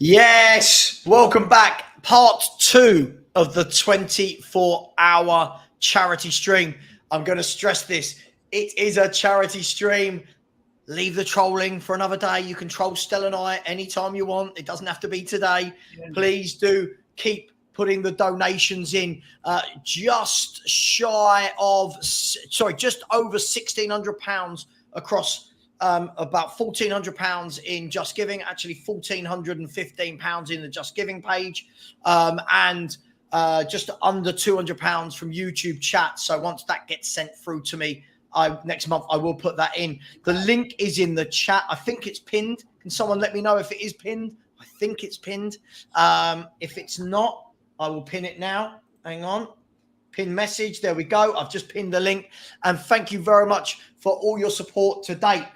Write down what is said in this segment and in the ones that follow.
Yes, welcome back. Part 2 of the 24-hour charity stream. I'm going to stress this. It is a charity stream. Leave the trolling for another day. You can troll Stella and I anytime you want. It doesn't have to be today. Please do keep putting the donations in. Just over £1,600 across about £1,400 in Just Giving, actually £1,415 in the Just Giving page, and just under £200 from YouTube chat. So once that gets sent through to me, next month I will put that in. The link is in the chat. I think it's pinned. Can someone let me know if it is pinned? I think it's pinned. If it's not, I will pin it now. Hang on. Pin message. There we go. I've just pinned the link. And thank you very much for all your support to date.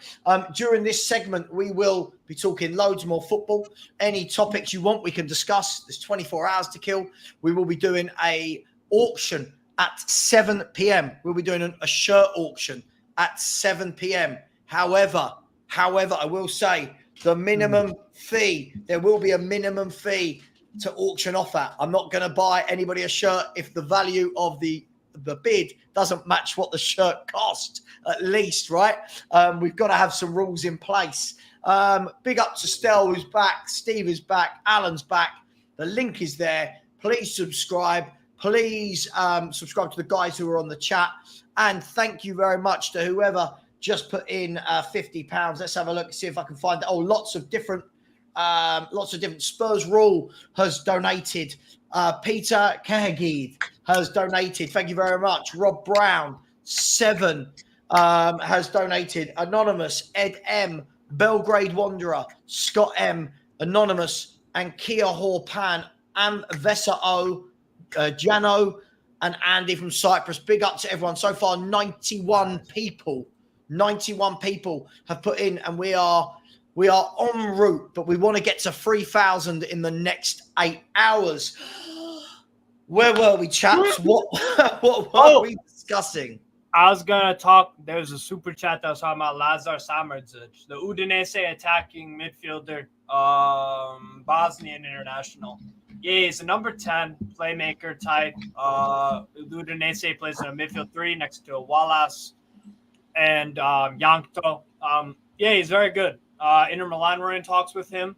During this segment, we will be talking loads more football. Any topics you want, we can discuss. There's 24 hours to kill. We will be doing a auction at 7 p.m. We'll be doing a shirt auction at 7 p.m. However, I will say the minimum fee, there will be a minimum fee to auction off at. I'm not going to buy anybody a shirt if the value of the bid doesn't match what the shirt cost, at least, right? We've got to have some rules in place. Big up to Stel, who's back. Steve is back. Alan's back. The link is there. Please subscribe. Please subscribe to the guys who are on the chat. And thank you very much to whoever just put in £50. Let's have a look, see if I can find it. Oh, lots of different Spurs Rule has donated. Peter Kahagid has donated. Thank you very much. Rob Brown, 7, has donated. Anonymous, Ed M, Belgrade Wanderer, Scott M, Anonymous, and Kia Horpan, and Vesa O, Jano, and Andy from Cyprus. Big up to everyone. So far, 91 people have put in, and we are en route, but we want to get to 3,000 in the next 8 hours. Where were we, chaps? What were we discussing? I was going to talk. There was a super chat that was talking about Lazar Samardžić, the Udinese attacking midfielder, Bosnian international. Yeah, he's a number 10 playmaker type. Udinese plays in a midfield 3 next to Wallace and Yankto. Yeah, he's very good. Inter Milan were in talks with him.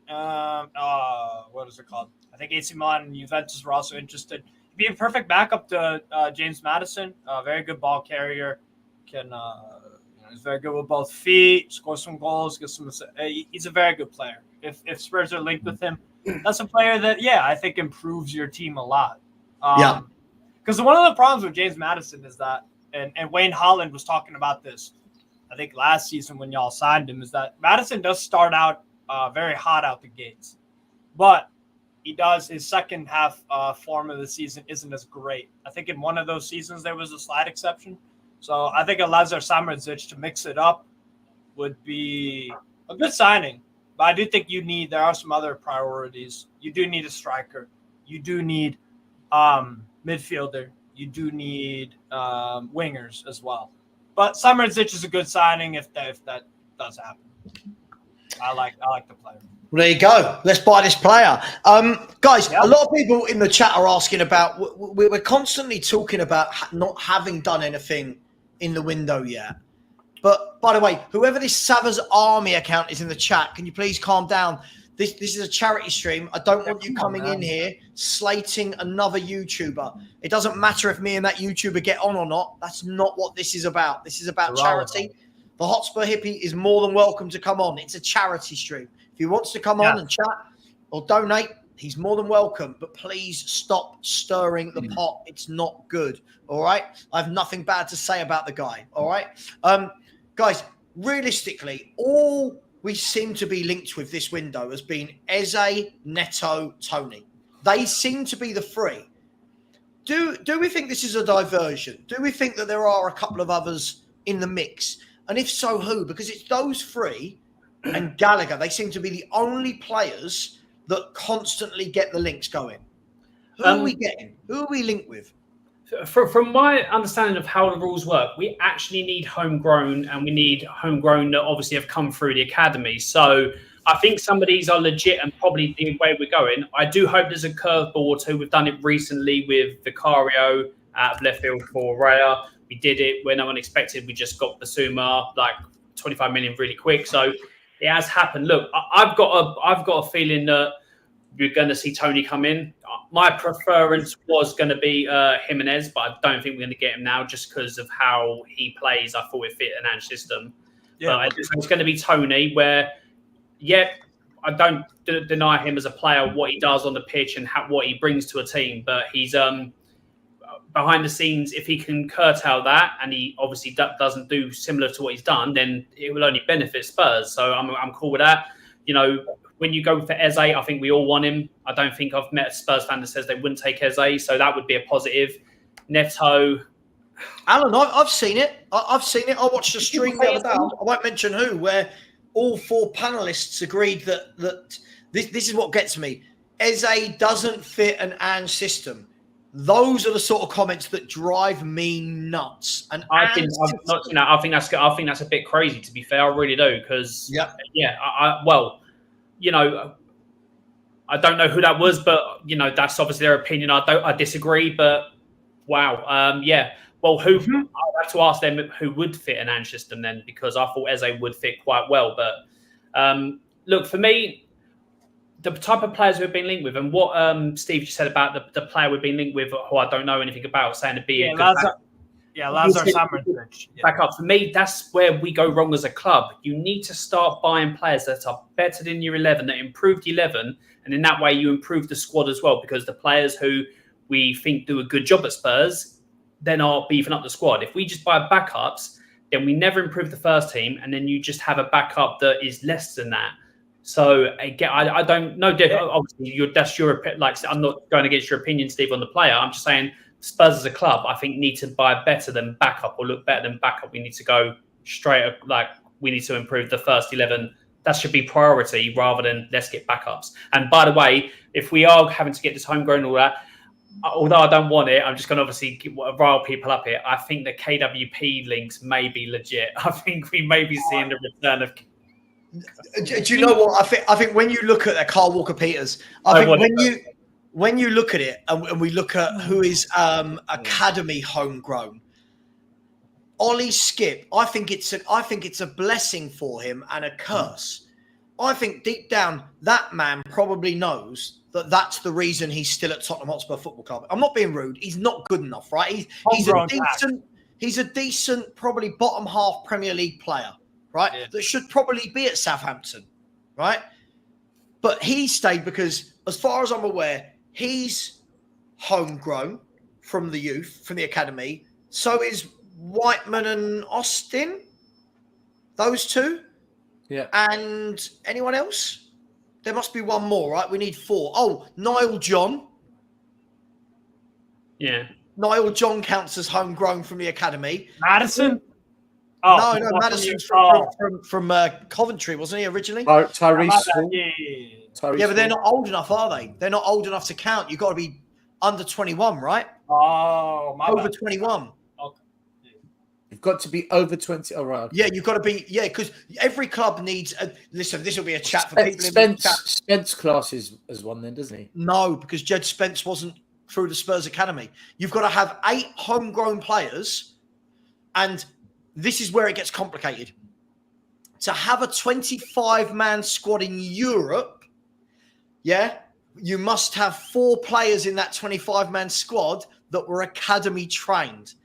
What is it called? I think AC Milan and Juventus were also interested. He'd be a perfect backup to James Maddison. Very good ball carrier. He's very good with both feet. Scores some goals. He's a very good player. If Spurs are linked with him, that's a player that I think improves your team a lot. Because one of the problems with James Maddison is that, and Wayne Holland was talking about this, I think last season when y'all signed him, is that Maddison does start out very hot out the gates, but his second half form of the season isn't as great. I think in one of those seasons there was a slight exception. So I think a Lazar Samardžić to mix it up would be a good signing. But I do think there are some other priorities. You do need a striker. You do need midfielder. You do need wingers as well. But Samardžić is a good signing if that does happen. I like the player. Well, there you go. Let's buy this player. Guys, a lot of people in the chat are asking about, we're constantly talking about not having done anything in the window yet. But by the way, whoever this Savva's Army account is in the chat, can you please calm down? This is a charity stream. I don't want you coming in here slating another YouTuber. It doesn't matter if me and that YouTuber get on or not. That's not what this is about. This is about charity. The Hotspur Hippie is more than welcome to come on. It's a charity stream. If he wants to come on and chat or donate, he's more than welcome. But please stop stirring the pot. It's not good. All right? I have nothing bad to say about the guy. All right? Guys, realistically, all we seem to be linked with this window has been Eze, Neto, Tony. They seem to be the three. Do we think this is a diversion? Do we think that there are a couple of others in the mix? And if so, who? Because it's those three and Gallagher. They seem to be the only players that constantly get the links going. Who are we getting? Who are we linked with? From my understanding of how the rules work, we actually need homegrown, and we need homegrown that obviously have come through the academy. So I think some of these are legit and probably the way we're going. I do hope there's a curveball or two. We've done it recently with Vicario out of left field for Raya. We did it when no one expected. We just got Basuma like 25 million really quick. So it has happened. Look, I've got a feeling that we're going to see Tony come in. My preference was going to be Jimenez, but I don't think we're going to get him now just because of how he plays. I thought it fit an Ange system. Yeah. But it's going to be Tony where, I don't deny him as a player, what he does on the pitch and what he brings to a team. But he's behind the scenes, if he can curtail that and he obviously doesn't do similar to what he's done, then it will only benefit Spurs. So I'm cool with that. You know, when you go for Eze, I think we all want him. I don't think I've met a Spurs fan that says they wouldn't take Eze, so that would be a positive. Neto. Alan, I've seen it. I've seen it. I watched a stream the other day. I won't mention who, where all 4 panelists agreed that this is what gets me. Eze doesn't fit an Ange system. Those are the sort of comments that drive me nuts. And I think that's a bit crazy. To be fair, I really do because I don't know who that was, but that's obviously their opinion. I disagree, but wow, Well, who? I'll have to ask them who would fit an Ange system then, because I thought Eze would fit quite well. But look, for me, the type of players we've been linked with, and what Steve just said about the player we've been linked with, who I don't know anything about, saying to be Lazar Samardzic. Back up. For me, that's where we go wrong as a club. You need to start buying players that are better than your 11, that improved 11, and in that way you improve the squad as well, because the players who we think do a good job at Spurs then are beefing up the squad. If we just buy backups, then we never improve the first team, and then you just have a backup that is less than that. So again, I don't know. Obviously, that's your like. I'm not going against your opinion, Steve, on the player. I'm just saying Spurs as a club, I think, need to buy better than backup or look better than backup. We need to go straight. Like we need to improve the first 11. That should be priority rather than let's get backups. And by the way, if we are having to get this homegrown and all that, although I don't want it, I'm just going to obviously rile people up here. I think the KWP links may be legit. I think we may be seeing the return of. Do you know what? I think when you look at that Kyle Walker-Peters, when you look at it and we look at who is academy homegrown, Ollie Skip, I think it's a blessing for him and a curse. I think deep down that man probably knows that that's the reason he's still at Tottenham Hotspur Football Club. I'm not being rude. He's not good enough, right? He's a decent, probably bottom half Premier League player, right? Yeah. That should probably be at Southampton, right? But he stayed because, as far as I'm aware, he's homegrown from the youth, from the academy. So is Whiteman and Austin. Those two. Yeah. And anyone else? There must be one more, right? We need 4. Oh, Niall John. Yeah. Niall John counts as homegrown from the academy. Madison? Oh, no, Madison's from Coventry, wasn't he, originally? Tyrese. Yeah, but they're not old enough, are they? They're not old enough to count. You've got to be under 21, right? Oh, my Over bad. 21. Okay. You've got to be over 20. Oh, right. Yeah, you've got to be. Yeah, because every club needs. Listen, this will be a chat for people. Spence classes as one, then, doesn't he? No, because Jed Spence wasn't through the Spurs Academy. You've got to have 8 homegrown players, and this is where it gets complicated. To have a 25-man squad in Europe, yeah, you must have 4 players in that 25-man squad that were academy trained,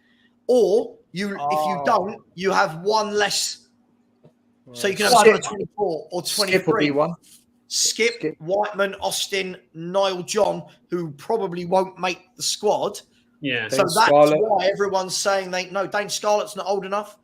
or if you don't, you have 1 less. So you can have 24 or 23. Skip will be one. Skip, Whiteman, Austin, Niall John, who probably won't make the squad. Yeah. So that's why everyone's saying Dane Scarlett's not old enough.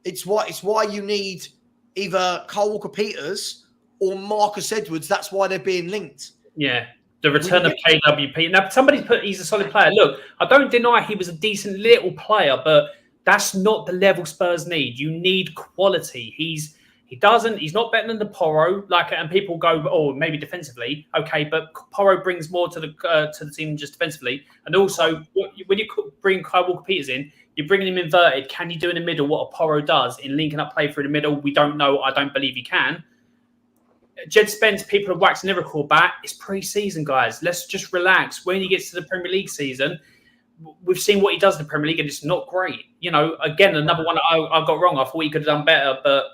It's why you need either Kyle Walker-Peters or Marcus Edwards. That's why they're being linked. Yeah. The return of KWP. Now, somebody put he's a solid player. Look, I don't deny he was a decent little player, but that's not the level Spurs need. You need quality. He's not better than the Porro. And people go, oh, maybe defensively. Okay, but Porro brings more to the team just defensively. And also, when you bring Kyle Walker-Peters in, you're bringing him inverted. Can you do in the middle what a Porro does in linking up play through the middle? We don't know. I don't believe he can. Jed Spence, people have waxed lyrical back. It's pre-season, guys. Let's just relax. When he gets to the Premier League season, we've seen what he does in the Premier League, and it's not great. Again, another one I got wrong. I thought he could have done better, but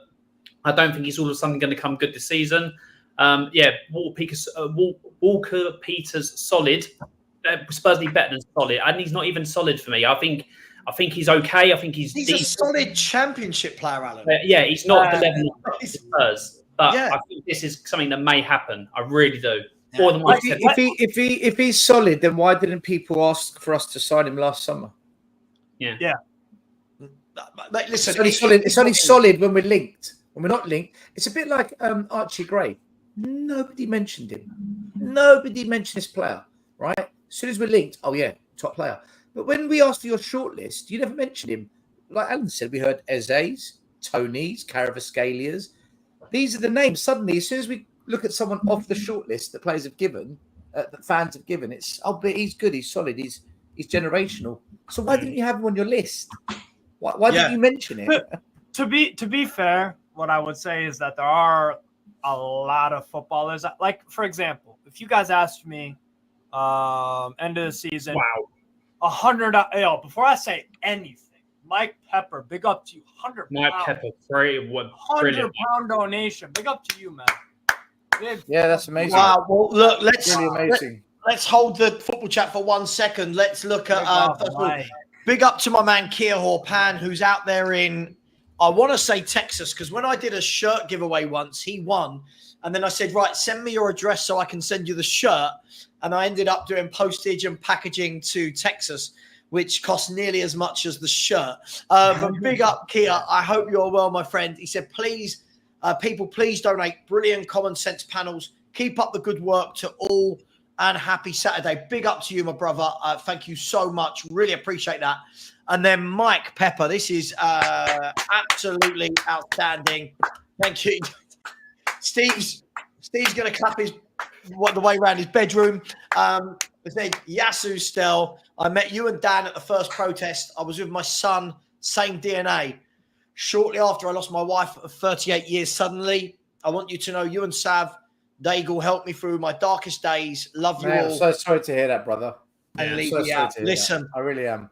I don't think he's all of a sudden going to come good this season. Walker Peters solid. Spurs need better than solid, and he's not even solid for me. I think he's okay. I think he's a solid Championship player, Alan. He's not the level of Spurs, but I think this is something that may happen. I really do. Yeah. If he's solid, then why didn't people ask for us to sign him last summer? Yeah. Listen, it's only solid when we're linked. When we're not linked, it's a bit like Archie Gray. Nobody mentioned him. Nobody mentioned this player, right? As soon as we're linked, oh yeah, top player. But when we asked for your shortlist, you never mentioned him. Like Alan said, we heard Eze's, Tony's, Caravascalia's. These are the names. Suddenly, as soon as we look at someone off the shortlist that players have given, that fans have given, it's but he's good, he's solid, he's generational. So why didn't you have him on your list? Why didn't you mention it? To be fair, what I would say is that there are a lot of footballers. Like, for example, if you guys asked me end of the season, 100. Before I say anything, Mike Pepper, big up to you. 100. Mike Pepper, great, 100-pound donation. Big up to you, man. Yeah, that's amazing. Wow. Well, look, let's hold the football chat for 1 second. Let's look at big up to my man Kia Horpan, who's out there in, I want to say Texas, because when I did a shirt giveaway once, he won. And then I said, right, send me your address so I can send you the shirt. And I ended up doing postage and packaging to Texas, which cost nearly as much as the shirt. But big up, Kia. I hope you're well, my friend. He said, please, people, please donate. Brilliant common sense panels. Keep up the good work to all, and happy Saturday. Big up to you, my brother. Thank you so much. Really appreciate that. And then Mike Pepper. This is absolutely outstanding. Thank you. Steve's going to clap the way around his bedroom. His name Yasu Stel. I met you and Dan at the first protest. I was with my son, same DNA. Shortly after I lost my wife of 38 years suddenly, I want you to know you and Sav, Daigle helped me through my darkest days. Love you all. I'm so sorry to hear that, brother. And leave me out. Listen. I really am.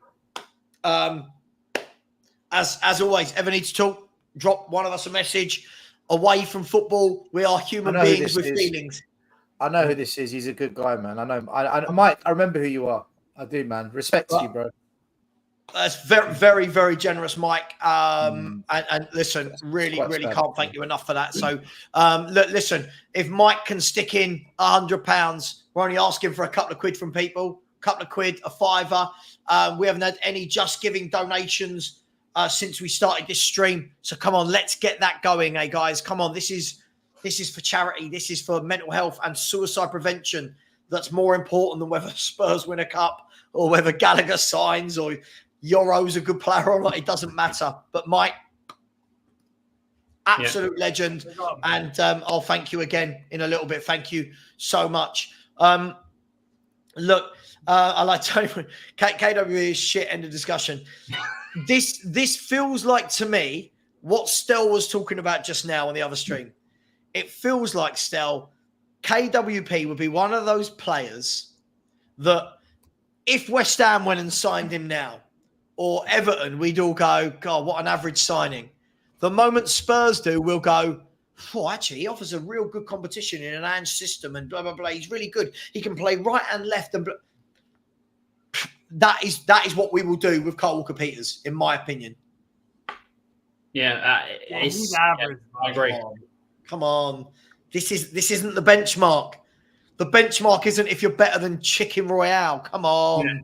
As always, ever need to talk, drop one of us a message. Away from football, we are human beings with feelings. I know who this is. He's a good guy, man. I know. Mike, I remember who you are. I do, man. Respect to you, bro. That's very, very, very generous, Mike. And listen, really can't thank you enough for that. So, look, listen, if Mike can stick in £100, we're only asking for a couple of quid from people, couple of quid, a fiver. We haven't had any Just Giving donations since we started this stream. So come on, let's get that going, guys. Come on, this is for charity. This is for mental health and suicide prevention. That's more important than whether Spurs win a cup or whether Gallagher signs or Yoro's a good player or not. It doesn't matter. But Mike, absolute legend. And I'll thank you again in a little bit. Thank you so much. Look, I like Tony. KW is shit. End of discussion. This feels like, to me, what Stel was talking about just now on the other stream. It feels like, Stel, KWP would be one of those players that if West Ham went and signed him now, or Everton, we'd all go, God, what an average signing. The moment Spurs do, we'll go, oh, actually, he offers a real good competition in an Ange system and blah, blah, blah. He's really good. He can play right and left. And that is what we will do with Kyle Walker-Peters, in my opinion. Yeah, he's average. I agree. Come on. This isn't the benchmark. The benchmark isn't if you're better than Chicken Royale. Come on. Yeah.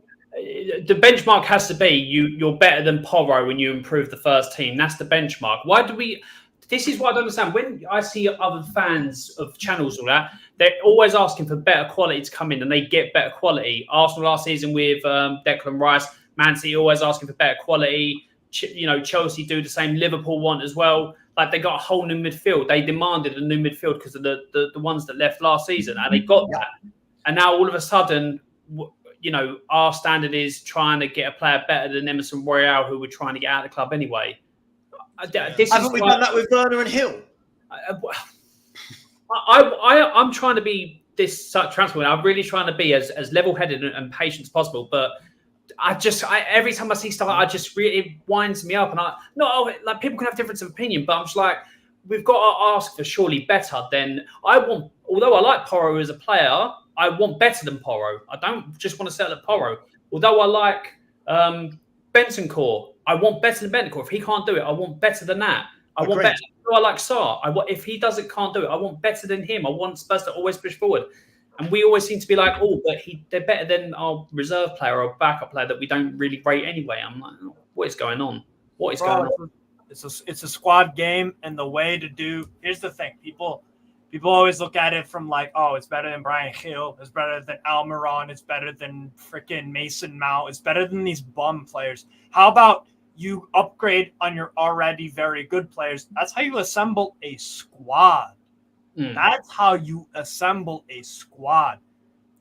The benchmark has to be you're better than Porro when you improve the first team. That's the benchmark. Why do we? This is what I don't understand. When I see other fans of channels, all that, they're always asking for better quality to come in, and they get better quality. Arsenal last season with Declan Rice, Man City always asking for better quality. Chelsea do the same. Liverpool want as well. Like, they got a whole new midfield. They demanded a new midfield because of the ones that left last season, and they got that. And now all of a sudden, our standard is trying to get a player better than Emerson Royale, who we're trying to get out of the club anyway. Haven't we done that with Werner and Hill? I'm trying to be this transfer. I'm really trying to be as level-headed and patient as possible. But every time I see stuff, it winds me up. And like people can have difference of opinion, but I'm just like, we've got to ask for surely better than I want. Although I like Porro as a player, I want better than Porro. I don't just want to settle at Porro. Although I like Bentancur, I want better than Bentancur. If he can't do it, I want better than that. I want better. I like Sarr. If he can't do it, I want better than him. I want Spurs to always push forward. And we always seem to be like, oh, but they're better than our reserve player or backup player that we don't really rate anyway. I'm like, what is going on? What is going on? It's a squad game, and the way to do. Here's the thing, people always look at it from like, oh, it's better than Brian Hill, it's better than Almiron, it's better than freaking Mason Mount, it's better than these bum players. How about you upgrade on your already very good players? That's how you assemble a squad. That's how you assemble a squad.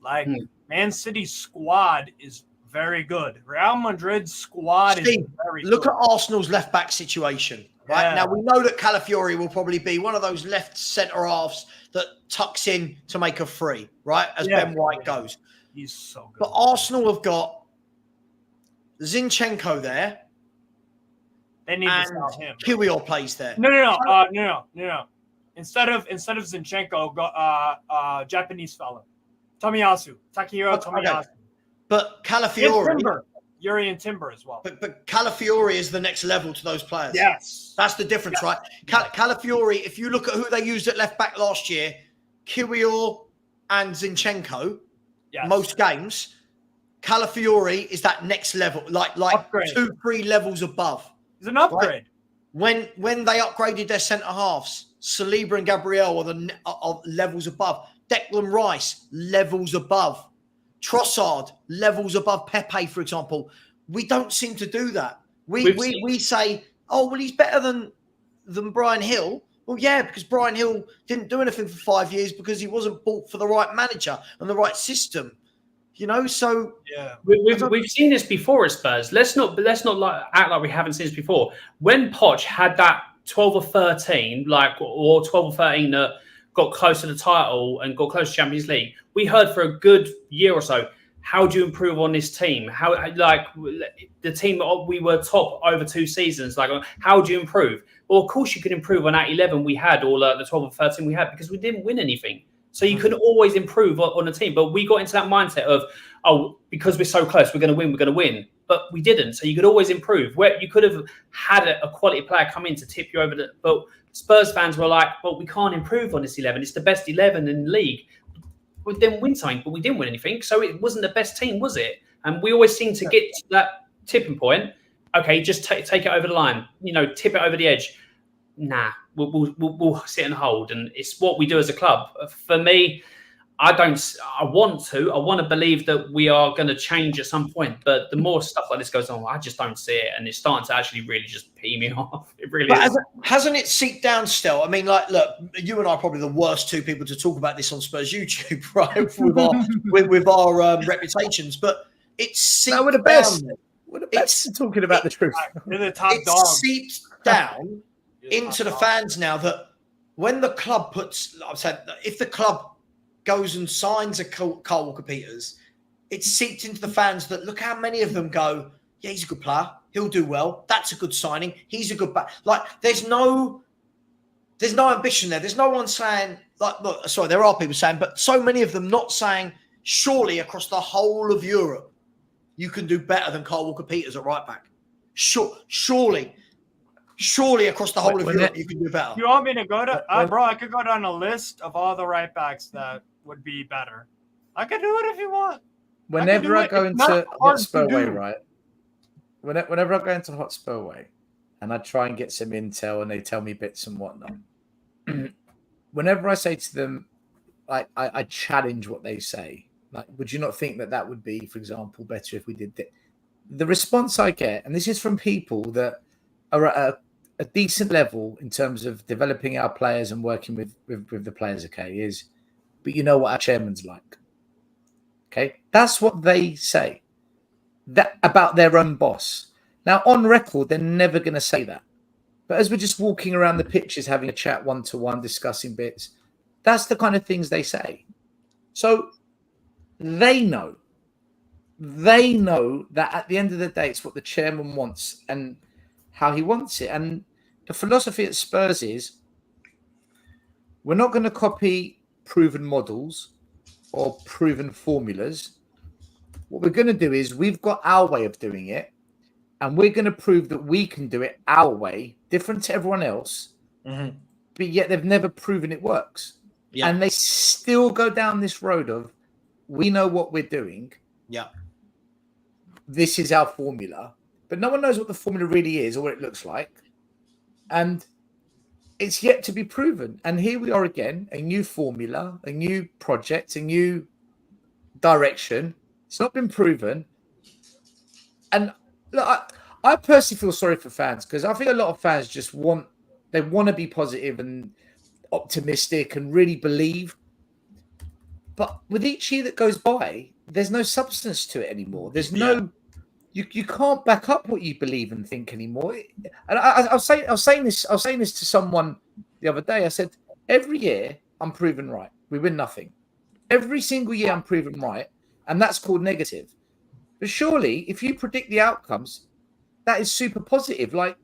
Like Man City's squad is very good. Real Madrid's squad is very good. Look at Arsenal's left back situation. Right now, we know that Calafiori will probably be one of those left centre halves that tucks in to make a free, right? As Ben White goes. He's so good. But Arsenal have got Zinchenko there. They need to sell him. Kiwior plays there. No. Instead of Zinchenko, go Japanese fella, Takehiro Tomiyasu. But Calafiori, Yuri and Timber as well. But Calafiori is the next level to those players. Yes, that's the difference, right? Calafiori, if you look at who they used at left back last year, Kiwior and Zinchenko, most games, Calafiori is that next level, like upgrade. 2-3 levels above. He's an upgrade. Right? When they upgraded their centre halves, Saliba and Gabriel are levels above. Declan Rice, levels above. Trossard, levels above Pepe, for example. We don't seem to do that. We say, oh, well, he's better than Brian Hill. Well, yeah, because Brian Hill didn't do anything for 5 years because he wasn't bought for the right manager and the right system. You know, so we've seen this before at Spurs. Let's not act like we haven't seen this before. When Poch had that 12 or 13, or 12 or 13 that got close to the title and got close to Champions League, we heard for a good year or so, how do you improve on this team? How, like, the team we were top over 2 seasons, like, how do you improve? Well, of course you can improve on that 11 we had, or the 12 or 13 we had, because we didn't win anything. So you can always improve on a team. But we got into that mindset of, oh, because we're so close, we're going to win. But we didn't. So you could always improve. Where you could have had a quality player come in to tip you over. But Spurs fans were like, well, we can't improve on this 11. It's the best 11 in the league. We didn't win something, but we didn't win anything. So it wasn't the best team, was it? And we always seem to get to that tipping point. Okay, just take it over the line. You know, tip it over the edge. Nah, we'll sit and hold, and it's what we do as a club. For me, I want to believe that we are going to change at some point, but the more stuff like this goes on, I just don't see it, and it's starting to actually really just pee me off. It really is. Hasn't it seeped down still? I mean, like, look, you and I are probably the worst 2 people to talk about this on Spurs YouTube, right? with our reputations, but it's seeped down. We're the best. We're the best talking about the truth. We're the top dog. Seeped down into the fans now that when the club if the club goes and signs a Carl Walker-Peters, it's seeped into the fans that look how many of them go, yeah, he's a good player, he'll do well, that's a good signing, he's a good back. Like, there's no ambition there. There's no one saying, like, look, sorry, there are people saying, but so many of them not saying, surely across the whole of Europe, you can do better than Carl Walker-Peters at right back. Surely across the whole of Europe, you can do better. You want me to go to... bro, I could go down a list of all the right backs that would be better. I could do it if you want. Whenever I go into Hotspur Way, right? Whenever I go into Hotspur Way and I try and get some intel and they tell me bits and whatnot, whenever I say to them, like, I challenge what they say. Like, would you not think that would be, for example, better if we did that? The response I get, and this is from people that are at a decent level in terms of developing our players and working with the players, okay, is, but you know what our chairman's like. Okay, that's what they say that about their own boss. Now, on record, they're never going to say that. But as we're just walking around the pitches, having a chat 1-to-1, discussing bits, That's the kind of things they say. So they know that at the end of the day, it's what the chairman wants and how he wants it. And the philosophy at Spurs is we're not going to copy proven models or proven formulas. What we're going to do is we've got our way of doing it, and we're going to prove that we can do it our way, different to everyone else, but yet they've never proven it works. Yeah. And they still go down this road of, we know what we're doing. Yeah. This is our formula. But no one knows what the formula really is or what it looks like. And it's yet to be proven. And here we are again, a new formula, a new project, a new direction. It's not been proven. And look, I personally feel sorry for fans, because I think a lot of fans just want to be positive and optimistic and really believe. But with each year that goes by, there's no substance to it anymore. There's no, you can't back up what you believe and think anymore. And I was saying this to someone the other day. I said, every year I'm proven right. We win nothing. Every single year I'm proven right. And that's called negative. But surely if you predict the outcomes, that is super positive. Like,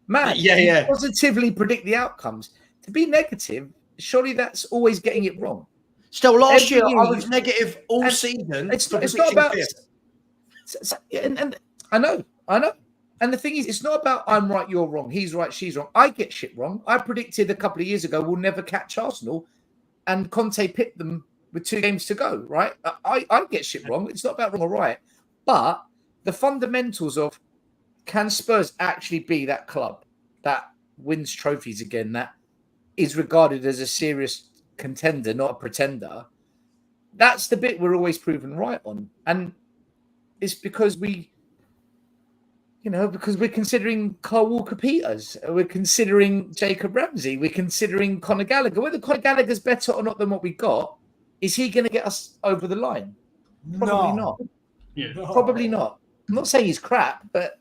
man, you positively predict the outcomes. To be negative, surely that's always getting it wrong. Still, last year I was negative all season. It's not about. And I know. And the thing is, it's not about I'm right, you're wrong, he's right, she's wrong. I get shit wrong. I predicted a couple of years ago we'll never catch Arsenal, and Conte picked them with 2 games to go. Right? I get shit wrong. It's not about wrong or right, but the fundamentals of, can Spurs actually be that club that wins trophies again, that is regarded as a serious contender, not a pretender? That's the bit we're always proven right on. And it's because we're considering Carl Walker-Peters, we're considering Jacob Ramsey, we're considering Conor Gallagher. Whether Conor Gallagher's better or not than what we got, is he going to get us over the line? Probably not. Yeah. Probably not. I'm not saying he's crap, but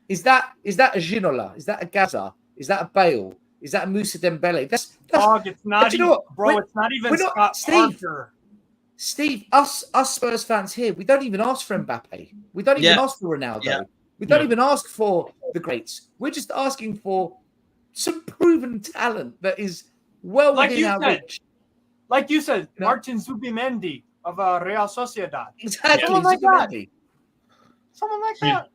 is that a Ginola? Is that a Gaza? Is that a Bale? Is that a Moussa Dembele? That's it's not even, bro. It's not even Scott Parker. Steve, us Spurs fans here, we don't even ask for Mbappe. We don't even ask for Ronaldo. Yeah. We don't even ask for the greats. We're just asking for some proven talent that is well within our reach. Like you said, Martin Zubimendi of Real Sociedad. Exactly. Someone like that. Someone like that.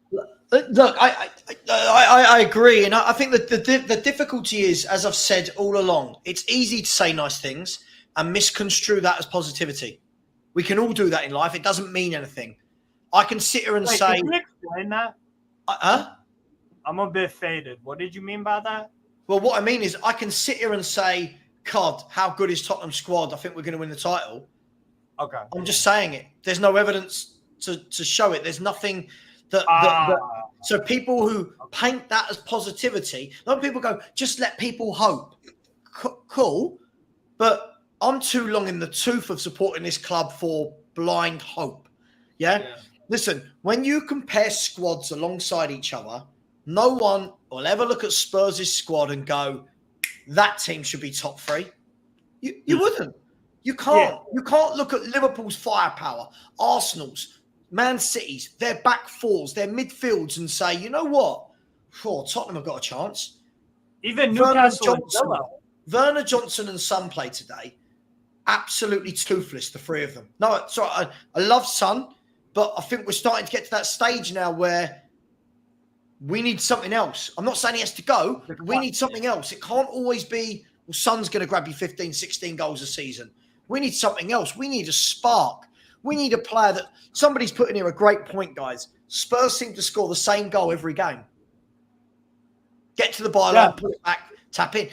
Look, I agree, and I think that the difficulty is, as I've said all along, it's easy to say nice things and misconstrue that as positivity. We can all do that in life. It doesn't mean anything. I can sit here and say, can you explain that? I'm a bit faded. What did you mean by that? Well, what I mean is, I can sit here and say, God, how good is Tottenham's squad? I think we're going to win the title. Okay. I'm just saying it. There's no evidence to show it. There's nothing that so people who paint that as positivity, a lot of people go, just let people hope. Cool. But I'm too long in the tooth of supporting this club for blind hope. Yeah? Listen, when you compare squads alongside each other, no one will ever look at Spurs' squad and go, that team should be top 3. You wouldn't. You can't. You can't look at Liverpool's firepower, Arsenal's, Man City's, their back fours, their midfields, and say, you know what? Oh, Tottenham have got a chance. Even Newcastle Werner Johnson and Son play today. Absolutely toothless, the 3 of them. No, sorry, I love Son, but I think we're starting to get to that stage now where we need something else. I'm not saying he has to go, but we need something else. It can't always be, well, Son's going to grab you 15, 16 goals a season. We need something else. We need a spark. We need a player that, somebody's put in here a great point, guys. Spurs seem to score the same goal every game. Get to the byline, put it back, tap in.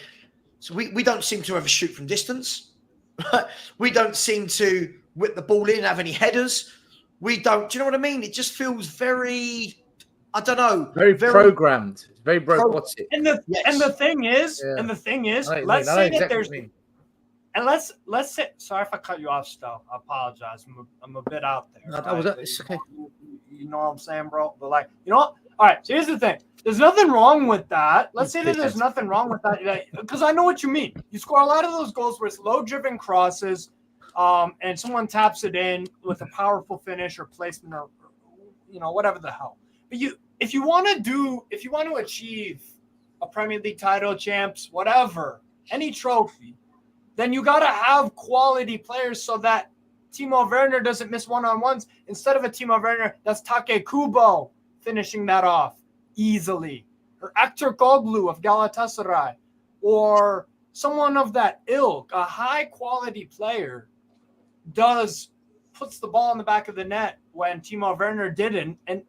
So we don't seem to ever shoot from distance. We don't seem to whip the ball in, have any headers. We don't, do you know what I mean? It just feels very, I don't know. Very programmed. Very robotic. And the thing is, let's say that there's, and let's say, sorry if I cut you off, Stowe. I apologize. I'm a bit out there. No, it's okay. You know what I'm saying, bro? But like, you know what? All right, so here's the thing. There's nothing wrong with that. Let's say that there's nothing wrong with that, because I know what you mean. You score a lot of those goals where it's low-driven crosses, and someone taps it in with a powerful finish or placement or whatever the hell. But if you want to achieve a Premier League title, champs, whatever, any trophy, then you got to have quality players so that Timo Werner doesn't miss one-on-ones. Instead of a Timo Werner, that's Take Kubo finishing that off easily, or Hector Koglu of Galatasaray, or someone of that ilk. A high-quality player puts the ball in the back of the net when Timo Werner didn't, and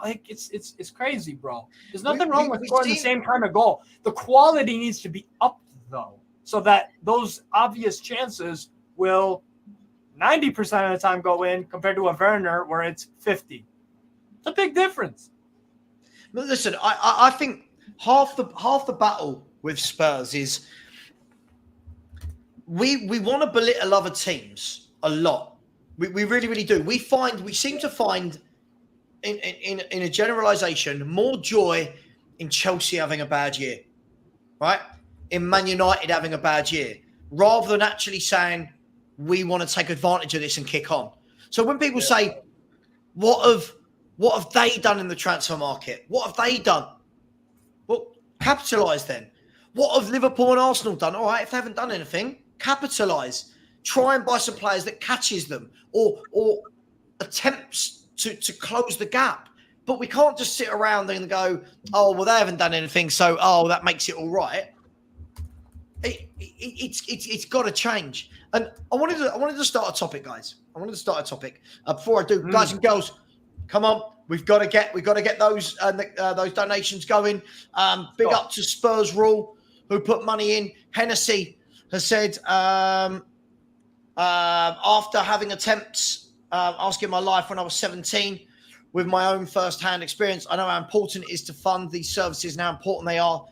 it's crazy, bro. There's nothing wrong with scoring the same kind of goal. The quality needs to be up, though, so that those obvious chances will 90% of the time go in compared to a Werner where it's 50. It's a big difference. But listen, I think half the battle with Spurs is we want to belittle other teams a lot. We really, really do. We seem to find in a generalization more joy in Chelsea having a bad year, right? In Man United having a bad year, rather than actually saying we want to take advantage of this and kick on. So when people say, what have they done in the transfer market? What have they done? Well, capitalise then. What have Liverpool and Arsenal done? All right, if they haven't done anything, capitalise. Try and buy some players that catches them or attempts to close the gap. But we can't just sit around and go, oh, well, they haven't done anything, so, that makes it all right. It's got to change. And I wanted to start a topic, guys. Before I do, guys and girls, come on. We've got to get those donations going. Big up to Spurs Rule, who put money in. Hennessy has said, after having attempts asking my life when I was 17, with my own first-hand experience, I know how important it is to fund these services and how important they are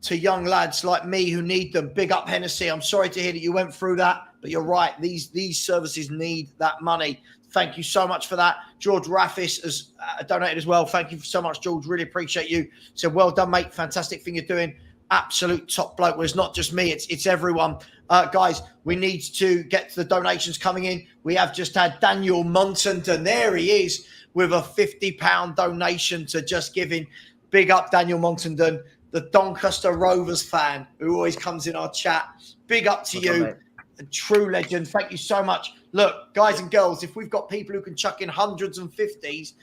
to young lads like me who need them. Big up, Hennessy. I'm sorry to hear that you went through that, but you're right. These services need that money. Thank you so much for that. George Raffis has donated as well. Thank you so much, George. Really appreciate you. So well done, mate. Fantastic thing you're doing. Absolute top bloke. Well, it's not just me. It's everyone. Guys, we need to get to the donations coming in. We have just had Daniel Muntenden. There he is with a £50 donation to Just Giving. Big up, Daniel Muntenden, the Doncaster Rovers fan who always comes in our chat. Big up to you. A true legend. Thank you so much. Look, guys and girls, if we've got people who can chuck in hundreds and fifties,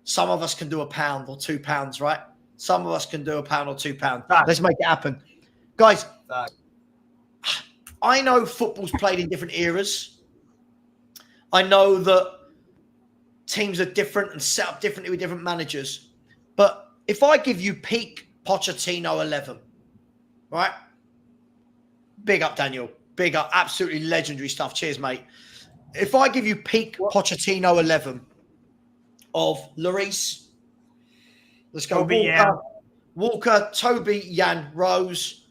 some of us can do £1 or £2, right? Some of us can do £1 or £2. Let's make it happen. Guys, I know football's played in different eras. I know that teams are different and set up differently with different managers. But if I give you peak Pochettino 11, right? Big up, Daniel. Big up. Absolutely legendary stuff. Cheers, mate. If I give you peak Pochettino 11 of Lloris, let's go. Walker, Toby, Jan, Rose,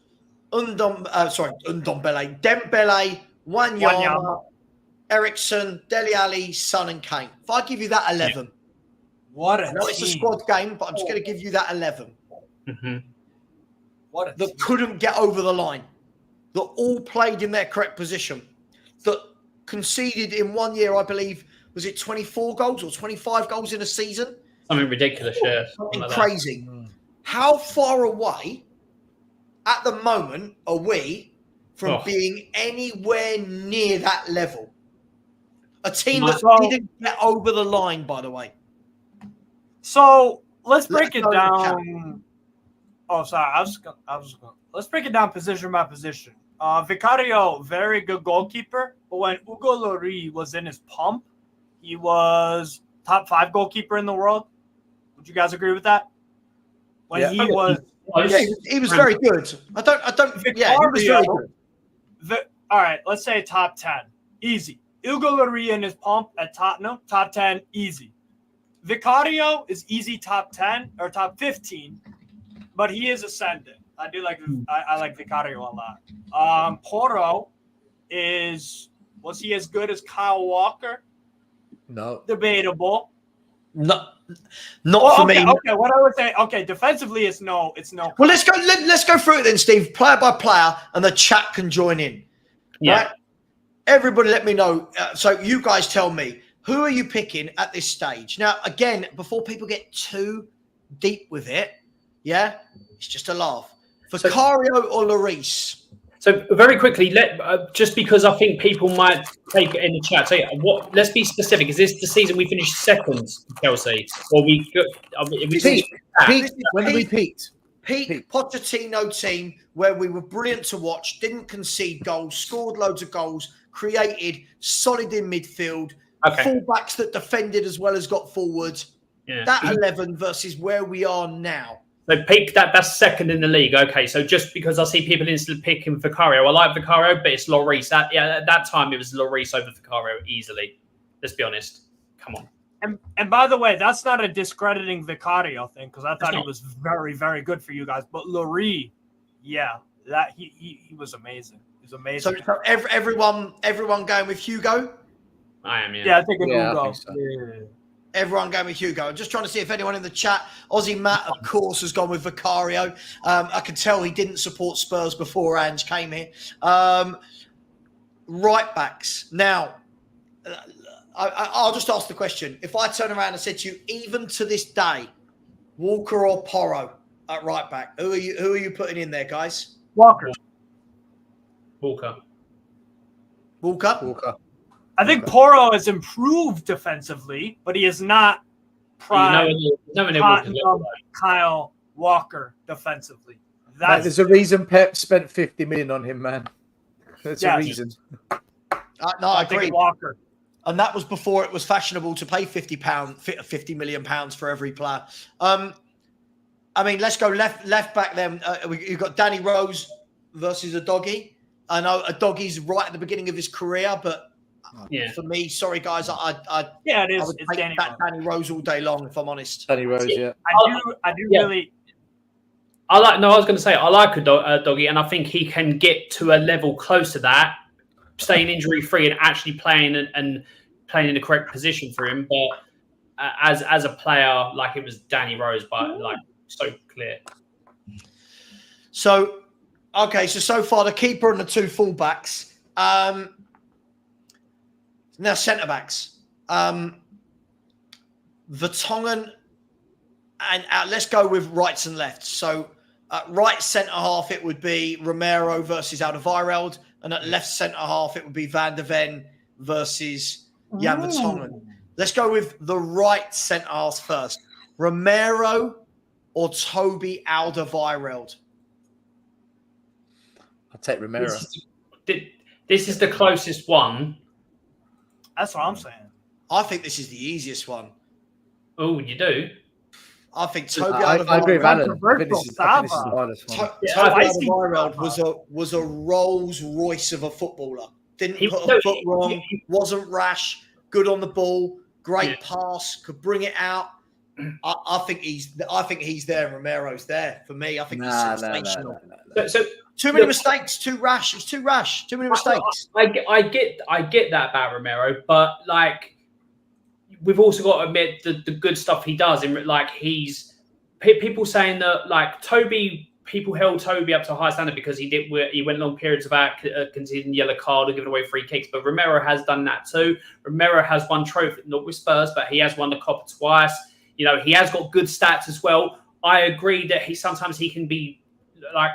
Ndombele, Dembele, Wanyama, Ericsson, Dele Alli, Son and Kane. If I give you that 11, what a I know team. It's a squad game, but I'm just going to give you that 11. Mm-hmm. What a that team. Couldn't get over the line, that all played in their correct position, that conceded in 1 year, I believe, was it 24 goals or 25 goals in a season? Something ridiculous, yeah. Something like crazy. How far away at the moment are we from being anywhere near that level? A team that didn't get over the line, by the way. So let's break it down. Oh, sorry. I was going. Let's break it down position by position. Vicario, very good goalkeeper, but when Hugo Lloris was in his pump, he was top 5 goalkeeper in the world. Would you guys agree with that? When he was very good. I don't. Vicario, yeah, he was very good. All right, let's say top 10, easy. Hugo Lloris in his pump at Tottenham, top 10, easy. Vicario is easy top 10 or top 15, but he is ascendant. I do like I like Vicario a lot. Porro was he as good as Kyle Walker? No. Debatable. No. Not for me. Okay, what I would say, defensively, it's no. Well, let's go through it then, Steve, player by player, and the chat can join in. Yeah. Right? Everybody, let me know. So you guys tell me, who are you picking at this stage? Now, again, before people get too deep with it, yeah, it's just a laugh. Vicario or Lloris? So very quickly, just because I think people might take it in the chat. So let's be specific. Is this the season we finished second, Chelsea, or we? When did we peaked? Peak Pochettino team where we were brilliant to watch, didn't concede goals, scored loads of goals, created, solid in midfield, fullbacks that defended as well as got forward. Yeah. That 11 versus where we are now. So peak that's second in the league. Okay, so just because I see people instantly picking Vicario, I like Vicario, but it's Lloris. At that time it was Lloris over Vicario easily. Let's be honest. Come on. And by the way, that's not a discrediting Vicario thing, because I thought he was very, very good for you guys. But Lloris, that he was amazing. He was amazing. So everyone going with Hugo? I am, Yeah, I think it's Hugo. I think so. Yeah. Everyone going with Hugo. I'm just trying to see if anyone in the chat. Aussie Matt, of course, has gone with Vicario. I can tell he didn't support Spurs before Ange came here. Right backs. Now, I'll just ask the question. If I turn around and said to you, even to this day, Walker or Porro at right back, who are you putting in there, guys? Walker. I think Porro has improved defensively, but he is not prime Kyle Walker defensively. There's a reason Pep spent 50 million on him, man. There's a reason. No, I agree. Walker. And that was before it was fashionable to pay £50 million for every player. I mean, let's go left back then. You've got Danny Rose versus a doggy. I know a doggy's right at the beginning of his career, but for me, sorry guys, I would take Danny Rose all day long, if I'm honest. Danny Rose, yeah. I do really. I was going to say I like a doggy, and I think he can get to a level close to that, staying injury free and actually playing and playing in the correct position for him. But as a player, like, it was Danny Rose, but like so clear. So far the keeper and the two fullbacks. Now centre-backs. Vertonghen, and let's go with rights and lefts. So at right centre-half, it would be Romero versus Alderweireld, and at left centre-half, it would be Van der Ven versus Jan Vertonghen. Let's go with the right centre-half first. Romero or Toby Alderweireld? I'll take Romero. This is the closest one. That's what I'm saying. I think this is the easiest one. Oh, you do? I think Toby I agree with Alan. I think this is the Savva. hardest one. Toby Alderweireld was a Rolls Royce of a footballer. Didn't put a foot wrong, wasn't rash, good on the ball, great pass, could bring it out. I think he's there and Romero's there. For me, I think he's sensational. So too many mistakes, too rash. He's too rash. Too many mistakes. I get that about Romero, but like, we've also got to admit the good stuff he does. And like, he's people saying that like people held Toby up to a high standard because he went long periods without conceding yellow card or giving away free kicks. But Romero has done that too. Romero has won trophy, not with Spurs, but he has won the Copa twice. You know, he has got good stats as well. I agree that sometimes he can be like,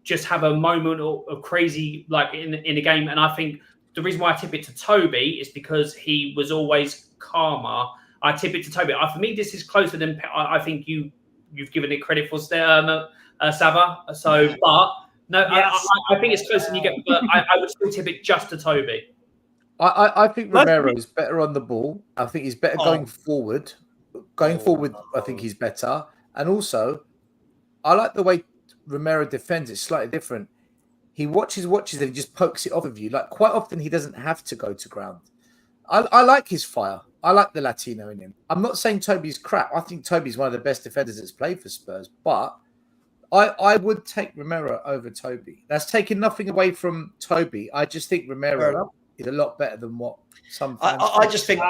just have a moment of crazy like in the game. And I think the reason why I tip it to Toby is because he was always calmer. I tip it to Toby. For me, this is closer than I think you've given it credit for, Savva. So, but no, yes. I think it's closer than you get. But I would still tip it just to Toby. I think Romero is better on the ball. I think he's better going forward. Going forward, I think he's better. And also, I like the way Romero defends. It's slightly different. He watches and he just pokes it off of you. Like, quite often, he doesn't have to go to ground. I like his fire. I like the Latino in him. I'm not saying Toby's crap. I think Toby's one of the best defenders that's played for Spurs. But I would take Romero over Toby. That's taking nothing away from Toby. I just think Romero is a lot better than what some I, fans I, I just think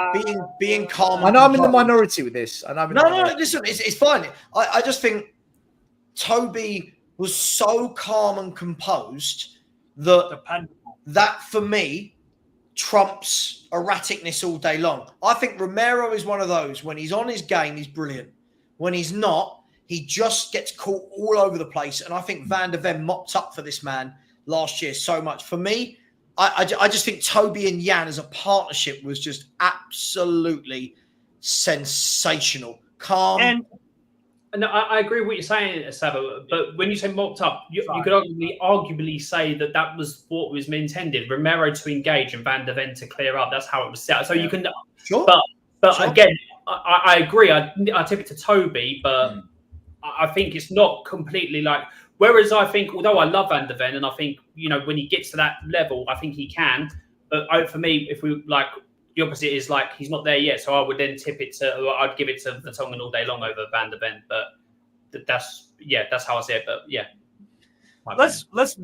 being calm. I know I'm in the composed- minority with this. I know I'm in the No, minority. listen, it's fine. I just think Toby was so calm and composed that for me trumps erraticness all day long. I think Romero is one of those, when he's on his game, he's brilliant. When he's not, he just gets caught all over the place. And I think Van der Ven mopped up for this man last year so much. For me, I just think Toby and Jan as a partnership was just absolutely sensational. Calm. And I agree with what you're saying, Savva, but when you say mopped up, you could arguably say that was what was intended. Romero to engage and Van der Ven to clear up. That's how it was set. So you can, sure. But sure. Again, I agree. I tip it to Toby, but I think it's not completely like. Whereas I think, although I love Van der Ven, and I think when he gets to that level, I think he can. But for me, if we like. The opposite is like he's not there yet, so I would then tip it to. Or I'd give it to Vertonghen all day long over Van der Ven, but that's how I see it. But yeah, let's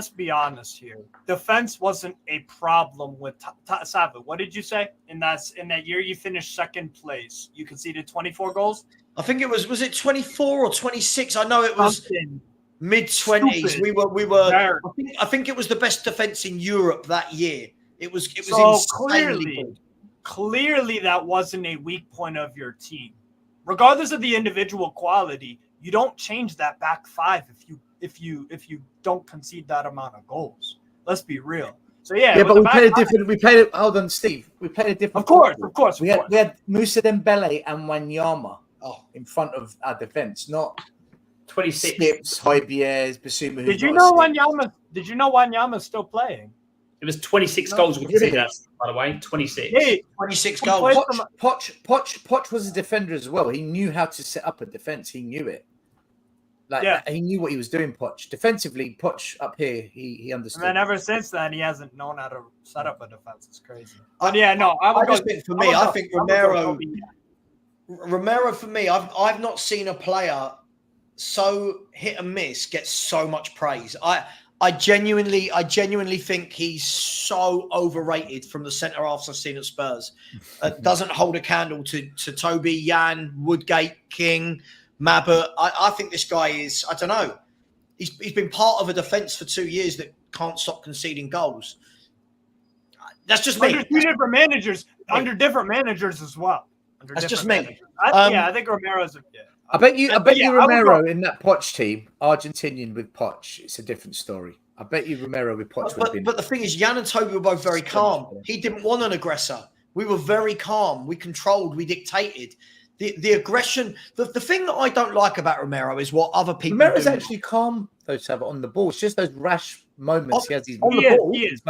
be honest here. Defense wasn't a problem with Savva. What did you say in that year? You finished second place. You conceded 24 goals. I think it was it 24 or 26? I know it was mid-20s. We were. I think it was the best defense in Europe that year. It was so insanely clearly that wasn't a weak point of your team. Regardless of the individual quality, you don't change that back five if you don't concede that amount of goals. Let's be real. So but we played a different. Hold on, Steve. We played a different. Of course. We had Moussa Dembele and Wanyama in front of our defense, not 26 Skips, Højbjerg, Basuma. Did you know Wanyama's still playing? It was 26 goals we conceded, by the way. 26. Yeah, 26 goals. Poch was a defender as well. He knew how to set up a defense. He knew it. He knew what he was doing, Poch. Defensively, Poch up here, he understood. And then ever since then, he hasn't known how to set up a defense. It's crazy. I think Romero, for me, I've not seen a player so hit and miss get so much praise. I genuinely think he's so overrated from the centre halves I've seen at Spurs. Doesn't hold a candle to Toby, Jan, Woodgate, King, Mabbutt. I think this guy is, I don't know. He's been part of a defence for 2 years that can't stop conceding goals. That's just me. Under different managers as well. That's just me. I think Romero's I bet you Romero in that Poch team, Argentinian with Poch, it's a different story. I bet you Romero with Poch would have been. But the thing is, Jan and Toby were both very calm. He didn't want an aggressor. We were very calm. We controlled. We dictated. The aggression. The thing that I don't like about Romero is what other people Romero's do. actually calm, though, Savva, on the ball. It's just those rash moments he has. On the ball. He is.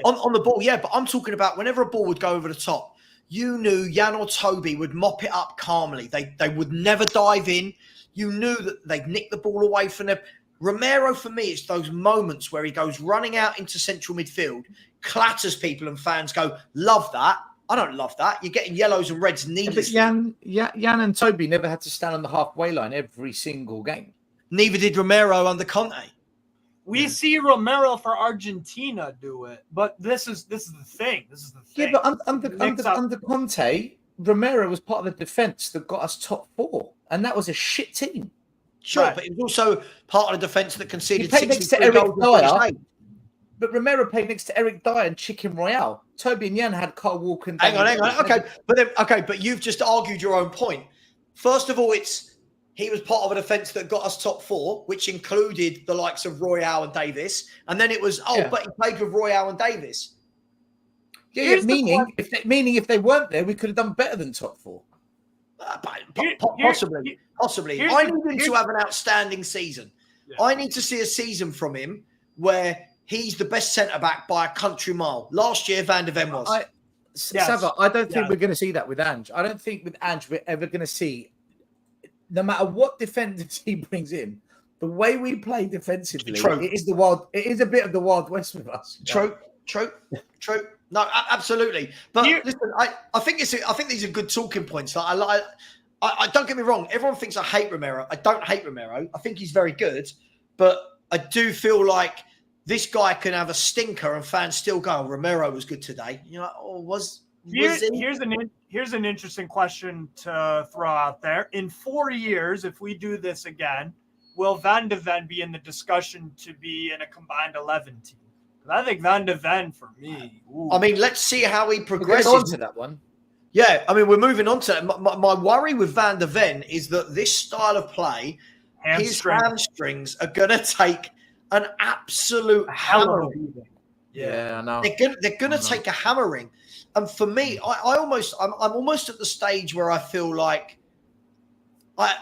On the ball, yeah. But I'm talking about whenever a ball would go over the top, you knew Jan or Toby would mop it up calmly. They would never dive in. You knew that they'd nick the ball away from them. Romero, for me, it's those moments where he goes running out into central midfield, clatters people, and fans go, love that. I don't love that. You're getting yellows and reds needlessly. But Jan and Toby never had to stand on the halfway line every single game. Neither did Romero under Conte. We see Romero for Argentina do it, but this is the thing. Yeah, but under Conte, Romero was part of the defence that got us top four, and that was a shit team. Sure, right. But he was also part of the defence that conceded 63 goals. But Romero played next to Eric Dyer and Chicken Royale. Toby and Jan had Carl Walker. And hang on. But you've just argued your own point. First of all, he was part of a defence that got us top four, which included the likes of Royale and Davis. And then it was, but he played with Royale and Davis. Yeah, meaning if they weren't there, we could have done better than top four. Possibly. I need him to have an outstanding season. Yeah. I need to see a season from him where he's the best centre-back by a country mile. Last year, Van der Ven was. Savva, I don't think we're going to see that with Ange. I don't think with Ange we're ever going to see, no matter what defenders he brings in, the way we play defensively, it is a bit of the Wild West with us. True. No, absolutely. But listen, I think these are good talking points. I don't get me wrong. Everyone thinks I hate Romero. I don't hate Romero. I think he's very good, but I do feel like this guy can have a stinker and fans still go, oh, Romero was good today. You're like, oh, was it? Here's an interesting question to throw out there. In 4 years, if we do this again, will Van de Ven be in the discussion to be in a combined 11 team? Because I think Van de Ven, for me... Ooh. I mean, let's see how he progresses. We'll get on to that one. Yeah, I mean, we're moving on to... My worry with Van de Ven is that this style of play, his hamstrings are going to take an absolute hammering. Yeah, I know. They're going to take a hammering. And for me, I'm almost at the stage where I feel like... I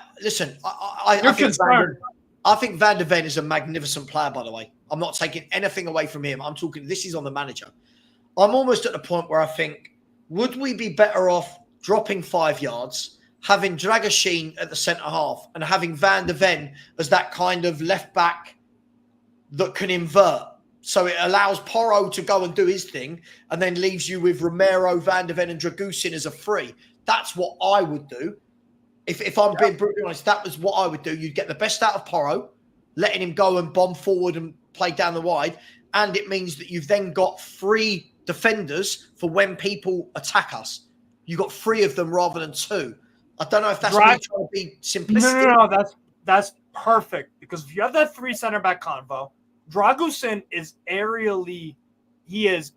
think Van de Ven is a magnificent player, by the way. I'm not taking anything away from him. I'm talking, this is on the manager. I'm almost at the point where I think, would we be better off dropping 5 yards, having Dragoshin at the centre half, and having Van de Ven as that kind of left back that can invert? So it allows Porro to go and do his thing and then leaves you with Romero, Van de Ven and Dragusin as a free. That's what I would do. If I'm being brutally honest, that was what I would do. You'd get the best out of Porro, letting him go and bomb forward and play down the wide. And it means that you've then got 3 defenders for when people attack us. You got 3 of them rather than 2. I don't know if that's trying to be simplistic. No, that's perfect. Because if you have that 3 center back convo, Dragusin is aerially, he is,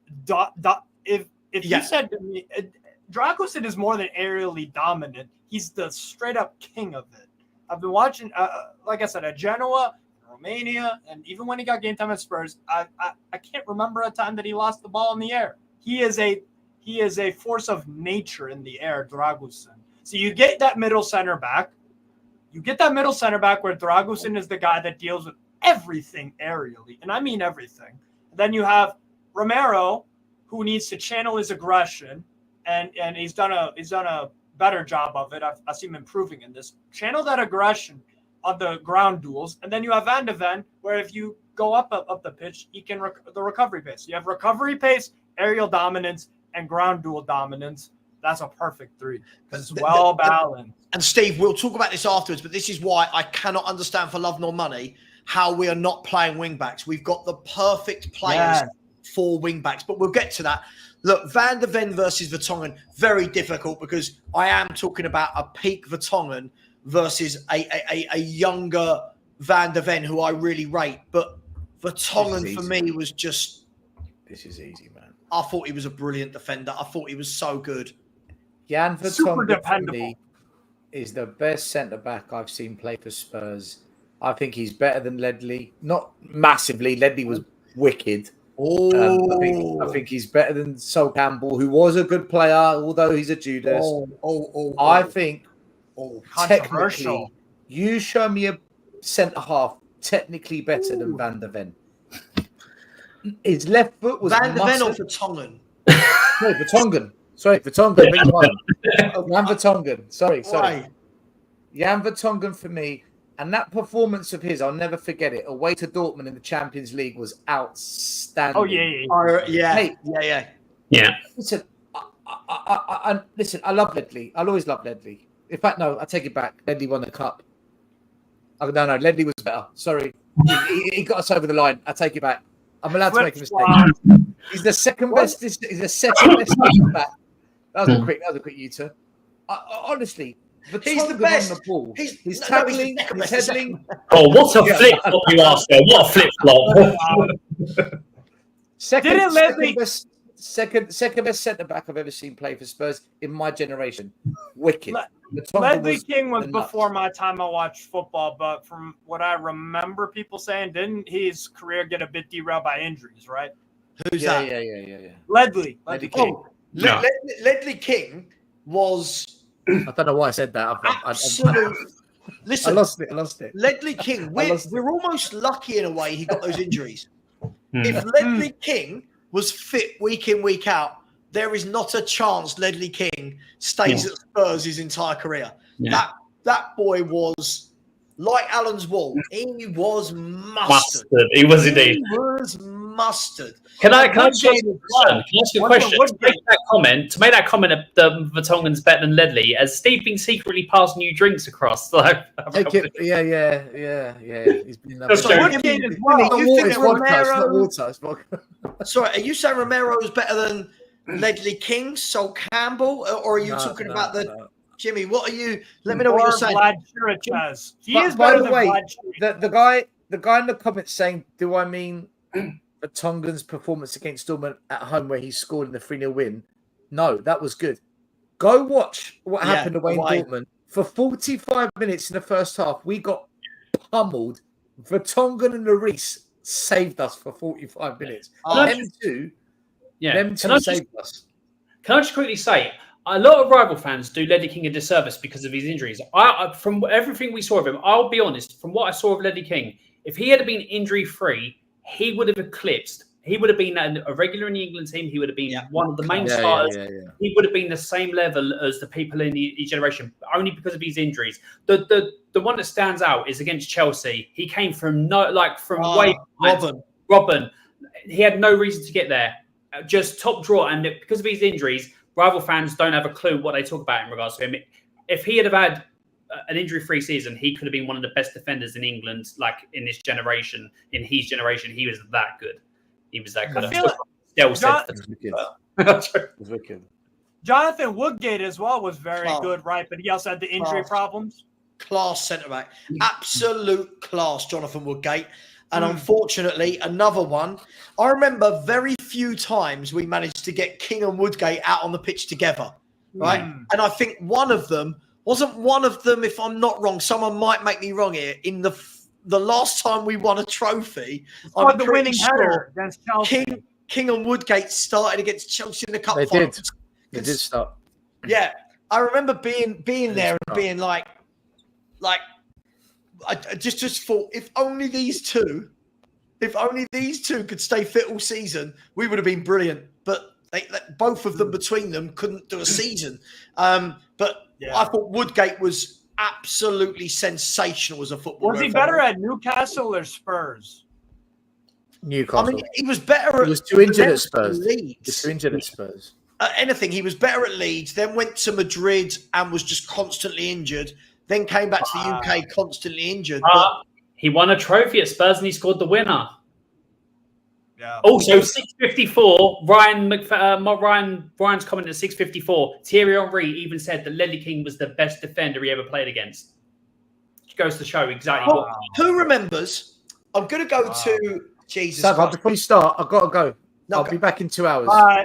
if you said to me, Dragusin is more than aerially dominant. He's the straight up king of it. I've been watching, like I said, at Genoa, Romania, and even when he got game time at Spurs, I can't remember a time that he lost the ball in the air. He is a force of nature in the air, Dragusin. So you get that middle center back. You get that middle center back where Dragusin is the guy that deals with everything aerially, and I mean everything. Then you have Romero, who needs to channel his aggression, and he's done a better job of it. I see him improving in this. Channel that aggression on the ground duels, and then you have Van de Ven, where if you go up the pitch, he can the recovery pace. You have recovery pace, aerial dominance, and ground duel dominance. That's a perfect 3. It's well balanced. And Steve, we'll talk about this afterwards, but this is why I cannot understand for love nor money how we are not playing wing backs. We've got the perfect players for wing backs, but we'll get to that. Look, Van de Ven versus Vertonghen, very difficult because I am talking about a peak Vertonghen versus a younger Van de Ven who I really rate. But Vertonghen for me was just... This is easy, man. I thought he was a brilliant defender. I thought he was so good. Jan Vertonghen is the best centre-back I've seen play for Spurs. I think he's better than Ledley. Not massively. Ledley was wicked. I think he's better than Sol Campbell, who was a good player, although he's a Judas. I think technically, you show me a centre-half technically better than Van de Ven. His left foot was Van de Ven or Vertonghen? No, Vertonghen. Sorry, Vertonghen. Jan Vertonghen. Sorry. Jan Vertonghen for me. And that performance of his, I'll never forget it. Away to Dortmund in the Champions League was outstanding. Oh, yeah. Listen, I love Ledley. I'll always love Ledley. In fact, no, I take it back. Ledley won the cup. Oh, no, Ledley was better. Sorry. He got us over the line. I take it back. I'm allowed to make a mistake. He's the second best. He's the second best back. That was a quick U-turn. Honestly, he's the best. On the ball. He's tackling, he's heading. Oh, what a flip flop you asked for! What a flip flop! Second best centre back I've ever seen play for Spurs in my generation. Wicked. Ledley King was before my time I watched football, but from what I remember people saying, didn't his career get a bit derailed by injuries, right? Who's that? Yeah. Ledley King. Ledley King was... I don't know why I said that. Absolute. Listen, I lost it. Ledley King, we're almost lucky in a way he got those injuries. If Ledley King was fit week in, week out, there is not a chance Ledley King stays at Spurs his entire career. Yeah. That boy was like Alan's wall. He was mustard. He was indeed. He was mustard. Can I ask you a question? To make that comment of the Vertonghen's better than Ledley, has Steve been secretly passing you drinks across? Like, yeah. He's been Sorry, are you saying Romero is better than Ledley King, Sol Campbell, or are you talking about the Jimmy? What are you? Let me know what you're saying. He is better than Vlad. The guy in the comments saying, "Do I mean Vertonghen's performance against Dortmund at home where he scored in the 3-0 win?" No, that was good. Go watch what happened away in Dortmund. For 45 minutes in the first half, we got pummeled. Vertonghen and Lloris saved us for 45 minutes. Them two saved us. Can I just quickly say, a lot of rival fans do Ledley King a disservice because of his injuries. From everything we saw of him, I'll be honest, from what I saw of Ledley King, if he had been injury-free, he would have eclipsed. He would have been a regular in the England team. He would have been one of the main starters. He would have been the same level as the people in his generation, only because of his injuries. The one that stands out is against Chelsea. He came from way behind. Robin. He had no reason to get there. Just top draw, and because of his injuries, rival fans don't have a clue what they talk about in regards to him. If he had had an injury-free season, he could have been one of the best defenders in England, like in this generation. In his generation, he was that good. He was that good. Jonathan Woodgate as well was very good, right? But he also had the injury problems. Class centre-back. Absolute class, Jonathan Woodgate. And unfortunately, another one. I remember very few times we managed to get King and Woodgate out on the pitch together, right? And I think wasn't one of them, if I'm not wrong, someone might make me wrong here, in the last time we won a trophy, I'm the winning header against Chelsea. King and Woodgate started against Chelsea in the cup. They did start. Yeah, I remember being there and being like, I just thought, if only these two could stay fit all season, we would have been brilliant. But both of them between them couldn't do a season. But I thought Woodgate was absolutely sensational as a footballer. Was he better at Newcastle or Spurs? Newcastle. I mean, he was better. He was too injured at Spurs. Anything. He was better at Leeds. Then went to Madrid and was just constantly injured. Then came back to the UK, constantly injured. He won a trophy at Spurs and he scored the winner. Yeah. Also, 654. Ryan's comment at 654. Thierry Henry even said that Ledley King was the best defender he ever played against. Which goes to show exactly what. Who remembers? I'm going to go to Jesus. Savva, before you start, I've got to go. I'll be back in 2 hours. Bye.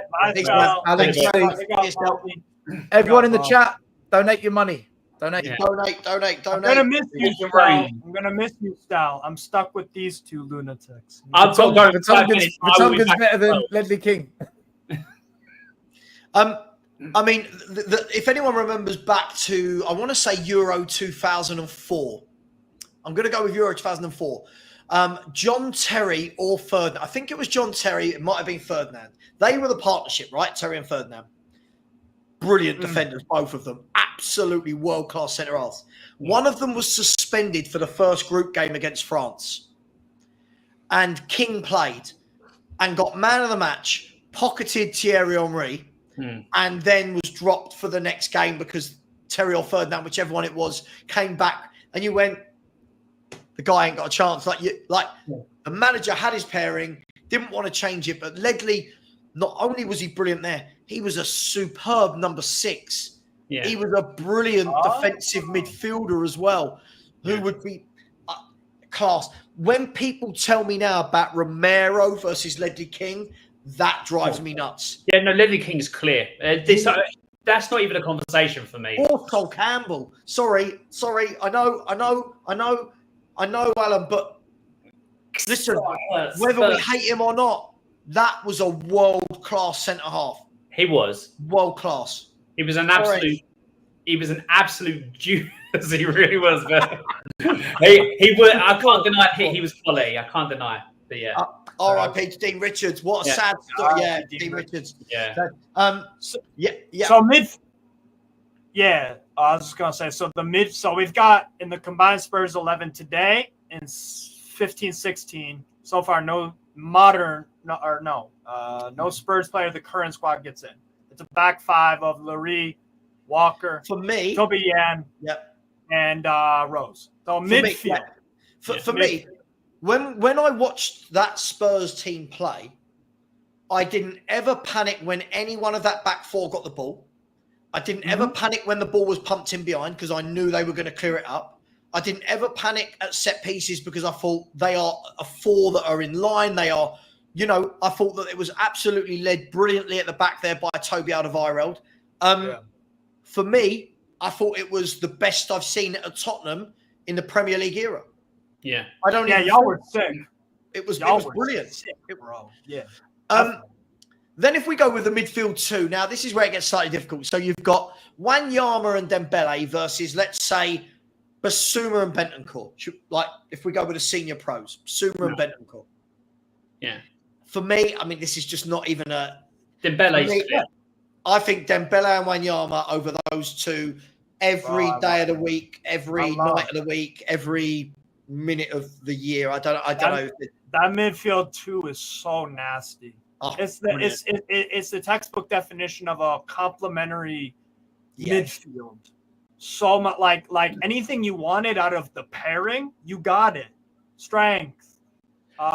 Everyone in the chat, donate your money. Donate. Donate. I'm gonna miss you, Stal. I'm gonna miss you, Stal. I'm stuck with these two lunatics. I've got going. Vertonghen's better than Ledley King. I mean, if anyone remembers back to, I want to say Euro 2004. I'm going to go with Euro 2004. John Terry or Ferdinand. I think it was John Terry. It might have been Ferdinand. They were the partnership, right? Terry and Ferdinand. Brilliant defenders, both of them. Absolutely world-class centre-halves. One of them was suspended for the first group game against France. And King played and got man of the match, pocketed Thierry Henry, and then was dropped for the next game because Terry or Ferdinand, whichever one it was, came back. And you went, the guy ain't got a chance. The manager had his pairing, didn't want to change it, but Ledley, not only was he brilliant there, he was a superb number 6. Yeah. He was a brilliant defensive midfielder as well, who would be class. When people tell me now about Romero versus Ledley King, that drives me nuts. Yeah, no, Ledley King is clear. That's not even a conversation for me. Or Sol Campbell. Sorry. I know, Alan, but listen, whether we hate him or not, that was a world-class centre-half. He was. World-class. He was an absolute Judas. He really was. But he was. I can't deny it. He was quality. I can't deny it. But yeah. R.I.P. to Dean Richards. What a sad story. Yeah, Dean Richards. Yeah. So mid. Yeah, I was just gonna say. So So we've got in the combined Spurs 11 today in 15-16 so far, no Spurs player of the current squad gets in. It's a back five of Lurie, Walker, For me, Toby Yan, yep. and Rose. So midfield. For me, when I watched that Spurs team play, I didn't ever panic when any one of that back four got the ball. I didn't ever panic when the ball was pumped in behind because I knew they were going to clear it up. I didn't ever panic at set pieces because I thought they are a four that are in line. They are, I thought that it was absolutely led brilliantly at the back there by Toby Alderweireld. For me, I thought it was the best I've seen at Tottenham in the Premier League era. Yeah. Y'all were sick. It was brilliant. Sick, bro. Yeah. Then if we go with the midfield two, now this is where it gets slightly difficult. So you've got Wanyama and Dembele versus, let's say, Basuma and Bentancur. Like, if we go with the senior pros, Basuma and Bentancur. Yeah. For me, I mean, this is just not even a... Dembele. I think Dembele and Wanyama over those two every day of the week, every night of the week, every minute of the year. I don't know. That midfield two is so nasty. Oh, it's the textbook definition of a complementary midfield. So much like anything you wanted out of the pairing, you got it. Strength.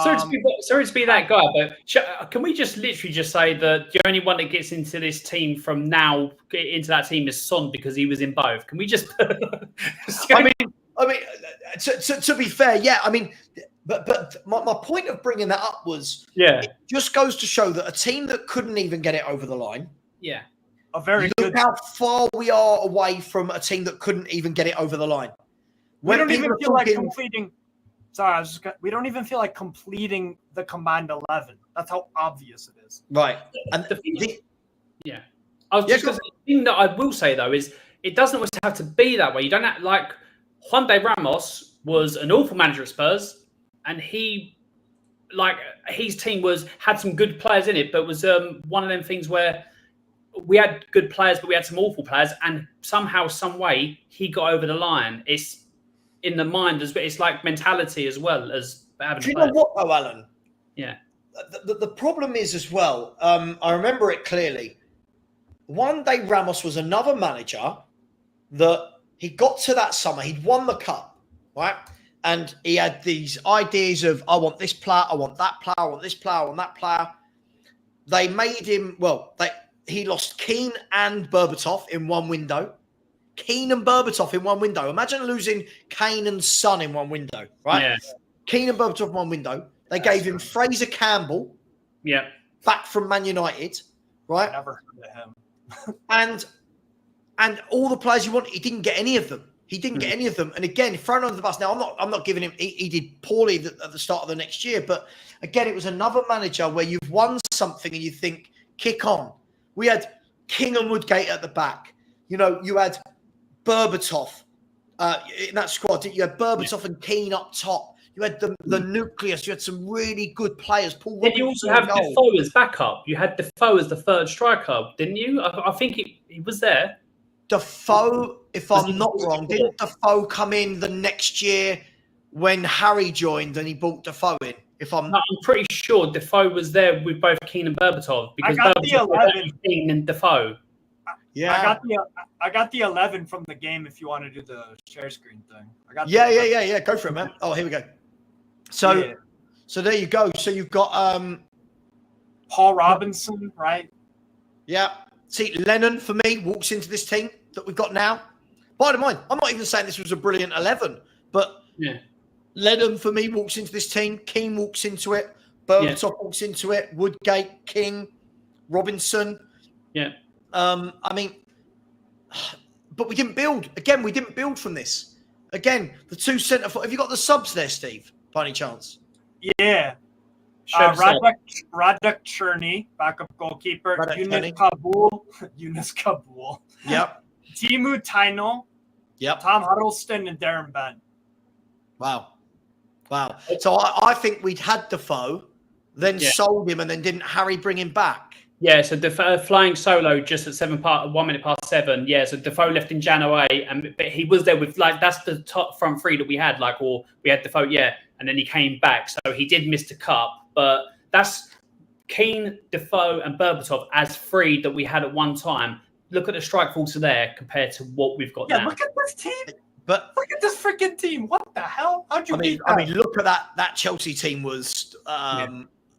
Sorry to be that guy, but can we just literally just say that the only one that gets into this team from now into that team is Son because he was in both? Can we just? I mean, to be fair, yeah. I mean, but my point of bringing that up was, it just goes to show that a team that couldn't even get it over the line, look how far we are away from a team that couldn't even get it over the line. We don't even feel like completing. Sorry, we don't even feel like completing the combined 11. That's how obvious it is. Right. And the thing that I will say though is it doesn't always have to be that way. You don't have, like Juan de Ramos was an awful manager at Spurs, and his team had some good players in it, but was one of them things where we had good players, but we had some awful players, and somehow, some way, he got over the line. It's in the mind as well. It's like mentality as well as having. Do you know what, though, Alan? Yeah. The problem is as well. I remember it clearly. One day, Ramos was another manager that he got to that summer. He'd won the cup, right? And he had these ideas of, I want this player, I want that player, I want this player, I want that player. They made him, he lost Keane and Berbatov in one window. Keane and Berbatov in one window. Imagine losing Kane and Son in one window, right? Yeah. Keane and Berbatov in one window. They gave him Fraser Campbell, back from Man United, right? Never heard of him. and all the players you want, he didn't get any of them. He didn't get any of them. And again, thrown under the bus. Now, I'm not giving him. He did poorly at the start of the next year, but again, it was another manager where you've won something and you think, kick on. We had King and Woodgate at the back. You had Berbatov in that squad. You had Berbatov and Keane up top. You had the nucleus. You had some really good players. Paul. Then you also have Defoe as backup. You had Defoe as the third striker, didn't you? I think he was there. Defoe, if I'm not wrong, didn't Defoe come in the next year when Harry joined and he brought Defoe in? I'm pretty sure Defoe was there with both Keane and Berbatov because Berbatov was Keane and Defoe. Yeah, I got the 11 from the game. If you want to do the share screen thing, Yeah. Go for it, man. Oh, here we go. So there you go. So you've got Paul Robinson, right? Yeah. See, Lennon for me walks into this team that we've got now. By the mind, I'm not even saying this was a brilliant 11, but Lennon for me walks into this team. Keane walks into it. Berbatov walks into it. Woodgate, King, Robinson. Yeah. I mean, but we didn't build. Again, we didn't build from this. Again, the two centre. Have you got the subs there, Steve? By any chance? Yeah. Radek Cherny, backup goalkeeper. Yunus Kabul. Yep. Timu Taino. Yep. Tom Huddleston and Darren Bent. Wow. So I think we'd had Defoe, then sold him, and then didn't Harry bring him back? Yeah, so Defoe flying solo just at 1 minute past 7. Yeah, so Defoe left in Jan 08, but he was there with that's the top front three that we had, or we had Defoe, and then he came back. So he did miss the cup, but that's Keane, Defoe, and Berbatov as three that we had at one time. Look at the strike force there compared to what we've got now. Look at this team. But look at this freaking team. What the hell? How'd you beat that? I mean, look at that Chelsea team was.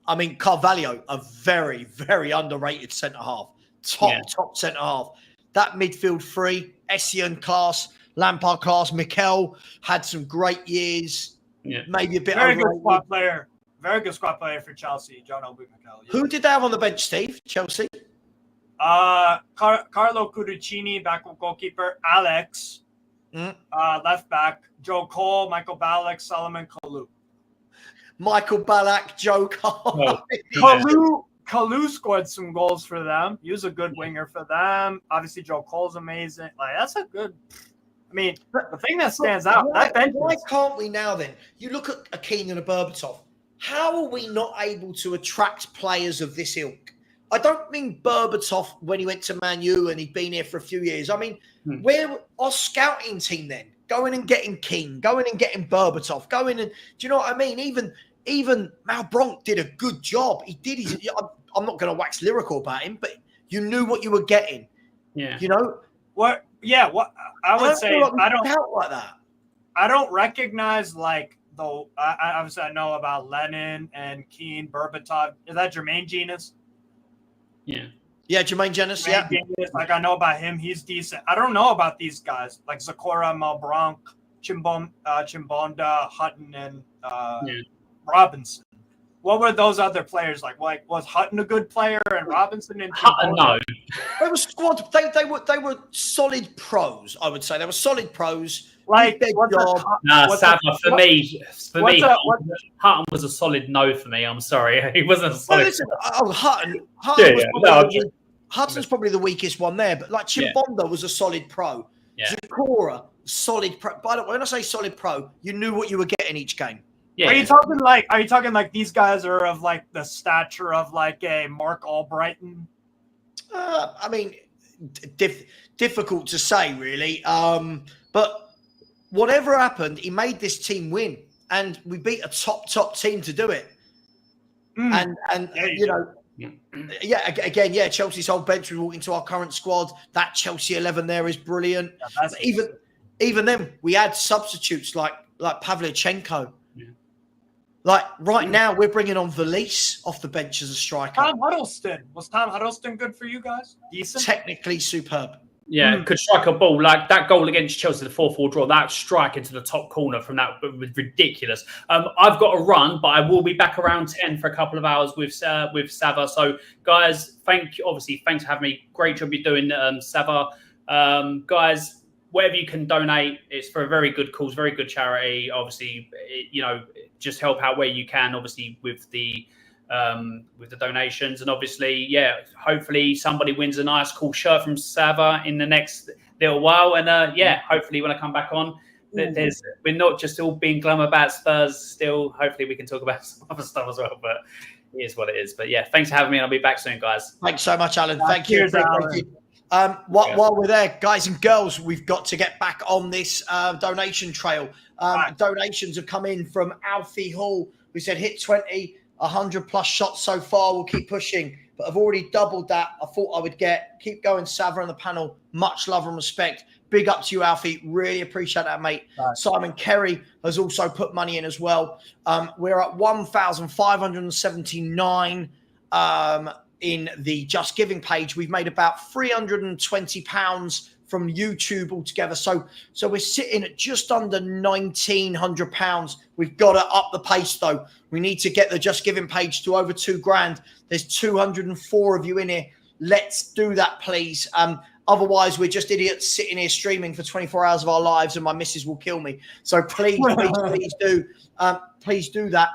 I mean, Carvalho, a very, very underrated centre half, top centre half. That midfield three, Essien class, Lampard class, Mikel had some great years. Yeah. Maybe a bit very good squad player. Very good squad player for Chelsea, John Obi Mikel. Yeah. Who did they have on the bench, Steve? Chelsea? Carlo Cudicini, backup goalkeeper. Alex, left back. Joe Cole, Michael Ballack, Solomon Kalou. Michael Ballack, Joe Cole. Kalou scored some goals for them. He was a good winger for them. Obviously, Joe Cole's amazing. That's a good. I mean, the thing that stands out. Why can't we now then? You look at a Keane and a Berbatov. How are we not able to attract players of this ilk? I don't mean Berbatov when he went to Man U and he'd been here for a few years. I mean, where our scouting team then? Going and getting Keane, going and getting Berbatov, going and... Do you know what I mean? Even Malbronk did a good job. He did his... I'm not going to wax lyrical about him, but you knew what you were getting. Yeah. You know? What? Yeah, what I would say... I don't felt like that. I don't recognize, though... obviously, I know about Lennon and Keane, Berbatov. Is that Jermaine Genius? Yeah. Yeah, Jermaine Genius, Genius, I know about him. He's decent. I don't know about these guys, like Zakora, Malbronk, Chimbonda, Hutton, and Robinson. What were those other players like? Was Hutton a good player and Robinson and Hutton? No, they were squad. They were solid pros. I would say they were solid pros. Savva for me, Hutton was a solid no for me. I'm sorry, he wasn't a solid. Hutton's probably the weakest one there, but Chimbonda was a solid pro. Yeah. Zakora, solid pro. By the way, when I say solid pro, you knew what you were getting each game. Yeah. Are you talking like these guys are of the stature of a Mark Albrighton? I mean, difficult to say really. But whatever happened, he made this team win, and we beat a top team to do it. Chelsea's whole bench we walk into our current squad. That Chelsea 11 there is brilliant. Yeah, even then, we had substitutes like Pavlyuchenko. Yeah. Now, we're bringing on Valise off the bench as a striker. Tom Huddleston. Was Tom Huddleston good for you guys? Decent? Technically superb. Yeah, could strike a ball. Like that goal against Chelsea, the 4-4 draw, that strike into the top corner from that was ridiculous. I've got to run, but I will be back around 10 for a couple of hours with Savva. So, guys, thanks for having me. Great job you're doing, Savva. Guys, whatever you can donate, it's for a very good cause, very good charity. Obviously, just help out where you can, obviously, with the donations, and obviously, hopefully somebody wins a nice cool shirt from Savva in the next little while, and hopefully when I come back on, we're not just all being glum about Spurs. Still, hopefully we can talk about some other stuff as well. But it is what it is. But thanks for having me, and I'll be back soon, guys. Thanks so much, Alan. Thank you. While we're there, guys and girls, we've got to get back on this donation trail. Donations have come in from Alfie Hall, who said hit 20. 100 plus shots so far. We'll keep pushing, but I've already doubled that. I thought I would get. Keep going, Savva on the panel. Much love and respect. Big up to you, Alfie. Really appreciate that, mate. Right. Simon Kerry has also put money in as well. We're at 1,579 in the Just Giving page. We've made about £320 from YouTube altogether. So we're sitting at just under £1,900. We've got to up the pace though. We need to get the Just Giving page to over £2,000. There's 204 of you in here. Let's do that, please. Otherwise, we're just idiots sitting here streaming for 24 hours of our lives, and my missus will kill me. So please do that.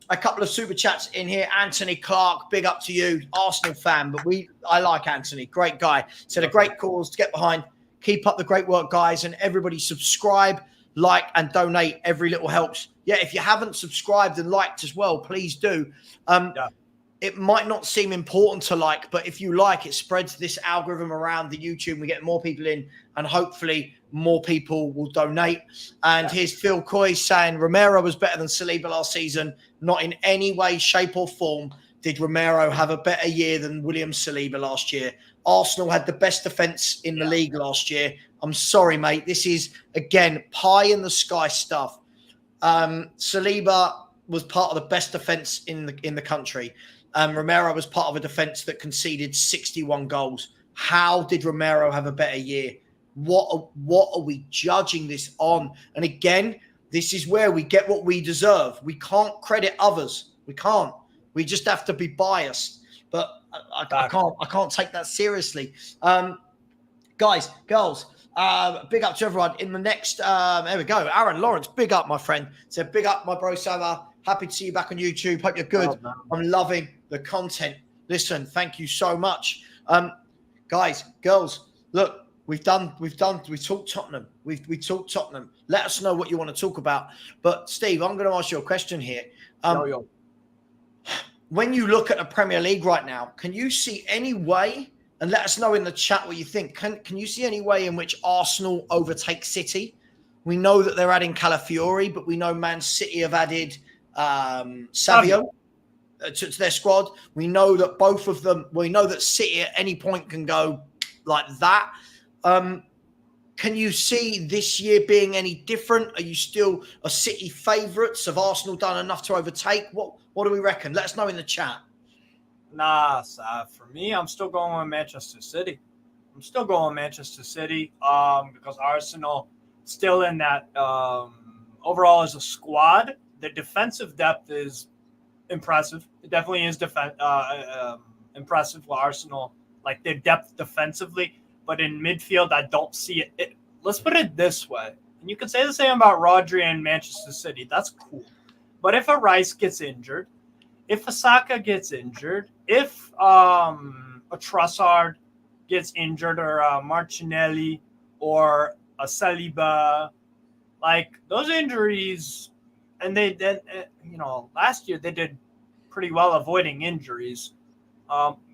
A couple of super chats in here. Anthony Clark, big up to you, Arsenal fan, but I like Anthony, great guy. Said a great cause to get behind. Keep up the great work, guys, and everybody subscribe, like, and donate. Every little helps. If you haven't subscribed and liked as well, please do. it might not seem important to like, but if you like, it spreads this algorithm around the YouTube. We get more people in, and hopefully more people will donate. And here's Phil Coy saying Romero was better than Saliba last season. Not in any way, shape or form did Romero have a better year than William Saliba last year. Arsenal had the best defence in the league last year. I'm sorry, mate. This is, again, pie in the sky stuff. Saliba was part of the best defence in the country. Romero was part of a defence that conceded 61 goals. How did Romero have a better year? What are we judging this on? And again, this is where we get what we deserve. We can't credit others. We can't. We just have to be biased. But I can't take that seriously. Guys, girls, big up to everyone. In the next, there we go. Aaron Lawrence, big up, my friend. Said, big up, my bro, Savva. Happy to see you back on YouTube. Hope you're good. Oh, I'm loving the content. Listen, thank you so much. Guys, girls, look, we talked Tottenham. We talked Tottenham. Let us know what you want to talk about. But Steve, I'm going to ask you a question here. When you look at the Premier League right now, can you see any way, and let us know in the chat what you think, can you see any way in which Arsenal overtake City? We know that they're adding Calafiori, but we know Man City have added Savio to their squad. We know that both of them, we know that City at any point can go like that. Can you see this year being any different? Are you still a City favourites? Have Arsenal done enough to overtake? What do we reckon? Let us know in the chat. Nah, for me, I'm still going with Manchester City. Because Arsenal still in that overall as a squad. The defensive depth is impressive. It definitely is impressive for Arsenal, like their depth defensively. But in midfield, I don't see it. Let's put it this way. And you can say the same about Rodri and Manchester City. That's cool. But if a Rice gets injured, if a Saka gets injured, if a Trossard gets injured, or a Martinelli or a Saliba, like those injuries, and they did, last year they did pretty well avoiding injuries.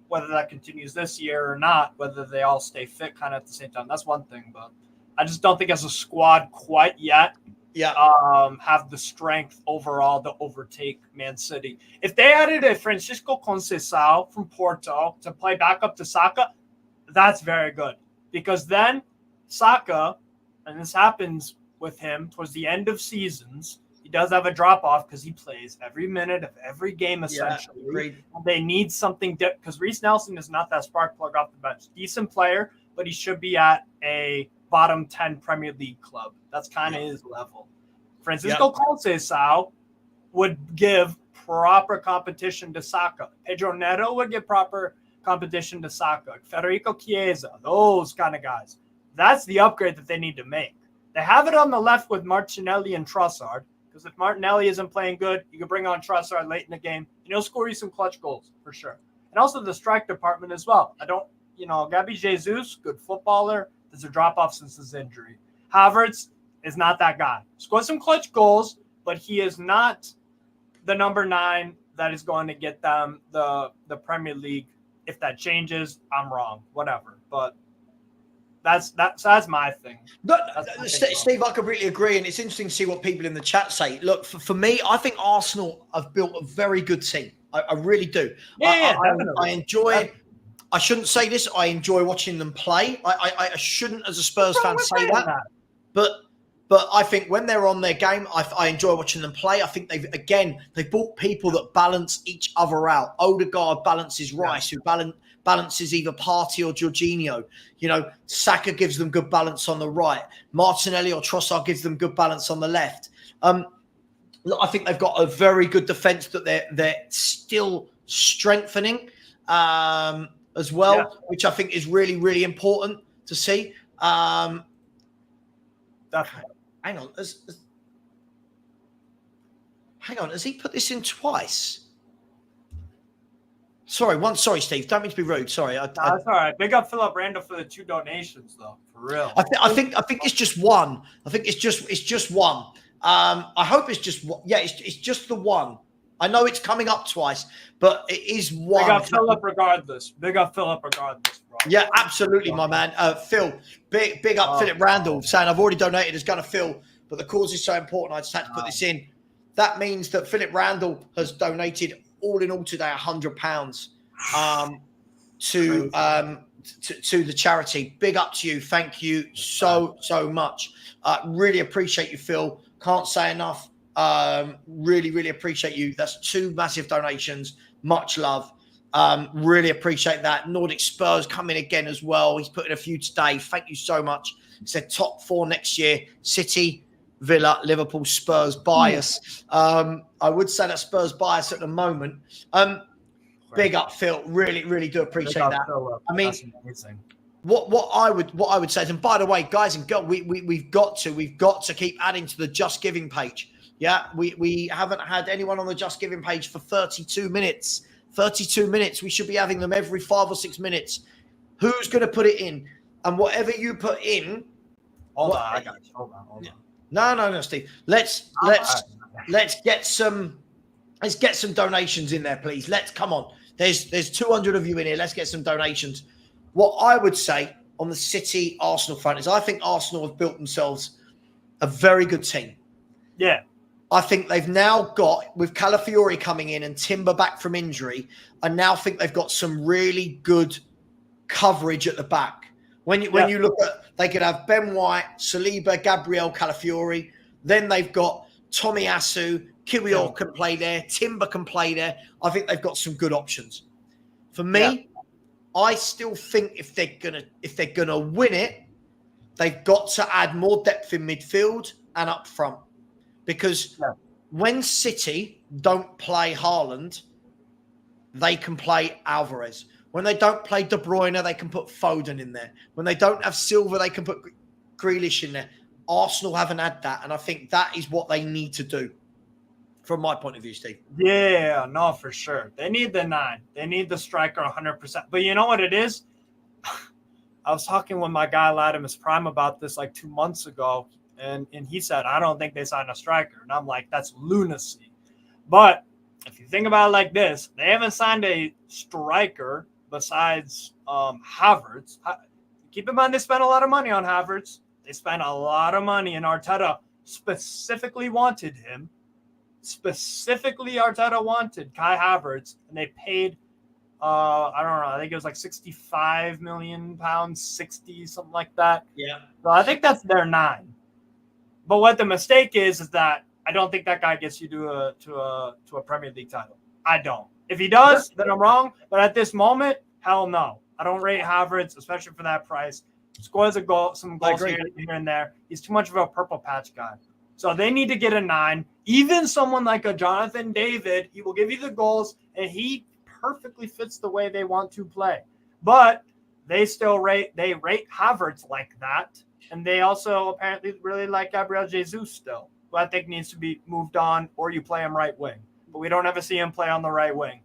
Whether that continues this year or not, whether they all stay fit kind of at the same time, that's one thing. But I just don't think as a squad quite yet have the strength overall to overtake Man City. If they added a Francisco Conceição from Porto to play backup to Saka, that's very good. Because then Saka, and this happens with him towards the end of seasons, he does have a drop-off because he plays every minute of every game, essentially. They need something because Reece Nelson is not that spark plug off the bench. Decent player, but he should be at a bottom 10 Premier League club. That's kind of his level. Francisco Conceição would give proper competition to Saka. Pedro Neto would give proper competition to Saka. Federico Chiesa, those kind of guys. That's the upgrade that they need to make. They have it on the left with Martinelli and Trossard. Because if Martinelli isn't playing good, you can bring on Trossard late in the game, and he'll score you some clutch goals for sure. And also the strike department as well. Gabi Jesus, good footballer. There's a drop-off since his injury. Havertz is not that guy. Scored some clutch goals, but he is not the number 9 that is going to get them the Premier League. If that changes, I'm wrong. Whatever. But that's my thing. Steve, I completely agree, and it's interesting to see what people in the chat say. Look, for me, I think Arsenal have built a very good team. I really do. I enjoy. I shouldn't say this. I enjoy watching them play. I shouldn't, as a Spurs fan, say that. But I think when they're on their game, I enjoy watching them play. I think they've bought people that balance each other out. Odegaard balances Rice, who balances either Partey or Jorginho. Saka gives them good balance on the right. Martinelli or Trossard gives them good balance on the left. I think they've got a very good defence that they're still strengthening as well, which I think is really, really important to see. Definitely. Hang on. Has he put this in twice? Sorry, Steve. Don't mean to be rude. Sorry. That's all right. Big up Philip Randall for the 2 donations, though. For real. I think it's just one. I think it's just one. I hope it's just one. Yeah, it's just the one. I know it's coming up twice, but it is one. Big up Philip regardless. Big up Philip regardless, bro. Yeah, absolutely, my man. Phil, big up Philip Randall saying, I've already donated as Gunner Phil, but the cause is so important, I just had to put this in. That means that Philip Randall has donated all in all today £100 to the charity. Big up to you. Thank you so much. Really appreciate you, Phil. Can't say enough. Really appreciate you. That's 2 massive donations. Much love. Really appreciate that. Nordic Spurs coming again as well. He's put in a few today. Thank you so much. He said top 4 next year. City, Villa, Liverpool, Spurs bias. I would say that Spurs bias at the moment. Big up, Phil. Really do appreciate that. Philip. I mean, That's amazing. what I would say is, and by the way, guys and girls, we've got to keep adding to the Just Giving page. Yeah, we haven't had anyone on the Just Giving page for 32 minutes. 32 minutes. We should be having them every 5 or 6 minutes. Who's going to put it in? And whatever you put in. Hold on, I got you. Hold on. No, Steve. Let's get some donations in there, please. Come on. There's 200 of you in here. Let's get some donations. What I would say on the City Arsenal front is I think Arsenal have built themselves a very good team. Yeah. I think they've now got, with Calafiori coming in and Timber back from injury, I now think they've got some really good coverage at the back. When you look at, they could have Ben White, Saliba, Gabriel, Calafiori. Then they've got Tomiyasu, Kiwior can play there, Timber can play there. I think they've got some good options. For me, I still think if they're gonna win it, they've got to add more depth in midfield and up front. Because when City don't play Haaland, they can play Alvarez. When they don't play De Bruyne, they can put Foden in there. When they don't have Silva, they can put Grealish in there. Arsenal haven't had that, and I think that is what they need to do, from my point of view, Steve. Yeah, no, for sure. They need the 9. They need the striker 100%. But you know what it is? I was talking with my guy Latimus Prime about this like 2 months ago. And he said, I don't think they signed a striker. And I'm like, that's lunacy. But if you think about it like this, they haven't signed a striker besides Havertz. Keep in mind, they spent a lot of money on Havertz. They spent a lot of money, and Arteta specifically wanted him. Specifically, Arteta wanted Kai Havertz, and they paid, I don't know, I think it was like £65 million, 60, something like that. Yeah. So I think that's their 9. But what the mistake is that I don't think that guy gets you to a Premier League title. I don't. If he does, then I'm wrong. But at this moment, hell no. I don't rate Havertz, especially for that price. Scores some goals here and there. He's too much of a purple patch guy. So they need to get a 9. Even someone like a Jonathan David, he will give you the goals, and he perfectly fits the way they want to play. But they still rate Havertz like that. And they also apparently really like Gabriel Jesus still, who I think needs to be moved on, or you play him right wing. But we don't ever see him play on the right wing.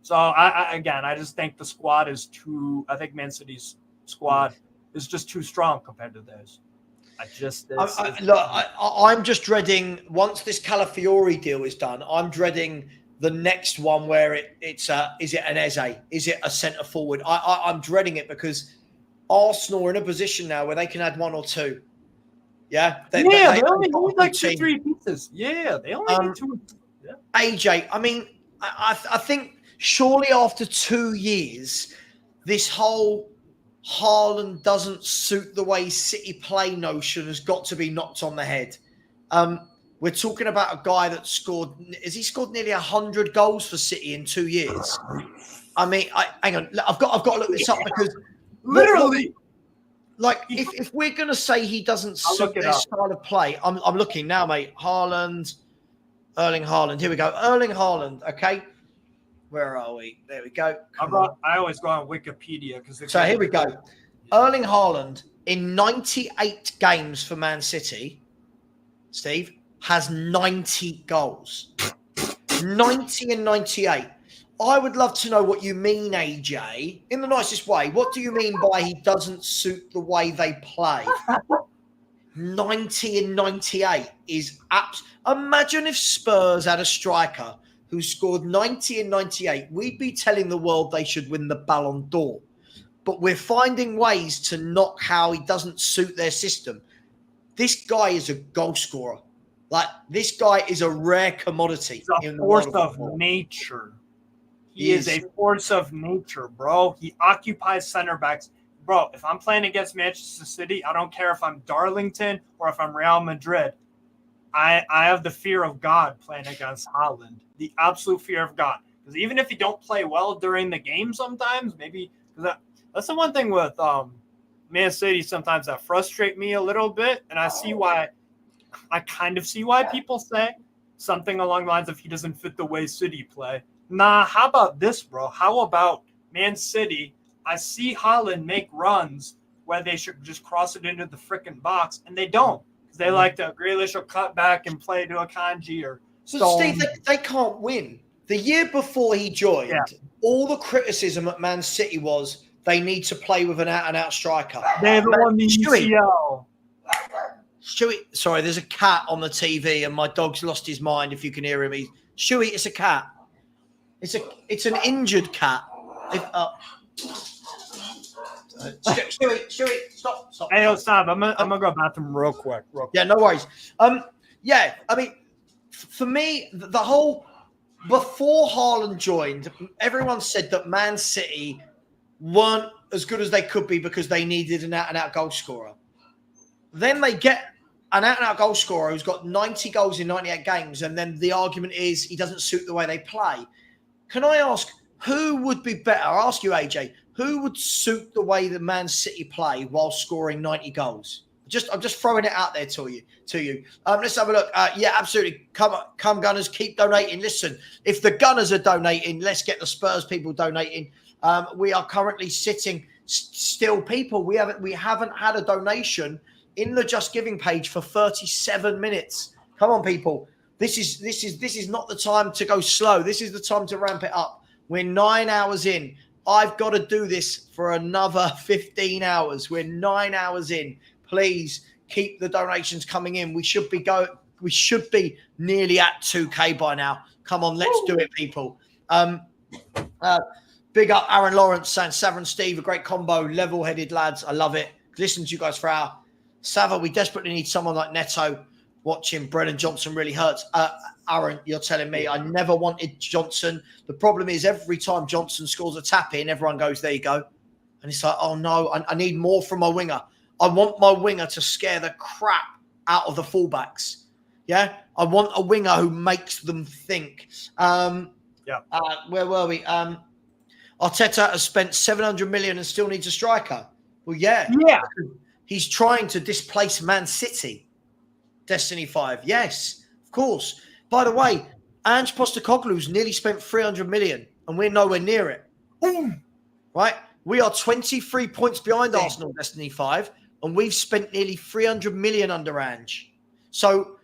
So, I just think the squad is too – I think Man City's squad is just too strong compared to theirs. I'm just dreading, once this Calafiori deal is done, I'm dreading the next one where is it an Eze? Is it a centre forward? I'm dreading it because – Arsenal are in a position now where they can add 1 or 2. Yeah? They only need like 2-3 pieces. Yeah, they only need 2. Yeah. AJ, I mean, I think surely after 2 years, this whole Haaland doesn't suit the way City play notion has got to be knocked on the head. We're talking about a guy that scored nearly 100 goals for City in 2 years? I mean, hang on, I've got to look this up because literally, like if we're gonna say he doesn't suit their style of play, I'm looking now, mate. Erling Haaland. Here we go. Erling Haaland. Okay, where are we? There we go. I always go on Wikipedia because. So here we go. Erling Haaland in 98 games for Man City, Steve, has 90 goals. 90 and 98. I would love to know what you mean, AJ, in the nicest way. What do you mean by he doesn't suit the way they play? 90 and 98 is imagine if Spurs had a striker who scored 90 and 98, we'd be telling the world they should win the Ballon d'Or. But we're finding ways to knock how he doesn't suit their system. This guy is a goal scorer. Like, this guy is a rare commodity. He's a force of nature. He is a force of nature, bro. He occupies center backs. Bro, if I'm playing against Manchester City, I don't care if I'm Darlington or if I'm Real Madrid. I have the fear of God playing against Haaland. The absolute fear of God. Because even if you don't play well during the game sometimes, maybe that's the one thing with Man City sometimes that frustrate me a little bit. And I kind of see why people say something along the lines of he doesn't fit the way City play. Nah, how about this, bro? How about Man City? I see Haaland make runs where they should just cross it into the freaking box, and they don't. They like to Grealish will cut back and play to a Kanji or Stone. So Steve, they can't win. The year before he joined, all the criticism at Man City was they need to play with an out-and-out striker. They haven't won the UCL. Stewie, sorry, there's a cat on the TV and my dog's lost his mind. If you can hear him, Stewie, it's a cat. It's an injured cat. Stewie, stop. Hey, Sam, I'm gonna go bathroom real quick. Yeah, no worries. Yeah, I mean, for me, the whole before Haaland joined, everyone said that Man City weren't as good as they could be because they needed an out-and-out goal scorer. Then they get an out-and-out goal scorer who's got 90 goals in 98 games, and then the argument is he doesn't suit the way they play. Can I ask, who would be better? I'll ask you, AJ, who would suit the way that Man City play while scoring 90 goals? I'm just throwing it out there to you. Let's have a look. Yeah, absolutely. Come Gunners, keep donating. Listen, if the Gunners are donating, let's get the Spurs people donating. We are currently sitting still, people. We haven't had a donation in the Just Giving page for 37 minutes. Come on, people. This is not the time to go slow. This is the time to ramp it up. We're 9 hours in. I've got to do this for another 15 hours. We're 9 hours in. Please keep the donations coming in. We should be nearly at 2K by now. Come on, let's do it, people. Big up Aaron Lawrence saying Savva and Steve, a great combo, level-headed lads. I love it. Listen to you guys for our Savva. We desperately need someone like Neto. Watching Brennan Johnson really hurts. Aaron, you're telling me I never wanted Johnson. The problem is every time Johnson scores a tap in, everyone goes, there you go. And it's like, oh no, I need more from my winger. I want my winger to scare the crap out of the fullbacks. Yeah, I want a winger who makes them think. Where were we? Arteta has spent 700 million and still needs a striker. Well, yeah. He's trying to displace Man City. Destiny 5. Yes, of course. By the way, Ange Postecoglou's nearly spent 300 million and we're nowhere near it. Right? We are 23 points behind Arsenal, Destiny 5, and we've spent nearly 300 million under Ange. So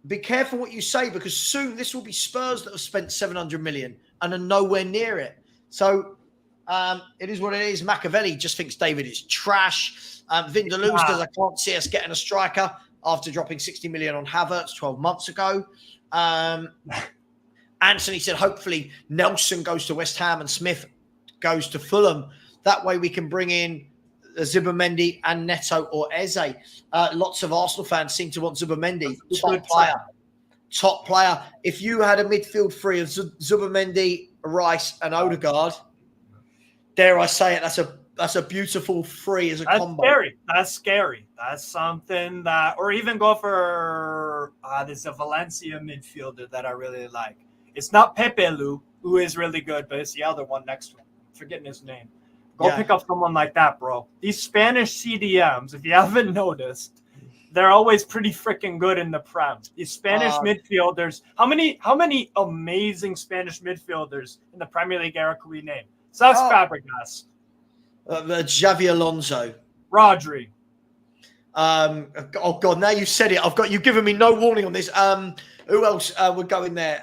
be careful what you say, because soon this will be Spurs that have spent 700 million and are nowhere near it. So it is what it is. Machiavelli just thinks David is trash. Vindaloo says, I can't see us getting a striker after dropping 60 million on Havertz 12 months ago. Anthony said, hopefully Nelson goes to West Ham and Smith goes to Fulham. That way we can bring in Zubimendi and Neto or Eze. Lots of Arsenal fans seem to want Zubimendi. Top player. If you had a midfield three of Zubimendi, Rice and Odegaard, dare I say it, that's a beautiful three as a combo. That's scary. That's something that, or even go for there's a Valencia midfielder that I really like. It's not Pepe Lu, who is really good, but it's the other one next to him. I'm forgetting his name. Go pick up someone like that, bro. These Spanish CDMs, if you haven't noticed, they're always pretty freaking good in the Prem. These Spanish midfielders. How many amazing Spanish midfielders in the Premier League era could we name? Cesc Fabregas. Xavi Alonso. Rodri. Oh God! Now you've said it. You've given me no warning on this. Who else would go in there?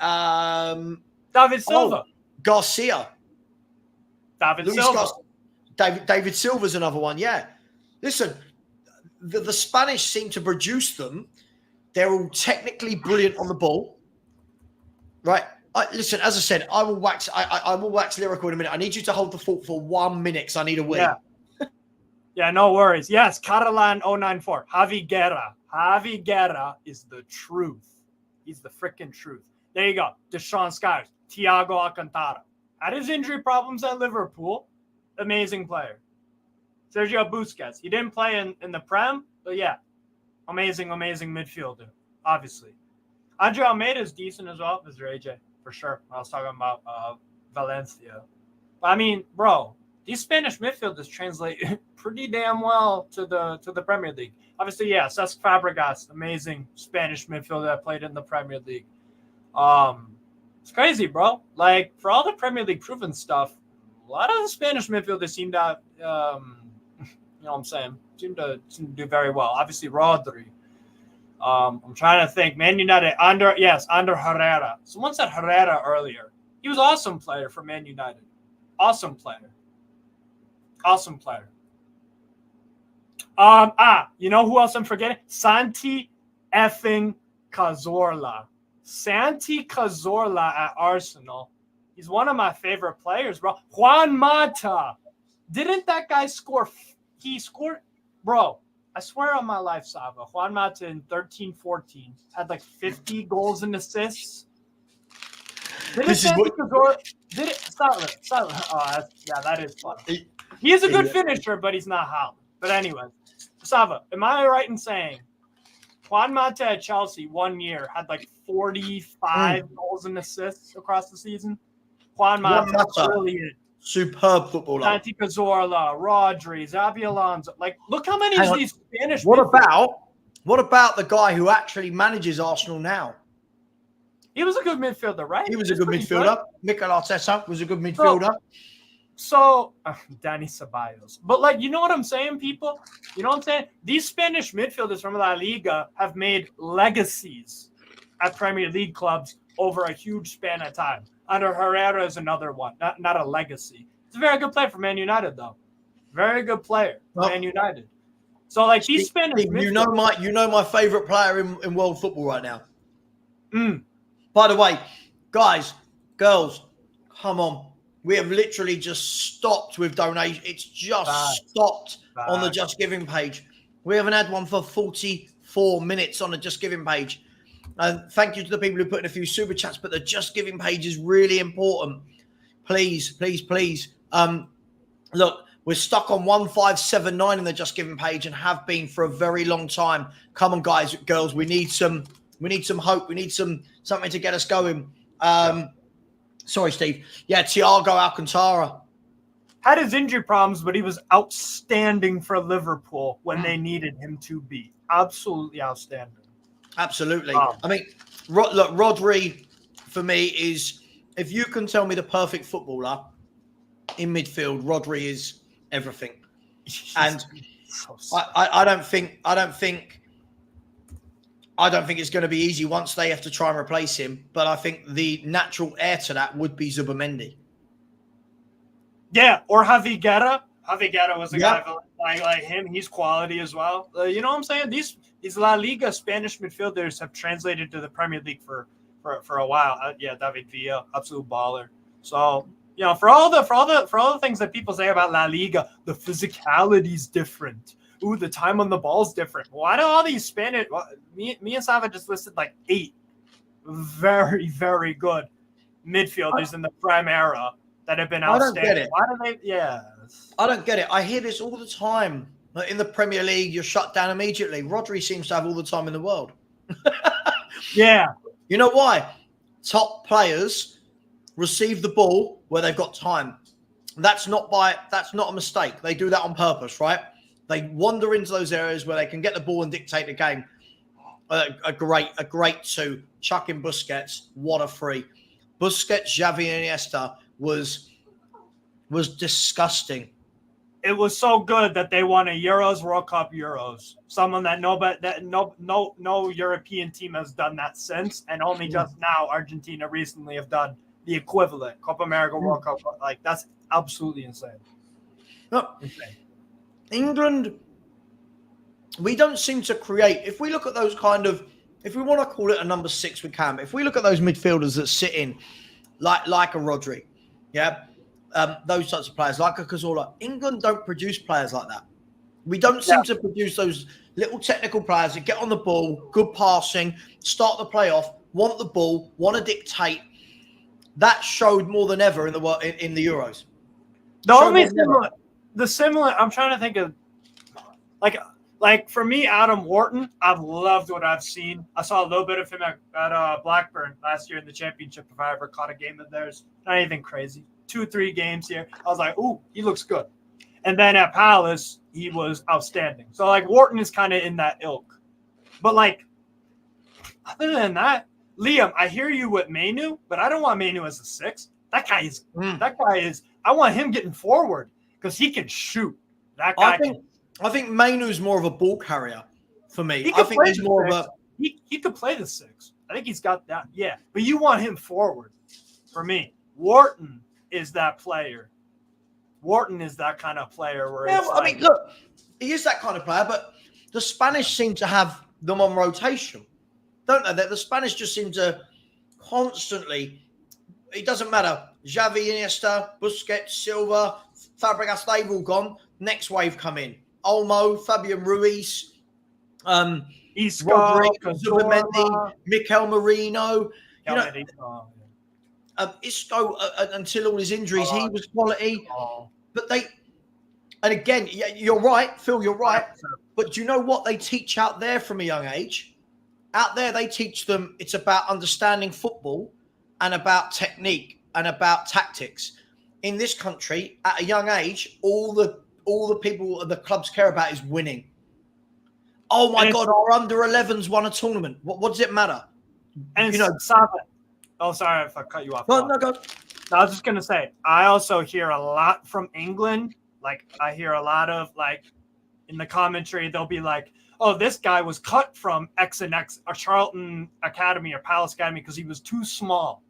David Silva. Garcia. David Silva. David Silva's another one. Yeah. Listen, the Spanish seem to produce them. They're all technically brilliant on the ball, right? Listen, as I said, I will wax lyrical in a minute. I need you to hold the fort for 1 minute because I need a wee. Yeah. Yeah, no worries. Yes, Catalan 094. Javi Guerra. Javi Guerra is the truth. He's the freaking truth. There you go. Deshaun Skyers. Thiago Alcantara. Had his injury problems at Liverpool. Amazing player. Sergio Busquets. He didn't play in the Prem, but yeah. Amazing midfielder, obviously. Andre Almeida is decent as well, Mr. AJ, for sure. I was talking about Valencia. But I mean, bro, these Spanish midfielders translate pretty damn well to the Premier League. Obviously, yeah, Cesc Fabregas, amazing Spanish midfielder that played in the Premier League. It's crazy, bro. Like, for all the Premier League proven stuff, a lot of the Spanish midfielders seem to, you know what I'm saying, seem to do very well. Obviously, Rodri. I'm trying to think. Man United, Ander Herrera. Someone said Herrera earlier. He was an awesome player for Man United. Awesome player. You know who else I'm forgetting? Santi effing Cazorla. Santi Cazorla at Arsenal. He's one of my favorite players, bro. Juan Mata. Didn't that guy score? He scored, bro. I swear on my life, Savva. Juan Mata in 13-14 had like 50 goals and assists. Stop it. Oh, yeah, that is funny. He is a good finisher, but he's not Haaland. But anyway, Savva, am I right in saying Juan Mata at Chelsea 1 year had like 45 goals and assists across the season? Juan Mata, brilliant. Superb footballer. Santi Cazorla, Rodri, Xabi Alonso. Like, look how many of these Spanish. What about the guy who actually manages Arsenal now? He was a good midfielder, right? He was a good midfielder. Mikel Arteta was a good midfielder. So Danny Ceballos. But, like, you know what I'm saying, people? You know what I'm saying? These Spanish midfielders from La Liga have made legacies at Premier League clubs over a huge span of time. Under Herrera is another one, not a legacy. He's a very good player for Man United, though. Very good player for Man United. So, like, these Spanish midfielders. You know my favorite player in world football right now. By the way, guys, girls, come on. We have literally just stopped with donation. It's just stopped on the Just Giving page. We haven't had one for 44 minutes on the Just Giving page. Thank you to the people who put in a few super chats, but the Just Giving page is really important. Please. Look, we're stuck on 1579 in the Just Giving page and have been for a very long time. Come on, guys, girls, we need some hope. We need something to get us going. Sorry, Steve. Yeah, Thiago Alcantara had his injury problems, but he was outstanding for Liverpool when they needed him to be. Absolutely outstanding. Absolutely. I mean, look, Rodri, for me, is, if you can tell me the perfect footballer in midfield, Rodri is everything. And I don't think it's going to be easy once they have to try and replace him. But I think the natural heir to that would be Zubamendi. Yeah, or Javi Guerra. Javi Guerra was a guy like him. He's quality as well. You know what I'm saying? These La Liga Spanish midfielders have translated to the Premier League for a while. David Villa, absolute baller. So, you know, for all the things that people say about La Liga, the physicality's different. Ooh, the time on the ball's different. Why do all these Spanish? Well, me and Savva just listed like 8 very, very good midfielders in the Prem era that have been outstanding. I don't get it. Why do they? Yeah. I don't get it. I hear this all the time. Like, in the Premier League, you're shut down immediately. Rodri seems to have all the time in the world. Yeah. You know why? Top players receive the ball where they've got time. That's not a mistake. They do that on purpose, right? They wander into those areas where they can get the ball and dictate the game. A great two. Chuck in Busquets. What a free. Busquets, Xavi, and Iniesta was disgusting. It was so good that they won a World Cup Euros. Someone that no European team has done that since, and only just now Argentina recently have done the equivalent Copa America World Cup. Like, that's absolutely insane. Look, insane. England, we don't seem to create. If we look at those if we want to call it a number 6, we can. If we look at those midfielders that sit in, like a Rodri, yeah, those types of players, like a Cazorla. England don't produce players like that. We don't seem to produce those little technical players that get on the ball, good passing, start the play off, want the ball, want to dictate. That showed more than ever in the Euros. The similar. I'm trying to think of like for me, Adam Wharton. I've loved what I've seen. I saw a little bit of him at Blackburn last year in the championship. If I ever caught a game of theirs, not anything crazy. 2-3 games here. I was like, ooh, he looks good. And then at Palace, he was outstanding. So like Wharton is kind of in that ilk. But like other than that, Liam, I hear you with Mainu, but I don't want Mainu as a 6. That guy is. I want him getting forward because he can shoot. That guy. I think Mainu's more of a ball carrier for me. I think he's more of a. He could play the 6. I think he's got that. Yeah, but you want him forward. For me, Wharton is that player. Wharton is that kind of player. Where I mean, look, he is that kind of player, but the Spanish seem to have them on rotation, don't they? The Spanish just seem to constantly. It doesn't matter. Xavi, Iniesta, Busquets, Silva, Fabregas, they've all gone. Next wave come in. Olmo, Fabian Ruiz, Isco, Rodri, Zubimendi, Mikel Merino. Isco, until all his injuries, he was quality. But and again, you're right, Phil, you're right. But do you know what they teach out there from a young age? Out there, they teach them it's about understanding football and about technique and about tactics. In this country, at a young age, all the people the clubs care about is winning. Oh my God, our under-11s won a tournament. What does it matter? And Savva. Oh, sorry if I cut you off. No, go. I was just gonna say, I also hear a lot from England. Like I hear a lot of like in the commentary, they'll be like, "Oh, this guy was cut from X and X or Charlton Academy or Palace Academy because he was too small."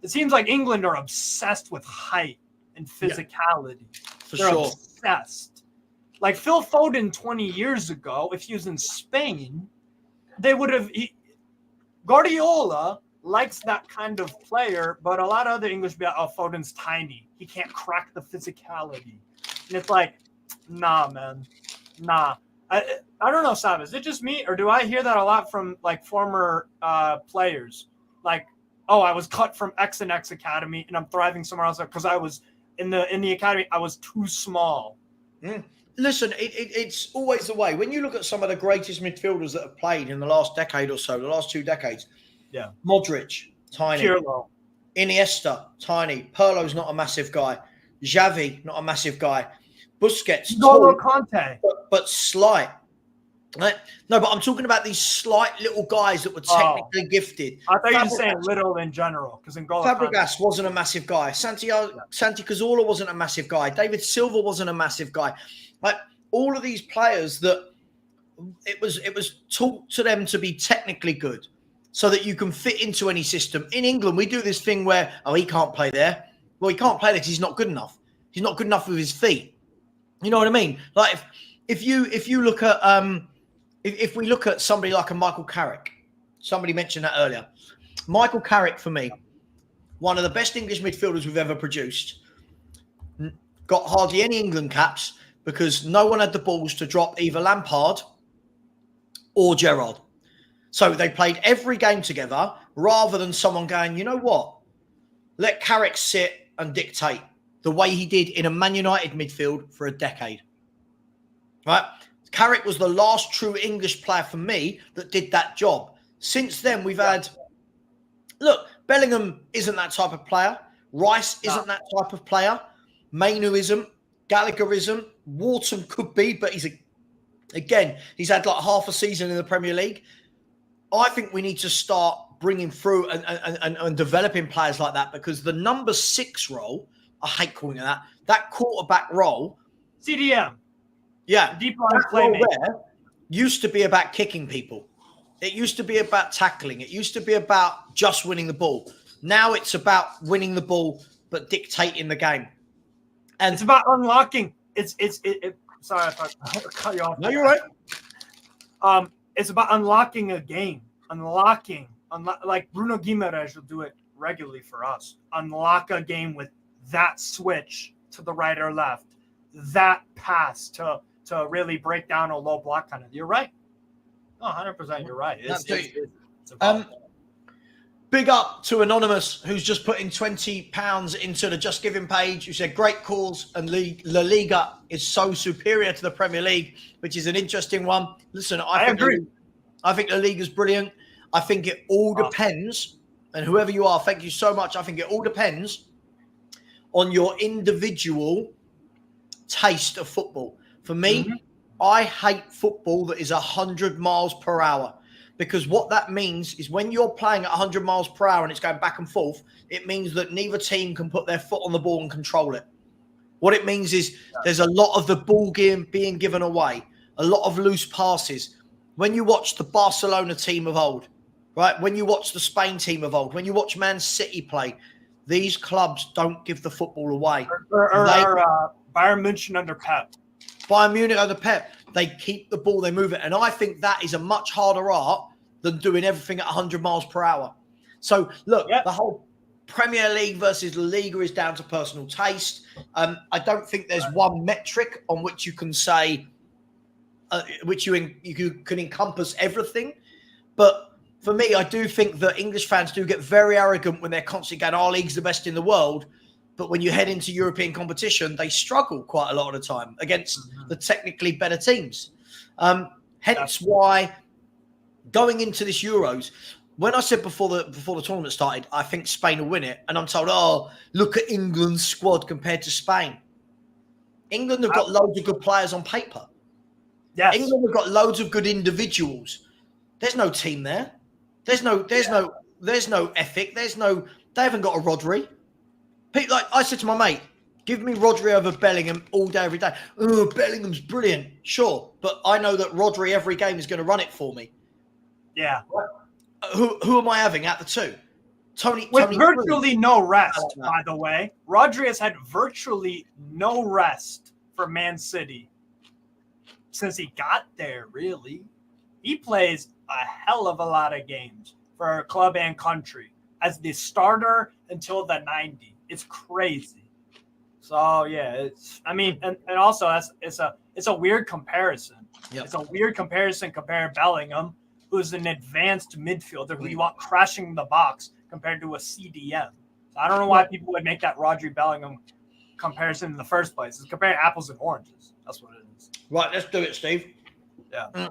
It seems like England are obsessed with height and physicality. They're obsessed. Like Phil Foden 20 years ago, if he was in Spain, they would have. Guardiola likes that kind of player, but a lot of other English be like, "Oh, Foden's tiny. He can't crack the physicality." And it's like, nah, man. Nah. I don't know, Savva. Is it just me, or do I hear that a lot from like former players? Like, oh, I was cut from X and X Academy, and I'm thriving somewhere else because I was in the academy. I was too small. Listen, it's always the way. When you look at some of the greatest midfielders that have played in the last decade or so, the last 2 decades, Modric, tiny. Pirlo. Iniesta, tiny. Pirlo's not a massive guy. Xavi, not a massive guy. Busquets, N'Golo Conte, but slight. Right? No, but I'm talking about these slight little guys that were technically gifted. I thought you were saying little in general, because Fabregas wasn't a massive guy. Santi Cazorla wasn't a massive guy. David Silva wasn't a massive guy. Like all of these players that it was taught to them to be technically good, so that you can fit into any system. In England, we do this thing where he can't play there. Well, he can't play there because he's not good enough. He's not good enough with his feet. You know what I mean? Like if you look at if we look at somebody like a Michael Carrick, somebody mentioned that earlier. Michael Carrick, for me, one of the best English midfielders we've ever produced. Got hardly any England caps because no one had the balls to drop either Lampard or Gerrard. So they played every game together rather than someone going, you know what? Let Carrick sit and dictate the way he did in a Man United midfield for a decade. Right? Carrick was the last true English player for me that did that job. Since then, we've had... Look, Bellingham isn't that type of player. Rice isn't that type of player. Mainu isn't. Gallagher isn't. Wharton could be, but he's had like half a season in the Premier League. I think we need to start bringing through and developing players like that, because the number 6 role, I hate calling it that quarterback role. CDM. Yeah. Deep line playmaker. Used to be about kicking people. It used to be about tackling. It used to be about just winning the ball. Now it's about winning the ball, but dictating the game. And it's about unlocking. Sorry if I cut you off. No, you're right. It's about unlocking a game. Like Bruno Guimaraes will do it regularly for us. Unlock a game with that switch to the right or left, that pass to really break down a low block kind of. You're right. No, 100%. You're right. It's a problem. Big up to Anonymous, who's just put in £20 into the Just Giving page, who said, great calls, and La Liga is so superior to the Premier League, which is an interesting one. Listen, I agree. I think La Liga's brilliant. I think it all depends, and whoever you are, thank you so much. I think it all depends on your individual taste of football. For me, I hate football that is 100 miles per hour. Because what that means is when you're playing at 100 miles per hour and it's going back and forth, it means that neither team can put their foot on the ball and control it. What it means is there's a lot of the ball game being given away, a lot of loose passes. When you watch the Barcelona team of old, right? When you watch the Spain team of old, when you watch Man City play, these clubs don't give the football away. Bayern Munich under Pep. Bayern Munich under Pep. They keep the ball, they move it. And I think that is a much harder art than doing everything at 100 miles per hour. So, look, the whole Premier League versus La Liga is down to personal taste. I don't think there's one metric on which you can say, which you can encompass everything. But for me, I do think that English fans do get very arrogant when they're constantly going, our league's the best in the world. But when you head into European competition, they struggle quite a lot of the time against the technically better teams. Hence why going into this Euros, when I said before the tournament started, I think Spain will win it. And I'm told, oh, look at England's squad compared to Spain. England have got loads of good players on paper. Yes. England have got loads of good individuals. There's no team there. There's no ethic. They haven't got a Rodri. Like I said to my mate, give me Rodri over Bellingham all day, every day. Oh, Bellingham's brilliant. Sure. But I know that Rodri every game is going to run it for me. Yeah. Who am I having at the two? Tony. Virtually no rest, by the way. Rodri has had virtually no rest for Man City since he got there, really. He plays a hell of a lot of games for our club and country as the starter until the 90. It's crazy. So yeah, and also it's a weird comparison. Yep. It's a weird comparison comparing Bellingham, who's an advanced midfielder who you want crashing the box, compared to a CDM. So I don't know why people would make that Rodri Bellingham comparison in the first place. It's comparing apples and oranges. That's what it is. Right, let's do it, Steve. Yeah.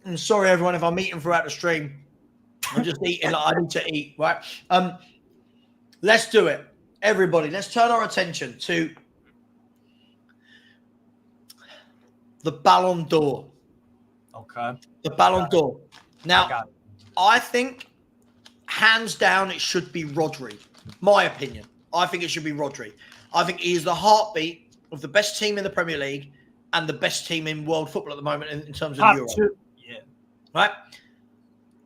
I'm sorry, everyone, if I'm eating throughout the stream. I'm just eating like I need to eat, right? Let's do it. Everybody, let's turn our attention to the Ballon d'Or. Okay. The Ballon d'Or. Now, I think, hands down, it should be Rodri. My opinion. I think it should be Rodri. I think he is the heartbeat of the best team in the Premier League and the best team in world football at the moment in terms of Europe. Yeah. Right?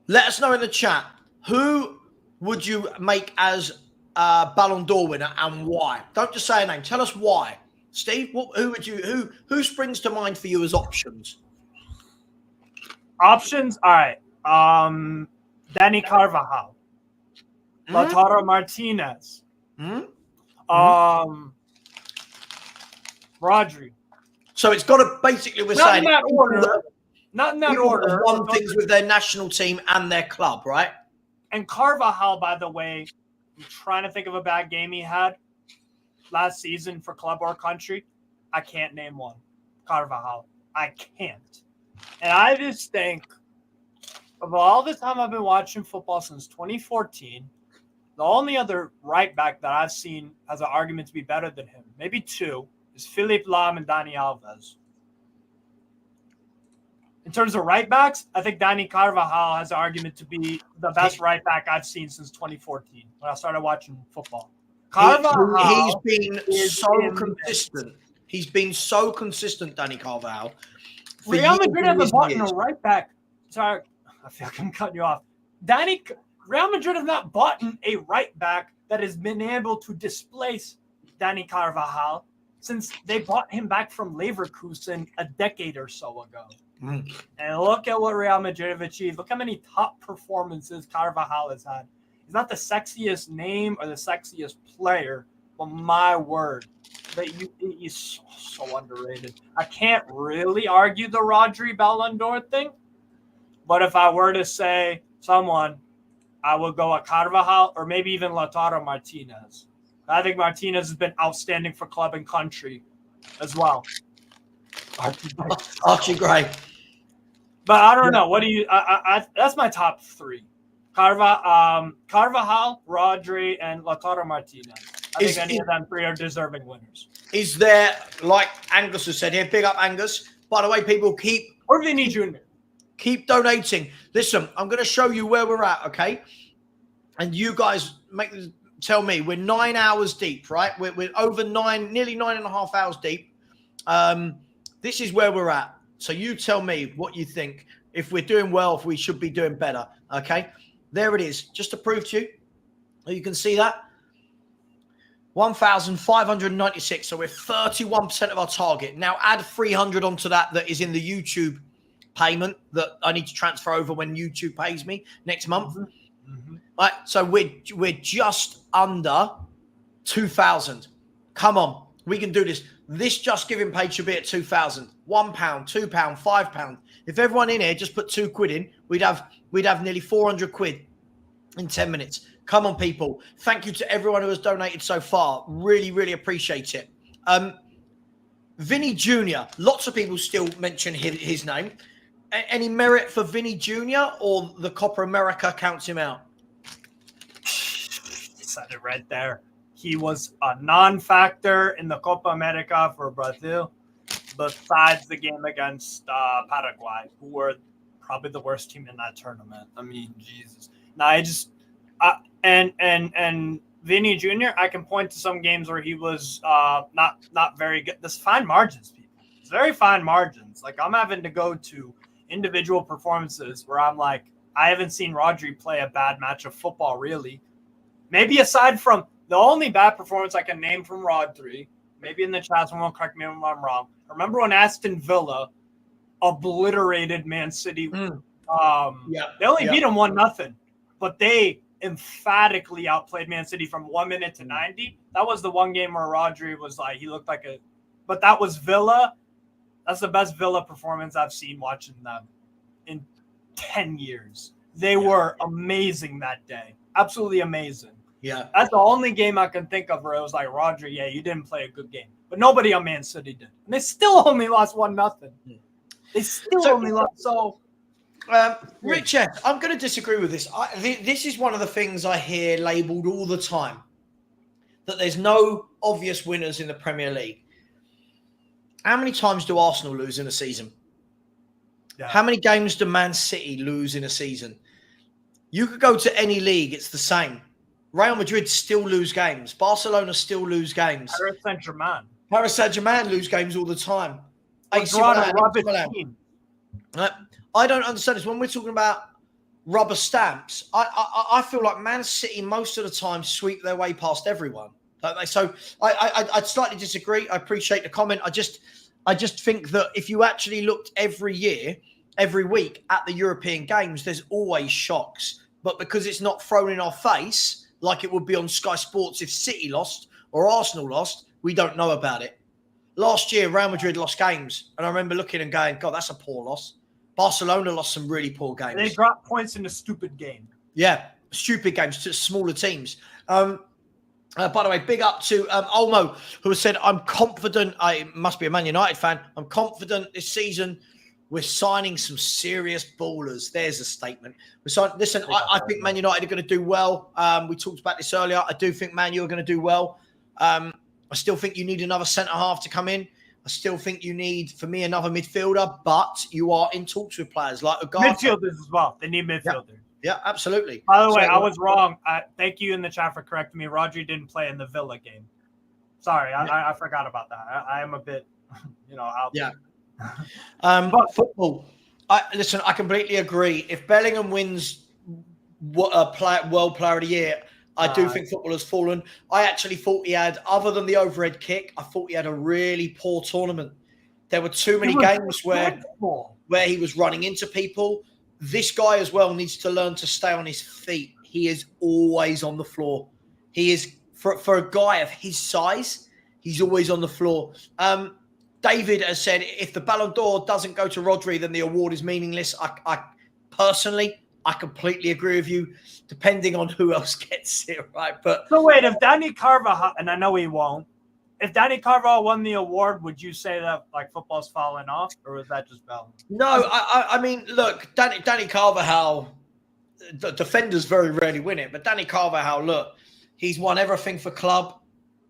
Let us know in the chat, who would you make as Ballon d'Or winner and why? Don't just say a name. Tell us why. Steve, who springs to mind for you as options? Options? All right. Dani Carvajal. Lautaro Martinez. Rodri. So it's got to basically, we're saying, in that order. Not in that order. One things with their national team and their club, right? And Carvajal, by the way, I'm trying to think of a bad game he had last season for club or country. I can't name one. Carvajal. I can't. And I just think, of all the time I've been watching football since 2014, the only other right back that I've seen has an argument to be better than him, maybe two, is Philippe Lam and Dani Alves. In terms of right backs, I think Dani Carvajal has an argument to be the best right back I've seen since 2014 when I started watching football. Carvajal, he's been so consistent. He's been so consistent, Dani Carvajal. Real Madrid haven't bought a right back. Sorry, I feel like I'm cutting you off. Real Madrid have not bought a right back that has been able to displace Dani Carvajal since they bought him back from Leverkusen a decade or so ago. And look at what Real Madrid have achieved. Look how many top performances Carvajal has had. He's not the sexiest name or the sexiest player, but my word, he's so underrated. I can't really argue the Rodri Ballon d'Or thing, but if I were to say someone, I would go at Carvajal or maybe even Lautaro Martinez. I think Martinez has been outstanding for club and country as well. Archie Gray. But I don't know. What do you? That's my top three: Carvajal, Rodri, and Lautaro Martinez. I think any of them three are deserving winners. Is there, like Angus has said here, big up Angus. By the way, people or Vinny Jr. Keep donating. Listen, I'm going to show you where we're at, okay? And you guys tell me. We're 9 hours deep, right? We're over nearly 9.5 hours deep. This is where we're at. So you tell me what you think. If we're doing well, if we should be doing better, okay? There it is. Just to prove to you. You can see that. 1,596. So we're 31% of our target. Now add 300 onto that is in the YouTube payment that I need to transfer over when YouTube pays me next month. Mm-hmm. Right. So we're just under 2,000. Come on. We can do this. This Just Giving page should be at 2,000. £1, £2, £5. If everyone in here just put £2 in, we'd have nearly 400 quid in 10 minutes. Come on, people. Thank you to everyone who has donated so far. Really, really appreciate it. Vinny Jr. Lots of people still mention his name. Any merit for Vinny Jr. or the Copa America counts him out? Said it right there. He was a non-factor in the Copa America for Brazil, besides the game against Paraguay, who were probably the worst team in that tournament. I mean, Jesus. Now, and Vinny Jr., I can point to some games where he was not very good. There's fine margins, people. It's very fine margins. Like, I'm having to go to individual performances where I'm like, I haven't seen Rodri play a bad match of football, really. Maybe aside from the only bad performance I can name from Rodri, maybe in the chat, someone will correct me if I'm wrong. Remember when Aston Villa obliterated Man City? They only beat them 1-0, but they emphatically outplayed Man City from 1 minute to 90. That was the one game where Rodri was like, he looked like but that was Villa. That's the best Villa performance I've seen watching them in 10 years. They were amazing that day. Absolutely amazing. Yeah. That's the only game I can think of where it was like, Rodri, you didn't play a good game. But nobody on Man City did. And they still only lost 1-0. They still only lost. So, Richard, I'm going to disagree with this. This is one of the things I hear labelled all the time, that there's no obvious winners in the Premier League. How many times do Arsenal lose in a season? Yeah. How many games do Man City lose in a season? You could go to any league, it's the same. Real Madrid still lose games. Barcelona still lose games. Paris Saint-Germain lose games all the time. I don't understand this. When we're talking about rubber stamps, I feel like Man City most of the time sweep their way past everyone. Don't they? So I'd slightly disagree. I appreciate the comment. I just think that if you actually looked every year, every week at the European games, there's always shocks. But because it's not thrown in our face like it would be on Sky Sports if City lost or Arsenal lost, we don't know about it. Last year, Real Madrid lost games. And I remember looking and going, God, that's a poor loss. Barcelona lost some really poor games. They dropped points in a stupid game. Yeah, stupid games to smaller teams. By the way, big up to Olmo, who has said, I'm confident. I must be a Man United fan. I'm confident this season we're signing some serious ballers. There's a statement. Listen, I think Man United are going to do well. We talked about this earlier. I do think Man U are going to do well. I still think you need another centre-half to come in. I still think you need, for me, another midfielder. But you are in talks with players like Ugarte. Midfielders as well. They need midfielders. Yeah, absolutely. By the way, I was wrong. Thank you in the chat for correcting me. Rodri didn't play in the Villa game. Sorry, I forgot about that. I am a bit, out there. But football, listen, I completely agree. If Bellingham wins World Player of the Year, I do think football has fallen. I actually thought he had, other than the overhead kick, I thought he had a really poor tournament. There were too many games where he was running into people. This guy as well needs to learn to stay on his feet. he is always on the floor. He is, for a guy of his size, he's always on the floor. David has said, if the Ballon d'Or doesn't go to Rodri, then the award is meaningless. I personally, I completely agree with you, depending on who else gets it, right? But so wait, if Danny Carvajal, and I know he won't, if Danny Carvajal won the award, would you say that like football's falling off, or was that just Ballon? No, I mean, look, Danny Carvajal, the defenders very rarely win it, but Danny Carvajal, look, he's won everything for club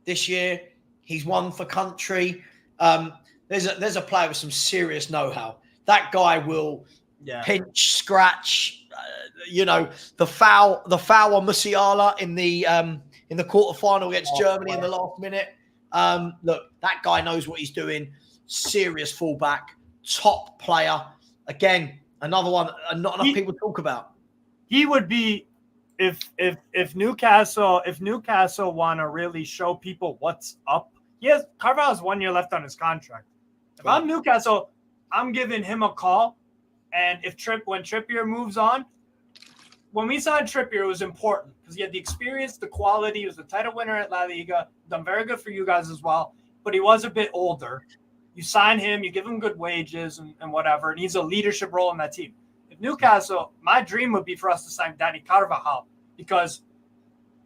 this year. He's won for country. There's a player with some serious know-how. That guy will pinch, scratch. The foul on Musiala in the quarterfinal against Germany in the last minute. Look, that guy knows what he's doing. Serious fullback, top player. Again, another one not enough people talk about. He would be if Newcastle want to really show people what's up. Carvalho has 1 year left on his contract. If I'm Newcastle, I'm giving him a call. And when Trippier moves on, when we signed Trippier, it was important because he had the experience, the quality. He was the title winner at La Liga. Done very good for you guys as well. But he was a bit older. You sign him, you give him good wages and whatever, and he's a leadership role in that team. If Newcastle, my dream would be for us to sign Danny Carvajal because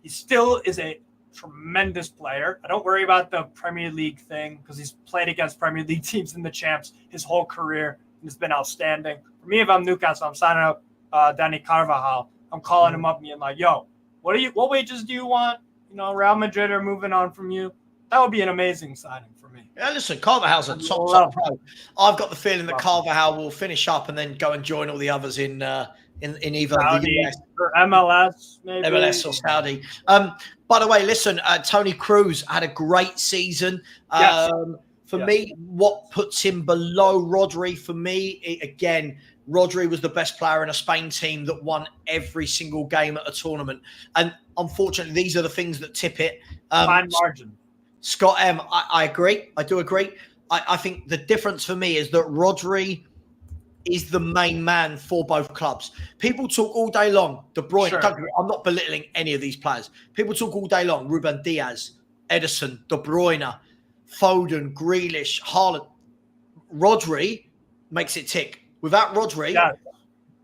he still is a tremendous player. I don't worry about the Premier League thing because he's played against Premier League teams in the champs his whole career and has been outstanding. For me, if I'm Newcastle, I'm signing up Danny Carvajal. I'm calling him up and being like, yo, what wages do you want? Real Madrid are moving on from you. That would be an amazing signing for me. Yeah, listen, Carvajal's a top pro. I've got the feeling that Carvajal will finish up and then go and join all the others in either Saudi, the US or MLS, maybe. MLS or Saudi. By the way, listen, Tony Cruz had a great season. Yes. For me, what puts him below Rodri, for me, again, Rodri was the best player in a Spain team that won every single game at a tournament. And unfortunately, these are the things that tip it. Fine margin. Scott M, I agree. I do agree. I think the difference for me is that Rodri is the main man for both clubs. People talk all day long. De Bruyne, Sure. I'm not belittling any of these players. People talk all day long. Ruben Diaz, Edison, De Bruyne, Foden, Grealish, Haaland. Rodri makes it tick. Without Rodri,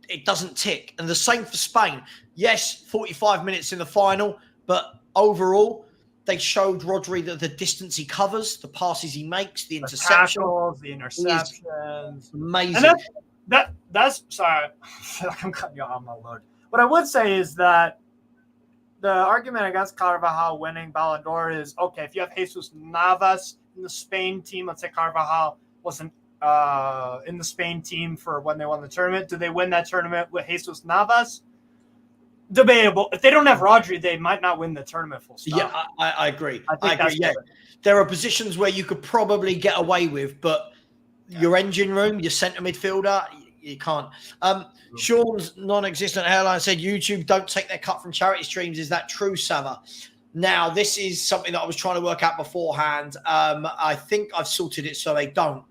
it doesn't tick. And the same for Spain. Yes, 45 minutes in the final, but overall, they showed Rodri that the distance he covers, the passes he makes, the interceptions, the interceptions. Amazing. And that's sorry, I'm cutting you off my load. What I would say is that the argument against Carvajal winning Ballon d'Or is, okay, if you have Jesus Navas in the Spain team, let's say Carvajal wasn't in the Spain team for when they won the tournament. Did they win that tournament with Jesus Navas? Debatable. If they don't have Rodri, they might not win the tournament full stop. Yeah, I agree. I agree. Yeah. There are positions where you could probably get away with, but your engine room, your centre midfielder, you can't. Sean's non-existent hairline said YouTube don't take their cut from charity streams. Is that true, Savva? Now, this is something that I was trying to work out beforehand. I think I've sorted it so they don't,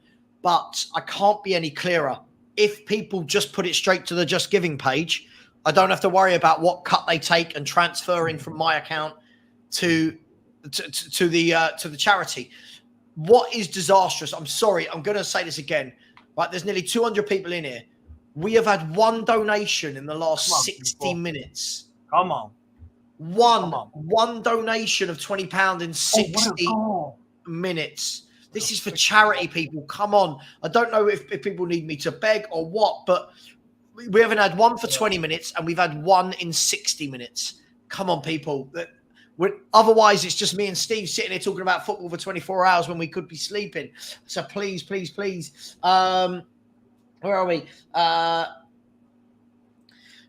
but I can't be any clearer. If people just put it straight to the Just Giving page, I don't have to worry about what cut they take and transferring from my account to the charity. What is disastrous? I'm sorry, I'm going to say this again. Right, there's nearly 200 people in here. We have had one donation in the last 60 minutes. Come on. One donation of £20 in 60 minutes. This is for charity, people. Come on. I don't know if people need me to beg or what, but we haven't had one for 20 minutes and we've had one in 60 minutes. Come on, people. Otherwise, it's just me and Steve sitting here talking about football for 24 hours when we could be sleeping. So please, please, please. Where are we?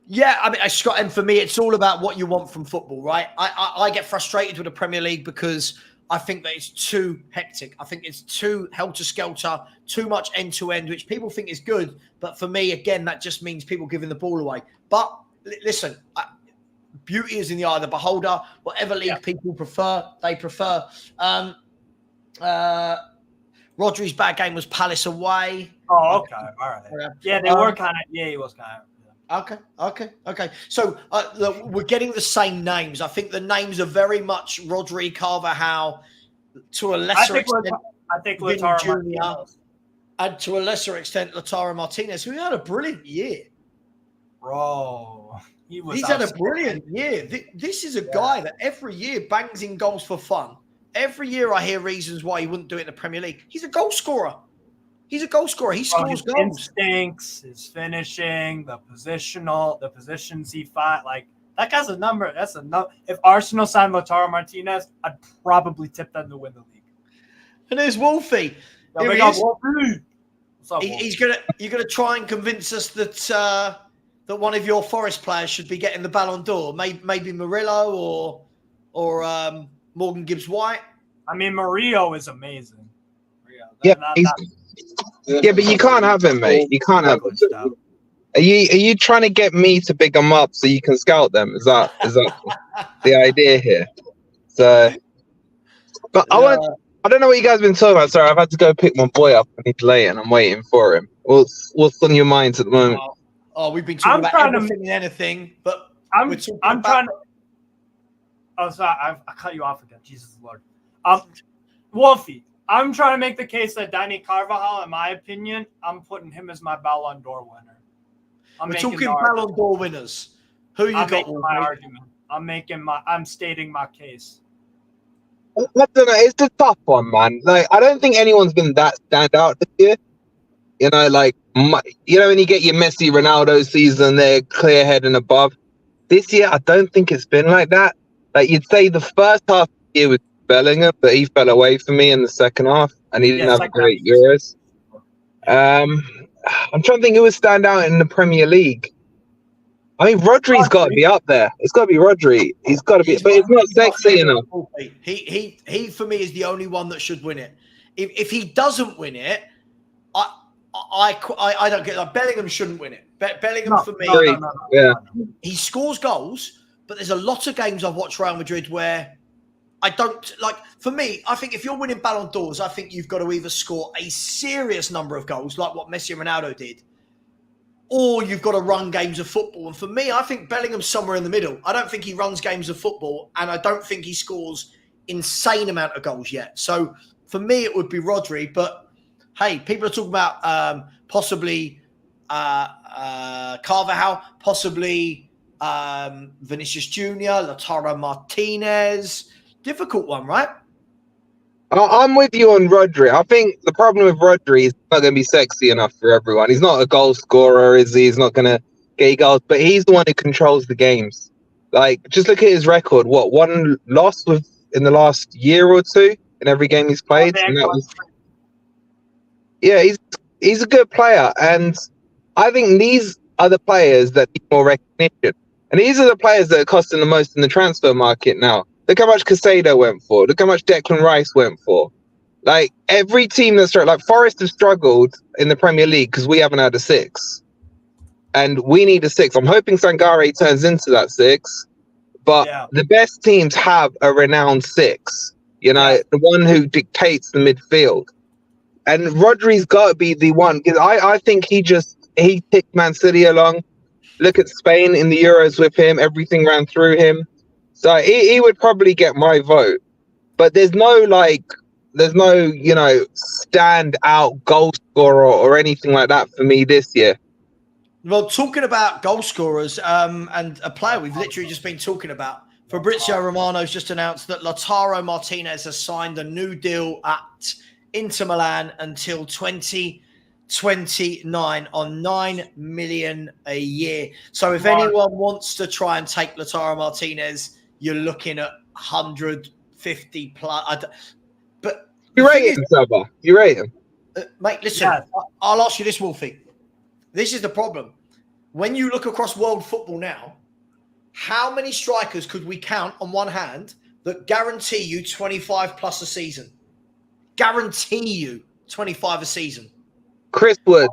Yeah, I mean, Scott, and for me, it's all about what you want from football, right? I get frustrated with the Premier League because I think that it's too hectic. I think it's too helter-skelter, too much end-to-end, which people think is good. But for me, again, that just means people giving the ball away. But listen, beauty is in the eye of the beholder. Whatever league people prefer, they prefer. Rodri's bad game was Palace away. Oh, okay. All right. Yeah, they were kind of. Yeah, he was kind of. Okay. So look, we're getting the same names. I think the names are very much Rodri, Carvajal, to a lesser extent. I think Lautaro Jr. Martinez. And to a lesser extent, Lautaro Martinez, who had a brilliant year. Bro, he's had a brilliant year. This is a guy that every year bangs in goals for fun. Every year I hear reasons why he wouldn't do it in the Premier League. He's a goal scorer. He scores his goals. Instincts, his finishing, the positions he fought. Like, that guy's a number. That's a number. If Arsenal signed Lautaro Martinez, I'd probably tip them to win the league. And there's Wolfie. Yo, big up Wolfie. What's up, Wolfie? You're gonna try and convince us that that one of your Forest players should be getting the Ballon d'Or. Maybe Murillo or Morgan Gibbs-White. I mean, Murillo is amazing. Yeah, but you can't have him, mate. You can't have him. Are you trying to get me to big them up so you can scout them? Is that the idea here? So, but I don't know what you guys have been talking about. Sorry, I've had to go pick my boy up and he's late, and I'm waiting for him. What's on your minds at the moment? We've been talking about everything and anything, but I'm trying to. Oh, sorry, I cut you off again. Jesus Lord. Wolfie, I'm trying to make the case that Dani Carvajal, in my opinion, I'm putting him as my Ballon d'Or winner. We're talking Ballon d'Or winners. Who you got? My argument. I'm stating my case. I don't know. It's a tough one, man. Like, I don't think anyone's been that standout this year. You know, like, when you get your Messi, Ronaldo season, they're clear head and above. This year, I don't think it's been like that. Like, you'd say the first half of the year was Bellingham, but he fell away for me in the second half, and he didn't have great Euros. I'm trying to think who would stand out in the Premier League. I mean, Rodri's got to be up there. It's got to be Rodri. He's got to be, but it's not sexy enough. He for me is the only one that should win it. If he doesn't win it, I don't get that. Bellingham shouldn't win it. Bellingham for me, yeah, he scores goals, but there's a lot of games I've watched Real Madrid where I don't like. For me, I think if you're winning Ballon d'Ors, I think you've got to either score a serious number of goals, like what Messi and Ronaldo did, or you've got to run games of football. And for me, I think Bellingham's somewhere in the middle. I don't think he runs games of football, and I don't think he scores insane amount of goals yet. So for me, it would be Rodri. But hey, people are talking about possibly Carvajal, possibly Vinicius Jr., Lautaro Martinez. Difficult one, right? I'm with you on Rodri. I think the problem with Rodri is not going to be sexy enough for everyone. He's not a goal scorer, is he? He's not going to get goals, but he's the one who controls the games. Like, just look at his record. What, one loss in the last year or two in every game he's played? And that was, yeah, he's a good player, and I think these are the players that need more recognition. And these are the players that are costing the most in the transfer market now. Look how much Casado went for. Look how much Declan Rice went for. Like, every team that's like Forest have struggled in the Premier League because we haven't had a 6. And we need a 6. I'm hoping Sangare turns into that 6. But the best teams have a renowned 6. You know, the one who dictates the midfield. And Rodri's got to be the one. Because I think he ticked Man City along. Look at Spain in the Euros with him. Everything ran through him. So he would probably get my vote, but there's no, stand out goal scorer or anything like that for me this year. Well, talking about goal scorers, and a player we've literally just been talking about, Fabrizio Romano's just announced that Lautaro Martinez has signed a new deal at Inter Milan until 2029 on $9 million a year. So if anyone wants to try and take Lautaro Martinez, you're looking at 150 plus. But you rate him, Savva? You rate him? Mate, listen, I'll ask you this, Wolfie. This is the problem. When you look across world football now, how many strikers could we count on one hand that guarantee you 25 plus a season? Guarantee you 25 a season. Chris Wood.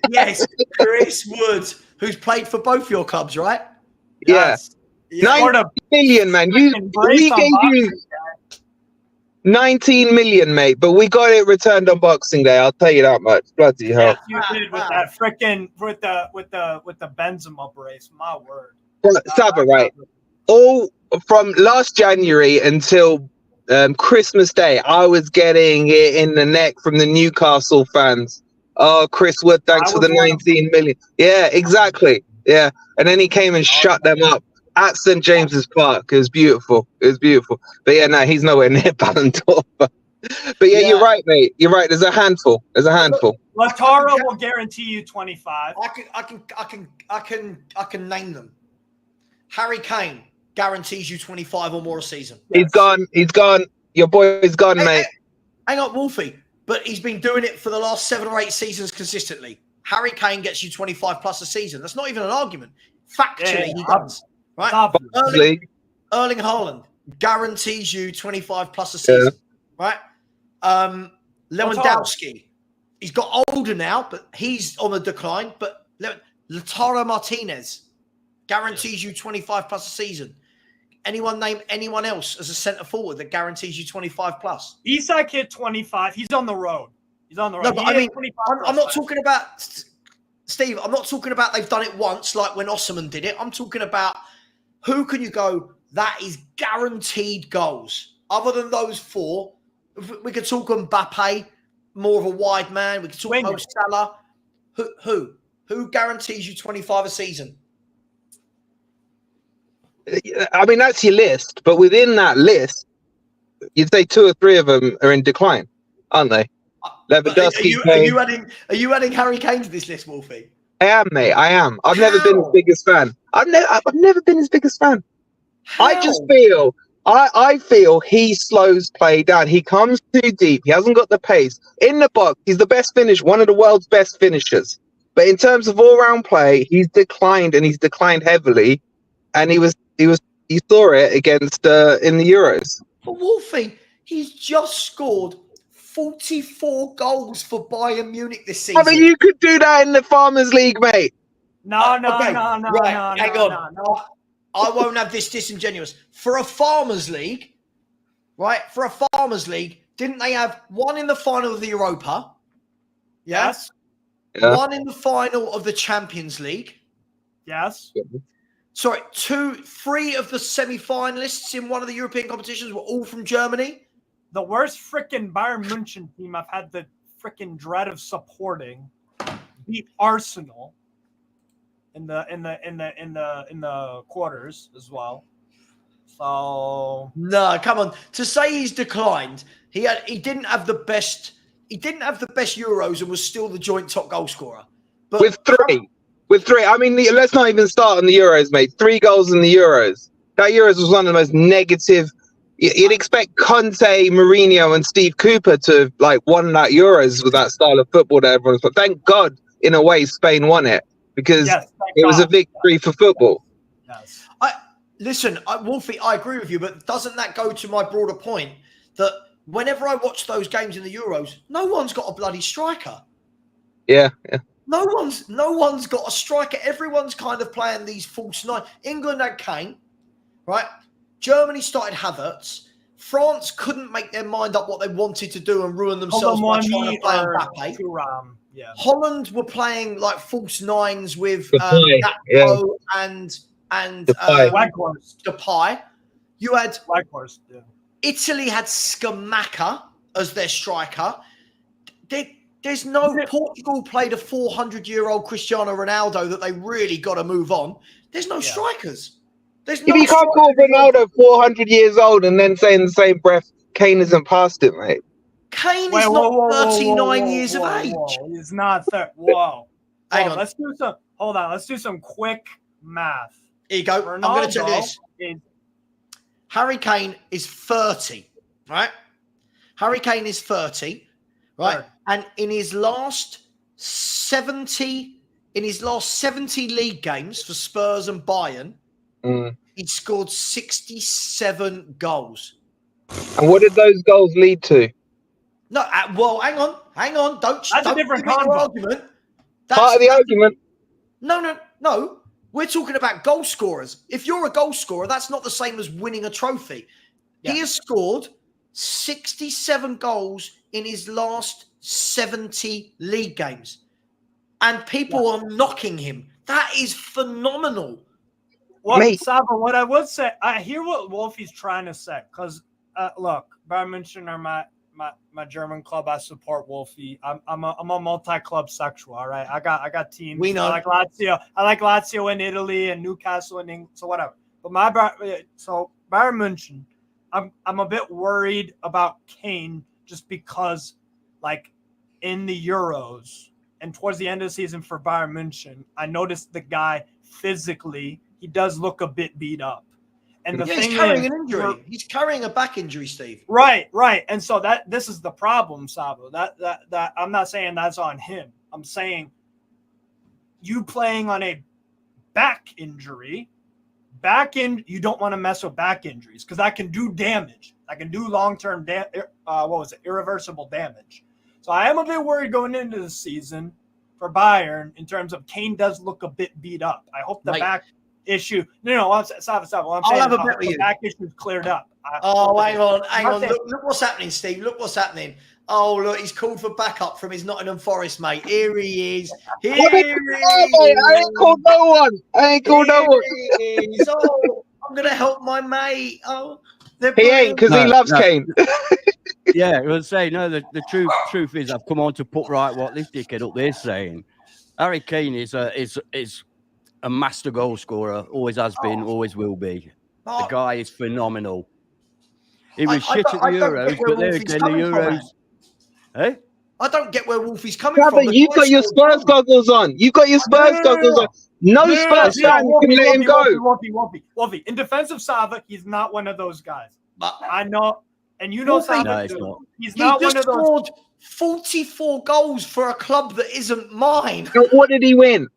Yes, Chris Wood, who's played for both your clubs, right? Yes. 9 million, man. We gave you 19 million, mate. But we got it returned on Boxing Day. I'll tell you that much. Bloody hell. Yes, you did with that freaking with the Benzema brace. My word. Savva, right? All from last January until Christmas Day, I was getting it in the neck from the Newcastle fans. Oh, Chris Wood, thanks for the 19 million. Yeah, exactly. Yeah, and then he came and shut them up at St James's Park. It was beautiful. It was beautiful. But yeah, no, he's nowhere near Ballon d'Or. But yeah, you're right, mate. You're right. There's a handful. Lautaro will guarantee you 25. I can name them. Harry Kane guarantees you 25 or more a season. He's gone. He's gone. Your boy's gone, mate. Hang on, Wolfie. But he's been doing it for the last 7 or 8 seasons consistently. Harry Kane gets you 25 plus a season. That's not even an argument. Factually, he does. Right? Erling Haaland guarantees you 25 plus a season. Right? Lewandowski, he's got older now, but he's on the decline. But Lautaro Martinez guarantees you 25 plus a season. Anyone name anyone else as a centre forward that guarantees you 25 plus? Isak hit 25. He's on the road. No, but I mean, I'm not talking about, Steve, I'm not talking about they've done it once like when Osimhen did it. I'm talking about who can you go, that is guaranteed goals. Other than those 4, we could talk Mbappe, more of a wide man. We could talk Mo Salah. Who guarantees you 25 a season? I mean, that's your list, but within that list, you'd say 2 or 3 of them are in decline, aren't they? Lewandowski. Are you adding Harry Kane to this list, Wolfie? I am, mate. I am. I've never been his biggest fan. I've never been his biggest fan. How? I feel he slows play down. He comes too deep. He hasn't got the pace in the box. He's the best finisher, one of the world's best finishers. But in terms of all-round play, he's declined, and he's declined heavily. And he saw it against in the Euros. But Wolfie, he's just scored 44 goals for Bayern Munich this season. I mean, you could do that in the Farmers League, mate. No. Hang on. I won't have this disingenuous. For a Farmers League, right? For a Farmers League, didn't they have 1 in the final of the Europa? Yes. Yeah. 1 in the final of the Champions League. Yes. Sorry, 3 of the semi-finalists in one of the European competitions were all from Germany. The worst freaking Bayern München team I've had the freaking dread of supporting beat Arsenal in the quarters as well. So no, come on. To say he's declined, he didn't have the best Euros and was still the joint top goal scorer. But With 3, I mean, let's not even start on the Euros, mate. 3 goals in the Euros. That Euros was one of the most negative. You'd expect Conte, Mourinho, and Steve Cooper to have won that Euros with that style of football that everyone's. But thank God, in a way, Spain won it because it was a victory for football. Yes. Listen, Wolfie, I agree with you, but doesn't that go to my broader point that whenever I watch those games in the Euros, no one's got a bloody striker. Yeah. No one's got a striker. Everyone's kind of playing these false 9. England had Kane, right? Germany started Havertz. France couldn't make their mind up what they wanted to do and ruin themselves by trying to play Mbappe. Holland were playing like false 9s with Gakpo and Depay. You had Italy had Scamacca as their striker. There's no Portugal played a 400-year-old Cristiano Ronaldo that they really got to move on. There's no strikers. There's no. You can't call Ronaldo 400 years old and then say in the same breath, Kane isn't past it, mate. Kane is not 39 years of age. He's not 30. Whoa. Hang on. Let's do some. Hold on. Let's do some quick math. Here you go. I'm going to tell you this. Harry Kane is 30, right? Harry Kane is 30, right? Sure. And in his last 70 league games for Spurs and Bayern, he scored 67 goals. And what did those goals lead to? No, well, hang on. That's a different argument. That's part of the argument. No. We're talking about goal scorers. If you're a goal scorer, that's not the same as winning a trophy. Yeah. He has scored 67 goals in his last 70 league games. And people are knocking him. That is phenomenal. Savva, what I would say, I hear what Wolfie's trying to say. Because, look, Bayern München are my German club. I support Wolfie. I'm a multi-club sexual, all right? I got teams. We know. I like Lazio in Italy and Newcastle in England, so whatever. But Bayern München, I'm a bit worried about Kane just because, like, in the Euros and towards the end of the season for Bayern München, I noticed the guy physically, he does look a bit beat up. And the thing he's carrying an injury. He's carrying a back injury, Steve. Right. And so this is the problem, Savva. That I'm not saying that's on him. I'm saying you playing on a back injury. You don't want to mess with back injuries because that can do damage. That can do long-term irreversible damage. So I am a bit worried going into the season for Bayern in terms of Kane does look a bit beat up. I hope the back issue. Savva. I'm saying the back issue is cleared up. Hang on. Look what's happening, Steve. Look what's happening. Oh, look, he's called for backup from his Nottingham Forest mate. Here he is. I ain't called no one. Oh, I'm going to help my mate. Oh, he ain't because he loves Kane. Yeah, I was saying, no, the truth is I've come on to put right what this dickhead up there is saying. Harry Kane is a master goal scorer, always has been, always will be. The guy is phenomenal. He was shit at the Euros, but there again, the Euros. Hey? I don't get where Wolfie's coming from. You've got your Spurs goggles on. Goggles on. No Spurs fan can let him go. Wolfie. In defense of Savva, he's not one of those guys. I know, and you know Savva. No, he's not. He's not one of those. Scored 44 goals for a club that isn't mine. And what did he win?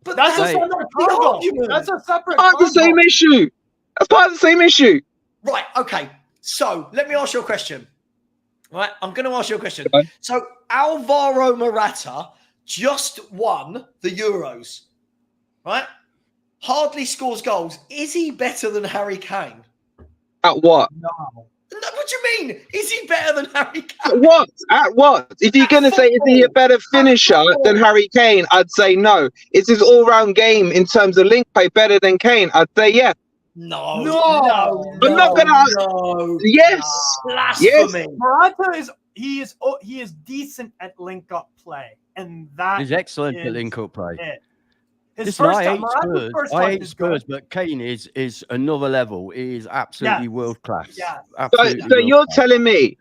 But that's a separate argument. That's a separate part of the same issue. That's part of the same issue. Right. Okay. So let me ask you a question. Right. I'm going to ask you a question. Okay. So Alvaro Morata just won the Euros. Right. Hardly scores goals. Is he better than Harry Kane? At what? No. What do you mean? Is he better than Harry Kane? At what? If you're going to say, is he a better finisher than Harry Kane, I'd say no. Is his all-round game in terms of link play better than Kane? I'd say yes. No. I'm not going to. Yes. Blasphemy. Yes. Morata he is decent at link-up play, and that he's excellent at link-up play. Listen, I hate Spurs, but Kane is another level. He is absolutely world class. Yeah. So you're telling me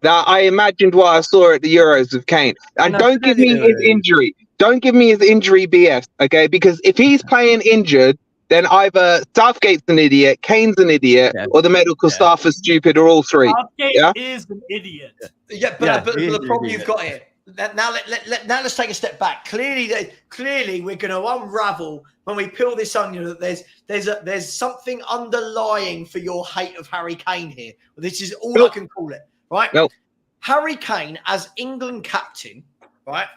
that I imagined what I saw at the Euros with Kane, and don't give me his injury. Don't give me his injury BS, okay? Because if he's playing injured, then either Southgate's an idiot, Kane's an idiot, or the medical staff is stupid, or all three. Southgate is an idiot. Yeah, but the problem you've got here. Now let's take a step back. Clearly, we're going to unravel when we peel this onion that there's something underlying for your hate of Harry Kane here. This is all I can call it, right? Nope. Harry Kane as England captain, right,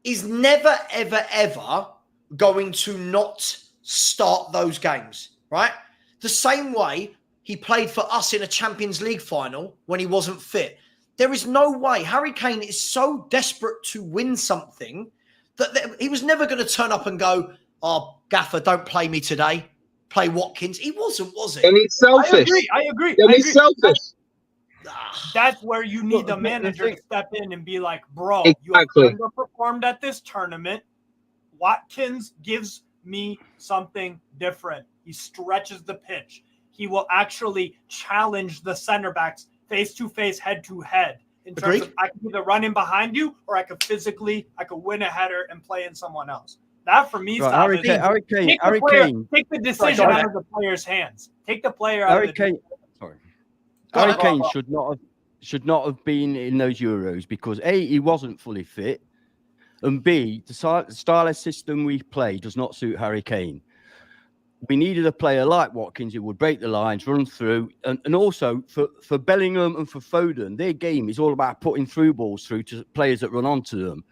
is never ever going to not start those games, right? The same way he played for us in a Champions League final when he wasn't fit. There is no way. Harry Kane is so desperate to win something that he was never going to turn up and go, "Oh, Gaffer, don't play me today. Play Watkins." He wasn't, was he? And he's selfish. I agree. And he's selfish. That's where you need the manager to step in and be like, "Bro, exactly. You have underperformed at this tournament. Watkins gives me something different. He stretches the pitch. He will actually challenge the center backs face-to-face, head-to-head. In terms of, I can either run in behind you or I could win a header and play in someone else. That for me, Harry Kane. Take the decision out of the player's hands. Take the player out of the Harry Kane should not have been in those Euros because A, he wasn't fully fit, and B, the style of system we play does not suit Harry Kane. We needed a player like Watkins who would break the lines, run through, and also for Bellingham and for Foden, their game is all about putting through balls through to players that run onto them,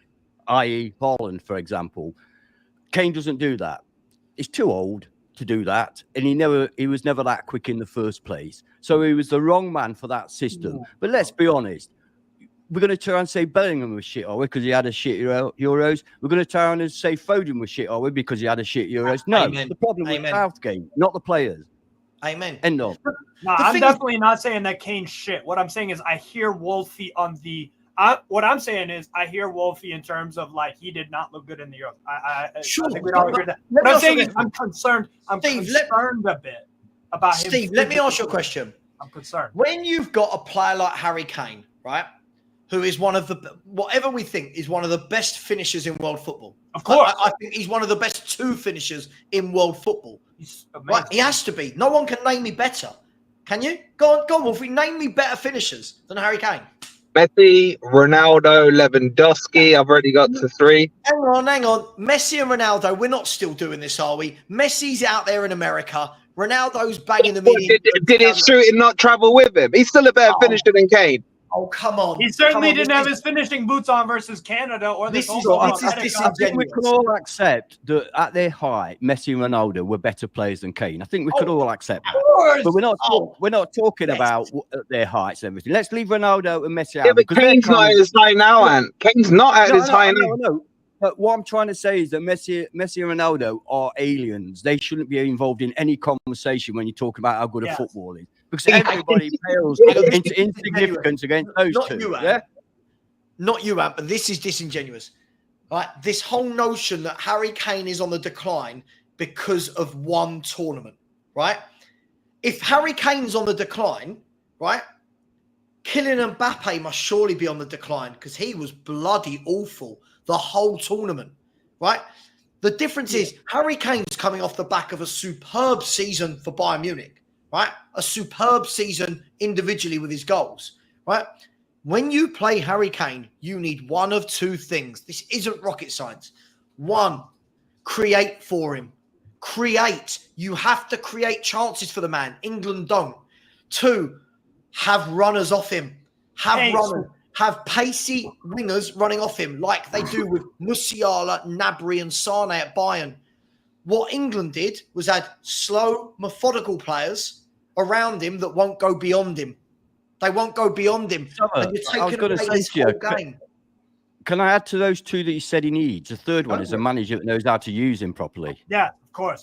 i.e. Holland, for example. Kane doesn't do that. He's too old to do that, and he was never that quick in the first place. So he was the wrong man for that system. But let's be honest. We're going to try and say Bellingham was shit, are we? Because he had a shit Euros. We're going to try and say Foden was shit, are we? Because he had a shit Euros. No, Amen. the problem was Southgate, not the players. Amen. End of. No, I'm definitely not saying that Kane's shit. What I'm saying is I hear Wolfie on the what I'm saying is I hear Wolfie in terms of like he did not look good in the Euro. Sure. I think we'd all agree that. What I'm saying is I'm concerned. I'm concerned a bit about him. Steve, let me ask you a question. I'm concerned. When you've got a player like Harry Kane, right, who is one of the, whatever we think, is one of the best finishers in world football. Of course. I think he's one of the best two finishers in world football. He's amazing. Right? He has to be. No one can name me better. Can you? Go on, Wolfie. Name me better finishers than Harry Kane. Messi, Ronaldo, Lewandowski. I've already got to 3. Hang on. Messi and Ronaldo, we're not still doing this, are we? Messi's out there in America. Ronaldo's banging the million. Did his shooting not travel with him? He's still a better finisher than Kane. Oh, come on. He certainly didn't have his finishing boots on versus Canada or this the is I think we can all accept that at their height, Messi and Ronaldo were better players than Kane. I think we could all accept that. But we're not talking about their heights and everything. Let's leave Ronaldo and Messi out. Yeah, but Kane's not at his high now, Ant. Kane's not at his high now. No. But what I'm trying to say is that Messi and Ronaldo are aliens. They shouldn't be involved in any conversation when you talk about how good a football is. Because everybody pales into insignificance against those not two. You, yeah? Not you, Ant, but this is disingenuous. Right? This whole notion that Harry Kane is on the decline because of one tournament, right? If Harry Kane's on the decline, right, Kylian Mbappe must surely be on the decline because he was bloody awful the whole tournament, right? The difference is Harry Kane's coming off the back of a superb season for Bayern Munich, right? A superb season individually with his goals, right? When you play Harry Kane, you need one of two things. This isn't rocket science. One, create for him. Create. You have to create chances for the man. England don't. Two, have runners off him. Have pacey wingers running off him like they do with Musiala, Gnabry and Sane at Bayern. What England did was add slow, methodical players around him that won't go beyond him. They won't go beyond him. And you're taking away his whole game. Can I add to those two that you said he needs? The third one is a manager that knows how to use him properly. Yeah, of course.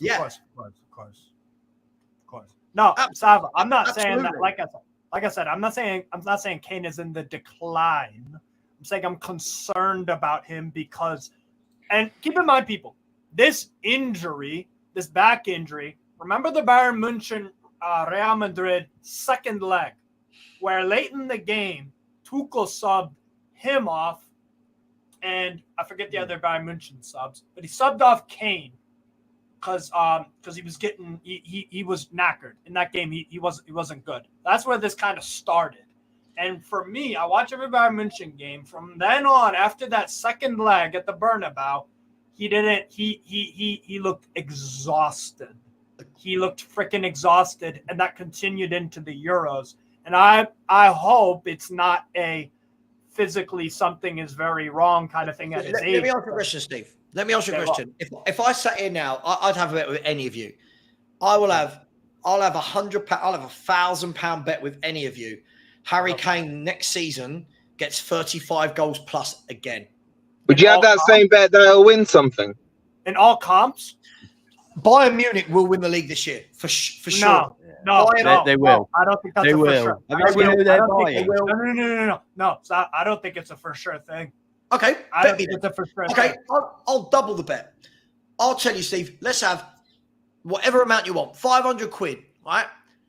No, Savva, I'm not saying that. Like I said, I'm not saying Kane is in the decline. I'm saying I'm concerned about him because, and keep in mind, people, this back injury. Remember the Bayern München, Real Madrid second leg, where late in the game, Tuchel subbed him off, and I forget the other Bayern München subs, but he subbed off Kane because he was he was knackered in that game. He wasn't good. That's where this kind of started. And for me, I watch every Bayern München game. From then on, after that second leg at the Bernabeu, he looked exhausted. He looked freaking exhausted, and that continued into the Euros. And I hope it's not a physically something is very wrong kind of thing at his age. Let me ask you a question, Steve. Let me ask you a question. If I sat here now, I'd have a bet with any of you. I'll have £100. I'll have £1,000 bet with any of you. Harry Kane next season gets 35 goals plus again. Would you have that same bet that he'll win something? In all comps? Bayern Munich will win the league this year for sure. No, they will. I don't think that's they a will. for sure. Have you seen who they're buying? No. So I don't think it's a for sure thing. Okay, I don't think it's a for sure thing. I'll double the bet. I'll tell you, Steve. Let's have whatever amount you want, 500 quid, right?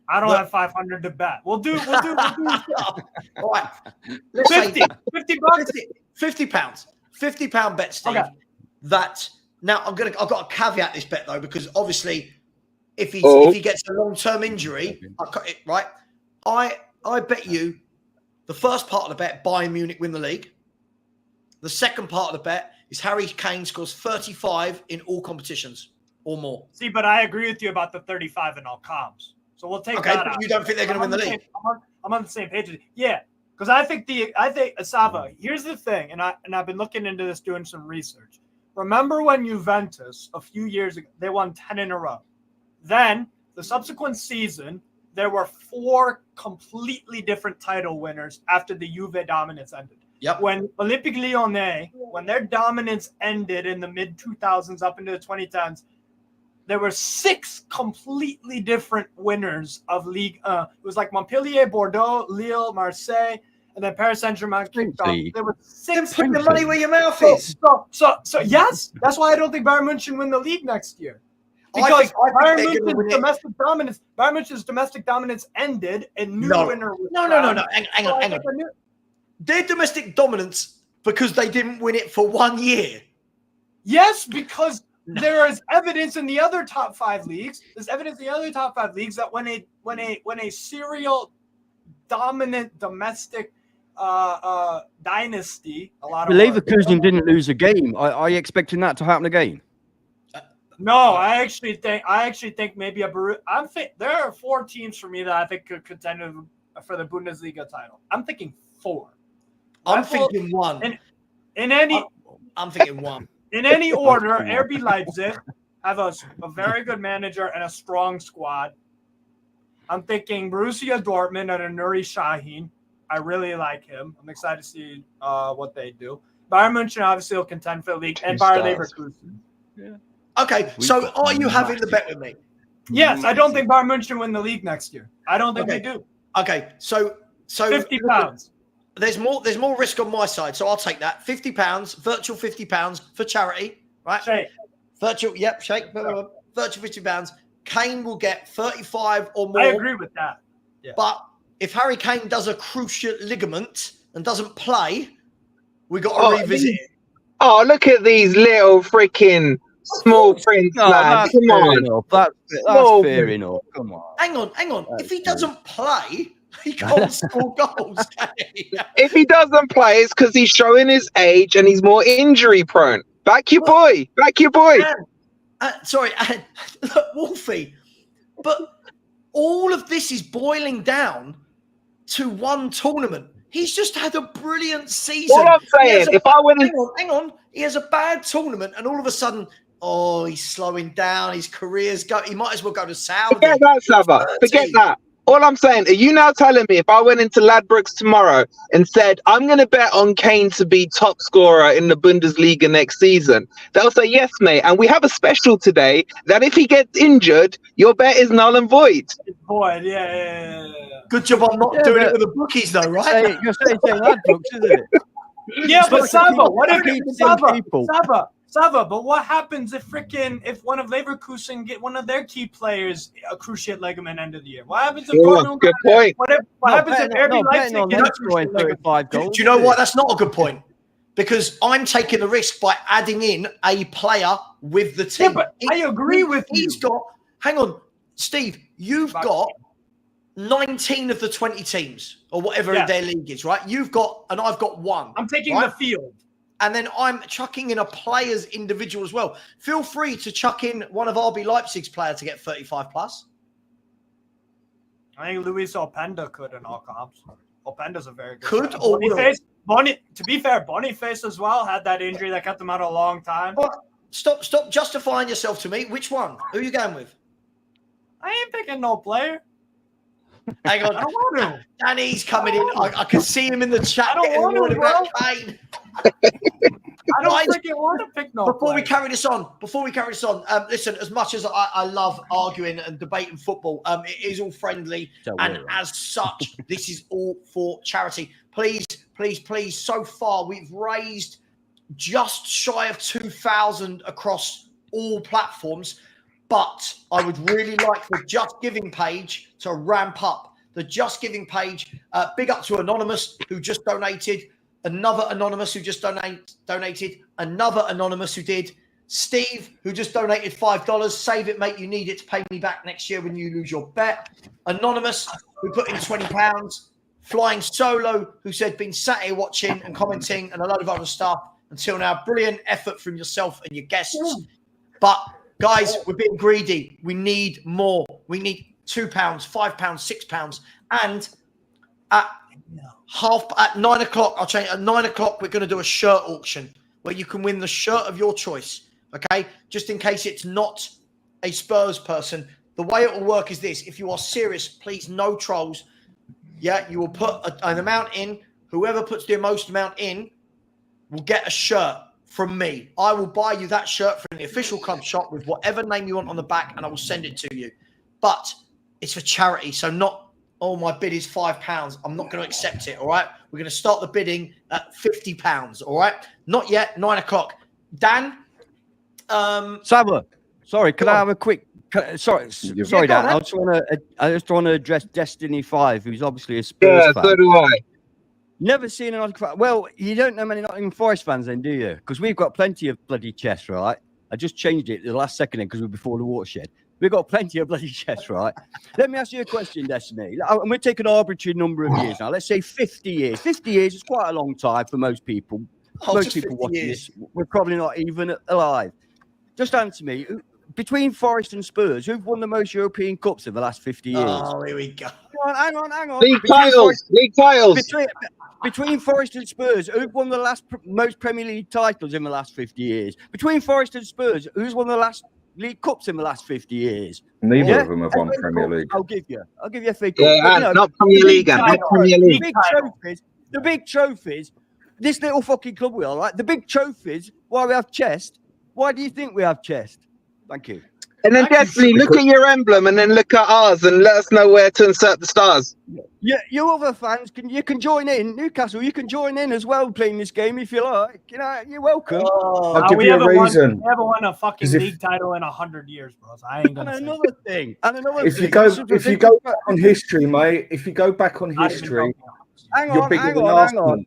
I don't have 500 to bet. We'll do. All right. 50 bucks. £50. £50 bet, Steve. Okay. That now I've got to caveat this bet though, because obviously if he gets a long-term injury, right? I bet you the first part of the bet, Bayern Munich win the league. The second part of the bet is Harry Kane scores 35 in all competitions or more. See, but I agree with you about the 35 in all comps. So we'll take that out. You don't think they're going to win the league? I'm on the same page. Yeah, because I think Savva. Here's the thing, and I've been looking into this, doing some research. Remember when Juventus a few years ago they won 10 in a row, Then the subsequent season, there were 4 completely different title winners after the Juve dominance ended. Yep. When Olympique Lyonnais, when their dominance ended in the mid-2000s up into the 2010s, there were 6 completely different winners of League. It was like Montpellier, Bordeaux, Lille, Marseille, and then Paris Saint-Germain kicked off. There were 6. Then put your money where your mouth is. So yes, that's why I don't think Bayern München win the league next year. Because Bayern München's domestic dominance ended, and new winner was No. Hang on. Their domestic dominance because they didn't win it for 1 year. Yes, because there is evidence in the other top 5 leagues. There's evidence in the other top 5 leagues that when a serial dominant domestic dynasty, Leverkusen didn't lose a game. Are you expecting that to happen again? No, I actually think maybe there are 4 teams for me that I think could contend for the Bundesliga title. I'm thinking 4. I'm thinking 1. I'm thinking 1. In any order, RB Leipzig have a very good manager and a strong squad. I'm thinking Borussia Dortmund and Nuri Sahin. I really like him. I'm excited to see what they do. Bayern München obviously will contend for the league, and Bayer Leverkusen. Yeah. Okay, so are you having the bet with me? Yes, I don't think Bayern München win the league next year. I don't think they do. Okay, so £50. There's more risk on my side, so I'll take that. £50, virtual £50 for charity, right? Shake. Virtual, yep, shake. Virtual £50. Kane will get 35 or more. I agree with that. Yeah. But if Harry Kane does a cruciate ligament and doesn't play, we got to revisit it. Oh, look at these little freaking small prints, man. Come on. That's fair enough. Come on. Hang on. If he doesn't play, he can't score goals, can he? If he doesn't play, it's because he's showing his age and he's more injury prone. Back your boy. Sorry, look, Wolfie, but all of this is boiling down to one tournament. He's just had a brilliant season. All I'm saying, hang on, he has a bad tournament, and all of a sudden, he's slowing down. His career's he might as well go to Saudi. Forget that, Savva. Forget that. All I'm saying, are you now telling me if I went into Ladbrokes tomorrow and said, I'm going to bet on Kane to be top scorer in the Bundesliga next season, they'll say, yes, mate. And we have a special today that if he gets injured, your bet is null and void. Void, yeah. Good job I'm not doing it with the bookies, though, right? You're saying Ladbrokes, isn't it? Yeah, but Savva, what if Savva, but what happens if one of Leverkusen get one of their key players a cruciate ligament end of the year? What happens if good point. What happens if RB Leipzig gets scoring 35 goals? Do you know what? That's not a good point, because I'm taking the risk by adding in a player with the team. Yeah, but I agree with you. He's got. Hang on, Steve. You've got 19 of the 20 teams, or whatever their league is, right? You've got, and I've got 1. I'm taking the field. And then I'm chucking in a player's individual as well. Feel free to chuck in one of RB Leipzig's player to get 35 plus. I think Luis Openda could in all comps. Openda's a very good Could player. or will? To be fair, Boniface as well had that injury that kept him out a long time. But stop justifying yourself to me. Which one? Who are you going with? I ain't picking no player. Hang on. I don't want to. Danny's coming in. I can see him in the chat. I don't want to, bro. Kane. I don't freaking want to pick no Before we carry this on, listen, as much as I love arguing and debating football, it is all friendly. And as such, this is all for charity. Please, so far, we've raised just shy of 2,000 across all platforms. But I would really like the Just Giving page to ramp up. The Just Giving page, big up to Anonymous, who just donated. Another Anonymous who just donated. Another Anonymous who did. Steve, who just donated $5. Save it, mate. You need it to pay me back next year when you lose your bet. Anonymous, who put in £20. Flying Solo, who said, been sat here watching and commenting and a load of other stuff until now. Brilliant effort from yourself and your guests. But guys, we're being greedy. We need more. We need £2, £5, £6. And at 9 o'clock, I'll change. At 9 o'clock, we're going to do a shirt auction where you can win the shirt of your choice. Okay, just in case it's not a Spurs person, The way it will work is this. If you are serious, please, no trolls. Yeah, you will put an amount in. Whoever puts the most amount in will get a shirt from me. I will buy you that shirt from the official club shop with whatever name you want on the back, and I will send it to you. But it's for charity, so not, oh, my bid is £5. I'm not going to accept it, all right? We're going to start the bidding at £50, all right? Not yet, 9 o'clock. Dan? Savva, sorry, can I have a quick... Sorry, Dan. I just want to address Destiny 5, who's obviously a Spurs fan. Yeah, so do I. Never seen an Nottingham. Well, you don't know many Nottingham Forest fans, then, do you? Because we've got plenty of bloody chess, right? I just changed it the last second because we're before the watershed. We've got plenty of bloody chess, right? Let me ask you a question, Destiny. And we're taking an arbitrary number of years now. Let's say 50 years. 50 years is quite a long time for most people. Most people watching this, we're probably not even alive. Just answer me. Between Forest and Spurs, who've won the most European Cups in the last 50 years? Oh, here we go. Hang on. League titles. Between Forest and Spurs, who've won the most Premier League titles in the last 50 years? Between Forest and Spurs, who's won the last League Cups in the last 50 years? Neither of them have won Premier League. I'll give you a fake. Yeah, not Premier League. Not Premier League. The big trophies. This little fucking club we are, right? The big trophies. Why we have chest? Why do you think we have chest? Thank you. And then Destiny, look at your emblem and then look at ours and let us know where to insert the stars. Yeah, you other fans can join in. Newcastle, you can join in as well playing this game if you like. You know, you're welcome. I'll give you a reason. We haven't won a fucking league title in 100 years, bro. So I ain't gonna. And another thing. If you go back on history, mate. If you go back on history, you're bigger than Arsenal.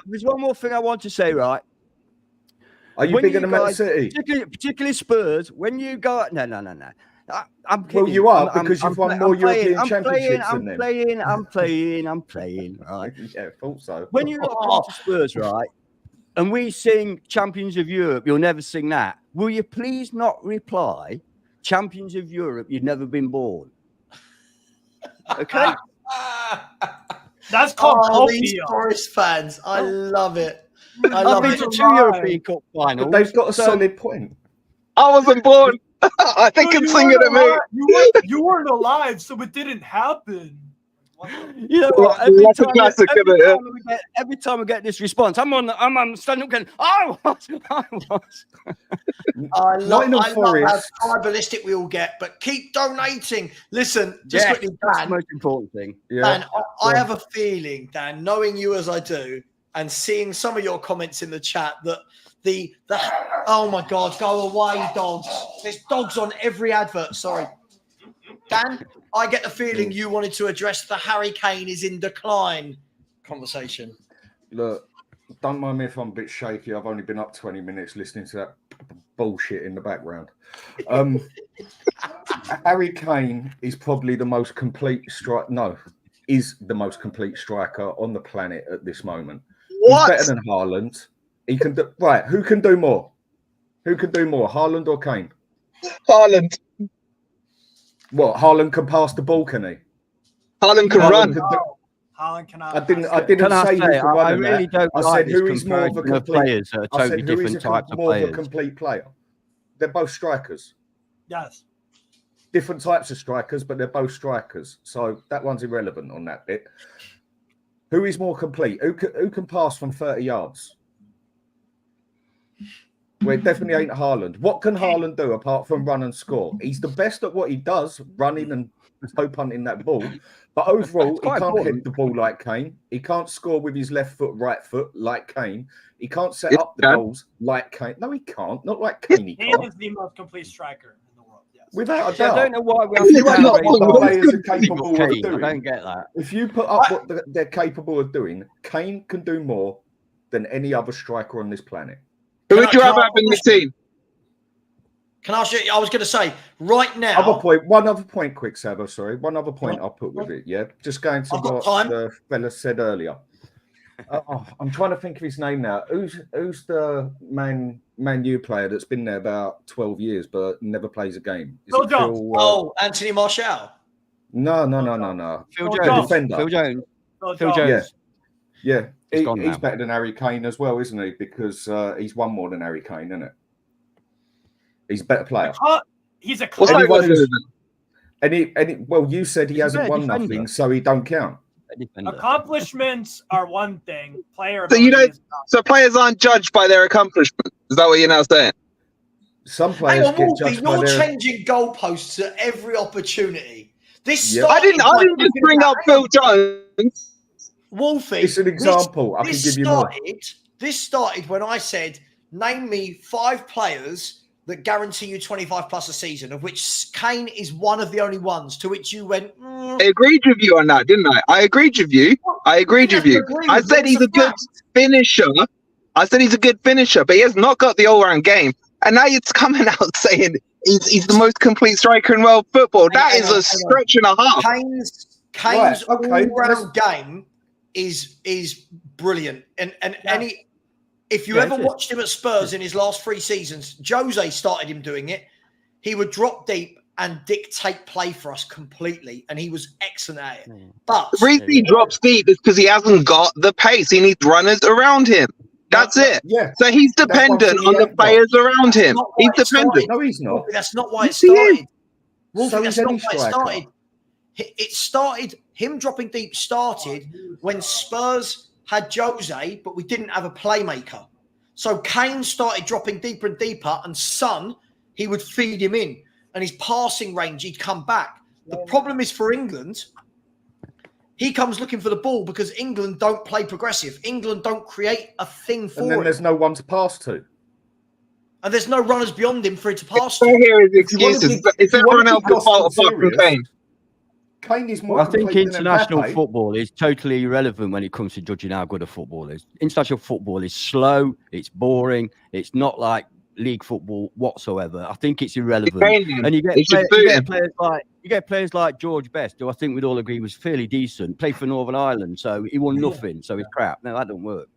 There's one more thing I want to say, right? Are you bigger than Man City? Particularly Spurs. When you go, no. I'm kidding. Well, you are because you've won more European championships than them. I'm playing. Right. Yeah, I thought so. When you look to Spurs, right, and we sing Champions of Europe, you'll never sing that. Will you please not reply, Champions of Europe, you've never been born? Okay. That's called these Forest fans. I love it. I've been to 2 European Cup finals. But they've got a solid point. I wasn't born. I think it's singing to me. You weren't alive, so it didn't happen. You know what? Every time we get this response, I'm standing up going, I was. I love how tribalistic we all get, but keep donating. Listen, just quickly, Dan. That's the most important thing. Dan, I have a feeling, Dan, knowing you as I do, and seeing some of your comments in the chat that the oh my God, go away, dogs. There's dogs on every advert. Sorry. Dan, I get the feeling you wanted to address the Harry Kane is in decline conversation. Look, don't mind me if I'm a bit shaky. I've only been up 20 minutes listening to that bullshit in the background. Harry Kane is probably the most complete is the most complete striker on the planet at this moment. What? He's better than Haaland. He can do right. Who can do more? Who can do more, Haaland or Kane? Haaland. What? Haaland can pass the ball, can he? Haaland can run. Haaland cannot. I didn't say who can run. I really don't. I said who is more of a complete players that are totally different types of players. More of a complete player. They're both strikers. Yes. Different types of strikers, but they're both strikers. So that one's irrelevant on that bit. Who is more complete? Who can pass from 30 yards? Well, it definitely ain't Haaland. What can Haaland do apart from run and score? He's the best at what he does, running and toe punting that ball. But overall, he can't hit the ball like Kane. He can't score with his left foot, right foot like Kane. He can't set up the goals like Kane. No, he can't. Not like Kane. He is the most complete striker in the world. Yes. Without a doubt. I don't know why we have to players are capable of doing. I don't get that. If you put up what they're capable of doing, Kane can do more than any other striker on this planet. Who would you have in the team? Can I ask you? I was going to say right now. One other point, quick, Savva. Sorry, one other point I'll put with it. Yeah, just going to what the fella said earlier. I'm trying to think of his name now. Who's the Man U player that's been there about 12 years but never plays a game? Anthony Martial. No. Phil Jones. Defender. Phil Jones. Yeah. He's better than Harry Kane as well, isn't he? Because he's won more than Harry Kane, isn't it? He's a better player. he's a What's that club. got to do with it? Well, you said he He's a hasn't better won defender. nothing, so he don't count. Accomplishments are one thing. Player So ability is not. so players aren't judged by their accomplishments. Is that what you're now saying? Some Hang players on, get Wolfie, judged by you're their. changing goalposts at every opportunity. This Yeah. started I didn't just bring up Phil Jones. Wolfie. It's an example. I can give you more. This started when I said, name me 5 players that guarantee you 25 plus a season, of which Kane is one of the only ones, to which you went, I agreed with you on that, didn't I? I agreed with you. I said he's a good finisher. I said he's a good finisher, but he has not got the all-round game. And now you're coming out saying he's the most complete striker in world football. That is a stretch and a half. Kane's all-round game is brilliant. And any... If you ever watched him at Spurs in his last 3 seasons, Jose started him doing it. He would drop deep and dictate play for us completely, and he was excellent at it. But the reason he drops deep is because he hasn't got the pace. He needs runners around him. That's it. Yeah. So he's dependent on the players around him. He's dependent. No, he's not. That's not why it started. Wolfie, So that's is not any why it started. It started, him dropping deep started when Spurs had Jose, but we didn't have a playmaker. So Kane started dropping deeper and deeper, and Son, he would feed him in. And his passing range, he'd come back. The problem is for England, he comes looking for the ball because England don't play progressive. England don't create a thing for him. And then there's no one to pass to. And there's no runners beyond him for him to pass I to. hear his excuses. Is everyone else at fault apart from Kane? Kane is more I think complete than international Mbappe. football is totally irrelevant when it comes to judging how good a football is. International football is slow, it's boring, it's not like league football whatsoever. I think it's irrelevant. And you get players like George Best, who I think we'd all agree was fairly decent, played for Northern Ireland, so he won nothing, so he's crap. No, that don't work.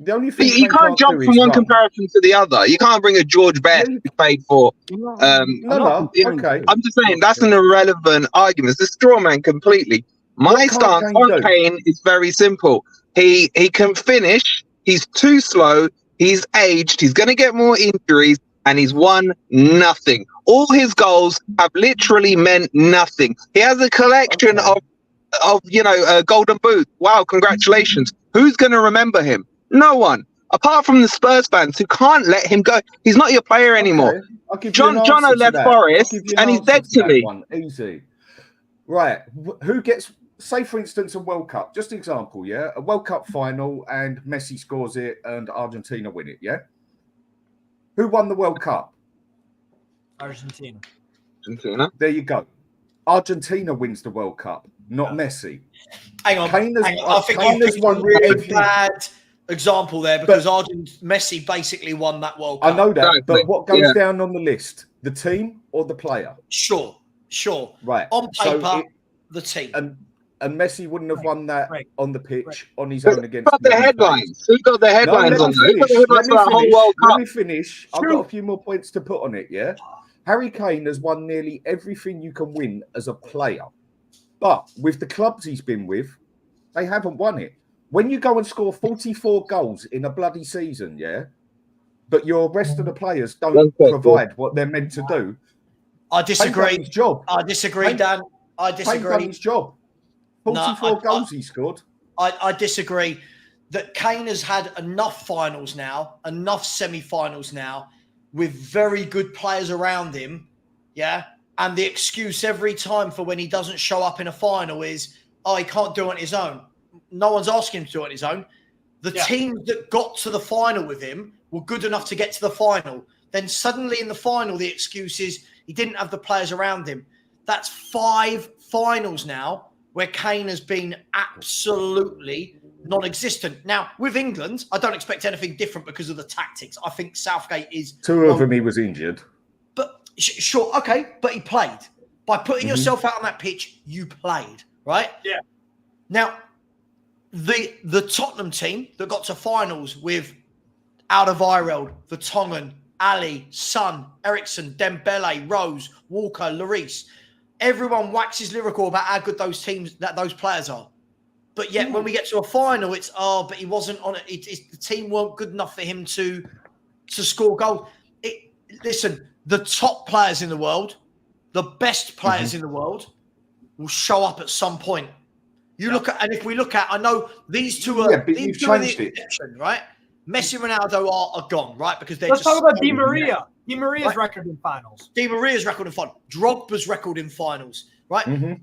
The only thing You can't jump from one comparison to the other. You can't bring a George Best who played for. No, okay. I'm just saying that's an irrelevant argument. It's a straw man completely. My stance on Kane is very simple. He can finish. He's too slow. He's aged. He's going to get more injuries, and he's won nothing. All his goals have literally meant nothing. He has a collection of golden boots. Wow, congratulations. Who's going to remember him? No one, apart from the Spurs fans who can't let him go. He's not your player anymore. Jono left Forest, and he's dead to me. Easy. Right. Who gets, say, for instance, a World Cup? Just an example, yeah? A World Cup final, and Messi scores it, and Argentina win it, yeah? Who won the World Cup? Argentina. There you go. Argentina wins the World Cup, not Messi. Hang on. Kane I think you picked a really bad example there because Messi basically won that World Cup. I know that, but what goes down on the list? The team or the player? Sure. Right. On paper, the team. And Messi wouldn't have won that on the pitch on his own against. Who got the headlines? Who got the headlines on that? Let me finish. I've got a few more points to put on it, yeah? Harry Kane has won nearly everything you can win as a player. But with the clubs he's been with, they haven't won it. When you go and score 44 goals in a bloody season, yeah, but your rest of the players don't provide what they're meant to do. I disagree. His job. I disagree, Dan. I disagree. Done his job. 44 goals he scored. I disagree. That Kane has had enough finals now, enough semi-finals now, with very good players around him, yeah? And the excuse every time for when he doesn't show up in a final is, he can't do it on his own. No one's asking him to do it on his own. The teams that got to the final with him were good enough to get to the final. Then suddenly in the final, the excuse is he didn't have the players around him. That's 5 finals now where Kane has been absolutely non-existent. Now, with England, I don't expect anything different because of the tactics. I think Southgate is... 2 of them he was injured. But sure, okay, but he played. By putting yourself out on that pitch, you played, right? Yeah. Now, the Tottenham team that got to finals with Alderweireld, Vertonghen, Ali, Son, Ericsson, Dembele, Rose, Walker, Lloris, everyone waxes lyrical about how good those players are. But yet when we get to a final, it's, but he wasn't on it. The team weren't good enough for him to score goals. Listen, the top players in the world, the best players in the world, will show up at some point. You look at, and if we look at, I know these two are, these two are the exception, right? Messi and Ronaldo are gone, right? Because they're Let's just talk about Di Maria. Di Maria's record in finals. Di Maria's record in finals. Drogba's record in finals, right?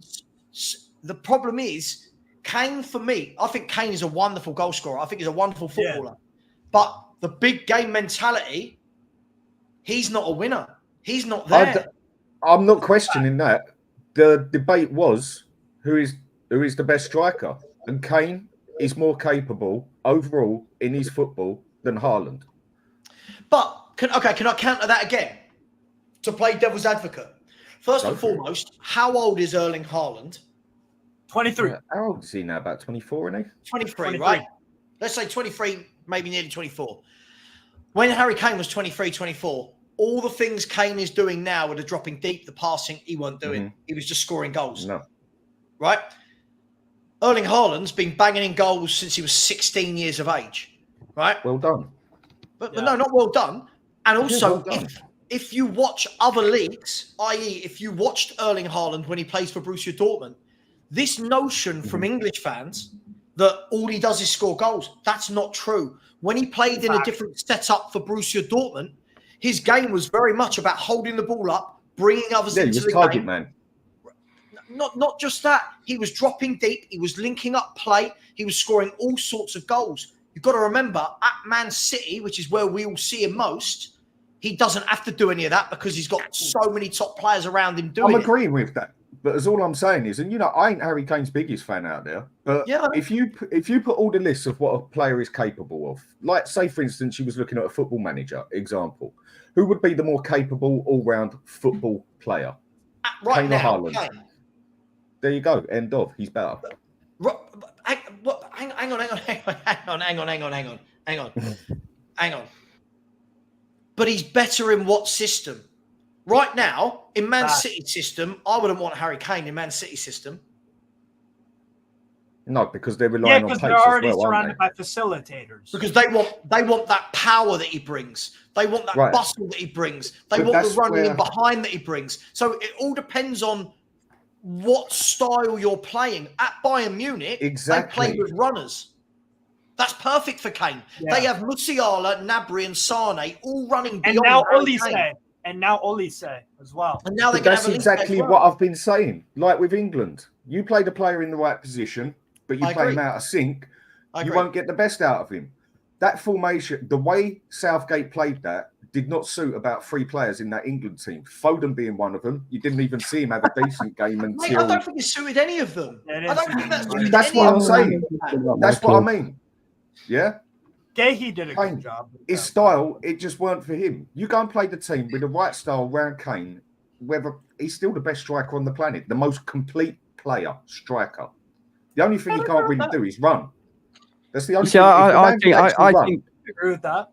The problem is, Kane, for me, I think Kane is a wonderful goal scorer. I think he's a wonderful footballer. But the big game mentality, he's not a winner. He's not there. I'm not questioning that. The debate was who is the best striker, and Kane is more capable overall in his football than Haaland. But can I counter that again to play devil's advocate? First and foremost, how old is Erling Haaland? 23. How old is he now? About 24, isn't he? 23, right? Let's say 23, maybe nearly 24. When Harry Kane was 23, 24, all the things Kane is doing now with the dropping deep, the passing, he wasn't doing. He was just scoring goals. No. Right? Erling Haaland's been banging in goals since he was 16 years of age. Right? Well done. But no, not well done. And also, if you watch other leagues, i.e., if you watched Erling Haaland when he plays for Borussia Dortmund, this notion from English fans that all he does is score goals, that's not true. When he played in a different setup for Borussia Dortmund, his game was very much about holding the ball up, bringing others into the target game. Man. Not just that. He was dropping deep. He was linking up play. He was scoring all sorts of goals. You've got to remember, at Man City, which is where we all see him most, he doesn't have to do any of that because he's got so many top players around him doing it. I'm agreeing with that. But as all I'm saying is, and I ain't Harry Kane's biggest fan out there, but if you put all the lists of what a player is capable of, like say for instance, you was looking at a football manager example, who would be the more capable all-round football player? Right Kane now, or Haaland? Kane. There you go. End of. He's better. Hang on. But he's better in what system? Right now, in Man City system, I wouldn't want Harry Kane in Man City system. No, because they're relying on pace they're already as well, surrounded by facilitators. Because they want that power that he brings. They want that bustle that he brings. They want the running in behind that he brings. So it all depends on what style you're playing. At Bayern Munich, they play with runners. That's perfect for Kane. Yeah. They have Musiala, Gnabry, and Sane all running beyond. And now Olise as well. And now that's exactly what I've been saying. Like with England, you play the player in the right position, but you play him out of sync, you won't get the best out of him. That formation, the way Southgate played that, did not suit about 3 players in that England team. Foden being one of them. You didn't even see him have a decent game until. Mate, I don't think it suited any of them. I don't think that suited that's any what I'm of saying. That's what I mean. Yeah. Gahey did a good job. His style, it just weren't for him. You go and play the team with the right style around Kane, whether he's still the best striker on the planet, the most complete striker. The only thing he can't really do is run. That's the only thing. I think agree with that.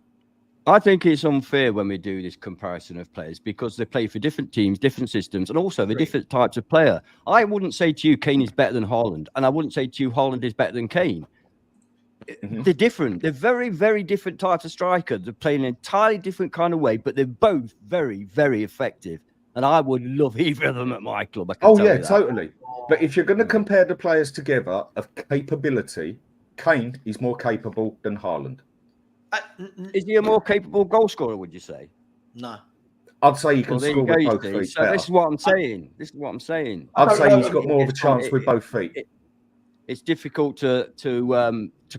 I think it's unfair when we do this comparison of players because they play for different teams, different systems, and also the different types of player. I wouldn't say to you Kane is better than Haaland, and I wouldn't say to you Haaland is better than Kane. They're different. They're very, very different types of striker. They play in an entirely different kind of way, but they're both very, very effective. And I would love either of them at my club. Totally. But if you're going to compare the players together of capability, Kane is more capable than Haaland. Is he a more capable goal scorer, would you say? No. I'd say he can score with both feet. So this is what I'm saying. I'd say he's got more of a chance with both feet. It's difficult to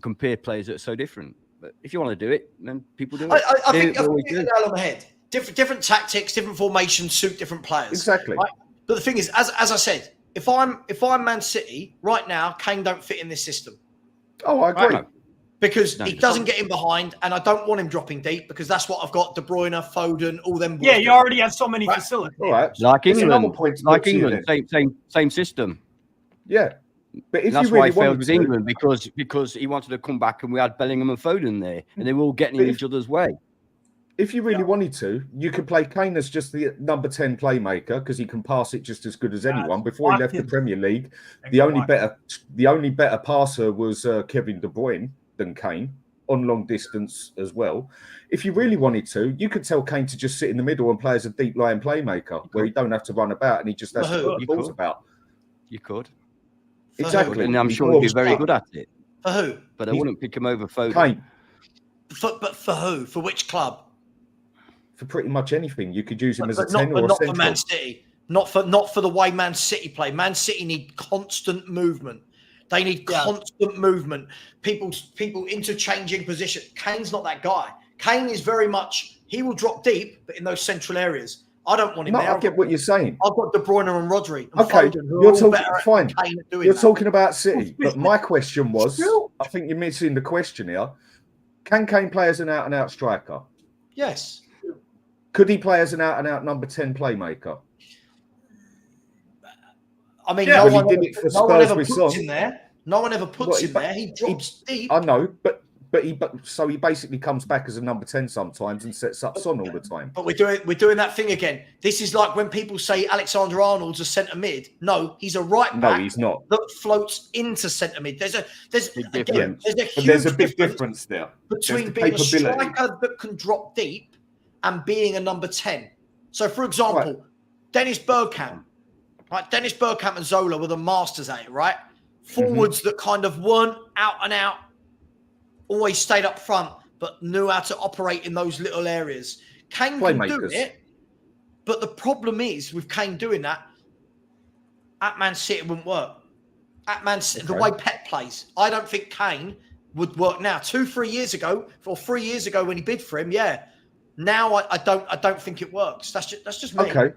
compare players that are so different. But if you want to do it, then people do it. I think you hit the nail on the head. Different tactics, different formations suit different players. Exactly. Right? But the thing is, as I said, if I'm Man City right now, Kane don't fit in this system. Oh, I agree. Right? Because he doesn't get in behind, and I don't want him dropping deep because that's what I've got. De Bruyne, Foden, all them. Yeah, you already have so many facilities. All right. Like England, same system. Yeah. But if that's you really why he failed with England because he wanted to come back and we had Bellingham and Foden there and they were all getting in each other's way. If you really wanted to, you could play Kane as just the number 10 playmaker because he can pass it just as good as anyone. Before he left the Premier League, the only better passer was Kevin De Bruyne than Kane. on long distance as well. If you really wanted to, you could tell Kane to just sit in the middle and play as a deep line playmaker where he don't have to run about and he just has to put the balls about. You could. Exactly. And I'm sure he'd be very good at it. For who? But I wouldn't pick him over Foden. Kane. But for who? For which club? For pretty much anything. You could use him as a 10 or a not central. for Man City. Not for the way Man City play. Man City need constant movement. They need constant movement. People interchanging position. Kane's not that guy. Kane is very much, he will drop deep, but in those central areas. I don't want him there. I get what you're saying. I've got De Bruyne and Rodri. And okay, Foden, you're talking fine. You're that. talking about City, but my question was, I think you're missing the question here. Can Kane play as an out-and-out striker? Yes. Could he play as an out-and-out number 10 playmaker? I mean, no one ever puts him there. No one ever puts him there. He drops deep. I know, but he basically comes back as a number 10 sometimes and sets up Son all the time. But we're doing that thing again. This is like when people say Alexander-Arnold's a centre mid. No, he's a right back. No, he's not. That floats into centre mid. There's a big difference there between being a striker that can drop deep and being a number 10. So, for example, Dennis Bergkamp. Right, Dennis Bergkamp and Zola were the masters at it, right? Forwards that kind of weren't out and out, always stayed up front, but knew how to operate in those little areas. Kane can do it, but the problem is with Kane doing that, at Man City it wouldn't work. At Man City, the way Pep plays, I don't think Kane would work now. 3 years ago when he bid for him, yeah. Now I don't think it works. That's just me. Okay.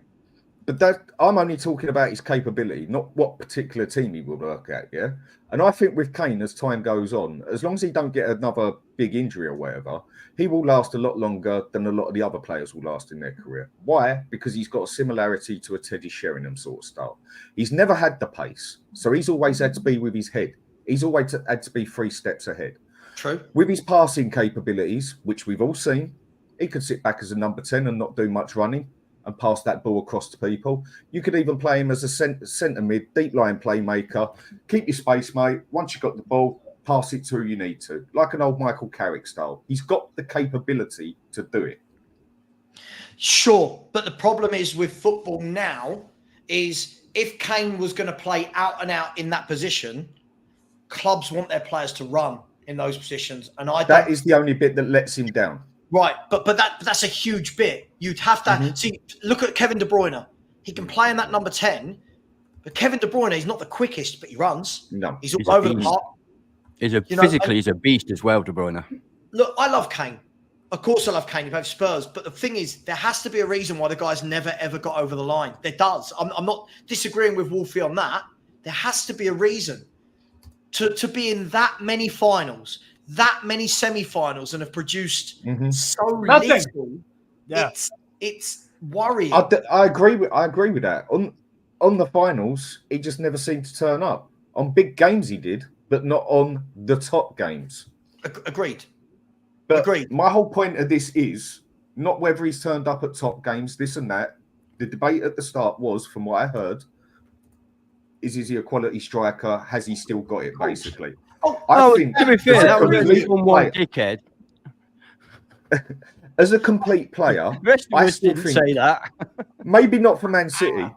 But I'm only talking about his capability, not what particular team he will work at, yeah? And I think with Kane, as time goes on, as long as he don't get another big injury or whatever, he will last a lot longer than a lot of the other players will last in their career. Why? Because he's got a similarity to a Teddy Sheringham sort of style. He's never had the pace, so he's always had to be with his head. He's always had to be 3 steps ahead. True. With his passing capabilities, which we've all seen, he could sit back as a number 10 and not do much running and pass that ball across to people. You could even play him as a centre mid, deep line playmaker. Keep your space, mate. Once you've got the ball, pass it to who you need to. Like an old Michael Carrick style. He's got the capability to do it. Sure. But the problem is with football now is if Kane was going to play out and out in that position, clubs want their players to run in those positions. And that is the only bit that lets him down. Right, but that's a huge bit. You'd have to see. Look at Kevin De Bruyne. He can play in that number 10, but Kevin De Bruyne is not the quickest, but he runs. No, he's all over the park. He's a beast as well, De Bruyne. Look, I love Kane. Of course, I love Kane. He plays Spurs, but the thing is, there has to be a reason why the guy's never ever got over the line. There does. I'm not disagreeing with Wolfie on that. There has to be a reason to be in that many finals, that many semi-finals, and have produced so little. Yeah, it's worrying. I agree with that. On the finals, he just never seemed to turn up. On big games, he did, but not on the top games. Agreed. But Agreed. My whole point of this is not whether he's turned up at top games, this and that. The debate at the start was, from what I heard, is he a quality striker? Has he still got it, basically? I think, to be fair, that was one dickhead. As a complete player, I still didn't say that. Maybe not for Man City,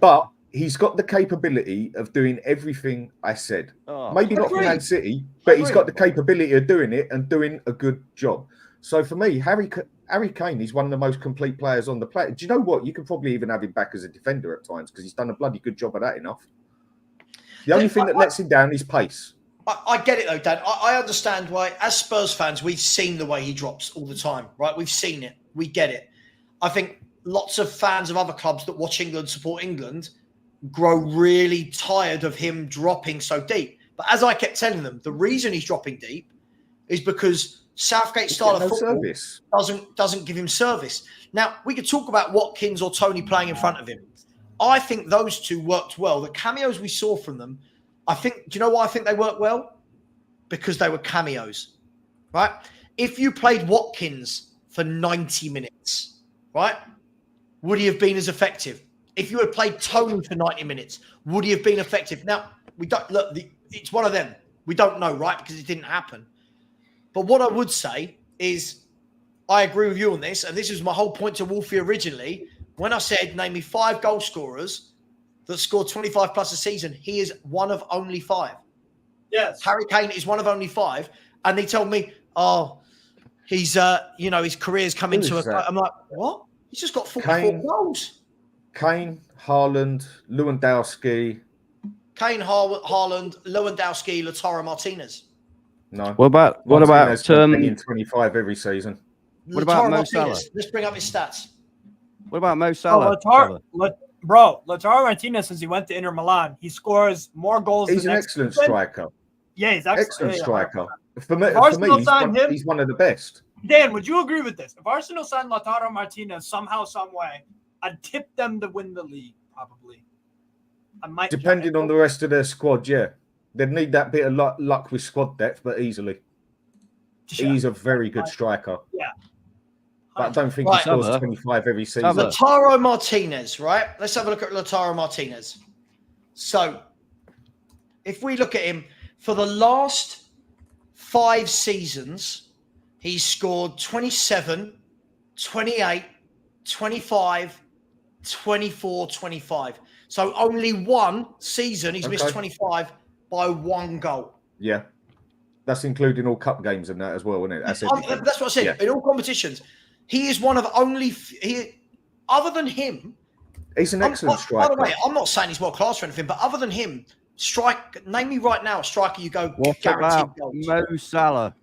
but he's got the capability of doing everything I said. Maybe not for Man City, but he's got the capability of doing it and doing a good job. So for me, Harry Kane is one of the most complete players on the planet. Do you know what? You could probably even have him back as a defender at times because he's done a bloody good job of that enough. The only thing that lets him down is pace. I get it though, Dan. I understand why, as Spurs fans, we've seen the way he drops all the time, right? We've seen it. We get it. I think lots of fans of other clubs that watch England, support England, grow really tired of him dropping so deep. But as I kept telling them, the reason he's dropping deep is because Southgate's style of football doesn't give him service. Now, we could talk about Watkins or Tony playing in front of him. I think those two worked well. The cameos we saw from them, do you know why I think they worked well? Because they were cameos, right? If you played Watkins for 90 minutes, right, would he have been as effective? If you had played Tony for 90 minutes, would he have been effective? Now, we don't look. It's one of them. We don't know, right? Because it didn't happen. But what I would say is I agree with you on this, and this was my whole point to Wolfie originally. When I said, name me 5 goal scorers that scored 25 plus a season, he is one of only 5. Yes. Harry Kane is one of only 5. And they told me, he's, his career's coming to a... I'm like, what? He's just got 44 goals. Kane, Haaland, Lewandowski. Kane, Haaland, Lewandowski, Lautaro Martinez. No. What about in 25 every season? What about Mo Martinez. Salah? Let's bring up his stats. What about Mo Salah? Lautaro Martinez, since he went to Inter Milan, he scores more goals. He's an excellent striker. Yeah, he's excellent striker. For me, he's one of the best. Dan, would you agree with this? If Arsenal signed Lautaro Martinez somehow, some way, I'd tip them to win the league, probably. I might. Depending on the rest of their squad, yeah. They'd need that bit of luck with squad depth, but easily. Yeah. He's a very good striker. Yeah. But I don't think he scores 25 every season. Lautaro Martinez, right? Let's have a look at Lautaro Martinez. So, if we look at him, for the last 5 seasons, he's scored 27, 28, 25, 24, 25. So only one season he's missed 25 by 1 goal. Yeah. That's including all cup games and that as well, isn't it? That's what I said. Yeah. In all competitions, he is one of only... other than him... He's an excellent striker. By the way, I'm not saying he's world class or anything, but other than him, name me right now a striker you go guaranteed goals. Mo Salah.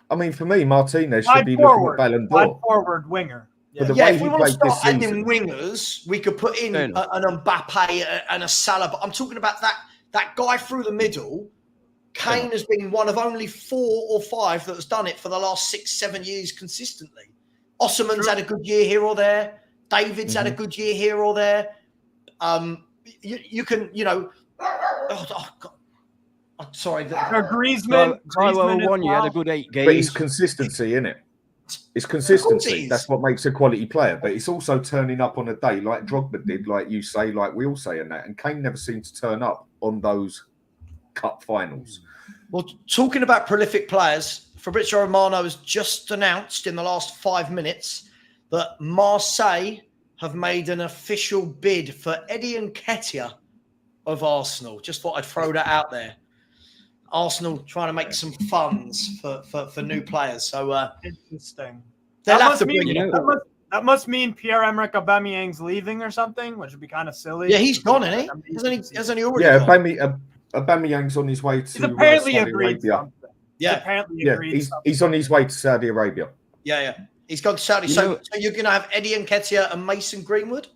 I mean, for me, Martinez should be looking at Ballon d'Or. Forward winger. Yeah, if we want to start adding wingers, we could put in an Mbappe and a Salah. But I'm talking about that guy through the middle. Kane has been one of only 4 or 5 that has done it for the last 6-7 years consistently. Osman's had a good year here or there. David's had a good year here or there. You can, sorry. Griezmann. Griezmann you had a good 8 games. But it's consistency, isn't it? It's consistency. That's what makes a quality player. But it's also turning up on a day like Drogba did, like you say, like we all say in that. And Kane never seemed to turn up on those cup finals. Well, talking about prolific players, Fabrizio Romano has just announced in the last 5 minutes that Marseille have made an official bid for Eddie Nketiah of Arsenal. Just thought I'd throw that out there. Arsenal trying to make some funds for new players. So interesting. That must mean Pierre-Emerick Aubameyang's leaving or something, which would be kind of silly. Yeah, he's gone, isn't he? Hasn't he already gone? Aubameyang's on his way to Saudi Arabia. He's on his way to Saudi Arabia. Yeah. He's gone to Saudi. So you're going to have Eddie Nketiah and Mason Greenwood?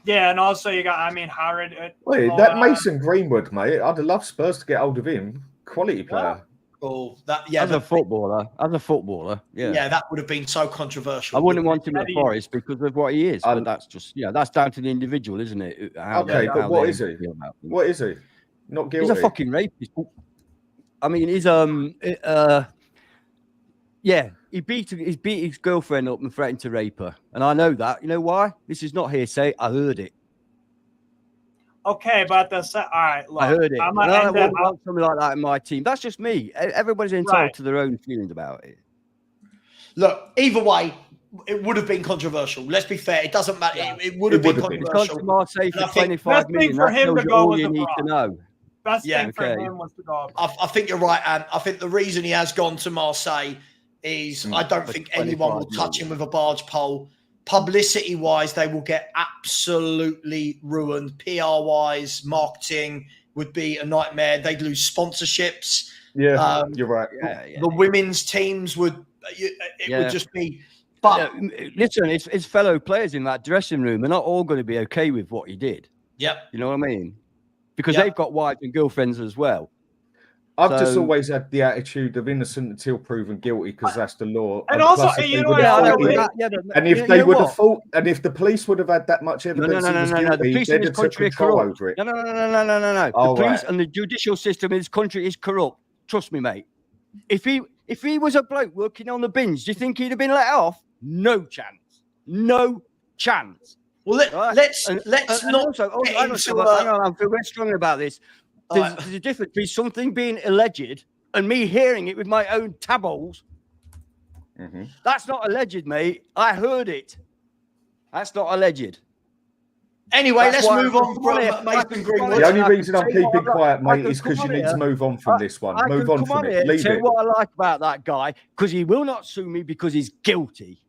Yeah, and also you got, Harrod. Wait, that Mason Greenwood, mate, I'd love Spurs to get hold of him. Quality player. As a footballer, yeah. Yeah, that would have been so controversial. I wouldn't want him at Forest because of what he is. But that's just, that's down to the individual, isn't it? But what is he? What is he? Not guilty. He's a fucking rapist. I mean, he's he beat his girlfriend up and threatened to rape her, and I know that. You know why? This is not hearsay. I heard it. Okay, but all right. Look, I heard it. I don't want something like that in my team. That's just me. Everybody's entitled to their own feelings about it. Look, either way, it would have been controversial. Let's be fair. It doesn't matter. Yeah. It would have been controversial. He's gone to Marseille for 25 million. That tells you all you need to know. Best thing for him was to go. I think you're right, Anne. I think the reason he has gone to Marseille is I don't think anyone will touch him with a barge pole. Publicity-wise, they will get absolutely ruined. PR-wise, marketing would be a nightmare. They'd lose sponsorships. Yeah, you're right. The women's teams would just be... But listen, it's fellow players in that dressing room. They're not all going to be okay with what he did. Yep. You know what I mean? Because they've got wives and girlfriends as well. I've just always had the attitude of innocent until proven guilty because that's the law. And also, and if they would have thought, and if the police would have had that much evidence, the police in this country are corrupt. Over it. No. The police and the judicial system in this country is corrupt. Trust me, mate. If he was a bloke working on the bins, do you think he'd have been let off? No chance. No chance. Well, let's not. Hang on, I'm very strong about this. There's a difference between something being alleged and me hearing it with my own tabbles. That's not alleged, mate. I heard it. That's not alleged. Anyway, let's move on from Mason Greenwood. The only reason I'm keeping quiet, mate, is because you need to move on from this one. Move on from it. Leave it. What I like about that guy, because he will not sue me because he's guilty.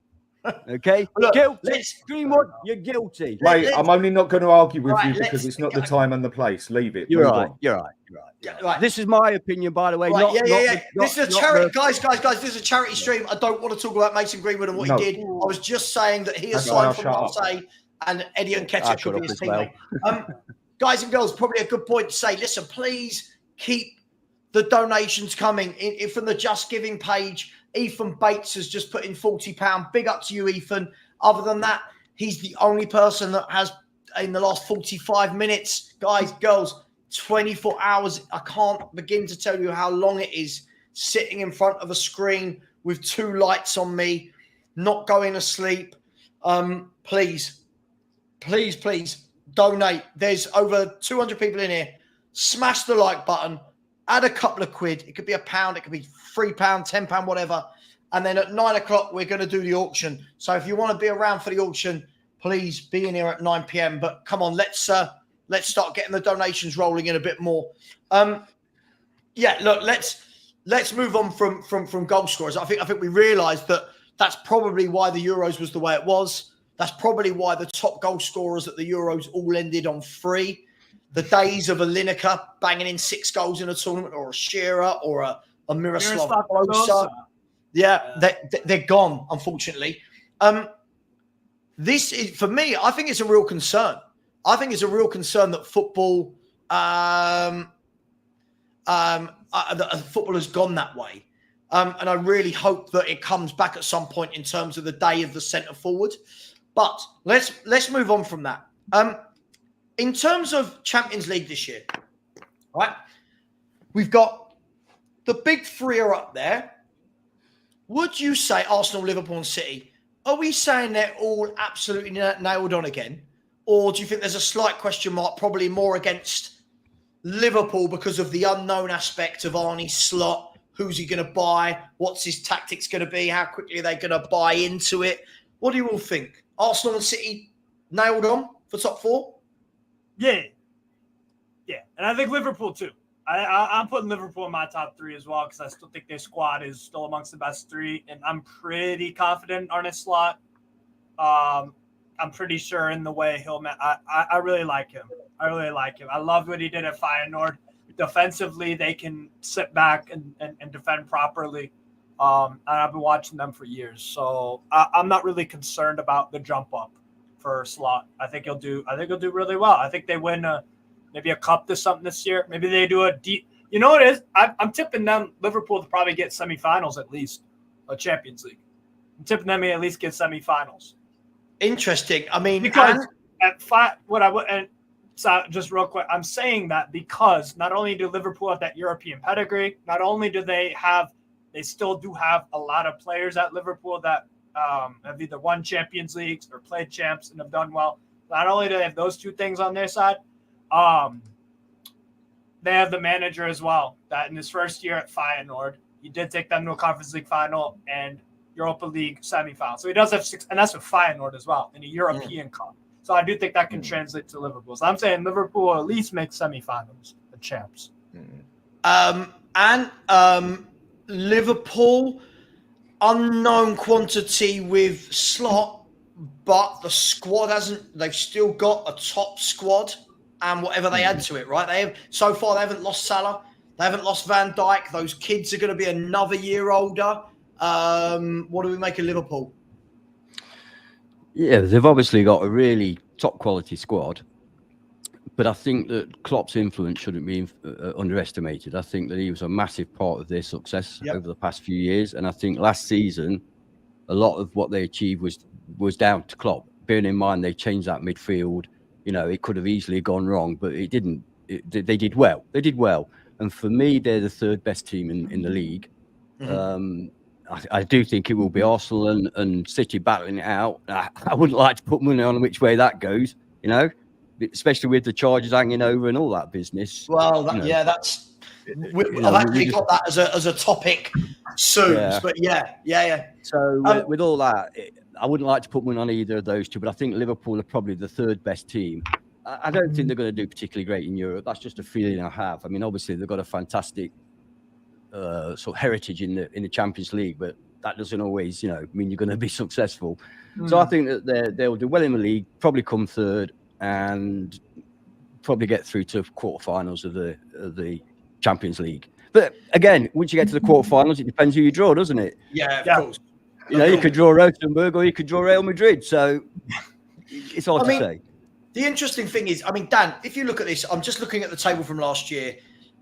Okay? Look, guilty. Greenwood, you're guilty. Mate, I'm only not going to argue with you because it's not the time and the place. Leave it. You're right. Right. This is my opinion, by the way. Right, this is a charity, guys. This is a charity stream. I don't want to talk about Mason Greenwood and what he did. I was just saying that he has signed for Marseille, and Eddie Nketiah could be his teammate. Guys and girls, probably a good point to say. Listen, please keep the donations coming from the Just Giving page. Ethan Bates has just put in £40. Big up to you, Ethan. Other than that, he's the only person that has in the last 45 minutes, guys, girls, 24 hours. I can't begin to tell you how long it is sitting in front of a screen with 2 lights on me, not going to sleep. Please donate. There's over 200 people in here. Smash the like button. Add a couple of quid. It could be £1. It could be £3, £10, whatever. And then at 9 o'clock, we're going to do the auction. So if you want to be around for the auction, please be in here at 9 p.m. But come on, let's start getting the donations rolling in a bit more. Look, let's move on from goal scorers. I think we realised that that's probably why the Euros was the way it was. That's probably why the top goal scorers at the Euros all ended on 3. The days of a Lineker banging in 6 goals in a tournament, or a Shearer, or a Miroslav Klose. They're gone, unfortunately. This is, for me, I think it's a real concern. I think it's a real concern that football has gone that way. And I really hope that it comes back at some point in terms of the day of the centre forward. But let's move on from that. In terms of Champions League this year, right? We've got the big 3 are up there. Would you say Arsenal, Liverpool, and City? Are we saying they're all absolutely nailed on again, or do you think there's a slight question mark, probably more against Liverpool because of the unknown aspect of Arne's slot? Who's he going to buy? What's his tactics going to be? How quickly are they going to buy into it? What do you all think? Arsenal and City nailed on for top 4? Yeah. And I think Liverpool too. I'm putting Liverpool in my top 3 as well because I still think their squad is still amongst the best 3, and I'm pretty confident in Arne Slot. I'm pretty sure in the way he'll. I really like him. I loved what he did at Feyenoord. Defensively, they can sit back and defend properly. And I've been watching them for years, so I'm not really concerned about the jump up for Slot. I think he'll do really well. I think they win maybe a cup or something this year. Maybe they do a deep. You know what it is? I'm tipping them Liverpool to probably get semifinals at least, a Champions League. I'm tipping them to at least get semifinals. Interesting. I mean, because so just real quick, I'm saying that because not only do Liverpool have that European pedigree, not only do they still do have a lot of players at Liverpool that have either won Champions Leagues or played champs and have done well. Not only do they have those 2 things on their side, they have the manager as well, that in his first year at Feyenoord, he did take them to a Conference League final and Europa League semifinal. So he does have 6, and that's with Feyenoord as well, in a European Cup. So I do think that can translate to Liverpool. So I'm saying Liverpool will at least make semifinals, the champs. Liverpool, unknown quantity with Slot, but the squad they've still got a top squad and whatever they add to it, right? So far they haven't lost Salah, they haven't lost Van Dijk. Those kids are going to be another year older. What do we make of Liverpool? Yeah, they've obviously got a really top quality squad, but I think that Klopp's influence shouldn't be underestimated. I think that he was a massive part of their success over the past few years, and I think last season a lot of what they achieved was down to Klopp. Bearing in mind they changed that midfield, it could have easily gone wrong, but it didn't. They did well. And for me, they're the 3rd best team in the league. Mm-hmm. I do think it will be Arsenal and City battling it out. I wouldn't like to put money on which way that goes, especially with the charges hanging over and all that business. Well, that's I've actually got that as a topic soon. Yeah. But yeah. So with all that, I wouldn't like to put one on either of those two, but I think Liverpool are probably the third best team. I don't think they're going to do particularly great in Europe. That's just a feeling I have. I mean, obviously they've got a fantastic sort of heritage in the Champions League, but that doesn't always, mean you're going to be successful. So I think that they'll do well in the league, probably come third, and probably get through to quarterfinals of the Champions League. But again, once you get to the quarterfinals, it depends who you draw, doesn't it? Yeah, of course. You could draw Rosenborg or you could draw Real Madrid. So it's hard to say. The interesting thing is, Dan, if you look at this, I'm just looking at the table from last year.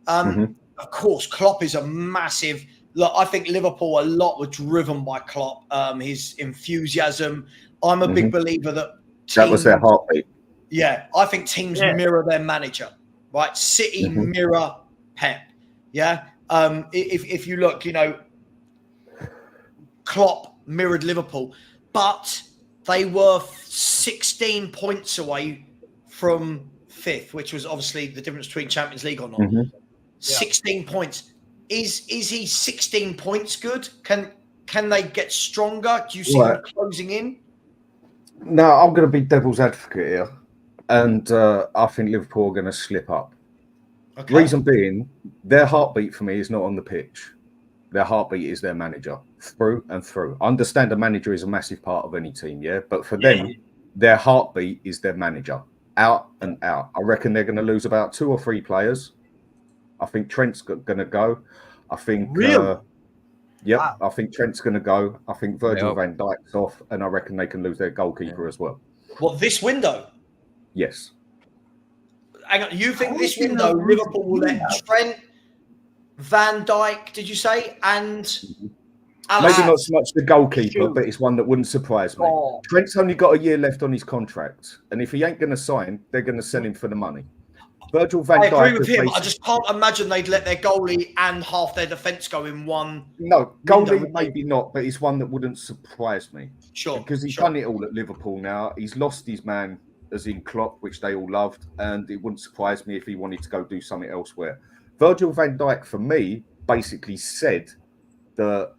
Of course, Klopp is a massive. Look, I think Liverpool a lot were driven by Klopp, his enthusiasm. I'm a big believer that was their heartbeat. Yeah, I think teams mirror their manager, right? City mirror Pep. Yeah, if you look, Klopp mirrored Liverpool, but they were 16 points away from fifth, which was obviously the difference between Champions League or not. 16 points. Is he 16 points good? Can they get stronger? Do you see them closing in? No, I'm going to be devil's advocate here, and I think Liverpool are going to slip up. Okay. Reason being, their heartbeat for me is not on the pitch. Their heartbeat is their manager, through and through. I understand the manager is a massive part of any team, but for them, their heartbeat is their manager, out and out. I reckon they're going to lose about 2 or 3 players. I think Trent's going to go. I think, really? Wow. I think Trent's going to go. I think Virgil van Dijk's off, and I reckon they can lose their goalkeeper as well. What, this window? Yes. Hang on, you think this window Liverpool will let Trent, Van Dijk, did you say, and maybe not so much the goalkeeper, but it's one that wouldn't surprise me. Trent's only got a year left on his contract, and if he ain't going to sign, they're going to sell him for the money. Virgil van Dijk. I agree with him. I just can't imagine they'd let their goalie and half their defence go in one. No, goalie maybe not, but it's one that wouldn't surprise me. Sure. Because he's done it all at Liverpool now. He's lost his man, as in Klopp, which they all loved, and it wouldn't surprise me if he wanted to go do something elsewhere. Virgil van Dijk, for me, basically said that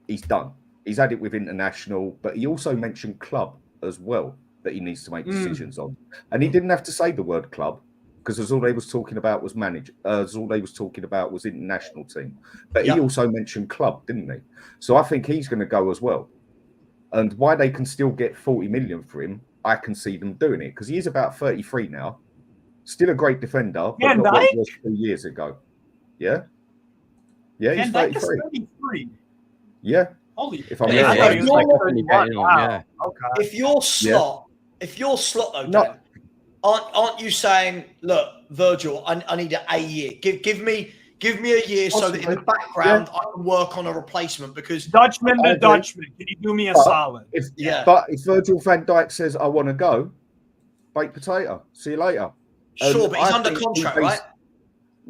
he's done. He's had it with international, but he also mentioned club as well that he needs to make decisions on. And he didn't have to say the word club, because all they was talking about was manager. All they was talking about was international team. But he also mentioned club, didn't he? So I think he's going to go as well. And why they can still get 40 million for him, I can see them doing it, because he is about 33 now. Still a great defender, but not what he was 2 years ago. Yeah? Yeah, he's 33. Yeah. Holy. If I'm If your slot though, Dan, aren't you saying, look, Virgil, I need a year. Give me a year so that in the background I can work on a replacement, because Dutchman, can you do me a solid? But if Virgil van Dijk says I want to go, baked potato. See you later. Sure, but he's under contract, right?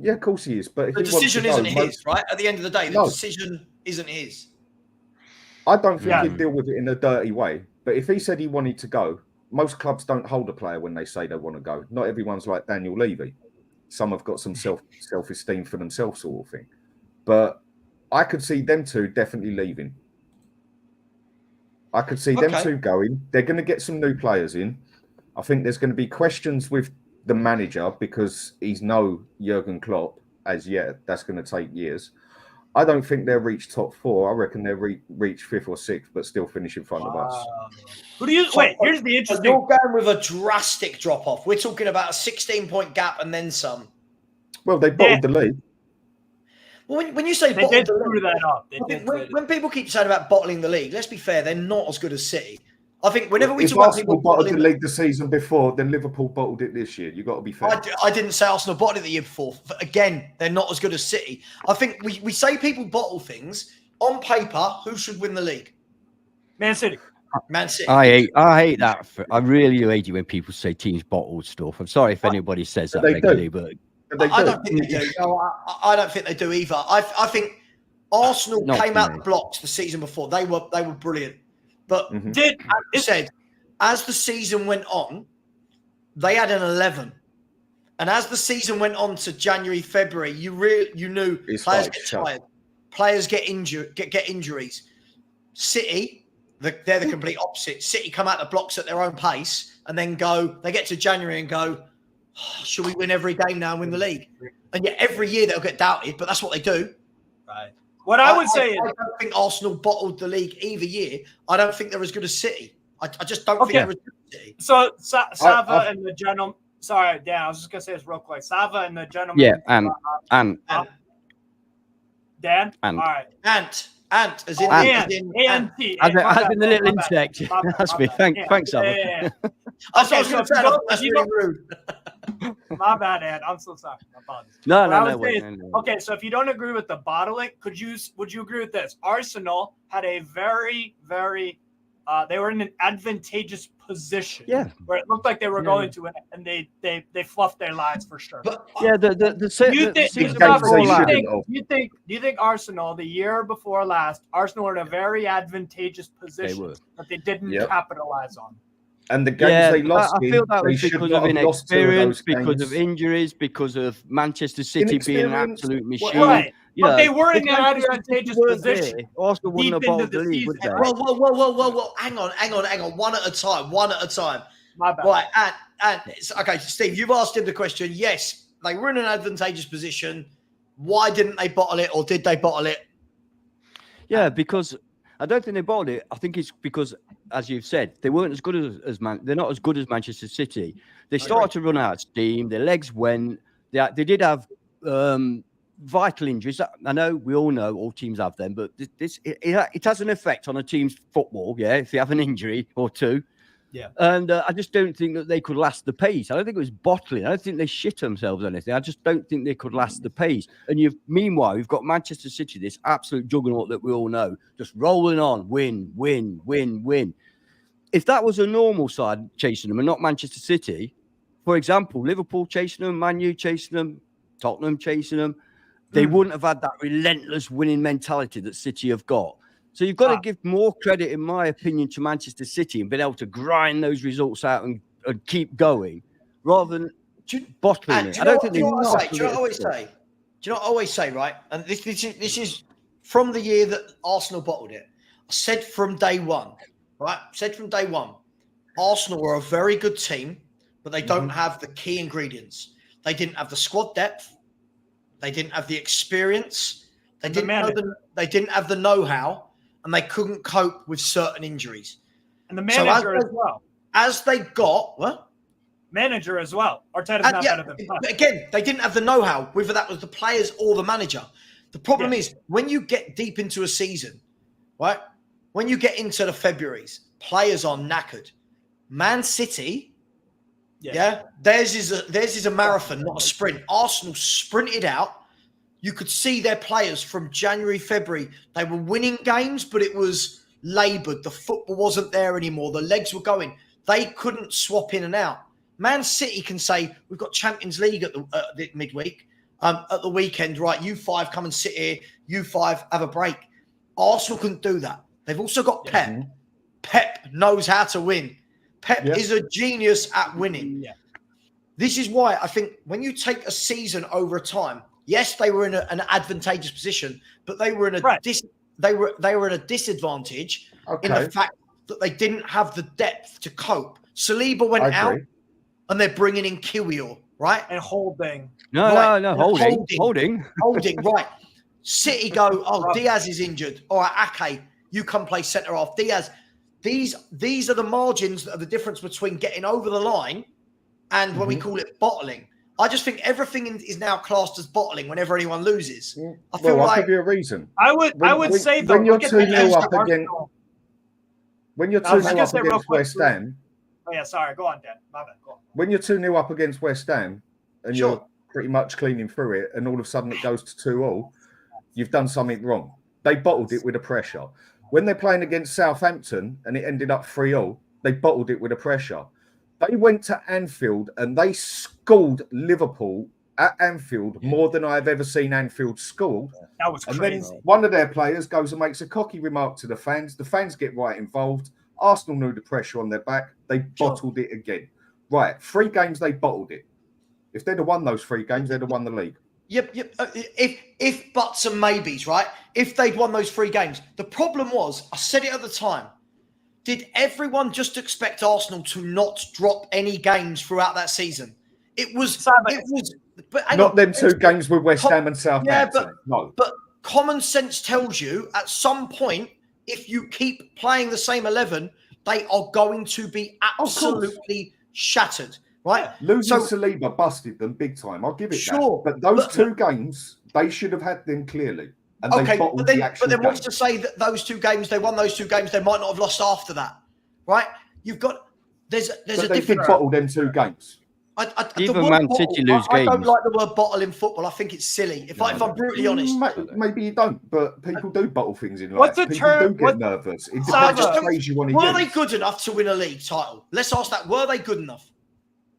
Yeah, of course he is. But if the decision isn't his, right? At the end of the day, the decision isn't his. I don't think he'd deal with it in a dirty way. But if he said he wanted to go, most clubs don't hold a player when they say they want to go. Not everyone's like Daniel Levy. Some have got some self-esteem for themselves, sort of thing. But I could see them two definitely leaving. I could see them two going. They're going to get some new players in. I think there's going to be questions with the manager, because he's no Jurgen Klopp as yet. That's going to take years. I don't think they'll reach top 4. I reckon they'll reach 5th or 6th, but still finish in front of us. Who do you wait? Here's the interesting. You're going with a drastic drop off. We're talking about a 16-point gap and then some. Well, they bottled the league. Well, when you say bottled the league, when people keep saying about bottling the league, let's be fair, they're not as good as City. I think whenever we talk about people bottled the league the season before, then Liverpool bottled it this year. You've got to be fair. I didn't say Arsenal bottled it the year before. Again, they're not as good as City. I think we say people bottle things. On paper, who should win the league? Man City. Man City. I hate that. I really hate it when people say teams bottled stuff. I'm sorry if anybody says that regularly, but I don't think they do. No, I don't think they do either. I think Arsenal came out the blocks the season before. They were brilliant. But as the season went on, they had an 11. And as the season went on to January, February, you knew It's players like get shut. tired, players get injured, get injuries. City, they're the complete opposite. City come out the blocks at their own pace and then they get to January and go, oh, should we win every game now and win the league? And yet every year they'll get doubted, but that's what they do. Right. What I would say is, I don't think Arsenal bottled the league either year. I don't think they're as good as City. I just don't think they're as good as City. So Savva and the gentleman. Sorry, Dan. I was just gonna say this real quick. Savva and the gentleman. Yeah, and Dan. And. All right. Ant, as in A-N-T. As in the little insect. That's me. Thanks, Savva. Yeah. I was going to say that's really rude. My bad, Ant. I'm so sorry. My apologies. No. Okay, so if you don't agree with the bottling, would you agree with this? Arsenal had a very, very they were in an advantageous position. Yeah. Where it looked like they were going to win it, and they fluffed their lines for sure. But, Do you think Arsenal the year before last, Arsenal were in a very advantageous position that they didn't capitalize on? And the games they lost, I feel that was because of inexperience, because of injuries, because of Manchester City being an absolute machine. Right. But they were in an advantageous position. Arsenal wouldn't have bottled the league, would they? Whoa. Hang on. One at a time. My bad. Right. And okay, Steve, you've asked him the question. Yes, they were in an advantageous position. Why didn't they bottle it, or did they bottle it? Yeah, because I don't think they bottled it. I think it's because, as you've said, they weren't as good they're not as good as Manchester City. They started to run out of steam. Their legs went. They did have vital injuries. I know we all know all teams have them, but it has an effect on a team's football. Yeah, if they have an injury or two. Yeah, and I just don't think that they could last the pace. I don't think it was bottling. I don't think they shit themselves or anything. I just don't think they could last the pace. And meanwhile, you've got Manchester City, this absolute juggernaut that we all know, just rolling on, win. If that was a normal side chasing them and not Manchester City, for example, Liverpool chasing them, Man U chasing them, Tottenham chasing them, they wouldn't have had that relentless winning mentality that City have got. So you've got to give more credit, in my opinion, to Manchester City and being able to grind those results out and keep going, rather than bottling it. I don't think they. Do you know what I always say? Right, and this is from the year that Arsenal bottled it. I said from day one, right? Arsenal were a very good team, but they don't have the key ingredients. They didn't have the squad depth. They didn't have the experience. They didn't have the know-how. And they couldn't cope with certain injuries. And the manager as well. As they got, what? Manager as well. Arteta's not better than Pep. Again, they didn't have the know-how, whether that was the players or the manager. The problem is, when you get deep into a season, right? When you get into the Februaries, players are knackered. Man City, theirs is a marathon, not a sprint. Arsenal sprinted out. You could see their players from January, February. They were winning games, but it was laboured. The football wasn't there anymore. The legs were going. They couldn't swap in and out. Man City can say, we've got Champions League at the midweek, at the weekend, right? You five come and sit here. You five have a break. Arsenal couldn't do that. They've also got Pep. Pep knows how to win. Pep is a genius at winning. Yeah. This is why I think when you take a season over a time, yes, they were in an advantageous position, but they were in a they were in a disadvantage in the fact that they didn't have the depth to cope. Saliba went out, and they're bringing in Kiwior, right? And Holding. No, Holding, right. City go, Diaz is injured. All right, Ake, you come play centre half. Diaz. These are the margins that are the difference between getting over the line and when we call it bottling. I just think everything is now classed as bottling whenever anyone loses. I feel like I'll give you a reason. I would say when you're 2-0 up against West Ham. Oh yeah, sorry. Go on, Dan. My bad. Go on. When you're 2-0 up against West Ham and you're pretty much cleaning through it, and all of a sudden it goes to 2-2, you've done something wrong. They bottled it with the pressure. When they're playing against Southampton and it ended up 3-3, they bottled it with the pressure. They went to Anfield and they schooled Liverpool at Anfield more than I've ever seen Anfield schooled. That was crazy. And then one of their players goes and makes a cocky remark to the fans. The fans get right involved. Arsenal knew the pressure on their back. They bottled it again. Right, 3 games they bottled it. If they'd have won those 3 games, they'd have won the league. Yep. If buts and maybes, right? If they'd won those 3 games, the problem was, I said it at the time. Did everyone just expect Arsenal to not drop any games throughout that season? It was. But not them 2 games with West Ham and Southampton. Yeah, no. But common sense tells you at some point, if you keep playing the same 11, they are going to be absolutely shattered, right? Losing Saliba busted them big time. I'll give it sure, that. But those 2 games, they should have had them clearly. And okay, they bottled the actual but then what's game. to say that those 2 games, they won those 2 games, they might not have lost after that, right? You've got there's a they difference. did bottle them 2 games. Even Man City lose I games. don't like the word bottle in football. I think it's silly. If I'm brutally honest, Maybe you don't, but people do bottle things in life. What's the people term? do get nervous. It depends what phrase you want to use. were they good enough to win a league title? Let's ask that. Were they good enough?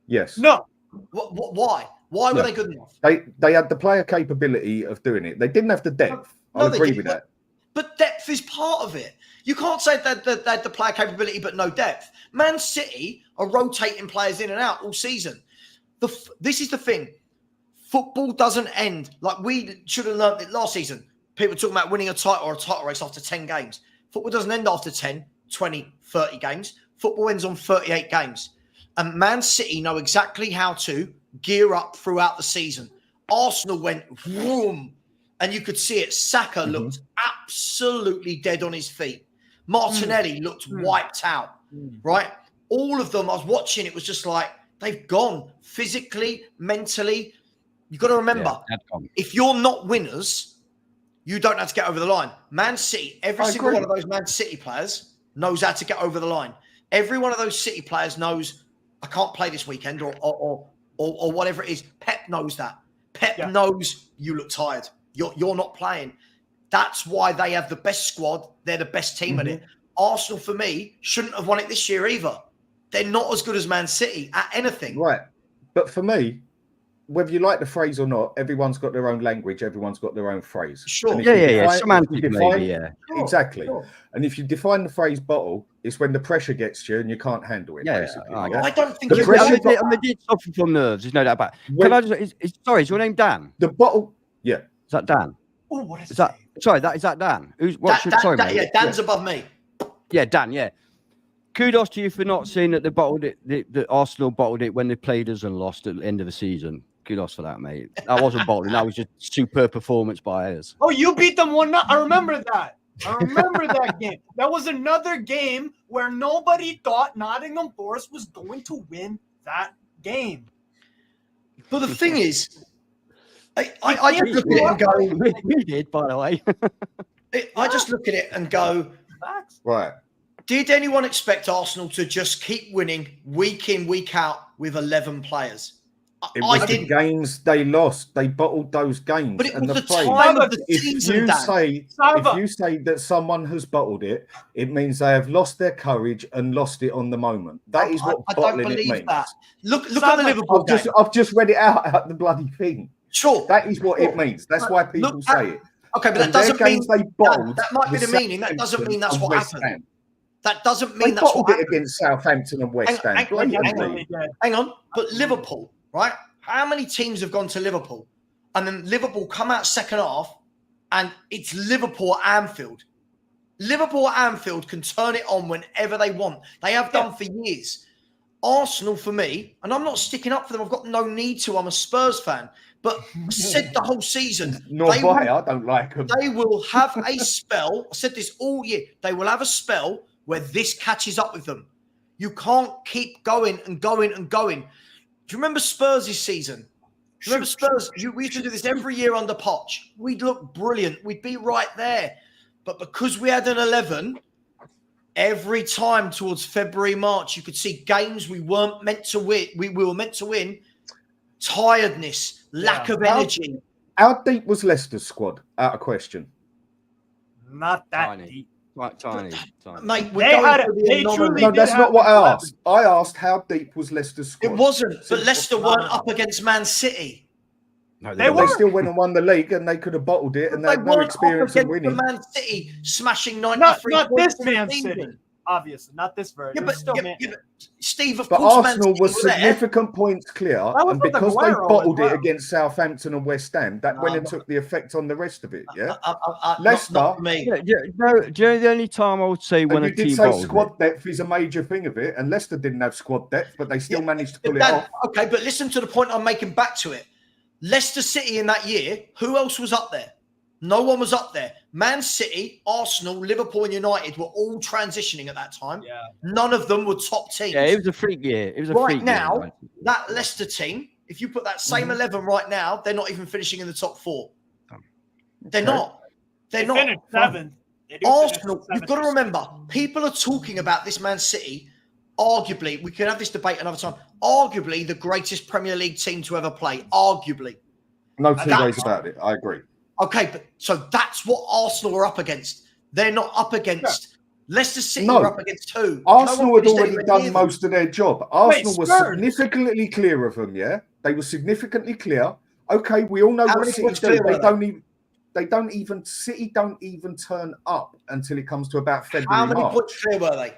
Yes. No. Why? Why were they good enough? They had the player capability of doing it. They didn't have the depth. I agree with that. But depth is part of it. You can't say that they had the player capability but no depth. Man City are rotating players in and out all season. This is the thing. Football doesn't end. Like we should have learned it last season. People talking about winning a title or a title race after 10 games. Football doesn't end after 10, 20, 30 games. Football ends on 38 games. And Man City know exactly how to gear up throughout the season. Arsenal went vroom, and you could see it. Saka looked absolutely dead on his feet. Martinelli looked wiped out, right? All of them, I was watching, it was just like, they've gone physically, mentally. You've got to remember, if you're not winners, you don't have to get over the line. Man City, every single one of those Man City players knows how to get over the line. Every one of those City players knows, I can't play this weekend or whatever it is. Pep knows that. Pep knows you look tired. You're not playing. That's why they have the best squad. They're the best team at it. Arsenal, for me, shouldn't have won it this year either. They're not as good as Man City at anything. Right. But for me, whether you like the phrase or not, everyone's got their own language. Everyone's got their own phrase. Sure. Semantic, maybe, Exactly. Sure. And if you define the phrase bottle, it's when the pressure gets you and you can't handle it, basically. I don't think they did suffer from nerves. There's no doubt about it. Can I just... sorry, is your name Dan? The bottle... Yeah. Is that Dan? Oh, what is that? Sorry, is that Dan? Dan's above me. Yeah, Dan, yeah. Kudos to you for not saying that they bottled it. The Arsenal bottled it when they played us and lost at the end of the season. Kudos for that, mate. That wasn't bottling. That was just superb performance by us. Oh, you beat them 1-0. I remember that. I remember that game. That was another game where nobody thought Nottingham Forest was going to win that game. But the thing is, I just look at it and go... We did, by the way. I just look at it and go... Right. Did anyone expect Arsenal to just keep winning week in, week out with 11 players? It was the games they lost. They bottled those games. But it was the time of the season, if you say that someone has bottled it, it means they have lost their courage and lost it on the moment. That is what bottling it means. That. Look at the Liverpool game. I've just read it out the bloody thing. Sure. That is what it means. That's why people say it. Okay, but that doesn't mean they bottled. That might be the meaning. That doesn't mean that's what happened. That doesn't mean that's what happened. Against Southampton and West Ham. Hang on. But Liverpool, right? How many teams have gone to Liverpool? And then Liverpool come out second half and it's Liverpool at Anfield. Liverpool at Anfield can turn it on whenever they want. They have done for years. Arsenal, for me, and I'm not sticking up for them. I've got no need to. I'm a Spurs fan. But I said the whole season. I don't like them. They will have a spell. I said this all year. They will have a spell where this catches up with them. You can't keep going and going and going. Do you remember Spurs' season? Remember Spurs? We used to do this every year under Poch. We'd look brilliant. We'd be right there. But because we had an 11, every time towards February, March, you could see games we weren't meant to win. We were meant to win. Tiredness, lack of energy. How deep was Leicester's squad? Out of question. Not that deep. Quite tiny. Mate, no, that's not what I asked. I asked how deep was Leicester's squad. It wasn't, but Leicester weren't up against Man City. No, they still went and won the league, and they could have bottled it, and they had no experience in winning. Man City smashing 93 not this Man City. obviously not this version. Yeah, It was still but, Man- yeah, but Steve, of But course, Arsenal Man was City were there. significant points clear, was and with because they Aguero as bottled well. it against Southampton and West Ham, that went and No, took the effect on the rest of it. Yeah, not Leicester. for me. Yeah, do you know the only time I would say when And a you did team say bottles squad depth is a major thing of it, and Leicester didn't have squad depth, but they still managed to pull it Dan, off. okay, but listen to the point I'm making back to it. Leicester City in that year, who else was up there? No one was up there. Man City, Arsenal, Liverpool, and United were all transitioning at that time. Yeah. None of them were top teams. Yeah, it was a freak year. It was a Right freak now, year. that Leicester team, if you put that same 11 right now, they're not even finishing in the top 4. They're not. They're They not. finished 7th. They do Arsenal, finish you've got to 7th. remember, people are talking about this Man City, arguably, we could have this debate another time, arguably the greatest Premier League team to ever play. Arguably. No two ways about it. I agree. Okay, but so that's what Arsenal are up against. They're not up against Leicester City. No. Are up against who? Arsenal had finished already anywhere done near most of their job. Arsenal was Spurs. significantly clear of them. Yeah, they were significantly clear. Okay, we all know How what many City points do. clear were They don't even. City don't even turn up until it comes to about them. February. How many March. points clear were they?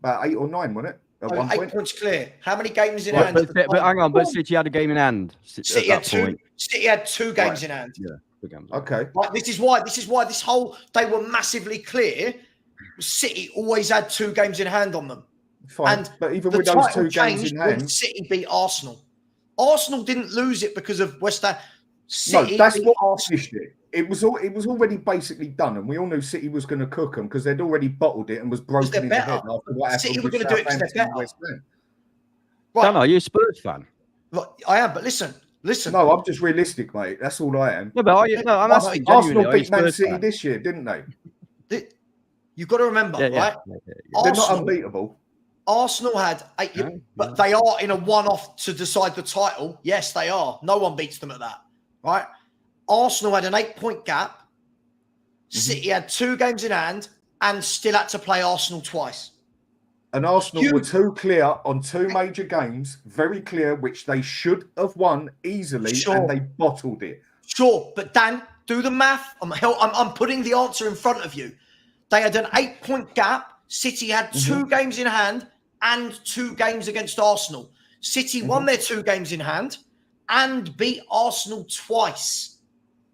About 8 or 9, wasn't it? At one 8 point. points clear. How many games in Right, hand? but hang on, but City had a game in hand City at had that two. point. City had 2 games in hand. Yeah, two games. Okay. Like, this is why this whole they were massively clear. City always had 2 games in hand on them. Fine. And But even the with those title 2 games changed in when hand, City beat Arsenal. Arsenal didn't lose it because of West Ham. no, City that's beat what Arsenal. finished it. It was already basically done, and we all knew City was going to cook them because they'd already bottled it and was broken they're in the head better. after what happened City were with gonna do it 'cause they're Southampton and better. West Ham. Right. Dan, are you a Spurs fan? Look, I am, but listen. No, I'm just realistic, mate. That's all I am. No, but are you? No, I'm asking Arsenal genuinely. Are you beat Man Spurs City fan? this year, didn't they? You've got to remember, Yeah, right? yeah. They're not Arsenal, unbeatable. Arsenal had 8, Yeah, but they are in a one-off to decide the title. Yes, they are. No one beats them at that, right? Arsenal had an 8-point gap. City had 2 games in hand and still had to play Arsenal twice. And Arsenal were too clear on 2 major games, very clear, which they should have won easily, Sure. and they bottled it. Sure, but Dan, do the math. I'm putting the answer in front of you. They had an 8-point gap. City had 2 games in hand and 2 games against Arsenal. City won their 2 games in hand and beat Arsenal twice.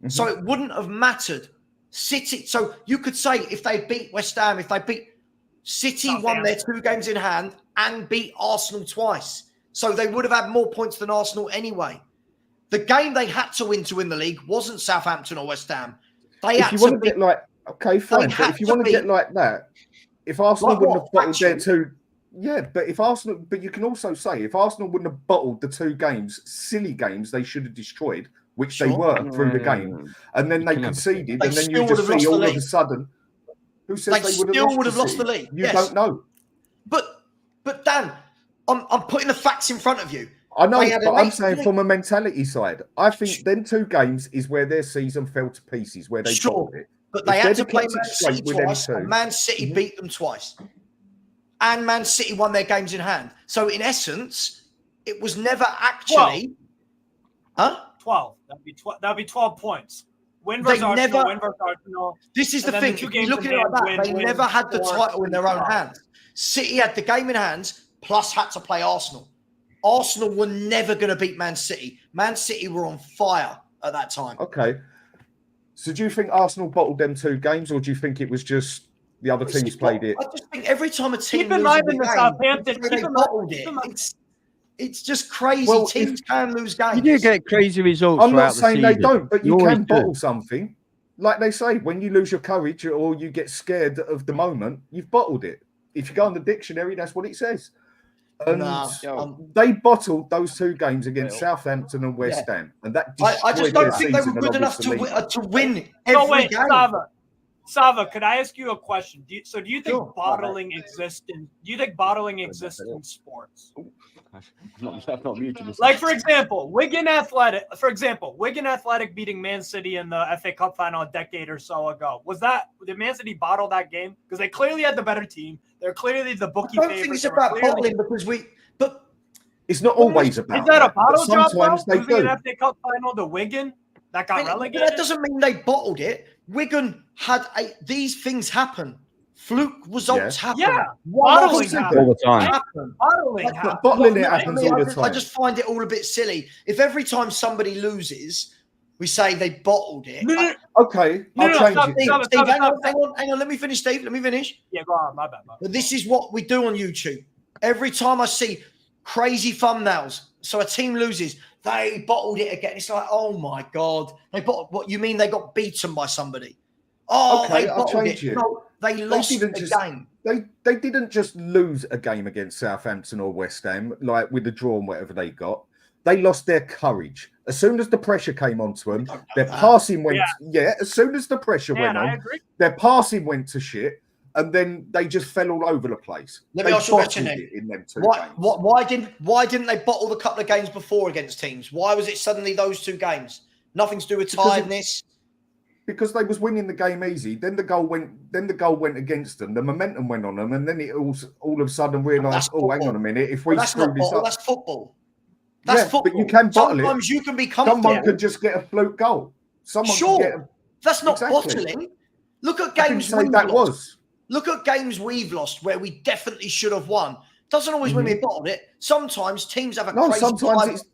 So it wouldn't have mattered. City. So you could say if they beat West Ham, if they beat City, won their 2 games in hand and beat Arsenal twice. So they would have had more points than Arsenal anyway. The game they had to win the league wasn't Southampton or West Ham. They If had you to want to beat. get like, okay, fine, but had if you to want to get beat- like that, if Arsenal Like wouldn't what? have bottled their Factual? 2, yeah, but you can also say if Arsenal wouldn't have bottled the 2 games, silly games they should have destroyed, which they Sure. were through the game, and then they can have- conceded, They and then still you would just have lost see the all of league. a sudden, who says They they still would have to lost the City? league. You Yes. don't know. But Dan, I'm putting the facts in front of you. I know, They had but an I'm 8 saying point- from a mentality side, I think them 2 games is where their season fell to pieces, where they Sure. bottled it. But If they had they'd to have play kept it Man straight City with them twice, 2. and Man City beat them twice. And Man City won their games in hand. So in essence, it was never actually. 12. That'd be 12 points. Win They versus Arsenal. never- Win versus Arsenal. This is the And then thing. the 2 If you games look at in it like hand, that, they win, never had the four, title in their own 5. hands. City had the game in hands, plus had to play Arsenal. Arsenal were never going to beat Man City. Man City were on fire at that time. Okay. So do you think Arsenal bottled them 2 games, or do you think it was just the other teams played it? I just think every time a team Keep in loses mind a in the game, Southampton. they Keep in bottled mind. it. It's just crazy. Well, Teams can lose games. You do get crazy results I'm not throughout the saying they season. don't, but you always can do. bottle something. Like they say, when you lose your courage or you get scared of the moment, you've bottled it. If you go on the dictionary, that's what it says. And they bottled those 2 games against Southampton and West Ham, and that I just destroyed don't their think they season were good and enough to obviously- win every No, wait, game. Sava, could I ask you a question? Do you think Sure. bottling exists in? Do you think bottling exists in sports? I'm not muting this. Like for example, Wigan Athletic. For example, Wigan Athletic beating Man City in the FA Cup final a decade or so ago. Did Man City bottle that game? Because they clearly had the better team. They're clearly the bookie I don't favorite. think it's They were about clearly- bottling because but It's not always about Is that a that, but bottle job? sometimes they Losing do. an FA Cup final to Wigan that got but relegated. that doesn't mean they bottled it. Wigan had these things happen. Fluke results happen. Yeah, Bottling happens all the time. Bottling happens. Bottling it happens all the time. I just find it all a bit silly. If every time somebody loses, we say they bottled it. Okay, I'll change it. Steve, hang on. Let me finish, Steve. Let me finish. Yeah, go on. My bad. But this is what we do on YouTube. Every time I see crazy thumbnails, so a team loses, they bottled it again. It's like, oh my God. They bottled, what you mean they got beaten by somebody? Oh, Okay, they I'll bottled change it. it. No, they lost the game. They didn't just lose a game against Southampton or West Ham, like with the draw and whatever they got. They lost their courage. As soon as the pressure came onto them, their passing went. Yeah, as soon as the pressure went on, their passing went to shit, and then they just fell all over the place. Let me ask you a question then. In them two games. Why didn't they bottle the couple of games before against teams? Why was it suddenly those 2 games? Nothing to do with tiredness. Because they was winning the game easy. Then the goal went against them. The momentum went on them, and then it all of a sudden realised, oh, hang on a minute, if we screw this up, that's football. That's football. But you can bottle it. Sometimes you can be comfortable. Someone could just get a fluke goal. That's not bottling. Look at games Look at games we've lost where we definitely should have won. Doesn't always mean we bottled it. Sometimes teams have a crazy sometimes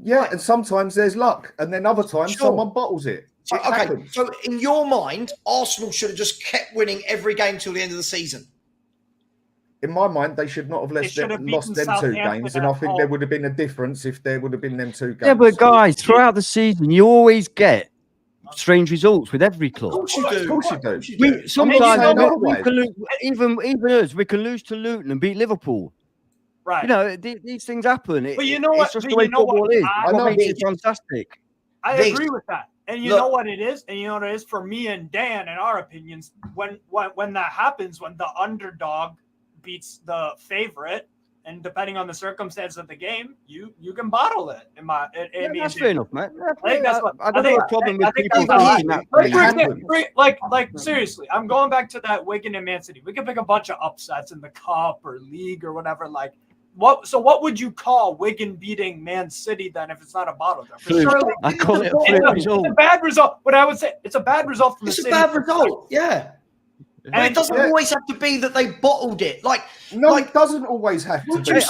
and sometimes there's luck, and then other times someone bottles it. So in your mind, Arsenal should have just kept winning every game till the end of the season. In my mind, they should not have lost them 2 games, and I think there would have been a difference if there would have been them 2 games. Yeah, but guys, throughout the season, you always get strange results with every club. Of course you do. Sometimes we can lose, even us, we can lose to Luton and beat Liverpool. Right. You know, these things happen. But you know what? It's just the way football is. What makes it fantastic. I agree with that. And you know what it is? And you know what it is for me and Dan and our opinions, when that happens, when the underdog beats the favorite, and depending on the circumstance of the game, you can bottle it. That's fair enough, man. I don't have a problem with people thinking that. Like seriously, I'm going back to that Wigan and Man City. We can pick a bunch of upsets in the cup or league or whatever. Like, what would you call Wigan beating Man City then if it's not a bottle? Surely, I call it it's a bad result. But I would say it's a bad result from the City. It's a bad result, yeah. And it doesn't always have to be that they bottled it. It doesn't always have to be. Would you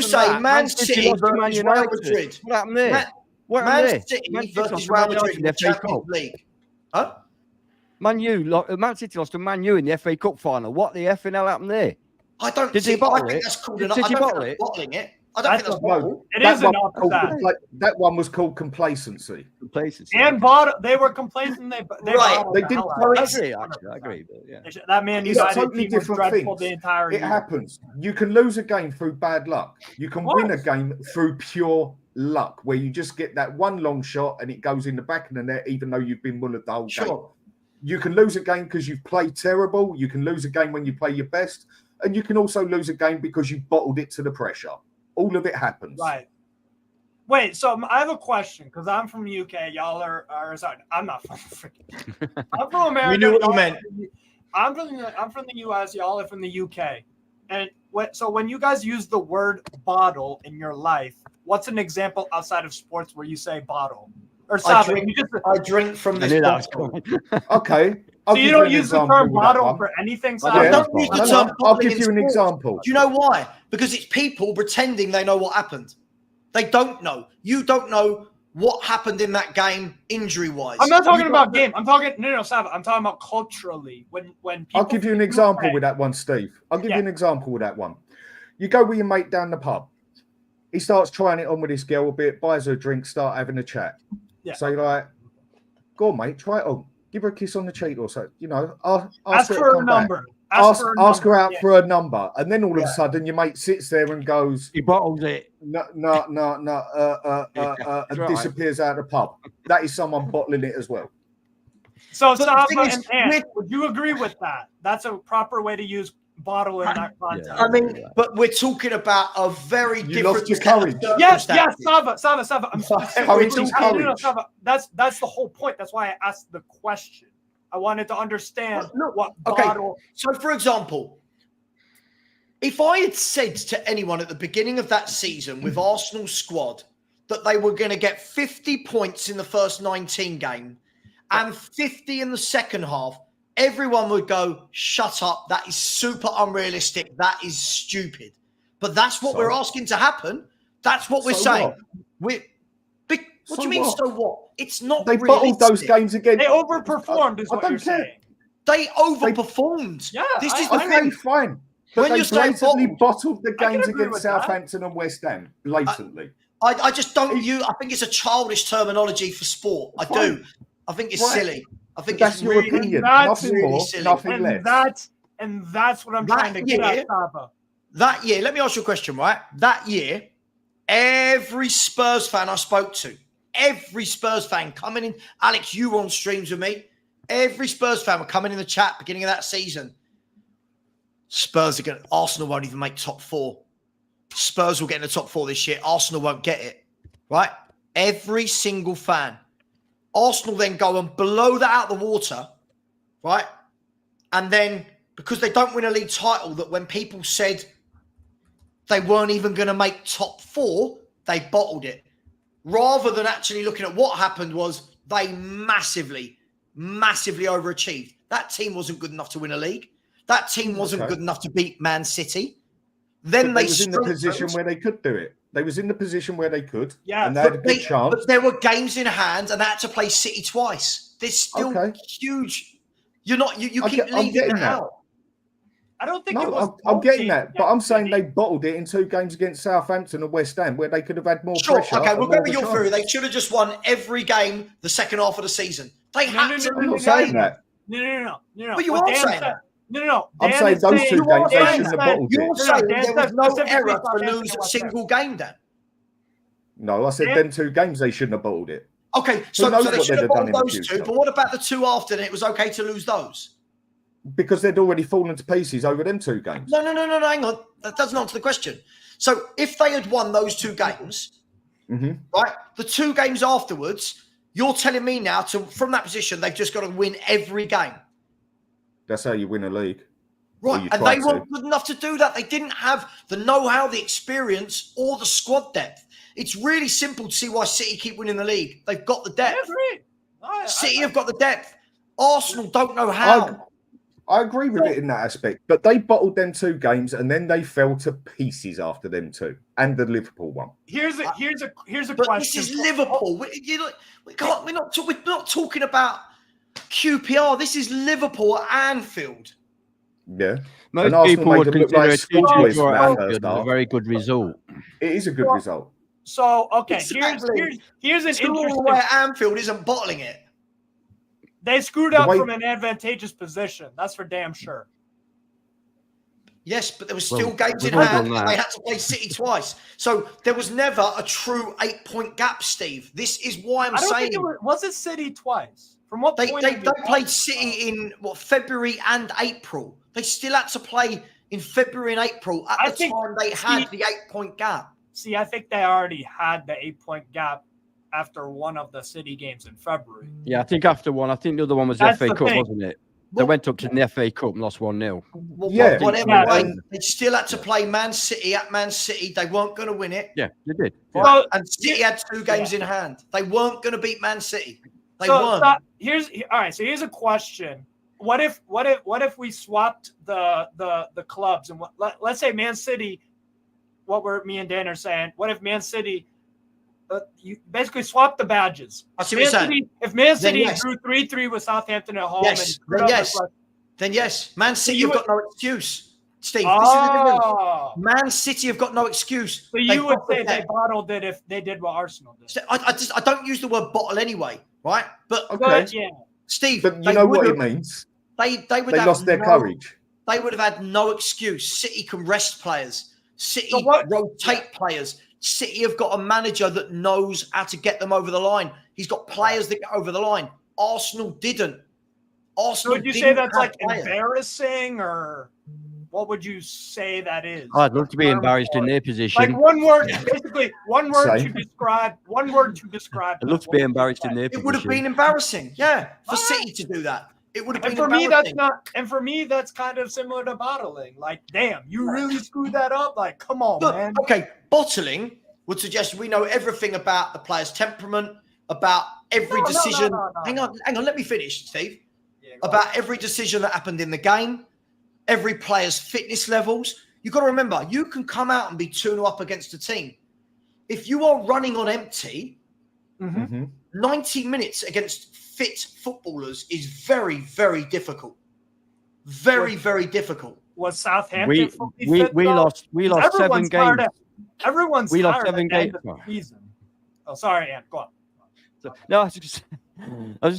say Man City versus Real Madrid? What happened there? Man City versus Real Madrid in the Champions League. Huh? Man City lost to Man U in the FA Cup final. What the effing hell happened there? I don't think that's called bottling it. I don't think that's bottle. It is enough of that. That one was called complacency. And they were complacent. They didn't. I agree. But yeah. That Man United totally team was dreadful the entire year. It happens. You can lose a game through bad luck. You can win a game through pure luck, where you just get that one long shot and it goes in the back of the net, even though you've been mullered the whole game. You can lose a game because you've played terrible. You can lose a game when you play your best. And you can also lose a game because you bottled it to the pressure. All of it happens. Right. Wait, so I have a question because I'm from UK. Y'all are sorry, I'm not from freaking. I'm from America. We knew what you meant. I'm from the US. Y'all are from the UK. And so when you guys use the word bottle in your life, what's an example outside of sports where you say bottle? Or I drink from this bottle. Okay. So you don't use the term bottle for anything? I don't use the term I'll give you an example. Do you know why? Because it's people pretending they know what happened. They don't know. You don't know what happened in that game injury-wise. I'm not talking about game. I'm talking Savva. I'm talking about culturally. When people I'll give you an example with that one, Steve. I'll give you an example with that one. You go with your mate down the pub. He starts trying it on with his girl a bit, buys her a drink, start having a chat. Yeah. So you're like, go on, mate, try it on. Give her a kiss on the cheek or so. You know, ask her for a number. Ask her out for a number. And then all of a sudden your mate sits there and goes, he bottles it. No, and disappears out of the pub. That is someone bottling it as well. So Savva and Ant, would you agree with that? That's a proper way to use bottle in that context. I mean, but we're talking about a very different. Courage. Yes, Savva. I'm sorry. Courage. That's the whole point. That's why I asked the question. I wanted to understand what bottle. So, for example, if I had said to anyone at the beginning of that season with Arsenal's squad that they were going to get 50 points in the first 19 game and 50 in the second half, everyone would go, shut up. That is super unrealistic. That is stupid. But that's what we're asking to happen. That's what we're saying. What do you mean, so what? It's not They realistic. bottled those games again. They overperformed, is what you're saying. They overperformed. Yeah, this is okay, fine. But when they you're saying blatantly bottled the games agree against with that. Southampton and West Ham. Blatantly. I just don't I think it's a childish terminology for sport. I do. I think it's silly. I think That's it's your really, opinion. That's Nothing really more, silly. nothing less. That's what I'm trying to get at, Savva. That year, let me ask you a question, right? That year, every Spurs fan I spoke to, every Spurs fan coming in, Alex, you were on streams with me. Every Spurs fan were coming in the chat beginning of that season. Arsenal won't even make top 4. Spurs will get in the top 4 this year. Arsenal won't get it, right? Every single fan. Arsenal then go and blow that out of the water, right? And then, because they don't win a league title, that when people said they weren't even going to make top 4, they bottled it. Rather than actually looking at what happened was they massively overachieved. That team wasn't good enough to win a league. That team wasn't good enough to beat Man City. Then they was in the position where they could do it. They was in the position where they could. Yeah, and they had a good chance. But there were games in hand, and they had to play City twice. There's still huge. You're not. You keep leaving it out. I don't think it was. I'm getting that, but I'm saying they bottled it in 2 games against Southampton and West Ham, where they could have had more pressure. Okay, we'll go with your theory. They should have just won every game the second half of the season. They had to. I'm not saying that. No. But you are saying that. No. I'm saying those 2 games they shouldn't have bottled it. You're saying there was no error to lose a single game then. No, I said them 2 games they shouldn't have bottled it. Okay, so they should have bottled those 2. But what about the 2 after? Then it was okay to lose those. Because they'd already fallen to pieces over them 2 games. No, hang on. That doesn't answer the question. So if they had won those 2 games, right, the 2 games afterwards, you're telling me now from that position, they've just got to win every game. That's how you win a league. Right, and they weren't good enough to do that. They didn't have the know-how, the experience, or the squad depth. It's really simple to see why City keep winning the league. They've got the depth. City have got the depth. Arsenal don't know how. I agree with it in that aspect, but they bottled them 2 games and then they fell to pieces after them 2, and the Liverpool one. Here's a but question. This is Liverpool. We're not talking about QPR. This is Liverpool at Anfield. Yeah, most people would consider a very good result. It is a good result. So okay, exactly. here's an interesting. All the way at Anfield isn't bottling it. They screwed up from an advantageous position. That's for damn sure. Yes, but there was still games in hand. And they had to play City twice. So there was never a true 8-point gap, Steve. This is why I'm saying. Was it City twice? From what point? They played City in February and April. They still had to play in February and April at the time they had the 8-point gap. See, I think they already had the 8-point gap after one of the City games in February. Yeah, I think after one. I think the other one was the FA Cup, wasn't it? They went up to the FA Cup and lost 1-0. Whatever way, they still had to play Man City at Man City. They weren't going to win it. Yeah, they did. Right? And City had 2 games in hand. They weren't going to beat Man City. They weren't. So here's a question. What if we swapped the clubs and let's say Man City, me and Dan are saying, what if Man City you basically swap the badges? If Man City drew 3-3 with Southampton at home, then yes, Man City have got no excuse, Steve. This is the difference. Man City have got no excuse. So you would say they bottled it if they did what Arsenal did. I don't use the word bottle anyway, right? But Steve, but you know what it means. They lost their courage. They would have had no excuse. City can rest players. City rotate players. City have got a manager that knows how to get them over the line. He's got players that get over the line. Arsenal didn't. So would you say that's like embarrassing, or what would you say that is? I'd love to be embarrassed in their position. Like one word to describe. I'd love to be embarrassed in their position. It would have been embarrassing, for City to do that. It would have been for me, that's kind of similar to bottling. Like, damn, you really screwed that up. Like, come on, man. Okay, bottling would suggest we know everything about the player's temperament, about every decision. No. Hang on, let me finish, Steve. about every decision that happened in the game, every player's fitness levels. You've got to remember, you can come out and be 2-0 up against a team. If you are running on empty, 90 minutes against fit footballers is very, very difficult. Very, very difficult. Was Southampton we lost 7 games. Everyone's we lost tired 7 at the end games. of the season. Oh, sorry, Ant. Go on. So, no, I was just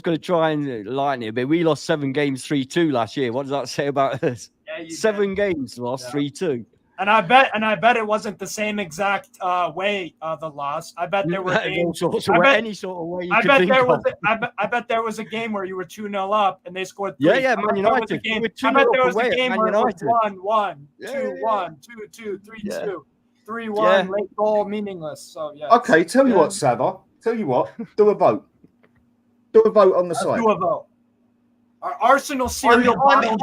going to try and lighten it a bit. We lost 7 games 3-2 last year. What does that say about us? Yeah, 7 games lost 3-2. And I bet it wasn't the same exact way the loss. I bet there were games. Any sort of way you I could bet think there of. was. I bet there was a game where you were 2-0 up and they scored 3. Yeah, Man United. I bet there was a game where it was 1-1, 2-1, 2-2, 3-2, 3-1, late goal, meaningless. So yeah. Okay, tell you what, Savva. Tell you what. Do a vote. Do a vote on the site. Do a vote. Our Arsenal serial. I'm in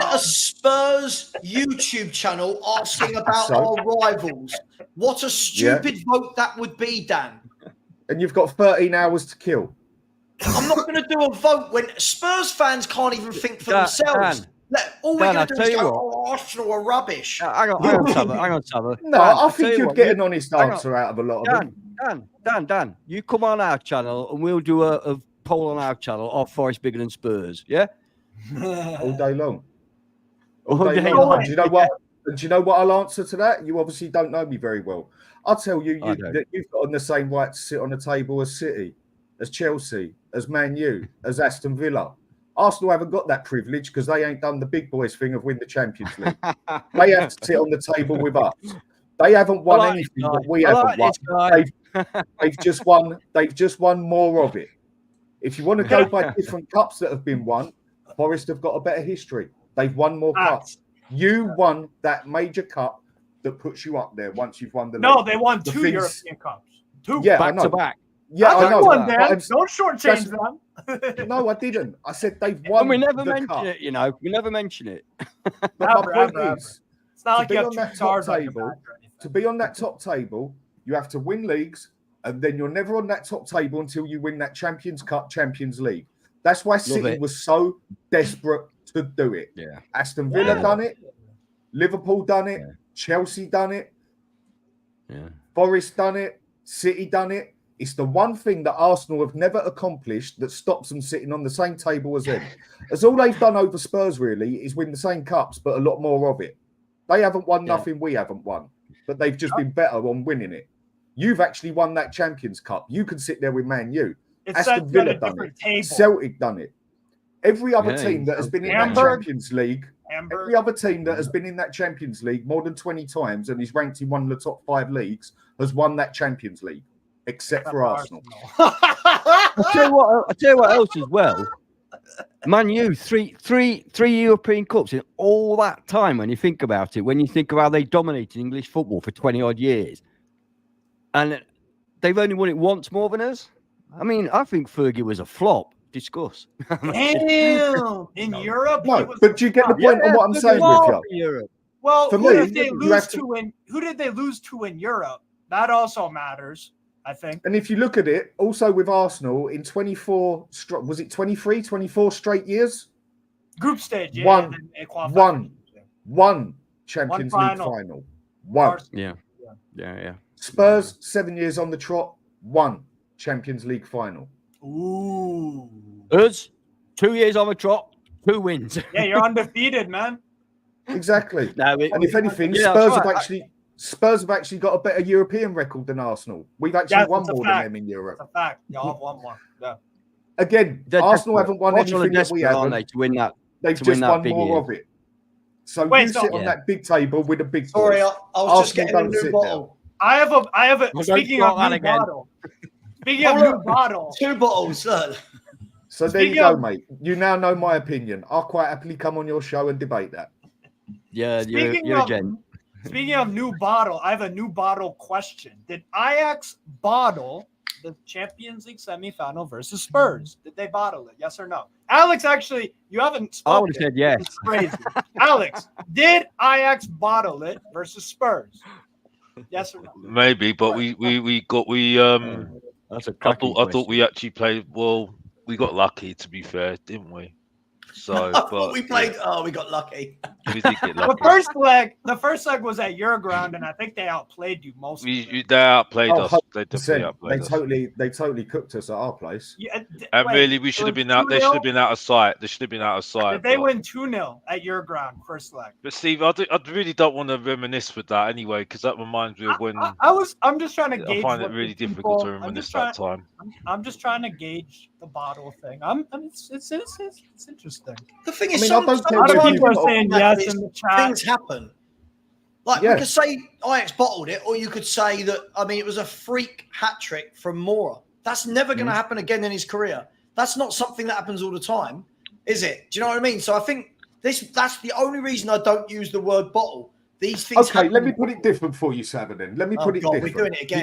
a Spurs YouTube channel asking about our rivals. What a stupid vote that would be, Dan. And you've got 13 hours to kill. I'm not going to do a vote when Spurs fans can't even think for themselves. All we're going to do is go, Arsenal are rubbish. Hang on, Savva. No, Dan, I think you'd get an honest answer out of a lot of them. Dan, you come on our channel and we'll do a poll on our channel. Are Forest bigger than Spurs? Yeah, all day long. All day long. Do you know what? Do you know what I'll answer to that? You obviously don't know me very well. I'll tell you that you've got on the same right to sit on the table as City, as Chelsea, as Man U, as Aston Villa. Arsenal haven't got that privilege because they ain't done the big boys thing of win the Champions League. They have to sit on the table with us. They haven't won anything that we haven't won. They've just won. They've just won more of it. If you want to go by different cups that have been won, Forest have got a better history. They've won more cups. You won that major cup that puts you up there once you've won the league. No, they won 2 European Cups. 2 back to back. Yeah, I know. Don't shortchange them. No, I didn't. I said they've won. And we never the mention cup. it, you know. We never mention it. But my point is, it's not like to you be have on that 2 top stars on your table, back or anything. to be on that top table, you have to win leagues, and then you're never on that top table until you win that Champions Cup, Champions League. That's why City was so desperate to do it. Yeah. Aston Villa done it. Liverpool done it. Chelsea done it. Yeah. Forest done it. City done it. It's the one thing that Arsenal have never accomplished that stops them sitting on the same table as them. As all they've done over Spurs really is win the same cups, but a lot more of it. They haven't won nothing we haven't won, but they've just been better on winning it. You've actually won that Champions Cup. You can sit there with Man U. Aston Villa done it. Celtic done it. Every other team that has been in that Champions League, every other team that has been in that Champions League more than 20 times and is ranked in one of the top 5 leagues has won that Champions League, except for Arsenal. I'll tell you what else as well. Man U, three European Cups in all that time when you think about it, when you think of how they dominated English football for 20 odd years. And they've only won it once more than us. I mean, I think Fergie was a flop. Discuss. Damn. In Europe? No, but do you get the point on what I'm saying with you? Well, for who me, did they lose to who did they lose to in Europe? That also matters, I think. And if you look at it, also with Arsenal, in 24, was it 23, 24 straight years? Group stage, yeah. One Champions League final. One. Yeah. Spurs, 7 years on the trot, 1 Champions League final. Ooh. Us, 2 years on the trot, 2 wins. Yeah, you're undefeated, man. Exactly. And if anything, Spurs have actually got a better European record than Arsenal. We've actually won more than them in Europe. That's a fact. Y'all have won more. Yeah. Again, Arsenal haven't won anything that we haven't. To win that. They've just won more of it. So you sit on that big table with a big. Sorry, I was just getting a new bottle. I have a. Speaking of new bottle. Speaking of new bottle. 2 bottles, sir. So there you go, mate. You now know my opinion. I'll quite happily come on your show and debate that. Yeah, you're a gent. Speaking of new bottle, I have a new bottle question. Did Ajax bottle the Champions League semifinal versus Spurs? Did they bottle it? Yes or no? Alex, actually, you haven't spoken. I would have said yes. It's crazy. Alex, did Ajax bottle it versus Spurs? Yes or no? Maybe, but That's a I thought we actually played well. We got lucky, to be fair, didn't we? So, but we played. Oh, we got lucky. we did get The lucky. first leg was at your ground, and I think they outplayed you most. They outplayed us. They definitely 100%. outplayed us. They totally cooked us at our place. Yeah, And really, we should have been out. They should have been out of sight. They should have been out of sight. They win 2-0 at your ground first leg. But Steve, I really don't want to reminisce with that anyway, because that reminds me of when I'm just trying to gauge. I find it really difficult to reminisce that time. I'm just trying to gauge the bottle thing. It's interesting. The thing is, I don't care A lot of whether people are you- saying yes in the chat. things happen. Like, Yeah. we could say Ajax bottled it, or you could say that, I mean, it was a freak hat trick from Mora. That's never going to happen again in his career. That's not something that happens all the time, is it? Do you know what I mean? So I think that's the only reason I don't use the word bottle. These things Okay, happen. let me put it different for you, Savva, then. Let me put it God, different. we're doing it again.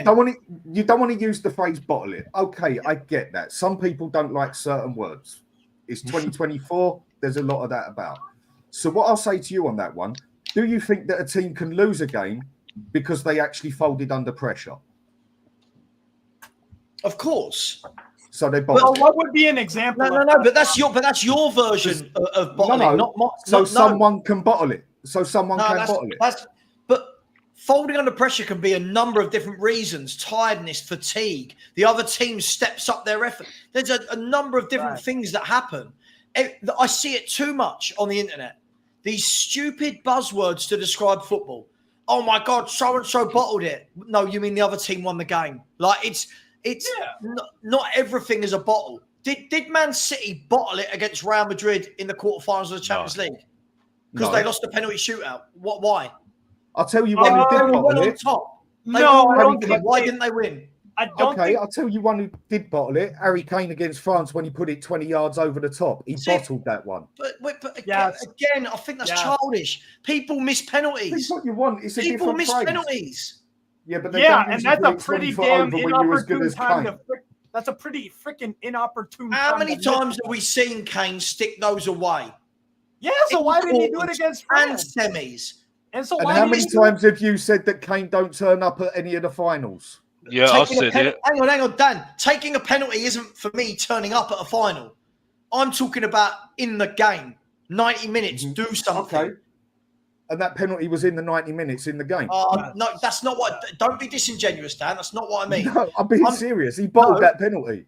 You don't want to use the phrase bottle it. Okay, I get that. Some people don't like certain words. It's 2024. There's a lot of that about. So what I'll say to you on that one, do you think that a team can lose a game because they actually folded under pressure? Of course. So they Well, bottled it. what would be an example? No. But that's your version of bottling, No. not my. So no. someone can bottle it. So someone No, can that's, bottle it. but folding under pressure can be a number of different reasons: tiredness, fatigue. The other team steps up their effort. There's a number of different things that happen. I see it too much on the internet. These stupid buzzwords to describe football. Oh my God, so and so bottled it. No, you mean the other team won the game? Like it's not everything is a bottle. Did Man City bottle it against Real Madrid in the quarterfinals of the Champions League? Because they lost the penalty shootout. What? Why? I'll tell you one who They did went bottle on it. top. No, I don't think Why didn't they win? I don't Okay, think. I'll tell you one who did bottle it. Harry Kane against France when he put it 20 yards over the top. He See, bottled that one. But Yes. again, I think that's childish. People miss It's penalties. what you want. It's a People different miss phrase. penalties. Yeah, but they Yeah, don't and usually that's put a it 20 pretty foot damn over when you're as good inopportune as time Kane. to. That's a pretty freaking inopportune. How time many to miss times it. have we seen Kane stick those away? Yeah, so why did he do it against France? And semis? And so And why how did many he do it? times have you said that Kane don't turn up at any of the finals? Yeah, I Taking a said it. Hang on, Dan. Taking a penalty isn't for me turning up at a final. I'm talking about in the game. 90 minutes, do something. Okay. And that penalty was in the 90 minutes in the game. No, that's not what. Don't be disingenuous, Dan. That's not what I mean. No, I'm being serious. He bottled that penalty.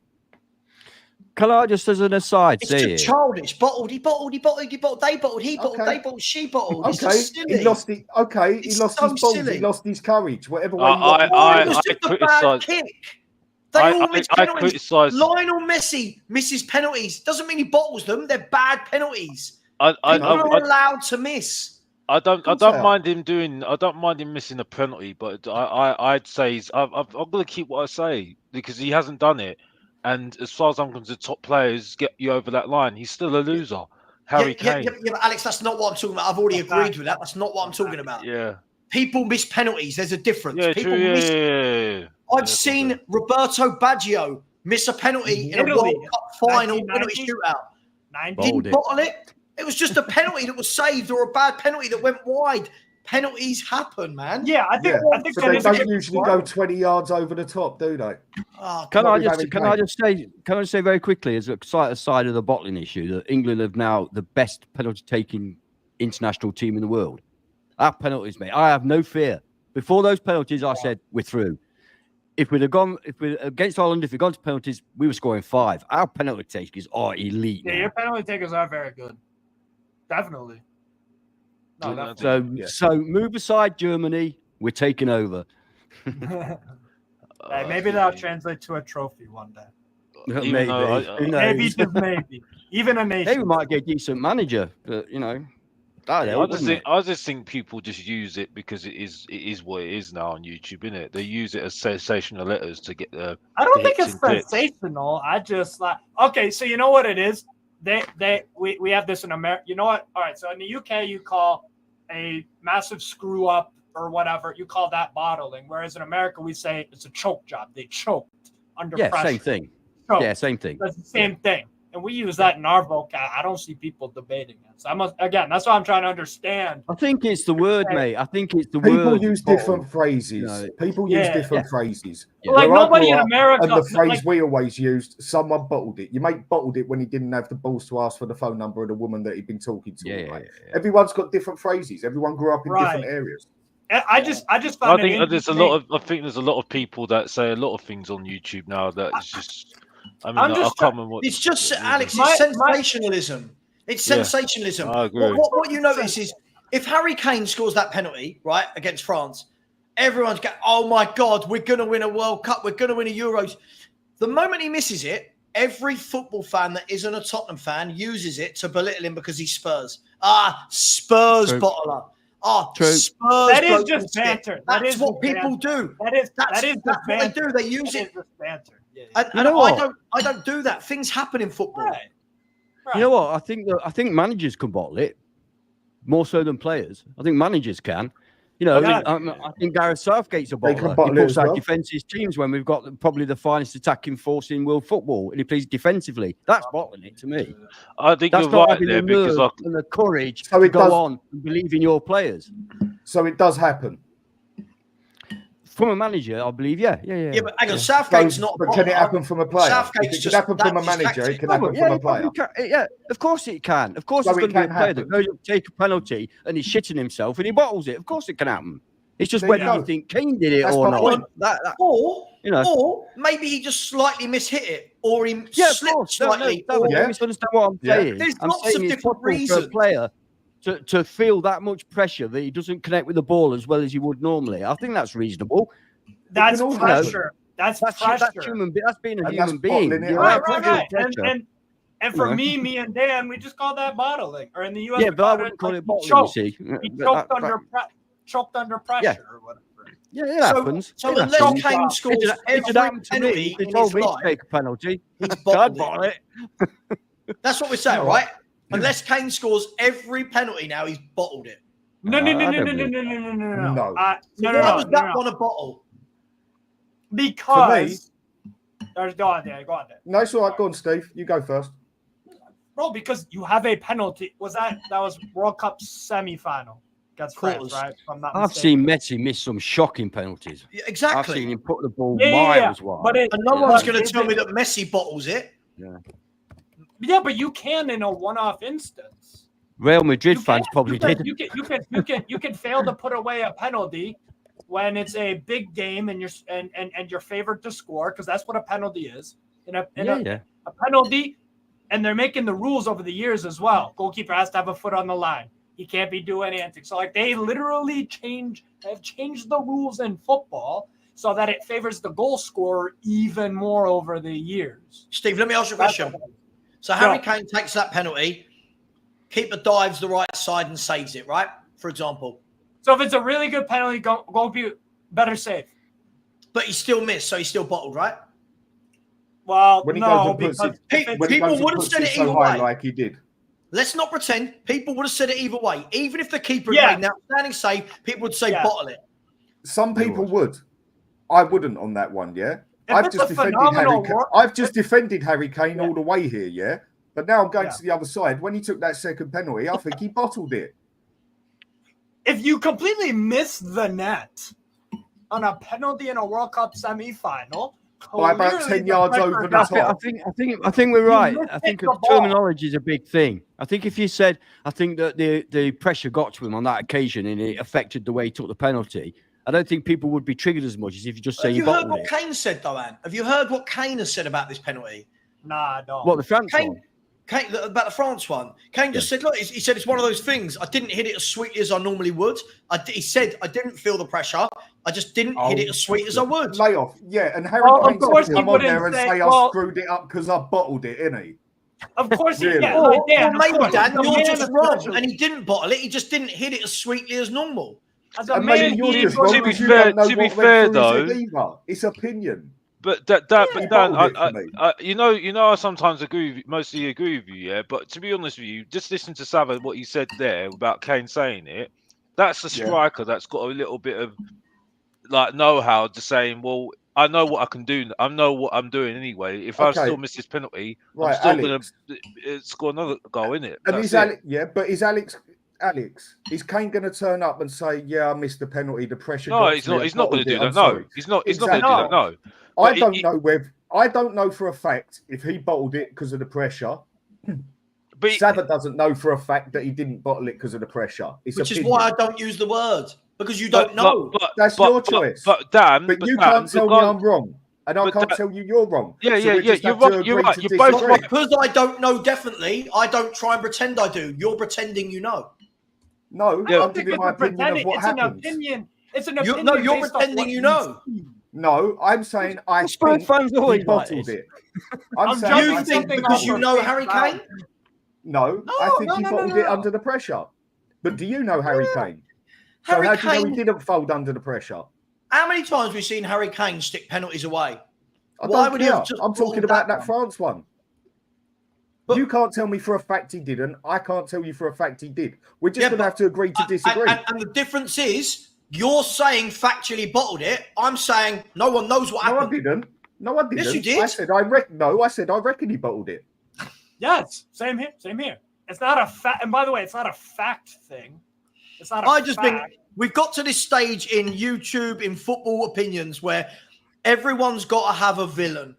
Can I just, as an aside, It's say just it? childish. Bottled, he bottled, they bottled, he bottled, they bottled, Okay. they bottled, she bottled. It's Okay, just silly. he lost it. Okay, he It's lost so his balls. silly. He lost his courage. Whatever way you It want. was just a bad criticise. kick. They all miss I penalties. criticise. Lionel Messi misses penalties. Doesn't mean he bottles them. They're bad penalties. I People are allowed to miss. I don't Course they are. mind him doing. I don't mind him missing a penalty, but I'd say I'm going to keep what I say because he hasn't done it. And as far as I'm concerned, the top players get you over that line. He's still a loser. Harry Kane. Yeah, but Alex, that's not what I'm talking about. I've already agreed with that. That's not what I'm talking about. Yeah. People miss penalties. There's a difference. Yeah, People true. miss. Yeah. I've seen Roberto Baggio miss a penalty in a Italy, World Cup final 1990. penalty shootout. 90. Didn't Bowled it. bottle it. It was just a penalty that was saved or a bad penalty that went wide. Penalties happen, man. Yeah, I think Yeah, that but they is a don't good usually point. go 20 yards over the top, do they? Oh, Can Not I with Harry just say very quickly, as a side of the bottling issue, that England have now the best penalty-taking international team in the world. Our penalties, mate. I have no fear. Before those penalties, I said we're through. If we're against Ireland, if we'd gone to penalties, we were scoring 5. Our penalty takers are elite. Yeah, now. your penalty takers are very good. Definitely. No, Yeah, definitely. So move aside, Germany. We're taking over. Hey, maybe that'll translate to a trophy one day. Even Maybe. though Who knows? Maybe just maybe. Even a nation. Hey, we might get a decent manager, but I just think people just use it because it is what it is now on YouTube, isn't it? They use it as sensational letters to get the. I don't the think hits it's and clicks. sensational. I just like okay, so you know what it is? We have this in America. You know what? All right, so in the UK you call a massive screw up or whatever, you call that bottling. Whereas in America we say it's a choke job. They choked under pressure. Same thing. Choked. Yeah, same thing. That's the same thing. and we use that in our vocab. I don't see people debating it. So that's what I'm trying to understand. I think it's the word, mate. I think it's the People word. use different phrases. People use different phrases. Like Where I nobody grew in up, America. and the phrase like, we always used, someone bottled it. Your mate bottled it when he didn't have the balls to ask for the phone number of the woman that he'd been talking to. All night. Everyone's got different phrases. Everyone grew up in different areas. I just found I think there's a lot of people that say a lot of things on YouTube now that it's just. I mean, I can't remember what. It's just Alex. It's sensationalism. It's sensationalism. I agree. What you notice is if Harry Kane scores that penalty right against France, everyone's going, "Oh my God, we're going to win a World Cup. We're going to win a Euros." The moment he misses it, every football fan that isn't a Tottenham fan uses it to belittle him because he's Spurs. Spurs bottler. Spurs. That is just banter. That's what people do. That's what they do. They use it. Banter. And I don't do that. Things happen in football. Right. You know what? I think managers can bottle it more so than players. I think managers can. You know, I think Gareth Southgate's a bottler. He puts out defensive teams when we've got probably the finest attacking force in world football, and he plays defensively. That's bottling it to me. I think that's you're not right having there the because nerve and the courage to go on and believe in your players. So it does happen. From a manager, I believe, yeah. But hang on, Southgate's not. But can it happen from a player? Southgate's It could happen from a manager. It can happen from a player. Yeah, of course it can. Of course, it's going to be a player that goes up, take a penalty, and he's shitting himself, and he bottles it. Of course, it can happen. It's just whether you think Kane did it or not. Or maybe he just slightly mishit it, or he slipped slightly. You misunderstand what I'm saying. There's I'm lots saying of different reasons. for a player to feel that much pressure that he doesn't connect with the ball as well as he would normally. I think that's reasonable. That's pressure. That's pressure. That's human. That's being a human being. Right. And for me and Dan, we just call that bottling. Or in the US, but I wouldn't call it bottling. You see, he choked under pressure or whatever. Yeah, it happens. So unless Kane scores every penalty in his life, take a penalty. He's bottled it. That's what we're saying, right? Unless Kane scores every penalty now, he's bottled it. No. Why was that one a bottle? Because go on there. No, it's all right. Go on, Steve. You go first. Bro, because you have a penalty. That was World Cup semi-final. That's France, right? I've seen Messi miss some shocking penalties. Yeah, exactly. I've seen him put the ball miles wide. And no one's going to tell me that Messi bottles it. Yeah, but you can in a one-off instance. Real Madrid fans probably did. You can fail to put away a penalty when it's a big game and you're favored to score, because that's what a penalty is. A penalty, and they're making the rules over the years as well. Goalkeeper has to have a foot on the line. He can't be doing antics. So they literally have changed the rules in football so that it favors the goal scorer even more over the years. Steve, let me ask you a question. So Harry Kane takes that penalty, keeper dives the right side and saves it, right? For example. So if it's a really good penalty, go be better save. But he still missed, so he's still bottled, right? Well, because people would have said it either way. Like he did. Let's not pretend. People would have said it either way. Even if the keeper had made an outstanding save, people would say bottle it. Some people would. I wouldn't on that one, I've just defended Harry Kane all the way here, But now I'm going to the other side. When he took that second penalty, I think he bottled it. If you completely miss the net on a penalty in a World Cup semi-final, by about 10 yards over the top. I think we're right. I think terminology is a big thing. I think if you said, I think that the pressure got to him on that occasion and it affected the way he took the penalty, I don't think people would be triggered as much as if you just say you bottled it. Have you heard what Kane said, though, Anne? Have you heard what Kane has said about this penalty? Nah, I don't. What, the France one? Kane, about the France one. Kane just said, look, he said, it's one of those things. I didn't hit it as sweetly as I normally would. He said, I didn't feel the pressure. I just didn't hit it as sweet as I would. Lay off. Yeah, and Harry Kane's going to come on there and say, I screwed it up because I bottled it, innit he? Of course, really? Or maybe, Dan, you're just wrong. And he didn't bottle it. He just didn't hit it as sweetly as normal. And maybe you're just wrong because you don't know what went through his either. It's opinion. But Dan, you know, I sometimes mostly agree with you, But to be honest with you, just listen to Savva, what you said there about Kane saying it. That's a striker that's got a little bit of know-how to saying, well, I know what I can do. I know what I'm doing anyway. If I still miss this penalty, I'm still going to score another goal in it. And is Alex, is Kane going to turn up and say, "Yeah, I missed the penalty. The pressure." No, he's not. He's not going to do that. No, he's not. He's not going to do that. No. I don't know for a fact if he bottled it because of the pressure. But Savva doesn't know for a fact that he didn't bottle it because of the pressure. Which is why I don't use the word, because you don't know. That's your choice. But Dan, you can't tell me I'm wrong, and I can't tell you you're wrong. Yeah. You're right. You're right. You're both right. Because I don't know definitely, I don't try and pretend I do. You're pretending you know. No, I'm giving my opinion of what happens. It's an opinion. No, you're pretending you know. No, I'm saying I think fans always he bottled it. I'm saying you think because you know Harry Kane? No, I think he bottled it under the pressure. But do you know Harry Kane? So how do you know he didn't fold under the pressure? How many times have we seen Harry Kane stick penalties away? Why would he have just I'm talking about that France one. But you can't tell me for a fact he didn't. I can't tell you for a fact he did. We're just going to have to agree to disagree. And the difference is, you're saying factually bottled it. I'm saying no one knows what happened. No, I didn't. Yes, you did. I said I reckon he bottled it. Yes, same here. It's not a fact. And by the way, it's not a fact thing. It's not. I just think we've got to this stage in YouTube, in football opinions, where everyone's got to have a villain.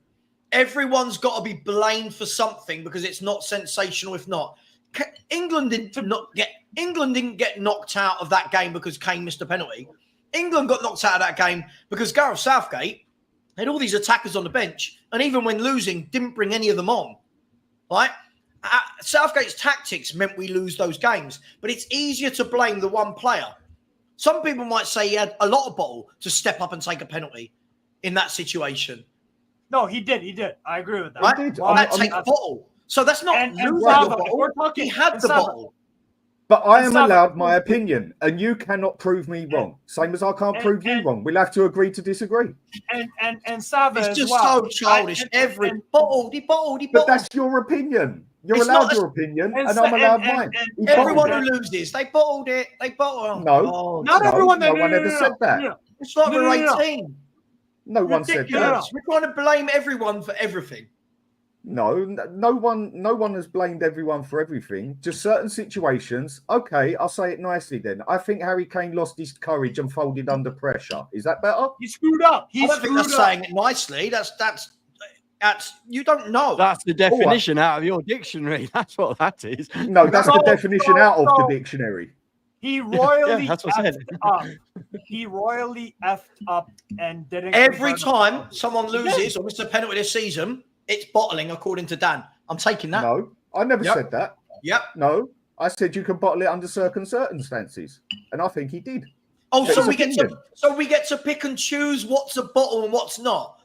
Everyone's got to be blamed for something because it's not sensational. If not, England didn't get knocked out of that game because Kane missed a penalty. England got knocked out of that game because Gareth Southgate had all these attackers on the bench, and even when losing, didn't bring any of them on. Right? Southgate's tactics meant we lose those games, but it's easier to blame the one player. Some people might say he had a lot of bottle to step up and take a penalty in that situation. No, he did. I agree with that. Right? He did. That takes bottle. So that's not losing the bottle. He had the bottle. But I am allowed my opinion, and you cannot prove me wrong. Same as I can't prove you wrong. We'll have to agree to disagree. And Savva, it's just so childish. He bottled. But that's your opinion. You're allowed your opinion, and I'm allowed mine. Everyone who loses, they bottled it. No, not everyone. No one ever said that. It's like we're 18. No one said that. We're trying to blame everyone for everything. No one has blamed everyone for everything. Just certain situations. Okay, I'll say it nicely then. I think Harry Kane lost his courage and folded under pressure. Is that better? He screwed up. I don't think that's saying it nicely. That's you don't know. That's the definition out of your dictionary. That's what that is. No, that's the definition out of the dictionary. He royally effed up. He royally effed up and didn't. Every time someone loses or misses a penalty this season, it's bottling, according to Dan. I'm taking that. No, I never said that. Yep. No, I said you can bottle it under certain circumstances, and I think he did. Oh, so we get to pick and choose what's a bottle and what's not.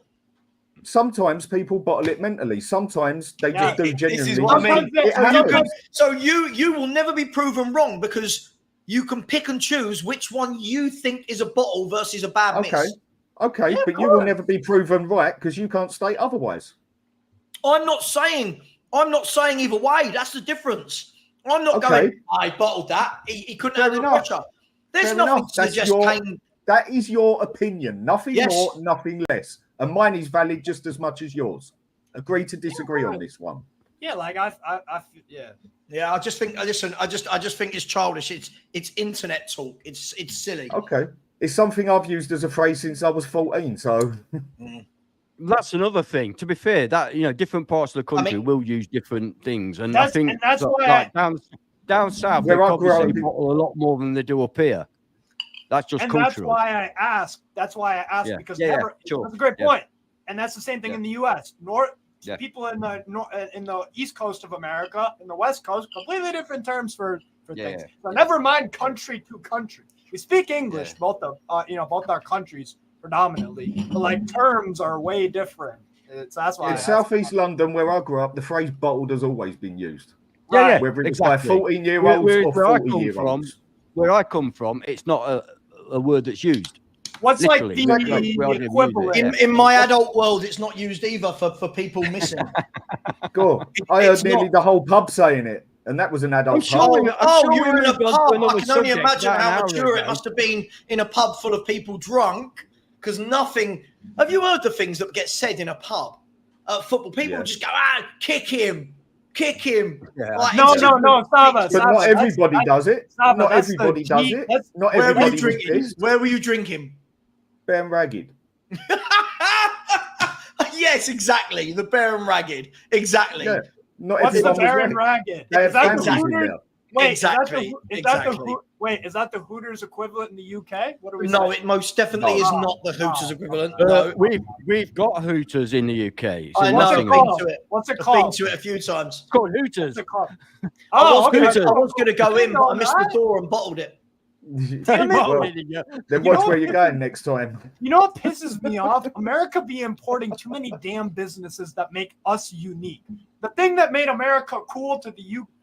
Sometimes people bottle it mentally. Sometimes they just do genuinely. This is what I mean. So you will never be proven wrong because you can pick and choose which one you think is a bottle versus a bad miss. Okay, yeah, but you will never be proven right because you can't state otherwise. I'm not saying either way. That's the difference. I'm not going, I bottled that. He couldn't handle the pressure. There's nothing to suggest Kane. That is your opinion. Nothing more, nothing less. And mine is valid just as much as yours. Agree to disagree on this one. Yeah, like Yeah, I just think I just think it's childish. It's internet talk. It's silly. Okay. It's something I've used as a phrase since I was 14, so that's another thing. To be fair, that different parts of the country will use different things, and I think that's why down south they probably say bottle a lot more than they do up here. That's just cultural. That's why I asked. Because that's a great point. And that's the same thing in the U.S. People in the East Coast of America, in the West Coast, completely different terms for things. So never mind country to country. We speak English, both our countries predominantly, but like terms are way different. That's why in Southeast London, where I grew up, the phrase "bottled" has always been used. Whether it's by 14-year-olds or 40-year-olds. Where I come from, it's not a word that's used. What's literally, like the equivalent? In my adult world, it's not used either for people missing. Go. I heard nearly the whole pub saying it, and that was an adult pub. You were in a pub. I can only imagine how mature it must have been in a pub full of people drunk, because nothing Have you heard the things that get said in a pub? Football people just go, kick him. Yeah. Like, No, it's Savva. But not everybody does it. Savva, Not that's everybody the does G- it. that's- Not Where were you everybody was drinking? pissed. Where were you drinking? Ben Ragged. Yes, exactly. The Bear and Ragged. Exactly. Yeah. Not What's the everyone was Bear and right. Ragged? They Is had that the families in Hooters? there. Wait, Exactly. is that the Hooters equivalent in the UK? What are we No, saying? it most definitely is not the Hooters equivalent. No. We've got Hooters in the UK. It's I in know. What's it Nottingham. called? to it. What's it I've been called? to it a few times. It's called Hooters. What's it called? I Oh, okay. was going to go in, but I missed the Alright. door and bottled it. Well, then You watch know- where you're going next time. You know what pisses me off? America be importing too many damn businesses that make us unique. The thing that made America cool to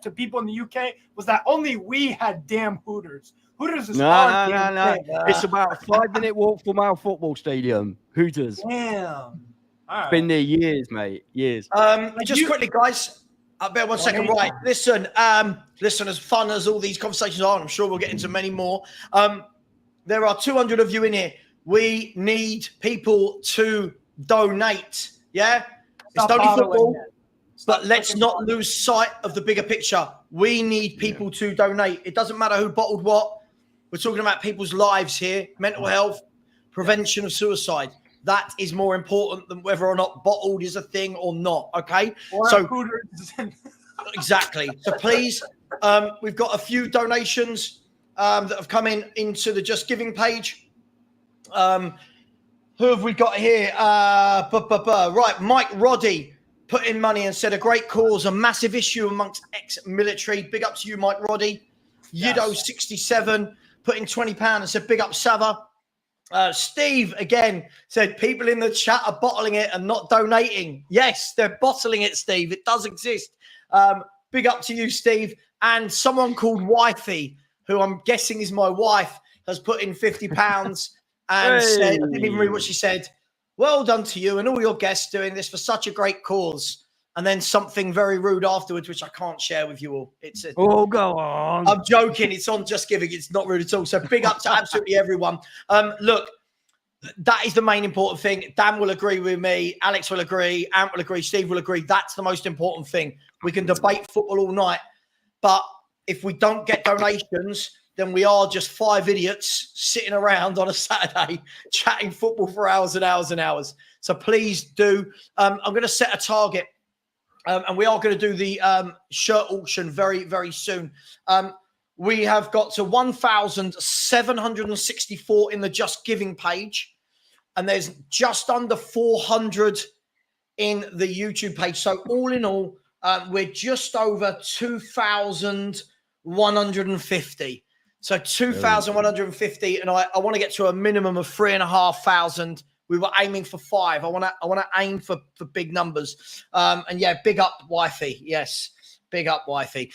to people in the UK was that only we had damn Hooters. Hooters is our damn thing. It's about a 5-minute walk from our football stadium. Hooters. Damn. All right. Been there years, mate. Years. Just quickly, guys. Bear 1 second. Right. Listen, as fun as all these conversations are, and I'm sure we'll get into many more. There are 200 of you in here. We need people to donate. Yeah? Stop it's only bothering football, it. but let's not lose sight of the bigger picture. We need people to donate. It doesn't matter who bottled what. We're talking about people's lives here, mental health, prevention of suicide. That is more important than whether or not bottled is a thing or not. Okay. Or So Hooters. exactly. So please, we've got a few donations that have come into the Just Giving page. Who have we got here? Right, Mike Roddy put in money and said a great cause, a massive issue amongst ex-military. Big up to you, Mike Roddy. Yido67 put in £20 and said big up Savva. Steve again said people in the chat are bottling it and not donating. Yes, they're bottling it, Steve. It does exist. Big up to you, Steve. And someone called Wifey, who I'm guessing is my wife, has put in £50 and said, I didn't even read what she said. Well done to you and all your guests doing this for such a great cause. And then something very rude afterwards, which I can't share with you all. Go on. I'm joking. It's on Just Giving. It's not rude at all. So big up to absolutely everyone. Look, that is the main important thing. Dan will agree with me. Alex will agree. Ant will agree. Steve will agree. That's the most important thing. We can debate football all night. But if we don't get donations, then we are just 5 idiots sitting around on a Saturday chatting football for hours and hours and hours. So please do. I'm going to set a target. And we are going to do the shirt auction very, very soon. We have got to 1,764 in the Just Giving page. And there's just under 400 in the YouTube page. So all in all, we're just over 2,150. So 2,150. And I want to get to a minimum of 3,500. We were aiming for 5. I want to aim for big numbers. And yeah, big up Wifey. Yes, big up Wifey.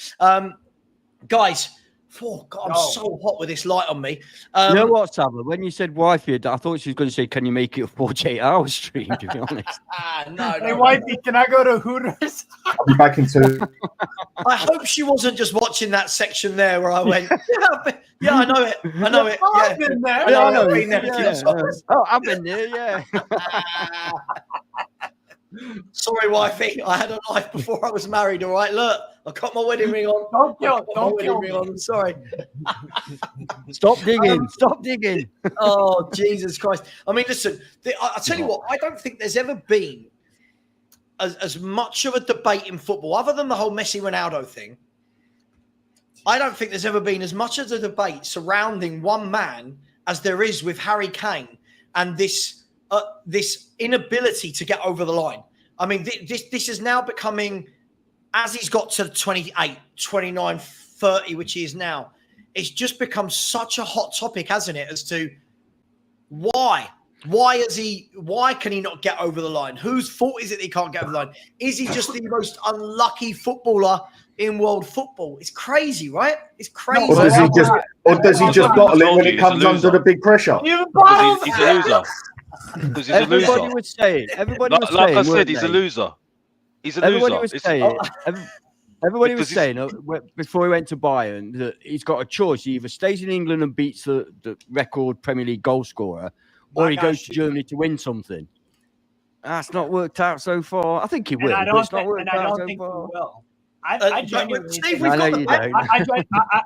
Guys, oh God, I'm so hot with this light on me. You know what, Savva? When you said wifey, I thought she was going to say, "Can you make it a 48-hour stream?" To be honest. No. Hey, Wifey, can I go to Hooters? I'll be back into. I hope she wasn't just watching that section there where I went, yeah, I know it. I know it. I've Yeah. been there. Yeah, I know. I've been there a few Yeah. times. Oh, I've been there, yeah. Sorry, Wifey. I had a life before I was married, all right? Look, I got my wedding ring on. Don't kill me. On. Sorry. Stop digging. Stop digging. Oh, Jesus Christ. I mean, listen, I'll tell you what, I don't think there's ever been as much of a debate in football, other than the whole Messi Ronaldo thing. I don't think there's ever been as much as a debate surrounding one man as there is with Harry Kane and this inability to get over the line. I mean, this is now becoming, as he's got to 28, 29, 30, which he is now, it's just become such a hot topic, hasn't it, as to why? Why can he not get over the line? Whose fault is it that he can't get over the line? Is he just the most unlucky footballer in world football? It's crazy, right? It's crazy. Or does he just bottle it when it comes under the big pressure? You bottled He's a loser. Because he's Everybody a loser. would say it. Everybody was Like saying, I said, weren't he's they? a loser. He's a Everybody loser. was saying it. Everybody was Because saying before he went to Bayern that he's got a choice. He either stays in England and beats the record Premier League goal scorer, or he goes to Germany to win something. That's not worked out so far. I think he will, but it's not worked out so far. I genuinely Steve, think,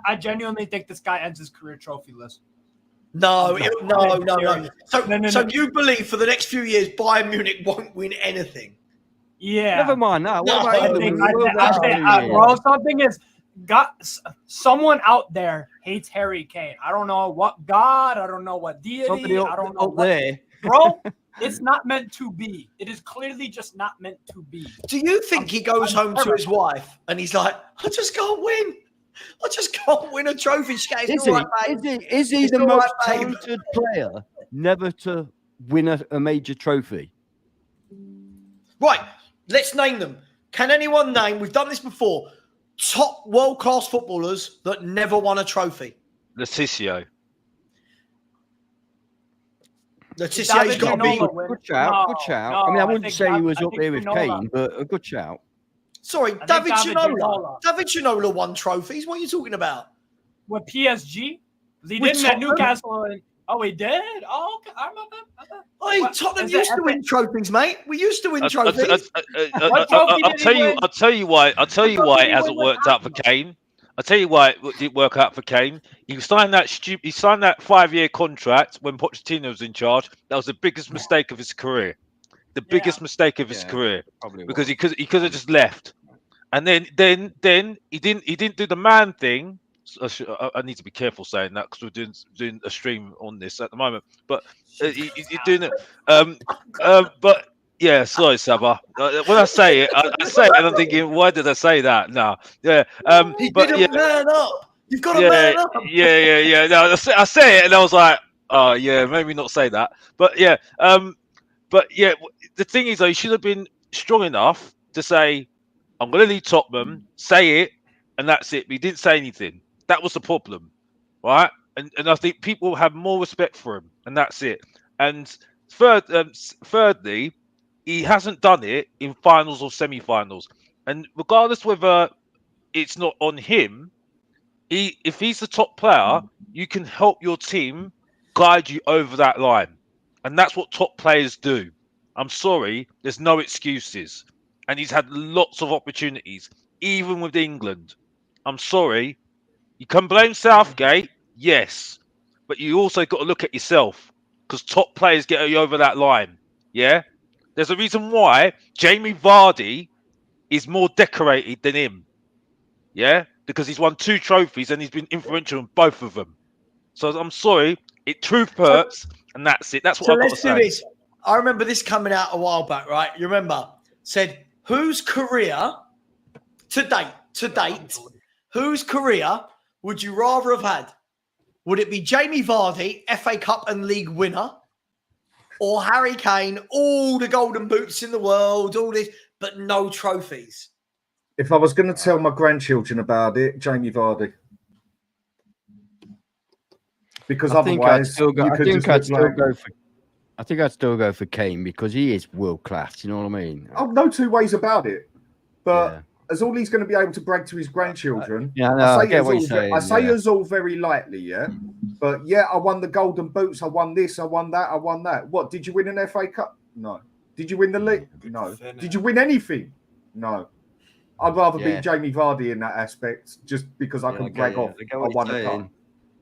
I genuinely think this guy ends his career trophyless. No. So you believe for the next few years Bayern Munich won't win anything? Yeah. Never mind that. What about England? Something is someone out there hates Harry Kane. I don't know what God. I don't know what deity. I don't know what there. Bro, it's not meant to be. It is clearly just not meant to be. Do you think he goes home to his wife and he's like, I just can't win. I just can't win a trophy. Is he the most talented player never to win a major trophy? Right. Let's name them. Can anyone name, we've done this before, top world-class footballers that never won a trophy? Leticio. Letizio's got to be good shout. Good shout. I mean, I wouldn't say he was up there with Kane, but a good shout. Sorry, David Ginola. David Ginola won trophies. What are you talking about? With PSG? He didn't at Newcastle. Oh, he did? Oh, okay. I remember. Hey, Tottenham used to win trophies, mate. We used to win trophies. I'll tell you why it hasn't worked out for Kane. I'll tell you why it didn't work out for Kane. He signed that 5-year contract when Pochettino was in charge. That was the biggest mistake of his career. The biggest mistake of his career, because he could have just left, and then he didn't do the man thing. I need to be careful saying that because we're doing a stream on this at the moment. But he's doing it. But yeah, sorry, Savva. When I say it, I say it, and I'm thinking, why did I say that? No, yeah. He didn't man up. You've got to man up. Yeah. No, I say it, and I was like, oh yeah, maybe not say that. But yeah, the thing is, though, he should have been strong enough to say, I'm going to leave Tottenham, say it, and that's it. But he didn't say anything. That was the problem, right? And I think people have more respect for him, and that's it. And thirdly, he hasn't done it in finals or semi-finals. And regardless whether it's not on him, if he's the top player, you can help your team guide you over that line. And that's what top players do. I'm sorry, there's no excuses. And he's had lots of opportunities, even with England. I'm sorry. You can blame Southgate, yes. But you also got to look at yourself, because top players get you over that line. Yeah? There's a reason why Jamie Vardy is more decorated than him. Yeah? Because he's won 2 trophies and he's been influential in both of them. So I'm sorry, truth hurts, and that's it. That's what I've got to say. Let's do this. I remember this coming out a while back, right? You remember? Said, whose career to date, whose career would you rather have had? Would it be Jamie Vardy, FA Cup and League winner, or Harry Kane, all the golden boots in the world, all this, but no trophies? If I was going to tell my grandchildren about it, Jamie Vardy. Because I think I'd still go for Kane, because he is world class. You know what I mean? Oh, no two ways about it. But as all he's going to be able to brag to his grandchildren, I say us all very lightly, yeah. But yeah, I won the golden boots. I won this. I won that. I won that. What, did you win an FA Cup? No. Did you win the league? No. Did you win anything? No. I'd rather be Jamie Vardy in that aspect, just because I can brag off I won a cup.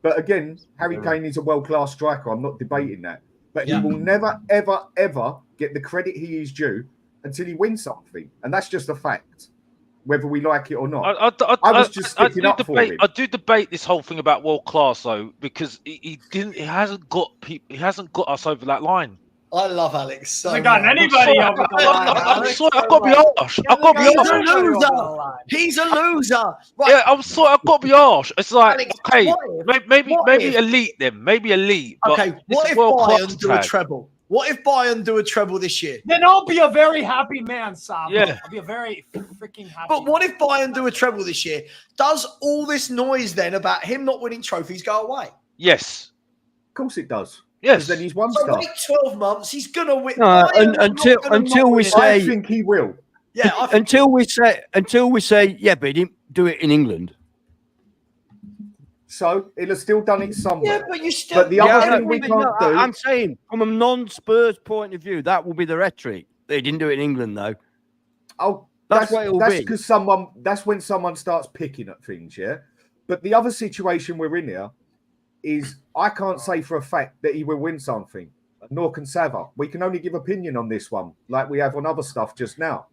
But again, Harry Kane is a world-class striker. I'm not debating that. But he will never, ever, ever get the credit he is due until he wins something. And that's just a fact, whether we like it or not. I was just sticking up for him. I do debate this whole thing about world-class, though, because he hasn't got us over that line. I love Alex so much. Anybody over the line. I'm sorry, I've got to be harsh. He's a loser. Right. Yeah, I'm sorry, I've got to be harsh. It's like, Alex, okay, maybe elite then. Maybe elite. Okay, what if Bayern do a treble? What if Bayern do a treble this year? Then I'll be a very happy man, Sam. Yeah. I'll be a very freaking happy But what if Bayern do a treble this year? Does all this noise then about him not winning trophies go away? Yes. Of course it does. Yes. Then he's won stuff. stuff. Wait 12 months, he's going to win. Until we say... I think he will. Yeah. Until we say, yeah, but he didn't do it in England. So he'll have still done it somewhere. Yeah, but you still. But the other thing we can't do. I'm saying, from a non-Spurs point of view, that will be the rhetoric. They didn't do it in England, though. Oh, that's what it will be. Because that's when someone starts picking at things, yeah. But the other situation we're in here is I can't say for a fact that he will win something, nor can Savva. We can only give opinion on this one, like we have on other stuff just now.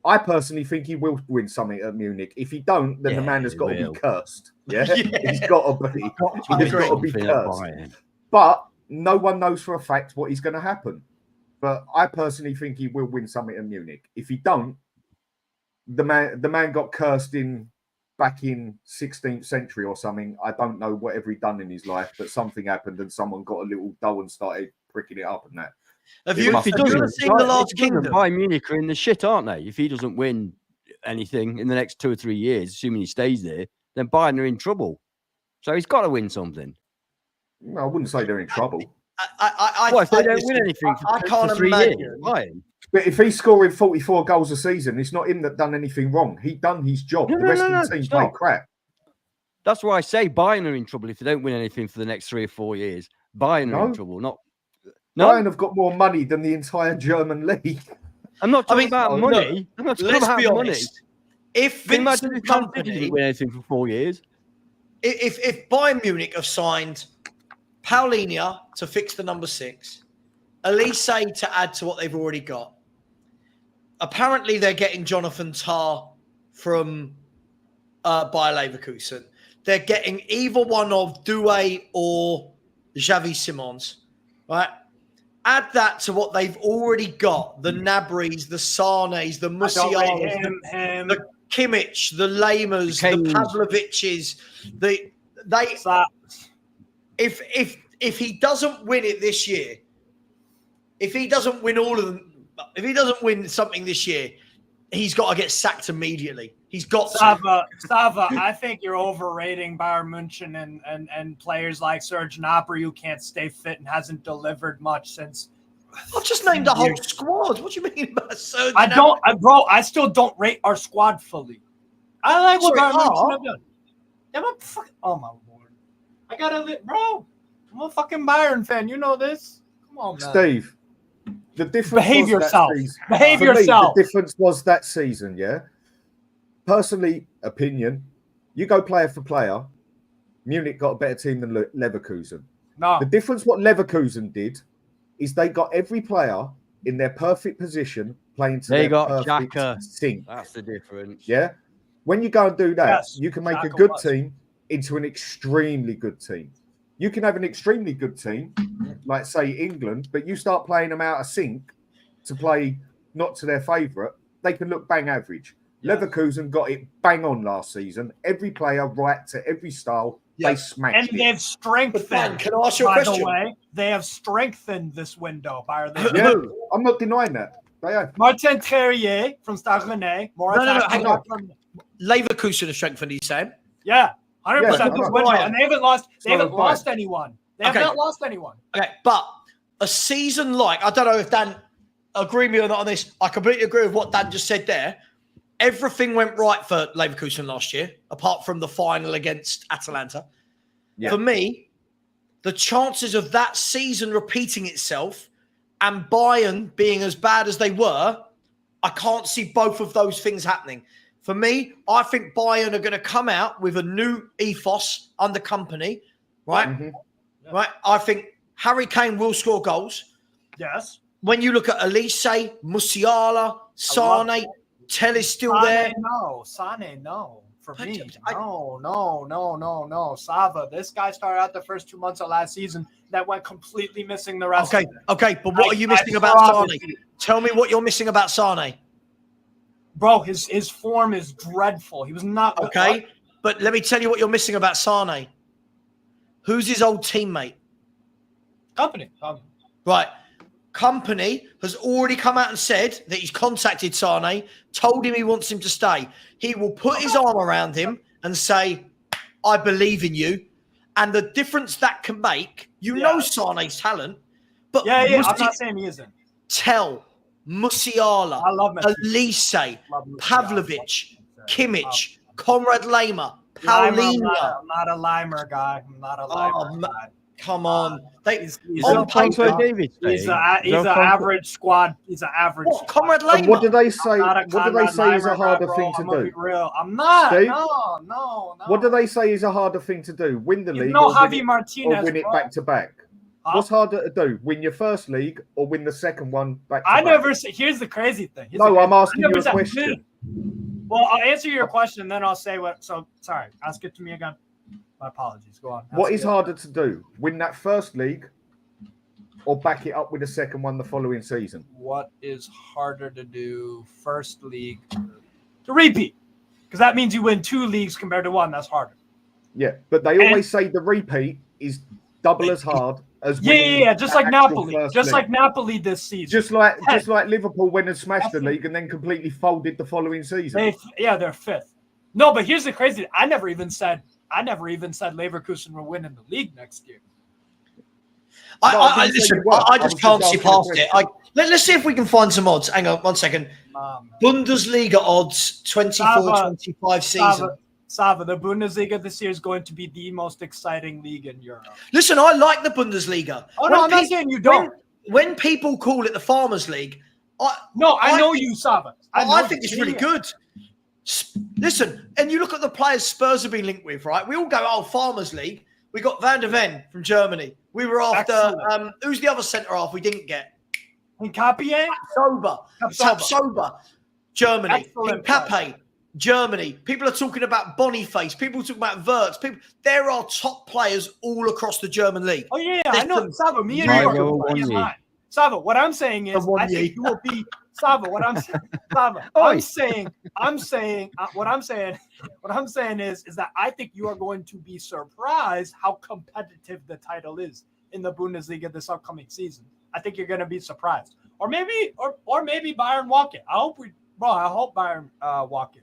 I personally think he will win something at Munich. If he don't, then the man has got to be cursed. Yeah, he's got to be. He's got to be cursed. But no one knows for a fact what is going to happen. But I personally think he will win something at Munich. If he don't, the man got cursed back in 16th century or something. I don't know whatever he done in his life, but something happened and someone got a little dough and started pricking it up and that. Have you seen the Last Kingdom? Bayern Munich are in the shit, aren't they? If he doesn't win anything in the next 2 or 3 years, assuming he stays there, then Bayern are in trouble. So he's got to win something. Well, I wouldn't say they're in trouble. If they don't win anything for 3 years, Bayern. But if he's scoring 44 goals a season, it's not him that done anything wrong. He done his job. The rest of the team played crap. That's why I say Bayern are in trouble if they don't win anything for the next 3 or 4 years. Bayern are in trouble, not. No, Bayern have got more money than the entire German league. I'm not talking about money. I'm not talking about money. If Vincent Kompany didn't win anything for 4 years, if Bayern Munich have signed Paulinho to fix the number 6, Elise to add to what they've already got, apparently they're getting Jonathan Tah from Bayer Leverkusen. They're getting either one of Doué or Xavi Simons, right? Add that to what they've already got: the Nabries, the Sarnes, the Musialas, the Kimmich, the Lamers, the Pavloviches. If he doesn't win it this year, if he doesn't win all of them, if he doesn't win something this year, he's got to get sacked immediately. He's got Savva, I think you're overrating Bayern München and players like Serge Gnabry, who can't stay fit and hasn't delivered much since. I've just named the whole squad. What do you mean about Serge? I still don't rate our squad fully. I like what Bayern München have done. Oh my lord! I gotta bro. I'm a fucking Bayern fan. You know this. Come on, man. Steve. The difference Behave yourself. Behave yourself. The difference was that season, yeah. Personally, opinion, you go player for player, Munich got a better team than Leverkusen. No. The difference what Leverkusen did is they got every player in their perfect position playing to their perfect sync. That's the difference. Yeah. When you go and do that, you can make a good team into an extremely good team. You can have an extremely good team, like say England, but you start playing them out of sync to play not to their favourite, they can look bang average. Yes. Leverkusen got it bang on last season. Every player right to every style, they smashed it. And they've strengthened. Can I ask you a question? By the way, they have strengthened this window. Yeah, I'm not denying that. They have. Martin Terrier from Stade Rennais. No, hang on. Leverkusen have strengthened, he's saying? Yeah. 100% this window, and they haven't lost anyone. They have not lost anyone. Okay, but a season like, I don't know if Dan agree with me or not on this. I completely agree with what Dan just said there. Everything went right for Leverkusen last year, apart from the final against Atalanta. Yeah. For me, the chances of that season repeating itself and Bayern being as bad as they were, I can't see both of those things happening. For me, I think Bayern are going to come out with a new ethos under Kompany, right? Mm-hmm. Yeah. Right. I think Harry Kane will score goals. Yes. When you look at Elise, Musiala, Sane, Tell is still there. Sane, no. For me, no. Savva, this guy started out the first 2 months of last season that went completely missing the rest of it. Okay, but what are you missing about Sane? Tell me what you're missing about Sane. Bro, his form is dreadful. He was not okay. But let me tell you what you're missing about Sane. Who's his old teammate? Kompany. Right. Kompany has already come out and said that he's contacted Sane, told him he wants him to stay. He will put his arm around him and say, I believe in you. And the difference that can make, you know Sane's talent, but I'm not saying he isn't. Tell Musiala, Elise, Pavlovic, Kimmich, Konrad Laimer, Paulinho. I'm not a Limer guy. I'm not a Limer guy. Come on. He's on Alfonso paper, Davies. He's an average squad. He's an average. What, Comrade And Lema? what do they say? Not What do they say is a harder thing to I'm gonna do? be real. I'm not. Steve? No. What do they say is a harder thing to do? Win the league No, or Javi Martinez, win it bro. back to back? Huh? What's harder to do? Win your first league or win the second one back to I back? never say. Here's the crazy thing. I'm asking you a said- question. Well, I'll answer your question, then I'll say what. So, sorry. Ask it to me again. My apologies. Go on. What is harder to do? Win that first league or back it up with the second one the following season? What is harder to do? First league to repeat, because that means you win 2 leagues compared to 1. That's harder. Yeah, but they always say the repeat is double as hard as winning. Yeah. Just like actual Napoli. first Just league. like Napoli this season. Just like Liverpool went and smashed the league and then completely folded the following season. They're 5th. No, but here's the crazy. I never even said Leverkusen will win in the league next year. Listen, I just can't see past it. Let's see if we can find some odds. Hang on 1 second. Bundesliga odds 24-25 season. Savva, the Bundesliga this year is going to be the most exciting league in Europe. Listen, I like the Bundesliga. Oh, no, I'm not saying you don't. When people call it the Farmers League, I know you, Savva. I think it's really good. Listen, and you look at the players Spurs have been linked with, right? We all go, Farmers League. We got Van der Ven from Germany. We were after, who's the other centre-half we didn't get? Nkapie? Tapsoba. Germany. Excellent. Germany. People are talking about Boniface. People talking about Wirtz. There are top players all across the German league. Oh, yeah, I know. Savva, me and you are fine. Savva, what I'm saying is, I think you will be Savva. What I'm saying, Savva, what I'm saying is that I think you are going to be surprised how competitive the title is in the Bundesliga this upcoming season. I think you're going to be surprised, or maybe Bayern walk it. I hope Bayern walk it.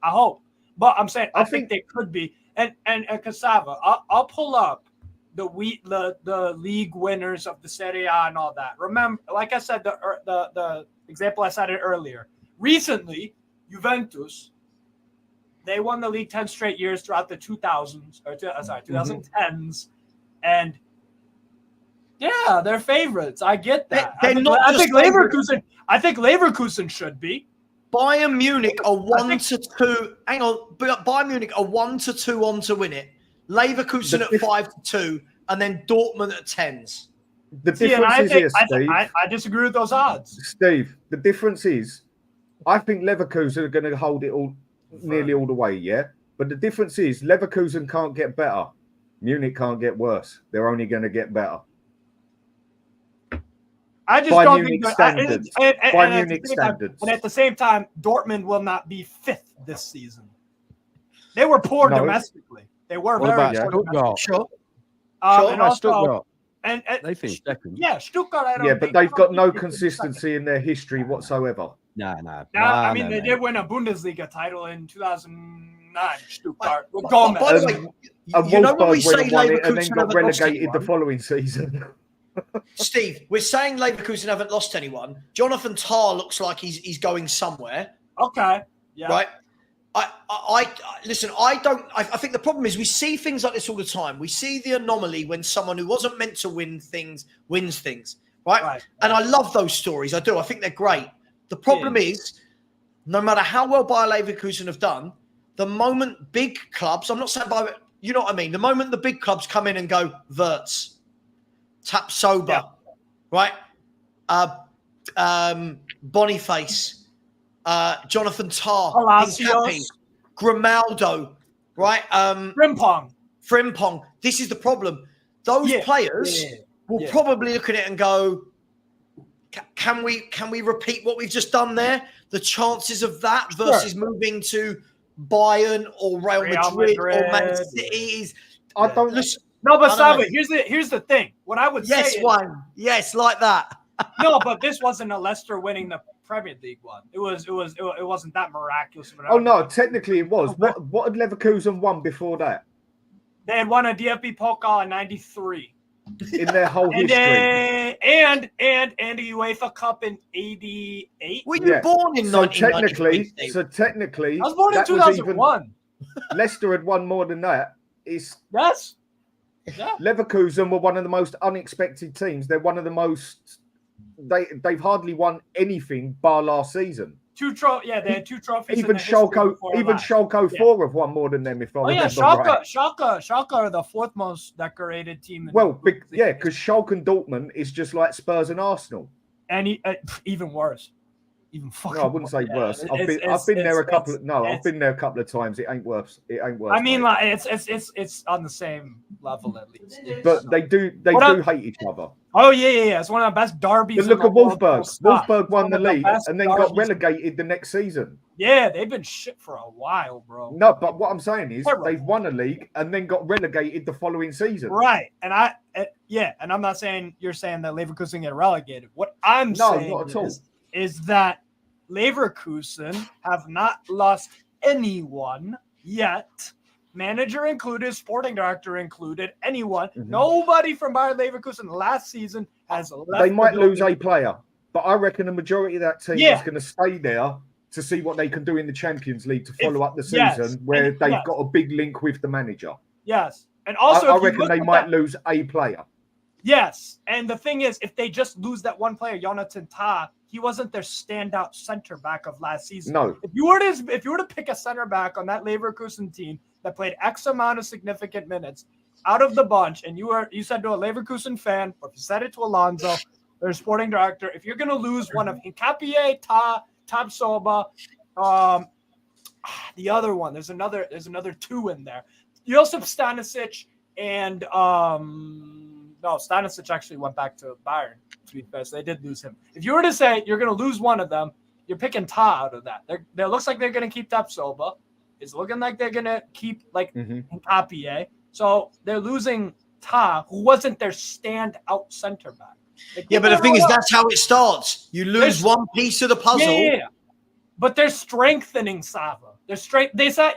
I hope, but I'm saying I think they could be. And Savva, I'll pull up the league winners of the Serie A and all that. Remember, like I said, the example I cited earlier. Recently, Juventus, they won the league 10 straight years throughout the 2010s, and yeah, they're favorites. I get that. I think Leverkusen should be. Bayern Munich are 1-2. Hang on, Bayern Munich are 1-2 on to win it. Leverkusen at 5-2, and then Dortmund at 10s. The difference is Steve. I disagree with those odds. Steve, the difference is, I think Leverkusen are going to hold it nearly all the way, yeah? But the difference is, Leverkusen can't get better. Munich can't get worse. They're only going to get better. I just by don't Munich think standards. By Munich standards. And at the same time, Dortmund will not be 5th this season. They were poor domestically. They were very poor. Sure. And also, Stuttgart. And they finished second. Yeah, Stuttgart. But they've got no consistency in their history whatsoever. I mean, they did win a Bundesliga title in 2009. Stuttgart with Gomez. By the way, you know when we say Leverkusen and then got relegated the following season. Steve, we're saying Leverkusen haven't lost anyone. Jonathan Tah looks like he's going somewhere. Okay. Yeah. Right. I listen. I think the problem is we see things like this all the time. We see the anomaly when someone who wasn't meant to win things wins things. Right. And I love those stories. I do. I think they're great. The problem is, no matter how well Bayer Leverkusen have done, the moment big clubs, I'm not saying you know what I mean. The moment the big clubs come in and go, Wirtz, Tapsoba, right? Boniface, Jonathan Tah, Nkapie, Grimaldo, right? Frimpong. This is the problem. Those players will probably look at it and go, can we repeat what we've just done there? The chances of that versus moving to Bayern or Real Madrid or Man City is. I don't listen. No, but Savva, here's the thing. What I would say is, like that. No, but this wasn't a Leicester winning the Premier League one. It wasn't that miraculous. Oh no, technically it was. What had Leverkusen won before that? They had won a DFB Pokal in '93. In their whole history. And a UEFA Cup in '88. Were you born in 1993? So technically, I was born in 2001. Leicester had won more than that. It's Yes. Yeah. Leverkusen were one of the most unexpected teams. They're one of the most. They've hardly won anything bar last season. They had 2 trophies. Even Schalke, Schalke 4 have won more than them. If I remember right. Schalke are the 4th most decorated team. Because Schalke and Dortmund is just like Spurs and Arsenal. And even worse. Even fucking. No, I wouldn't say worse. I've been there a couple of times. It ain't worse. I mean, like it's on the same level at least. But they do hate each other. Oh yeah. It's one of the best derbies. But look at Wolfsburg. Wolfsburg won the league and then got relegated the next season. Yeah, they've been shit for a while, bro. No, but what I'm saying is they've won a league and then got relegated the following season. Right, and I'm not saying you're saying that Leverkusen get relegated. What I'm saying is that Leverkusen have not lost anyone yet. Manager included, sporting director included, anyone. Mm-hmm. Nobody from Bayer Leverkusen last season has left. They might lose a player, but I reckon the majority of that team is going to stay there to see what they can do in the Champions League to follow up the season where they've got a big link with the manager. Yes. And also, I reckon they might lose a player. Yes. And the thing is, if they just lose that one player, Jonathan Tah, he wasn't their standout center back of last season. No. If you were to pick a center back on that Leverkusen team that played X amount of significant minutes out of the bunch, and you said to a Leverkusen fan, or if you said it to Alonso, their sporting director, if you're going to lose one of Hincapié, Tah, Tabsoba, the other one, there's another 2 in there. Josip Stanisic and Stanisic actually went back to Bayern, to be fair, so they did lose him. If you were to say you're going to lose one of them, you're picking Tah out of that. It looks like they're going to keep Tabsoba. It's looking like they're going to keep Hincapié. So they're losing Tah, who wasn't their standout center back. But the thing is, that's how it starts. You lose one piece of the puzzle. Yeah. But they're strengthening Savva. They said,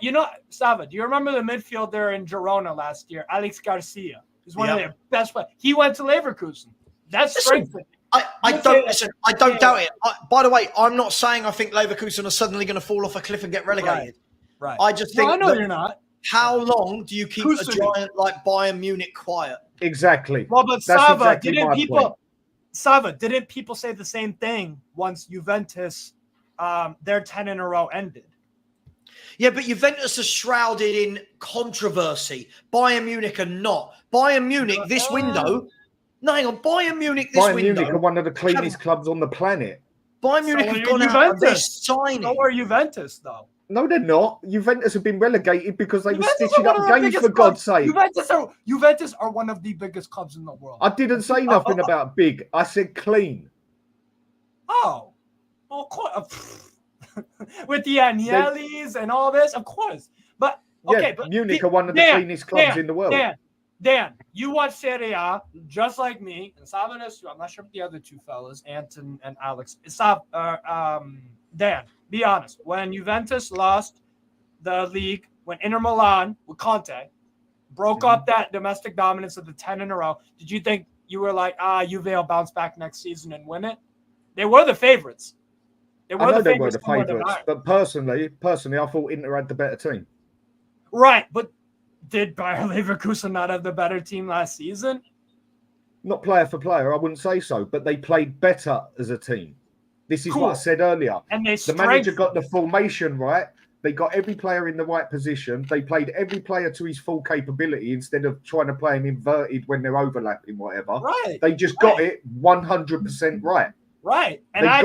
Savva, do you remember the midfielder in Girona last year, Alex Garcia? He's one of their best players. He went to Leverkusen. That's strengthening. I don't doubt it. By the way, I'm not saying I think Leverkusen are suddenly going to fall off a cliff and get relegated. Right. I just think I know you're not. How long do you keep a giant like Bayern Munich quiet? Exactly. Well, but Savva, didn't people say the same thing once Juventus, their 10 in a row ended? Yeah, but Juventus are shrouded in controversy. Bayern Munich are not. Bayern Munich this window. No, hang on. Bayern Munich this window. Bayern Munich are one of the cleanest clubs on the planet. Bayern Munich have gone out and they're signing. So are Juventus, though. No, they're not. Juventus have been relegated because they were stitching up games, for God's sake. Juventus are one of the biggest clubs in the world. I didn't say nothing about big. I said clean. Oh. Well, of course. With the Agnellis and all this, of course. But, okay. But Munich are one of the cleanest clubs in the world. Dan, you watch Serie A just like me. And Savvanes, I'm not sure if the other 2 fellas, Anton and Alex. Dan, be honest. When Juventus lost the league, when Inter Milan with Conte broke up that domestic dominance of the 10 in a row, did you think you were like, Juve will bounce back next season and win it? They were the favorites. They were the favorites. But personally, I thought Inter had the better team. Right, but did Bayer Leverkusen not have the better team last season? Not player for player, I wouldn't say so, but they played better as a team. This is what I said earlier. And the manager got the formation right. They got every player in the right position. They played every player to his full capability instead of trying to play him inverted when they're overlapping, whatever. Right. They just got it 100% right. Right. And I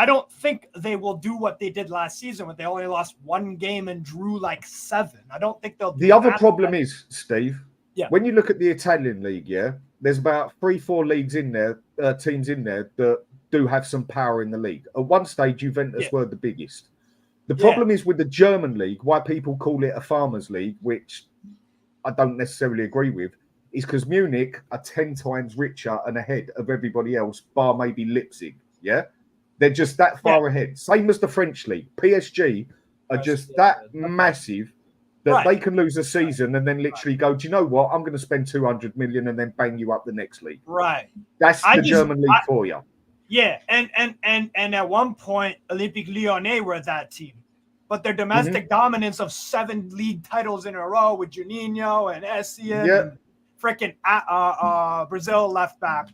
don't think they will do what they did last season when they only lost 1 game and drew like 7. I don't think they'll do The other problem is, Steve, Yeah. When you look at the Italian league, yeah, there's about 3-4 leagues in there, teams in there that do have some power in the league. At one stage, Juventus were the biggest. The problem is with the German league, why people call it a farmers league, which I don't necessarily agree with, is because Munich are 10 times richer and ahead of everybody else, bar maybe Leipzig. Yeah, they're just that far ahead. Same as the French league. PSG are just that massive that they can lose a season and then literally go, do you know what? I'm going to spend 200 million and then bang you up the next league. Right. That's the German league for you. Yeah, and at one point, Olympique Lyonnais were that team. but their domestic dominance of 7 league titles in a row with Juninho and Essien and freaking Brazil left back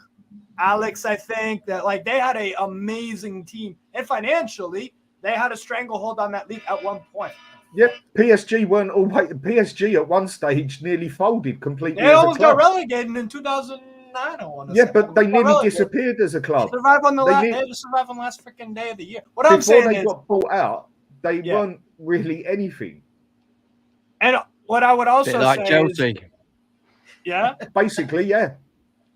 Alex, I think that like they had an amazing team, and financially they had a stranglehold on that league at one point. Yep, PSG weren't always. PSG at one stage nearly folded completely. They almost got relegated in 2009. I want to say. But they nearly disappeared as a club. They survived on the last freaking day of the year. What I'm saying is, before they got bought out, they weren't really anything. And what I would also like say Chelsea. Is, basically, yeah.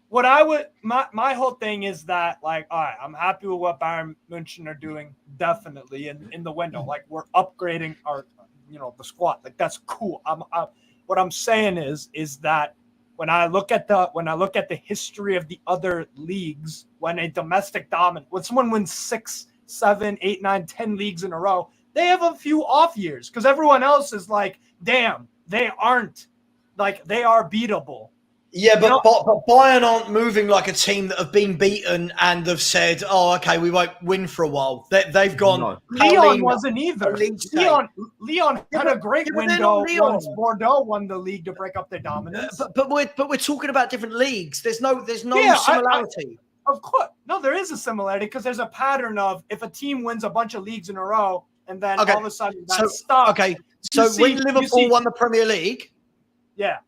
What I would my whole thing is that like, all right, I'm happy with what Bayern München are doing, definitely in the window. Like we're upgrading our, the squad. Like that's cool. What I'm saying is that when I look at the history of the other leagues, when someone wins 6, 7, 8, 9, 10 leagues in a row, they have a few off years because everyone else is like, damn, they aren't like they are beatable. Yeah, but Bayern aren't moving like a team that have been beaten and have said, "Oh, okay, we won't win for a while." They've gone. No. Leon wasn't either. Leon had a great window once Bordeaux won the league to break up their dominance. But we're talking about different leagues. There's no similarity. Of course, no, there is a similarity because there's a pattern of if a team wins a bunch of leagues in a row and then all of a sudden that stops. Okay, so when Liverpool won the Premier League,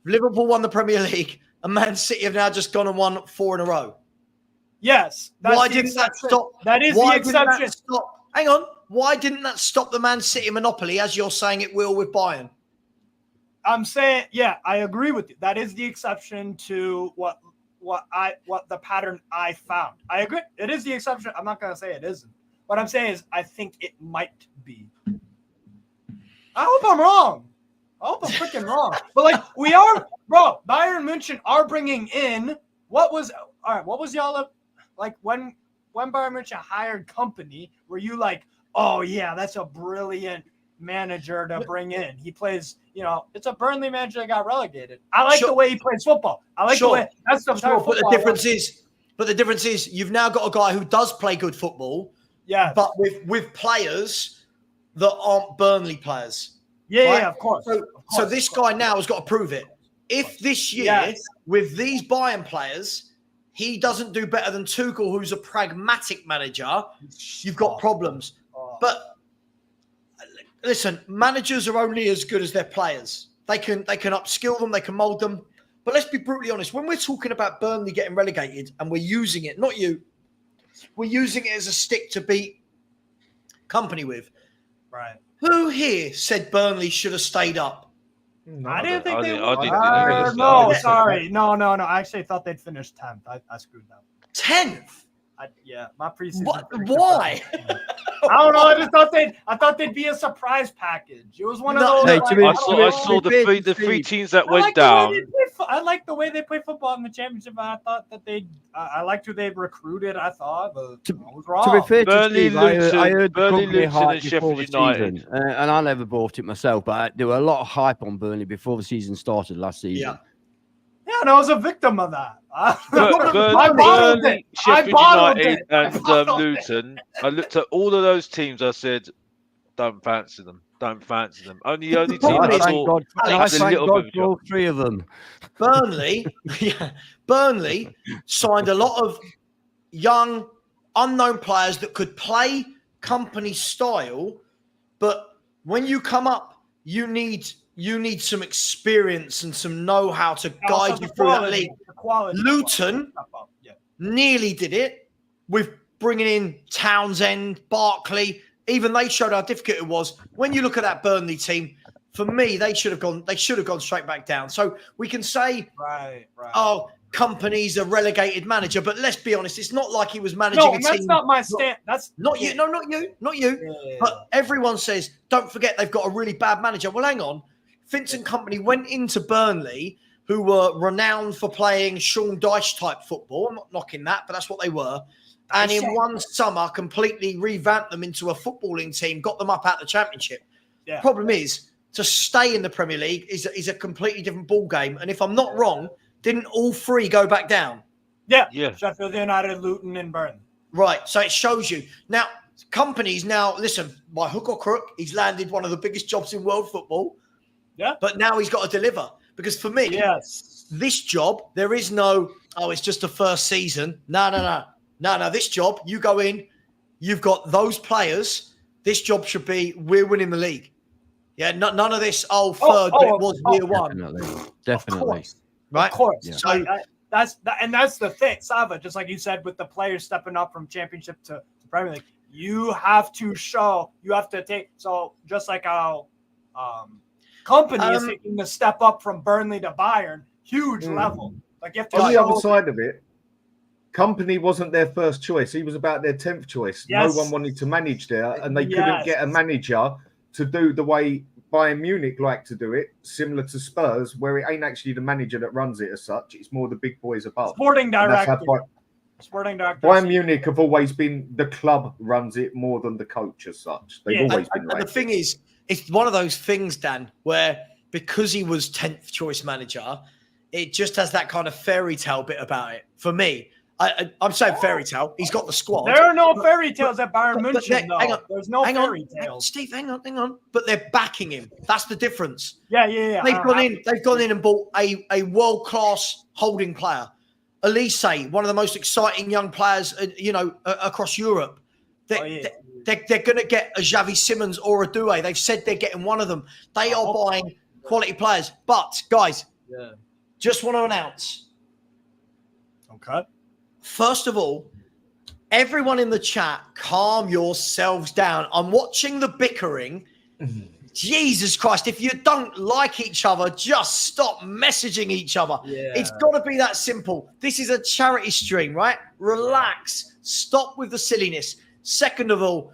Liverpool won the Premier League. And Man City have now just gone and won 4 in a row. Yes. Why didn't that stop? That is the exception. Hang on. Why didn't that stop the Man City monopoly, as you're saying it will with Bayern? I'm saying, I agree with you. That is the exception to what the pattern I found. I agree. It is the exception. I'm not going to say it isn't. What I'm saying is I think it might be. I hope I'm wrong. I hope I'm freaking wrong. But like we are, bro, Bayern München are bringing in what was y'all like when Bayern München hired company, were you like, oh yeah, that's a brilliant manager to bring in. He plays, it's a Burnley manager that got relegated. I like the way he plays football. I like the way that's the type of football. But the difference is you've now got a guy who does play good football, but with players that aren't Burnley players. Yeah, of course. So this guy now has got to prove it. If this year, with these Bayern players, he doesn't do better than Tuchel, who's a pragmatic manager, you've got problems. But listen, managers are only as good as their players. They can upskill them, they can mold them. But let's be brutally honest. When we're talking about Burnley getting relegated and we're using it, not you, we're using it as a stick to beat company with. Right. Who here said Burnley should have stayed up? No, I didn't think they would. No, sorry. No. I actually thought they'd finish 10th. I screwed up. 10th? My preseason. Why? I don't know. I thought they'd be a surprise package. It was one of those. I saw the three teams that went down. I like the way they play football in the championship. I thought that I liked who they recruited. I thought, but I was wrong. To be fair to Steve, I heard the Burnley, company hype and before the Sheffield season, United. and I never bought it myself. But there were a lot of hype on Burnley before the season started last season. Yeah, and I was a victim of that. Burnley, Sheffield United, and Luton. I looked at all of those teams. I said, "Don't fancy them. Don't fancy them." Only team I thought I thank God for all 3 of them. Burnley signed a lot of young, unknown players that could play company style, but when you come up, you need some experience and some know-how to guide you through that league. Luton nearly did it with bringing in Townsend, Barkley. Even they showed how difficult it was. When you look at that Burnley team, for me, they should have gone straight back down. So we can say, oh, Company's a relegated manager, but let's be honest, it's not like he was managing a team. No, that's not my stand. That's not you. No, not you. Not you. Yeah. But everyone says, don't forget they've got a really bad manager. Well, hang on. Vincent Kompany went into Burnley, who were renowned for playing Sean Dyche type football. I'm not knocking that, but that's what they were. And in one summer, completely revamped them into a footballing team, got them up out the Championship. Yeah. Problem is, to stay in the Premier League is a completely different ball game. And if I'm not wrong, didn't all 3 go back down? Yeah. Sheffield United, Luton, and Burnley. Right. So it shows you. Now, companies now, listen, by hook or crook, he's landed one of the biggest jobs in world football. Yeah. But now he's got to deliver. Because for me, this job, there is no, it's just the first season. No. This job, you go in, you've got those players. This job should be, we're winning the league. Yeah, none of this, third, but it was year one. Definitely. Of course, right? Of course. Yeah. So that's the thing, Savva, just like you said, with the players stepping up from championship to Premier League, you have to take, so just like how company is taking the step up from Burnley to Bayern, huge level. Like you have to on the other side of it, company wasn't their first choice. He was about their 10th choice. Yes. No one wanted to manage there, and they couldn't get a manager to do the way Bayern Munich like to do it, similar to Spurs, where it ain't actually the manager that runs it as such. It's more the big boys above. Sporting director. Bayern Munich have always been, the club runs it more than the coach as such. They've always been like the thing is, it's one of those things, Dan, where because he was 10th choice manager, it just has that kind of fairy tale bit about it. For me, I'm saying fairy tale. He's got the squad. There are no fairy tales at Bayern München, though. Hang on, There's no fairy tales. Steve, hang on. But they're backing him. That's the difference. Yeah. They've gone in and bought a world-class holding player. Elise, one of the most exciting young players, across Europe. They're going to get a Xavi Simons or a Doué. They've said they're getting one of them. They are buying quality players. But, guys, just want to announce. Okay. First of all, everyone in the chat, calm yourselves down. I'm watching the bickering. Jesus Christ, if you don't like each other, just stop messaging each other. Yeah. It's got to be that simple. This is a charity stream, right? Relax. Stop with the silliness. Second of all,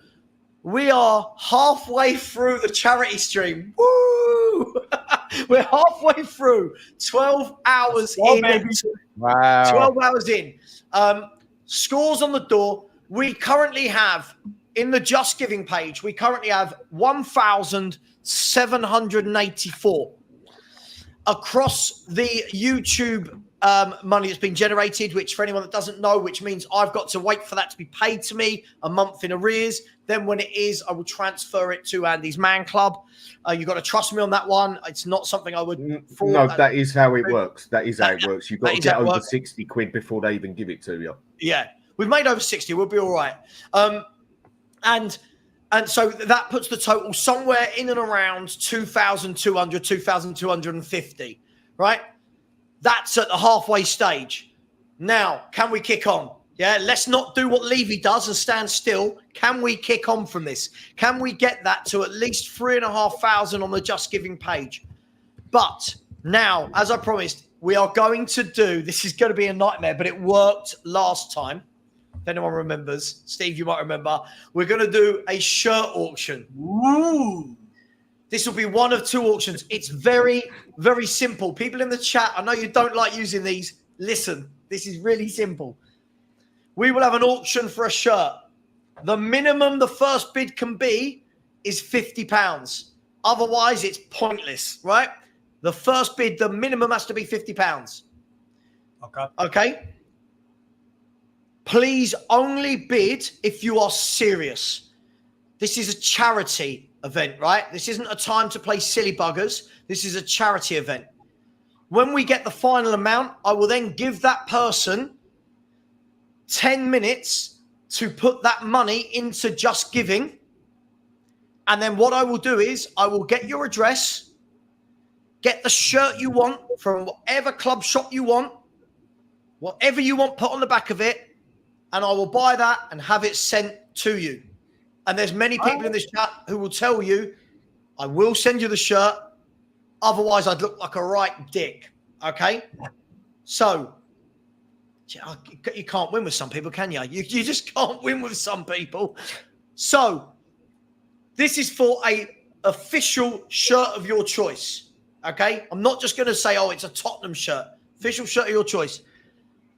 we are halfway through the charity stream. Woo! We're halfway through. 12 hours in. Baby. Wow. 12 hours in. Scores on the door. We currently have, in the Just Giving page, we currently have 1,784. Across the YouTube money that's been generated, which for anyone that doesn't know, which means I've got to wait for that to be paid to me a month in arrears. Then when it is, I will transfer it to Andy's Man Club. You've got to trust me on that one. It's not something I would... No, that is how it works. That is how it works. You've got to get over 60 quid before they even give it to you. Yeah. We've made over 60. We'll be all right. And so that puts the total somewhere in and around 2,200, 2,250, right? That's at the halfway stage. Now, can we kick on? Yeah, let's not do what Levy does and stand still. Can we kick on from this? Can we get that to at least 3,500 on the Just Giving page? But now, as I promised, we are going to do, this is going to be a nightmare, but it worked last time. If anyone remembers, Steve, you might remember, we're going to do a shirt auction. Ooh. This will be one of two auctions. It's very, very simple. People in the chat, I know you don't like using these. Listen, this is really simple. We will have an auction for a shirt. The minimum the first bid can be is £50. Otherwise, it's pointless, right? The first bid, the minimum has to be £50. Okay? Please only bid if you are serious. This is a charity event, right? This isn't a time to play silly buggers. This is a charity event. When we get the final amount, I will then give that person 10 minutes to put that money into Just Giving. And then what I will do is I will get your address, get the shirt you want from whatever club shop you want, whatever you want put on the back of it, and I will buy that and have it sent to you. And there's many people in this chat who will tell you, I will send you the shirt. Otherwise, I'd look like a right dick. Okay? So, you can't win with some people, can you? You just can't win with some people. So, this is for a official shirt of your choice. Okay? I'm not just going to say, it's a Tottenham shirt. Official shirt of your choice.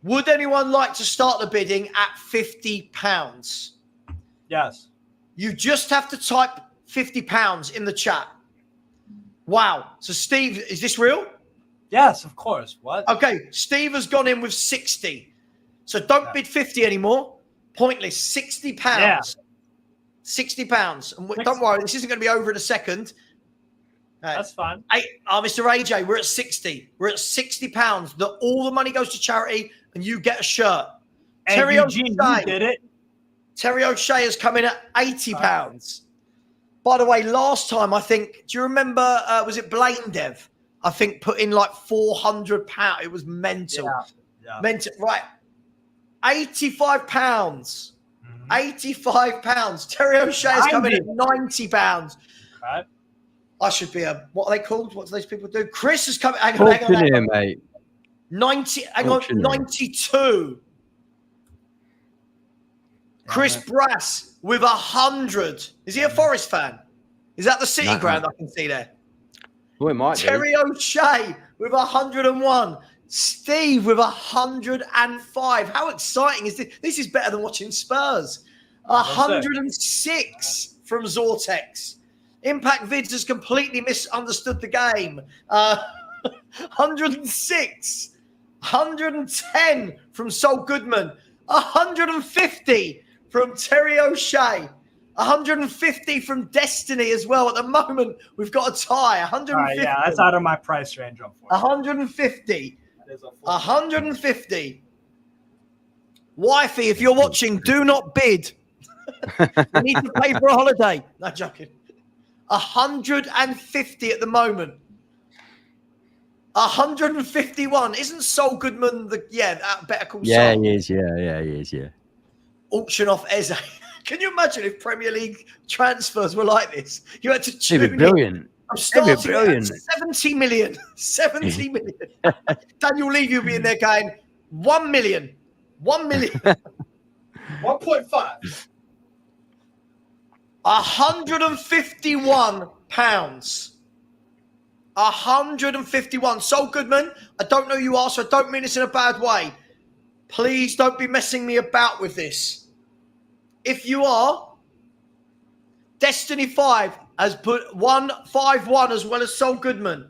Would anyone like to start the bidding at £50? Yes. You just have to type £50 in the chat. Wow. So, Steve, is this real? Yes, of course. What? Okay. Steve has gone in with 60. So, don't bid 50 anymore. Pointless. £60. Yeah. £60. And don't worry, this isn't going to be over in a second. That's fine. Mr. AJ, we're at 60. We're at £60. All the money goes to charity, and you get a shirt. Hey, Terry Eugene, O'Shea, you did it. Terry O'Shea has come in at £80. By the way, last time, I think, do you remember, was it Blaine Dev? I think put in like £400. It was mental. Yeah. Mental. Right. £85. £85. Terry O'Shea has come in at £90. Right. I should be what are they called? What do those people do? Chris has come. Hang Auctioneer, mate. 92. Chris Brass with 100. Is he a Forest fan? Is that the City ground I can see there? Well, it might be. Terry O'Shea with 101. Steve with 105. How exciting is this? This is better than watching Spurs. 106 from Zortex. Impact Vids has completely misunderstood the game. 106. 110 from Sol Goodman. 150 from Terry O'Shea. 150 from Destiny as well. At the moment, we've got a tie. 150. Yeah, that's out of my price range, unfortunately. 150. 150. Wifey, if you're watching, do not bid. You need to pay for a holiday. No, joking. 150 at the moment. 151. Isn't Sol Goodman Better Call Saul? Yeah, he is. Yeah, he is. Yeah. Auction off Eze. Can you imagine if Premier League transfers were like this? You had to tune It'd be brilliant. in. I'm starting brilliant. at 70 million. 70 million. Daniel Levy will be in there going, 1 million. 1 million. 1.5. £151. 151. Sol Goodman, I don't know who you are, so I don't mean this in a bad way. Please don't be messing me about with this. If you are, Destiny 5 has put 151 as well as Sol Goodman.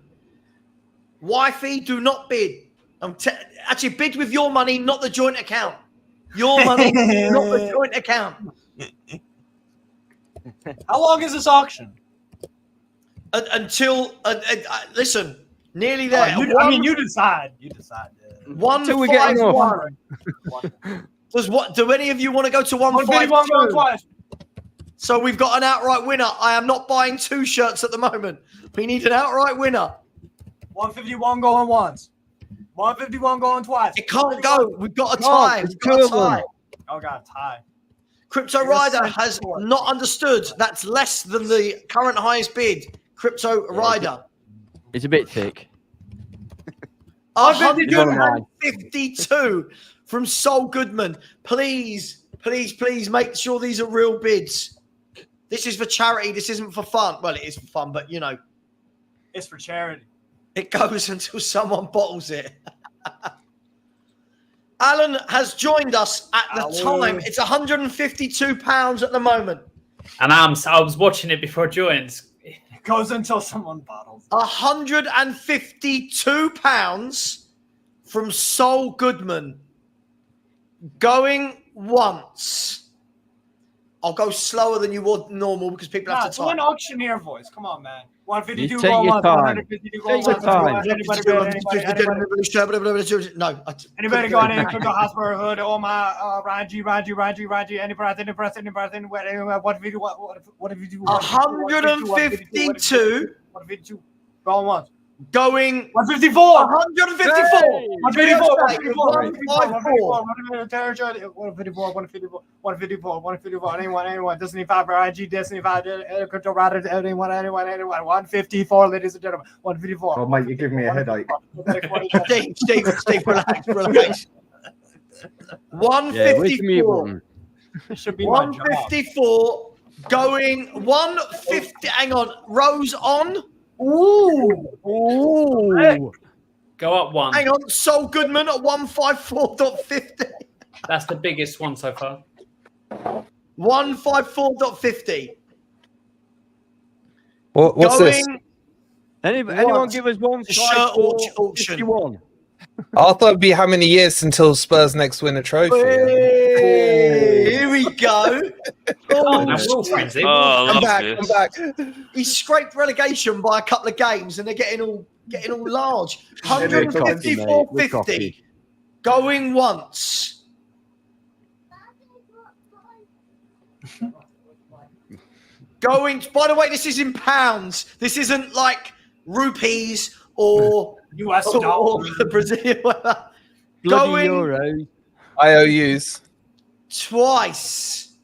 Wifey, do not bid. Actually, bid with your money, not the joint account. Your money, not the joint account. How long is this auction? Until listen, nearly there. You decide. You decide. 151. Do any of you want to go to 151? So we've got an outright winner. I am not buying 2 shirts at the moment. We need an outright winner. 151 going once. 151 going twice. It can't go. We've got a tie. We've got a tie. Oh, God, tie. Crypto Rider has not understood. That's less than the current highest bid. Crypto Rider. It's a bit thick. 152 from Sol Goodman. Please make sure these are real bids. This is for charity. This isn't for fun. Well, it is for fun, but you know. It's for charity. It goes until someone bottles it. Alan has joined us at the time. It's £152 at the moment. And I was watching it before I joined. It goes until someone bottles. £152 from Sol Goodman. Going once. I'll go slower than you would normal because people have to do type. an auctioneer voice. Come on, man. 152 take going your once. time. 152 going Take your once. time. No. Anybody going in? Crypto Hospital Hood. Oh my, Ranji. Any breath. What if you do? What if you do? 152. 152. Going once. Going 154. 154. 154. Anyone. Destiny 5 or IG, Destiny 5, Crypto Rider, anyone. 154, ladies and gentlemen. 154. Oh, mate, you give me a headache. Steve, relax. 154. Should be 154. Going 150. Hang on. Rose on. Ooh. Go up one. Hang on. Sol Goodman at 154.50. That's the biggest one so far. 154.50. What's this? Anyone give us one shirt auction? 51. I thought it'd be how many years until Spurs next win a trophy. Hey, here we go. Oh, we're all friends here. Oh, I Come love back, this. come back. He scraped relegation by a couple of games, and they're getting all large. We're cocky, mate. We're 154.50 cocky. going once. Going. By the way, this is in pounds. This isn't like rupees or US or dollar. Brazilian. Bloody Going euro. IOUs. twice.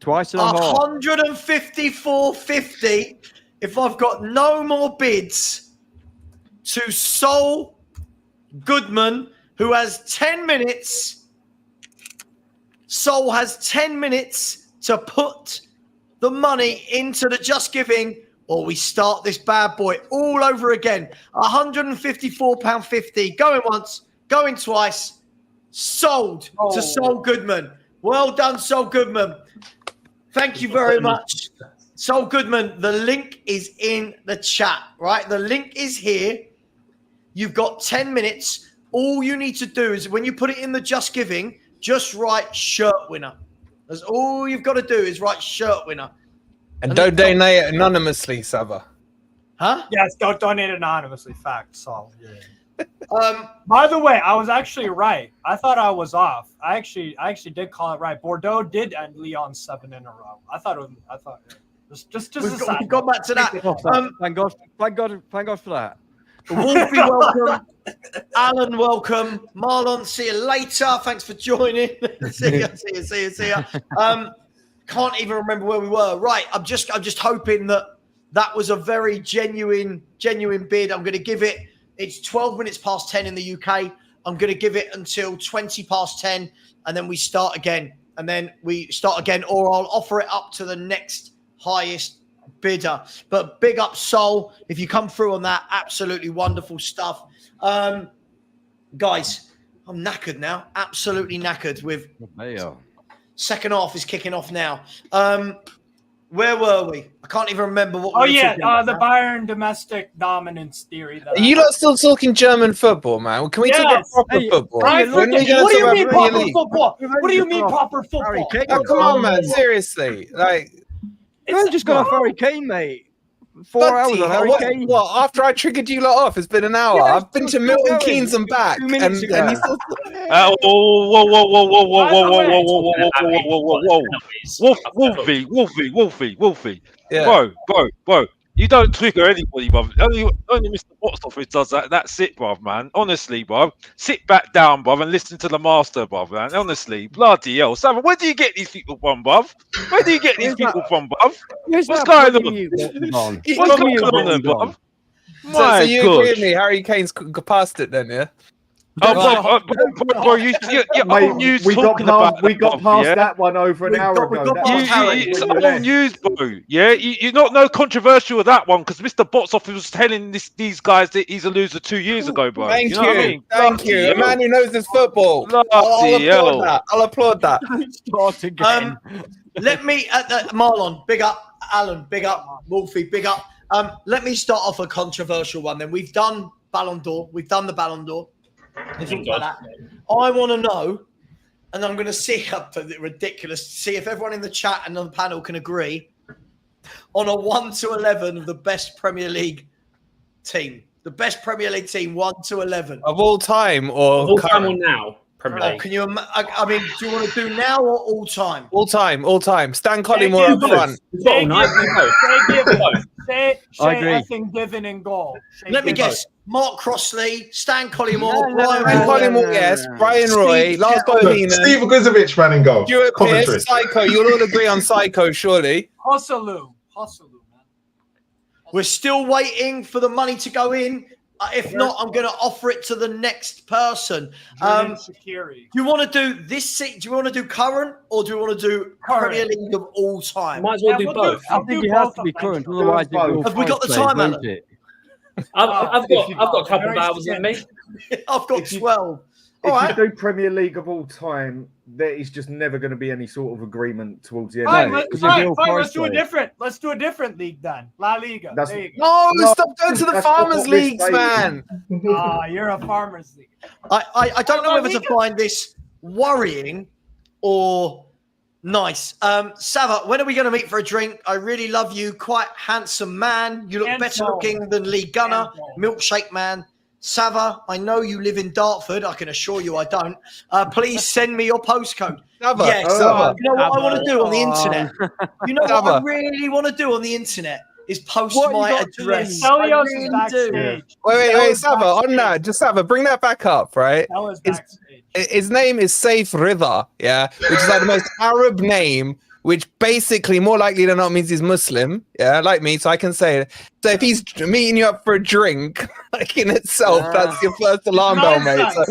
Twice and a half. 154.50. If I've got no more bids to Sol Goodman, who has 10 minutes. Sol has 10 minutes to put the money into the Just Giving, or we start this bad boy all over again. £154.50. Going once, going twice. Sold to Sol Goodman. Well done, Sol Goodman. Thank you very much. Sol Goodman, the link is in the chat, right? The link is here. You've got 10 minutes. All you need to do is when you put it in the Just Giving, just write shirt winner. That's all you've got to do is write shirt winner. And don't donate it anonymously, Savva. Huh? Yes, don't donate anonymously. Fact, Sol. Yeah. By the way, I was actually right. I thought I was off. I actually did call it right. Bordeaux did end Lyon's 7 in a row. I thought just we've gone back to that. Thank God for that. Wolfie, welcome. Alan, welcome. Marlon, see you later. Thanks for joining. See ya. Can't even remember where we were. Right, I'm just hoping that was a very genuine bid. I'm going to give it. It's 12 minutes past 10 in the UK. I'm going to give it until 20 past 10, and then we start again. Or I'll offer it up to the next highest bidder. But big up, Sol. If you come through on that, absolutely wonderful stuff. Guys, I'm knackered now. Absolutely knackered with second half is kicking off now. Where were we? I can't even remember what we were talking about. The Bayern domestic dominance theory. Are you lot still talking German football, man? Can we talk about proper football? What do you mean proper football? What do you mean proper football? Oh, come on, man. Seriously. You've just got off Harry Kane, mate. 4 hours on Harry Kane. What? After I triggered you lot off, it's been an hour. I've been to Milton Keynes and back. And you still... Wolfie. Yeah. Bro. You don't trigger anybody, bro. Only Mr. Box Office does that. That's it, bro, man. Honestly, bro. Sit back down, bro, and listen to the master, bro, man. Honestly, bloody hell. Savva, where do you get these people from, bro? Where do you get these people from, bro? What's going on? What's going on, bro? So you agree with me? Harry Kane's past it then, yeah? Bro, you're on news talking about we got past that one over an hour ago. It's on news, bro. Yeah, you're not no controversial with that one because Mr. Box Office was telling these guys that he's a loser 2 years ago, bro. Thank you. Know what I mean? Thank you. A man who knows his football. I'll applaud that. Start again. Let me, Marlon, big up. Alan, big up. Wolfie, big up. Let me start off a controversial one then. We've done Ballon d'Or. We've done the Ballon d'Or. I want to know, and I'm going to see up ridiculous, see if everyone in the chat and on the panel can agree on a 1 to 11 of the best Premier League team. The best Premier League team, 1 to 11 of all time, or all time or now. Premier League. Can you? I mean, do you want to do now or all time? All time. Stan Collymore up front. Say effing Given in goal. Let me guess. Mark Crossley, Stan Collymore, Brian Collymore, yes. Brian Roy, Lars Bohinen, Steve Guzovic, man, in goal. Stuart Pearce, Psycho. You'll all agree on Psycho, surely. Hustle, man. We're still waiting for the money to go in. If not, I'm going to offer it to the next person. Do you want to do this? Do you want to do current or do you want to do Premier League of all time? Might as well do both. I think it has to be current. Otherwise, have we got the time, Alan? I've got a couple of hours in me. I've got 12. If you do Premier League of all time, there is just never going to be any sort of agreement towards the end. Fine, let's do a different league then. La Liga. Stop going to the Farmers Leagues, man. You're a Farmers League. I don't know whether to find this worrying or nice. Savva, when are we going to meet for a drink? I really love you. Quite handsome man. You look better looking than Lee Gunner. Milkshake man. Savva, I know you live in Dartford. I can assure you I don't. Please send me your postcode. Savva, Yes. Savva. You know what I want to do on the internet? You know what I really want to do on the internet? Is post my address. Stelios is backstage. Wait, Savva, on that, just Savva, bring that back up, right? Stella's backstage. His name is Saif Ridha, yeah, which is like the most Arab name, which basically more likely than not means he's Muslim, yeah, like me, so I can say it. So if he's meeting you up for a drink, like in itself, that's your first alarm bell, mate. So.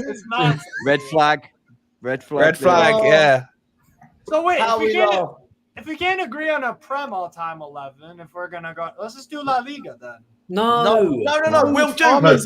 Red flag. Red flag. Red flag, yeah. So wait, if we can't agree on a Prem all-time 11, if we're gonna go, let's just do La Liga then. No. La We'll do. Liga's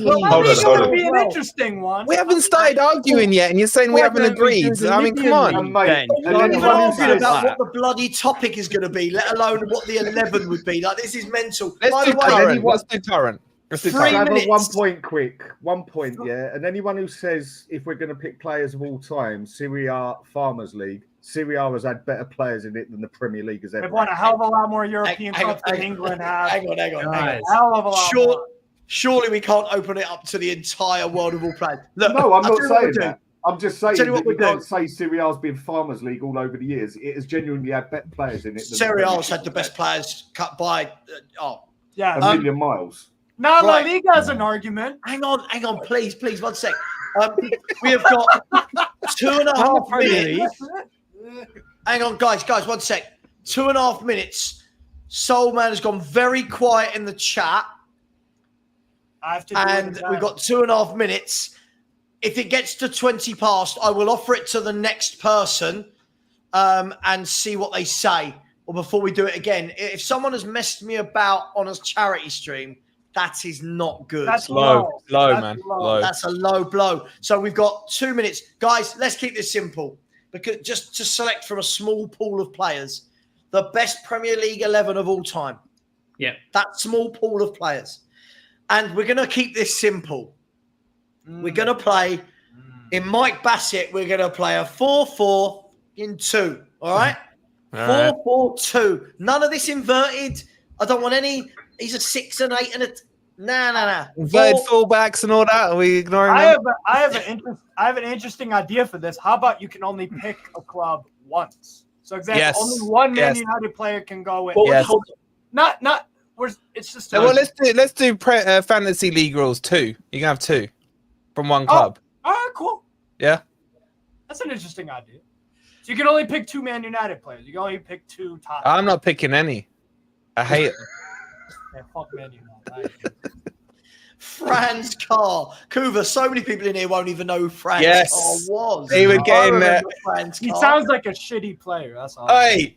gonna be an interesting one. We haven't started arguing yet, and you're saying we haven't agreed. I mean, come on. Mate, We're not even arguing about what the bloody topic is going to be, let alone what the 11 would be. Like, this is mental. Let's do current. Let's do current. 3 minutes. 1 point quick. 1 point, yeah. And anyone who says if we're going to pick players of all time, Serie A Farmers League, Serie A has had better players in it than the Premier League has ever. They've won a hell of a lot more European Cups than England has. Hang on. Hell of a lot more. Surely we can't open it up to the entire world of all players. Look, No, I'm not saying that. I'm just saying Tell you what that we we can't do. say Serie A's been Farmers League all over the years. It has genuinely had better players in it. Than Serie A's had the best players cut by. Yeah, a million miles. No, La Right. Liga has an argument. Hang on, please, 1 sec. We have got 2.5 minutes. Hang on, guys, 1 sec. 2.5 minutes. Soul Man has gone very quiet in the chat. I have to do And we've got 2.5 minutes. If it gets to 20 past, I will offer it to the next person and see what they say. Or before we do it again, if someone has messed me about on a charity stream, that is not good. That's Low, That's man. low. Low. That's a low blow. So we've got 2 minutes. Guys, let's keep this simple. Because just to select from a small pool of players, the best Premier League 11 of all time. Yeah. That small pool of players. And we're going to keep this simple. We're going to play, in Mike Bassett, we're going to play a 4-4-2. All right? 4-4-2. None of this inverted. I don't want any. He's a 6 and 8 and a. Nah. Inverted fullbacks and all that. Are we ignoring I that? have an interesting idea for this. How about you can only pick a club once? So example, Yes. only one Man Yes. United player can go with. Yes. Not. It's just. Well, let's do fantasy league rules too. You can have 2 from one club. All right, cool. Yeah. That's an interesting idea. So you can only pick 2 Man United players. You can only pick 2 top. I'm not picking any. I hate it. Yeah, fuck Man United. Franz Carr. Kuva, so many people in here won't even know who Franz Yes. Carr was. They were getting I there. remember Franz He Carr. sounds like a shitty player. That's all. Hey.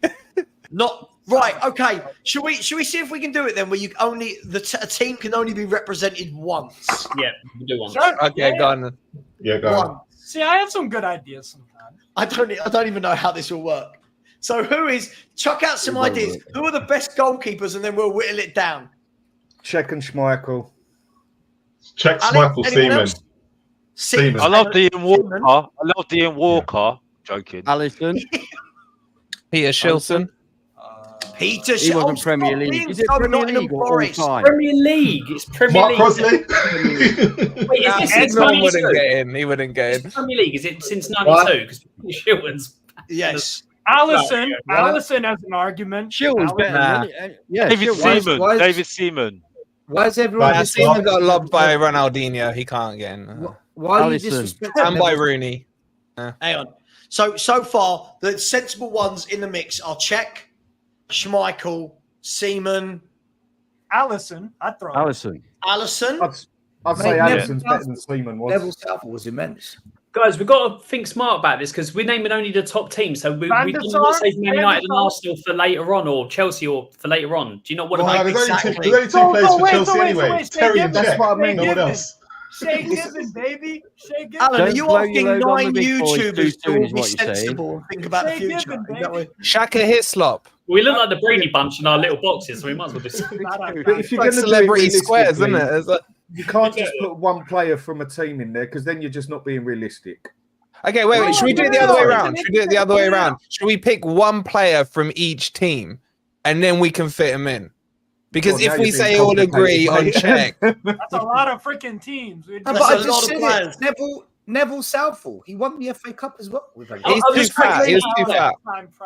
Not right. Okay. Should we see if we can do it then? Where you only a team can only be represented once. Yeah, we do one. Sure. Okay, go on. Yeah, go on. Once. See, I have some good ideas sometimes. I don't even know how this will work. So chuck out some ideas. Who are the best goalkeepers, and then we'll whittle it down. Check and Schmeichel. Check Alex, Schmeichel, anyone Seaman. else? Seaman. I love Ian Walker. I love Ian Walker. Joking. Allison. Peter Shilton. Peter. He wasn't Stop Premier being League. Is it so Premier Nottingham League or all Forest. time? Premier League. It's Premier Mark League. Crosley. Wait, is this since No one 92? wouldn't get in. He wouldn't get in. It's Premier League. Is it since 92? Because Shilton's. Yes. Allison has an argument. Shilton's better. Nah. Yeah, David Shilton. Seaman. David Seaman. Why is everyone Right, Seaman got lobbed by Ronaldinho. He can't get in. Why are you Alisson. disrespecting And by them? Rooney. Hang on. So far, the sensible ones in the mix are Czech, Schmeichel, Seaman, Allison, I'd throw. Allison. Allison. I'd say Mate, Alisson's Neville better than Seaman was. Neville Southall was immense. Guys, we've got to think smart about this because we're naming only the top teams. So we Van do der not Sar, save Man United and Van der Sar. Arsenal for later on, or Chelsea or for later on. Do you not want to Well, make there's exactly. only 2 players for Chelsea anyway. Stay Terry and Gibbons. Jack. That's what I mean. No one else. Shea Gibbon, baby. Shea Gibbon. Alan, are Don't you blow asking your load on 9 the big boys too YouTubers to soon all is be what you're saying. sensible and think about the Shea future? Gibbon, Is that baby. what- Shaka Hislop. We look like the Brady Bunch in our little boxes, so we might as well do something. But if It's you're like going to celebrity squares, isn't it? It's like, You can't just put one player from a team in there because then you're just not being realistic. Okay, wait. Should we do it the other way around? Should we pick one player from each team, and then we can fit him in? Because if we say all agree on check, that's a lot of freaking teams. But I just said it. Neville Southall. He won the FA Cup as well. He's too fat.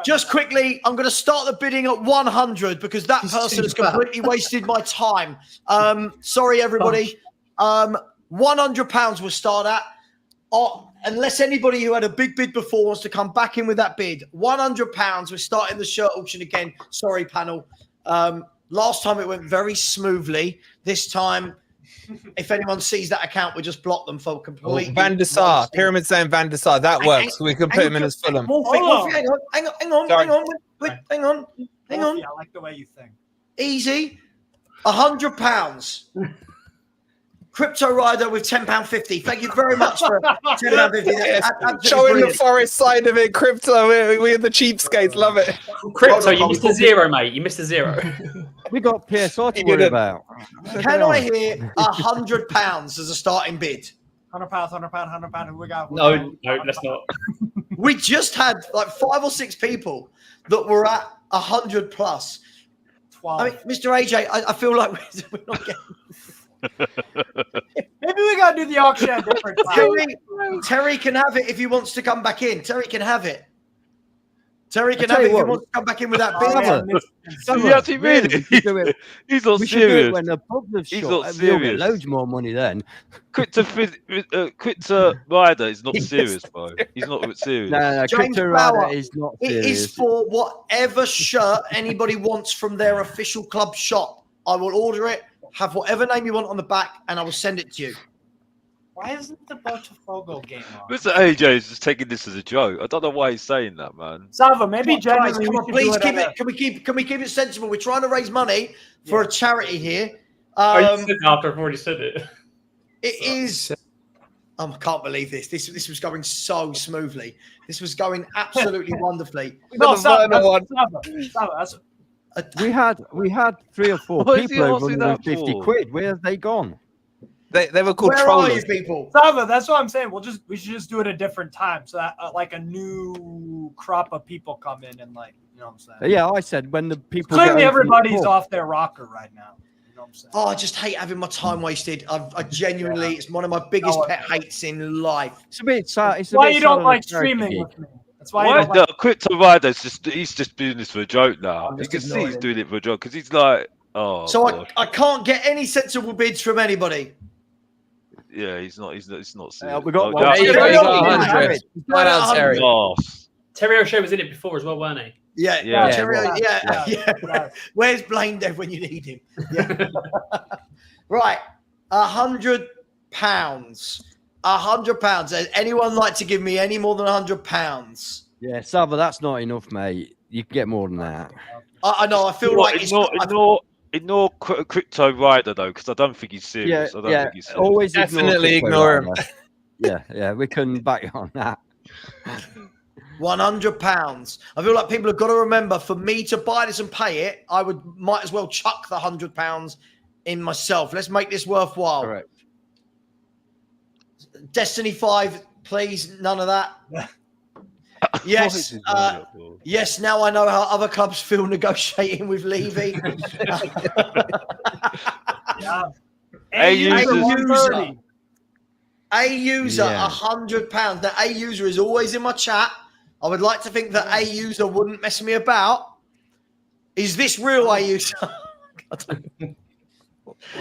Just quickly, I'm going to start the bidding at 100 because that person has completely wasted my time. Sorry, everybody. £100 we'll start at. Unless anybody who had a big bid before wants to come back in with that bid. £100. We're starting the shirt auction again. Sorry, panel. Last time it went very smoothly. This time, if anyone sees that account, we just block them for complete. Van der Sar, Pyramid saying Van der Sar. That works. We can put him in as Fulham. Hang on. I like the way you think. Easy. £100. Crypto Rider with £10.50. Thank you very much for £10.50. Showing the forest side of it, Crypto. We're the cheapskates. Love it. Crypto, you missed a zero, mate. You missed a zero. We got PSR to worry about. Can I hear £100 as a starting bid? £100. Who we got? No, let's not. We just had like 5 or 6 people that were at 100 plus. 12. I mean, Mr. AJ, I feel like we're not getting. Maybe we gotta do the auction at different time. Terry can have it if he wants to come back in. Terry can have it. Terry can have it if he wants to come back in with that bid. You actually mean it? He's not serious. When the pubs have He's shut, not we'll get serious. loads more money then. Crypto Rider is not serious, bro. He's not serious. No, James Crypto Flower, Rider is not serious. It is for whatever shirt anybody wants from their official club shop. I will order it, have whatever name you want on the back, and I will send it to you. Why isn't the Botafogo game on? Mr. AJ is just taking this as a joke. I don't know why he's saying that, man. Savva, maybe Guys, genuinely come we on, should please do it keep at it. Can we keep it sensible? We're trying to raise money for a charity here. I said after I've already said it. It is. I can't believe this. This was going so smoothly. This was going absolutely wonderfully. No, Savva, We had 3 or 4 What is he people over asking that 150 for? quid. Where have they gone? They were called Where are trollers. you people? Savva, that's what I'm saying. We should just do it a different time so that like a new crop of people come in and like, you know what I'm saying? Yeah, I said when the people. Clearly, get over the everybody's pub. off their rocker right now. You know what I'm saying? Oh, I just hate having my time wasted. I genuinely, it's one of my biggest pet hates in life. It's a bit sad. It's a Why bit you sad don't on a like charity streaming gig. with me? That's why you don't like. The Crypto Rider he's just doing this for a joke now. I'm You just can see he's ignoring doing it for a joke because he's like, oh. So God. I can't get any sensible bids from anybody. Yeah, he's not serious. We got Oh, one. that's- There you go, Terry you got O'Shea. 100. Right at 100. Terry. Lost. Terry O'Shea was in it before as well, weren't he? Yeah, Yeah. Terry, Yeah. yeah. Where's Blaine Dev when you need him? Yeah. Right, £100. £100. Does anyone like to give me any more than £100? Yeah, Savva, that's not enough, mate. You can get more than that. I know. I feel like it's Ignore Crypto Rider though, because I don't think he's serious. I don't think he's serious. Always Definitely Crypto ignore him. Rider. Yeah, we can back you on that. £100. I feel like people have got to remember, for me to buy this and pay it, might as well chuck the £100 in myself. Let's make this worthwhile. Correct. Destiny 5, please, none of that. Yes, yes. Now I know how other clubs feel negotiating with Levy. A user, £100. Now, a user is always in my chat. I would like to think that a user wouldn't mess me about. Is this real, a user?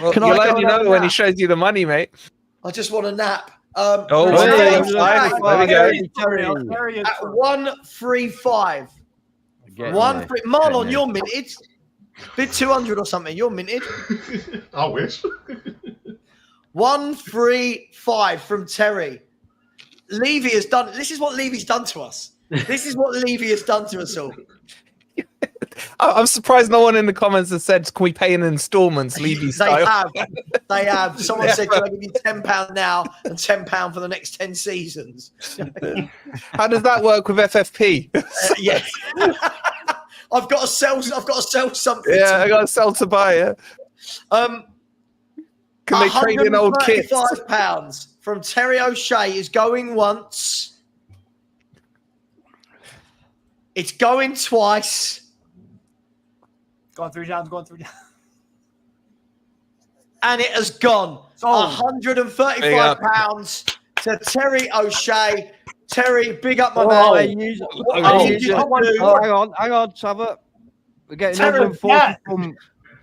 Well, you'll only know when he shows you the money, mate. I just want a nap. There we go. At 135. Marlon, you're minted. Bid 200 or something. You're minted. I wish. 135 from Terry. Levy has done. This is what Levy's done to us. This is what Levy has done to us all. I'm surprised no one in the comments has said, "Can we pay in installments?" Levy style. They have. Someone said, "Can I give you £10 now and £10 for the next 10 seasons?" How does that work with FFP? Yeah. I've got to sell something. Yeah, I got to sell to buy it. Can they trade in old kits? £135 from Terry O'Shea is going once. It's going twice. Going 3 times. And it has gone £135 to Terry O'Shea. Terry, big up my man. Hang on, Savva. We're getting Terry, 140 from...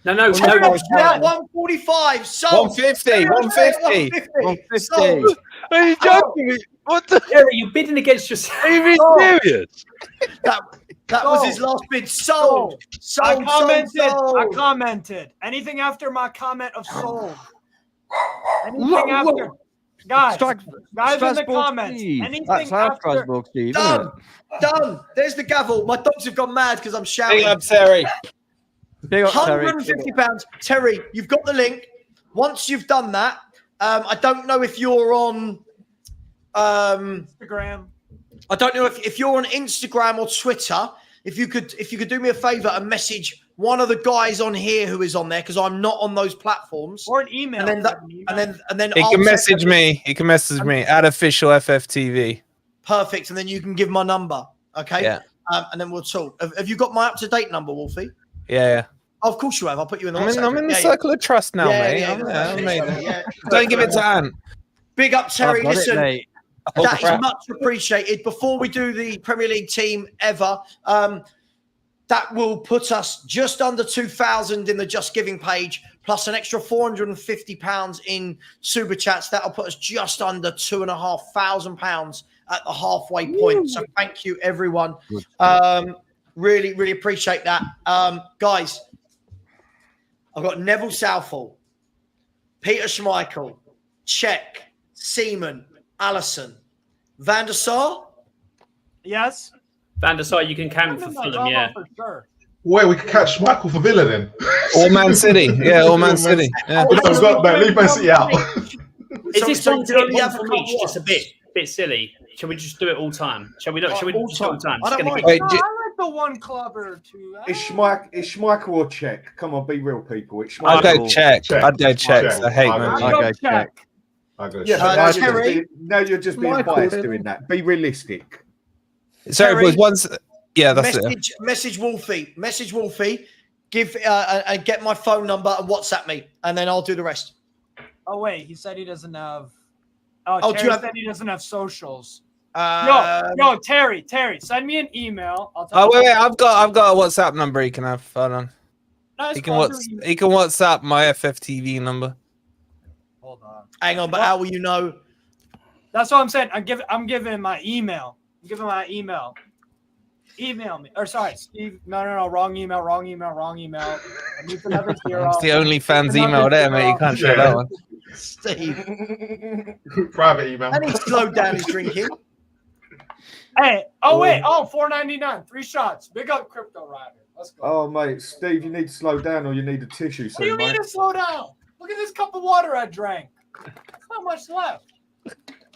No. 145. Sold. 150. 150. Sold. Are you joking me? What the? Terry, you're bidding against yourself. Are you serious? That was his last bid. Sold. I commented. Anything after my comment of sold. Anything after. Guys in the comments. Anything after. Done. There's the gavel. My dogs have gone mad because I'm shouting. Big up, Terry. £150. Terry, you've got the link. Once you've done that, I don't know if you're on Instagram. I don't know if you're on Instagram or Twitter. If you could do me a favor and message one of the guys on here who is on there, because I'm not on those platforms. Or an email. And then He can message me. He can message me at official FFTV. Perfect. And then you can give my number. Okay. Yeah. And then we'll talk. Have you got my up-to-date number, Wolfie? Yeah. Oh, of course you have. I'll put you in the I'm in the circle of trust now, mate. Don't give it to Ant. Big up, Terry. Listen, that is crap. much appreciated. Before we do the Premier League team ever, that will put us just under 2,000 in the Just Giving page, plus an extra £450 in super chats. That'll put us just under £2,500 at the halfway point. So thank you, everyone. Really, really appreciate that. Guys, I've got Neville Southall, Peter Schmeichel, Cech, Seaman, Allison, Van der Sar. Yes. Van der Sar, you can count for Fulham, yeah. For sure. Wait, we could catch Michael for Villa then. All Man City. Yeah, all Man City. Yeah. Leave Man City out. Is this one to only get have one a from each? couple It's a bit silly. Shall we just do it all time? Shall we not? Shall we All just do it all time? I don't mind. Wait, I like the one club or two. It's Schmeichel or Cech. Come on, be real, people. It's I'd Schmeichel. go check. I'd go check. I hate Man I'd City. go check. Yeah, Terry, now you're just being biased doing that. Be realistic. Sorry, Terry, boys. Once, yeah, that's it. Message Wolfie. Message Wolfie. Give and get my phone number and WhatsApp me, and then I'll do the rest. Oh wait, he said he doesn't have. Terry said he doesn't have socials. Yo, Terry, send me an email. I'll tell Oh you. wait, I've got a WhatsApp number he can have. Hold on. No, He can WhatsApp my FFTV number. Hold on. Hang on, but how will you know? That's what I'm saying. I'm giving my email. I'm giving my email. Email me. Or sorry, Steve. No. Wrong email. I need another zero. It's the OnlyFans email there, mate. You can't share that one. Steve. Private email. And he slowed down his drinking. Hey. Oh wait. Oh, $4.99. 3 shots. Big up, Crypto Rider. Let's go. Oh, mate, Steve, you need to slow down or you need a tissue What do you soon, mean mate. to slow down? Look at this cup of water I drank. There's not much left.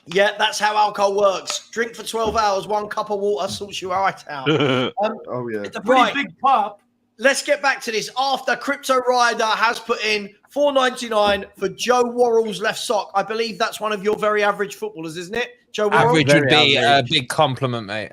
Yeah, that's how alcohol works. Drink for 12 hours, 1 cup of water sorts you right out. Oh, yeah. It's a pretty big cup. Let's get back to this. After Crypto Rider has put in $4.99 for Joe Worrell's left sock. I believe that's one of your very average footballers, isn't it? Joe Worrell? Average would be a average. big compliment, mate.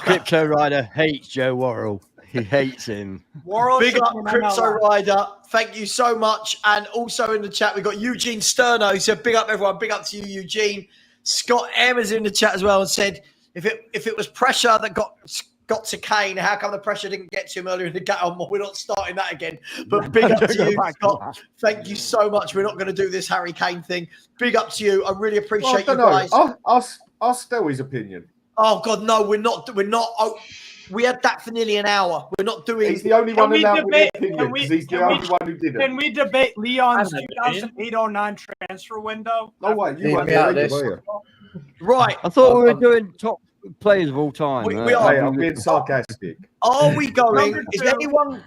Crypto Rider hates Joe Worrell. He hates him. Worrell Big should up, be in Crypto MLS. Rider. Thank you so much. And also in the chat, we've got Eugene Sterno. He said, big up, everyone. Big up to you, Eugene. Scott M is in the chat as well and said, if it was pressure that got to Kane, how come the pressure didn't get to him earlier in the game? Oh, we're not starting that again. But big up to you, Scott. Thank you so much. We're not going to do this Harry Kane thing. Big up to you. I really appreciate you guys. Ask Stel his opinion. Oh God, no, we're not. Oh, we had that for nearly an hour. We're not doing. He's the only one allowed with an opinion can we- because he's the can we- only one who didn't. Can we debate Leon's I have an 2008-09 transfer window? No way, you Leave weren't me out there, of were this. you? Right. I thought we were doing top players of all time. We right? are. Hey, I'm being sarcastic. Are we going? Number Is two. anyone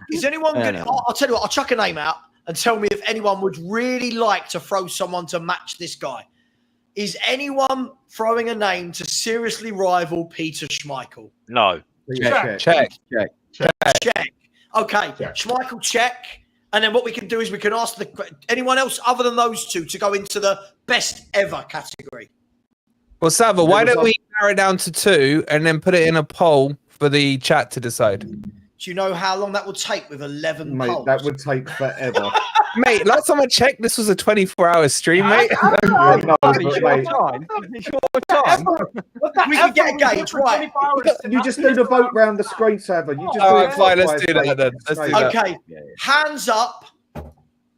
Yeah, going? no. I'll tell you what. I'll chuck a name out and tell me if anyone would really like to throw someone to match this guy. Is anyone throwing a name to seriously rival Peter Schmeichel? No. Check. Check. Okay, Schmeichel, check. And then what we can do is we can ask anyone else other than those two to go into the best ever category. Well, Savva, why don't we narrow it down to 2 and then put it in a poll for the chat to decide. Do you know how long that will take with 11 Mate, polls? that would take forever. Mate, last time I checked, this was a 24-hour stream, mate. Yeah, no, but, It's your mate, time. It's your time. We can get a gauge, right? you just do the vote round the screensaver. You just All do right, it fine, let's clockwise, do that mate. then. Let's do that. Okay, hands up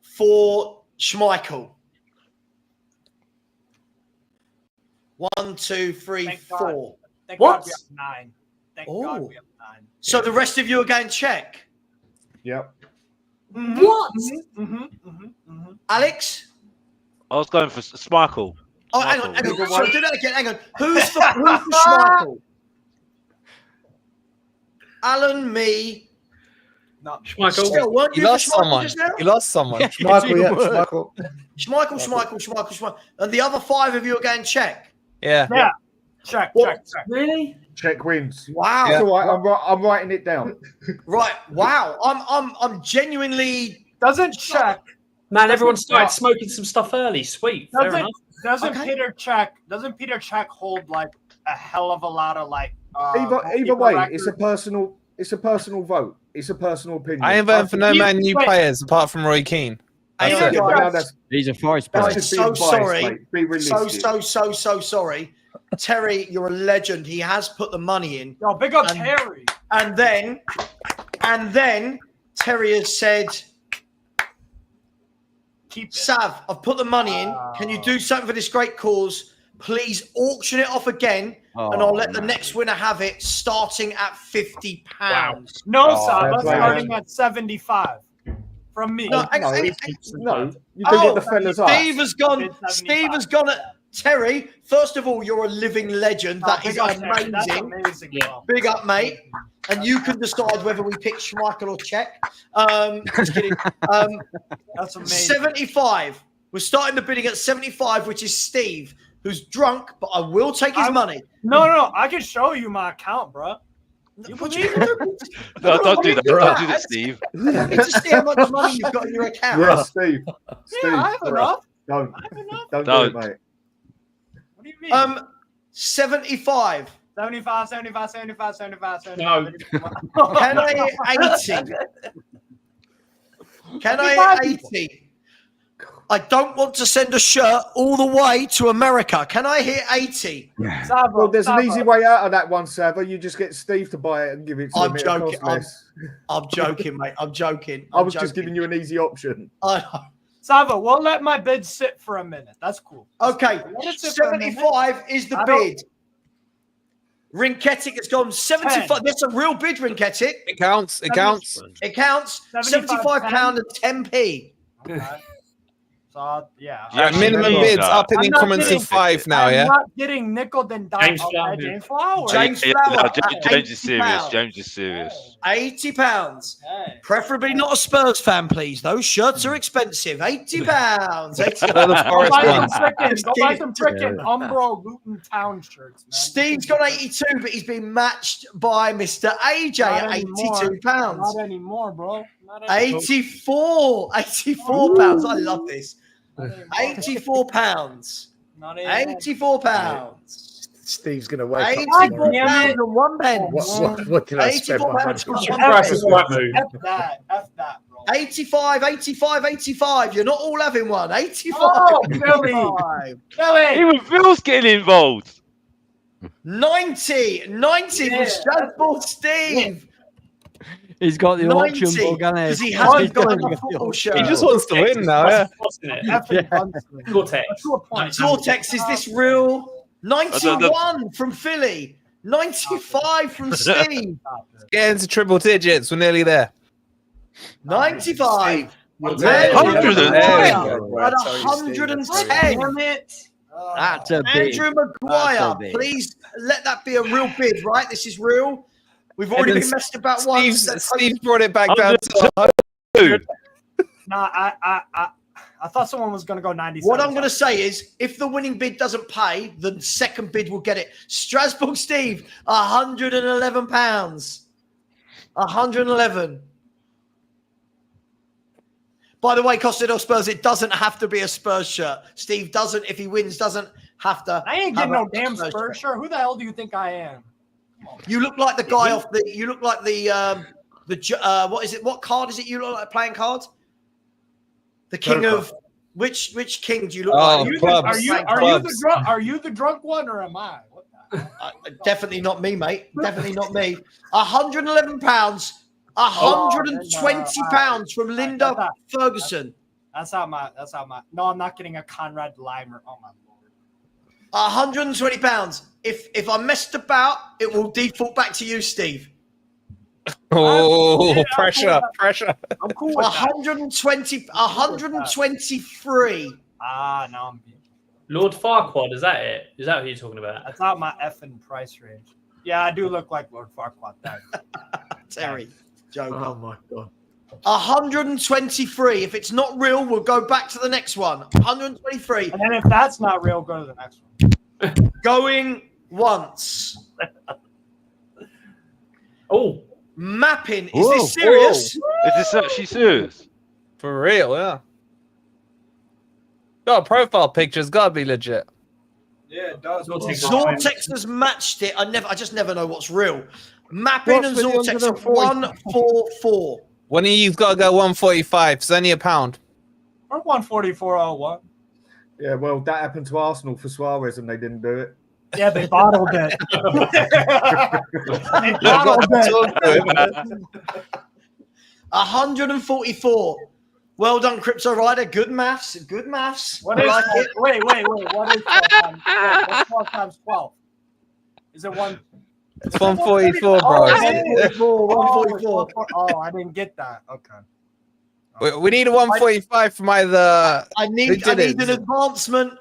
for Schmeichel. 1, 2, 3, Thank God. 4. Thank What? God we have 9. Thank God Oh. we have 9. So the rest of you are going check. Yep. What? Alex? I was going for Schmeichel. Oh, hang on. Schmeichel. So do that again. Hang on. Who's for Schmeichel? Alan, me. No. Schmeichel. Still, weren't You you for lost Schmeichel someone. just now? You lost someone. Michael, yeah, Worse. Michael. Schmeichel. And the other 5 of you are going check. Yeah. Yeah. Check. Really? Check wins. Wow. It's all right. I'm writing it down. Right. Wow. I'm genuinely. Doesn't check. Man, everyone started smoking some stuff early. Sweet. Fair Doesn't enough. doesn't Okay. Peter check? Doesn't Peter check hold like a hell of a lot of like? Either way, it's a personal vote. It's a personal opinion. I ain't voting for no You- man new wait. players apart from Roy Keane. Hey, That's it. Yeah, but now that's He's a Forest that's player. Guys, just being so biased, sorry. mate. Be realistic. So sorry. Terry, you're a legend. He has put the money in. Yo, big up And- Terry. And then Terry has said, Keep it. Sav, I've put the money in. Can you do something for this great cause? Please auction it off again, and I'll let the next winner have it, starting at £50. No, Oh, Savva, fair play, starting man. at 75 from me. No, No, hang- No, you do get the fella's Steve ass. has gone. Bid 75. Steve has gone at Terry. First of all, you're a living legend. Oh, That big is up Terry. That's amazing. amazing. Yeah. Bro. Big up, mate. And you can decide whether we pick Schmeichel or Czech. Just kidding. That's amazing. 75. We're starting the bidding at 75, which is Steve, who's drunk, but I will take his money. No. I can show you my account, bro. You What believe you- it? No, don't do that. Look Don't at do that. that, Steve. I need to see how much money you've got in your account. Yeah, Steve. Yeah, I have enough. Don't I have enough. do Don't. it, mate. What do you mean? 75. 75. No. Can I hit 80? Can I hit 80? I don't want to send a shirt all the way to America. Can I hit 80? Savva, Well, there's an Savva. easy way out of that one, Savva. You just get Steve to buy it and give it to I'm him. It'll joking. cost less. I'm joking, mate. I'm joking. I was just giving you an easy option. Savva, we'll let my bid sit for a minute. That's cool. Okay, Let it sit for a minute. 75 is the I don't- bid. Rinketic has gone 75. 10. That's a real bid, Rinketic. It counts. It counts. It counts. 75 £75 and 10p. Okay. So, yeah. Yeah, Minimum Yeah. bids up in I'm not increments kidding. of 5 now, I'm yeah? not getting nickel and dime. James Flower. James Flower. James Yeah, Flower no, at James is serious. £80. James is serious. £80. Hey. Preferably not a Spurs fan, please. Those shirts are expensive. £80. They're the Go Forest buy some ones. frickin', go buy some frickin' Umbro Luton Town shirts, man. Steve's got 82, but he's been matched by Mr. AJ Not at anymore. £82. Not anymore, bro. Not anymore. 84 £84. I love this. Not anymore. £84. Not anymore. £84. Steve's going to wake up £84 tomorrow. and 1 pence. What did I spend my money £84 on? and 1 Price pence. is right move. F that, bro. 85, 85, 85. You're not all having one. 85. Oh, Billy. 85. Billy. Even Phil's getting involved. 90 Yeah. from Strasbourg Steve. He's got the auction 90 book, hasn't he? because he hasn't got a football shirt. He just wants to win now, yeah? Gore-Tex. Vortex, is this real? 91 from Philly. 95 from Steve. Get into triple digits. We're nearly there. 95. Hundred and At 110. Damn it. That's a big. Andrew That's Maguire, a big. please let that be a real bid, right? This is real. We've already And been then messed about once. Steve brought it back down to Nah, I thought someone was gonna go 97. What I'm going to say is, if the winning bid doesn't pay, the second bid will get it. Strasbourg Steve, £111. 111. By the way, Costa del Spurs, it doesn't have to be a Spurs shirt. Steve doesn't, if he wins, doesn't have to. I ain't have getting no a damn Spurs shirt. Who the hell do you think I am? You look like the guy off the. You look like the what is it? What card is it? You look like playing cards. The king of which king do you look like? Are you the drunk one or am I? What the? Definitely not me, mate. Definitely not me. £111, £120 from Linda Ferguson. That's how my. No, I'm not getting a Conrad Limer. Oh my lord. £120. If I messed about, it will default back to you, Steve. Oh, Yeah, pressure. I'm cool with that. 123. No, I'm being. Lord Farquaad, is that it? Is that who you're talking about? That's not my effing price range. Yeah, I do look like Lord Farquaad. Terry, joke. Oh my god. 123. If it's not real, we'll go back to the next one. 123. And then if that's not real, go to the next one. Going once. Oh. Mapping. Is this serious? Is this actually serious? For real, yeah. Got a profile picture's gotta be legit. Yeah, it does. Zortex has matched it. I just never know what's real. Mapping and Zortex at 144. One of you've got to go 145. It's only £1. Or 144.01. Yeah, well, that happened to Arsenal for Suarez and they didn't do it. Yeah, they bottled it. They bottled it. 144. Well done, Crypto Rider. Good maths. Good maths. What is like it. Wait. What is 12 times 12? What's 12 times 12? Is it one? It's 144, bro. 144. Oh, I didn't get that. Okay. We need a 145 from either. I need an advancement.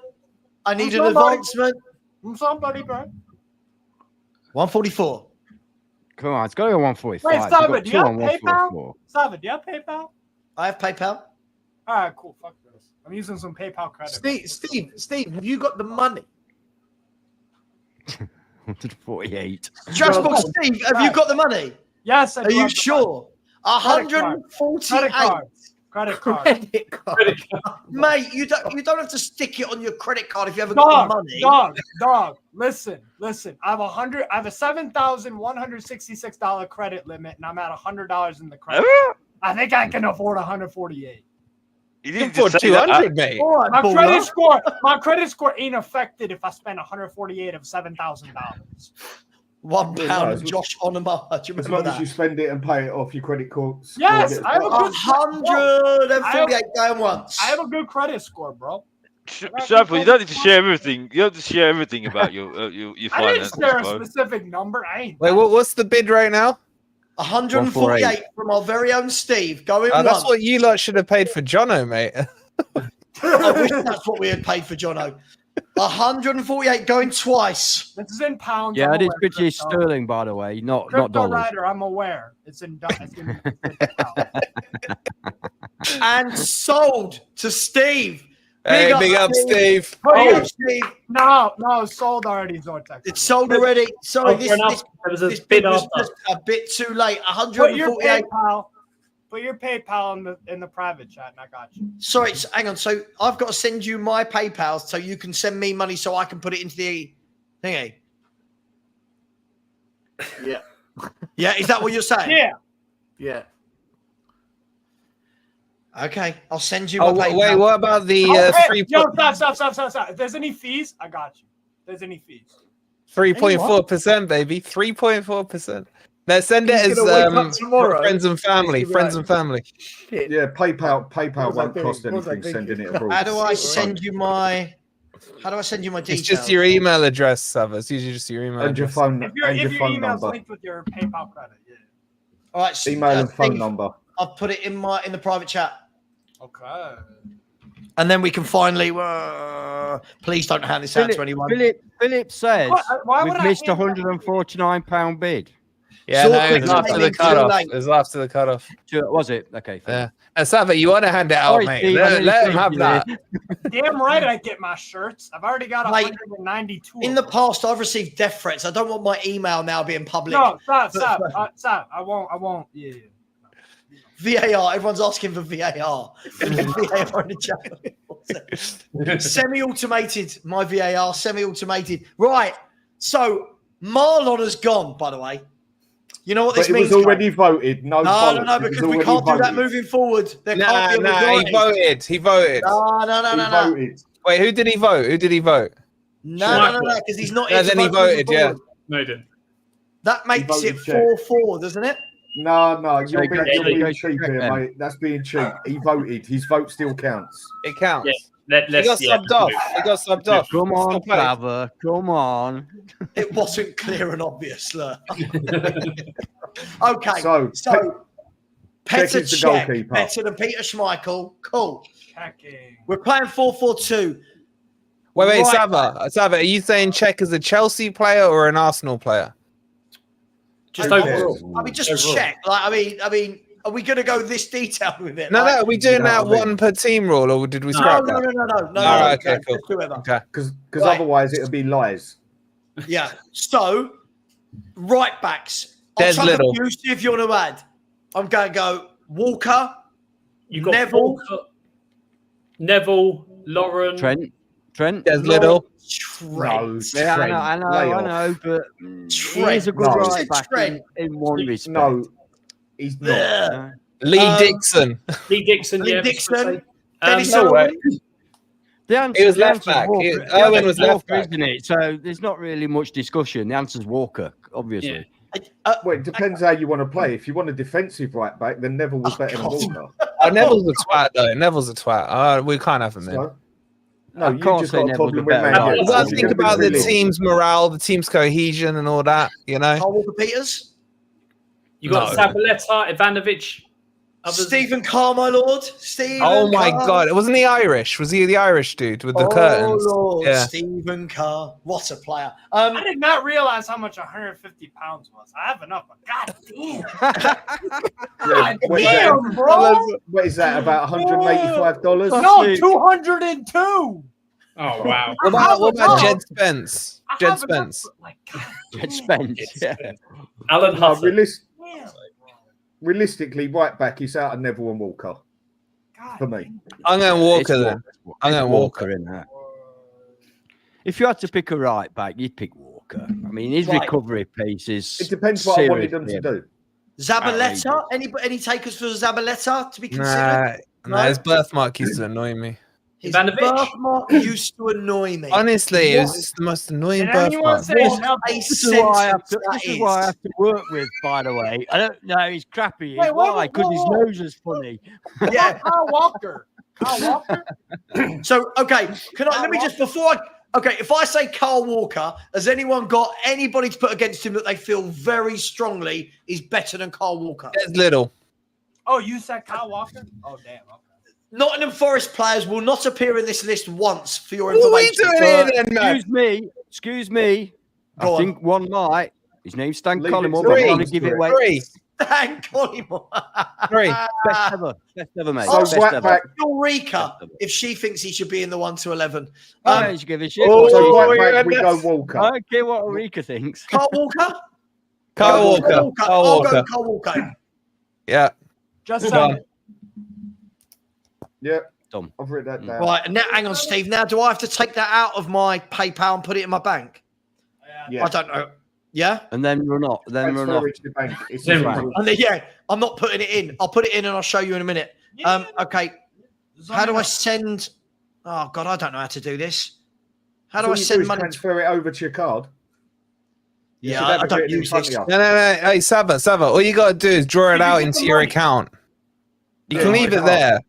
I need an advancement. Somebody, bro. 144. Come on, it's got to go 145. Wait, Savva, do you have PayPal? Savva, do you have PayPal? I have PayPal. All right, cool. Fuck this. I'm using some PayPal credit. Steve, have you got the money? 148. Transport Steve, have you got the money? Yes. Are you sure? 148. Credit card. Mate, you don't have to stick it on your credit card if you haven't got the money. Dog. Listen. I have a $7,166 credit limit, and I'm at $100 in the credit. I think I can afford 148. You can afford 200, mate. My credit score ain't affected if I spend 148 of $7,000. £1, Josh Onama. Do you As remember long that? as you spend it and pay it off your credit card. Yes, I have a good 148 going once. I have a good credit score, bro. Savva, you don't need to share everything. You don't have to share everything about your finances. I didn't share a bro. specific number. I ain't. Wait, what's the bid right now? 148 from our very own Steve. Going once. That's what you lot should have paid for Jono, mate. I wish that's what we had paid for Jono. 148 going twice. This is in pounds. Yeah, I'm it is aware, British Crypto. sterling, by the way, not Crypto dollars. Rider, I'm aware. It's in pounds. And sold to Steve. Hey, big up, Steve. Steve. No, sold already, Zortex. It's sold already. Sorry, this was bid was just a bit too late. 148. Put your PayPal in the private chat, and I got you. Sorry, hang on. So I've got to send you my PayPal so you can send me money so I can put it into the thingy. Yeah. Yeah, is that what you're saying? Yeah. Okay, I'll send you my PayPal. Wait, what about the free? Stop. If there's any fees, I got you. If there's any fees. 3.4%, baby. 3.4%. Now send it as friends and family. Friends and family. Yeah, PayPal won't cost anything sending it abroad. How do I send you my details? It's just your email address, Savva. It's usually just your email And your address. phone, If your email's number. linked with your PayPal credit, yeah. All right, Email and phone Steve, number. I'll put it in the private chat. Okay. And then we can finally. Please don't hand this out to anyone. Philip says Why would we've I missed a hand that? £149 bid. Yeah, no, it was after the cutoff. It was after the cutoff. Was it? Okay. Yeah. And Savva, you want to hand it out, Sorry, mate. Steve, I Let didn't him have think that. Damn right I get my shirts. I've already got Mate, 192. In the past, I've received death threats. I don't want my email now being public. No, stop. I won't. Yeah. VAR. Everyone's asking for VAR. VAR in the chat. Semi-automated. My VAR. Semi-automated. Right. So Marlon has gone, by the way. You know what this But it means? was already Craig? voted. No, No, because we can't do that moving forward. There can't be a majority. he voted. He voted. No. Voted. Wait, who did he vote? Who did he vote? No, because he's not. No, then he voted. Yeah. No, he didn't. That makes it check. 4-4, doesn't it? No, you're go being cheap check here, them. mate. That's being cheap. He voted. His vote still counts. It counts. Yeah, He got subbed off. He got subbed off. Come on, Still played. Savva. Come on. It wasn't clear and obvious, look. Okay, So, Petr is the Cech, goalkeeper. better than Peter Schmeichel. Cool. Checking. We're playing 4-4-2. Wait, Right Savva, are you saying Czech is a Chelsea player or an Arsenal player? Just Okay. overall. I mean, just Overall. check. Like, I mean, are we going to go this detailed with it? No, Like, are we doing know that what I mean? one per team rule, or did we No, scrap no, that? no. Alright, okay, Just cool. whoever. Okay. Because Right. otherwise it'll be lies. Yeah. So, right backs. There's I'll chuck Little. a few, see if you want to add. I'm going to go Walker, You got Neville. Neville, Lauren. Trent. There's Little. Trent. Yeah, Trent, I lay know, off. but Trent. he's a good No. right back Trent. in one respect. No, he's not. Ugh. Lee Dixon. Lee Dixon, Lee yeah. Dixon. Dennis no way. Irwin. The answer, He was the left answer's back. Walker. Irwin was left Walker, back. isn't it? So there's not really much discussion. The answer's Walker, obviously. Well, it depends how you want to play. If you want a defensive right back, then Neville was better than Walker. Oh, Neville's a twat, though. Neville's a twat. We can't have him in. So, no, I you can't just say got a Neville's problem a with better Man right United. You got to You're think gonna be about the realistic. team's morale, the team's cohesion, and all that. You know. Carl Walker Peters. You got No. Zabaleta, Ivanovic. Others. Stephen Carr, my lord. Stephen Oh my Carr. God! Wasn't he Irish? Was he the Irish dude with the curtains? Lord. Yeah. Stephen Carr. What a player. I did not realize how much 150 pounds was. I have enough, but god damn. Yeah, what is that? Damn, bro. What is that? About $185? No, 202. Oh, wow. What about Jed Spence? I Jed have enough, Spence. but, like, god Jed Spence. Yeah. Alan No, Hutton. damn, realistically, right back, he's out of Neville and Walker God for me. I'm going Walker It's then. I'm going Walker. in that. If you had to pick a right back, you'd pick Walker. I mean, his Right. recovery pace is. It depends what I wanted them to seriously- do. Zabaleta. Any takers for Zabaleta to be considered? Nah, his birthmark used to annoy me. His Ivanovic? birthmark used to annoy me. Honestly, it was What? just the most annoying Did anyone birthmark. say What Neville? a This is why I have sentence to. that This is why I is. have to work with. By the way, I don't know. He's crappy. Wait, what- Why? Because his what- nose is funny. Yeah. Kyle Walker. Kyle Walker? So okay, let me just before I if I say Carl Walker, has anyone got anybody to put against him that they feel very strongly is better than Carl Walker? There's Little. Oh, you said Kyle Walker? Oh, damn. Okay. Nottingham Forest players will not appear in this list once for your What are we information. doing here then, man? Excuse me. Go I on. think one might. His name's Stan Leave it Collymore. to but I'm me. going to give it away. Three. Dan Collymore. Three. Best ever. Best ever, mate. So Best right ever. back, Ulrika, if she thinks he should be in the 1 to 11. I don't give a shit. Oh, so Oh, right you're back we go nuts. Walker. I don't care what Ulrika thinks. Carl Walker? Carl Walker. I'll Carl go Walker. Carl Walker. Yeah. Just Done. said it. Yeah, Done. I've written that down. Right, and now hang on, Steve. Now, do I have to take that out of my PayPal and put it in my bank? Yeah. I don't know. Yeah? And then run off. Then run Transfer off. it to the bank. It's Then simple. run. And then, yeah, I'm not putting it in. I'll put it in and I'll show you in a minute. Okay. How do I send? Oh God, I don't know how to do this. How do So I all you send is money? transfer it over to your card. Yeah, should I have it don't written in use front this. of you. No. Hey, Savva. All you got to do is draw it out into your account. You can leave it there.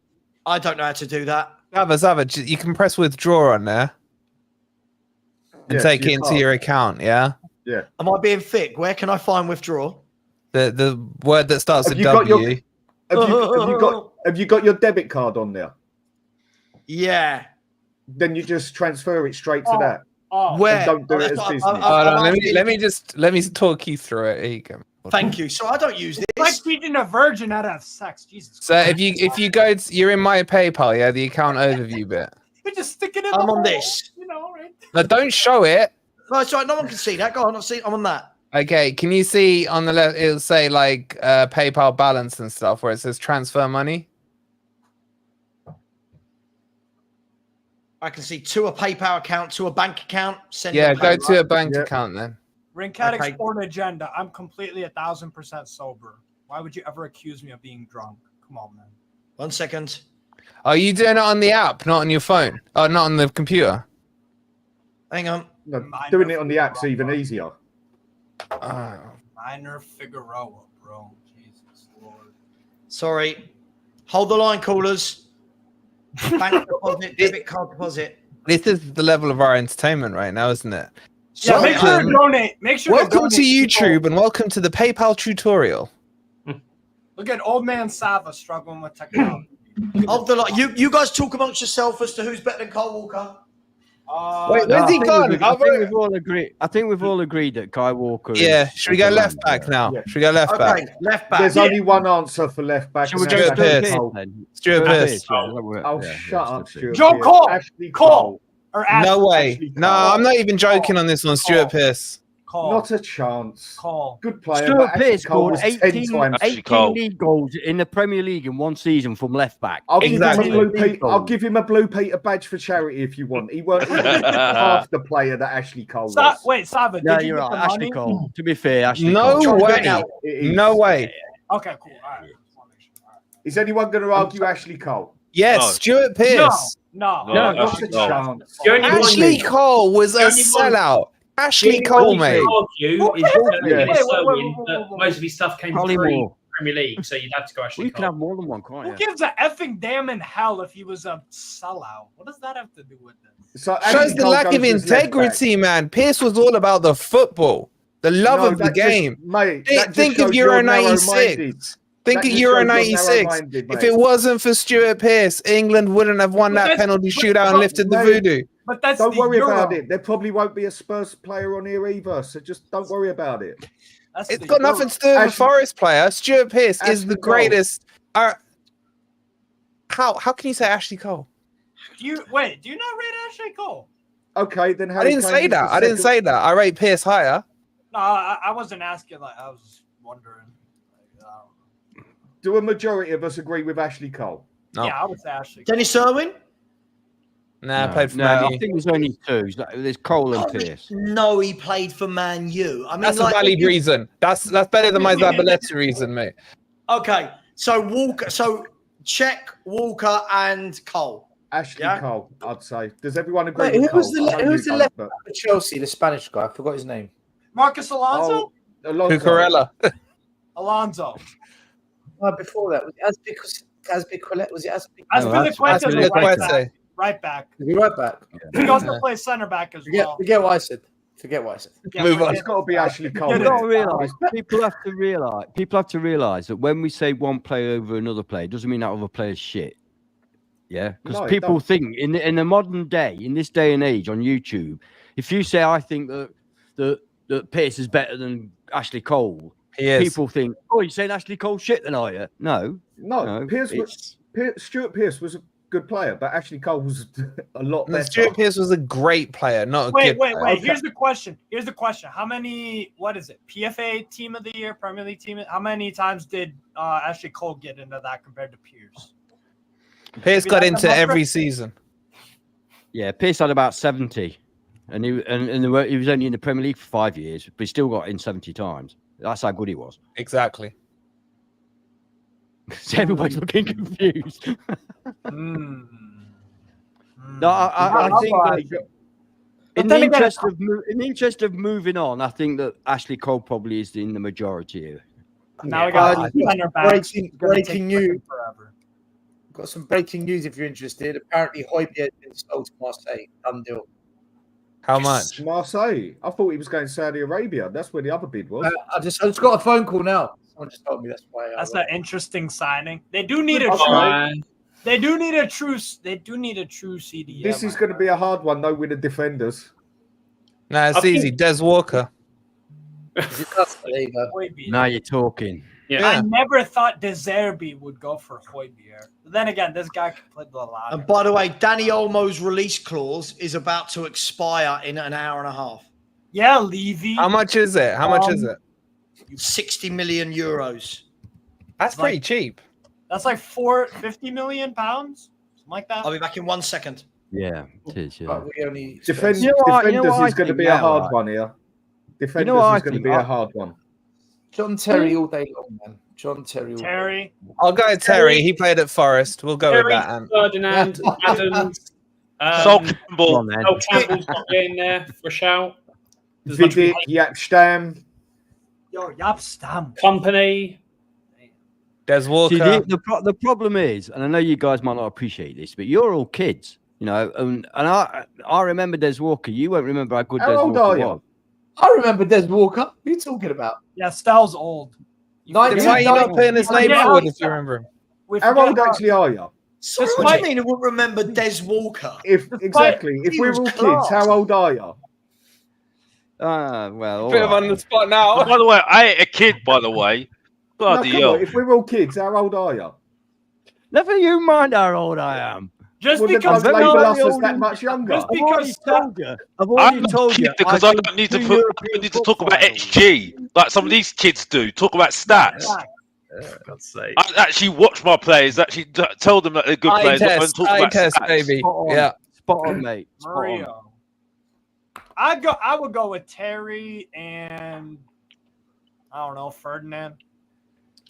I don't know how to do that. Savva, you can press withdraw on there and Yeah, take to it your into card. your account. Yeah. Yeah. Am I being thick? Where can I find withdraw? The word that starts Have with you got W. your- Have you got your debit card on there? Yeah. Then you just transfer it straight to that. Oh, Where? And don't do it That's as what business. Hold I'm on, asking. let me talk you through it. Here you go. Thank you. So I don't use it's like this. teaching a virgin how to have sex. Jesus So Christ. if you go, you're in my PayPal, yeah, the account overview bit. You just stick it in I'm the on hole, this. You know, right? No, don't show it. No, it's all right. No one can see that. Go on. I'm on that. Okay, can you see on the left? It'll say like PayPal balance and stuff, where it says transfer money. I can see to a PayPal account, to a bank account. Send Yeah, the go pay, to a right? bank Yeah. account then. Ringcat Okay. explored agenda. I'm completely 1,000% sober. Why would you ever accuse me of being drunk? Come on, man. 1 second. Are you doing it on the app, not on your phone? Oh, not on the computer? Hang on. No, doing it on the app's even easier. Minor Figueroa, bro. Jesus Lord. Sorry. Hold the line, callers. Bank deposit, debit card deposit. This is the level of our entertainment right now, isn't it? Yeah, make sure to donate. Make sure Welcome to to donate. YouTube and welcome to the PayPal tutorial. Look at old man Savva struggling with technology. Hold the line. You guys talk amongst yourself as to who's better than Kyle Walker. Wait, where's he gone? I think we've all agreed. I think we've all agreed that Kai Walker. Yeah, is should we go the left man. back now? Yeah. Should we go left back? Okay, left back. There's only one answer for left back. Should we and go that's Stuart Ashley Pearce. Cole. then? Stuart Pearce. Oh, shut up, Stuart Joe Pearce. Cole. Ashley Cole. Or No way. Ashley No, Cole. I'm not even joking on this one. Stuart Pearce. Cole. Not a chance. Cole. Good player. Stuart but Ashley Pearce Cole scored was 10 times. 18 league goals in the Premier League in one season from left back. I'll give, Exactly. I'll give him a Blue Peter badge for charity if you want. He weren't even half the player that Ashley Cole was. Wait, Savva, No, did you you're get the right. Ashley money? Cole. To be fair, Ashley No Cole. way. It is. No way. Okay, cool. All right. Is anyone going to argue Ashley Cole? Yes, No. Stuart Pearce. No. No, Not a Ashley Cole. chance. The only one Ashley that- Cole was a The only one- sellout. Ashley the Cole, only one you mate. could argue is Yeah. that most of his stuff came Probably through more. Premier League, so you'd have to go Well, Ashley you can Cole. have more than one, can't Who you? gives a effing damn in hell if he was a sellout? What does that have to do with this? So Shows Ashley the Cole lack goes of as left back. integrity, man. Pearce was all about the football, the love No, of the that just- game. mate, Think- that just think of shows Euro you're 96. narrow-minded. Think That of just Euro shows you're 96. narrow-minded, If mate. it wasn't for Stuart Pearce, England wouldn't have won But that that's- penalty but- shootout and but- lifted the mate, voodoo. But that's Don't the worry Euro. about it. There probably won't be a Spurs player on here either, so just don't worry about it. That's It's the got Euro. nothing to do with a Ashley- Forest player. Stuart Pearce is Ashley the Cole. greatest. How can you say Ashley Cole? Do you not rate Ashley Cole? Okay, then I Harry didn't Kane say is that. the I didn't second- say that. I rate Pearce higher. No, I wasn't asking. Like, I was wondering. Do a majority of us agree with Ashley Cole? No. Yeah, I would say Ashley. Dennis Irwin? Nah, I played for no, Man I U. think there's only two. There's Cole and Pearce. No, he played for Man U. I mean, That's like, a valid reason. That's better than my Zabaleta reason, mate. Okay, so Walker. So check Walker and Cole. Ashley Yeah. Cole, I'd say. Does everyone agree Wait, with who was Cole? I know who's you the don't, left but- back for Chelsea? The Spanish guy. I forgot his name. Marcus Alonso. Oh, Alonso. Cucurella. Alonso. Before that was it Azpilicueta? Was it Azpilicueta? Azpilicueta is a right back. Azpilicueta. Right back. He right back. He also plays center back as well. Forget what I said. Yeah, Move but on. It's got to be Ashley Cole. Yeah, You've isn't got to it? realise. People have to realise that when we say one player over another player, it doesn't mean that other player's shit. Yeah, because No, it people don't. think in the modern day, in this day and age on YouTube, if you say I think that Pearce is better than Ashley Cole, He is. people think, oh, you're saying Ashley Cole shit then, are you? No, No, Stuart Pearce was a good player, but Ashley Cole was a lot No, better. Stuart Pearce was a great player, not a Wait. good player. Okay. Here's the question. How many? What is it? PFA Team of the Year, Premier League Team. How many times did Ashley Cole get into that compared to Pierce? Pearce Maybe got that's into a number? every season. yeah, Pearce had about 70, and he was only in the Premier League for 5 years, but he still got in 70 times. That's how good he was. Exactly. So everybody's looking confused. Mm. No, I think that in then the again- interest of moving on, I think that Ashley Cole probably is in the majority here. Now we got center backs. breaking news. Forever. Got some breaking news if you're interested. Apparently, Højbjerg has been sold to Marseille. Done deal. How much? Marseille. I thought he was going to Saudi Arabia. That's where the other bid was. I just got a phone call now. Someone just told me that's why. That's an interesting signing. They do need a Okay. true. They do need a true CDM. This is going to be a hard one, though, with the defenders. Nah, it's I think- easy. Des Walker. There you go. Højbjerg. Now you're talking. Yeah. I never thought De Zerbi would go for Højbjerg. But then again, this guy can play the ladder. And by the way, Danny Olmo's release clause is about to expire in an hour and a half. Yeah, Levy. How much is it? How much is it? 60 million euros. That's like- pretty cheap. That's like 50 million pounds, something like that. I'll be back in 1 second. Yeah, it is. Yeah. But we only Defenders You know what I is going to think be a now, hard right? one here. Defenders what I is going to think? be a hard one. John Terry all day long, man. John Terry. Terry. I'll go Terry. He played at Forest. We'll go with Terry, that. Ant. Ferdinand, Adams. Sol Campbell. Sol Campbell's not getting there for a shout. Vidic, Yapstam. Yo, Yapstam. Company. Des Walker. See, the problem is, and I know you guys might not appreciate this, but you're all kids, you know. And I remember Des Walker. You won't remember how good Des old Walker are you? was. I remember Des Walker. What are you talking about? Yeah, Styles old. Then why are you not putting his name Yeah. forward if you remember him? How old actually are you? So what do you mean I wouldn't remember Des Walker? If we're all kids, how old are you? Well, Put him on the spot now. By the way, I ain't a kid, by the way. No, Bloody come hell. on, if we're all kids, how old are you? Never you mind how old I am. Just Well, then because don't very label us old as that and- much younger. Just I've already because told you. I've I'm already not a told kid you. because I don't need to talk about XG like some of these kids do. Talk about stats. God's sake. I actually watch my players. Actually tell them that they're good Eye players. Not test, talk eye about test, stats. baby. Spot on. Yeah. Spot on, mate. Spot on. Mario. I would go with Terry and I don't know, Ferdinand.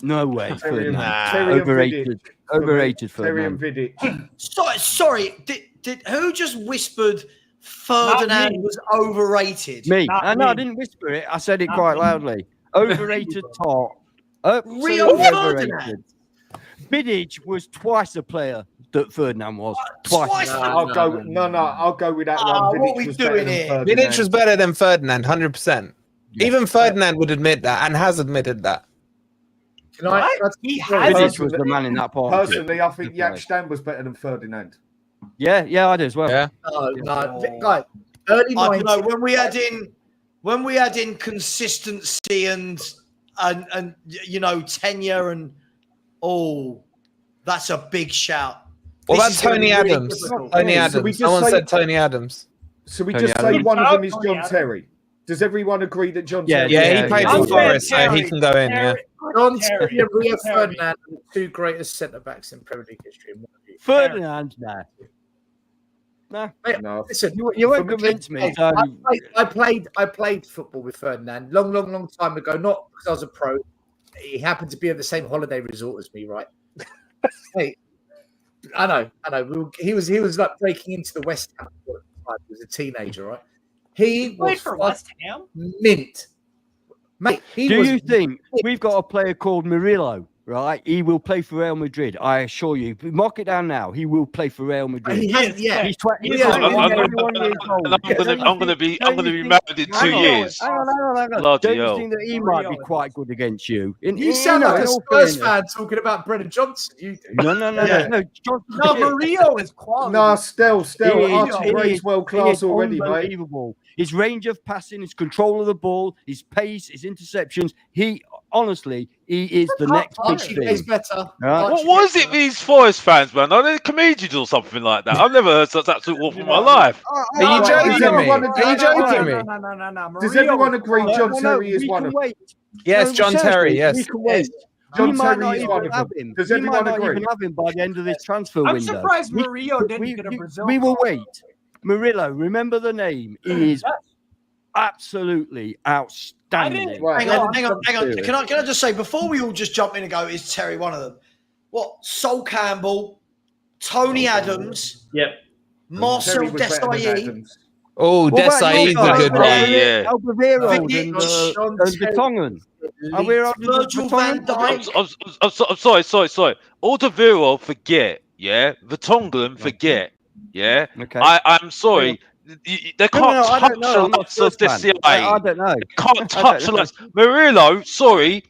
No way, Terry and- Ferdinand. Terry and Overrated. Vidic. Overrated, Terry and Ferdinand. Vidic. Sorry. Did who just whispered Ferdinand me. was overrated? Me. Not No, I me. didn't whisper it. I said it Not quite me. loudly. Overrated top. Absolutely Rio overrated. Ferdinand. Vidic was twice the player that Ferdinand was. Twice. Twice. I'll go with that one. what we was doing better than here? Ferdinand. Vidic was better than Ferdinand, 100%. Even Ferdinand would admit that and has admitted that. Can I? He Vidic has was the man in that partnership. Personally, I think Good play. Yapstam was better than Ferdinand. Yeah, I do as well. Yeah. No. Guys, early I don't know 90s. when we add in consistency and you know tenure and that's a big shout. What This about is gonna Tony be really Adams? difficult. Tony Yeah, so we Adams. just Someone say- said Tony Adams. So we Tony just say Adams. one of them is Tony John Adams. Terry. Does everyone agree that John Yeah, Terry? Yeah, he played I'm for saying Forest, so he Terry. can go in. Yeah. John Terry. Terry and Rio Terry. Ferdinand are the two greatest centre backs in Premier League history. in my view. Ferdinand, nah. No. Listen, You won't for me- convince me. Hey, So, I played football with Ferdinand long time ago. Not because I was a pro. He happened to be at the same holiday resort as me, right? Hey, I know. He was like breaking into the West Ham. He was a teenager, right? He Played was for West Ham. mint, mate. He do was you think we've got a player called Murillo, right? He will play for Real Madrid. I assure you. Mark it down now. He will play for Real Madrid. He has, yeah. He's 20. He's Yeah, 21 years old. I'm gonna be married in 2 years. Hang on. Bloody Don't you hell. think that he might be quite good against you? You sound like a Spurs fan talking about Brennan Johnson. You do. No. Yeah. No, Mario is quality. No, still, He Archie is- Gray's world class already, mate. unbelievable. His range of passing, his control of the ball, his pace, his interceptions. He is the next big Archie Gray's thing. better. Right. What is it with these Forest fans, man? Are they comedians or something like that? I've never heard such absolute awful in my life. Are you joking me? Are you joking me? No. Does everyone agree John No, Terry is we one can of them? wait. Yes, No, John seriously, Terry. Yes. We can wait. John We might Terry not is even one of have them. him. Does We might everyone not agree? even have him by the end of this transfer I'm window. surprised We- Mario didn't get a Brazil. We will call. wait. Murillo, remember the name. He is absolutely outstanding. Right, Hang on. Can I just say before we all just jump in and go, is Terry one of them? What? Sol Campbell, Tony Adams, Yep. Marcel Terry was better than Desailly. Adams. Oh, What about Desai is your a guys? good Yeah, one. yeah. Alvaro and Vidic, John Vertonghen. Are we on Virgil van Dijk. I'm sorry. Alderweireld, forget. Yeah. Vertonghen, forget. Yeah. Okay. I'm sorry. They can't I touch don't know. I'm not a Spurs fan. Desai. I don't know. Can't touch us. Murillo, sorry.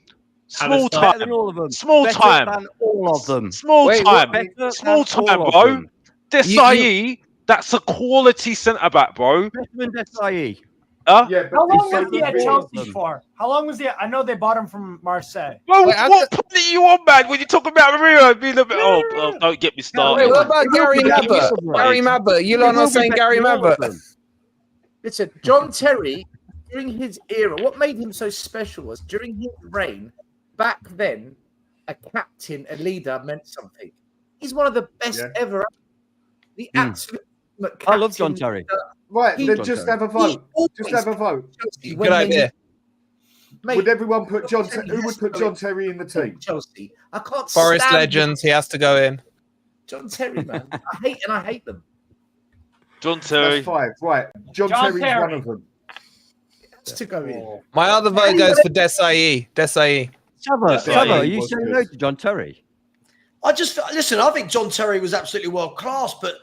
Small Better than time. all of them. Small Better time. than all of them. Small Wait, time. Better Small than time, all of bro. them. Desai, that's a quality centre back, bro. Better than Desai. Huh? Yeah, but How long it's was he at so- Chelsea for? How long was he? I know they bought him from Marseille. Bro, Wait, what planet are you on, man? When you talk about Murillo being a bit, don't get me started. Wait, what about Gary It will be Mabbott? better. Gary Mabbott. You lot It will not be saying better Gary than all of Mabbott? them. Listen, John Terry, during his era, what made him so special was during his reign, back then, a captain, a leader meant something. He's one of the best ever. The absolute I love John captain Terry. leader. Right, then John just Terry. have a vote. He Just have a vote. Chelsea, Good idea. Mate, Would everyone put John? Terry Who has would to put go John in. Terry in the team? Chelsea. I can't Forest stand Legends, he has to go in. John Terry, man. I hate them. John Terry. That's 5. Right, John Terry's Terry. one of them. Has to go in. My other vote goes for Desai. Desai. Savva, are you was saying good. no to John Terry? I think John Terry was absolutely world class, but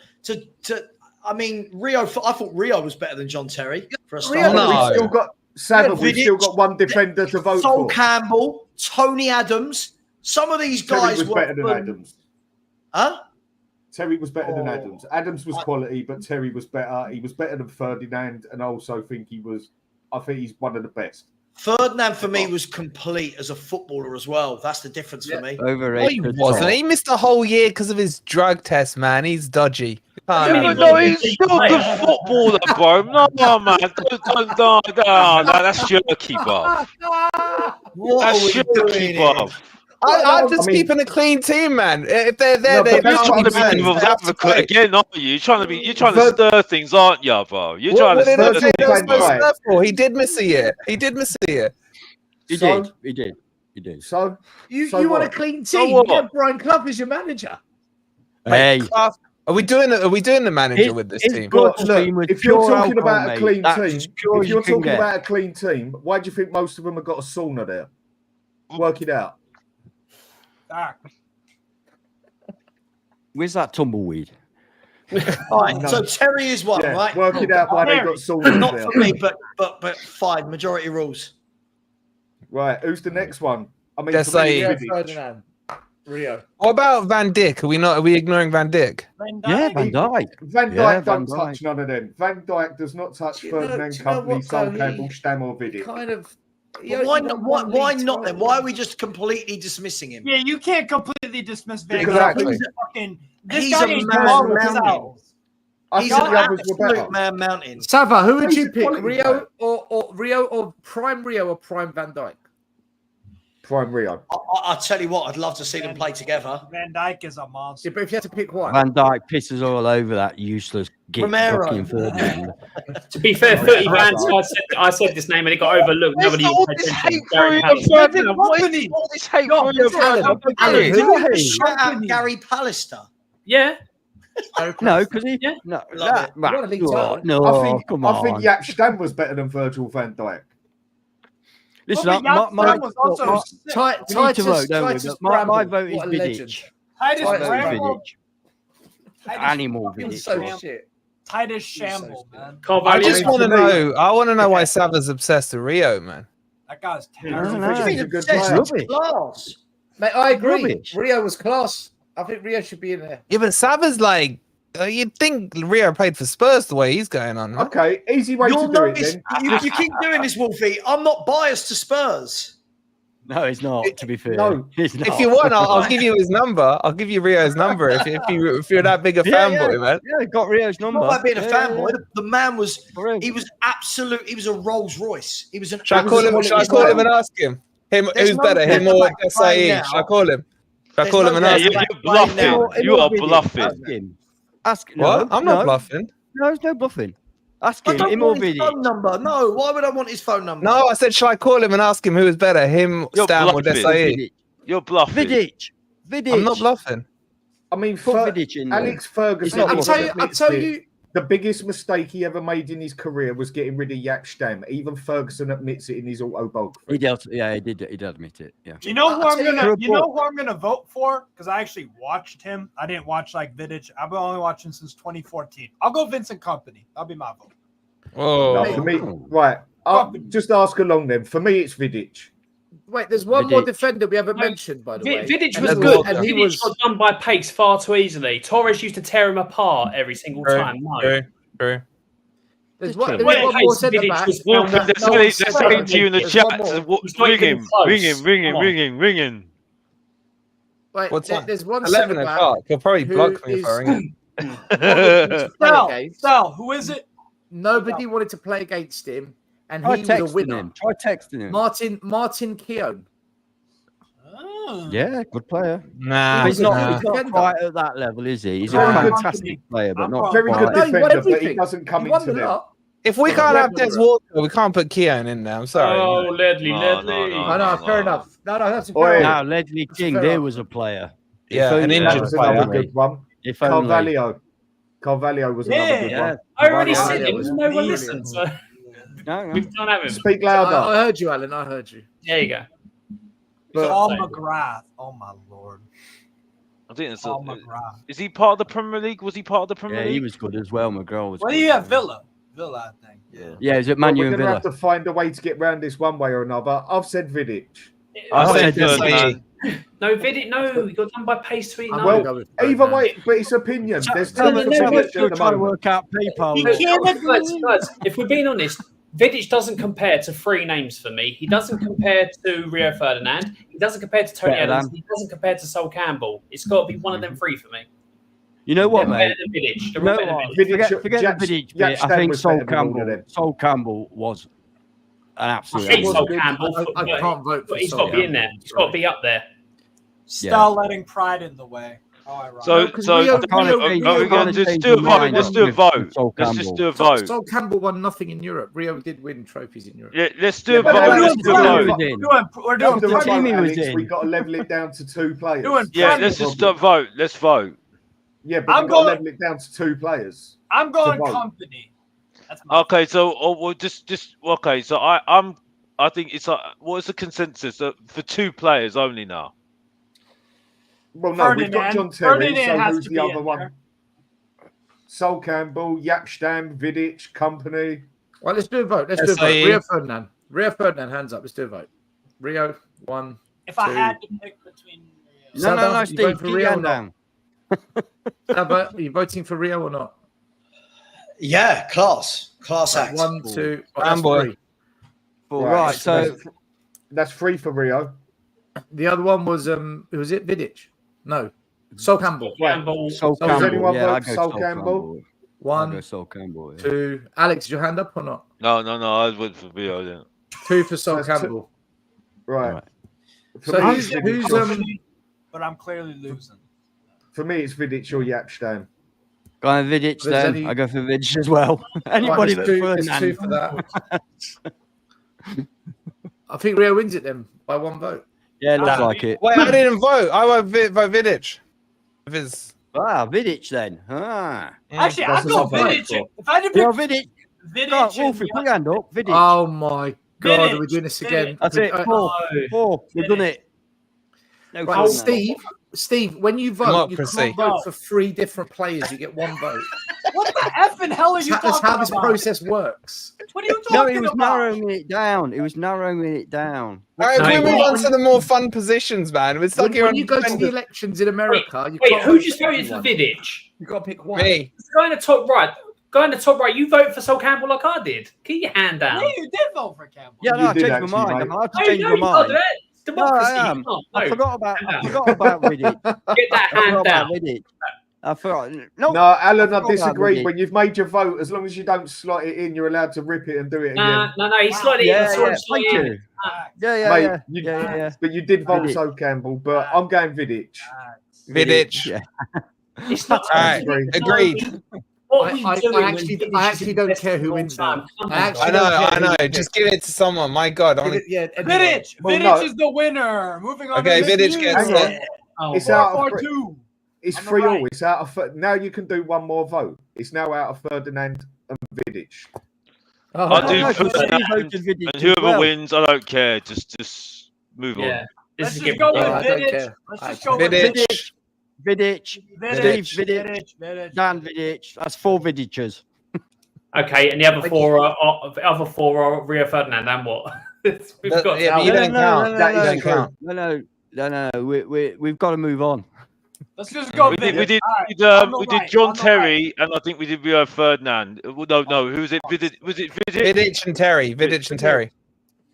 I mean, Rio. I thought Rio was better than John Terry for a start. But No. we've still got Savva. We've Vidic, still got one defender to vote Sol for. Campbell, Tony Adams. Some of these Terry guys was were better than Adams. Huh? Terry was better than Oh. Adams. Adams was quality, but Terry was better. He was better than Ferdinand, and I also think I think he's one of the best. Ferdinand for me was complete as a footballer as well. That's the difference for me. No, he Overrated. wasn't. He missed a whole year because of his drug test, man. He's dodgy. No, he's still a good footballer, bro. No, man. No, that's jerky, bro. What That's are we jerky, doing here? bro. I'm just keeping a clean team, man. If they're there, No, they're but that's You're trying to what I'm be saying. devil's advocate again, aren't you? You're trying to Ver- stir things, aren't you, bro? You're What trying to did stir I say? things. There was no Van Dijk. stuff for. He did miss a year. He did miss a year. He So- did. He did. He did. So You So want a what? clean So team? what? You get Brian Clough as your manager. Hey, Are we doing the manager with this his team? blood Look, team was if you're pure talking alcohol, about a mate. clean That's team, as pure if as you're you can talking get. about a clean team, why do you think most of them have got a sauna there? Work it out. Where's that tumbleweed? All right, so Terry is one, Yeah, right? work it out why they got saunas Not there. for me, but fine. Majority rules. Right, who's the next one? I mean, Just for me, say- Rio Vidic. Ferdinand. Rio. What about Van Dijk? Are we ignoring Van Dijk? Yeah, Van Dijk. Van Dijk Yeah, don't Van touch none of them. Van Dijk does not touch Do you know- Ferdinand, do you know Company, what, Sol though? Campbell, Stam or Vidic. Kind of. But why not? Why not then? Why are we just completely dismissing him? Yeah, you can't completely dismiss Van Dijk. Exactly. He's a fucking. This He's guy a ain't man tomorrow mountain. himself. I He's think an the others were better. absolute man mountain. Savva, who would He's you a pick? quality Rio player. or Rio or prime Rio or prime Van Dijk? Prime Rio. I tell you what, I'd love to see them play together. Van Dijk is a monster. Yeah, but if you had to pick one, Van Dijk pisses all over that useless git Romero. fucking Ferdinand. To be fair, 30 bands. I said this name and it got overlooked. Nobody all paid this attention. hate for Gary Rio Palace. Ferdinand? What is all this hate for Rio Ferdinand? Alan, Who? who? Shout out Gary Pallister. Yeah. No, because he. Yeah. No, Love that, it. that- What a league oh, title. no, come on. I think Jaap Stam was better than Virgil van Dijk. Listen, Well, but my Jaap Stam was also my- sick. we need to Titus, vote, don't we? Titus But my Bramble, vote is what a legend. Vidic. Titus Titus Bramble. Vidic. Animal Fucking Vidic. so bro. shit. Titus Shamble, man. I just want to for me- know. I want to know why Savva's obsessed with Rio, man. That guy's I terrible. don't No, think He's he's a good Obsessed. player. It's class. Mate, I agree. Rubbish. Rio was class. I think Rio should be in there. Yeah, but Savva's like. You'd think Rio played for Spurs the way he's going on. Right? Okay, easy way You'll to do it notice, then. you keep doing this, Wolfie. I'm not biased to Spurs. No, it's not. To be fair, no. it's not. If you want, I'll give you his number. I'll give you Rio's number if you're that big a fanboy, man. Yeah, got Rio's number. Not about being a Yeah, fanboy. The man was. For real. He was absolute. He was a Rolls Royce. He was an. Shall I call him and ask him? There's Who's no better, him or back playing Desai? now. Shall I call him? Shall I There's call him no and back ask Yeah, him? you're bluffing. You are bluffing. Ask him. Ask What? No, I'm not no. bluffing. No, there's no bluffing. Ask I him. don't Him or want his Vidic. phone number. No, why would I want his phone number? No, I said, shall I call him and ask him who is better, him, You're Stam, or bluffing. Desai? Vidic. You're bluffing. Vidic. I'm not bluffing. I mean, Put Fer- Vidic in there. Alex Ferguson. not I'll tell you. admits it. The biggest mistake he ever made in his career was getting rid of Jaap Stam. Even Ferguson admits it in his autobiography. He did. Yeah, he did admit it. Yeah. You know who I'll I'm tell gonna. you- You know who I'm gonna vote for? Because I actually watched him. I didn't watch like Vidic. I've been only watching since 2014. I'll go Vincent Kompany. That'll be my vote. Oh, No, for me, right. I'll just ask along then. For me, it's Vidic. Wait, there's one more Vidic. defender we haven't mentioned, by the way. Vidic And was he good, and and he Vidic was. got done by pace far too easily. Torres used to tear him apart every single True, time. No. true. There's True. one, there Wait, is one hey, more centre Vidic back. was Well, No, they're no saying, one they're said saying that. to you in the There's chat, one more. He's not ring even him, close. ring him, ring him, Come on. ring him, ring him. Wait, What's that? there's one 11 centre back. o'clock. He'll probably who block me if I is- ring him. Sal, who is it? Nobody wanted to play against him, and Try he was a texting winner. him. Try texting him. Martin Keown. Yeah, good player. Nah, But he's not defender. quite at that level, is he? He's a Very fantastic player, but not Very good quite. No, he won defender, but he everything. doesn't come He won into the them. lot. If we Yeah, can't yeah, have Des yeah. Walker, we can't put Keown in there. I'm sorry. Oh, Ledley, No, Ledley. no, no. I know, fair enough. No, that's Oi. fair. Now, Ledley King, fair there enough. was a player. Yeah, an only- That injured was player. another good one. If only. Carvalho was another good Yeah. one. I already Yeah, said it it. was No one brilliant. listened. So No, no. we can't have him. Speak I louder. heard you, Alan. I heard you. There you go. But- Paul McGrath. Oh my lord. I think it's Paul McGrath. is he part of the Premier League? Was he part of the Premier Yeah, League? he was good as well. McGraw was What good. do you have? Villa, I think. Yeah, he's at Well, Man U we're and going to Villa. have to find a way to get round this one way or another. I've said Vidic. I said said Ferdinand. No, Vidic, no. He got done by pace tweet. No. Well, either way, but it's opinion. There's No, two no, no, opinions no, at Still the trying to moment. work out PayPal. He law. can't Guys, if we're being honest, Vidic doesn't compare to three names for me. He doesn't compare to Rio Ferdinand. He doesn't compare to Tony Better Adams. than. He doesn't compare to Sol Campbell. It's got to be one of them three for me. You know what, They're mate? better than Vidic. They're You all know better than what? Vidic. Forget Jack- the Vidic Jack bit. I Stan think was better than all of them. Sol Campbell was an absolute I hate animal. Sol good. Campbell. I can't vote for He's Sol got to be in Campbell. there. He's got to be up there. Start letting pride in the way. How ironic. So, No, 'cause so Rio- are we Rio going to changed do a my vote? mind Let's on do a with vote. Sol Let's Campbell. just do a Sol vote. Campbell won nothing in Europe. Rio did win trophies in Europe. Yeah, let's do a but vote. we're Let's doing do a Premier vote. League. We're After doing the the vote, team he was Alex, in. we've got to level it down to two players. Doing Yeah, Premier let's just vote. Let's vote. Yeah, but I'm we've got to going- level it down to two players. I'm going vote. company. That's my Okay, so we'll just okay. So I think it's what is the consensus for two players only now? Well, no, we've got Ferdinand. John Terry, Ferdinand so has who's to the be other in one? there. Sol Campbell, Yapstam, Vidic, Company. Well, let's do a vote. Let's do a vote. SAE. Rio Ferdinand. Rio Ferdinand, hands up. Let's do a vote. Rio, 1. If I Two. had to pick between. No, no, no, You Steve. vote for Keep Rio your or hand not? down. Savva, are you voting for Rio or not? Yeah, class act. 1, 2. Oh, Damn that's boy. 3. Right, so That's 3 for Rio. The other one was who was it? Vidic? No. Sol Campbell. Campbell. Sol does Campbell. anyone Yeah, vote I go Sol Sol Campbell? Campbell. I go 1, Sol Campbell. Yeah. 2. Alex, is your hand up or not? No, I went for Rio then. 2 for Sol That's two. Campbell. Right. For So me, who's it's Vidic or- But I'm clearly losing. for me, it's Vidic or Yapstam. Going Vidic There's then. any- I go for Vidic as well. Anybody Right, but there's 2 for Ferdinand. that. I think Rio wins it then by 1 vote. Yeah, looks like it. Wait, I didn't vote. I vote Vidic. If it's Ah, Vidic then. Ah. Actually, That's I'll go what I voted Vidic. for. If I had to pick Yeah, Vidic. Vidic, Go on, and Wolfie, put your hand up. Vidic. Oh my God, are we Vidic, doing this again? That's it. Four. We've done it. No Right, Ferdinand. Steve, when you vote, you Democracy. can't vote for 3 different players. You get 1 vote. what the effing hell are you That's talking how this about? process works. What are you No, talking he was about? narrowing it down. He was narrowing it down. all right. No, We you move won't. on to the more fun positions, man. We're stuck When, here when on you go to the defenders. elections in America, you Wait, can't who vote just for voted for everyone. Vidic? You got to pick one. Me. The guy in the top right. Guy in the top right. You vote for Sol Campbell like I did. Keep your hand down. Yeah, you did vote for Campbell. Yeah, You no, I did changed my actually, mind. mate. I'm allowed to No, change no, my you can't do mind. it. It's democracy. No, I am. You can't. I No. forgot about Vidic. Get that I hand forgot down. about Vidic. I forgot. No, No, Alan, I forgot about disagree. Vidic. When you've made your vote, as long as you don't slot it in, you're allowed to rip it and do it again. No, he slid it Yeah, in. yeah, thank you. Yeah, Mate, yeah. you- Yeah. But you did vote Vidic. Sol Campbell, but I'm going Vidic. Vidic. Yeah. It's not. All right, agreed. What are we doing when I Vidic actually is don't best care of who all wins time? now. Come I on, actually I don't know, care I who know. you pick. Just give it to someone. My God. Give Only... it- yeah, Vidic. Well, Vidic no. is the winner. Moving on. Okay, to Vidic midfield. gets Hang on. it. Oh, It's boy. out of 4-4-2. It's On the 3 all. right. It's out of now. You can do one more vote. It's now out of Ferdinand and Vidic. Oh, I do no, put because that, he voted Vidic and as whoever well. wins, I don't care. Just move on. Yeah. This Let's is just getting go with Yeah, I don't Vidic. care. Let's I just go with Vidic. Vidic. Vidic. Vidic. Steve Vidic. Vidic. Dan Vidic. That's 4 Vidicers. Okay, and the other four are Rio Ferdinand and what? We've But- got yeah, but you don't count. That You is don't true. count. No. We've got to move on. Let's just go We did, Vidic. All right, on the we did right, John on the Terry, and I think we did Rio Ferdinand. No, who was it? Was it Vidic? Vidic and Terry. Vidic and Terry.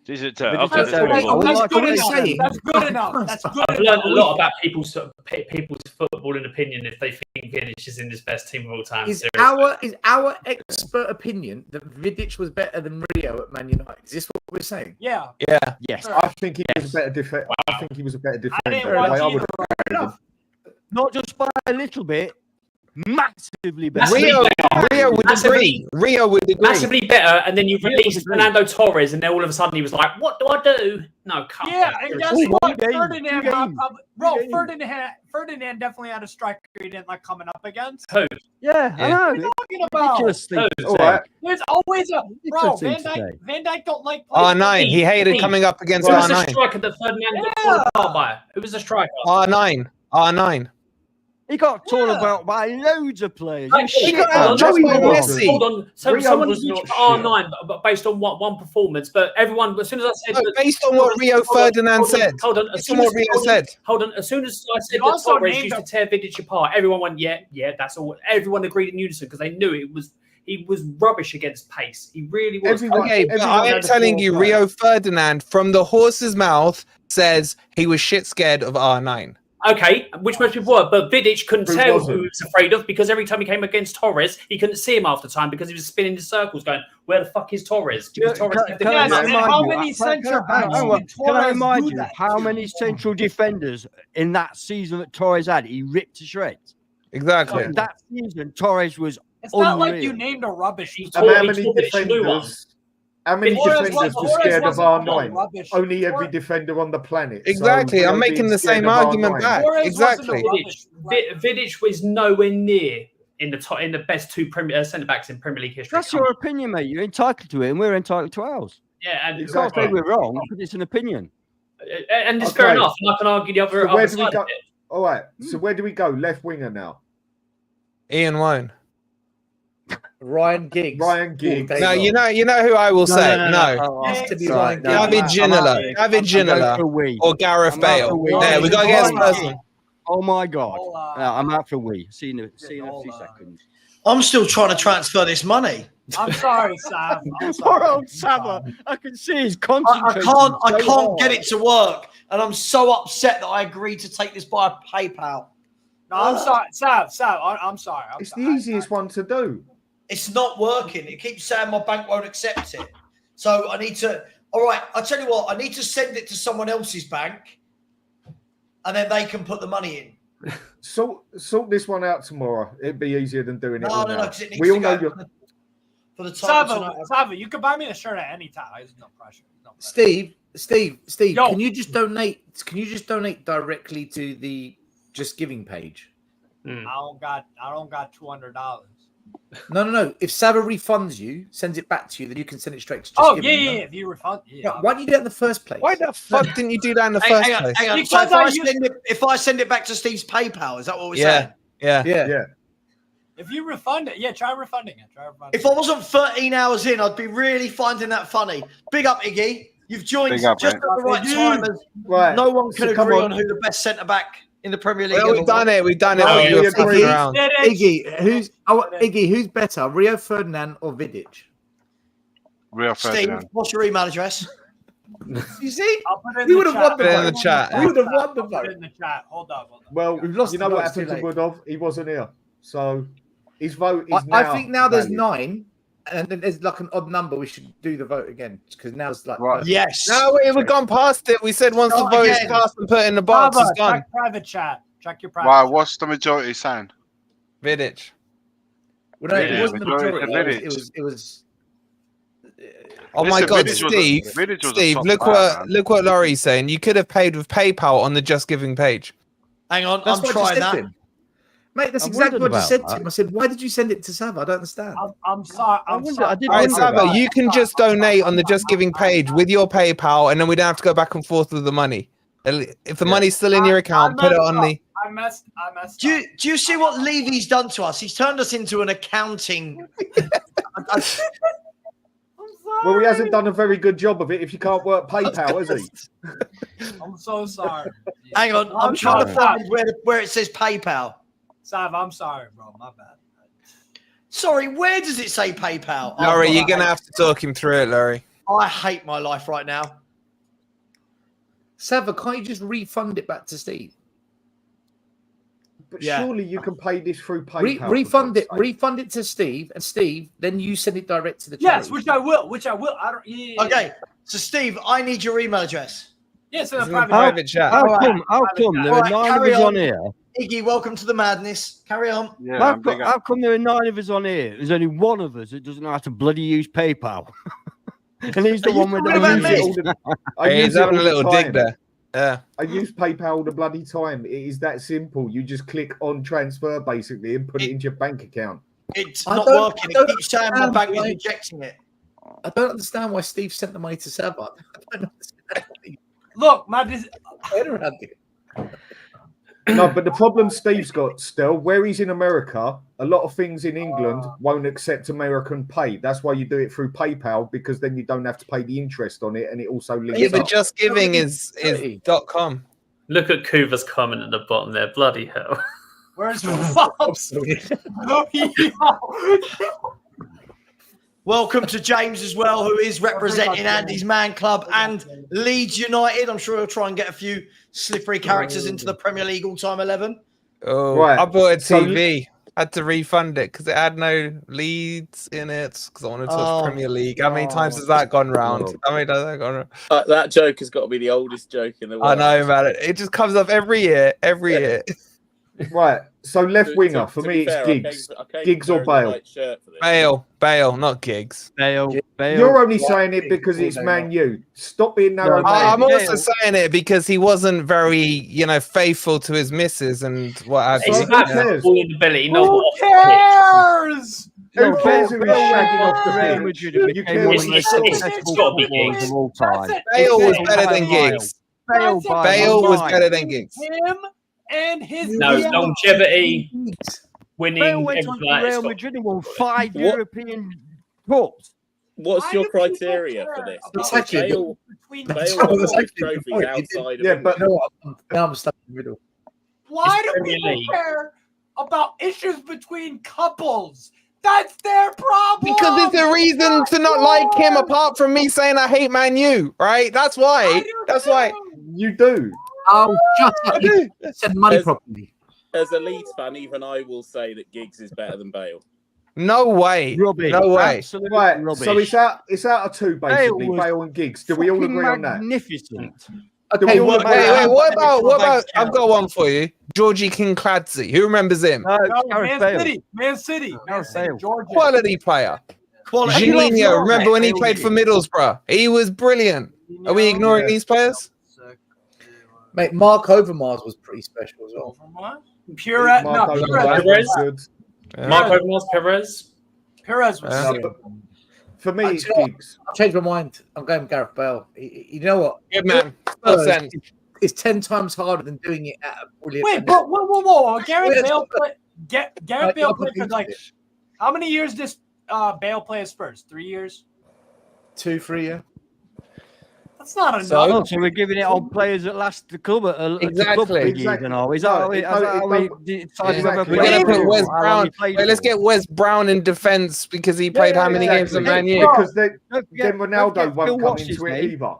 That's That's good enough. That's good enough. That's good I've learned a lot about people's footballing opinion if they think Vidic is in this best team of all time. Is our expert opinion that Vidic was better than Rio at Man United? Is this what we're saying? Yeah. Yeah. Yes. I think he was a better defender. I think he was a better defender. I didn't watch either. Not just by a little bit, massively better. Rio would agree. Rio would agree. Massively better, and then you released Fernando Torres, and then all of a sudden he was like, "What do I do?" No, come Yeah, on. and guess what? Ferdinand definitely had a striker he didn't like coming up against. Who? Yeah, I know. What are you talking about? Ridiculous thing to All say. right. There's always a Ridiculous Van thing to say. Dyke don't like playing. R9. He hated coming up against Who was the R9. striker that Ferdinand got torn apart by? Who was the striker? R9. He got torn about by loads of players. Like, You shit hold on. on, Just by hold Messi. Hold on. So Rio someone was was not R9 but based on one performance, but everyone, as soon as I said, No, based on what Rio Ferdinand said. Hold on. Based on what Rio said. Hold on. As soon as I said You that also Torres named used to him- tear Vidic apart, everyone went, yeah, everyone agreed in unison because they knew he was rubbish against pace. He really was. Okay, but I am telling you, Rio Ferdinand from the horse's mouth says he was shit scared of R9. Okay, which most people were, but Vidic couldn't Who tell wasn't? who he was afraid of because every time he came against Torres, he couldn't see him half the time because he was spinning in circles going, where the fuck is Torres? Because Torres kept Can I Yes, and remind how you- many can- centre can- backs hang on, did Can I Torres remind do you that how to? many central defenders in that season that Torres had, he ripped to shreds? Exactly. So that season, Torres was It's not like unreal. you named a rubbish. And Torres- how many Torres knew one. defenders? How many Torres defenders were Torres scared of wasn't R9? rubbish. Only every defender on the planet. So Exactly. Rio I'm making being the scared same of argument R9. back. Torres Exactly. wasn't a rubbish. Vidic was nowhere near in the best two centre backs in Premier League history. That's your opinion, mate. You're entitled to it, and we're entitled to ours. Yeah, and You can't say we're wrong because it's an opinion. and it's fair Okay. enough. And I can argue the other, So where other do we side go? of it. All right. So where do we go? Left winger now. Ian Wine. Ryan Giggs. Ryan Giggs. No, you know who I will say. No. Oh, Has to be right, Ryan no, Giggs. David Ginola. David I'm going Ginola. for we. Or Gareth I'm out Bale. for we. Yeah, we got to get Ryan Spurs. Giggs. Oh my God. Hold on. No, I'm out for we. See you in a few hold on. seconds. I'm still trying to transfer this money. I'm sorry, Sav. I'm Poor sorry. old Savva. I can see he's I concentrating. can't get it to work, and I'm so upset that I agreed to take this by PayPal. No, I'm sorry, Sav. I'm sorry. It's the easiest one to do. It's not working. It keeps saying my bank won't accept it. So I need to. All right, I'll tell you what. I need to send it to someone else's bank, and then they can put the money in. Sort this one out tomorrow. It'd be easier than doing it. No, all no, now. because it needs We to all go know you're. for the time tonight. Savva, you can buy me a shirt at any time. There's no pressure. No pressure. Steve, Yo. can you just donate directly to the Just Giving page? I don't got $200. No. If Savva refunds you, sends it back to you, then you can send it straight to Just Oh, Giving. yeah. no? If you refund, Yeah, why didn't you do that in the first place? Why the fuck didn't you do that in the first Hang on. place? So Because if I send it back to Steve's PayPal, is that what we're Yeah. saying? Yeah. If you refund it, try refunding it. If I wasn't 13 hours in, I'd be really finding that funny. Big up, Iggy. You've joined Big up, just mate. at the right time. As Right. no one can So come agree on. on who the best centre back in the Premier League Well, is. we've done it. We've done it. No, We we were agree. fucking around. Iggy, who's better, Rio Ferdinand or Vidic? Real Steve, Ferdinand. what's your email address? You see, I'll put it in we the would have chat. won the Put it in vote. the chat. We would have won the I'll put it vote. in the chat. Hold up. Well, We've lost you the know vote, what it's too happened to late. Woodov? He wasn't here. So his vote is now. I think now there's valid. 9, and then there's like an odd number. We should do the vote again because now it's like Right. Yes. No, we've gone past it. We said once the Start vote is again. cast and put in the box, it's gone. Check private chat. Check your private Why? chat. What's the majority saying? Vidic. Well, no, Yeah, it wasn't the majority majority. for Vidic. It was. Oh my Listen, God, Vidic was a- Steve! Vidic was a Steve, top look player, man. what Laurie's saying. You could have paid with PayPal on the Just Giving page. Hang on, That's I'm what I trying just said that. to him. Mate, that's I exactly wondered what I just said about to him. I said, why did you send it to Savva? I don't understand. I'm sorry. I I'm wonder- sorry. I did All right, wonder Savva, about you can just donate on the Just Giving page with your PayPal, and then we don't have to go back and forth with the money. If the money's still in your account, put it on the. I messed Do up. you see what Levy's done to us? He's turned us into an accounting. I'm sorry. Well, he hasn't done a very good job of it if you can't work PayPal, has he? I'm so sorry. Hang on, I'm trying to find where it says PayPal. Sav, I'm sorry, bro. My bad. Sorry, where does it say PayPal? Laurie, you're going to have to talk him through it, Laurie. I hate my life right now. Savva, can't you just refund it back to Steve? But Yeah. surely you can pay this through PayPal. Refund it to Steve, and Steve, then you send it direct to the charity. Yes, which I will. I don't. Yeah. Okay, so Steve, I need your email address. Yes, in It's a in the private. private chat. How come there are 9 of us on here? Iggy, welcome to the madness. Carry on. Yeah, How come there are 9 of us on here? There's only one of us that doesn't know how to bloody use PayPal. And he's the one with the He's having a little dig there. Yeah. I use PayPal all the bloody time. It is that simple. You just click on transfer basically and put it into your bank account. It's not working. It keeps saying my bank is rejecting it. I don't understand why Steve sent the money to Savva. Look, No, but the problem Steve's got still, where he's in America, a lot of things in England won't accept American pay. That's why you do it through PayPal, because then you don't have to pay the interest on it, and it also links. Yeah, but Just Giving is .com. Look at Kuva's comment at the bottom there. Bloody hell. Where's the Fox? Welcome to James as well, who is representing Andy's Man Club and Leeds United. I'm sure he'll try and get a few slippery characters into the Premier League all-time 11. Oh, Right. I bought a TV. Had to refund it because it had no leads in it because I wanted to watch Premier League. How many times has that gone round? How many times has that gone round? That joke has got to be the oldest joke in the world. I know, man. It just comes up every year. Right. So left winger for me, it's Giggs. Giggs or Bale. Bale, not Giggs. Bale. You're only saying it because it's Man U. Stop being narrow. I'm also saying it because he wasn't very, faithful to his missus and what have you. It's about footballing ability, not Who what cares? Who cares who he's shagging off the pitch? You became one of the most successful footballers of all time. Bale was better than Giggs. Bale was better than Giggs. Him and his longevity, winning. Bale went on to Real Madrid and won 5 European Cups. What's your criteria for this? Bale won trophies outside of but now I'm stuck in the middle. Why do people care about issues between couples? That's their problem. Because it's a reason to not like him, apart from me saying I hate Man U, right? That's why. You do. Oh, shut up. You said money properly. As a Leeds fan, even I will say that Giggs is better than Bale. No way. Rubbish. No way. Absolutely Right. rubbish. So it's out of two, basically, Bale and Giggs. Do we all agree on that? Magnificent. Do we all agree on that? What about? I've got one for you. Georgie King-Clancy. Who remembers him? Man City. Quality player. Juninho. Remember when he played for Middlesbrough? He was brilliant. Are we ignoring these players? Mate, Mark Overmars was pretty special as well. Perez. Mark Overmars, Perez. Perez was for me, it's Giggs. I've changed my mind. I'm going Gareth Bale. You know what? Good man. It's 10 times harder than doing it at a brilliant. Wait, but whoa. Gareth Bale played for like how many years did Bale play at Spurs? 3 years? 2-3 years. That's not enough. So we're giving it on players that last the club exactly. Is that how we decide whether we're going to put Wes Brown? Let's get Wes Brown in defence because he played how many games at Man U? Because then Ronaldo won't come into it either.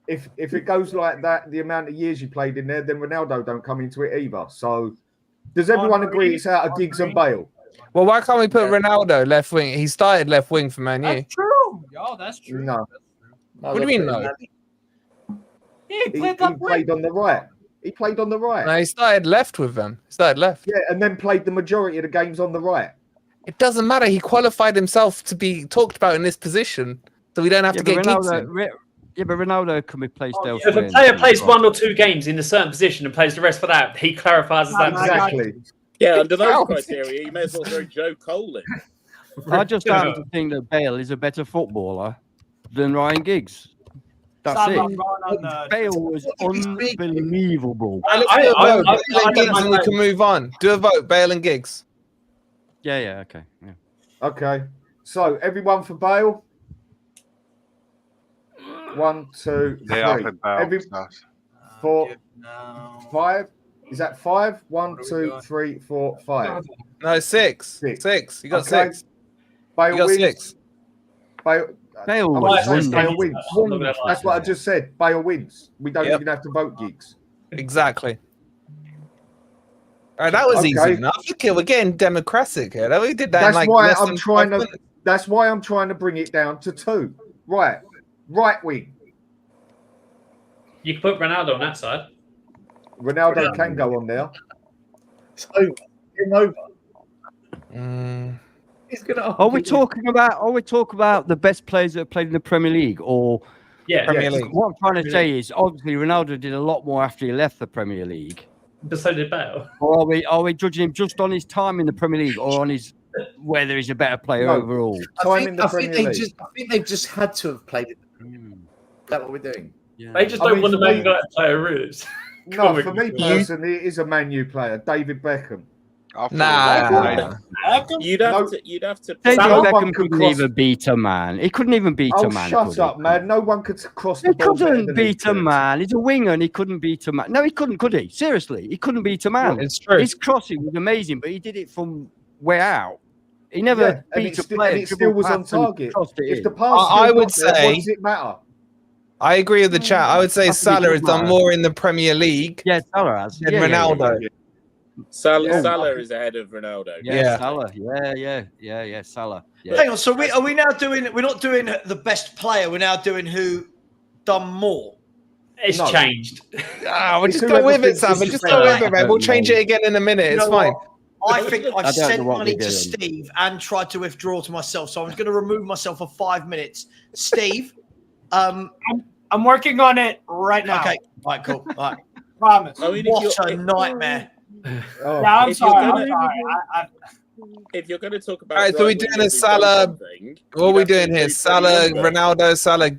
If it goes like that, the amount of years you played in there, then Ronaldo don't come into it either. So does everyone agree it's out of Giggs and Bale? Well, why can't we put Ronaldo left wing? He started left wing for Man U. That's true. That's true. No. What do you mean, no? He played on the right. He played on the right. No, he started left with them. He started left. Yeah, and then played the majority of the games on the right. It doesn't matter. He qualified himself to be talked about in this position, so we don't have to get Giggs in. Yeah, but Ronaldo can be placed elsewhere. If a player plays 1 or 2 games in a certain position and plays the rest for that, he clarifies that. Exactly. Yeah, under those criteria, you may as well throw Joe Cole in. I just happen to think that Bale is a better footballer than Ryan Giggs. That's it. Bale was unbelievable. And we can move on. Do a vote, Bale and Giggs. Yeah, okay. Yeah. Okay. So everyone for Bale? 1, 2, 3. 4, 5. Is that 5? 1, 2, 3, 4, 5. No, 6. 6. You got 6. Bale you got wins. 6. Bale wins. Bale wins. That's what I just said. Bale wins. We don't even have to vote gigs. Exactly. All right, that was easy enough. Okay, we're getting democratic here. We did that. That's why I'm trying to. That's why I'm trying to bring it down to 2. Right wing. You can put Ronaldo on that side. Ronaldo can go on there. It's over. Game over. He's gonna. Are we talking about the best players that have played in the Premier League, or Premier League? What I'm trying to say is, obviously, Ronaldo did a lot more after he left the Premier League. But so did Bale. Or are we judging him just on his time in the Premier League, or on his whether he's a better player overall? I think they've just had to have played it. Is that what we're doing? Yeah. They just don't want the Man United player routes. No, for me personally, it is a Man U player, David Beckham. Nah. You'd have to. David Beckham couldn't even beat a man. He couldn't even beat a man. Shut up, man. No one could cross the He ball. couldn't beat a man. He's a winger and he couldn't beat a man. No, he couldn't, could he? Seriously, he couldn't beat a man. It's true. His crossing was amazing, but he did it from way out. He never beat a player. And it still was on target. If the pass I would say, what does it matter? I agree with the chat. I would say Salah has done more in the Premier League. Yeah, Salah has. Than Ronaldo. Salah is ahead of Ronaldo. Yeah, Salah. Yeah, Salah. Yeah. Hang on. So are we now doing? We're not doing the best player. We're now doing who done more. It's changed. We'll just go with it, Savva. Just go with it, man. We'll change it again in a minute. It's fine. I think I've sent money to Steve and tried to withdraw to myself, so I'm going to remove myself for 5 minutes. Steve, I'm working on it right now. Okay, right, cool. All right. Promise. What a nightmare. I'm sorry. If you're going to talk about, all right, so we're doing a Salah. What are we doing here? Salah, Ronaldo, Salah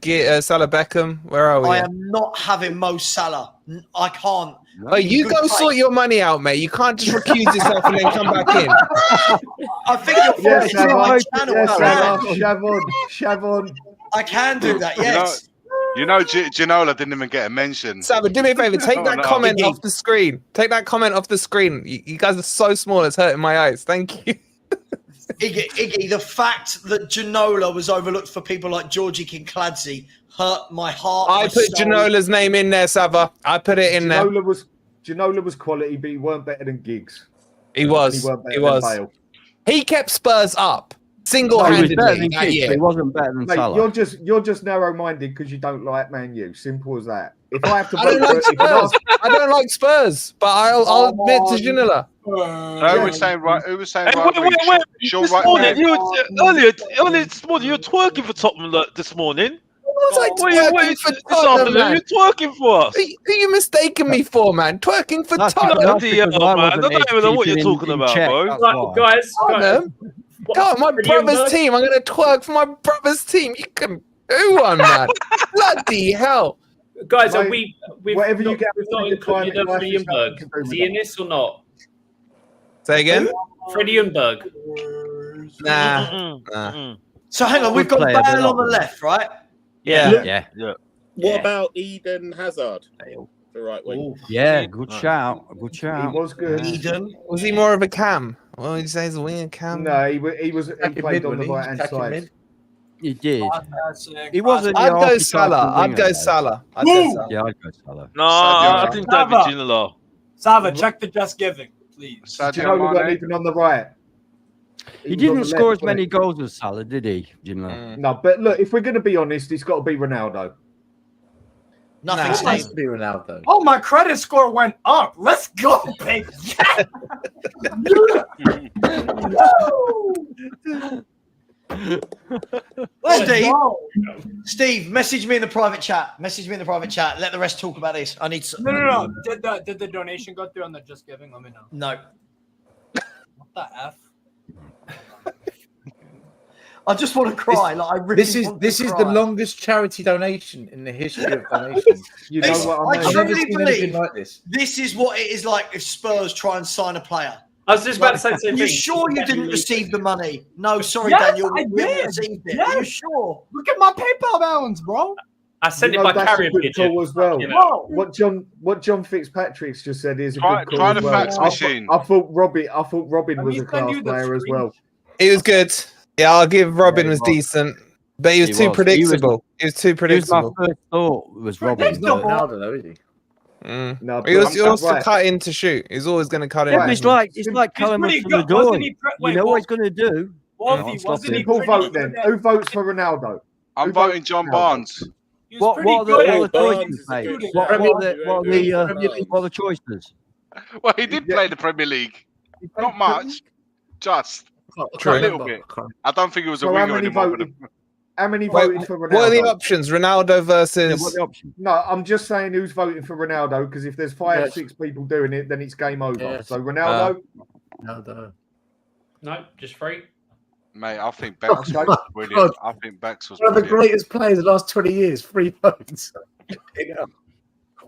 Beckham. Where are we? I am not having Mo Salah. I can't. Oh, you go sort your money out, mate. You can't just recuse yourself and then come back in. I think you're Shavon. I can do that. Yes. You know, Ginola didn't even get a mention. Savva, do me a favor. Take that comment off the screen. Take that comment off the screen. You guys are so small, it's hurting my eyes. Thank you. Iggy, the fact that Ginola was overlooked for people like Georgie Kinkladze hurt my heart. I put Ginola's name in there, Savva. I put it in there. Ginola was quality, but he weren't better than Giggs. He was. He kept Spurs up single-handedly that year. He wasn't better than Salah. You're just narrow-minded because you don't like Man U. Simple as that. If I have to, I don't like Spurs, but I'll admit to Ginola. Who was saying right? Who was saying right? Wait. This morning, earlier this morning, you were twerking for Tottenham this morning. This afternoon, you're twerking for us. Who you mistaking me for, man? Twerking for Tottenham? I don't even know what you're talking about, bro. Guys. God, my brother's team. I'm going to twerk for my brother's team. You can do one, man. Bloody hell. Guys, mate, whatever you get, we've not included Freddie Ljungberg. Is he in this or not? Say again? Freddie Ljungberg. Nah. So hang on, we've got Bale on the left, right? Yeah. What about Eden Hazard? The right wing. Yeah, good shout. Good shout. He was good. Eden. Was he more of a cam? Well, you say he's a winger cam? No, he played on the right hand side. He did. He wasn't. I'd go Salah. Yeah, I'd go Salah. No, I think David Ginola. Savva, check the Just Giving, please. Ginola got even on the right. He didn't score as many goals as Salah, did he? No, but look, if we're going to be honest, it's got to be Ronaldo. Nothing's nice to be Ronaldo. Oh, my credit score went up. Let's go, baby. Steve, message me in the private chat. Let the rest talk about this. I need some. No. Did the donation go through on the Just Giving? Let me know. No. What the F? I just want to cry. This is the longest charity donation in the history of donations. You know what I mean? I truly believe like this. This is what it is like if Spurs try and sign a player. I was just about to say the same thing. You sure you didn't receive the money? No, sorry, Yes, Daniel. I We did. received it. Yes. Are you sure? Look at my PayPal balance, bro. I sent it You know, by that's carrier a good pigeon. call as well. You know. What John Fitzpatrick's just said is a Try good call the as well. fax machine. I thought Robin was me a send class you the player as well. He was good. Yeah, I'll give Robin was decent. But he was too predictable. He was too He was predictable. my first thought was Robin. He's not Ronaldo, though, is he? No, He wants to cut in to shoot. He's always going to cut in. Yeah, it's like Callum pretty from the good, wasn't door. he? You know what he's going to do. Wolfie, wasn't he Simple pretty vote good then. at- Who votes for Ronaldo? I'm voting John Barnes. He was What pretty are good. the Barnes choices, is a mate? good What shout. are the choices? Well, he did play the Premier League. Not much, just True. a little bit. I don't think he was a So winger anymore. how many voted for Ronaldo? What are the options? Ronaldo versus. What are the options? No, I'm just saying who's voting for Ronaldo, because if there's 6 people doing it, then it's game over. Yes. So Ronaldo, Ronaldo. No, just 3. Mate, I think Bex Okay. was brilliant. I think Bex was One of the brilliant. greatest players of the last 20 years. 3 votes.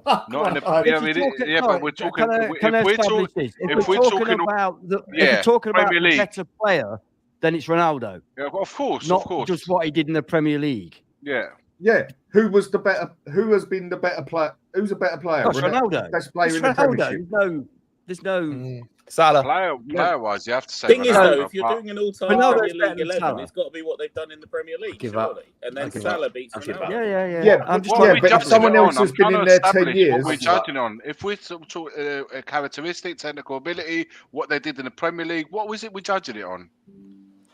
Not in the, yeah, I mean, but we're talking. If we're talking about the yeah, if we're talking about Premier the League. better player, then it's Ronaldo. Yeah, well, of course, Not of course. just what he did in the Premier League. Yeah. yeah, who has been the better player? Who's a better player? Gosh, Ronaldo. Best player It's in the Ronaldo. Premiership. There's no. Salah. Player-wise, you have to say. Thing is, Ronaldo, though, if you're but- doing an all-time Ronaldo's Premier better League than 11, Salah. it's got to be what they've done in the Premier League, Give up. surely. And then I give Salah up. beats I give Ronaldo. up. Yeah. Yeah, I'm just What are yeah, we but if judging someone it on? else has I'm been trying in to there 10 establish years, what we're judging on. If we're talking characteristic, technical ability, what they did in the Premier League, what was it we're judging it on?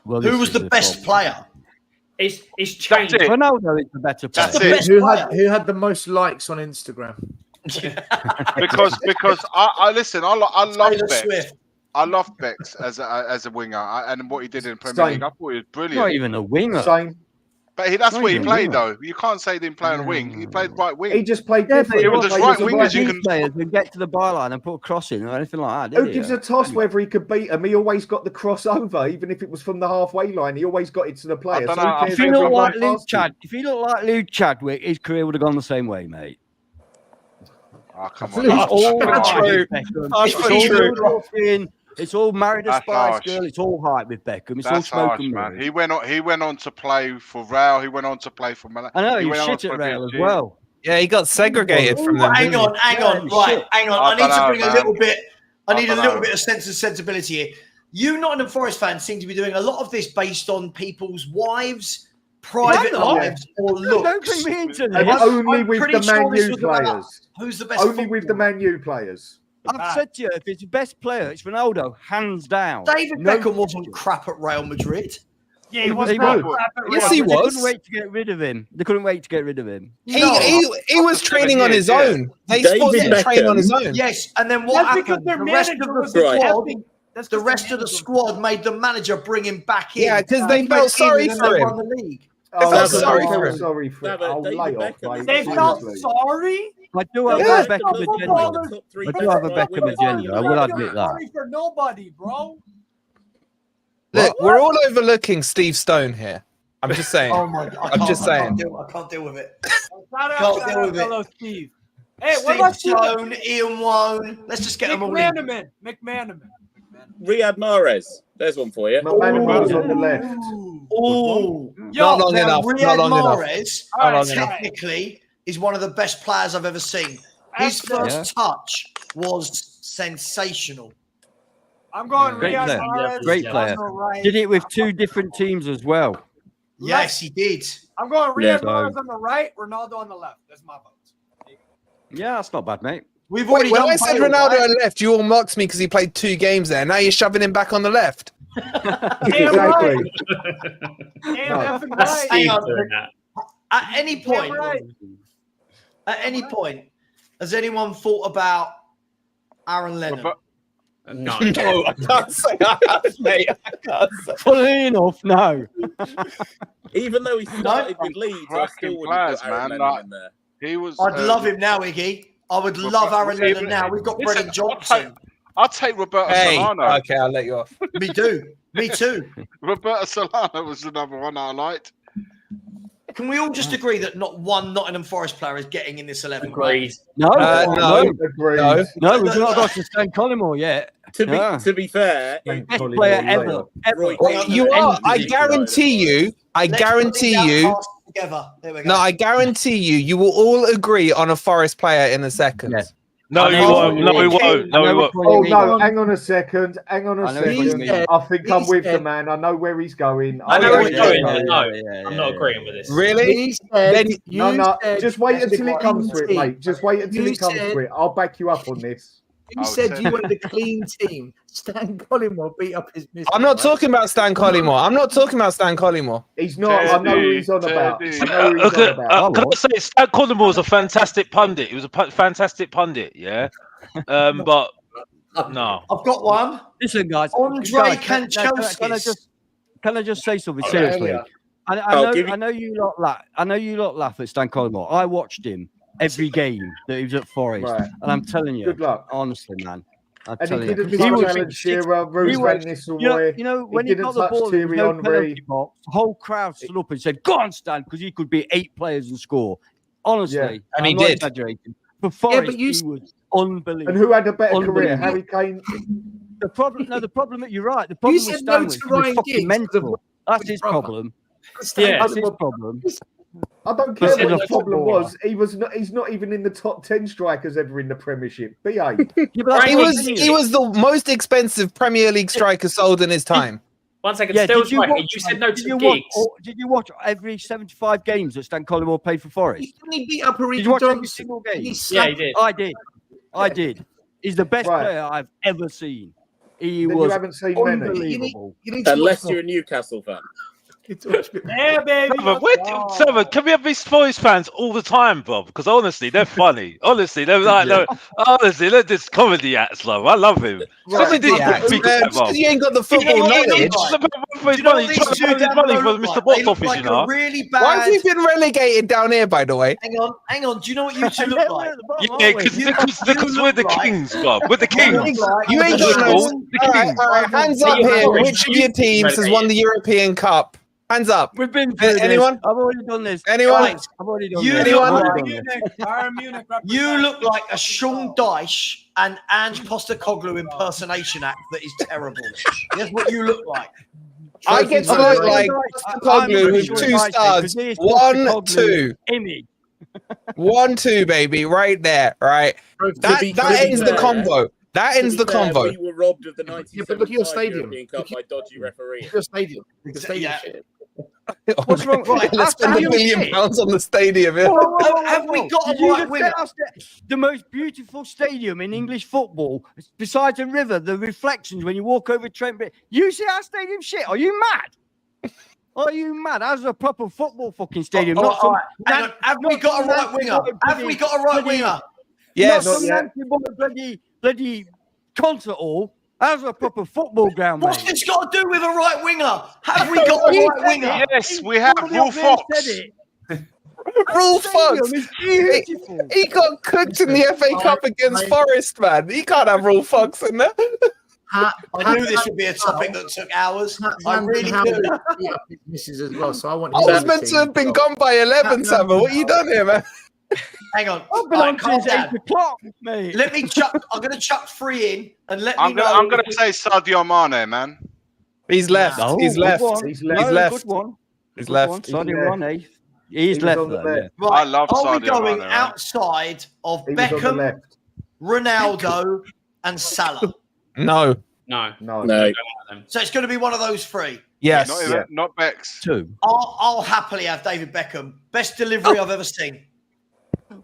Well, Who was the best player? It's changed. That's it. Ronaldo is the better player. That's the it. best Who had the most likes on Instagram? Because I listen. I love Taylor Bex. Swift. I loved Bex as a winger and what he did in the Premier Same. League. I thought he was brilliant. Not even a winger. same. But that's Not what he even a played, winger. though. You can't say he didn't play on a wing. He played right wing. He just played Yeah, different. it was He just played right as a wingers you right can- players who get to the byline and put a cross in or anything like that. Who gives a toss whether he could beat him? He always got the crossover, even if it was from the halfway line. He always got it to the player. don't So know, who I cares If he if looked he like run Luke past him? Chad, if he looked like Luke Chadwick, his career would have gone the same way, mate. Oh, come It's all on. hype true. with Beckham. That's It's true. all bluffing. It's all married a That's Spice harsh. Girl. It's all hype with Beckham. It's all That's smoke harsh, and man. mirrors. He went on to play for Real. He went on to play for Milan. I know he went was on shit to at play Real for as PSG. well. Yeah, he got segregated from them. Hang on. Right, hang on. I need to bring a little bit. I need a little bit of sense and sensibility here. You Nottingham Forest fans seem to be doing a lot of this based on people's wives, private I'm not. lives, or Don't looks. bring me into And this. only I'm with pretty the sure Man this U was about players. Who's the best? Only with the footballer. Man U players. I've said to you, if it's the best player, it's Ronaldo, hands down. David No Beckham wasn't crap at Real Madrid. Yeah, He he was was good. not crap at Yes, Real he Madrid. They was. couldn't wait to get rid of him. They couldn't wait to get rid of him. He was training on his own. They David forced him to train on his own. Yes, and then what That's because happened? their The rest of manager the was Right. squad, That's the 'cause rest their of the manager- squad made the manager bring him back in. Yeah, because they He felt went in sorry and for they him. won the league. Oh, felt Savva, sorry I for feel him. sorry for him. Savva, Oh, David lay off, Beckham mate. is They felt Seriously. sorry. I do have Yeah. a Beckham Football agenda. Top three I do have a best Beckham wingers. agenda. I will admit that. Sorry for nobody, bro. Look, we're all overlooking Steve Stone here. I'm just saying. Oh my god! I'm just saying. I can't deal with it. Shout out, Can't shout deal out, with it. fellow Steve. Hey, what Steve about Stone, Ian Wone. Let's just get them all in. McManaman? Riyad Mahrez. There's one for you. McManaman's on the left. Oh, Not long enough. Riyad Not long enough. Mahrez Not long enough. technically is one of the best players I've ever seen. His first touch was sensational. I'm going Great Riyad player. Mahrez. Great on player. the right. Did it with 2 different teams as well. Yes, he did. I'm going Yeah. Riyad Mahrez on the right, Ronaldo on the left. That's my vote. Yeah, that's not bad, mate. We've already When done I said Bale, Ronaldo right? on left, you all mocked me because he played 2 games there. Now you're shoving him back on the left. Damn right. Exactly. Damn effing That's right. Hang Steve on. doing that. At any point, right. has anyone thought about Aaron Lennon? But- No. No, I can't say that, mate. I can't say. Funnily enough, no. Even though he started with Leeds, I Cracking still wouldn't players, put Aaron man, Lennon like- in there. He was. I'd love him now, Iggy. I would love Aaron Listen, Lennon now. We've got listen, Brennan Johnson. I'll take Roberto Hey, Solano. okay, I'll let you off. Me too. Me too. Roberto Solano was another one I liked. Can we all just agree that not one Nottingham Forest player is getting in this 11? Agreed. No, No. Agreed. No. we've not got to Stan Collymore yet. To be fair, Thank Best Colin player Moore. ever. Roy Well, Keane You and are. I Andy guarantee you. I Let's guarantee put these you. outcasts Together. There we go. No, I guarantee you. You will all agree on a Forest player in a second. Yeah. No, he won't. No, he won't. No, he won't. Oh no! Hang on a second. Hang on a second. mean. I think I'm with the said- man. I know where he's going. I know Oh, where he's yeah, going. yeah, No, I'm not agreeing with this. Really? He said, Then- No. said Just wait that's until it the comes to it, team. mate. Just wait until You it comes said- to it. I'll back you up on this. You said you wanted a clean team. Stan Collymore beat up his missus. I'm not right? talking about Stan Collymore. I'm not talking about Stan Collymore. He's not. I know who he's on about. I know who he's on about. Can I say Stan Collymore was a fantastic pundit? He was a fantastic pundit, yeah. But no, I've got one. Listen, guys. Andre Can I just say something seriously? I know you lot laugh at Stan Collymore. I watched him every game that he was at Forest, Right. and I'm telling you, Good luck. honestly, man. I'm And he telling could have you, been was- Alan Shearer, Bruce Van Nistelrooy. you know, when he didn't got the touch ball, there was Thierry no Henry. penalty box. The whole crowd stood up and said, "Go on, Stan," because he could be 8 players and score. Honestly, Yeah. And I'm he not did. exaggerating. For Forest, but you- he was unbelievable. And who had a better career, Unbelievable. Harry Kane? The problem. You're right. The problem You with said Stan no was to he was Ryan fucking Giggs mental. with That's his brother. problem. Yeah. That's his problem. I don't care He's what a the problem footballer. was. He's not even in the top 10 strikers ever in the Premiership. BA. Yeah, but that's He what was I'm saying. he was the most expensive Premier League striker sold in his time. 1 second. Yeah, Still did you striking. watch- You said no did to you watch? gigs. Did you watch every 75 games that Stan Collymore played for Forest? He beat up Did you watch every Johnson. single game? Yeah, he did. I did. He's the best Right. player I've ever seen. He Then was you haven't seen many. unbelievable. You need to Unless watch you're a Newcastle fan. Yeah, baby. Savva, can we have these Forest fans all the time, Bob? Because honestly, they're funny. Honestly, they're like, honestly, they're just comedy acts, love. I love him. Something did Yeah, speak man, about Bob. you ain't got the football what knowledge. he It's just about for his Do you know money. what He's these trying two to down money below for look Mr. like? Box They look Office, like you know. a really Why bad. have you been relegated down here, by the way? Hang on. Do you know what you two look like? Yeah, because we're the kings, Bob. We're the You look kings. like You ain't the got no. Scotland- The All right, kings. all right. Hands Yeah, up you here. have Which of your teams has won the European Cup? Hands up. We've been through this. Anyone? I've already done this. Anyone? Right. I've already done You this. look I've like- already done this. Bayern Munich. You look like a Sean Dyche and Ange Postecoglou impersonation act that is terrible. That's what you look like. I get to look like Postecoglou with 2 stars. 1, 2. Image. 1, 2, baby, right there, right. That ends the convo. That ends the convo. We were robbed of the 1975 but look at your stadium. European Cup by dodgy refereeing. Your stadium. The stadium Yeah. shit. What's wrong? Right, Let's spend after £1 billion shit. on the stadium. Yeah. Have we got a Did you right just winger? get us the most beautiful stadium in English football, besides a river, the reflections when you walk over Trent Bridge. You see our stadium shit? Are you mad? Are you mad? That's a proper football fucking stadium. Not some Hang on. Have we got a right winger? Have we got a right winger? Yes. Not some nancy boy bloody concert hall. That's a proper football ground, What's mate. this got to do with a right winger? Have we got a right winger? Yes, we have. Rule Fox. Rule Fox. It's beautiful. He got cooked in the FA Cup against Forest, man. He can't have Rule Fox in there. I knew this would be a topic that took hours. I really do. Misses as well, so I want. I was meant to have been gone by 11, Savva. What you done here, man? Hang on. I've been Right, on calm since down. 8 o'clock, mate. Let me chuck. I'm going to chuck 3 in and let me I'm know. gonna say Sadio Mane, man. He's left. No, He's good left. one. He's No, left. He's Good one. He's Good left. one. He's Sadio left. Mane. He's He left was on the though. left. Right, I love are we Sadio going Mane, right? outside of He was on the Beckham, left. Ronaldo, and Salah? No. No. No. So it's going to be one of those 3. Yes. Not even, not Bex. 2. I'll happily have David Beckham. Best delivery I've ever seen.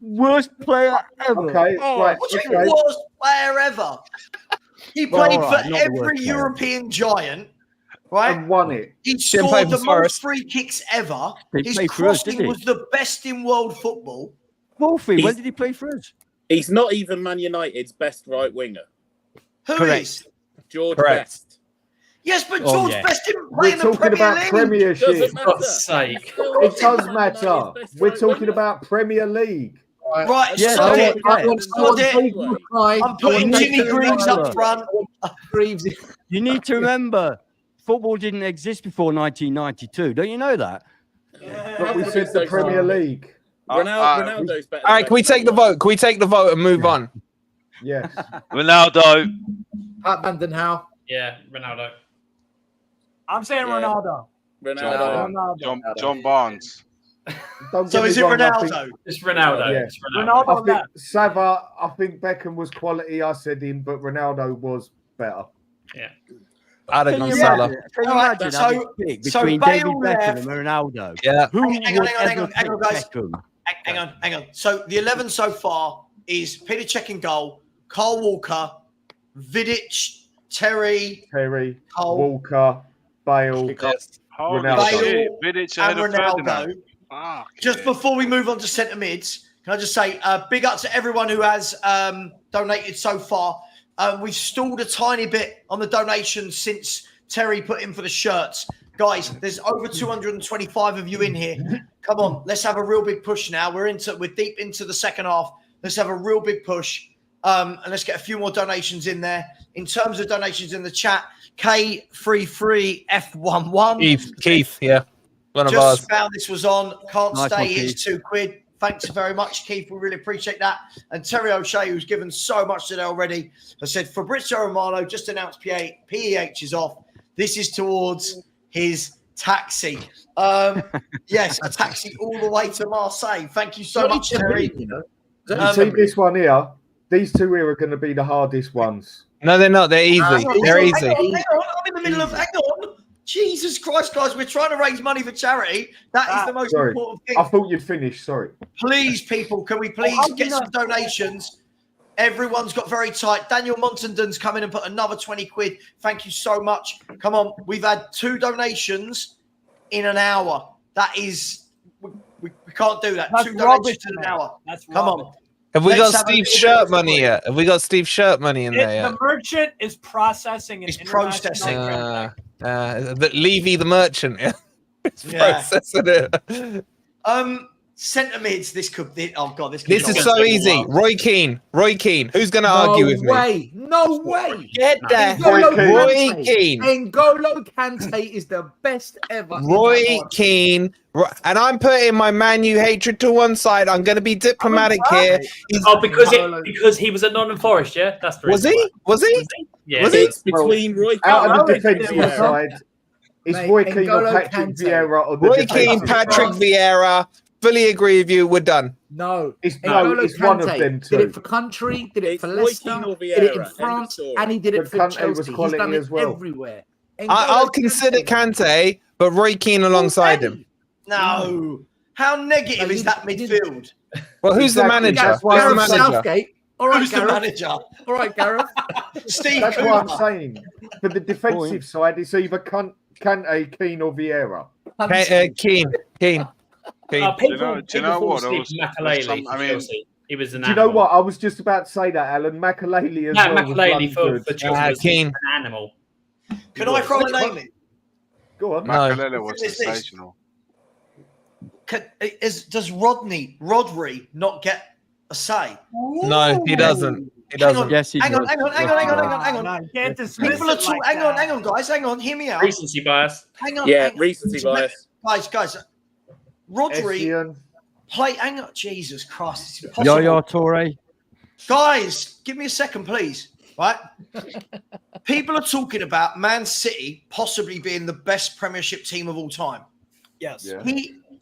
Worst player ever. Okay, right. What's the Okay. worst player ever? He Well, played all right, for not the every worst player. European giant, right? And won it. He Didn't play scored the for most Forest. free kicks ever. He His played for us, crossing didn't he? was the best in world football. Wolfie, when He's- did he play for us? He's not even Man United's best right winger. Who Correct. is? George Correct. Best. Yes, but Oh, George yeah. Best didn't play We're in the talking Premier about League. Premiership. Doesn't matter. God's sake. Still It not does Man matter. United's best We're right talking winger. about Premier League. Right, Yeah, sod I it. want- Sod it. I'm putting want Jimmy to Greaves remember. up front. You need to remember, football didn't exist before 1992. Don't you know that? But we said the Premier League. Ronaldo's better. All right, can we take the vote? Can we take the vote and move on? Yes. Ronaldo. Abandon how? Yeah, Ronaldo. I'm saying Yeah. Ronaldo. Ronaldo. Ronaldo. John Barnes. So is it Ronaldo? It's Ronaldo. Yeah. It's Ronaldo. I think Savva, I think Beckham was quality. I said him, but Ronaldo was better. Yeah. I'd have Can gone you Salah. imagine, can you All right, imagine so- having to pick so between Bale David Beckham left. and Ronaldo? Yeah. Who Hang on, would hang ever on, pick guys. Beckham? Hang on. So the 11 so far is Peter Cech in goal, Carl Walker, Vidic, Terry, Cole, Walker, Bale, Holy Ronaldo. shit, Vidic and ahead of Ronaldo. Ferdinand. Fuck Just yeah. before we move on to centre mids, can I just say big up to everyone who has donated so far. We've stalled a tiny bit on the donations since Terry put in for the shirts. Guys, there's over 225 of you in here. Come on, let's have a real big push now. We're deep into the second half. Let's have a real big push. And let's get a few more donations in there. In terms of donations in the chat, K33F11. Keith, yeah. One of Just ours. found this was on. Can't Nice stay. one, It's £2. Thanks very much, Keith. We really appreciate that. And Terry O'Shea, who's given so much today already, has said Fabrizio Romano just announced PEH is off. This is towards his taxi. Yes, a taxi all the way to Marseille. Thank you so much, Terry. You see this one here? These two here are going to be the hardest ones. No, they're not. They're easy. They're easy. Hang on. I'm in the middle of. Hang on. Jesus Christ, guys, we're trying to raise money for charity. That is the most important thing. I thought you'd finished. Sorry. Please, people, can we please get some donations? Everyone's got very tight. Daniel Montandon's come in and put another 20 quid. Thank you so much. Come on. We've had 2 donations in an hour. That is, we can't do that. That's 2 donations in an man. hour. That's Come rubbish. on. Have we Let's got have a Steve's little shirt bit of money yet? Have we got Steve's shirt money in there yet? The merchant is processing. It's processing. Levy the merchant, yeah. It's processing it. Centre mids. This could be. Oh god, this. This is so easy. Roy Keane. Who's going to argue with me? No way. Get there. N'Golo Roy Kante. Keane. N'Golo Kante is the best ever. Roy Keane. And I'm putting my Man U hatred to one side. I'm going to be diplomatic here. Because he was at Nottingham Forest, yeah? That's the Was reason he? why. Was he? Yeah. Was he? It's between Roy Out of the Keane defensive side, it's Roy Keane or N'Golo Patrick Kante. Vieira or the Roy Keane, defensive Patrick side. Vieira. Fully agree with you. We're done. No, It's N'Golo one of Kante them did two. it for country, did it It's for Roy Leicester, Keane or did it in Vieira, end of France, story. and he did it But for Kante was Chelsea. He's quality done it as well. everywhere. I'll N'Golo consider Kante. Kante, but Roy Keane alongside him. No. How negative is that midfield? Well, who's the Exactly. manager? That's why Who's the I'm manager? Southgate. All right, Who's the Gareth. manager? All right, Gareth. Steve That's what I'm Cooper. saying. For the defensive side, it's either Kante, Keane, or Vieira. Keane. People Do you know what? Steve Makalele I mean, Chelsea. He was an Do you know animal. what? I was just about to say that, Alan. Makalele as No, well. was Makalele bloody for good. Chelsea was Keane. an animal. Can I throw a name in? Go on. No. Makalele was This is- sensational. Does Rodri not get a say? No, he doesn't. He Hang doesn't. on, Yes, he hang on, does. hang on. No, you can't dismiss People are it talking. like Hang on, that. hang on, guys. Hang on. Hear me out. Recency bias. Hang on. Yeah, hang on. recency bias. Guys. Rodri Essien. play. Hang on. Jesus Christ. It's impossible. Yaya Toure. Guys, give me a second, please. Right? People are talking about Man City possibly being the best Premiership team of all time. Yes. Yeah.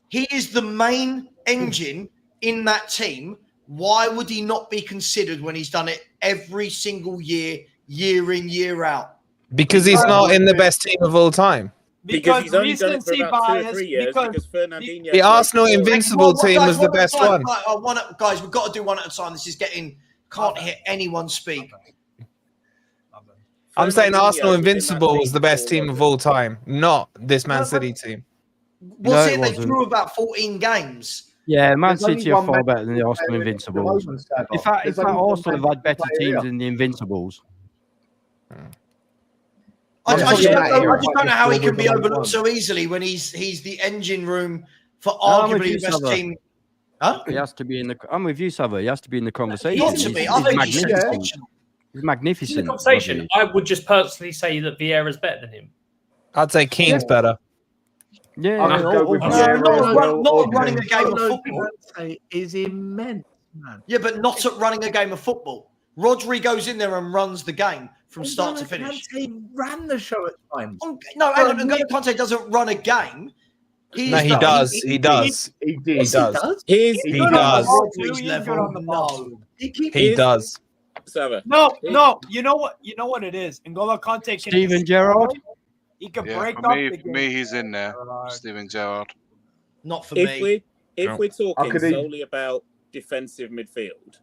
He is the main engine in that team. Why would he not be considered when he's done it every single year, year in, year out? Because he's not in the best team of all time. Because he's only done it for recency about 2 or bias. 3 years. Because Fernandinho. The Arsenal played for- Invincible team guys, was the best one. Guys, we've got to do one at a time. This is getting. Can't hear anyone speak. I'm saying Fernandinho Arsenal was in that Invincible was team the best before, team wasn't of all time, not this Man City team. Was No, it? it They wasn't. drew about 14 games. Yeah, Man There's only City are one far man better than the who Arsenal played Invincibles. the Savva. In fact, There's only one Arsenal have man had better who played teams here. than the Invincibles. I Yeah, just yeah, don't know, yeah, I just don't know how he yeah, can be yeah. overlooked so easily when he's the engine room for I'm with arguably you, the best Savva. team. Huh? He has to be in the. I'm with you, Savva. He has to be in the conversation. Not to be. I think he's magnificent. sensational. He's In magnificent. the conversation, Rodri. I would just personally say that Vieira's better than him. I'd say Keane's better. Yeah, I would go with all- Vieira not as well, not or running a Keane. game of N'Golo football. Kante is immense, man. Yeah, but not at running a game of football. Rodri goes in there and runs the game from start to N'Golo finish. Kante ran the show at times. No, hang on. N'Golo Kante doesn't run a game. No, he does. He does. He did. He does. He does. He's good on the ball. He does. Savva. No. You know what it is. N'Golo Kante can Steven Gerrard. He can Yeah, break for up me, the for game. me, he's in there. Steven Gerrard. Not for me. If we're talking could even- solely about defensive midfield,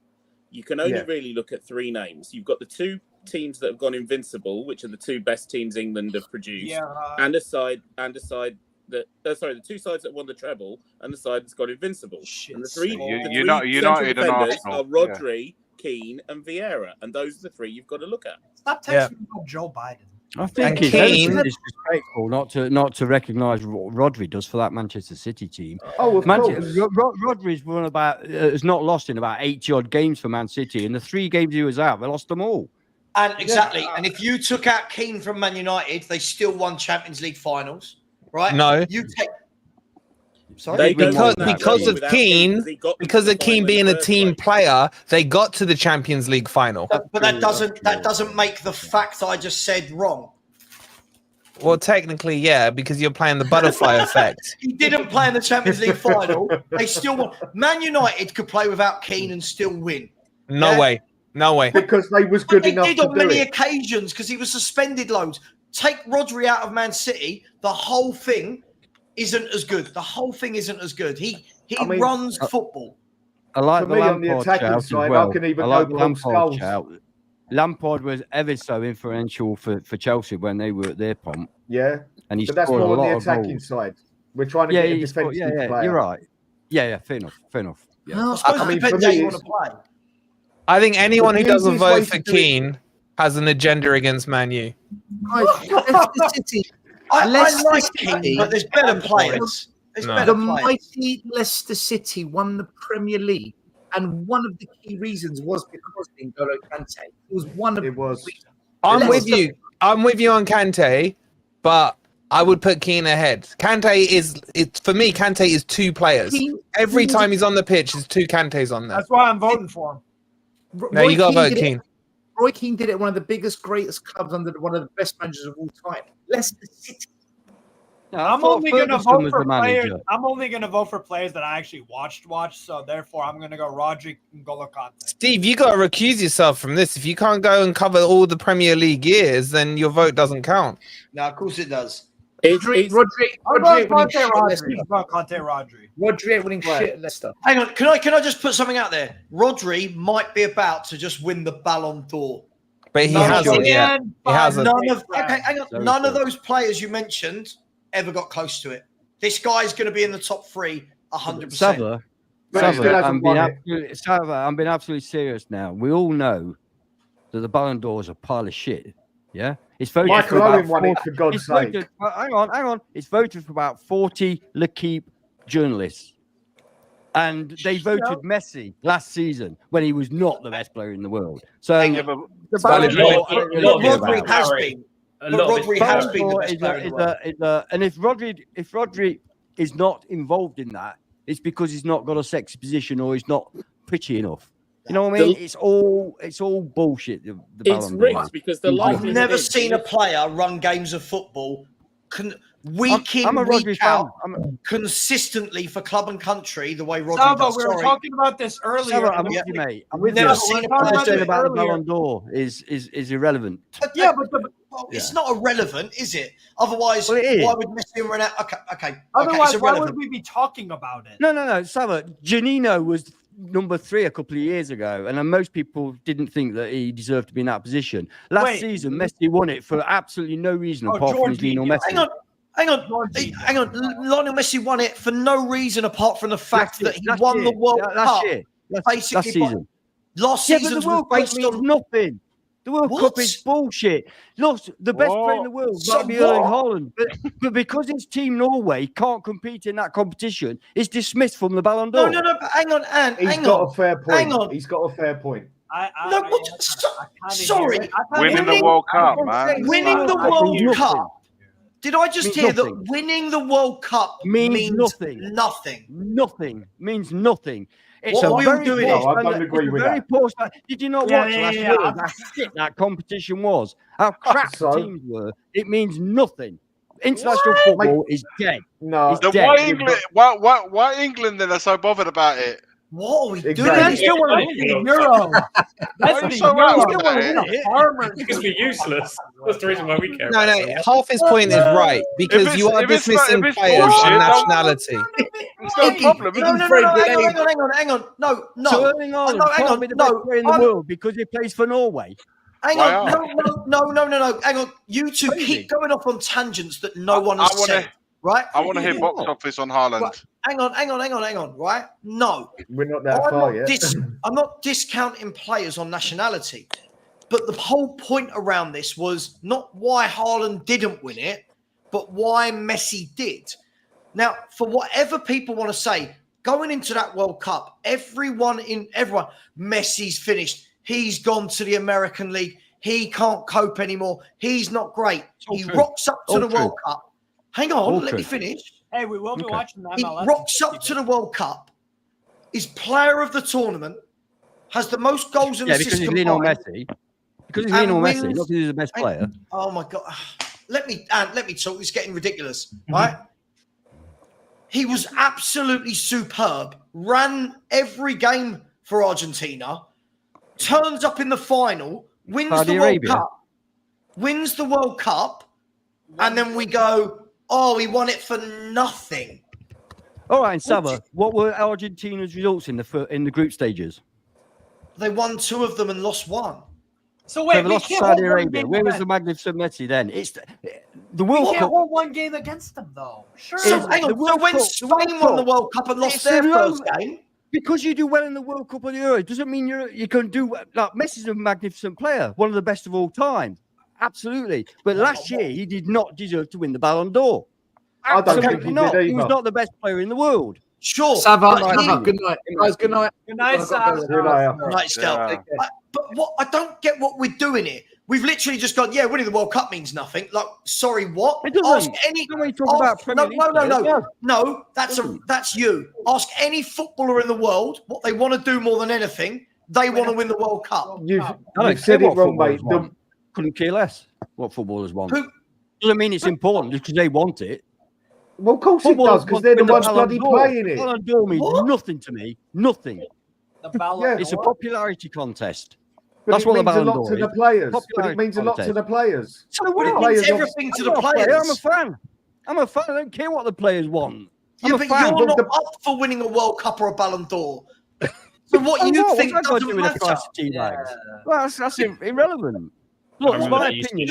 you can only really look at three names. You've got the two teams that have gone invincible, which are the two best teams England have produced, and a side that the two sides that won the treble, and the side that's got invincible. And the three United and defenders Arsenal. are Rodri, Keane, and Vieira, and those are the three you've got to look at. Stop texting me about Joe Biden. I think it's Keane- disrespectful not to recognise what Rodri does for that Manchester City team. Oh, of course. Rodri's won has not lost in about 80 odd games for Man City, and the 3 games he was out, they lost them all. And exactly. And if you took out Keane from Man United, they still won Champions League finals, right? No. You take. They don't Because win that because treble of without Keane, he got them because to of the Keane final in being the a first team place. player, they got to the Champions League final. But that doesn't make the fact I just said wrong. Well, technically, yeah, because you're playing the butterfly effect. He didn't play in the Champions League final. They still won. Man United could play without Keane and still win. No Yeah. way. No way. Because they was good They enough did to on do many it. occasions because he was suspended loads. Take Rodri out of Man City, the whole thing isn't as good. The whole thing isn't as good. He runs football. I like For the me, on the Lampard attacking shout as side, well. I can even I like go the Paul Lampard Scholes. shout. Lampard was ever so influential for Chelsea when they were at their pomp. Yeah, And he but that's scored more a on lot the of attacking goals. side. We're trying to Yeah, get a he scored- defensive player. you're right. Yeah, fair enough. Yeah. I suppose it mean, depends for how me, you want to it's- play. I think anyone who The doesn't easiest way vote to for do it- Keane has an agenda against Man U. Leicester City. I Leicester like City- Keane, but there's better players. There's No. better The players. mighty Leicester City won the Premier League, and one of the key reasons was because of N'Golo Kante. It was one of It was. the I'm with Leicester- you. I'm with you on Kante, but I would put Keane ahead. For me, Kante is 2 players. Keane- Every Keane- time he's on the pitch, there's 2 Kantes on there. That's why I'm voting for him. No, you got to vote did it- Keane. Roy Keane did it at one of the biggest, greatest clubs under one of the best managers of all time. Leicester City. No, I I'm thought only going to Ferguson vote was for the players. manager. I'm only going to vote for players that I actually watched. So therefore, I'm going to go Rodri and N'Golo Kante. Steve, you got to recuse yourself from this. If you can't go and cover all the Premier League years, then your vote doesn't count. No, of course it does. Rodri I'm winning going shit at Conte Leicester. Rodri. I'm going Conte Rodri. Rodri winning shit at Leicester. Hang on, can I just put something out there? Rodri might be about to just win the Ballon d'Or. But he No, hasn't yet. He hasn't. None of those players you mentioned ever got close to it. This guy's going to be in the top 3, 100%. Savva, But he still hasn't won it. I'm being absolutely serious now. We all know that the Ballon d'Or is a pile of shit. Yeah, it's voted Michael for about Owen won it, for God's it's sake. voted, hang on. It's voted for about 40 L'Equipe journalists, and they voted Messi last season when he was not the best player in the world. So Yeah, but the Ballon d'Or, Rodri has been. A But lot of Rodri it's has Barry. been the best player in the world. and if Rodri is not involved in that, it's because he's not got a sexy position or he's not pitchy enough. You know what I mean? It's all bullshit. The It's Ballon d'Or. rigged because the I've likelihood never is- seen a player run games of football week in, I'm a Rodri week fan. out, consistently for club and country the way Rodri Salva, does. we were Sorry. talking about this earlier. Sarah, I'm and with you, mate. I'm with Never you. seen a What player you're saying do it about the earlier. Ballon d'Or is irrelevant. Yeah, but Well, it's not irrelevant, is it? Otherwise, Well, it is. why would Messi and Ronaldo? Okay, otherwise, it's why irrelevant. would we be talking about it? No. Sava, Janino was number 3 a couple of years ago, and then most people didn't think that he deserved to be in that position. Last season, Messi won it for absolutely no reason apart from his Lionel Messi. Hang on. Lionel Messi won it for no reason apart from the fact that he won the World Cup. Last season. Last Yeah, but season the World was Cup based means on nothing. The World What? Cup is bullshit. Look, the best player in the world So might be Erling what? Haaland, but because his team Norway can't compete in that competition, it's dismissed from the Ballon d'Or. No, but hang on, Anne. He's got a fair point. Hang on. He's got a fair point. Sorry. winning the World Cup, man. Winning the World Nothing. Cup. Did I just Means hear nothing. that winning the World Cup Means nothing. Nothing. Nothing means nothing. It's What a are we all very doing poor here? No, I don't standard- agree it's a with very that. poor standard. Did you not Yeah, watch yeah, last yeah. year? How shit that competition was. How crap So? teams were. It means nothing. International football is dead. No. It's Then dead. why England then are so bothered about it? What are we Exactly. doing? They still want to win the Euro. Why are you so out Still about want to it? win it. Farmers. Because we're useless. That's the reason why we care. No, about no. it. Half his point is right because you are if it's dismissing bullshit, players on don't- nationality. It's no problem. No, hang on. No. So Erling Haaland can't be the best player in the world because he plays for Norway. Hang Why on. not? No. Hang on. You two keep going off on tangents that no one has said. Right? I want to hear box office on Haaland. Right. Hang on. Right? No. We're not that far yet. I'm not discounting players on nationality, but the whole point around this was not why Haaland didn't win it, but why Messi did. Now, for whatever people want to say, going into that World Cup, everyone, Messi's finished. He's gone to the American League. He can't cope anymore. He's not great. He rocks up to the World Cup. Hang on, let me finish. Hey, we will be watching the He MLS. rocks up to the World Cup. Is player of the tournament. Has the most goals and assists because he's Lionel combined. Messi. Because he's Lionel Messi, not because he's the best player. Oh my God! Let me talk. It's getting ridiculous, right? He was absolutely superb. Ran every game for Argentina. Turns up in the final. Wins the World Cup. Wins the World Cup, and then we go, oh, he won it for nothing. All right, and Savva, what were Argentina's results in the group stages? They won 2 of them and lost 1. So wait, So they lost to Saudi Arabia. Where was the magnificent Messi then? It's the World Cup. Hold one game against them though. Sure. So hang on. So when Spain won the World Cup and lost their first game, because you do well in the World Cup or the Euro, doesn't mean you can do like Messi's a magnificent player, one of the best of all time. Absolutely. But last year he did not deserve to win the Ballon d'Or. I don't think he not. did either. He was not the best player in the world. Sure. Savva, good night. Guys, good night. Good night, Savva. Good night, Stel. But what I don't get what we're doing here. We've literally just gone, winning the World Cup means nothing. Like, sorry, what? It doesn't. No, that's you. Ask any footballer in the world what they want to do more than anything. They want to win the World Cup. You've said it wrong, mate. Couldn't care less what footballers want. Doesn't mean it's important just because they want it. Well, of course it does, because they're the ones bloody playing it. Ballon d'Or means nothing to me. Nothing. It's a popularity contest. But that's what the Ballon d'Or is. It means a lot to the players. But it means a lot to the players. So what? It means everything to the players. I'm a fan. I don't care what the players want. But you're not up for winning a World Cup or a Ballon d'Or. So what you think doesn't matter? Well, that's irrelevant. Look, it's my opinion.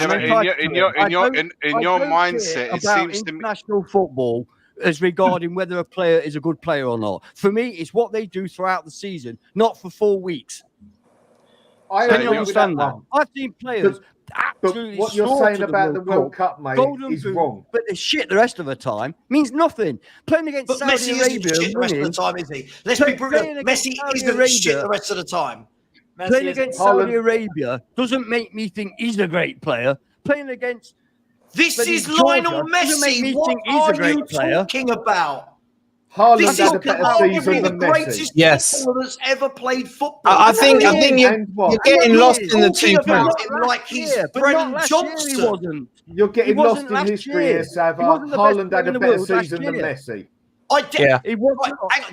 In your mindset, it seems to me international football as regarding whether a player is a good player or not. For me, it's what they do throughout the season, not for 4 weeks. Can you understand that? I've seen players absolutely. But what you're saying about the World Cup, mate, is wrong. But the shit the rest of the time means nothing. Playing against Saudi Messi Arabia isn't shit the rest of the time, is he? Let's be brutal. Messi isn't shit the rest of the time. Playing against Saudi Arabia doesn't make me think he's a great player. Playing against this is Lionel Messi. What are you talking about? Haaland had a better season than the greatest footballer that's ever played football. I think you're getting lost in the 2 points. Like he's Brennan Johnson. You're getting lost in history here, Savva. Haaland had a better season than Messi. I did. Yeah. He was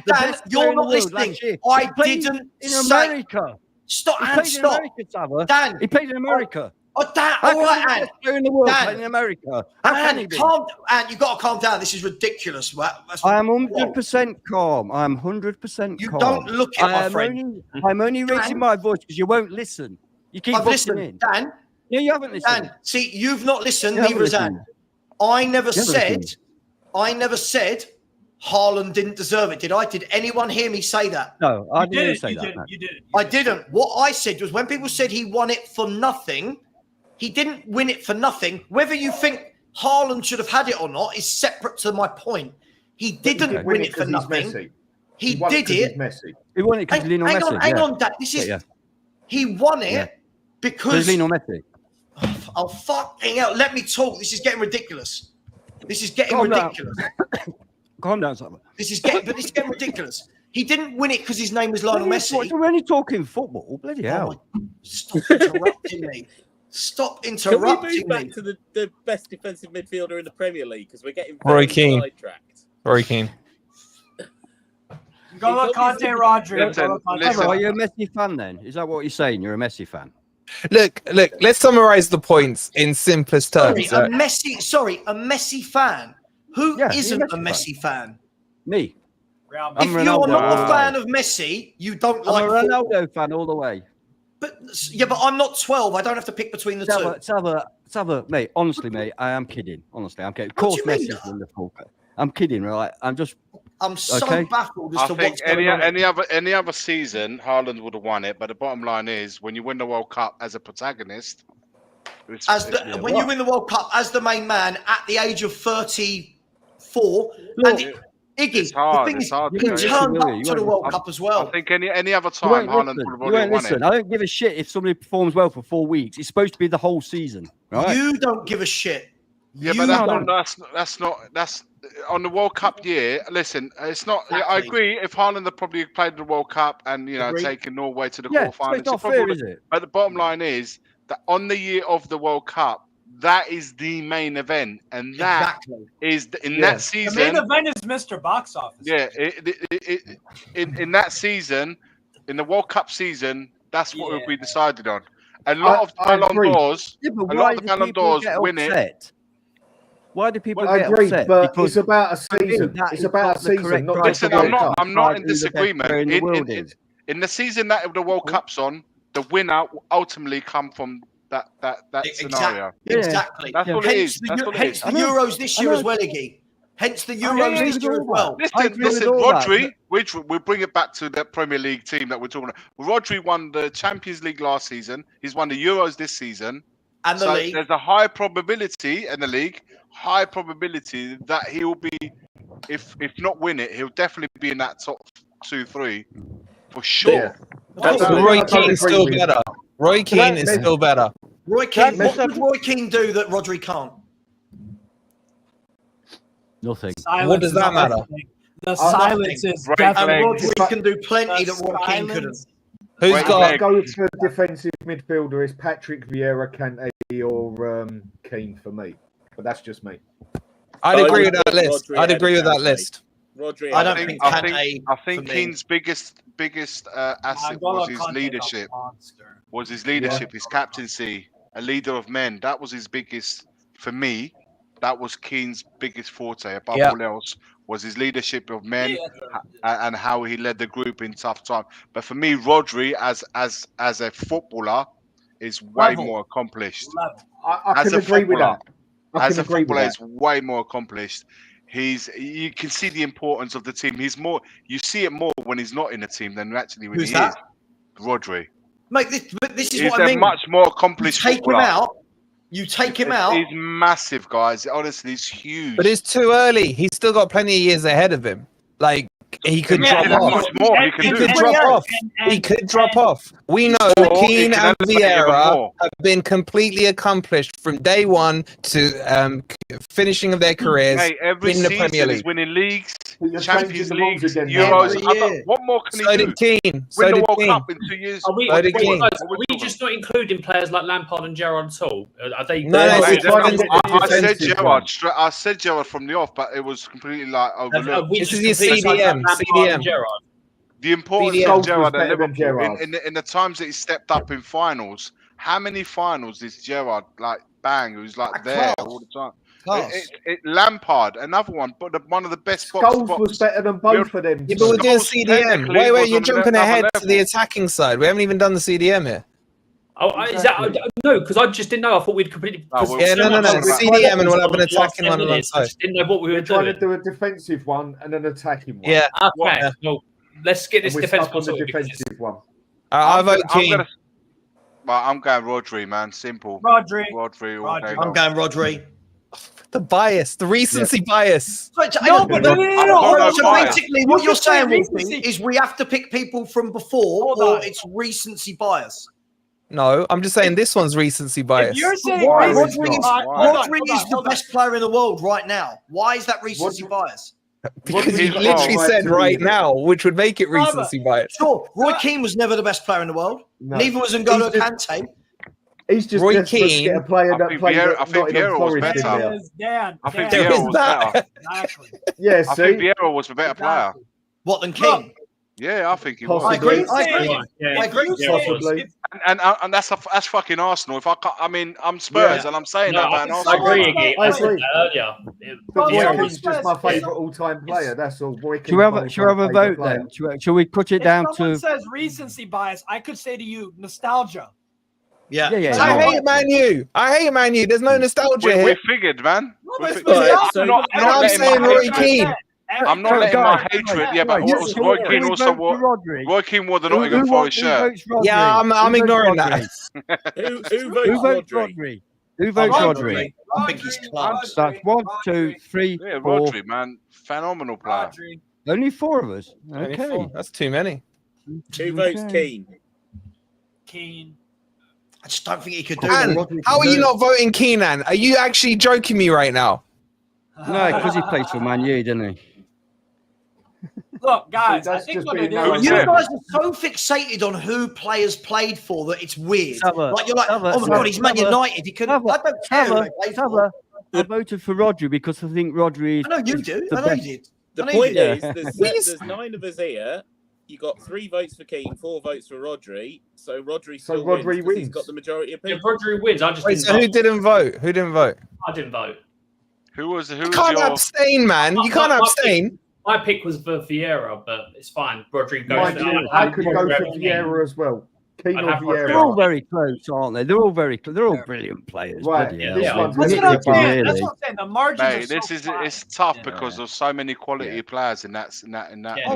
Dan, you're not listening. I didn't in America. Stop. He played in America, Savva. Dan, he played in America. Oh, Dan, all right, Anne. Player in the world playing in America. Anne, you've got to calm down. This is ridiculous. I am 100% calm. I'm 100% calm. You don't look it, my friend. I'm only raising my voice because you won't listen. You keep listening, Dan. No, you haven't listened. Dan, see, you've not listened. Neither has Anne. I never said Haaland didn't deserve it. Did I? Did anyone hear me say that? No, I didn't say that. You did. I didn't. What I said was when people said he won it for nothing, he didn't win it for nothing. Whether you think Haaland should have had it or not is separate to my point. He didn't win it for nothing. He did it. He won it because Lionel Messi. Hang on, Dad. This is. He won it because Lionel Messi. Oh fucking hell! Let me talk. This is getting ridiculous. This is getting ridiculous. Calm down, Savva. This is getting ridiculous. He didn't win it because his name was Lionel Messi. We're only talking football. Bloody hell! Stop interrupting me. Stop Can we interrupting move back me. to the best defensive midfielder in the Premier League? Because we're getting Roy very Keane. sidetracked. Roy Keane. N'Golo It's Kante, obviously- Rodri. Listen, N'Golo Kante, listen. Are Rodri. you a Messi fan then? Is that what you're saying? You're a Messi fan? Look. Let's summarize the points in simplest Sorry, terms. a Messi fan. Who Yeah, isn't you're a Messi fan? Me. Real If Madrid. I'm you're Ronaldo. not a Wow. fan of Messi, you don't like I'm a football. Ronaldo fan all the way. But I'm not 12. I don't have to pick between the two. Savva, mate, honestly, mate, I am kidding. Honestly, I'm kidding. Of What course, do you mean? Messi's wonderful. I'm kidding, right? I'm so okay. baffled as I to think what's going on. any other season, Haaland would have won it. But the bottom line is, when you win the World Cup as a protagonist, When you win the World Cup as the main man at the age of 34, Look, and Iggy, it's hard. the thing It's is, hard he to listen, turned Willie, up you to the won't World listen. Cup as I well. think any other You time, won't Haaland listen. would have You already won't won listen. it. I don't give a shit if somebody performs well for 4 weeks. It's supposed to be the whole season, right? You don't give a shit. Yeah, You but don't. that's on the World Cup year. Listen, it's not. I Exactly. agree. If Haaland had probably played the World Cup and Agreed. taken Norway to the Yeah, so quarterfinals, it's not he probably fair, would- is it? But the bottom line is that on the year of the World Cup, that is the main event, and that Exactly. is in Yeah. that The season. main event is Mr. Box Office. Yeah, in that season, in the World Cup season, that's what will be decided on. A lot of I Ballon agree. d'Ors, Yeah, but a why lot of the do Ballon people d'Ors get win it. upset? Why do people I get agree, upset? but Because it's about a for me, season. that It's is about a not the season, correct not drive just the Listen, to I'm World go not. Cup. I'm not decide in who the best disagreement. player in the world is. In the season that the World Cup's on, the winner will ultimately come from that scenario. Exactly. That's all it Hence is. the, That's all it hence is. the Euros this year as well, Iggy. Hence the Euros agree this with year all as well. that. I agree Listen, with all that, Rodri, which we'll bring it back to the Premier League team that we're talking about. Rodri won the Champions League last season. He's won the Euros this season. And the league. There's a high probability in the league, that he will be, if not win it, he'll definitely be in that top 2-3 for sure. Yeah. Roy I Keane's agree still with you. better. Roy Keane is still better. Roy Keane, Let's what does Roy Keane do that Rodri can't? Nothing. Silence What does is that matter? everything. The silence is Right, And definitely. Rodri can do plenty The that Roy Keane couldn't. silence- Who's Wait, got? wait. Go for defensive midfielder is Patrick Vieira, Kante, or Keane for me. But that's just me. I'd I agree would with that put list. Rodri I'd ahead agree of with that Kante. list. Rodri, I don't I think think Kante. Keane's biggest asset N'Golo was his Kante's a leadership. monster. His captaincy, a leader of men. That was his biggest, for me, that was Keane's biggest forte above Yeah. all else, was his leadership of men and how he led the group in tough time. But for me, Rodri as a footballer is way Level. more accomplished. Level. I As can a agree with footballer. that. I As can a agree with footballer, that. is way more accomplished. You can see the importance of the team. You see it more when he's not in the team than actually when Who's he that? is. Rodri. Mate, this is He's what I a mean. much more You accomplished take him footballer. out. You take him out. He's massive, guys. Honestly, he's huge. But it's too early. He's still got plenty of years ahead of him. Like he could Yeah, drop there's off. much more he can He do. could drop off. He could drop off. We know Or he Keane can and elevate even Vieira more. have been completely accomplished from day one to finishing of their careers Hey, every in the Premier season he's League. winning leagues, You're Champions changing the rules Leagues, again, Euros. Every year. What more can So he do? did Keane. Win So the did World Keane. Cup in 2 years. Are we, So did wait, Keane. guys, What are we we talking just not including players like Lampard and Gerrard at all? Are they? No, no, it's Hey, we're trying to defensive. get the I said defensive Gerrard. one. I said Gerrard from the off, but it was completely like Have overlooked. we This just is your completely CDM, sidetracked Lampard CDM. and Gerrard? The importance CDM. of Scholes Gerrard was at better than Liverpool Gerrard. in the times that he stepped up in finals. How many finals is Gerrard like bang? Who's like there all the time? Class. Lampard, another one, but one of the best box Scholes box. was better than both of them. Yeah, but we're doing Scholes CDM. technically Wait, was you're on jumping another ahead to level. the attacking side. We haven't even done the CDM here. Oh, is that no? Because I just didn't know. I thought we'd completely. Oh, well, Yeah, no. we're CDM and we'll have an Last attacking 10 one minutes, I alongside. just didn't know what we were We're trying to doing. do a defensive one and an attacking one. Yeah, Okay, Yeah. well, let's get And this we're defense stuck on the sorted because defensive one. I vote Keane. I'm going Rodri, man. Simple. Rodri. Rodri all day Rodri. long. I'm going Rodri. The bias, the recency bias. So, No, but no. got So no bias. basically, what You you're just say saying, Wolfie, recency. is we have to pick people from before, Hold or on. it's recency bias. No, I'm just saying this one's recency bias. If you're saying Why? recency Rodri is, bias- Why? hold on, Rodri hold on, is the hold on. best player in the world right now. Why is that recency Rodri- bias? Because He's you literally wrong. said right now, which would make it No, but- recency bias. Sure, Roy Keane was never the best player in the world. No. Neither was N'Golo He's just- Kante. He's just Roy desperate to get Keane. a player I that think played Vieira- at I think Nottingham Vieira was Forest in better. there. Dan, I think Dan. There Vieira is was that. better. Exactly. Yeah, I think see, Vieira was a better player. Exactly. What than King? Yeah, I think he I was. agree. Possibly. I agree. Yeah, I agree. Possibly. And that's fucking Arsenal. If I can't, I mean, I'm Spurs, Yeah. and I'm saying No, that about an I Arsenal. agree, fan. Iggy. I I said agree. that earlier. But Yeah. Roy Keane's just my favourite all-time player. That's all. Roy Keane's Shall we my have a all-time vote favourite player. then? Shall we cut it If down someone to? says recency bias, I could say to you nostalgia. Yeah. Yeah. I hate Man U. I hate Man U. There's no nostalgia We here. figured, man. No, We but it's figured. Right, so- I'm not And I'm letting saying my Roy hatred. Keane. I'm not letting my hatred. Yeah, but Right, also can Roy we Keane also vote for wore. Rodri? Roy Keane wore the Who Nottingham Forest shirt. votes Rodri? Yeah, I'm Who votes ignoring Rodri? that. Who Who votes votes Rodri? Rodri? Who votes Rodri? I think he's clubs. That's 1, 2, 3, Yeah, 4. Rodri, man, phenomenal player. Rodri. Only 4 of us. Only Okay. 4. That's too many. Who votes Keane? Keane. I just don't think he could do And what Rodri how can are you do. not voting Keenan? Are you actually joking me right now? No, because he plays for Man U, doesn't he? Look, guys, I That's think just what being it narrow is. You Yeah. guys are so fixated on who players played for that it's weird. Savva, Like you're like, Savva, oh my god, he's Man Savva, United. He couldn't. Savva, I don't care who they played for. I voted for Rodri because I think Rodri is. I know you do. the I know you best. did. The I know you point did. is, Yeah. there's 9 of us here. You got 3 votes for Keane, 4 votes for Rodri. So Rodri still Rodri wins 'cause he's wins. got the majority of Yeah, people. Rodri wins. I just Wait, didn't so who vote. didn't vote? Who didn't vote? I didn't vote. Who was You can't your? abstain, man. You can't abstain. My pick was for Vieira, but it's fine. Rodri goes. I could go for Vieira as well. Keane I'd or have They're Vieira. all very close, aren't they? They're all very close. They're all brilliant players. Right, bloody this hell. one's That's gonna what I'm be a saying. That's really. what I'm saying. The margins Mate, are this so is fine. it's tough Yeah. because there's so many quality players in that. Yeah,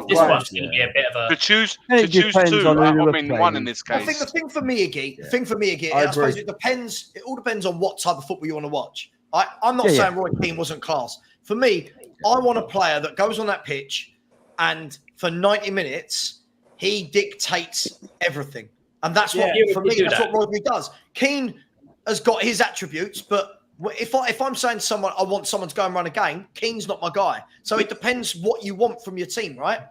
this right. one's going to be a bit of To a. choose It depends 2. on who I you're mean, one playing. in this I think case. the thing for me, Iggy, I I suppose agree. it depends. It all depends on what type of football you want to watch. I'm not Yeah, saying Roy Keane wasn't class. For me, I want a player that goes on that pitch and for 90 minutes, he dictates everything. And that's what, Yeah, for we me, do that's that. what Rodri does. Keane has got his attributes, but if I'm saying someone, I want someone to go and run a game, Keane's not my guy. So it depends what you want from your team, right?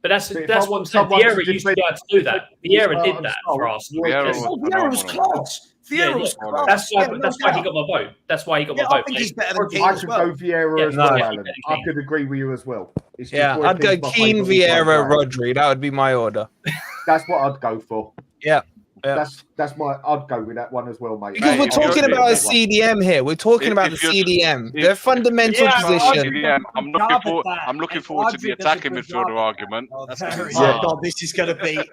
But that's But if that's I what I'm want saying. someone to Vieira used to be able to do that. Vieira did that for Arsenal. Vieira Yes. was Oh, Vieira was phenomenal. class. Vieira was class. That's why. Yeah, no That's why he doubt. got my vote. That's why he got Yeah, my I vote. think mate. he's better than Rodri- Keane I as could well. go Vieira Yeah, as well, no. Alan. I could agree with you as well. It's just Yeah, Roy I'd go Keane's my Keane, favourite all-time Vieira, player. Rodri. That would be my order. That's what I'd go for. Yeah. That's my. I'd go with that one as well, mate. Because Mate, we're if you're- talking about a That one. CDM here. We're talking about the If you're- CDM. if- Their fundamental Yeah, position. Yeah, I'm looking Job forward. at that. I'm looking And forward to the Rodri does a attacking good midfielder job. argument. Oh, That's very gonna be good. Oh sick. God, this is going to be. This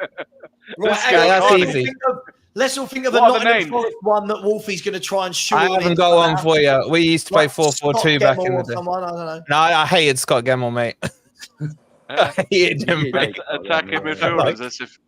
Right, is hey, gonna- that's let's all easy. think of- Let's all think of a What are the Nottingham names? Forest one that Wolfie's going to try and shoot. I haven't got one for you. We used to play Like 4-4-2 Scott back in Gemmell the or day. someone, I don't know. No, I hated Scott Gemmell, mate. I hated him, mate. Attacking midfielders. As if.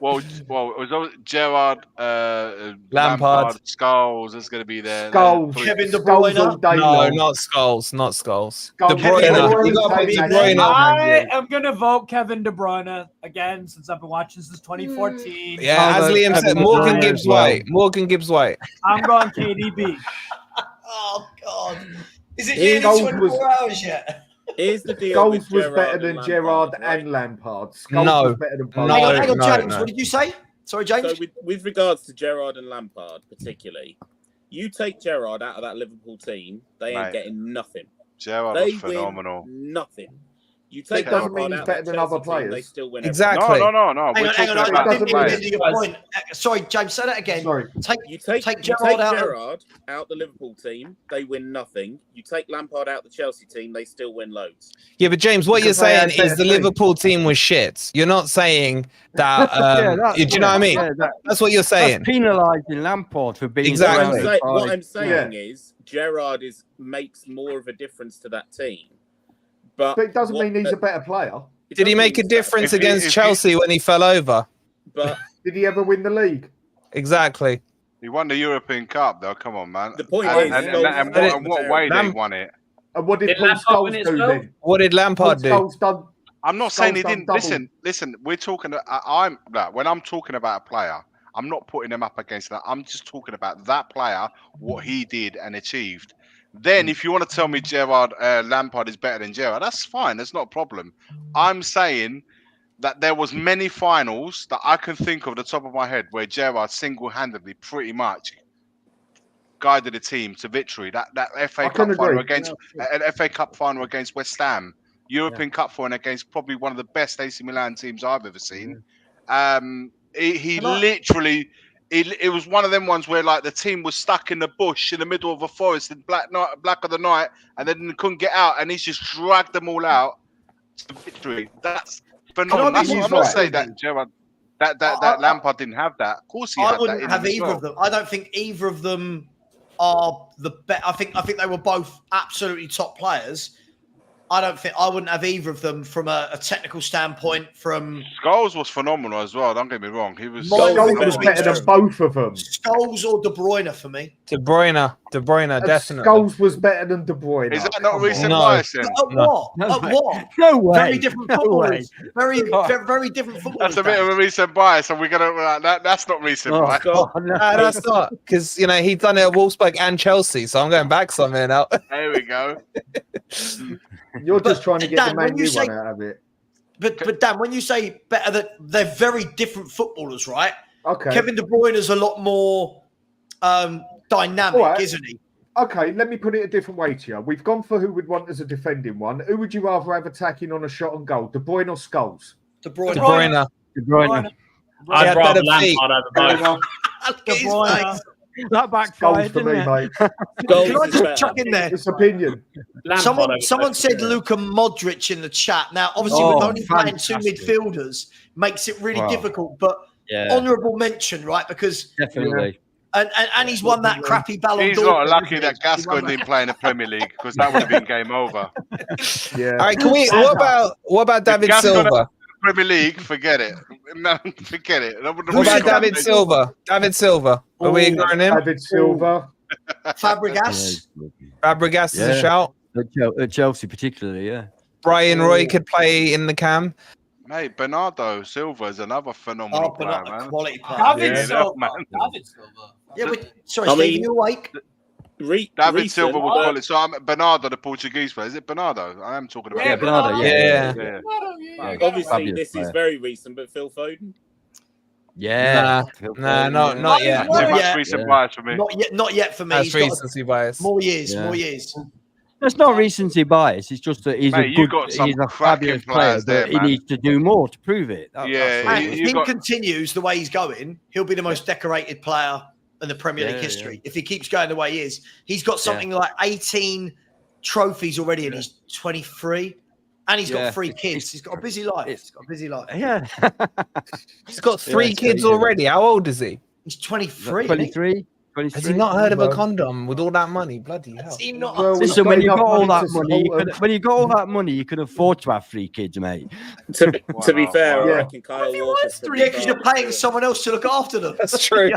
Well, it was always Gerrard, Lampard. Lampard, Scholes. Is going to be there. Skulls. Kevin De Skulls Bruyne. all day No, long. not Skulls. Not Skulls. De Skulls. Bruyne. Kevin De You Bruyne got to put De takes Bruyne. that. I am gonna vote Kevin De Bruyne again since I've been watching since 2014. Yeah, as Liam said, Kevin De Morgan Bruyne Gibbs as well. White. Morgan Gibbs White. I'm going KDB. Oh God, is it His nearly goals 24 hours yet? Here's the deal. Skulls with was Gerrard better and than Lampard, Gerrard right? and Lampard. Skulls No. was better than both. No. hang on, no, James. no. What did you say? Sorry, James. So with regards to Gerrard and Lampard particularly, you take Gerrard out of that Liverpool team, they ain't Mate. getting nothing. Gerrard They was phenomenal. win nothing. You take That doesn't Lampard mean he's out better of than that other Chelsea team, players. they still win. Exactly. No. Hang We're on, talking I about didn't the hear the players. end of your point. Sorry, James, say that again. Sorry. You take Gerrard out. Gerrard out the Liverpool team, they win nothing. You take Lampard out the Chelsea team, they still win loads. Yeah, but James, what you're Because they saying had is the better Liverpool team was shit. You're not saying that. Do you know what I mean? Yeah, That's what you're saying. That's penalising Lampard for being Exactly. surrounded What by- I'm saying is Gerrard makes more of a difference to that team. But But it doesn't mean he's a better player. Did he make a difference If he- against if he- Chelsea when he fell over? But Did he ever win the league? Exactly. He won the European Cup, though. Come on, man. The point and, is, and, Scholes and, was and what way they Lam- won it? And what did Did Paul Lampard win Scholes it do as well? then? What did Lampard do? Scholes done. I'm not saying he Scholes didn't. done double. Listen. We're talking. I'm like, when I'm talking about a player, I'm not putting him up against that. I'm just talking about that player, what he did and achieved. Then, if you want to tell me Gerrard Lampard is better than Gerrard, that's fine. That's not a problem. I'm saying that there was many finals that I can think of the top of my head where Gerrard single-handedly pretty much guided the team to victory. That FA Cup final against an FA Cup final against West Ham, European Cup final against probably one of the best AC Milan teams I've ever seen. He literally. It was one of them ones where like the team was stuck in the bush in the middle of a forest in black of the night, and then they couldn't get out, and he's just dragged them all out to victory. That's phenomenal. I'm not saying that, Gerard. That Lampard didn't have that. Of course, I wouldn't have either of them. I don't think either of them are the best. I think they were both absolutely top players. I wouldn't have either of them from a technical standpoint. From Scholes was phenomenal as well. Don't get me wrong. He was. Scholes was better than both of them. Scholes or De Bruyne for me. De Bruyne, definitely. Scholes was better than De Bruyne. Is that not recent bias? What? No way. Very different footballers. Very different footballers. That's a bit of a recent bias, and we're gonna. That's not recent bias. No, that's not, because he's done it at Wolfsburg and Chelsea, so I'm going back somewhere now. There we go. You're just trying to get the Man U one out of it. But Dan, when you say better, that they're very different footballers, right? Okay. Kevin De Bruyne is a lot more dynamic, isn't he? Okay, let me put it a different way to you. We've gone for who we'd want as a defending one. Who would you rather have attacking on a shot on goal, De Bruyne or Scholes? De Bruyne. De Bruyne. I'd rather Lampard over both. De Bruyne. That backfired, for me, mate. Can I just chuck in there? It's opinion. Someone said Luka Modric in the chat. Now, obviously, with only playing two midfielders, makes it really difficult. But honourable mention, right? Because definitely. And he's won that crappy Ballon d'Or. He's not lucky that Gascoigne didn't play in the Premier League, because that would have been game over. Yeah. All right. Can we? What about David Silva? Premier League, forget it. No, forget it. What about David Silva? David Silva. Are we ignoring him? David Silva. Fabregas. Fabregas is a shout. At Chelsea, particularly, yeah. Brian Roy could play in the cam. Mate, Bernardo Silva is another phenomenal player, man. Quality player. David Silva. David Silva. Yeah, sorry, Steve, you awake? David Silva will call it. So I'm Bernardo, the Portuguese player. Is it Bernardo? I am talking about. Yeah, Bernardo. Yeah. Obviously, this is very recent, but Phil Foden. Yeah. Nah, not yet. Too much recent bias for me. Not yet for me. That's recency bias. More years. That's not recency bias. It's just that he's a fabulous player, but he needs to do more to prove it. If he continues the way he's going, he'll be the most decorated player in the Premier League history. If he keeps going the way he is, he's got something like 18 trophies already, and he's 23, and he's got 3 kids. He's got a busy life. Yeah, he's got 3 kids already. How old is he? He's 23. 23. Has he not heard of a condom with all that money? Bloody hell! Listen, when you got all that money, you can afford to have 3 kids, mate. To be fair, I reckon Kyle Walker. Yeah, because you're paying someone else to look after them. That's true.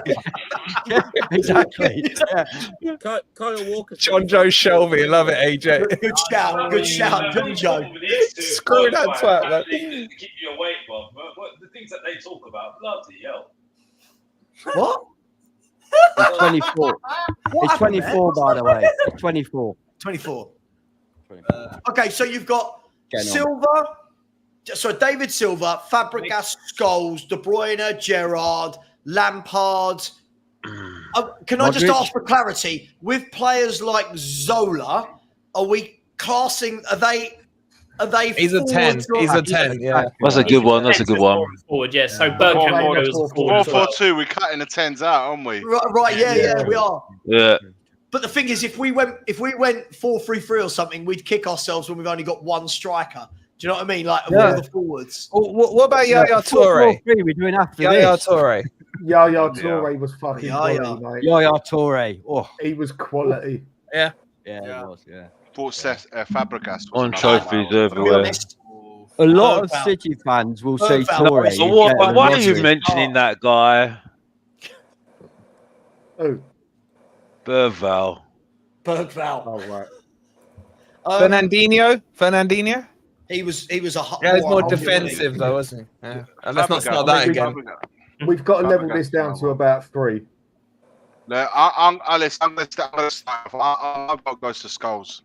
Exactly. Kyle Walker. John Joe Shelby, love it, AJ. Good shout, John Joe. Screw that twat, man. Keep you awake, Bob. But the things that they talk about, bloody hell. What? It's 24. It's 24, by the way. It's 24. 24. Okay, so you've got Silva. So David Silva, Fabregas, Scholes, De Bruyne, Gerrard, Lampard. Can I just ask for clarity? With players like Zola, are we classing? Are they? He's a 10. He's a 10. Yeah, that's a good one. That's a good one. Forward, yeah. So Bergkamp was 4-4-2. We're cutting the 10s out, aren't we? Right. Yeah, we are. Yeah. But the thing is, if we went 4-3-3 or something, we'd kick ourselves when we've only got 1 striker. Do you know what I mean? Like all the forwards. What about Yaya Toure? We're doing after Yaya this. Toure. Yaya Toure was fucking quality, mate. Yaya Toure. Oh, he was quality. Yeah, he was. Yeah. Fabregas on trophies everywhere. A lot of City fans will say Toure. So why are you mentioning that guy? Who? Bergval. Oh, right. Fernandinho? He was a he's more defensive though, wasn't he? Yeah. Let's not start that again. We've got to level this down to about 3. No, I'm going to start. I've got to go to Scholes.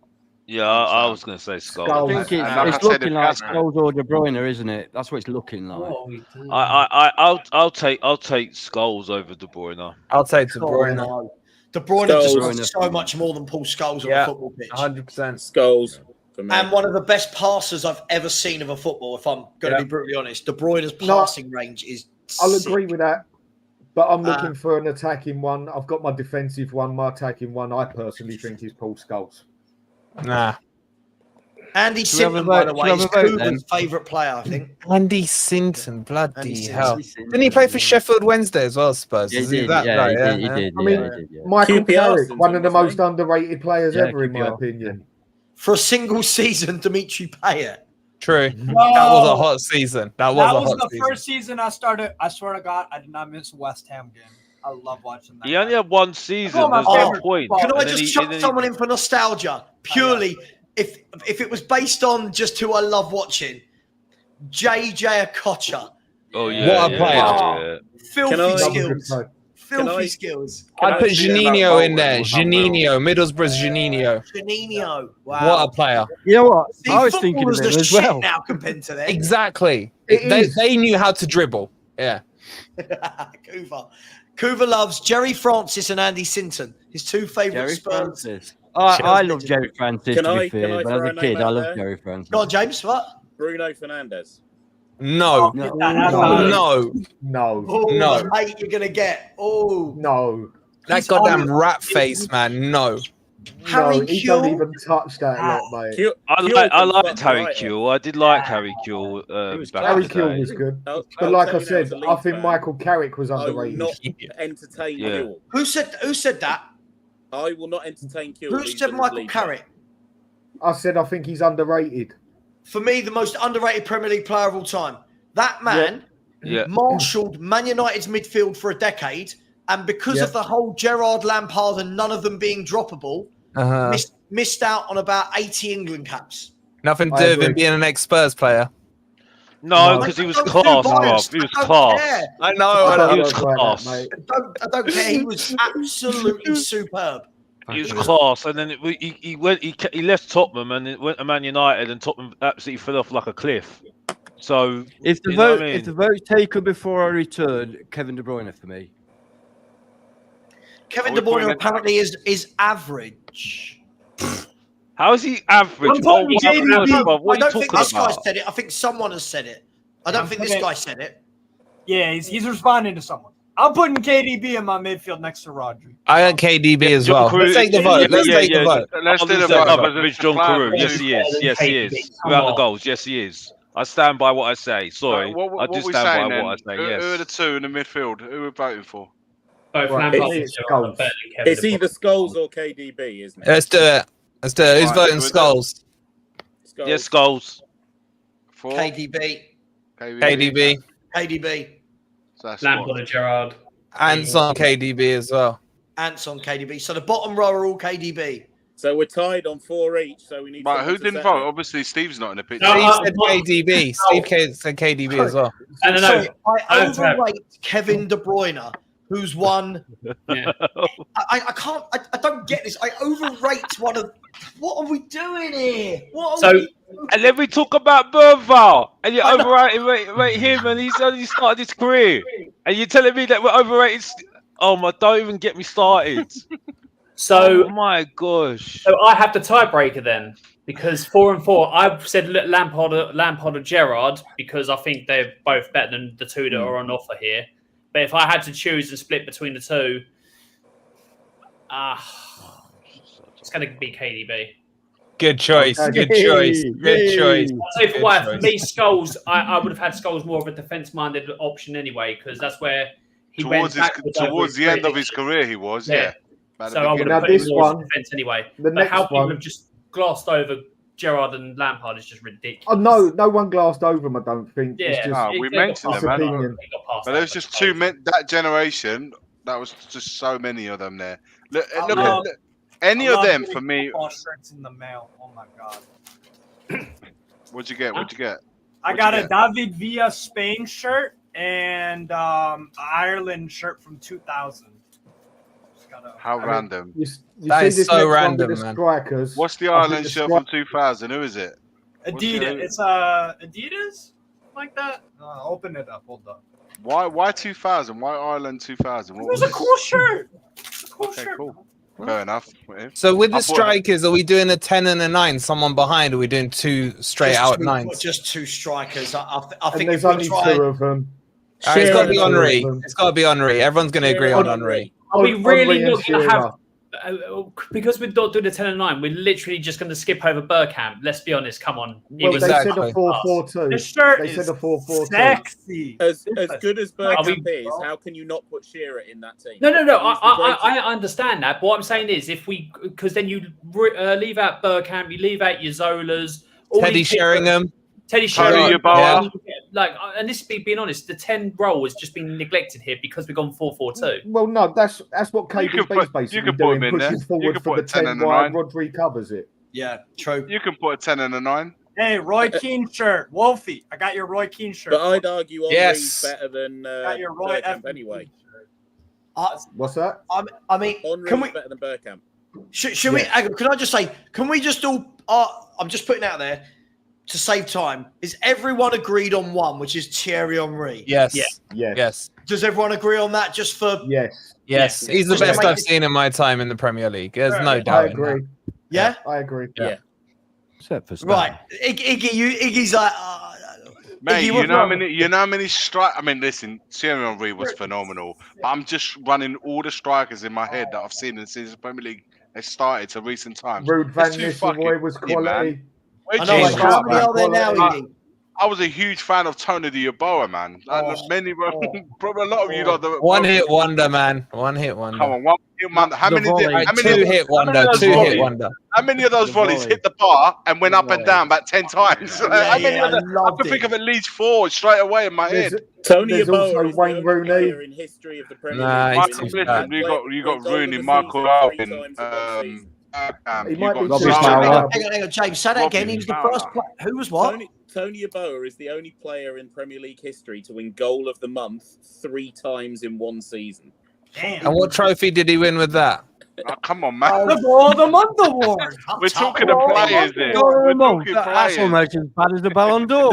Yeah, I was going to say Scholes. I think it's looking like Scholes or De Bruyne, isn't it? That's what it's looking like. I'll take Scholes over De Bruyne. I'll take De Bruyne. De Bruyne just Scholes. does so much more than Paul Scholes on a football pitch. 100%. Scholes for me. And one of the best passers I've ever seen of a football, if I'm going to be brutally honest. De Bruyne's passing range is I'll sick. agree with that. But I'm looking for an attacking one. I've got my defensive one. My attacking one, I personally think, is Paul Scholes. Nah. Andy Sinton, by the way, is Cooper's favourite player, I think. Andy Sinton, bloody Andy hell. Sinton. Didn't he play for Sheffield Wednesday as well, Spurs? Yeah, Is he he did. that Yeah, right? he did. I mean, Michael Carrick, one of the most underrated players Yeah, ever, in my QPR. opinion. For a single season, Dimitri Payet. True. That was a hot season. That was the first season I started. I swear to God, I did not miss a West Ham game. I love watching that. He only had one season. Oh, There's no point. Can I And then just chuck someone in for nostalgia? Purely, if it was based on just who I love watching, JJ Okocha. Oh yeah, What a player. yeah. Filthy skills. Filthy skills. I'd put Janino in there. Janino, Middlesbrough's Janino. Janino. Wow. What a player. You know what? See, I was thinking of footballers him are as shit well. now compared to them. Exactly. It They knew how to dribble. Yeah. Coover loves Jerry Francis and Andy Sinton, his two favourite Jerry Spurs. Francis. I love Jerry Francis, Can to I- be can fair, I but as throw a a kid, name I out love there? Jerry Francis. Go on, James, what? Bruno Fernandes. No. No. No. No. Oh, No. the hate you're going to get. Oh. No. That goddamn rat face, man. No. Harry No, he Kewell? don't even touch that lot, mate. I liked Harry Kewell. I did like Harry Kewell. Back Harry in the Kewell day. was good. I'll But like tell I you now, as said, a I Leeds think fan, Michael Carrick was I will underrated. not entertain Yeah. Kewell. Who said that? I will not entertain Kewell. Who even said as Michael Leeds Carrick? I said I think he's underrated. For me, the most underrated Premier League player of all time. That man marshalled Man United's midfield for a decade, and because of the whole Gerrard, Lampard, and none of them being droppable, missed out on about 80 England caps. Nothing to do with him being an ex-Spurs player. No, because he was class, bruv. He was class. I know. He was class. I don't care. He was absolutely superb. He was class, and then he left Tottenham and it went to Man United, and Tottenham absolutely fell off like a cliff. So If the vote, if the vote's taken before I return, Kevin De Bruyne for me. Kevin De Bruyne apparently is average. How is he average? What are you I don't think think this guy said it. I think someone has said it. I don't I'm think this putting- guy said it. Yeah, he's responding to someone. I'm putting KDB in my midfield next to Rodri. I got KDB as well. Let's take the vote. Let's take the vote. Let's do the vote. vote. Average John Carew. Yes, he is. Yes, he is. Without the goals, yes, he is. I stand by what I say. Sorry, I do we stand saying by then? what I say. Who Yes. are the two in the midfield? Who are we voting for? Both Right, Lampard and it's Gerrard are better than Kevin It's De Bruyne. either Scholes or KDB, isn't it? Let's do it. Let's do it. Who's Right, voting so Skulls? Scholes. Yes, goals. For KDB. KDB. KDB. So that's Lampard what? and Gerrard. And on KDB as well. Ants on KDB. So the bottom row are all KDB. So we're tied on 4 each. So we need. Right, someone who to didn't settle vote? it. Obviously, Steve's not in the picture. No, Steve said KDB. Steve said KDB as well. And So then I overrate Kevin De Bruyne, who's won. yeah. I can't. I don't get this. I overrate one of. What are we doing here? What are we? And then we talk about Berval, and you overrate him, and he's only started his career, and you're telling me that we're overrated. Oh my! Don't even get me started. So, oh my gosh. So I have the tiebreaker then, because 4 and 4. I've said Lampard or Gerrard because I think they're both better than the two that are on offer here. But if I had to choose and split between the two, it's going to be KDB. Good choice. Good choice. Good choice. I'll tell you for why. For me, Scholes, I would have had Scholes more of a defence-minded option anyway, because that's where he went towards the end of his career. He was, yeah. So I would have put him more as defence anyway. But how people have just glossed over Gerrard and Lampard is just ridiculous. Oh no, no one glassed over him. I don't think. Yeah, it's just, No, we mentioned them, man. opinion. But there was just too many. That generation, that was just so many of them there. Look any of them for me. Shirts in the mail. Oh my god. What'd you get? What'd you get? I got a David Villa Spain shirt and Ireland shirt from 2000. How random. You That see is this so next one with random, the man. strikers. What's the I think Ireland the shirt from 2000? Who is it? Adidas. It's Adidas? Like that? Open it up. Hold up. Why 2000? Why Ireland 2000? It was a cool shirt. Okay, cool. Fair enough. So with the I thought- strikers, are we doing a 10 and a 9, someone behind? Or are we doing 2 straight out nines? Just 2 strikers. I And think there's if we only try, 2 of them. It's got to be Shearer, Henri. two of them. It's got to be Henri. Everyone's going to agree on Henri. Are we really Henri and not going to have Shearer. because we're not doing the 10 and 9? We're literally just going to skip over Bergkamp. Let's be honest. Come on. Well, they said a 4-4-2. This shirt They is said a 4-4-2. sexy. As good as Are we- Bergkamp is, how can you not put Shearer in that team? No. He's the I understand that. But what I'm saying is, if we, because then you leave out Bergkamp, you leave out your Zolas, all Teddy these people- Sheringham. Teddy Tony Sheringham. Yeboah. Like, and this is being honest, the 10 role has just been neglected here because we've gone 4-4-2. Well, no, that's what You could KDB's put- you basically could put him doing, in there. pushing You forward could for put the a 10 10 and a while 9. Rodri covers it. yeah, true. You can put a 10 and a 9. Hey, Roy Keane shirt. Wolfie, I got your Roy Keane shirt. But I'd argue Henri's Yes. better than got your Roy Bergkamp F. anyway. What's that? I mean, Henri's can we? better than Bergkamp. Should we? hang on, Can I just say? Can we just all? I'm just putting it out there to save time. Is everyone agreed on one, which is Thierry Henry? Yes. Yes. Yes. Does everyone agree on that? Just for Yes. Yes. He's the Just to best make I've it- seen in my time in the Premier League. There's no I doubt. in agree. yeah, I agree. Yeah. Except for Stan. right. Iggy's like. Mate, Iggy, you what's know how wrong? many strike. I mean, listen, Thierry Henry was phenomenal. But I'm just running all the strikers in my head that I've seen since the Premier League has started to recent times. Ruud van It's too fucking Nistelrooy was easy, man. quality. Where'd I know. you Like, start, how many man? are there now, Iggy? I was a huge fan of Tony Yeboah, man. Many, probably a lot of you lot. One hit wonder, man. One hit wonder. Come on, one hit wonder. How The many? volley. How many? Two hit wonder. of those Two hit volleys- wonder. How many of those The volleys volley. hit the bar and went The up and volley. down about 10 times? How many of them? I loved can think it. of at least 4 straight away in my There's, head. Tony there's Yeboah also is the Wayne only Rooney. player in history of the Premier Nah, League. he's who too has bad. You got played Rooney, goal of the Michael season Owen, 3 times in one season. He you might got be Robbie too Fowler. shallow. Hang on, James. Say that again. Robbie He was the Fowler. first player. Who was what? Tony Yeboah is the only player in Premier League history to win goal of the month 3 times in one season. Damn. And what trophy did he win with that? Oh, come on, man. The Ball of the Month award. We're talking of players here. Goal of We're the month. talking That's players. almost as bad as the Ballon d'Or.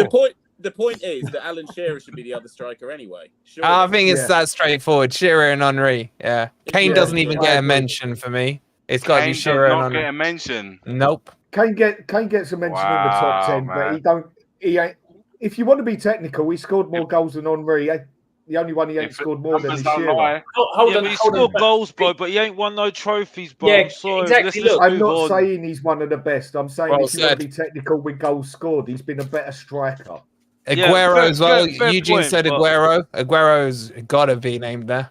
The point is that Alan Shearer should be the other striker anyway. Sure. I think it's Yeah. that straightforward. Shearer and Henri. Yeah. Kane Yeah, doesn't even I get a agree. mention for me. It's got to Kane be does Shearer and not get Henri. a mention. Nope. Kane gets a mention in the top Wow, 10, man. but he don't. He ain't. If you want to be technical, he scored more goals than Henri. The only one he ain't If scored more than numbers is don't Shearer. lie. Hold Yeah, on, but he hold on. scored goals, bro, but he ain't won no trophies, bro. Yeah, I'm sorry. exactly. Let's Look, I'm move not on. saying he's one of the best. I'm saying Well if you want to said. be technical with goals scored, he's been a better striker. Yeah, Aguero fair- as well. fair Eugene point, said but- Aguero. Aguero's got to be named there.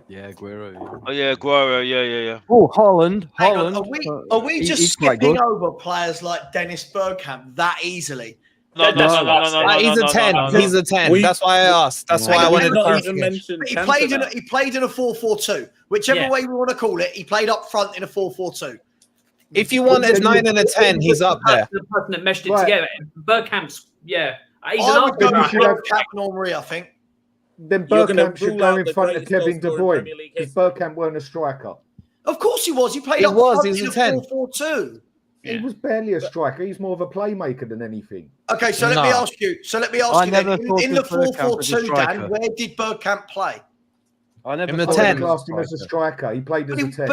Yeah, Aguero. Yeah. Oh yeah, Guerrero. Yeah. Oh, Holland. Hang on, Holland. are we He- just he's quite skipping good. over players like Dennis Bergkamp that easily? No. He's a 10. He's a 10. We- That's why I asked. That's why I Hang on, wanted We've to not even clarify. mentioned But he played in a 4-4-2, whichever Yeah. way we want to call it. He played up front in a 4-4-2. If you want a 9 and a 10, he's up there. The person that meshed it Right. together. Bergkamp's, yeah. He's I an would go argument. with should have- Bergkamp and Henri, I think. Then You're gonna Bergkamp should rule go out in the front of greatest Kevin De goal scorer in Bruyne Premier League because history. Bergkamp weren't a striker. Of course he was. He played He up was, front he was in a a 10. 4-4-2. He was barely a striker. He's more of a playmaker than anything. Okay, so let me No. ask you. I then, never in thought the of Bergkamp as a 4-4-2, Dan, striker. where did Bergkamp play? I never In the thought 10. him as a Classed him as a striker. striker. He played as But a he, 10.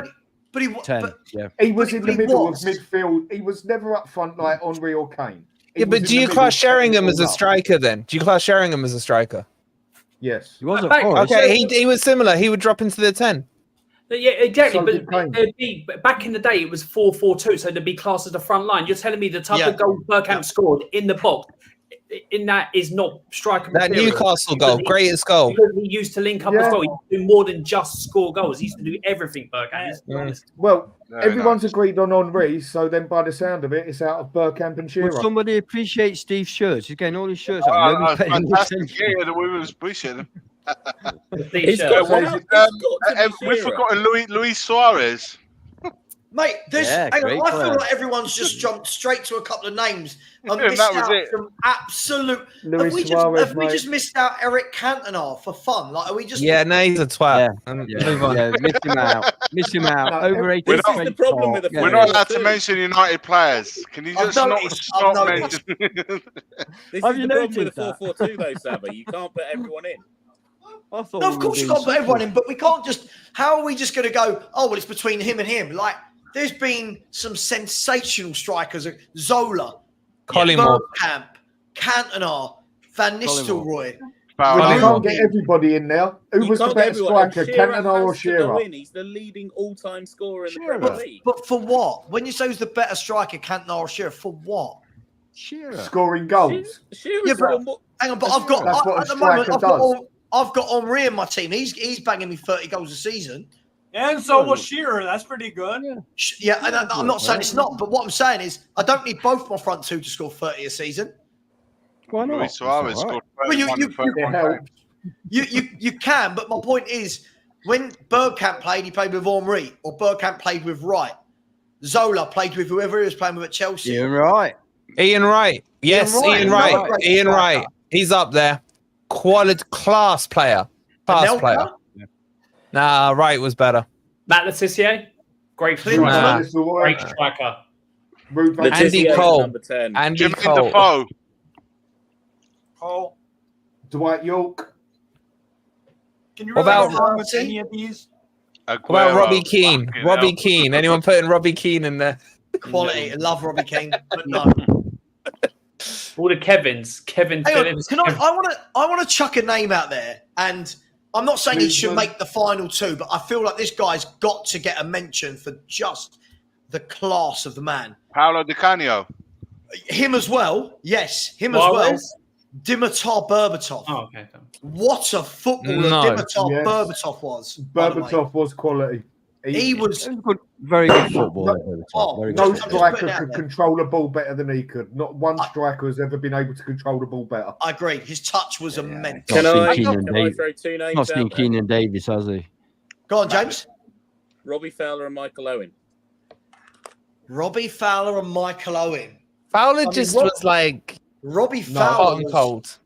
but he, 10. but Yeah. He was but in he the middle was. of midfield. He was never up front like Henri or Kane. He Yeah, was but in do the you middle, class setting Sheringham it as a all up. striker then? Do you class Sheringham as a striker? Yes. He was at Back- Forest. Okay, he was similar. He would drop into the 10. Yeah, exactly. So did Kane. But there'd be, back in the day, it was 4-4-2, so there'd be classed as the front line. You're telling me the type Yeah. of goal Bergkamp scored in the box, in that is not striker That material. Newcastle goal, Because greatest goal. Because he used to link up as Yeah. well. He used to do more than just score goals. He used to do everything, Bergkamp. Let's be honest. Well, Very everyone's nice. agreed on Henri, so then by the sound of it, it's out of Bergkamp and Would Shearer. somebody appreciate Steve's shirts? He's getting all his shirts out. Oh, Nobody's paying fantastic. attention. Yeah, the women appreciate them. Steve He's Sherwood. got- Says- it's got to be We've Shearer. forgotten Luis Suarez. Mate, Yeah, hang on, great I feel player. like everyone's just jumped straight to a couple of names and Yeah, missed that was out it. some absolute. Luis Have we, Suarez, have we just missed out Eric Cantona for fun? Like, are we just? Yeah, no, he's a twat. Yeah, And Yeah, move on. yeah, miss him out. Miss him out. No, Overrated. This is the straight problem talk. with the Yeah. We're not allowed to mention United players. Can you I've just not noticed, stop I've noticed. mentioning? This Have is you the problem with noticed the 4-4-2, though, Savva. You can't put everyone in. I thought No, of we were course you being can't put everyone subtle. in, but we can't just. How are we just going to go? Oh well, it's between him and him. Like there's been some sensational strikers: Zola, Collymore. Bergkamp, Cantona, Van Nistelrooy. I Collymore. can't get everybody in there. Who was the better striker, Cantona or Shearer? He's the leading all-time scorer in the Premier League. But for what? When you say who's the better striker, Cantona or Shearer, for what? Shearer. Scoring goals. Yeah, but hang on, but I've got That's what a at the moment striker does. I've got Henry in my team. He's banging me 30 goals a season. And so was Shearer. That's pretty good. Yeah, and I'm not saying it's not, but what I'm saying is I don't need both my front two to score 30 a season. Why not? Luis Suarez scored Well, you 31 games. you can, but my point is when Bergkamp played, he played with Henry, or Bergkamp played with Wright. Zola played with whoever he was playing with at Chelsea. Ian Wright. Ian Wright. Yes, Ian Wright. Ian Wright. He's up there. Quality class player. Class player. Nah, Wright was better. Matt Letizia, great striker. Nah. Great striker. Andy Cole. Andy Jimmy Cole. Defoe. Cole. Dwight York. Can you What really about- go wrong with any of these? What about Aguero. Robbie Keane? Fucking Robbie hell. Keane. Anyone putting Robbie Keane in there? Quality. I love Robbie Keane, but no. All the Kevins. Kevin Hang on, Phillips. can I want to chuck a name out there, and I'm not saying he should make the final two, but I feel like this guy's got to get a mention for just the class of the man. Paolo Di Canio. Him as well, yes, him as well. Dimitar Berbatov. Oh, okay. What a footballer No. Dimitar Yes. Berbatov was. by the way. Berbatov was quality. He was Good, very good footballer. Very No good. striker could control a ball better than he could. Not one striker has ever been able to control the ball better. I agree. His touch was immense. Not seen Can Keenan I Davis. throw two names Not seen out there? Keenan Davis, has he? Go on, James. Robbie Fowler and Michael Owen. Robbie Fowler and Michael Owen. Fowler mean, just what- was like Robbie No, Fowler hot and was, cold.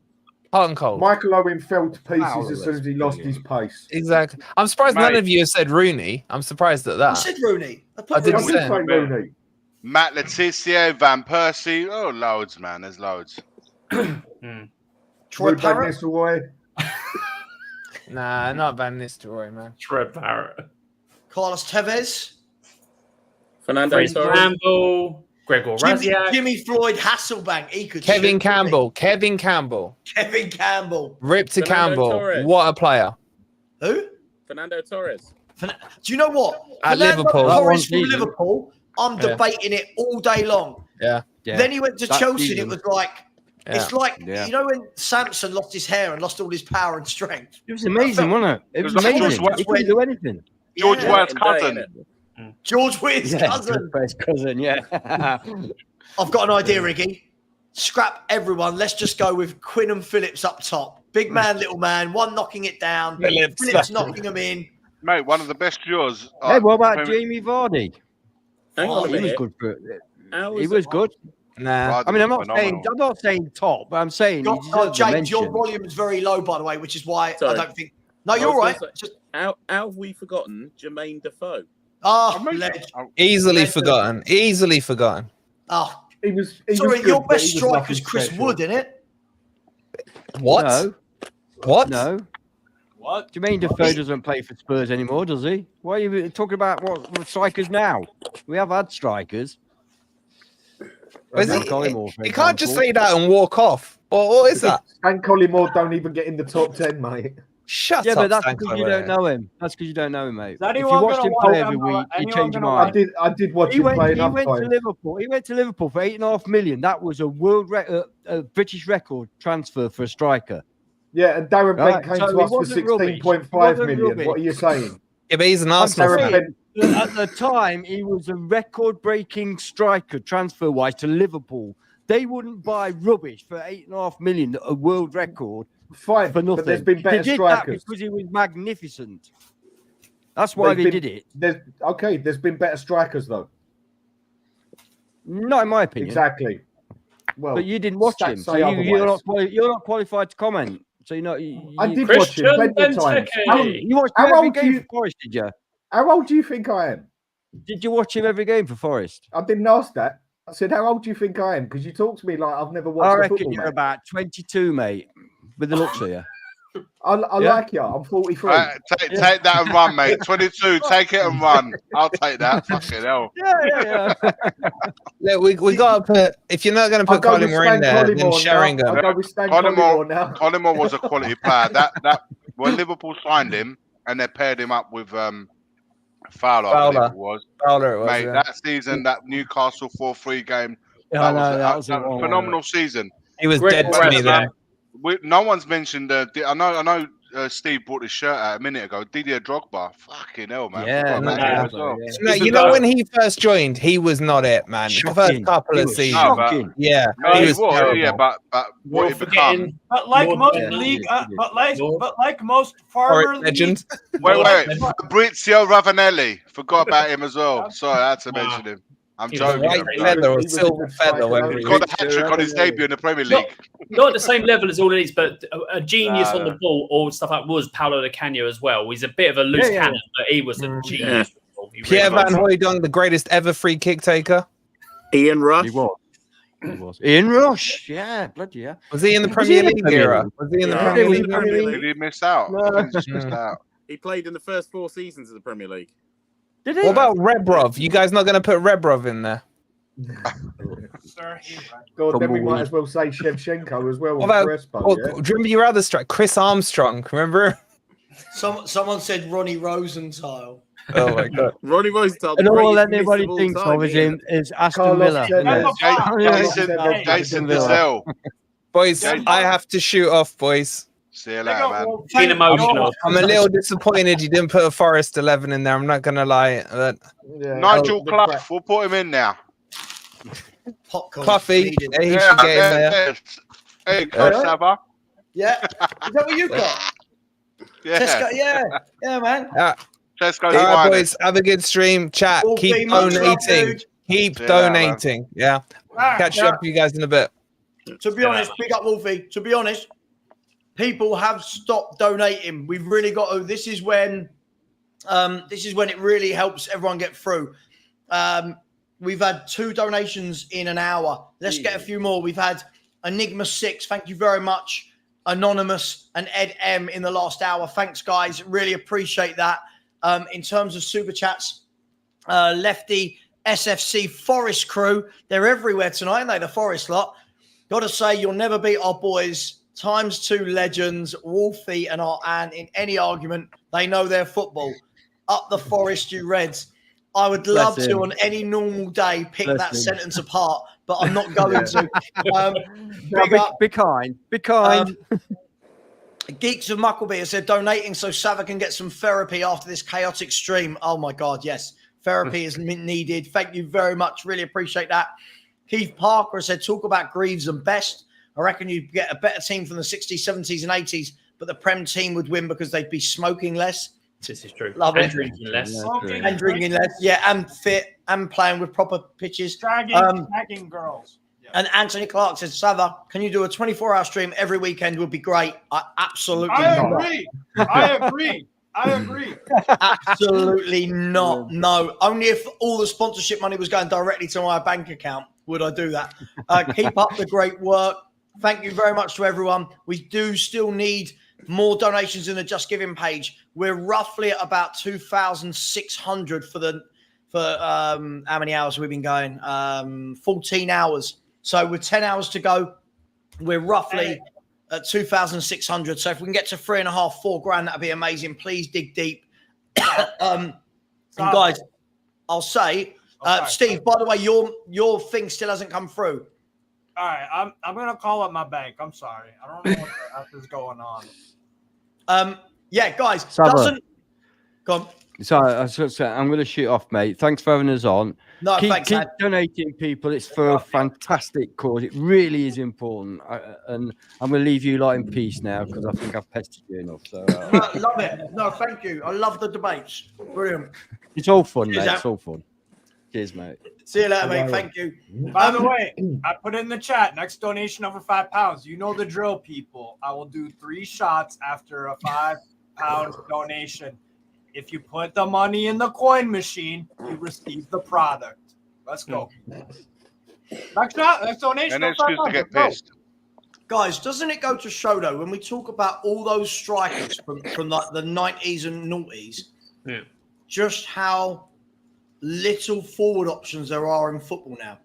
Hot and cold. Michael Owen fell to pieces Fowler as soon as he was lost his pace. Exactly. I'm surprised none Mate. of you have said Rooney. I'm surprised at I that. said Rooney. I put did I Rooney. did say- say Rooney. Matt Letizia, Van Persie. Oh, loads, man. There's loads. Troy Ruben Parrott. Nistelrooy. Nah, not Van Nistelrooy, man. Troy Parrott. Carlos Tevez. Fernando Frank Torres. Campbell. Gregor Raziak. Jimmy Floyd Hasselbank. He could Kevin shoot, Campbell. Kevin Campbell. couldn't he? Kevin Campbell. Rip to Fernando Campbell. Torres. What a player. Who? Fernando Torres. Do you know what? At Fernando Liverpool. That Torres one from season. Liverpool. I'm Yeah. debating it all day long. Yeah. Yeah. Then he went to That Chelsea season. and it was like, it's like, Yeah. you know when Samson lost his hair and lost all his power and strength? It was amazing, wasn't it? It was It was like amazing. George He couldn't do anything. George Yeah. Wyatt's Day, cousin. innit? George Weir's cousin. First cousin, yeah. I've got an idea, Riggy. Scrap everyone. Let's just go with Quinn and Phillips up top. Big man, little man, one knocking it down. Phillips knocking them in. Mate, one of the best duos. Hey, what about Jamie Vardy? Hang on a He was minute. good for it. How He is was it- good. Nah. I mean, I'm Phenomenal. not saying top, but I'm saying he deserves a James, your mention. volume is very low, by the way, which is why Sorry. I don't think. No, I you're was right. gonna say- Just, How have we forgotten Jermaine Defoe? ledge. Easily forgotten. Easily forgotten. Oh, He was. He sorry, was good, your but best he was striker's nothing Chris special. Wood, isn't it? What? No, What? no. What? Jermaine Defoe doesn't play for Spurs anymore, does he? Why are you talking about what strikers now? We have had strikers. Is Like it- Collymore, for You can't just example. say that and walk off. What is that? And Collymore don't even get in the top 10, mate. Shut Yeah, up. but that's Stan because you Collymore. don't know him. That's because you don't know him, mate. Is anyone If you watched gonna him watch play him? every week, you Anyone change your gonna mind. I did watch He him went, play he enough went to times. Liverpool. He went to Liverpool for $8.5 million. That was a British record transfer for a striker. Yeah, and Darren Right, Bent came so to he us for wasn't rubbish. 16.5 He wasn't million. rubbish. What are you saying? Yeah, but he's an I'm Arsenal Darren fan. Bent, At the time, he was a record-breaking striker transfer-wise to Liverpool. They wouldn't buy rubbish for $8.5 million, a world record, fine, for nothing. but there's been better they did strikers. that because he was magnificent. That's why they did it. There's been better strikers though. Not in my opinion. Exactly. Well, But you didn't watch stats him, so say otherwise. you're not qualified to comment. So you're not. I did watch him plenty of times. You watched him How every old do game you- for Forest, did you? How old do you think I am? Did you watch him every game for Forest? I didn't ask that. I said, how old do you think I am? Because you talk to me like I've never watched I a reckon football you're match. about 22, mate, with the looks of you. I like you. I'm 43. Take that and run, mate. 22. Take it and run. I'll take that. Fucking hell. Yeah. Look, we got to put. If you're not going to put Collymore in there, then Sheringham. Collymore was a quality player. That when Liverpool signed him and they paired him up with Fowler, I believe it was. Fowler, mate. Yeah. That season, that Newcastle 4-3 game, Yeah, that was a phenomenal season. He was dead to me then. No one's mentioned. I know. Steve brought his shirt out a minute ago. Didier Drogba, fucking hell, man. You know when he first joined, he was not it, man. The first couple of seasons, he was. But what it became. But like most league, but like most farmer legends. Wait, Fabrizio Ravanelli. Forgot about him as well. Sorry, I had to mention him. I'm joking. White feather or silver feather. He got a hat trick on his debut in the Premier League. Not at the same level as all of these, but a genius on the ball or stuff like was Paulo Di Canio as well. He's a bit of a loose cannon, but he was a genius. Pierre Van Hooijdonk, the greatest ever free kick taker. Ian Rush. He was. Ian Rush. Yeah, bloody yeah. Was he in the Premier League era? Was he in the Premier League? Did he miss out? No. He just missed out. He played in the first 4 seasons of the Premier League. What about Rebrov? You guys not going to put Rebrov in there? God, then we might as well say Shevchenko as well. What about? Do you remember your other strike, Chris Armstrong? Remember? Someone said Ronnie Rosenthal. Oh my god, Ronnie Rosenthal. And all anybody thinks of is Aston Villa. Jason Dizelle. Boys, I have to shoot off, boys. See you later, man. Being emotional. I'm a little disappointed you didn't put a Forest 11 in there. I'm not gonna lie. Nigel Clough, we'll put him in now. Cluffy, he should get in there. Hey, Savva. Yeah, is that what you got? Yeah, Tesco, yeah, man. Tesco, all right, boys, have a good stream. Chat, keep donating. Keep donating. Yeah, catch up with you guys in a bit. To be honest, big up Wolfie. To be honest, people have stopped donating. We've really got to. This is when it really helps everyone get through. We've had 2 donations in an hour. Let's get a few more. We've had Enigma 6. Thank you very much. Anonymous and Ed M in the last hour. Thanks, guys. Really appreciate that. In terms of super chats, Lefty, SFC, Forest crew. They're everywhere tonight, aren't they? The Forest lot. Got to say, you'll never beat our boys. ×2 legends, Wolfie and our Anne in any argument. They know their football. Up the Forest, you Reds. I would love to, on any normal day, pick that sentence apart, but I'm not going to. Be kind. Be kind. Geeks of Muckleby has said donating so Savva can get some therapy after this chaotic stream. Oh, my God, yes. Therapy is needed. Thank you very much. Really appreciate that. Keith Parker said, talk about Greaves and Best. I reckon you'd get a better team from the 60s, 70s, and 80s, but the Prem team would win because they'd be smoking less. This is true. Love and it. Drinking less. And drinking less. Yeah, and fit and playing with proper pitches. Dragging girls. Yeah. And Anthony Clark says, Savva, can you do a 24-hour stream every weekend? Would be great. Absolutely not. I agree. Absolutely not. No. Only if all the sponsorship money was going directly to my bank account would I do that. Keep up the great work. Thank you very much to everyone. We do still need more donations in the Just Giving page. We're roughly at about 2,600 for how many hours have we been going? 14 hours. So with 10 hours to go, we're roughly at 2,600. So if we can get to 3.5, 4 grand, that'd be amazing. Please dig deep. And guys, I'll say, Steve, by the way, your thing still hasn't come through. All right, I'm gonna call up my bank. I'm sorry, I don't know what the F is going on. Yeah, guys, Savva. Go on. Sorry, I'm going to shoot off, mate. Thanks for having us on. No, keep thanks, donating, people. It's for a fantastic cause. It really is important. And I'm going to leave you lot in peace now because I think I've pestered you enough. So love it. No, thank you. I love the debates. Brilliant. It's all fun, mate. It's all fun. Cheers, mate. See you later, mate. Thank you. By the way, I put in the chat, next donation over £5. You know the drill, people. I will do 3 shots after a £5 donation. If you put the money in the coin machine, you receive the product. Let's go. Next shot, next donation. And excuse to get pissed. Guys, doesn't it go to show though when we talk about all those strikers from like the 90s and noughties, just how little forward options there are in football now?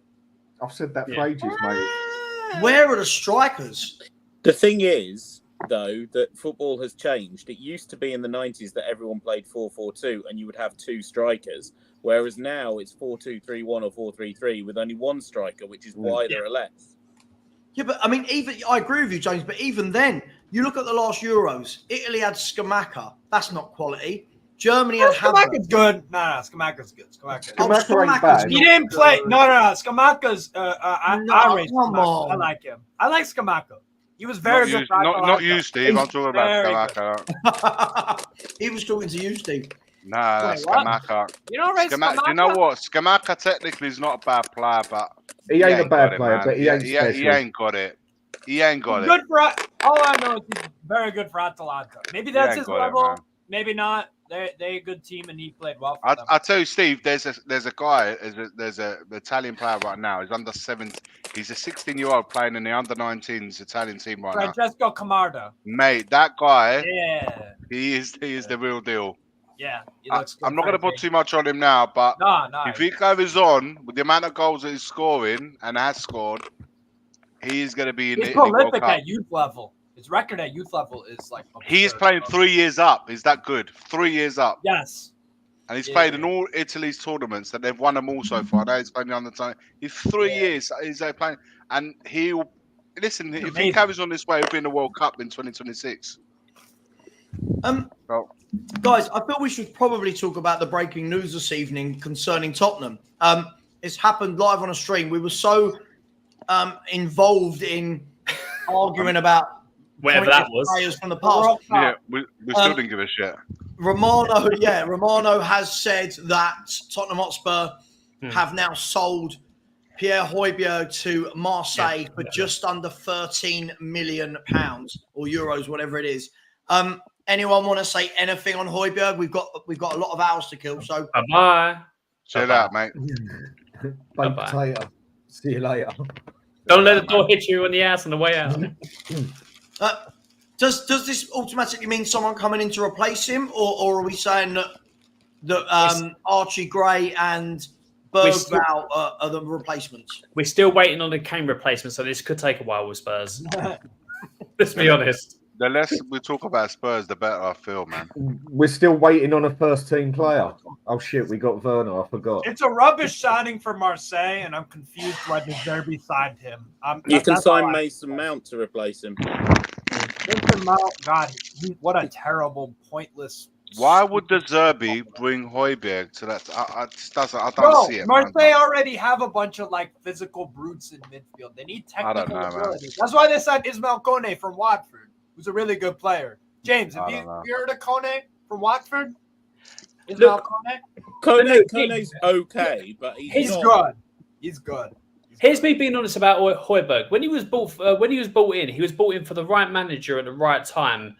I've said that for ages, mate. Where are the strikers? The thing is, though, that football has changed. It used to be in the 90s that everyone played 4-4-2 and you would have two strikers, whereas now it's 4-2-3-1 or 4-3-3 with only one striker, which is why there are less. Yeah, but I mean, I agree with you, James, but even then, you look at the last Euros, Italy had Scamacca. That's not quality. Germany had Scamacca's good. No, Scamacca's good. Scamacca ain't bad. He didn't play. No. Scamacca's Irish. Come on. I like him. I like Scamacca. He was very good. Not you, Steve. I'm talking about Scamacca. He was talking to you, Steve. Nah, that's Scamacca. You know, right? Scamacca. You know what? Scamacca technically is not a bad player, but he ain't a bad player, but he ain't special. He ain't got it. He ain't got it. Good for all I know is he's very good for Atalanta. Maybe that's his level. Maybe not. They're a good team, and he played well. I tell you, Steve. There's a guy. There's a Italian player right now. He's under 7. He's a 16-year-old playing in the under 19s Italian team right now. Francesco Camarda. Mate, that guy. Yeah. He is the real deal. Yeah. He looks good. I'm not going to put too much on him now, but if he goes on with the amount of goals that he's scoring and has scored, he is going to be in He's prolific at youth level. His record at youth level is like absurd. He's playing 3 years up. Is that good? 3 years up. Yes. And he's played in all Italy's tournaments, and they've won them all so far. Now he's playing on the time. He's 3 years. He's playing, and he'll listen. If he carries on this way, he'll be in the World Cup in 2026. Guys, I feel we should probably talk about the breaking news this evening concerning Tottenham. It's happened live on a stream. We were so involved in arguing about whatever that was players from the past. Yeah, we still didn't give a shit. Romano has said that Tottenham Hotspur have now sold Pierre Højbjerg to Marseille for just under £13 million or euros, whatever it is. Anyone want to say anything on Højbjerg? We've got a lot of hours to kill. So bye. Chill out, mate. Bye. See you later. Don't let the door hit you on the ass on the way out. Does this automatically mean someone coming in to replace him, or are we saying that Archie Gray and Bergvall are the replacements? We're still waiting on the Kane replacement, so this could take a while with Spurs. Let's be honest. The less we talk about Spurs, the better I feel, man. We're still waiting on a first-team player. Oh, shit, we got Werner. I forgot. It's a rubbish signing for Marseille, and I'm confused why De Zerbi signed him. You can sign Mason Mount to replace him. Mason Mount, God, what a terrible, pointless... Why would De Zerbi bring Højbjerg to that? I don't see it. Marseille already have a bunch of physical brutes in midfield. They need technical ability. That's why they signed Ismail Kone from Watford, who's a really good player. James, have you heard of Kone from Watford? Ismail Kone? Kone's okay, but he's good. He's good. Here's me being honest about Højbjerg. When he was brought in, he was brought in for the right manager at the right time,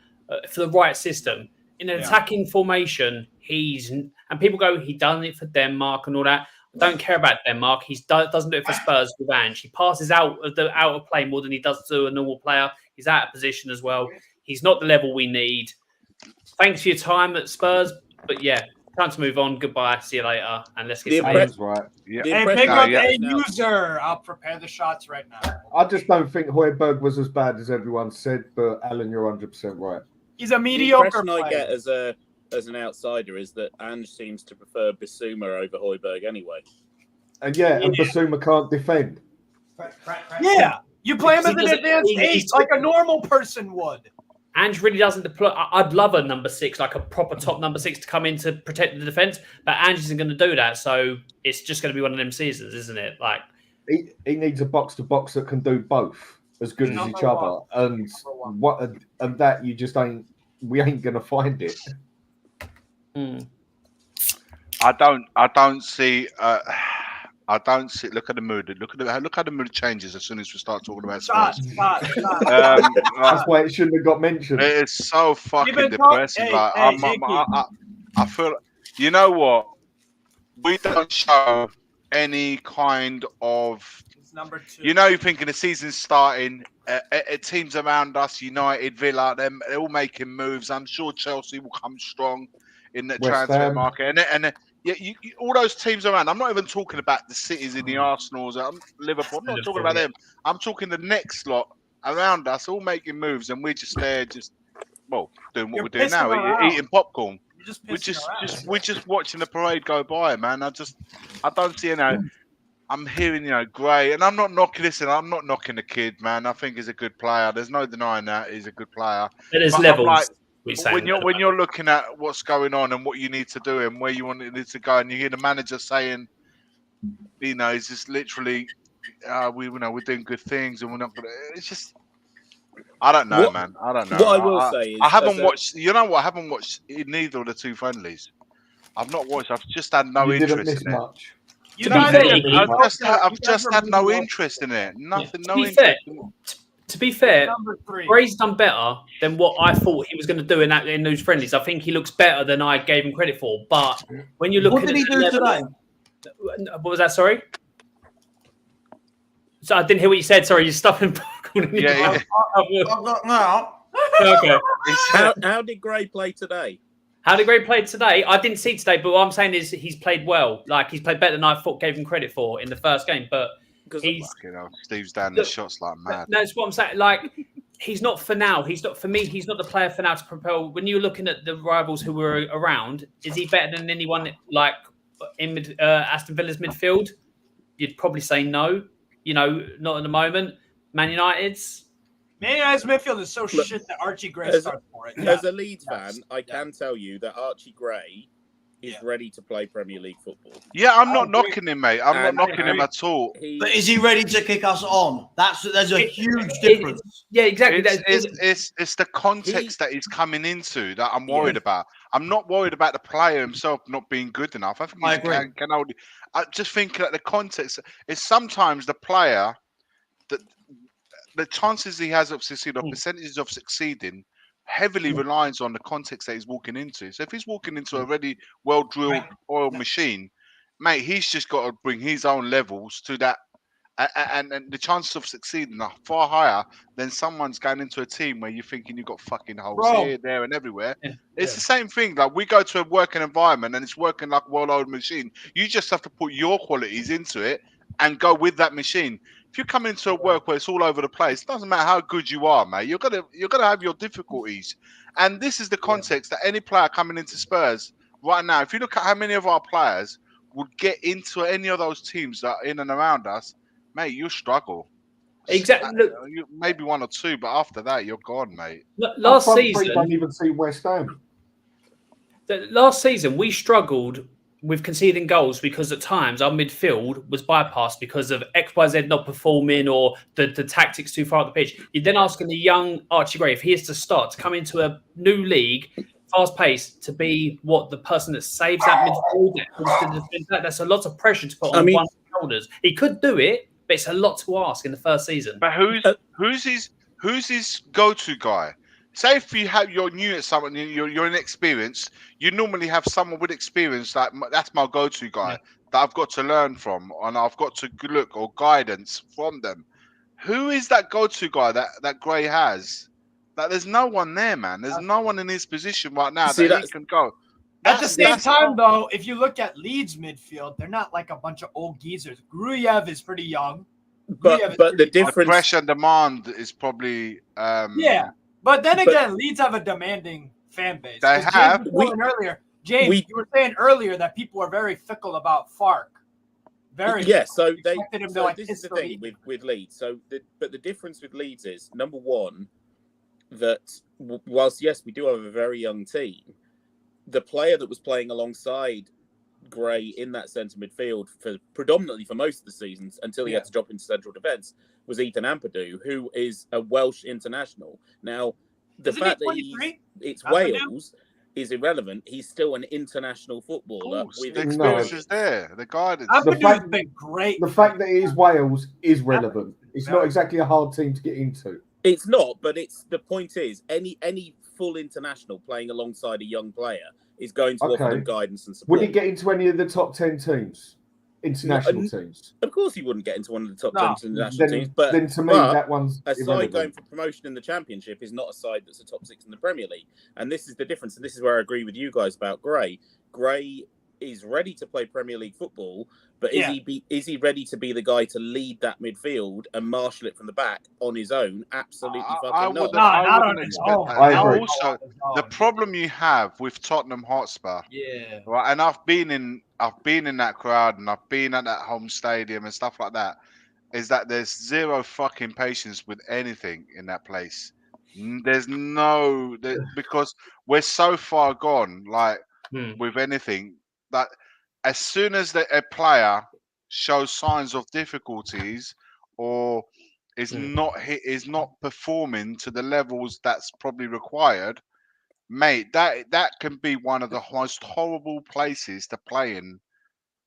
for the right system. In an attacking formation, and people go, he done it for Denmark and all that. I don't care about Denmark. He doesn't do it for Spurs with Ange. He passes out of play more than he does to a normal player. He's out of position as well. He's not the level we need. Thanks for your time at Spurs, but yeah, time to move on. Goodbye. See you later, and let's get started. Right. Yeah. Hey, pick up a user. I'll prepare the shots right now. I just don't think Højbjerg was as bad as everyone said, but Alan, you're 100% right. He's a mediocre player. The impression I get as an outsider is that Ange seems to prefer Bissouma over Højbjerg anyway. And Bissouma can't defend. Yeah, you play him as an advanced ace like a normal person would. Ange really doesn't deploy. I'd love a number 6, like a proper top number 6 to come in to protect the defence, but Ange isn't going to do that. So it's just going to be one of them seasons, isn't it? Like he needs a box-to-box that can do both as good as each other, and that you just ain't. We ain't gonna find it. I don't see. Look at the mood. Look how the mood changes as soon as we start talking about Spurs. That's why it shouldn't have got mentioned. It's so fucking depressing. I feel. You know what? We don't show any kind of Number 2. You know, you're thinking the season's starting. Teams around us, United, Villa, they're all making moves. I'm sure Chelsea will come strong in the transfer market. And all those teams around. I'm not even talking about the cities in the Arsenals, Liverpool. I'm not talking about them. I'm talking the next lot around us, all making moves, and we're just there, doing what we're doing now, eating popcorn. We're just watching the parade go by, man. I don't see, I'm hearing, Gray, and I'm not knocking this, and I'm not knocking the kid, man. I think he's a good player. There's no denying that he's a good player. There's levels. When you're looking at what's going on and what you need to do and where you want it to go, and you hear the manager saying, it's just literally, we're doing good things, and we're not. It's just, I don't know, man. I don't know. What I will say is, I haven't watched. You know what? I haven't watched neither of the 2 friendlies. I've not watched. I've just had no interest in it. Much. I've just had no interest in it. Nothing. No interest. To be fair, Gray's done better than what I thought he was going to do in those friendlies. I think he looks better than I gave him credit for. But when you look what did he do today? What was that? Sorry. So I didn't hear what you said. Sorry, you're stuffing. Yeah. Okay. How did Gray play today? How did Gray play today? I didn't see today, but what I'm saying is he's played well. Like, he's played better than I thought gave him credit for in the first game. But Steve's down the shots like mad. That's what I'm saying. Like, he's not for now. He's not for me. He's not the player for now to propel. When you're looking at the rivals who were around, is he better than anyone like in Aston Villa's midfield? You'd probably say no. Not at the moment. Man United's midfield is so shit that Archie Gray starts for it. As a Leeds fan, I can tell you that Archie Gray is ready to play Premier League football. Yeah, I'm not knocking him, mate. I'm not knocking him at all. But is he ready to kick us on? There's a huge difference. Yeah, exactly. It's the context that he's coming into that I'm worried about. I'm not worried about the player himself not being good enough. I think I just think that the context is sometimes the player that the chances he has of succeeding, or percentages of succeeding, heavily relies on the context that he's walking into. So if he's walking into a really well-drilled oil machine, mate, he's just got to bring his own levels to that, and the chances of succeeding are far higher than someone's going into a team where you're thinking you've got fucking holes here, there, and everywhere. It's the same thing. Like, we go to a working environment and it's working like a well-oiled machine. You just have to put your qualities into it and go with that machine. If you come into a work where it's all over the place, it doesn't matter how good you are, mate. You're gonna have your difficulties, and this is the context that any player coming into Spurs right now. If you look at how many of our players would get into any of those teams that are in and around us, mate, you struggle. Exactly. Maybe 1 or 2, but after that, you're gone, mate. Last season, don't even see West Ham. Last season, we struggled with conceding goals because at times our midfield was bypassed because of XYZ not performing or the tactics too far up the pitch. You're then asking the young Archie Gray, if he is to start to come into a new league, fast paced, to be the person that saves that midfield. That's a lot of pressure to put on one's shoulders. He could do it, but it's a lot to ask in the first season. But who's his go-to guy? Say if you're new at someone, you're inexperienced, you normally have someone with experience, like that's my go-to guy that I've got to learn from, and I've got to look or guidance from them. Who is that go-to guy that Gray has? Like, there's no one there, man. There's no one in his position right now that he can go. At the same time, though, if you look at Leeds midfield, they're not like a bunch of old geezers. Gruyev is pretty young. But the difference, the pressure and demand is probably But then again, Leeds have a demanding fan base. They have. James, you were saying earlier that people are very fickle about Fark. Very. Yeah, so they. So this is the thing with Leeds. So, but the difference with Leeds is, number one, that whilst yes, we do have a very young team, the player that was playing alongside Gray in that centre midfield predominantly for most of the seasons until he had to drop into central defence was Ethan Ampadu, who is a Welsh international. Now, the fact that it's Wales is irrelevant. He's still an international footballer. With the experience is there. The guidance. Ampadu's been great. The fact that it is Wales is relevant. It's not exactly a hard team to get into. It's not, but the point is any full international playing alongside a young player is going to offer them guidance and support. Would he get into any of the top 10 teams? international teams. Of course, he wouldn't get into one of the top 10 international teams. But then to me, that one's a side irrelevant. going for promotion in the Championship is not a side that's a top 6 in the Premier League, and this is the difference. And this is where I agree with you guys about Gray. Gray is ready to play Premier League football, but is he ready to be the guy to lead that midfield and marshal it from the back on his own? Absolutely fucking not. I wouldn't expect that. I agree. Also, the problem you have with Tottenham Hotspur, right? And I've been in that crowd and I've been at that home stadium and stuff like that. Is that there's zero fucking patience with anything in that place. There's because we're so far gone, like with anything, that as soon as a player shows signs of difficulties or is not performing to the levels that's probably required, mate, that can be one of the most horrible places to play in.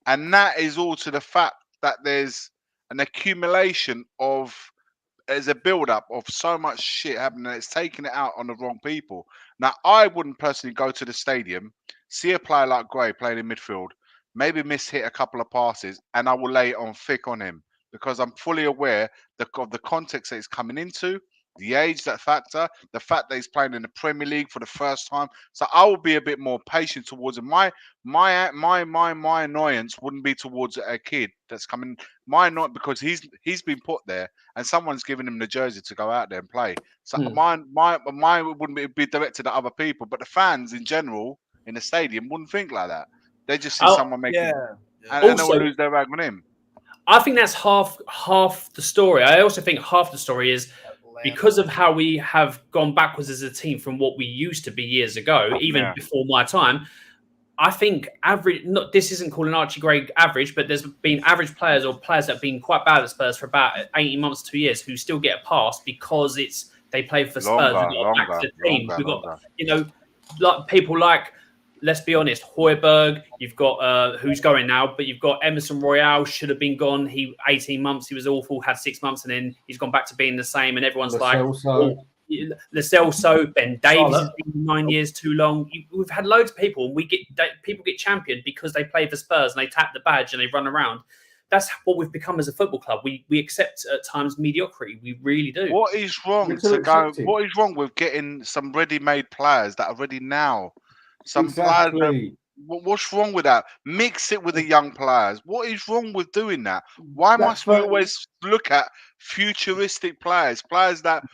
And that is all to the fact that there's an accumulation of, there's a build-up of so much shit happening that it's taking it out on the wrong people. Now, I wouldn't personally go to the stadium, see a player like Gray playing in midfield, maybe miss-hit a couple of passes, and I will lay it on thick on him because I'm fully aware of the context that he's coming into, the age, that factor, the fact that he's playing in the Premier League for the first time. So I will be a bit more patient towards him. My annoyance wouldn't be towards a kid that's coming. My annoyance because he's been put there and someone's given him the jersey to go out there and play. So mine wouldn't be directed at other people, but the fans in general in the stadium wouldn't think like that. They just see someone making and they will lose their rag on him. I think that's half the story. I also think half the story is because of how we have gone backwards as a team from what we used to be years ago, even before my time. I think this isn't called an Archie Gray average, but there's been average players or players that have been quite bad at Spurs for about 18 months, 2 years, who still get a pass because they play for Spurs. We've got back to the team. We've got, like people like, let's be honest, Højbjerg, you've got who's going now, but you've got Emerson Royale, should have been gone. 18 months, he was awful, had 6 months, and then he's gone back to being the same. And everyone's like, Lo Celso, Ben Davies has been 9 years too long. We've had loads of people, and people get championed because they play for Spurs and they tap the badge and they run around. That's what we've become as a football club. We accept at times mediocrity. We really do. What is wrong with getting some ready-made players that are ready now? Players. What's wrong with that? Mix it with the young players. What is wrong with doing that? Why must we always look at futuristic players that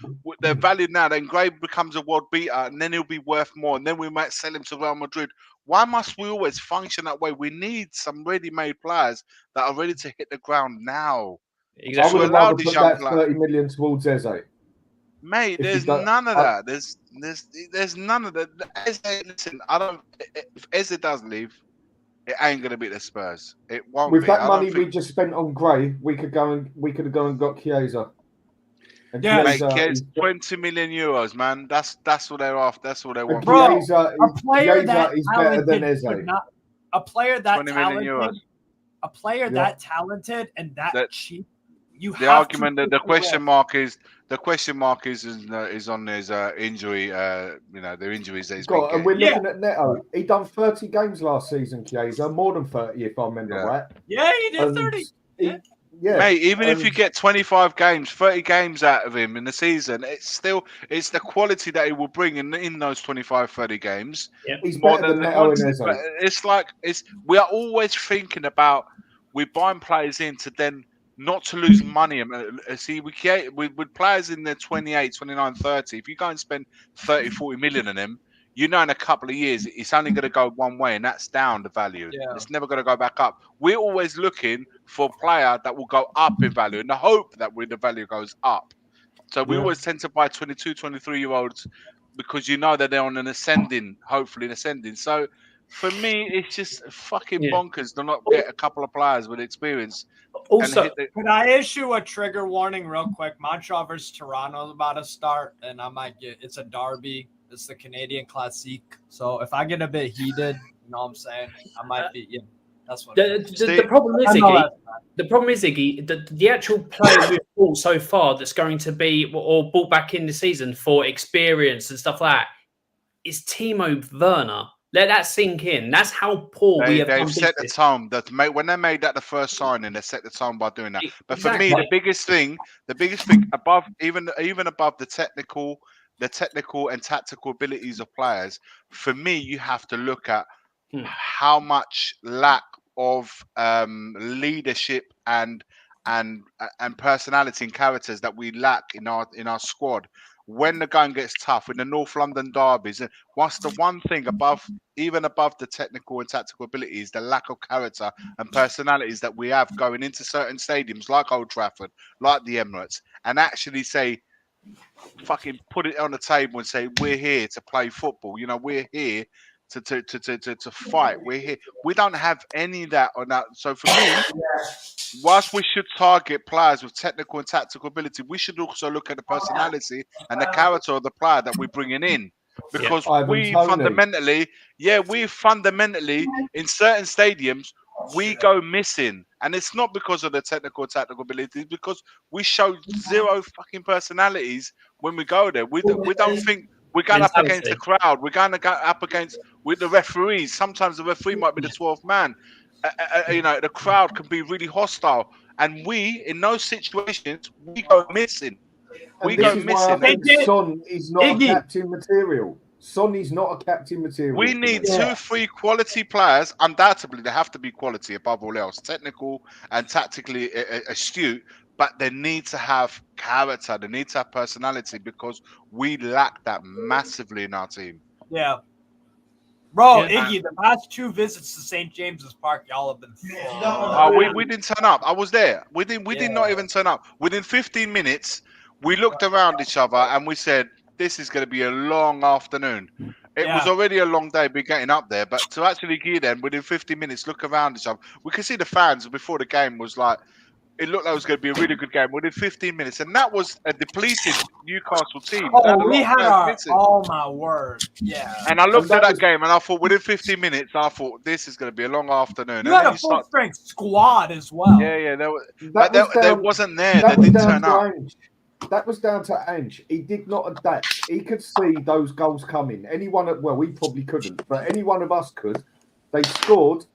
they're valued now? Then Gray becomes a world beater, and then he'll be worth more, and then we might sell him to Real Madrid. Why must we always function that way? We need some ready-made players that are ready to hit the ground now. Exactly. I would rather put that 30 million towards Eze. Mate, there's none of that. There's none of that. Eze, listen, if Eze does leave, it ain't gonna be the Spurs. It won't. With that money we just spent on Gray, we could have gone and got Chiesa. Mate, Chiesa, 20 million euros, man. That's what they're after. That's what they want. Bro, a player that is better than Eze. A player that talented. A player that talented and that cheap. The argument that the question mark is on his injury. The injuries that he's got. And we're looking at Neto. He done 30 games last season, Chiesa, more than 30 if I remember right. Yeah, he did 30. Mate, even if you get 25 games, 30 games out of him in the season, it's the quality that he will bring in those 25, 30 games. Yeah. He's better than Neto and Eze. We are always thinking about we're buying players in to then not to lose money. See, with players in their 28, 29, 30, if you go and spend 30, 40 million on them, you know in a couple of years, it's only going to go one way, and that's down the value. Yeah. It's never going to go back up. We're always looking for a player that will go up in value, and the hope that the value goes up. So we always tend to buy 22, 23-year-olds because you know that they're on an ascending, hopefully an ascending. So for me, it's just fucking bonkers to not get a couple of players with experience. Also, could I issue a trigger warning real quick? Montreal versus Toronto is about to start, and I might it's a derby. It's the Canadian Classique. So if I get a bit heated, you know what I'm saying? I might be, that's what the problem is, Iggy. The problem is, Iggy, the actual player we've bought so far that's going to be, or bought back in the season for experience and stuff like that, is Timo Werner. Let that sink in. That's how poor we have done They've set the business. tone. When they made that the first signing, they set the tone by doing that. But for me, Exactly. the biggest thing above, even above the technical and tactical abilities of players, for me, you have to look at how much lack of leadership and personality and characters that we lack in our squad. When the going gets tough in the North London derbies, what's the one thing even above the technical and tactical abilities, the lack of character and personalities that we have going into certain stadiums like Old Trafford, like the Emirates, and actually say, fucking put it on the table and say, we're here to play football. You know, we're here to fight. We're here. We don't have any of that on that. So for me, whilst we should target players with technical and tactical ability, we should also look at the personality and the character of the player that we're bringing in. Because we fundamentally in certain stadiums, we go missing. And it's not because of the technical and tactical abilities, because we show zero fucking personalities when we go there. We don't think we're going up against the crowd. We're going to go up with the referees. Sometimes the referee might be the 12th man. You know, the crowd can be really hostile, and we, in those situations, we go missing. Why I think Son is not a captain material. Son is not a captain material. We need 2-3 quality players. Undoubtedly, they have to be quality above all else, technical and tactically astute. But they need to have character. They need to have personality, because we lack that massively in our team. Yeah. Bro, Iggy, the past 2 visits to St. James's Park, y'all have been. We didn't turn up. I was there. We did not even turn up. Within 15 minutes, we looked around each other and we said, "This is going to be a long afternoon." It was already a long day be getting up there, but to actually get there within 15 minutes, look around each other, we could see the fans before the game was like. It looked like it was going to be a really good game within 15 minutes, and that was a depleted Newcastle team. Oh my word, yeah. And I looked at that game, and I thought within 15 minutes, I thought this is going to be a long afternoon. You had a full strength squad as well. Yeah. They wasn't there. They didn't turn up. That was down to Ange. He did not adapt. He could see those goals coming. We probably couldn't, but any one of us could. They scored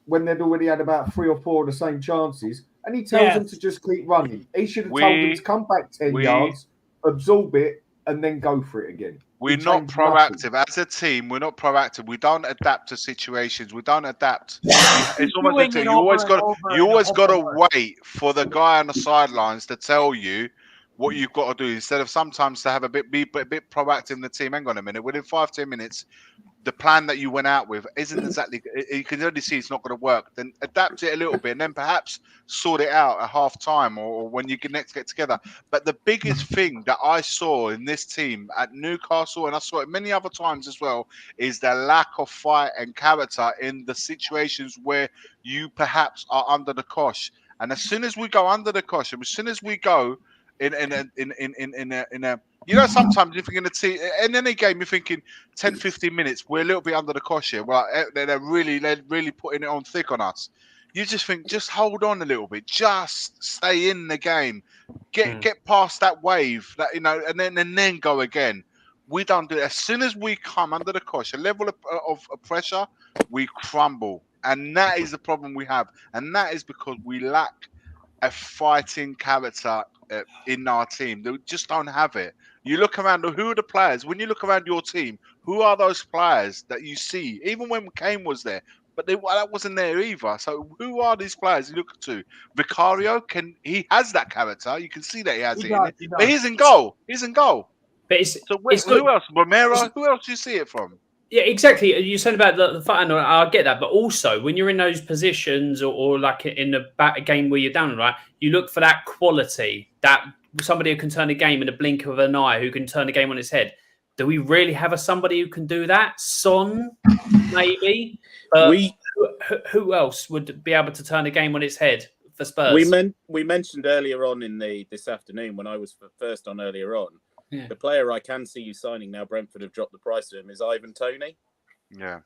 when they'd already had about 3 or 4 of the same chances. And he tells them to just keep running. He should have told them to come back 10 yards, absorb it, and then go for it again. We're not proactive. As a team, we're not proactive. We don't adapt to situations. We don't adapt. It's almost like you always got to wait for the guy on the sidelines to tell you what you've got to do, instead of sometimes to have be a bit proactive in the team. Hang on a minute. Within 5-10 minutes, the plan that you went out with isn't exactly, you can only see it's not going to work. Then adapt it a little bit and then perhaps sort it out at half time or when you can next get together. But the biggest thing that I saw in this team at Newcastle, and I saw it many other times as well, is the lack of fight and character in the situations where you perhaps are under the cosh. And as soon as we go under the cosh, and as soon as we go in a you know, sometimes you're thinking in any game, you're thinking 10, 15 minutes, we're a little bit under the cosh here. Well, they're really putting it on thick on us. You just think, just hold on a little bit, just stay in the game, get past that wave, that and then go again. We don't do it. As soon as we come under the cosh, a level of pressure, we crumble, and that is the problem we have, and that is because we lack a fighting character in our team. They just don't have it. You look around, who are the players? When you look around your team, who are those players that you see? Even when Kane was there, but that wasn't there either. So who are these players you look to? Vicario, he has that character. You can see that he has it in it. But he's in goal. But who else? Romero? Who else do you see it from? Yeah, exactly. You said about the fight, and I get that. But also, when you're in those positions or like in a game where you're down, right, you look for that quality, that somebody who can turn a game in a blink of an eye, who can turn a game on its head. Do we really have somebody who can do that? Son, maybe. Who else would be able to turn a game on its head for Spurs? We mentioned earlier on this afternoon when I was first on earlier on. Yeah. The player I can see you signing now, Brentford have dropped the price of him, is Ivan Toney. Yeah.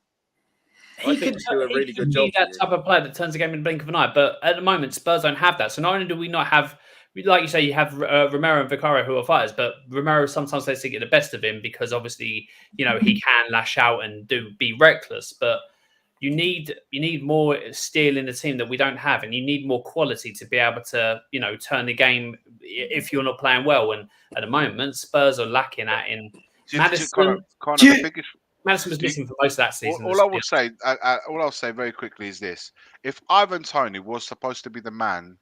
He could do a really good job. That type of player that turns a game in the blink of an eye. But at the moment, Spurs don't have that. So not only do we not have like you say, you have Romero and Vicario who are fighters, but Romero sometimes lets it get the best of him because obviously, you know, he can lash out and be reckless. But you need more steel in the team that we don't have, and you need more quality to be able to, you know, turn the game if you're not playing well. And at the moment, Spurs are lacking that in Madison. Madison was missing for most of that season. All I will say, all I'll say very quickly is this: if Ivan Toney was supposed to be the man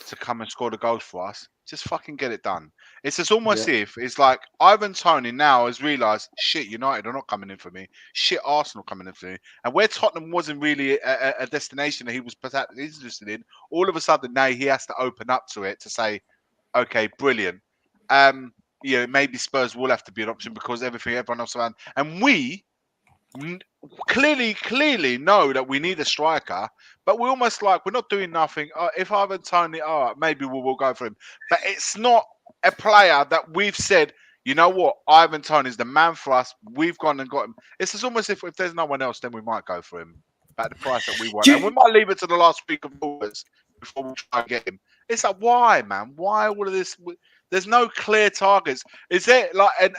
to come and score the goals for us, just fucking get it done. It's just almost if it's like Ivan Toney now has realised, shit, United are not coming in for me. Shit, Arsenal coming in for me. And where Tottenham wasn't really a destination that he was interested in, all of a sudden now he has to open up to it to say, okay, brilliant. You know, maybe Spurs will have to be an option because everyone else around. And we clearly know that we need a striker, but we're almost like we're not doing nothing. If Ivan Toney, maybe we'll go for him. But it's not a player that we've said, you know what, Ivan Toney is the man for us. We've gone and got him. It's just almost if there's no one else, then we might go for him at the price that we want. And we might leave it to the last week of August before we try and get him. It's like, why, man? Why all of this? There's no clear targets. Is there like an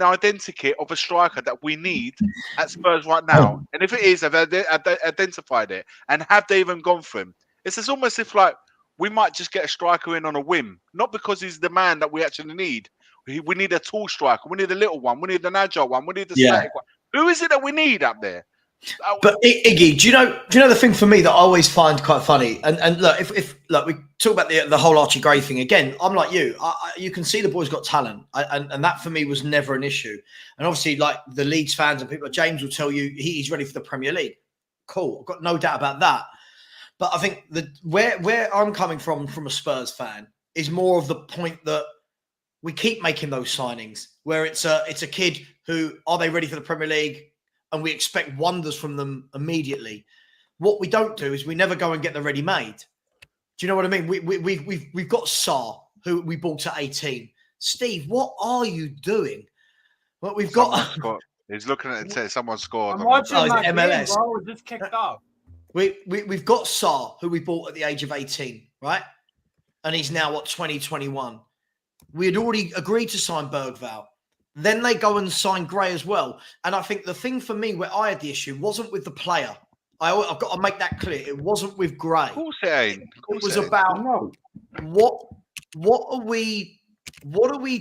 identikit of a striker that we need at Spurs right now? And if it is, have they identified it? And have they even gone for him? It's just almost if like we might just get a striker in on a whim, not because he's the man that we actually need. We need a tall striker. We need a little one. We need an agile one. We need the static one. Who is it that we need up there? But Iggy, do you know the thing for me that I always find quite funny? And look, if we talk about the whole Archie Gray thing again, I'm like you. You can see the boy's got talent, and that for me was never an issue. And obviously, like the Leeds fans and people, like James will tell you he's ready for the Premier League. Cool, I've got no doubt about that. But I think where I'm coming from a Spurs fan is more of the point that we keep making those signings where it's a kid who, are they ready for the Premier League? And we expect wonders from them immediately. What we don't do is we never go and get the ready-made. Do you know what I mean? We've got Sarr, who we bought at 18. Steve, what are you doing? Well, we've got. He's looking at it. Says someone scored. I'm watching my MLS. Game, bro. We're just kicked off. We've got Sarr, who we bought at the age of 18, right? And he's now at 2021. We had already agreed to sign Bergvall. Then they go and sign Gray as well. And I think the thing for me where I had the issue wasn't with the player. I've got to make that clear. It wasn't with Gray. Of course it ain't. It was about what are we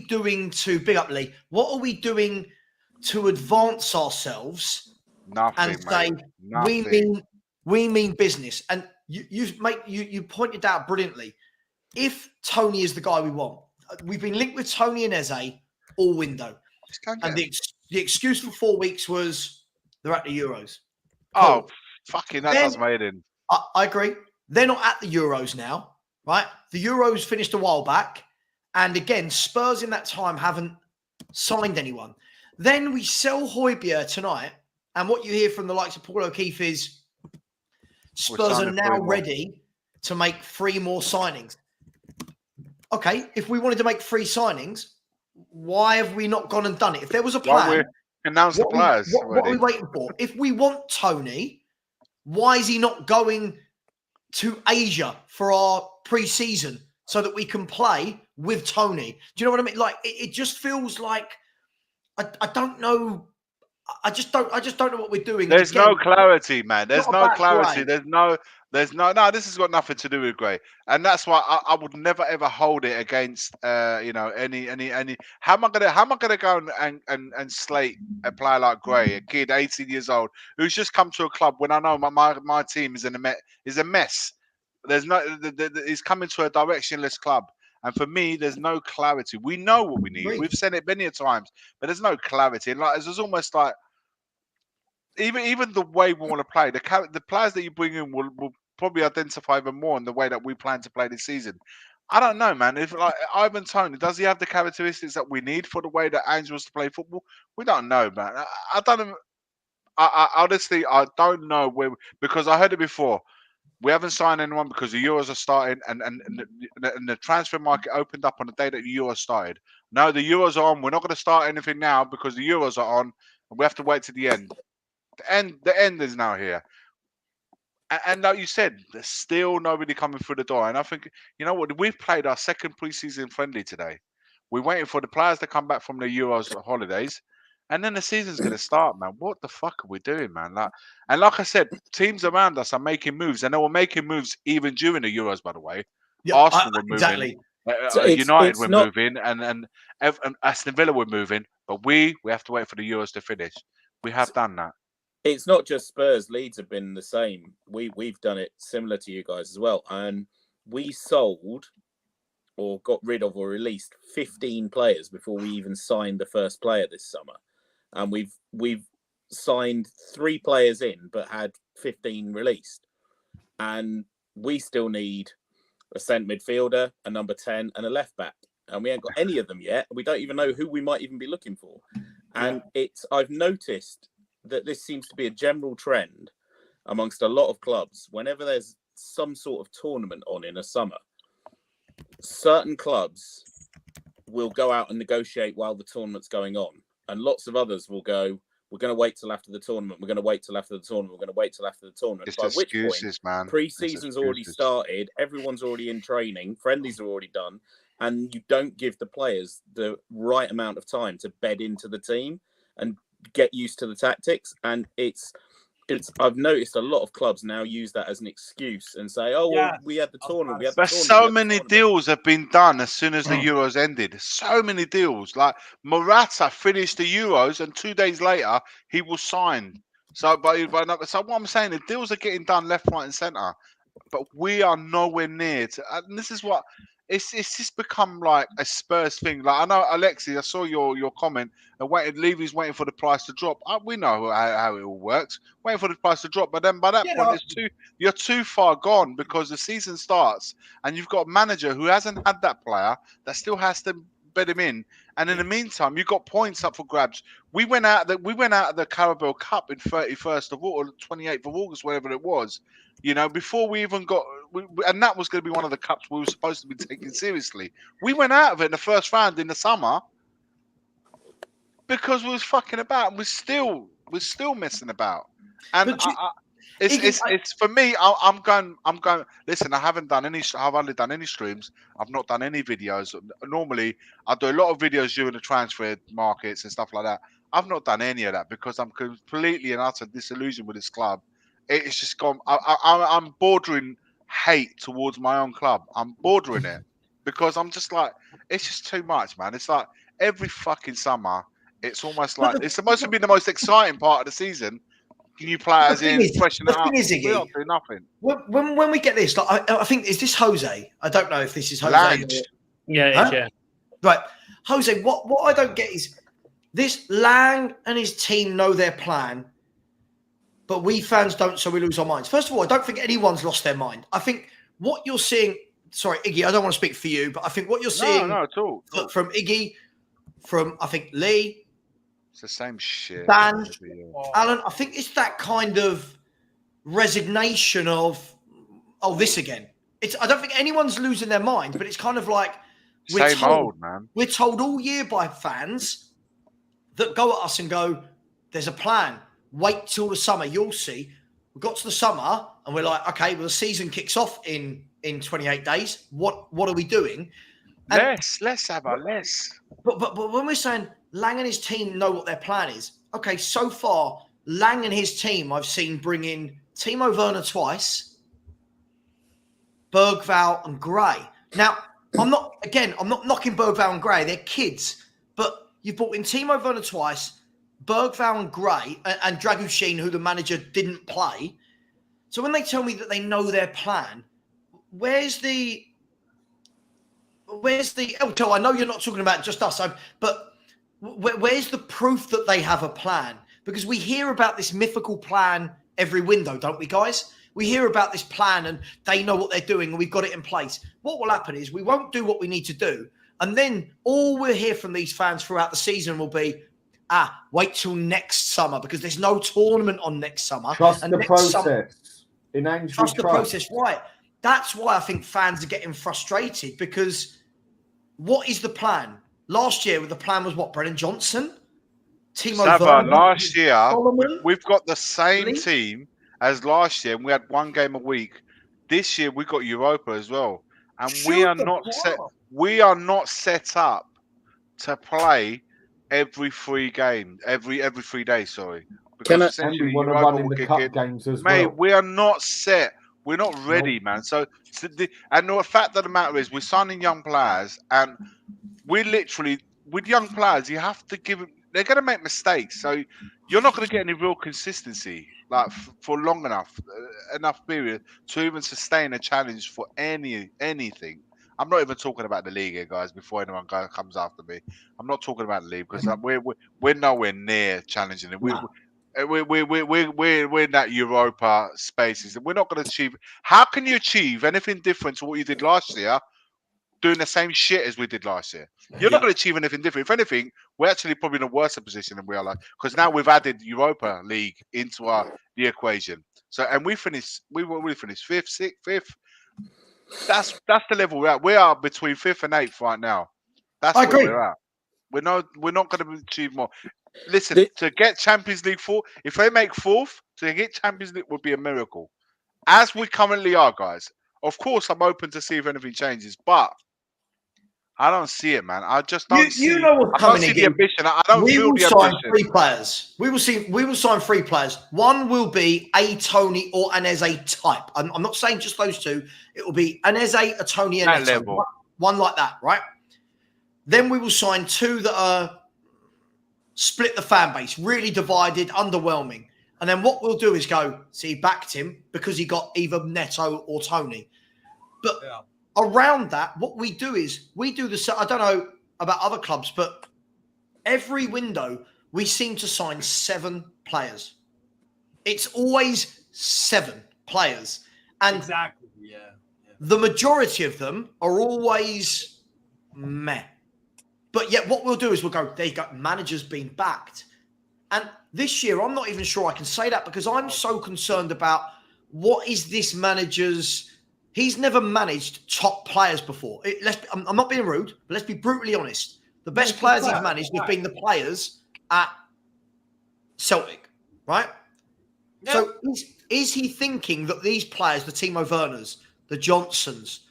doing to, big up Lee, what are we doing to advance ourselves? Nothing, and say Nothing. we mean business. And you pointed out brilliantly. If Tony is the guy we want, we've been linked with Tony and Eze all window. And the excuse for 4 weeks was they're at the Euros. Oh, fucking that does made in. I agree. They're not at the Euros now, right? The Euros finished a while back. And again, Spurs in that time haven't signed anyone. Then we sell Højbjerg tonight. And what you hear from the likes of Paul O'Keefe is Spurs are now ready to make 3 more signings. Okay, if we wanted to make 3 signings, why have we not gone and done it? If there was a plan, announce the players. What are we waiting for? If we want Tony, why is he not going to Asia for our pre-season so that we can play with Tony? Do you know what I mean? Like it just feels like I don't know. I just don't know what we're doing. There's no clarity, man. There's no clarity. There's no. This has got nothing to do with Gray, and that's why I would never ever hold it against any. How am I gonna go and slate a player like Gray, a kid 18 years old who's just come to a club when I know my team is a mess. There's no. He's coming to a directionless club. And for me, there's no clarity. We know what we need. We've said it many times, but there's no clarity. And like, it's almost like even the way we want to play, the players that you bring in will probably identify even more in the way that we plan to play this season. I don't know, man. If like Ivan Toney, does he have the characteristics that we need for the way that Ange wants to play football? We don't know, man. I don't. I honestly, I don't know where, because I heard it before. We haven't signed anyone because the Euros are starting, and the transfer market opened up on the day that the Euros started. No, the Euros are on. We're not going to start anything now because the Euros are on, and we have to wait to the end. The end is now here. And like you said, there's still nobody coming through the door. And I think, you know what, we've played our second preseason friendly today. We're waiting for the players to come back from the Euros holidays, and then the season's going to start, man. What the fuck are we doing, man? Like I said, teams around us are making moves, and they were making moves even during the Euros, by the way. Yeah, Arsenal were moving. exactly. United were moving, and Aston Villa were moving, but we have to wait for the Euros to finish. We have done that. It's not just Spurs. Leeds have been the same. We've done it similar to you guys as well. And we sold or got rid of or released 15 players before we even signed the first player this summer. And we've signed 3 players in, but had 15 released. And we still need a centre midfielder, a number 10, and a left back. And we ain't got any of them yet. We don't even know who we might even be looking for. And I've noticed that this seems to be a general trend amongst a lot of clubs. Whenever there's some sort of tournament on in a summer, certain clubs will go out and negotiate while the tournament's going on. And lots of others will go, we're going to wait till after the tournament. We're going to wait till after the tournament. We're going to wait till after the tournament. It's By excuses, which point, man. Pre-season's already started. Everyone's already in training. Friendlies are already done. And you don't give the players the right amount of time to bed into the team and get used to the tactics. And I've noticed a lot of clubs now use that as an excuse and say, "Oh, well, we had the tournament." But so many deals have been done as soon as the Euros ended. So many deals. Like Morata finished the Euros, and 2 days later he was signed. So, so what I'm saying, the deals are getting done left, right, and centre, but we are nowhere near to. And this is what. It's just become like a Spurs thing. Like I know, Alexi, I saw your comment. Levy's waiting for the price to drop. We know how it all works. Waiting for the price to drop, but then by that point, you're too far gone because the season starts and you've got a manager who hasn't had that player that still has to bed him in. And in the meantime, you've got points up for grabs. We went out of the Carabao Cup in 31st of August, 28th of August, whatever it was. You know, before we even got, and that was going to be one of the cups we were supposed to be taking seriously. We went out of it in the first round in the summer because we was fucking about, and we're still messing about. And it's for me. I'm going. Listen, I've only done any streams. I've not done any videos. Normally, I do a lot of videos during the transfer markets and stuff like that. I've not done any of that because I'm completely and utter disillusioned with this club. It's just gone. I'm bordering hate towards my own club. I'm bordering it because I'm just like, it's just too much, man. It's like every fucking summer, it's almost like it's supposed to be the most exciting part of the season. New players in, freshen it up. We're not doing nothing. When we get this, like I think, is this Jose? I don't know if this is Jose. Yeah. Right, Jose. What I don't get is this: Lang and his team know their plan. But we fans don't, so we lose our minds. First of all, I don't think anyone's lost their mind. I think what you're seeing, sorry, Iggy, I don't want to speak for you, but I think what you're seeing from Iggy, from, I think, Lee. It's the same shit. Dan, Alan, I think it's that kind of resignation of, this again. I don't think anyone's losing their mind, but it's kind of like, we're told all year by fans that go at us and go, there's a plan. Wait till the summer, you'll see. We got to the summer and we're like, okay, well, the season kicks off in 28 days. What are we doing? And less. But when we're saying Lang and his team know what their plan is, okay, so far, Lang and his team I've seen bring in Timo Werner twice, Bergvall and Gray. Now, I'm not knocking Bergvall and Gray, they're kids, but you've brought in Timo Werner twice, Bergvall and Gray, and Dragushin, who the manager didn't play. So when they tell me that they know their plan, where's the I know you're not talking about just us, but where's the proof that they have a plan? Because we hear about this mythical plan every window, don't we, guys? We hear about this plan and they know what they're doing and we've got it in place. What will happen is we won't do what we need to do. And then all we'll hear from these fans throughout the season will be, wait till next summer because there's no tournament on next summer. Trust the process. Trust the process, right. That's why I think fans are getting frustrated because what is the plan? Last year, the plan was what? Brennan Johnson? Timo Savva, Werner? last year, Solomon? we've got the same team as last year, and we had one game a week. This year we got Europa as well, and we are not set. We are not set up to play every 3 games, every 3 days. Sorry, because essentially want to Europa run in will the kick cup in. games as Mate, well. we are not set. We're not ready, man. So and the fact of the matter is, we're signing young players, and we literally with young players, you have to give them. They're going to make mistakes, so you're not going to get any real consistency like for long enough period to even sustain a challenge for anything. I'm not even talking about the league here, guys. Before anyone comes after me, I'm not talking about the league because we're nowhere near challenging it. We're in that Europa spaces, and we're not going to achieve. How can you achieve anything different to what you did last year? Doing the same shit as we did last year. You're not going to achieve anything different. If anything, we're actually probably in a worse position than we are, because now we've added Europa League into the equation. So, and we finished fifth, sixth, fifth. That's the level we're at. We are between 5th and 8th right now. That's where we're at. We're not going to achieve more. Listen, to get Champions League 4, if they make 4th, to get Champions League would be a miracle. As we currently are, guys. Of course, I'm open to see if anything changes, but I don't see it, man. I just don't see. You know what's I don't coming see again. the ambition. I don't feel the sign ambition. 3 players. We will sign 3 players. One will be a Tony or an Eze type. I'm not saying just those 2. It will be an Eze, a Tony, and a Neto. One like that, right? Then we will sign 2 that are split the fan base, really divided, underwhelming. And then what we'll do is go, see, he backed him because he got either Neto or Tony. But around that, what we do is we do the. I don't know about other clubs, but every window we seem to sign 7 players. It's always 7 players, and the majority of them are always meh. But yet, what we'll do is we'll go. There you go. Manager's been backed, and this year I'm not even sure I can say that because I'm so concerned about what is this manager's. He's never managed top players before. I'm not being rude, but let's be brutally honest. The best players he's managed have been the players at Celtic, right? Yeah. So is he thinking that these players, the Timo Werners, the Johnsons,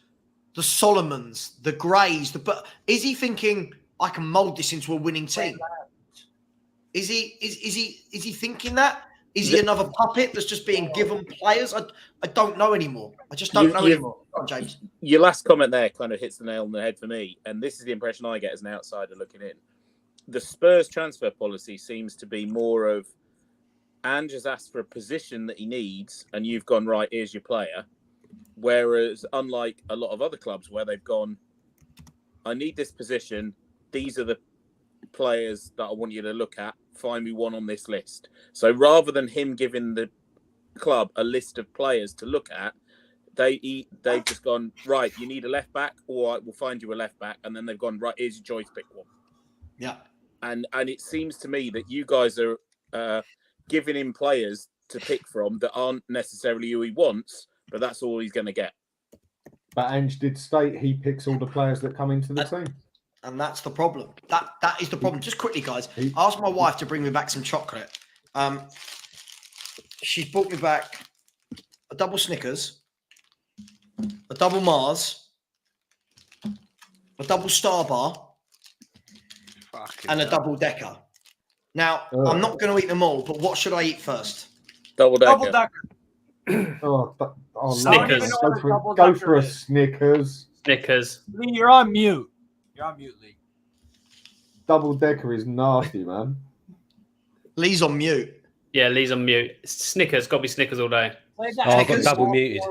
the Solomons, the Greys, is he thinking I can mould this into a winning team? Is he thinking that? Is he another puppet that's just being given players? I don't know anymore. I just don't know anymore. Come on, James. Your last comment there kind of hits the nail on the head for me. And this is the impression I get as an outsider looking in. The Spurs transfer policy seems to be more of Ange has asked for a position that he needs and you've gone, right, here's your player. Whereas unlike a lot of other clubs where they've gone, I need this position. These are the players that I want you to look at. Find me one on this list. So rather than him giving the club a list of players to look at, they've just gone, right, you need a left back, all right, we'll find you a left back. And then they've gone, right, here's your choice, pick one. Yeah. And it seems to me that you guys are giving him players to pick from that aren't necessarily who he wants, but that's all he's going to get. But Ange did state he picks all the players that come into the team. And that's the problem. That is the problem. Just quickly, guys, I asked my wife to bring me back some chocolate. She's brought me back a double Snickers, a double Mars, a double Star Bar, and a double Decker. Now, I'm not going to eat them all, but what should I eat first? Double Decker. Double Decker. Snickers. Go for a Snickers. Snickers. Lee, you're on mute. You're on mute, Lee. Double Decker is nasty, man. Lee's on mute. Yeah, Lee's on mute. Snickers. Got to be Snickers all day. I've got double muted.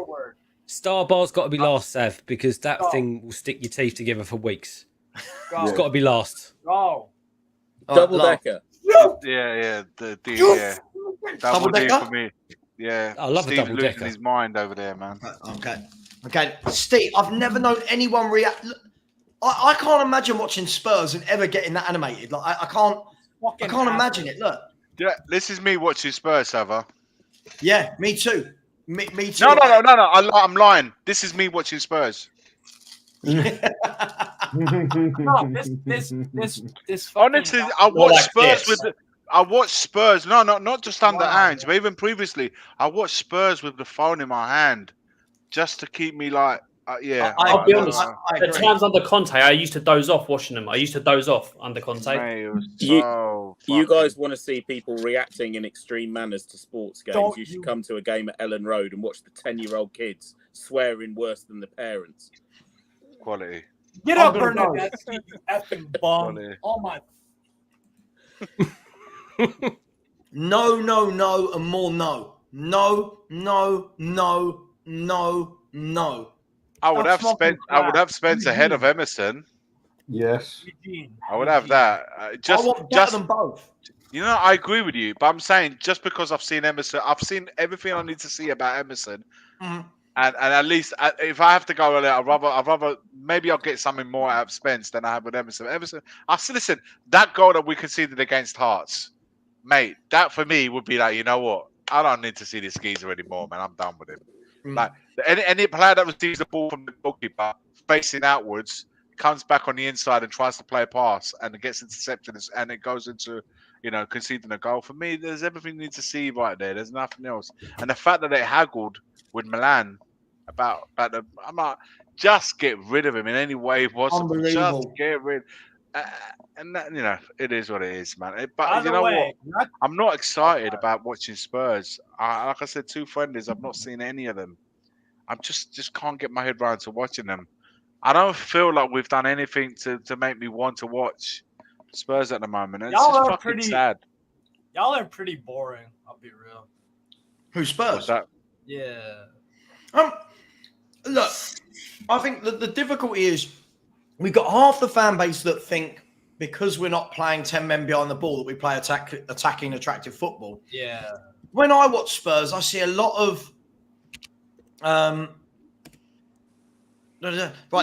Star Bar's got to be last, Sav, because that thing will stick your teeth together for weeks. It's got to be last. Go. Double Decker. Yeah. Double D Decker for me. Yeah. I love Steve's a double losing decker. his mind over there, man. Okay. Steve, I've never known anyone react. I can't imagine watching Spurs and ever getting that animated. Like I can't imagine it. Look. Yeah, this is me watching Spurs, Savva. Yeah, me too. Me too. No. I'm lying. This is me watching Spurs. No, this Honestly, I watch Spurs with I watched Spurs. No, not just under Ange, but even previously, I watched Spurs with the phone in my hand, just to keep me like, I'll be honest. At times under Conte, I used to doze off watching them. I used to doze off under Conte. Mate, it was so you guys want to see people reacting in extreme manners to sports games? You should come to a game at Ellen Road and watch the 10-year-old kids swearing worse than the parents. Quality. Get up, Bernadette, you effing bum. Oh my. No, and more no. No. I would have Spence ahead of Emerson. Yes. I would have that. I want better than both. You know, I agree with you, but I'm saying just because I've seen Emerson, I've seen everything I need to see about Emerson. Mm-hmm. And at least if I have to go, I'd rather maybe I'll get something more out of Spence than I have with Emerson. Listen, that goal that we conceded against Hearts, mate, that for me would be like, you know what? I don't need to see this geezer anymore, man. I'm done with him. Like any player that receives the ball from the goalkeeper facing outwards, comes back on the inside and tries to play a pass and it gets intercepted and it goes into, conceding a goal. For me, there's everything you need to see right there. There's nothing else. And the fact that they haggled with Milan about the, I'm like, just get rid of him in any way possible. Just get rid. And that, it is what it is, man. But you know what? I'm not excited about watching Spurs. Like I said, 2 friendlies. I've not seen any of them. I just can't get my head around to watching them. I don't feel like we've done anything to make me want to watch Spurs at the moment. It's just fucking sad. Y'all are pretty boring. I'll be real. Who, Spurs? Yeah. Look, I think the difficulty is we've got half the fan base that think because we're not playing 10 men behind the ball that we play attacking, attractive football. Yeah. When I watch Spurs, I see a lot of right.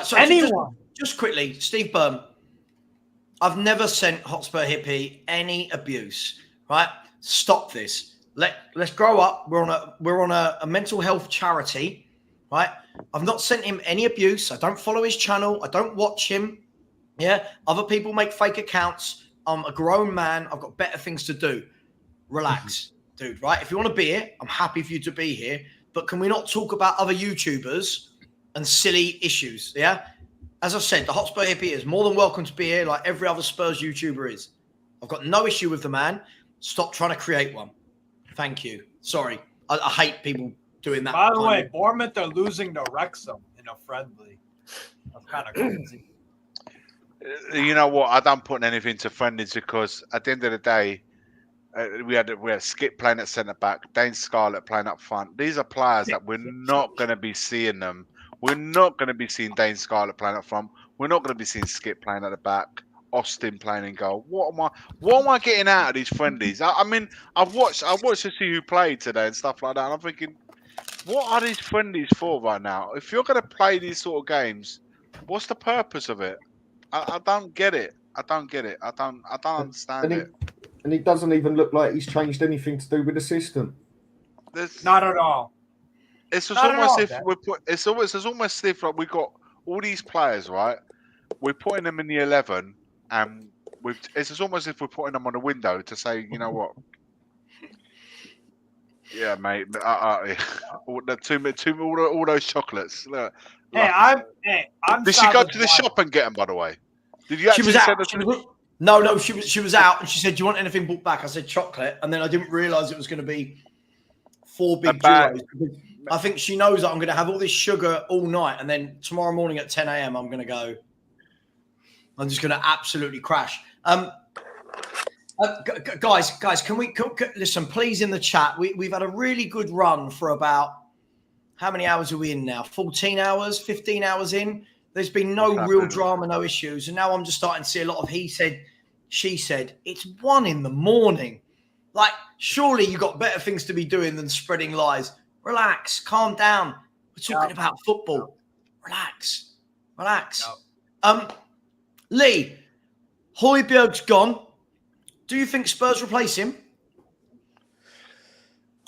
So just quickly, Steve Byrne. I've never sent Hotspur Hippie any abuse. Right? Stop this. Let's grow up. We're on a mental health charity. Right? I've not sent him any abuse. I don't follow his channel. I don't watch him. Yeah. Other people make fake accounts. I'm a grown man. I've got better things to do. Relax, dude. Right? If you want to be here, I'm happy for you to be here. But can we not talk about other YouTubers and silly issues? Yeah. As I said, the Hotspur Hippie is more than welcome to be here, like every other Spurs YouTuber is. I've got no issue with the man. Stop trying to create one. Thank you. Sorry, I hate people doing that. By the way, Bournemouth are losing to Wrexham in a friendly. That's kind of crazy. You know what? I don't put anything to friendlies because at the end of the day, we had Skip playing at centre back, Dane Scarlett playing up front. These are players that we're not going to be seeing them. We're not going to be seeing Dane Scarlett playing up front. We're not going to be seeing Skip playing at the back, Austin playing in goal. What am I getting out of these friendlies? I mean, I've watched to see who played today and stuff like that. And I'm thinking, what are these friendlies for right now? If you're going to play these sort of games, what's the purpose of it? I don't get it. I don't understand it. And it doesn't even look like he's changed anything to do with the system. Not at all. It's almost as if like we got all these players, right? We're putting them in the 11, and it's almost as if we're putting them on a window to say, you know what? Yeah, mate. All those chocolates. Look, I'm. Did she go to the shop and get them? By the way, did you actually? No, she was out, and she said, "Do you want anything brought back?" I said, "Chocolate," and then I didn't realise it was going to be 4 big duos. I think she knows that I'm going to have all this sugar all night, and then tomorrow morning at 10 a.m. I'm just going to absolutely crash. Guys, can we listen, please, in the chat? We've had a really good run for about how many hours are we in now? 14 hours, 15 hours in. There's been no real drama, no issues, and now I'm just starting to see a lot of he said, she said. It's 1 a.m. Like, surely you've got better things to be doing than spreading lies. Relax, calm down. We're talking about football. Relax. Lee, Højbjerg's gone. Do you think Spurs replace him?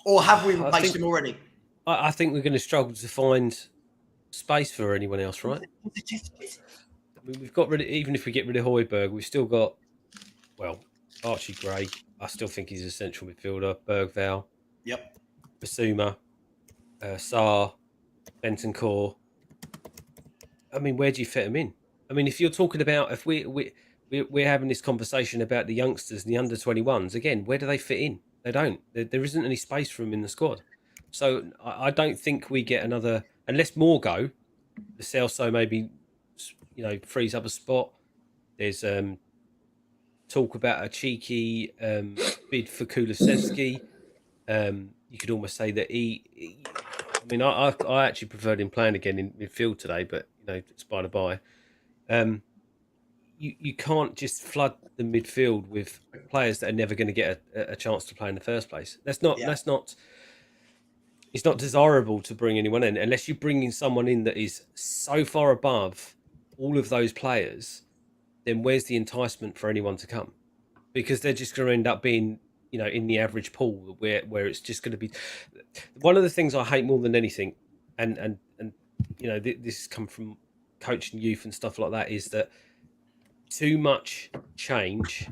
Or have we replaced him already? I think we're going to struggle to find space for anyone else, right? I mean, we've got rid of, even if we get rid of Højbjerg, we've still got, Archie Gray, I still think he's a central midfielder. Bergvall. Yep. Basuma. Sarr. Bentancur. I mean, where do you fit him in? I mean, if you're talking about, if we're having this conversation about the youngsters and the under-21s, again, where do they fit in? They don't. There isn't any space for them in the squad. So I don't think we get another, unless more go, the Celso maybe, frees up a spot. There's talk about a cheeky bid for Kulusevski. You could almost say that I actually preferred him playing again in midfield today, but it's by the by. You can't just flood the midfield with players that are never going to get a chance to play in the first place. It's not desirable to bring anyone in unless you're bringing someone in that is so far above all of those players. Then where's the enticement for anyone to come? Because they're just going to end up being, in the average pool where it's just going to be. One of the things I hate more than anything, and this has come from coaching youth and stuff like that, is that too much change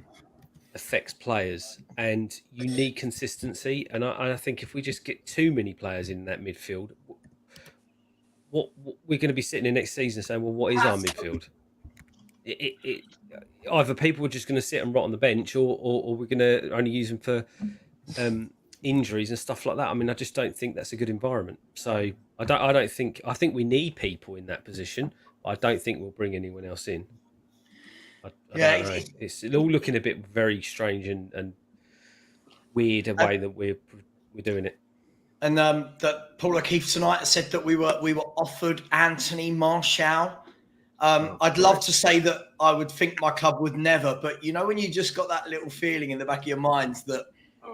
affects players, and you need consistency. And I think if we just get too many players in that midfield, what we're going to be sitting in next season saying, well, what is our midfield? Either people are just going to sit and rot on the bench, or we're going to only use them for injuries and stuff like that. I mean, I just don't think that's a good environment. So I think we need people in that position. But I don't think we'll bring anyone else in. I don't know. It's all looking a bit very strange and weird a way that we're doing it. And that Paul O'Keefe tonight said that we were offered Anthony Martial. I'd love to say that I would think my club would never, but when you just got that little feeling in the back of your minds that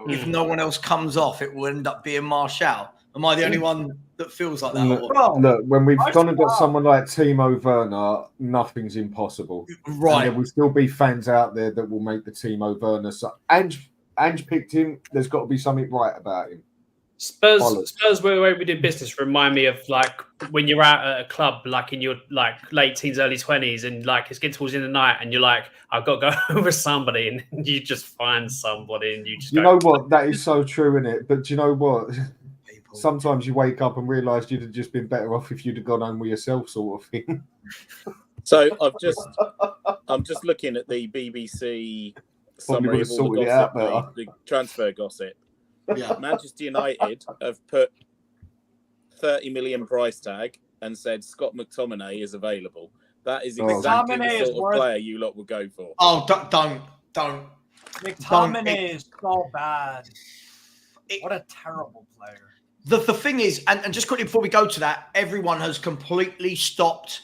if no one else comes off, it will end up being Martial. Am I the only one that feels like that? Look, when we've gone and got someone like Timo Werner, nothing's impossible. Right. And there will still be fans out there that will make the Timo Werner. So Ange picked him. There's got to be something right about him. Spurs, where we do business, remind me of like when you're out at a club, like in your late teens, early 20s, and it's getting towards the end of the night, and you're like, I've got to go with somebody, and you just find somebody, and you just. You know what? That is so true, isn't it? But do you know what? Sometimes you wake up and realise you'd have just been better off if you'd have gone home with yourself, sort of thing. So I'm just looking at the BBC summary of all the gossip, the transfer gossip. Yeah. Manchester United have put 30 million price tag and said Scott McTominay is available. That is exactly the sort of player you lot would go for. Oh, don't. McTominay is so bad. What a terrible player. The thing is, and just quickly before we go to that, everyone has completely stopped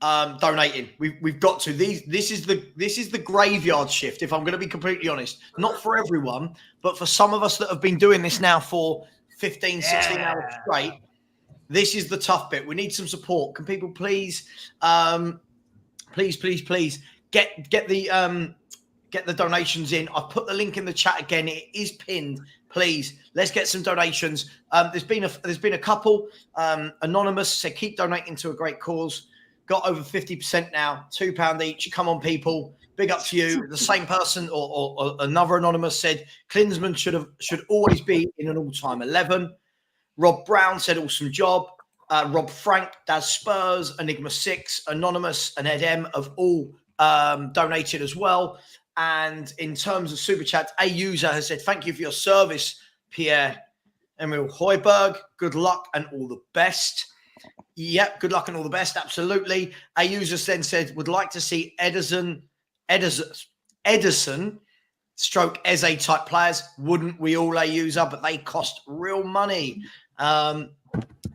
donating. We've got to. This is the graveyard shift, if I'm going to be completely honest. Not for everyone, but for some of us that have been doing this now for 15, 16 hours straight. This is the tough bit. We need some support. Can people please get the donations in? I've put the link in the chat again. It is pinned. Please, let's get some donations. There's been a couple. Anonymous said keep donating to a great cause. Got over 50% now, £2 each. Come on, people. Big up to you. The same person or another anonymous said Klinsmann should always be in an all-time 11. Rob Brown said awesome job. Rob Frank, Daz Spurs, Enigma 6, Anonymous, and Ed M have all donated as well. And in terms of super chat, a user has said, thank you for your service, Pierre Emil Hoiberg. Good luck and all the best. Yep, good luck and all the best. Absolutely. A user then said, would like to see Edison stroke Eze type players. Wouldn't we all, a user? But they cost real money.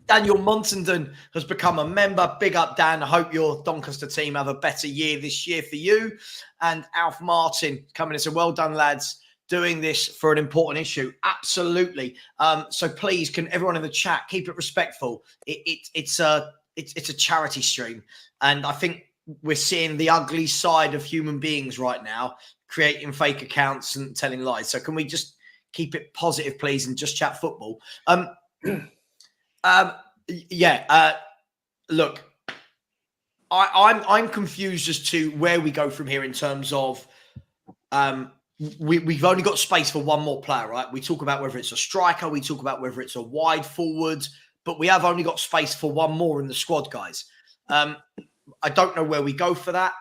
Daniel Montenden has become a member. Big up, Dan. I hope your Doncaster team have a better year this year for you. And Alf Martin coming and said, well done, lads, doing this for an important issue. Absolutely. So please, can everyone in the chat keep it respectful? It's a charity stream. And I think we're seeing the ugly side of human beings right now, creating fake accounts and telling lies. So can we just keep it positive, please, and just chat football? Look, I'm confused as to where we go from here in terms of we've only got space for one more player, right? We talk about whether it's a striker, we talk about whether it's a wide forward, but we have only got space for one more in the squad, guys. I don't know where we go for that.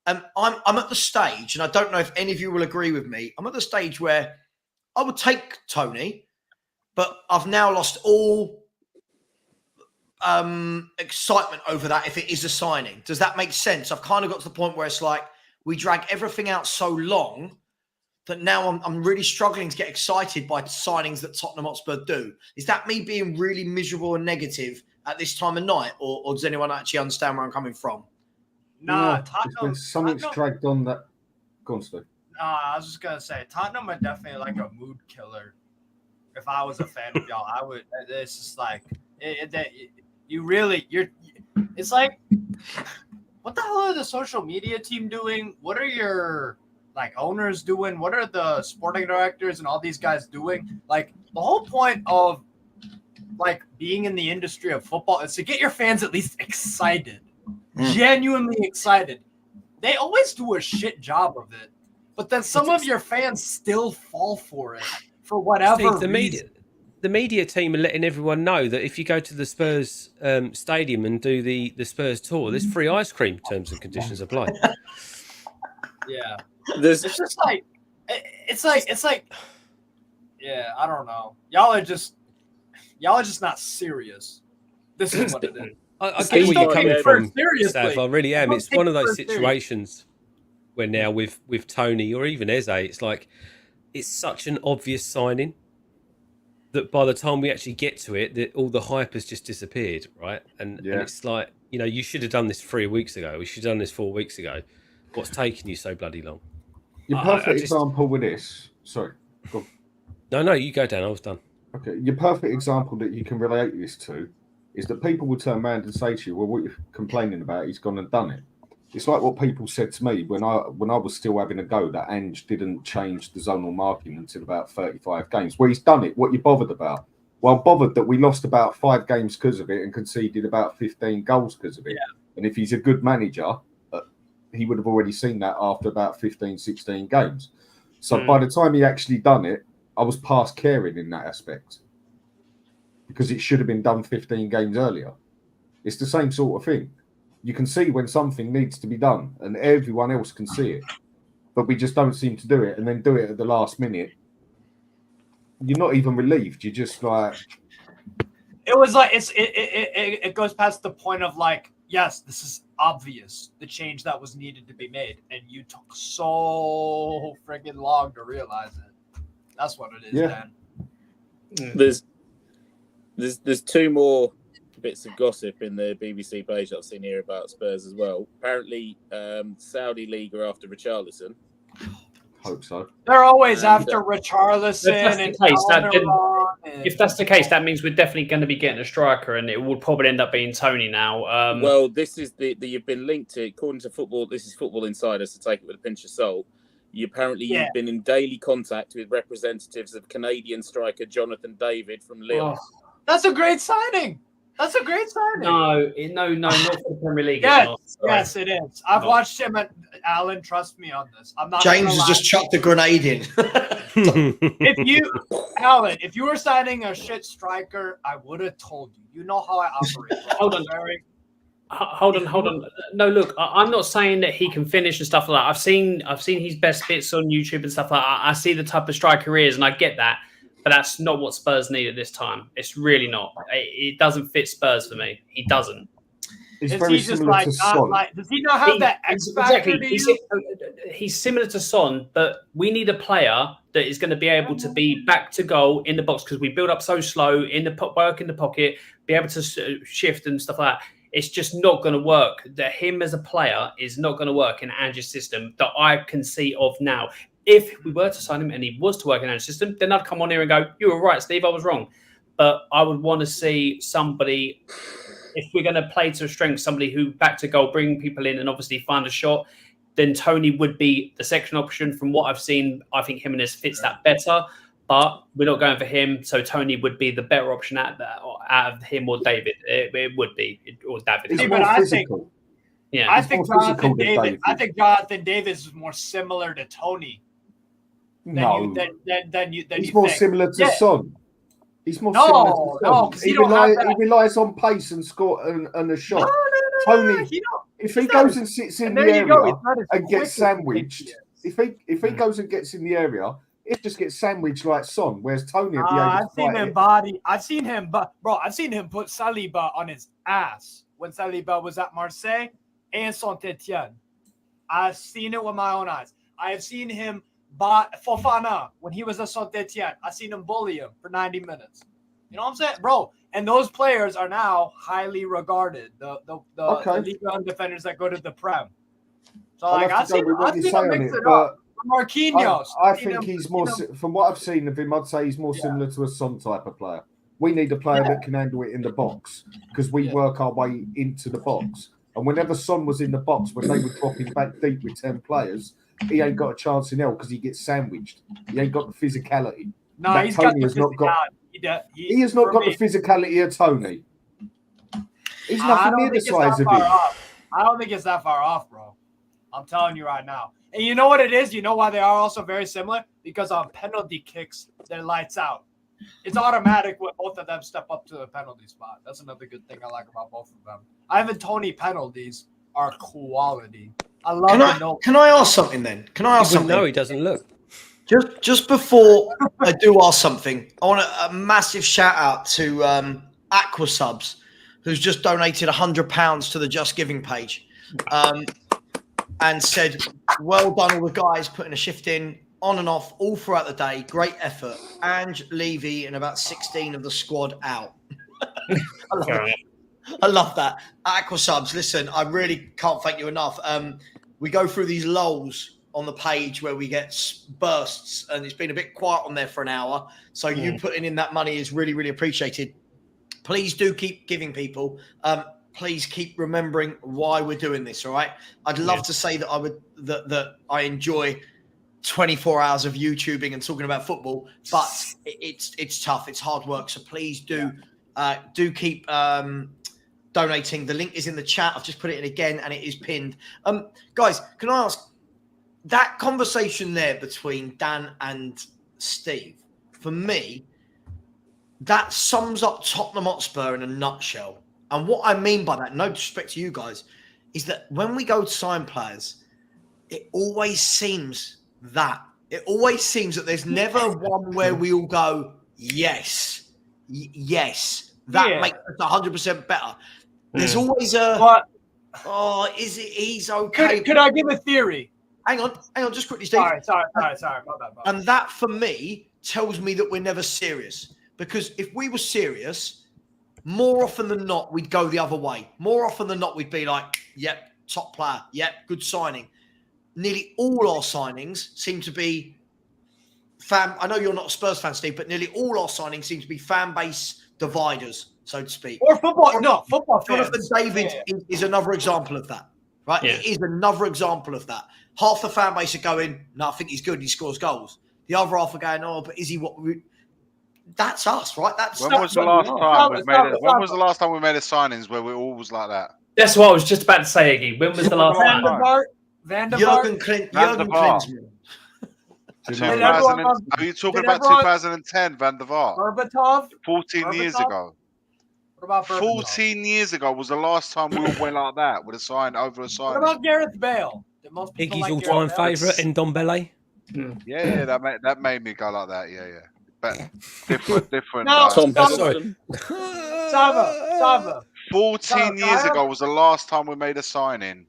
I'm at the stage, and I don't know if any of you will agree with me. I'm at the stage where I would take Tony, but I've now lost all excitement over that if it is a signing. Does that make sense? I've kind of got to the point where it's like we drag everything out so long that now I'm really struggling to get excited by signings that Tottenham Hotspur do. Is that me being really miserable and negative at this time of night, or does anyone actually understand where I'm coming from? Nah, Tottenham. Something's dragged on that. Go on, Steve. I was just gonna say Tottenham are definitely like a mood killer. If I was a fan of y'all, I would. It's just like It's like, what the hell are the social media team doing? What are your like owners doing? What are the sporting directors and all these guys doing? Like the whole point of like being in the industry of football is to get your fans at least excited, genuinely excited. They always do a shit job of it, but then some of your fans still fall for it for whatever Steve, the media team are letting everyone know that if you go to the Spurs stadium and do the Spurs tour, there's free ice cream. Terms and conditions apply. Yeah, it's just like it's like yeah, I don't know. Y'all are just not serious. This is what it is. I get where you're coming from, Sav. I really am. It's one of those situations where now with Tony or even Eze, it's like it's such an obvious signing that by the time we actually get to it, that all the hype has just disappeared, right? And it's like, you know, you should have done this 3 weeks ago. We should have done this 4 weeks ago. What's taking you so bloody long? Your perfect example with this. Sorry, go on. No, you go down. I was done. Okay, your perfect example that you can relate this to is that people will turn around and say to you, well, what you're complaining about, he's gone and done it. It's like what people said to me when I was still having a go that Ange didn't change the zonal marking until about 35 games. Well, he's done it. What you bothered about? Well, bothered that we lost about 5 games because of it and conceded about 15 goals because of it. Yeah. And if he's a good manager, he would have already seen that after about 15, 16 games. So by the time he actually done it, I was past caring in that aspect because it should have been done 15 games earlier. It's the same sort of thing. You can see when something needs to be done and everyone else can see it, but we just don't seem to do it and then do it at the last minute. You're not even relieved. You're just like... It was like, it goes past the point of like, yes, this is obvious, the change that was needed to be made. And you took so friggin' long to realize it. That's what it is, Dan. There's 2 more bits of gossip in the BBC page that I've seen here about Spurs as well. Apparently, Saudi League are after Richarlison. Hope so. They're always after Richarlison. If that's the case, that means we're definitely going to be getting a striker, and it would probably end up being Tony now. Well, this is the you've been linked to, according to football. This is Football Insider, so take it with a pinch of salt. You've been in daily contact with representatives of Canadian striker Jonathan David from Lille. Oh, that's a great signing. That's a great signing. No, not for the Premier League. Yes, it is. I've watched him at Alan. Trust me on this. I'm not. James has just chucked a grenade in. If you were signing a shit striker, I would have told you. You know how I operate. Hold on. No, look, I'm not saying that he can finish and stuff like that. I've seen his best bits on YouTube and stuff like that. I see the type of striker he is, and I get that. But that's not what Spurs need at this time. It's really not. It doesn't fit Spurs for me. He doesn't. Is he just like, does he not have that X factor? Exactly. He's similar to Son, but we need a player that is going to be able to be back to goal in the box because we build up so slow in the work in the pocket, be able to shift and stuff like that. It's just not going to work. That him as a player is not going to work in Ange's system that I can see of now. If we were to sign him and he was to work in our system, then I'd come on here and go, you were right, Steve, I was wrong. But I would want to see somebody, if we're going to play to a strength, somebody who back to goal, bring people in and obviously find a shot, then Tony would be the second option. From what I've seen, I think Jimenez fits that better. But we're not going for him, so Tony would be the better option out of him or David. It would be, or David. See, but I think Jonathan David is more similar to Tony No. then you He's more think, similar to yeah. Son. He's more similar to Son. No, because he relies on pace and score and a shot. Tony, if he goes and sits in the area and gets sandwiched, if he goes and gets in the area, it just gets sandwiched like Son. Whereas Tony will be able to I've seen him I've seen him, I've seen him put Saliba on his ass when Saliba was at Marseille and Saint-Etienne. I've seen it with my own eyes. I have seen him Fofana when he was at Saint-Etienne. I've seen him bully him for 90 minutes. You know what I'm saying, bro? And those players are now highly regarded. The Ligue 1 defenders that go to the Prem. So I've seen him mix it up. Marquinhos. I think he's more. From what I've seen of him, I'd say he's more similar to a Son type of player. We need a player that can handle it in the box because we work our way into the box. And whenever Son was in the box, when they were dropping back deep with 10 players, he ain't got a chance in hell because he gets sandwiched. He ain't got the physicality. No, he's got the physicality. He has not got the physicality of Tony. He's nothing near the size of him. I don't think it's that far off, bro. I'm telling you right now. And you know what it is? You know why they are also very similar? Because on penalty kicks, they're lights out. It's automatic when both of them step up to the penalty spot. That's another good thing I like about both of them. Ivan Toney penalties are quality. I love Can I ask something then? Can I ask something? No, he doesn't look. Just before I do ask something, I want a massive shout out to Aqua Subs, who's just donated £100 to the Just Giving page, and said, "Well done, all the guys putting a shift in, on and off, all throughout the day. Great effort. Ange, Levy, and about 16 of the squad out." I love that. Aqua Subs, listen, I really can't thank you enough. We go through these lulls on the page where we get bursts, and it's been a bit quiet on there for an hour. So you putting in that money is really, really appreciated. Please do keep giving, people. Please keep remembering why we're doing this. All right. I'd love to say that I enjoy 24 hours of YouTubing and talking about football, but it's tough. It's hard work. So please do keep donating. The link is in the chat. I've just put it in again, and it is pinned. Guys, can I ask, that conversation there between Dan and Steve, for me, that sums up Tottenham Hotspur in a nutshell. And what I mean by that, no disrespect to you guys, is that when we go to sign players, it always seems that there's never one where we all go, yes, that makes us 100% better. There's always he's okay. Could I give a theory? Hang on, just quickly, Steve. Sorry. My bad. And that, for me, tells me that we're never serious. Because if we were serious, more often than not, we'd go the other way. More often than not, we'd be like, yep, top player. Yep, good signing. Nearly all our signings seem to be I know you're not a Spurs fan, Steve, but nearly all our signings seem to be fan base dividers, so to speak. Or football fans. Jonathan David is another example of that, right? Yeah. It is another example of that. Half the fan base are going, no, I think he's good, he scores goals. The other half are going, oh, but is he what we... That's us, right? When was the last time we made a signings where we all was like that? That's what I was just about to say, Iggy. When was the last time? Van der Vaart. Jurgen Klinsmann. Are you talking about 2010, Van der Vaart? Berbatov? 14 years ago. What about Berbatov? 14 years ago was the last time we all went like that with a sign over a sign. What about Gareth Bale? Iggy's all-time favourite in Ndombele. Yeah, that made me go like that. Yeah. But different. No, Tom Savva. 14 years ago was the last time we made a signing.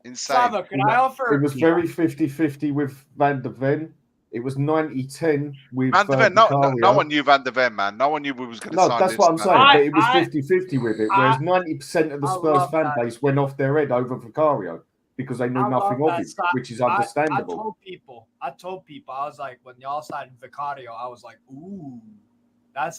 Insane. Savva, can I offer? It was very 50-50 with Van der Ven. It was 90-10 with Van der Ven. No one knew Van der Ven, man. No one knew we was going to sign. No, that's what I'm saying. But it was 50-50 with it. Whereas 90% of the Spurs fan base went off their head over Vicario because they knew nothing of it, which is understandable. I told people, I was like, when y'all signed Vicario, I was like, ooh, I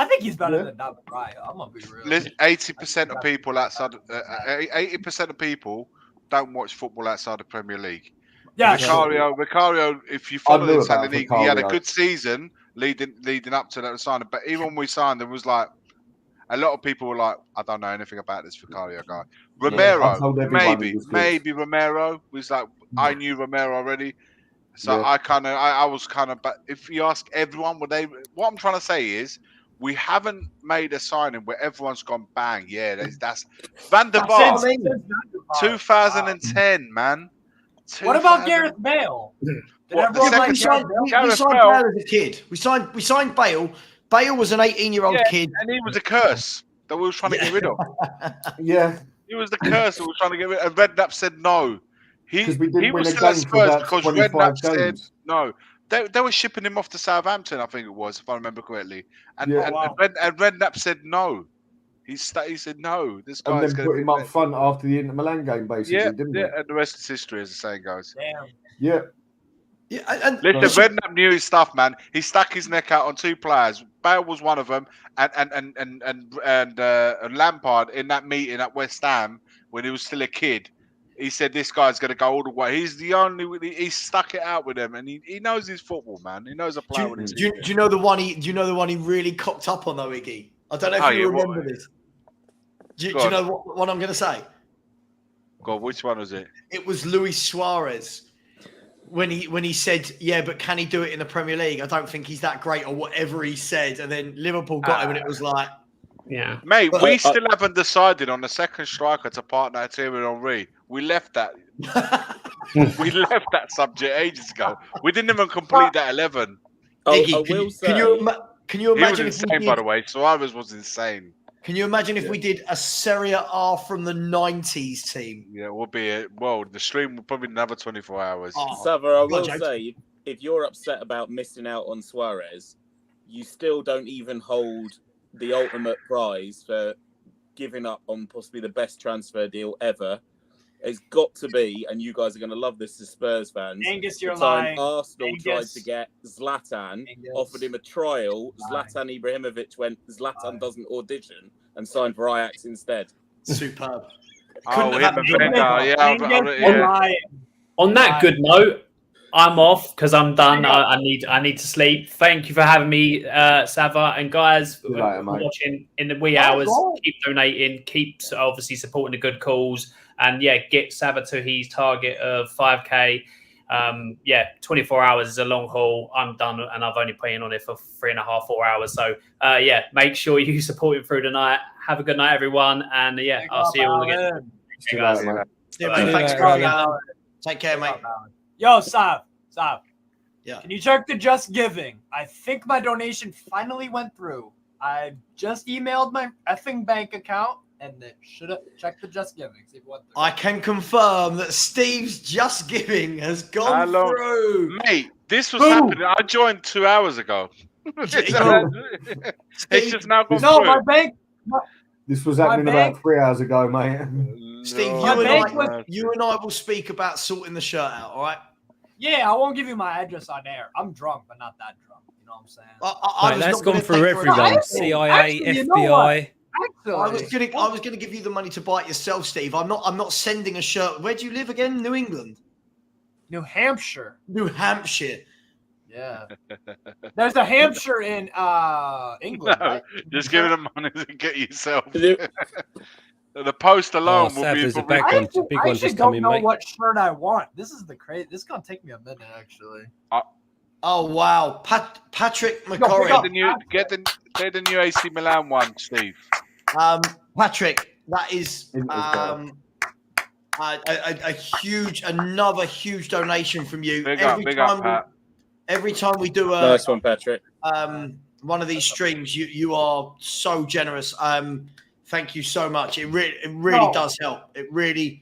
think he's better than David Raya. I'm gonna be real. 80% of people outside, 80% of people don't watch football outside the Premier League. Yeah, Vicario. If you follow the Italian league, he had a good season leading up to that signing. But even when we signed, there was like a lot of people were like, I don't know anything about this Vicario guy. Romero, maybe Romero was like, I knew Romero already. So I was kind of, but if you ask everyone, would they? What I'm trying to say is, we haven't made a signing where everyone's gone bang. Yeah, that's Van der Vaart, 2010, man. What about Gareth Bale? What, we signed Bale as a kid. We signed Bale. Bale was an 18-year-old kid, and he was a curse that we were trying to get rid of. Yeah, he was the curse that we were trying to get rid of. And Redknapp said no. He was still at Spurs because Redknapp said no. They were shipping him off to Southampton, I think it was, if I remember correctly. And Redknapp said no. He said no. This guy's and then put him up front after the Inter Milan game, basically, didn't he? Yeah, and the rest is history, as the saying goes. Damn. Yeah. And listen, Redknapp knew his stuff, man. He stuck his neck out on two players. Bale was one of them, and Lampard in that meeting at West Ham when he was still a kid. He said this guy's going to go all the way. He's the only. He stuck it out with him, and he knows his football, man. He knows a player. Do you know the one he really cocked up on though, Iggy? I don't know if you remember this. Do you know what I'm going to say? God, which one was it? It was Luis Suarez. When he said, yeah, but can he do it in the Premier League? I don't think he's that great, or whatever he said. And then Liverpool got him, and it was like, yeah, mate, we still haven't decided on the second striker to partner Thierry Henry. We left that. We left that subject ages ago. We didn't even complete that 11. Iggy, can you imagine? He was insane, by the way. Suarez was insane. Can you imagine if we did a Serie A from the 90s team? Yeah, it would be the stream would probably another 24 hours. Savva, I will say, if you're upset about missing out on Suarez, you still don't even hold the ultimate prize for giving up on possibly the best transfer deal ever. It's got to be, and you guys are going to love this as Spurs fans. Angus, you're the time lying. Arsenal tried to get Zlatan, offered him a trial. Zlatan Ibrahimovic went, Zlatan doesn't audition, and signed for Ajax instead. Superb. On that good note, I'm off because I'm done. I need to sleep. Thank you for having me, Savva, and guys watching in the wee hours. Keep donating, keep obviously supporting the good cause, and get Savva to his target of 5K. 24 hours is a long haul. I'm done, and I've only put in on it for 3.5, 4 hours. So make sure you support him through the night. Have a good night, everyone, and I'll see you all again. See you guys. Thanks for coming out. Take care, mate. Yo, Sav. Yeah. Can you check the Just Giving? I think my donation finally went through. I just emailed my effing bank account, and it should have checked the Just Giving. See if it went through. I can confirm that Steve's Just Giving has gone through. Mate, this was happening. I joined 2 hours ago. It's just now gone through. My bank. This was happening about 3 hours ago, mate. Steve, you and I will speak about sorting the shirt out, all right? Yeah, I won't give you my address on air. I'm drunk, but not that drunk. You know what I'm saying? That's gone through everyone. CIA, FBI. I was gonna give you the money to buy it yourself, Steve. I'm not sending a shirt. Where do you live again? New England. New Hampshire. New Hampshire. Yeah. There's a Hampshire in England. No, right? just give them money to get yourself. The post alone will be a big one just coming, mate. What shirt I want. This is the crazy. This is gonna take me a minute, actually. Oh wow, Patrick McCorry. Get the new AC Milan one, Steve. Patrick, that is another huge donation from you. Every time we do a nice one, Patrick. One of these streams, you are so generous. Thank you so much. It really does help. It really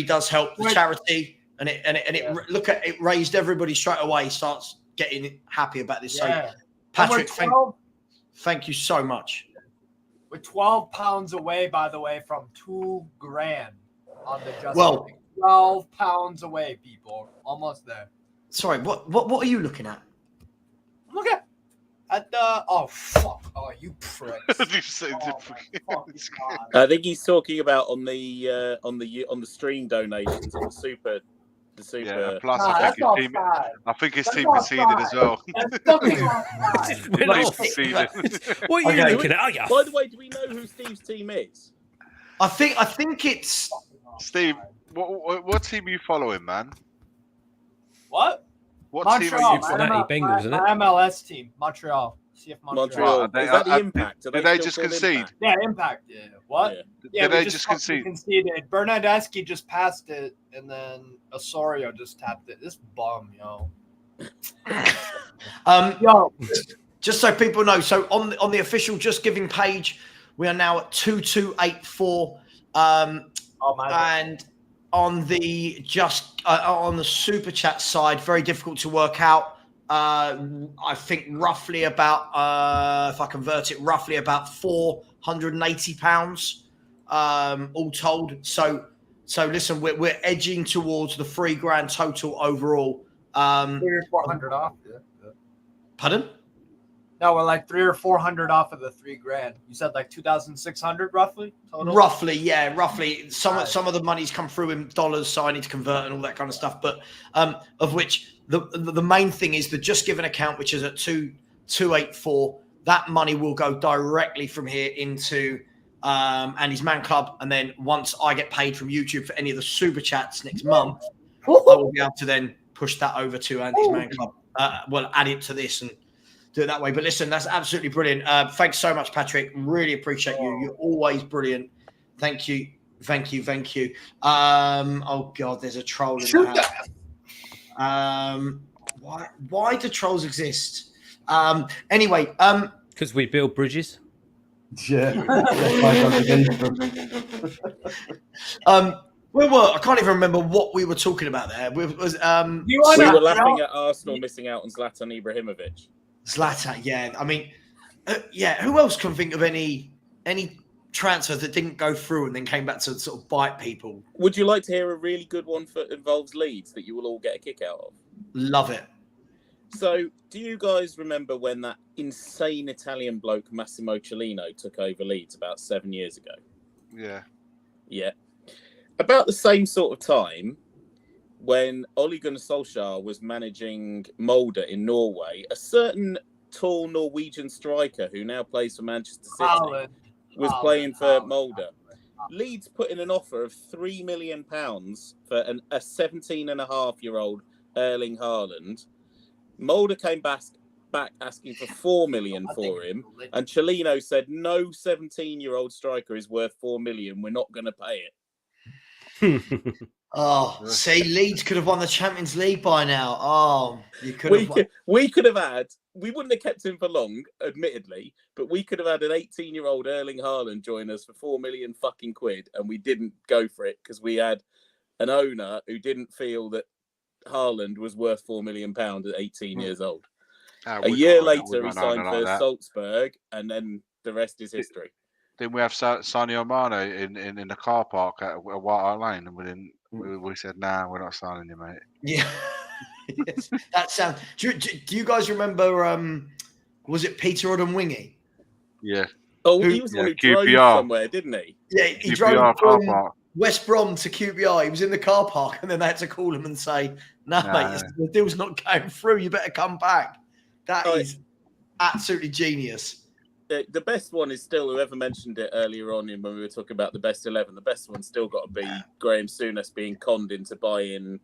does help the charity, and it raised everybody straight away. Starts getting happy about this. Yeah. So, Patrick, thank you so much. We're 12 pounds away, by the way, from $2,000 on the Just. 12 pounds away, people. Almost there. Sorry, what are you looking at? Look at the fuck! Oh, you prick! I think he's talking about on the stream donations on the super. Yeah, plus I think his team conceded as well. What are you looking at? By the way, do we know who Steve's team is? I think it's Steve. What team are you following, man? What? What Montreal, team are you? Cincinnati Bengals, isn't it? my MLS team, Montreal. See if Montreal. Right, Is that the Impact? Did they just concede? Impact? Yeah, Impact. Yeah. What? Yeah, Did we they just concede? conceded. Bernardeschi just passed it, and then Osorio just tapped it. This bum, yo. Yo, just so people know, so on the official Just Giving page, we are now at 2284. And on the on the super chat side, very difficult to work out. I think roughly about if I convert it, roughly about £480 all told. So listen, we're edging towards the £3,000 total overall. 300 or 400 off. Yeah. Pardon? No, we're like 300 or 400 off of the $3,000. You said like 2,600 roughly total. Roughly, yeah, roughly. Some of the money's come through in dollars, so I need to convert and all that kind of stuff. But of which the main thing is the Just Given account, which is at 2284. That money will go directly from here into Andy's Man Club, and then once I get paid from YouTube for any of the super chats next month, I will be able to then push that over to Andy's Man Club. Add it to this and do it that way. But listen, that's absolutely brilliant. Thanks so much, Patrick. Really appreciate you. You're always brilliant. Thank you. Oh God, there's a troll in the house. Why do trolls exist? Anyway, because we build bridges. Yeah. Where were I can't even remember what we were talking about there. We were laughing at Arsenal missing out on Zlatan Ibrahimovic. Zlatan, yeah. I mean, who else can think of any transfer that didn't go through and then came back to sort of bite people? Would you like to hear a really good one that involves Leeds that you will all get a kick out of? Love it. So, do you guys remember when that insane Italian bloke Massimo Cellino took over Leeds about 7 years ago? Yeah. Yeah. About the same sort of time, when Ole Gunnar Solskjaer was managing Molde in Norway, a certain tall Norwegian striker who now plays for Manchester City was playing for Molde. Leeds put in an offer of £3 million for a 17-and-a-half-year-old Erling Haaland. Molde came back asking for £4 million for him, and Cellino said, "No 17-year-old striker is worth £4 million. We're not going to pay it." Oh, see, Leeds could have won the Champions League by now. Oh, you could have. We could have had. We wouldn't have kept him for long, admittedly, but we could have had an 18-year-old Erling Haaland join us for £4 million fucking quid, and we didn't go for it because we had an owner who didn't feel that Haaland was worth £4 million at 18 years old. A year later, he signed for Salzburg, and then the rest is history. Then we have Sadio Mane in the car park at White Hart Lane, and we said, "Nah, we're not signing him, mate." Yeah, yes, that sounds. Do you guys remember? Was it Peter Odemwingie? Yeah. Oh, he was the one who drove somewhere, didn't he? Yeah, he drove from West Brom to QPR. He was in the car park, and then they had to call him and say, "No, mate, the deal's not going through. You better come back." That is absolutely genius. The best one is still, whoever mentioned it earlier on when we were talking about the best 11, the best one's still got to be Graham Souness being conned into buying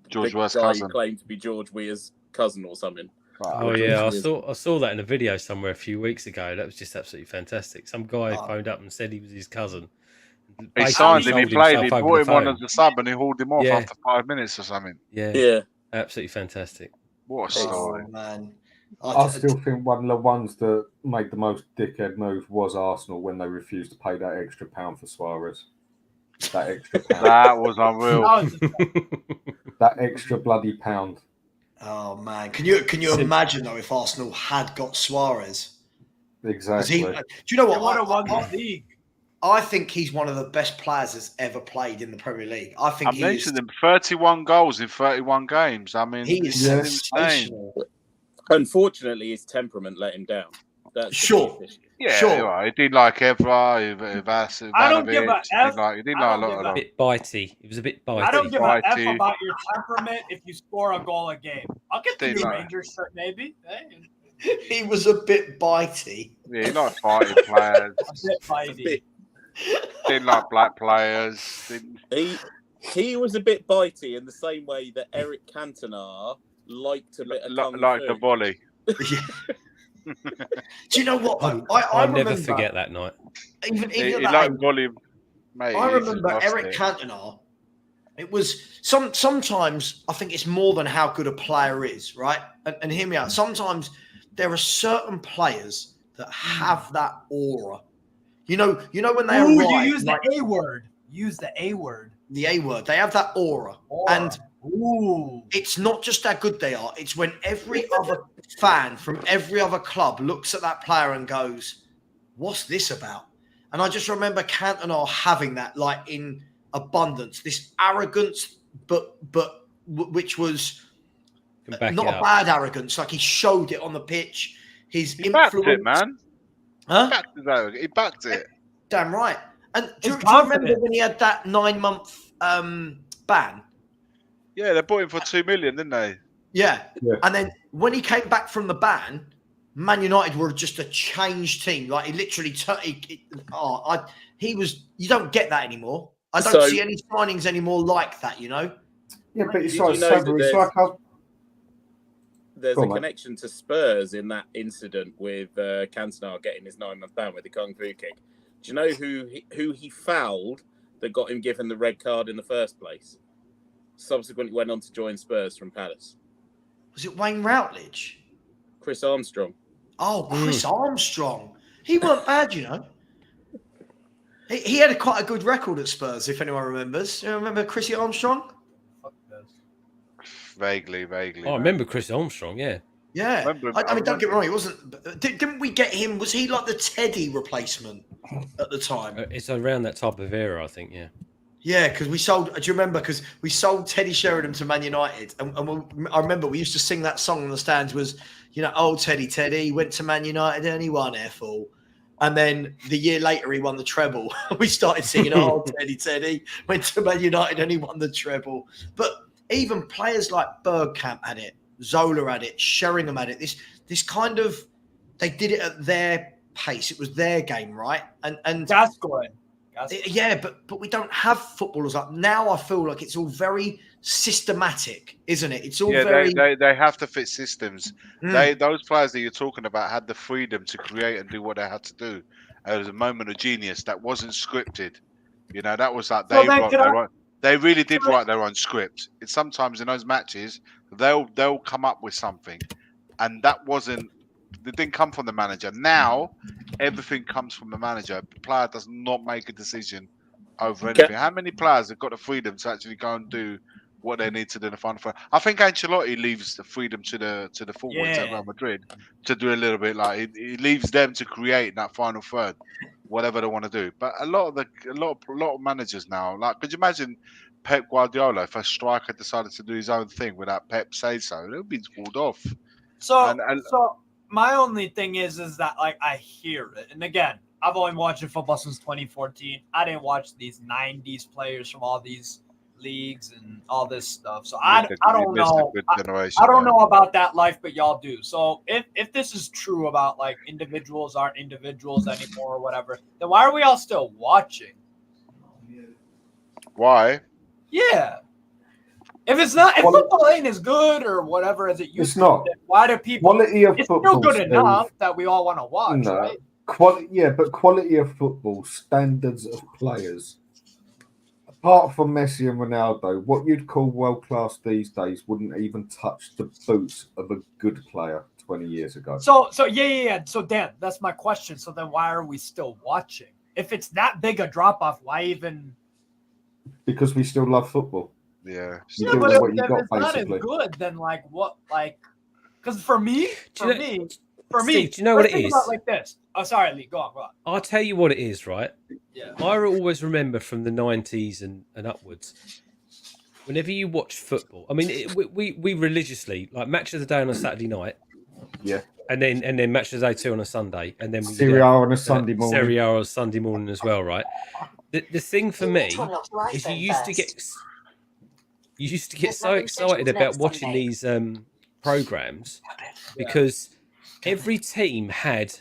George Weah's cousin. Claimed to be George Weah's cousin or something. Oh yeah, I saw that in a video somewhere a few weeks ago. That was just absolutely fantastic. Some guy phoned up and said he was his cousin. He signed him, he played, he brought him on as a sub, and he hauled him off after 5 minutes or something. Yeah, absolutely fantastic. What a story, man! I still think one of the ones that made the most dickhead move was Arsenal when they refused to pay that extra £1 for Suarez. That extra £1. That was unreal. That extra bloody £1. Oh man, can you imagine though if Arsenal had got Suarez? Exactly. Do you know what? They would have won the league. I think he's one of the best players that's ever played in the Premier League. I think I mentioned him 31 goals in 31 games. I mean, he is sensational. Unfortunately, his temperament let him down. That's sure. Yeah, sure. Right. He didn't like Evra, Ivanovic. I don't give a F. He didn't like a lot of them. A bit bitey. He was a bit bitey. I don't give a F about your temperament if you score a goal a game. I'll get the new Rangers shirt, maybe. Hey. He was a bit bitey. Yeah, he liked fighting players. A bit bitey. Didn't like black players. He was a bit bitey in the same way that Eric Cantona liked a bit of kung like fu. a volley. Do you know what though? I I'll never remember, forget that night. Even He at that like age, volley, mate. I he just remember lost Eric it. Cantona. It was sometimes I think it's more than how good a player is, right? And hear me out. Sometimes there are certain players that have that aura. You know when they Ooh, arrive. you use like, the A word. Use the A word. The A word. They have that aura. And it's not just how good they are. It's when every other fan from every other club looks at that player and goes, "What's this about?" And I just remember Cantona having that, like, in abundance, this arrogance, but which was not a bad arrogance. Like, he showed it on the pitch. His influence, backed it, man. Huh? He backed it. Damn right. And do you remember when he had that 9-month ban? Yeah, they bought him for 2 million, didn't they? Yeah. And then when he came back from the ban, Man United were just a changed team. Like, he literally, he was. You don't get that anymore. I don't see any signings anymore like that. You know. Yeah, but it's like Savva. It's like there's a connection to Spurs in that incident with Cantona getting his 9-month ban with the kung fu kick. Do you know who he fouled that got him given the red card in the first place? Subsequently went on to join Spurs from Palace. Was it Wayne Routledge? Chris Armstrong. Oh, Chris Armstrong. He weren't bad, you know. He had quite a good record at Spurs, if anyone remembers. You remember Chrissy Armstrong? Vaguely. I remember Chris Armstrong, yeah. Yeah. I mean, don't get me wrong, he wasn't... Didn't we get him... Was he like the Teddy replacement at the time? It's around that type of era, I think, yeah. Yeah, because we sold... Do you remember? Because we sold Teddy Sheringham to Man United. And I remember we used to sing that song on the stands was, you know, "Oh, Teddy, went to Man United and he won F-all." And then the year later, he won the treble. We started singing, "Oh, Teddy, went to Man United and he won the treble." But even players like Bergkamp had it, Zola had it, Sheringham had it. This kind of... They did it at their pace. It was their game, right? And Gascoigne. Yeah, but we don't have footballers like now. I feel like it's all very systematic, isn't it? It's all very. They have to fit systems. Those players that you're talking about had the freedom to create and do what they had to do. It was a moment of genius that wasn't scripted. You know, that was like they really did write their own script. It's sometimes in those matches they'll come up with something, and that wasn't. It didn't come from the manager. Now, everything comes from the manager. The player does not make a decision over anything. How many players have got the freedom to actually go and do what they need to do in the final third? I think Ancelotti leaves the freedom to the forwards at Real Madrid to do a little bit. Like he leaves them to create that final third, whatever they want to do. But a lot of managers now, like, could you imagine Pep Guardiola if a striker decided to do his own thing without Pep say so? It would be pulled off. So my only thing is that, like, I hear it. And again, I've only watched football since 2014. I didn't watch these 90s players from all these leagues and all this stuff. So I don't know. I don't know about that life, but y'all do. So if this is true about, like, individuals aren't individuals anymore or whatever, then why are we all still watching? Why? Yeah. If football ain't as good or whatever as it used to, then why do people? Quality of football. It's still good enough that we all want to watch, right? But quality of football, standards of players. Apart from Messi and Ronaldo, what you'd call world class these days wouldn't even touch the boots of a good player 20 years ago. So yeah. So Dan, that's my question. So then why are we still watching? If it's that big a drop off, why even? Because we still love football. Yeah, but if it's not as good, then like what? Like, because for me, Steve, do you know what it is? Like this. Oh, sorry, Lee. Go on. I'll tell you what it is, right? Yeah. I always remember from the 90s and upwards, whenever you watch football, I mean, we religiously, like, match of the day on a Saturday night. Yeah. And then match of the day 2 on a Sunday. And then Serie A on a Sunday morning. Serie A on a Sunday morning as well, right? The thing for me is you used to get so excited about watching these programs because every team had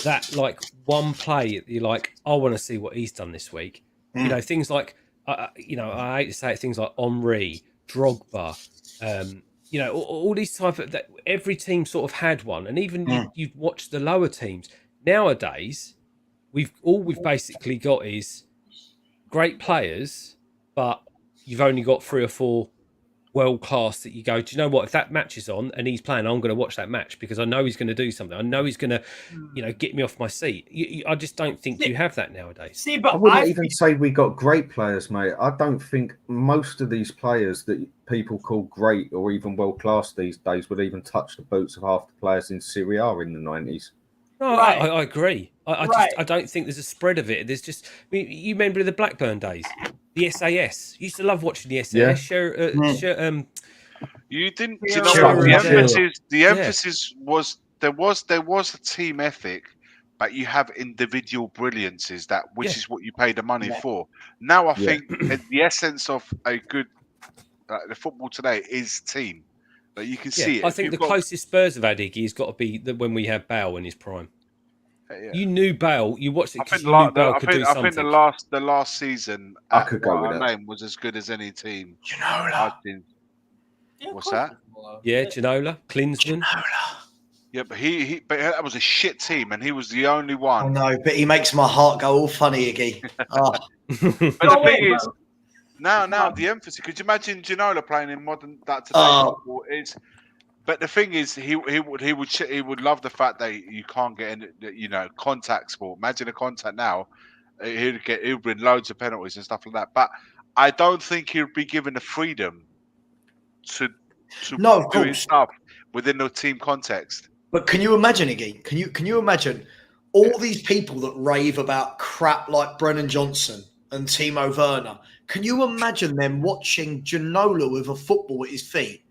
that, like, one play that you're like, I want to see what he's done this week. You know, things like, I hate to say it, things like Henry, Drogba, you know, all these type of that. Every team sort of had one, and even you'd watch the lower teams. Nowadays, we've basically got is great players, but you've only got 3 or 4 world class that you go, do you know what? If that match is on and he's playing, I'm going to watch that match because I know he's going to do something. I know he's going to, you know, get me off my seat. I just don't think you have that nowadays. See, but I wouldn't even say we got great players, mate. I don't think most of these players that people call great or even world class these days would even touch the boots of half the players in Serie A in the 90s. No, I agree. I don't think there's a spread of it. There's just, I mean, you remember the Blackburn days, the SAS. You used to love watching the SAS. Yeah. You didn't. You know what? The emphasis was there was a team ethic, but you have individual brilliances which is what you pay the money for. Now I think the essence of a good the football today is team. But you can see it. I think the closest Spurs have had Iggy has got to be when we had Bale in his prime. You knew Bale. You watched it because you knew Bale could do something. I think the last season, I could go with that. Name was as good as any team. Ginola. What's that? Yeah, Ginola, Klinsmann. Yeah, but but that was a shit team, and he was the only one. Oh no, but he makes my heart go all funny, Iggy. Oh. But the thing is, now the emphasis. Could you imagine Ginola playing in modern today's football? But the thing is, he would love the fact that you can't get in, you know, contact sport. Imagine a contact now, he'd win loads of penalties and stuff like that. But I don't think he'd be given the freedom to do his stuff within the team context. But can you imagine, Iggy? Can you imagine all these people that rave about crap like Brennan Johnson and Timo Werner? Can you imagine them watching Ginola with a football at his feet?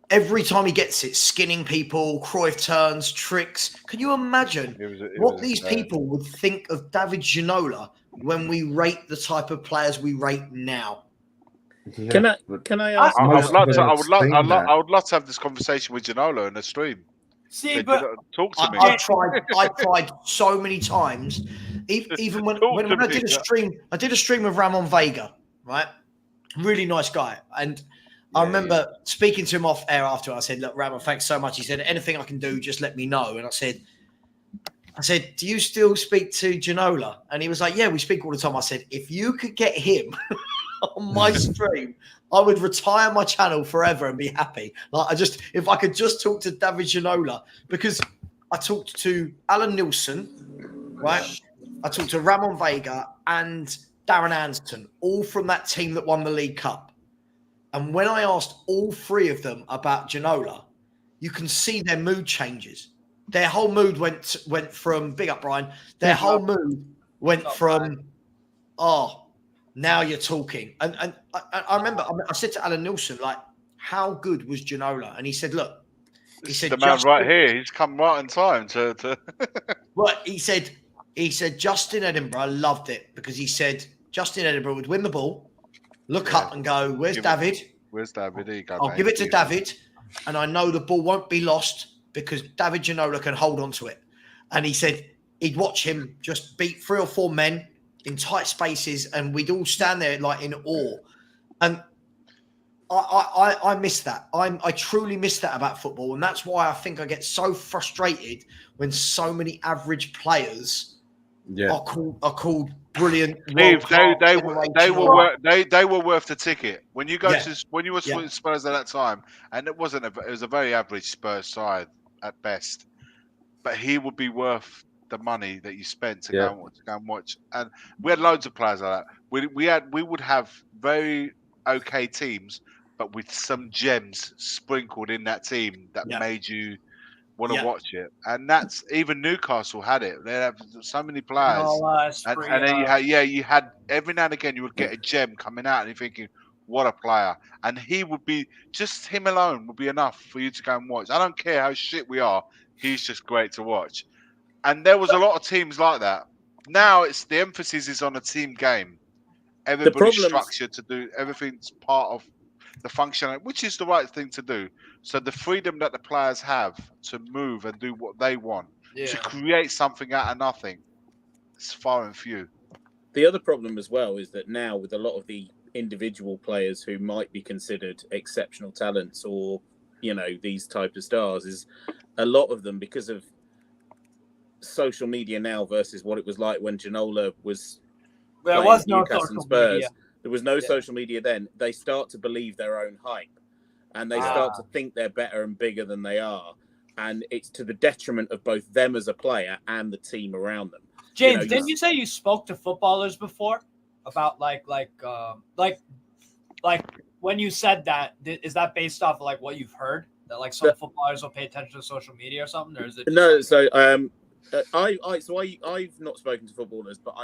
Every time he gets it, skinning people, Cruyff turns, tricks. Can you imagine what these people would think of David Ginola when we rate the type of players we rate now? Yeah. Can I ask? I would love to have this conversation with Ginola in a stream. See, but talk to me. I tried so many times. Even when I did a stream with Ramon Vega, right? Really nice guy, and I remember speaking to him off air after. I said, "Look, Ramon, thanks so much." He said, "Anything I can do, just let me know." And I said, "Do you still speak to Ginola?" And he was like, "Yeah, we speak all the time." I said, "If you could get him on my stream, I would retire my channel forever and be happy." Like if I could just talk to David Ginola, because I talked to Alan Nilsson, right? I talked to Ramon Vega and Darren Anderton, all from that team that won the League Cup. And when I asked all 3 of them about Ginola, you can see their mood changes. Their whole mood went from, big up Brian, their whole mood went from, now you're talking. And I remember, I said to Alan Nilsson, like, how good was Ginola? And he said, look, the man right here, he's come right in time to... Well, he said Justin Edinburgh loved it because he said Justin Edinburgh would win the ball, look up and go, where's David? Where's David? I'll give it to David, and I know the ball won't be lost because David Ginola can hold on to it. And he said he'd watch him just beat 3 or 4 men in tight spaces, and we'd all stand there like in awe. And I miss that. I truly miss that about football, and that's why I think I get so frustrated when so many average players are called brilliant. Steve, they were worth the ticket. When you go to when you were Spurs at that time, and it was a very average Spurs side at best, but he would be worth the money that you spent to go and watch. And we had loads of players like that. We would have very okay teams, but with some gems sprinkled in that team that made you want to watch it. And that's even Newcastle had it. They have so many players, and then you had every now and again you would get a gem coming out, and you're thinking, what a player! And he would be just him alone would be enough for you to go and watch. I don't care how shit we are; he's just great to watch. And there was a lot of teams like that. Now it's the emphasis is on a team game. Everybody's structured to do everything's part of the function, which is the right thing to do. So the freedom that the players have to move and do what they want, to create something out of nothing, it's far and few. The other problem as well is that now with a lot of the individual players who might be considered exceptional talents or, you know, these type of stars is a lot of them, because of social media now versus what it was like when Ginola was There playing was at no Newcastle social and Spurs. media. There was no social media then. They start to believe their own hype, and they start to think they're better and bigger than they are. And it's to the detriment of both them as a player and the team around them. James, didn't you say you spoke to footballers before about like when you said that? Is that based off of like what you've heard, that like some footballers will pay attention to social media or something, or is it? No, so I've not spoken to footballers, but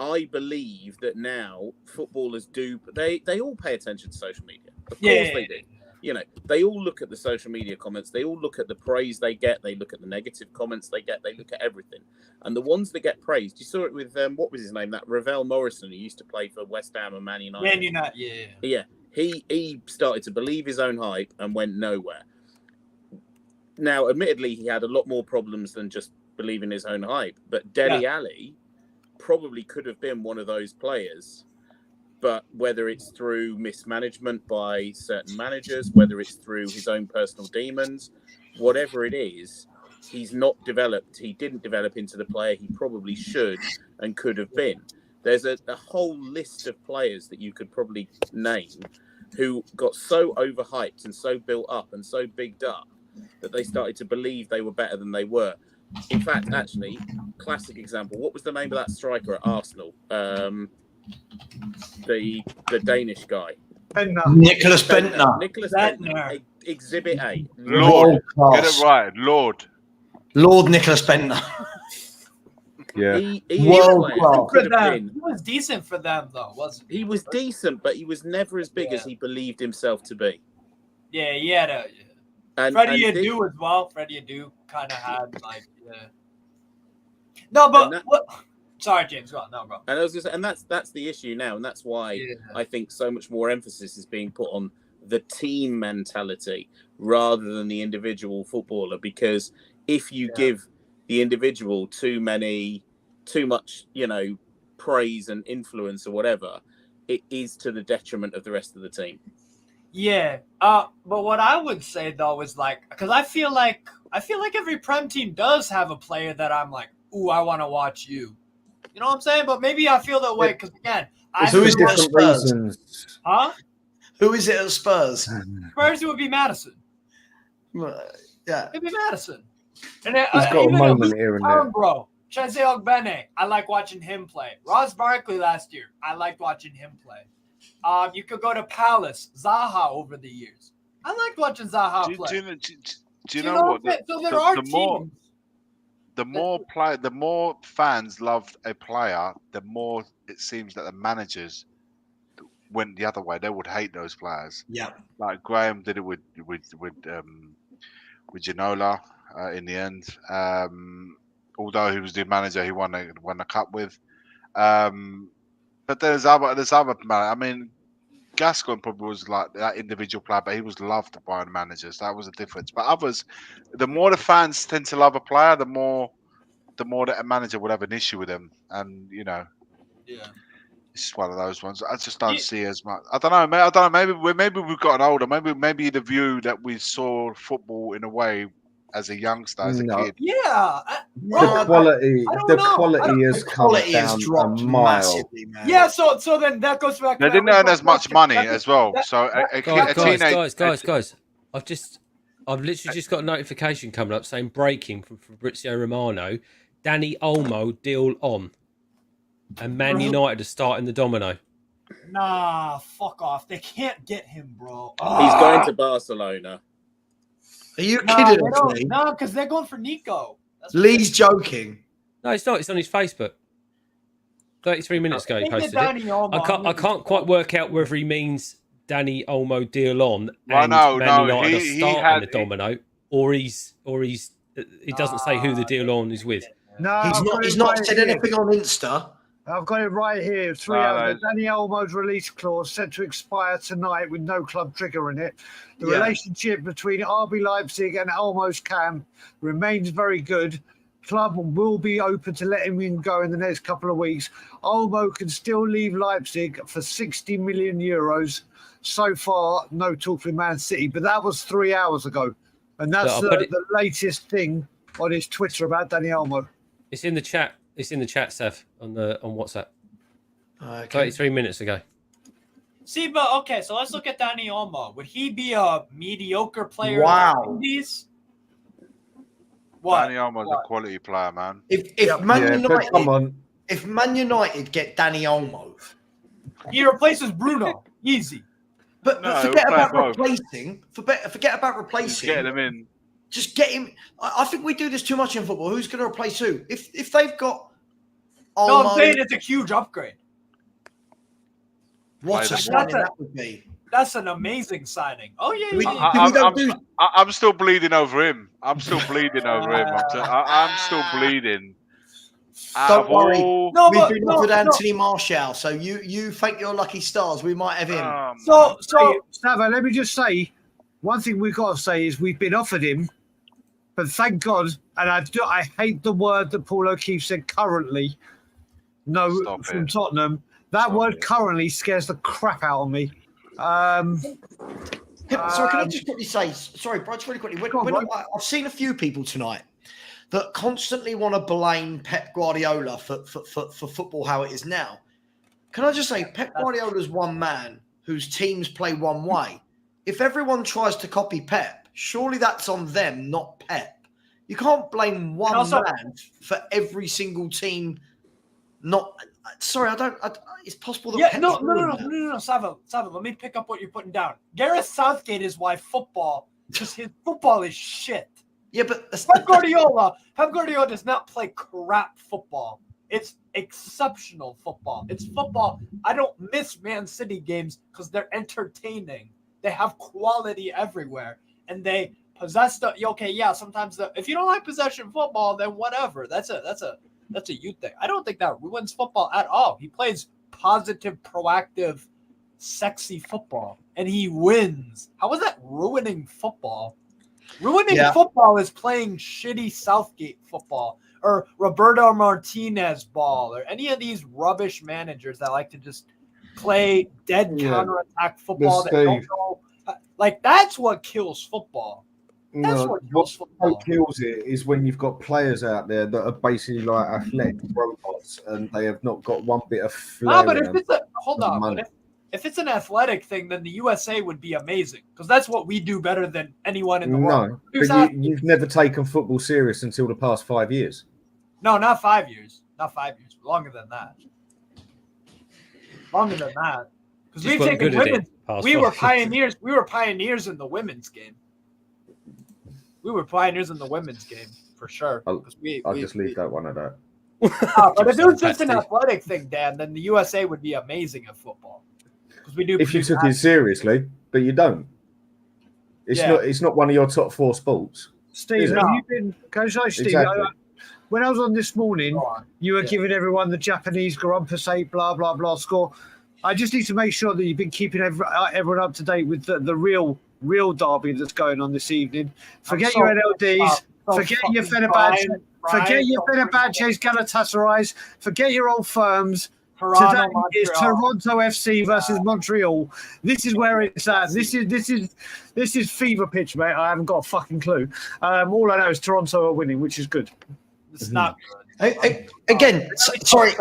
I believe that now footballers do. They all pay attention to social media. Of course they do. You know, they all look at the social media comments. They all look at the praise they get. They look at the negative comments they get. They look at everything. And the ones that get praised, you saw it with what was his name? That Ravel Morrison, who used to play for West Ham and Man United. Man United, yeah. He started to believe his own hype and went nowhere. Now, admittedly, he had a lot more problems than just believing his own hype. But Dele Alli probably could have been one of those players. But whether it's through mismanagement by certain managers, whether it's through his own personal demons, whatever it is, he's not developed. He didn't develop into the player he probably should and could have been. There's a whole list of players that you could probably name who got so overhyped and so built up and so bigged up that they started to believe they were better than they were. In fact, actually, classic example, what was the name of that striker at Arsenal? The Danish guy. Nicholas Bentner. Nicholas Bentner. Exhibit A. Lord. Get it right. Lord Nicholas Bentner. Yeah. He was decent for them, though, wasn't he? He was decent, but he was never as big as he believed himself to be. Yeah, he had a... Freddie Adu as well. Freddie Adu kind of had, like... No, but... Sorry, James. Go on. No, bro. And I was just, and that's the issue now, and that's why I think so much more emphasis is being put on the team mentality rather than the individual footballer. Because if you give the individual too much, you know, praise and influence or whatever, it is to the detriment of the rest of the team. Yeah. But what I would say though is like, because I feel like every Prem team does have a player that I'm like, ooh, I want to watch you. You know what I'm saying? But maybe I feel that way because, again, who is it at Spurs? Huh? Who is it at Spurs? Spurs, it would be Madison. Yeah. It'd be Madison. And then, he's got a moment here and there. Bro, Chese Ogbene, I like watching him play. Ross Barkley last year, I liked watching him play. You could go to Palace, Zaha over the years. I liked watching Zaha play. Do you know what? So there are teams. The more fans loved a player, the more it seems that the managers went the other way. They would hate those players. Yeah, like Graham did it with Ginola in the end. Although he was the manager, he won the cup with. But there's other man. I mean, Gascoigne probably was like that individual player, but he was loved by the managers. That was the difference. But others, the more the fans tend to love a player, the more that a manager would have an issue with him. And you know, it's just one of those ones. I just don't see as much. I don't know. Maybe we've gotten older. Maybe the view that we saw football in a way as a youngster, as a kid. Yeah. The quality has come down a mile. Massively, man. Yeah, so then that goes back. They didn't earn as much money as well. So Guys, I've literally just got a notification coming up saying breaking from Fabrizio Romano, Danny Olmo deal on, and Man United are starting the domino. Nah, fuck off. They can't get him, bro. He's going to Barcelona. Are you kidding me? No, because they're going for Nico. Lee's joking. No, it's not. It's on his Facebook. 33 minutes ago he posted it. I can't quite work out whether he means Danny Olmo deal on and Man United are starting the domino, or he doesn't say who the deal on is with. No, he's not said anything on Insta. I've got it right here. 3 hours. Danny Olmo's release clause set to expire tonight with no club trigger in it. The relationship between RB Leipzig and Olmo's camp remains very good. club will be open to letting him go in the next couple of weeks. Olmo can still leave Leipzig for 60 million euros. So far, no talk with Man City, but that was 3 hours ago. And that's the latest thing on his Twitter about Dani Olmo. It's in the chat. It's in the chat, Seth, on WhatsApp. Okay. 33 minutes ago. See, but okay, so let's look at Dani Olmo. Would he be a mediocre player? Wow. In the Indies? What? Dani Olmo's a quality player, man. If Man United get Dani Olmo, he replaces Bruno. Easy. But forget about replacing. Forget about replacing. Just get him in. Just get him. I think we do this too much in football. Who's going to replace who? If they've got Olmo, no, I'm saying it's a huge upgrade. What a signing that would be. That's an amazing signing. Oh, yeah. I'm still bleeding over him. I'm still bleeding over him. I'm still bleeding. Don't worry. We've been offered Anthony Martial, so you thank your lucky stars. We might have him. So Savva, let me just say, one thing we've got to say is we've been offered him, but thank God, and I hate the word that Paul O'Keefe said currently. No, from Tottenham. That word currently scares the crap out of me. Sorry, can I just quickly say, sorry, Bro, just really quickly. I've seen a few people tonight that constantly want to blame Pep Guardiola for football how it is now. Can I just say, Pep Guardiola's one man whose teams play one way. If everyone tries to copy Pep, surely that's on them, not Pep. You can't blame one man for every single team. Sorry, it's possible that. Yeah, no, Savva, let me pick up what you're putting down. Gareth Southgate is why football, because his football is shit. Yeah, but Pep Guardiola does not play crap football. It's exceptional football. It's football. I don't miss Man City games because they're entertaining. They have quality everywhere, and they possess the. Okay, yeah. Sometimes if you don't like possession football, then whatever. That's a youth thing. I don't think that ruins football at all. He plays positive, proactive, sexy football, and he wins. How is that ruining football? Ruining football is playing shitty Southgate football or Roberto Martinez ball or any of these rubbish managers that like to just play dead counterattack football. That don't know. Like, that's what kills football. What kills it is when you've got players out there that are basically like athletic robots and they have not got one bit of flair. But if it's an athletic thing, then the USA would be amazing because that's what we do better than anyone in the world. No, but you've never taken football serious until the past 5 years. No, not 5 years. Not 5 years. Longer than that. Because we've taken women. We were pioneers. We were pioneers in the women's game. For sure. I'll just leave that one at that. But if it was just an athletic thing, Dan, then the USA would be amazing at football. Because we do. If you took it seriously, but you don't. It's not one of your top 4 sports. Steve, have you been? Exactly. When I was on this morning, you were giving everyone the Japanese Grumpus blah blah blah score. I just need to make sure that you've been keeping everyone up to date with the real derby that's going on this evening. Forget your NLDs. Forget your Fenerbahce. Forget your Fenerbahce's, Galatasaray's. Forget your old firms. Today is Toronto FC versus Montreal. This is where it's at. This is fever pitch, mate. I haven't got a fucking clue. All I know is Toronto are winning, which is good. It's not good. Again, sorry.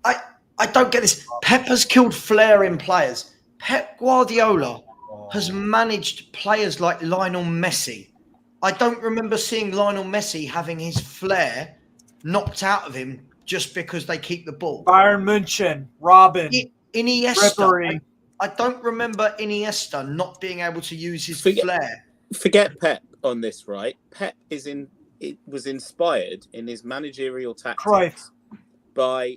I don't get this. Pep has killed flair in players. Pep Guardiola has managed players like Lionel Messi. I don't remember seeing Lionel Messi having his flair knocked out of him just because they keep the ball. Bayern München, Robin, Iniesta. I don't remember Iniesta not being able to use his flair. Forget Pep on this, right? Pep was inspired in his managerial tactics by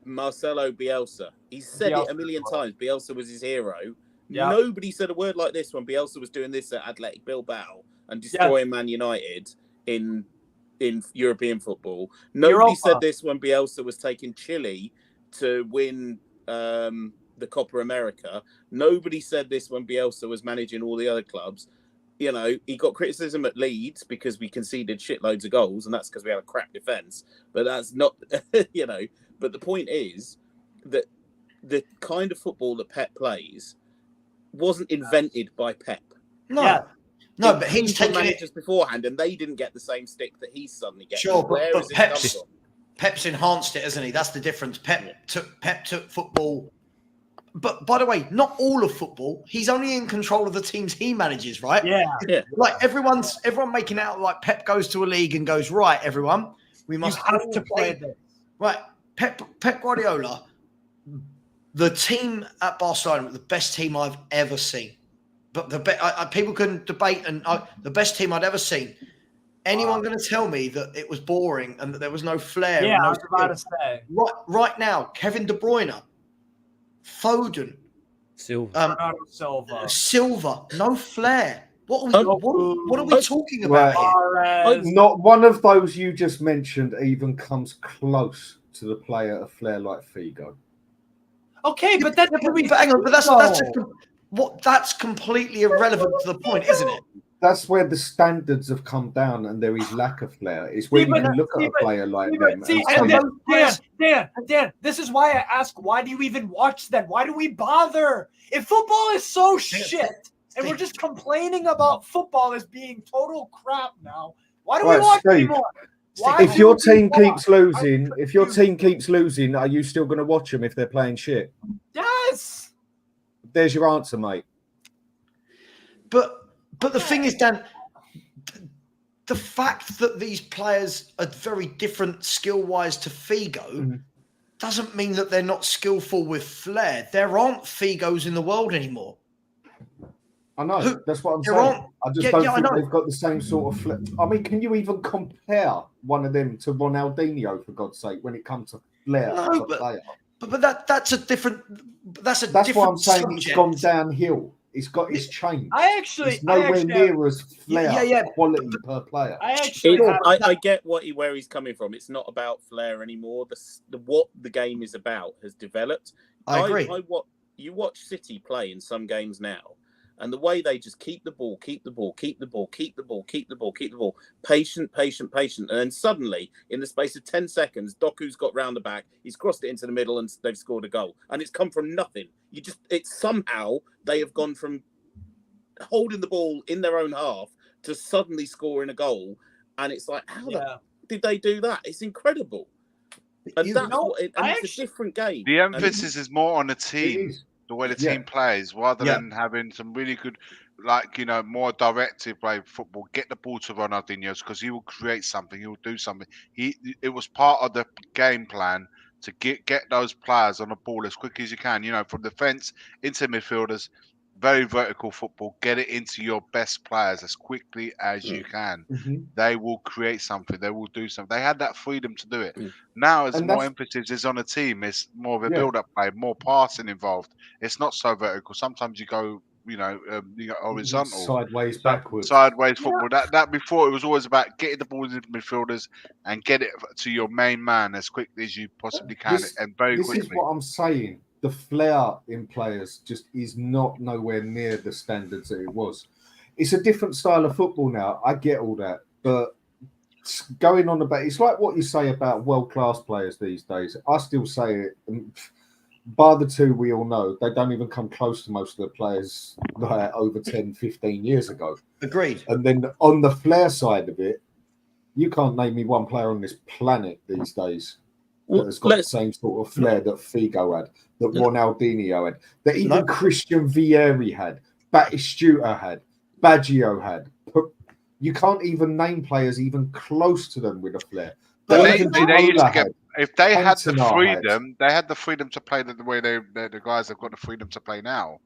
Marcelo Bielsa. He's said it a million times. Bielsa was his hero. Yeah. Nobody said a word like this when Bielsa was doing this at Athletic Bilbao and destroying Man United in European football. Nobody said this when Bielsa was taking Chile to win the Copa America. Nobody said this when Bielsa was managing all the other clubs. You know, he got criticism at Leeds because we conceded shitloads of goals, and that's because we had a crap defence. But that's not, you know. But the point is that the kind of football that Pep plays wasn't invented by Pep. No, but he's taken managers beforehand, and they didn't get the same stick that he's suddenly getting. Sure, Where but has it come from? Pep's enhanced it, hasn't he? That's the difference. Pep took football. But by the way, not all of football. He's only in control of the teams he manages, right? Yeah. Like everyone making out like Pep goes to a league and goes, right, everyone, we must have to play this. Right. Pep Guardiola, the team at Barcelona was the best team I've ever seen. But people can debate, and the best team I'd ever seen. Anyone going to tell me that it was boring and that there was no flair? Yeah, no I was about to say. Right now, Kevin De Bruyne, Foden, Silva, no flair. What are we talking about here? Not one of those you just mentioned even comes close to the player of flair like Figo. Okay, but that's completely irrelevant to the point, isn't it? That's where the standards have come down, and there is lack of flair. It's when you can look at a player like them. Dan, this is why I ask, why do you even watch then? Why do we bother? If football is so shit, and we're just complaining about football as being total crap now, why do we watch anymore? If your team keeps losing, are you still going to watch them if they're playing shit? Yes. There's your answer, mate. But the thing is, Dan, the fact that these players are very different skill-wise to Figo doesn't mean that they're not skillful with flair. There aren't Figos in the world anymore. I know. That's what I'm saying. I just don't think they've got the same sort of flair. I mean, can you even compare one of them to Ronaldinho, for God's sake, when it comes to flair? No, but that's a different. That's why I'm saying subject. It's gone downhill. It's changed. It's nowhere near as flair quality per player. I get where he's coming from. It's not about flair anymore. What the game is about has developed. I agree. You watch City play in some games now, and the way they just keep the ball, patient, and then suddenly, in the space of 10 seconds, Doku's got round the back, he's crossed it into the middle, and they've scored a goal. And it's come from nothing. It's somehow they have gone from holding the ball in their own half to suddenly scoring a goal, and it's like, how did they do that? It's incredible. And it's a different game. The emphasis is more on the team. The way the team plays, rather than having some really good, more directive way of football. Get the ball to Ronaldinho because he will create something. He will do something. It was part of the game plan to get those players on the ball as quick as you can. From defence into midfielders, very vertical football. Get it into your best players as quickly as you can. They will create something. They will do something. They had that freedom to do it. Now, as more emphasis is on a team, it's more of a build-up play, more passing involved. It's not so vertical. Sometimes you go, horizontal, sideways, backwards, sideways football. That before it was always about getting the ball into midfielders and get it to your main man as quickly as you possibly can, and very quickly. This is what I'm saying. The flair in players just is nowhere near the standards that it was. It's a different style of football now. I get all that, but going on about it's like what you say about world-class players these days. I still say it. Bar the two we all know, they don't even come close to most of the players like over 10, 15 years ago. Agreed. And then on the flair side of it, you can't name me one player on this planet these days that has got the same sort of flair that Figo had, that Ronaldinho had, that even Christian Vieri had, Batistuta had, Baggio had. You can't even name players even close to them with a flair. They used to get, if they had the freedom, they had the freedom to play the way the guys have got the freedom to play now.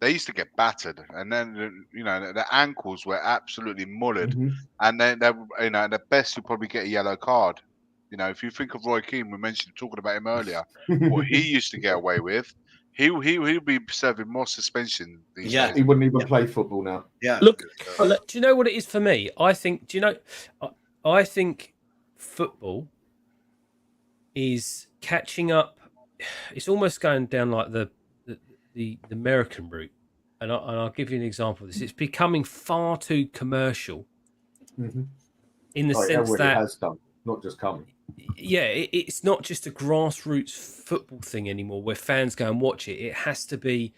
They used to get battered, and then the ankles were absolutely mullered, and then the best you probably get a yellow card. If you think of Roy Keane, we mentioned talking about him earlier, what he used to get away with, he'll be serving more suspension these days. He wouldn't even play football now. Yeah. Look, do you know what it is for me? I think football is catching up. It's almost going down like the American route. and I'll give you an example of this. It's becoming far too commercial in the sense that it has done, not just coming. Yeah, it's not just a grassroots football thing anymore where fans go and watch it. It has to be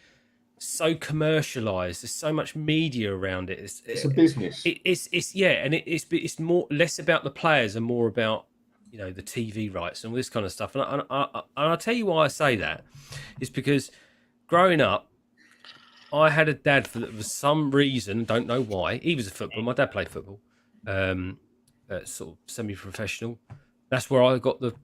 so commercialized. There's so much media around it. It's a business. It's more less about the players and more about the TV rights and all this kind of stuff. And I'll tell you why I say that is because growing up, I had a dad for some reason, don't know why. He was a footballer. My dad played football, sort of semi-professional. That's where I got the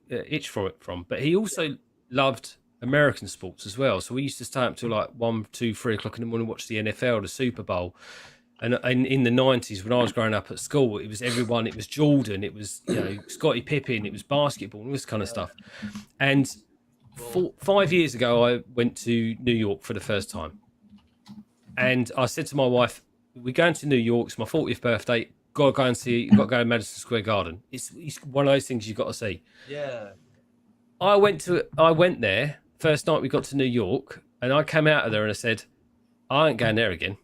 itch for it from. But he also loved American sports as well. So we used to stay up till like 1, 2, 3 o'clock in the morning, watch the NFL, the Super Bowl. And in the 90s, when I was growing up at school, it was everyone. It was Jordan. It was Scottie Pippen. It was basketball and all this kind of stuff. And 5 years ago, I went to New York for the first time. And I said to my wife, we're going to New York. It's my 40th birthday. Got to go and see. Got to go to Madison Square Garden. It's one of those things you've got to see. Yeah. I went there first night we got to New York, and I came out of there and I said, I ain't going there again.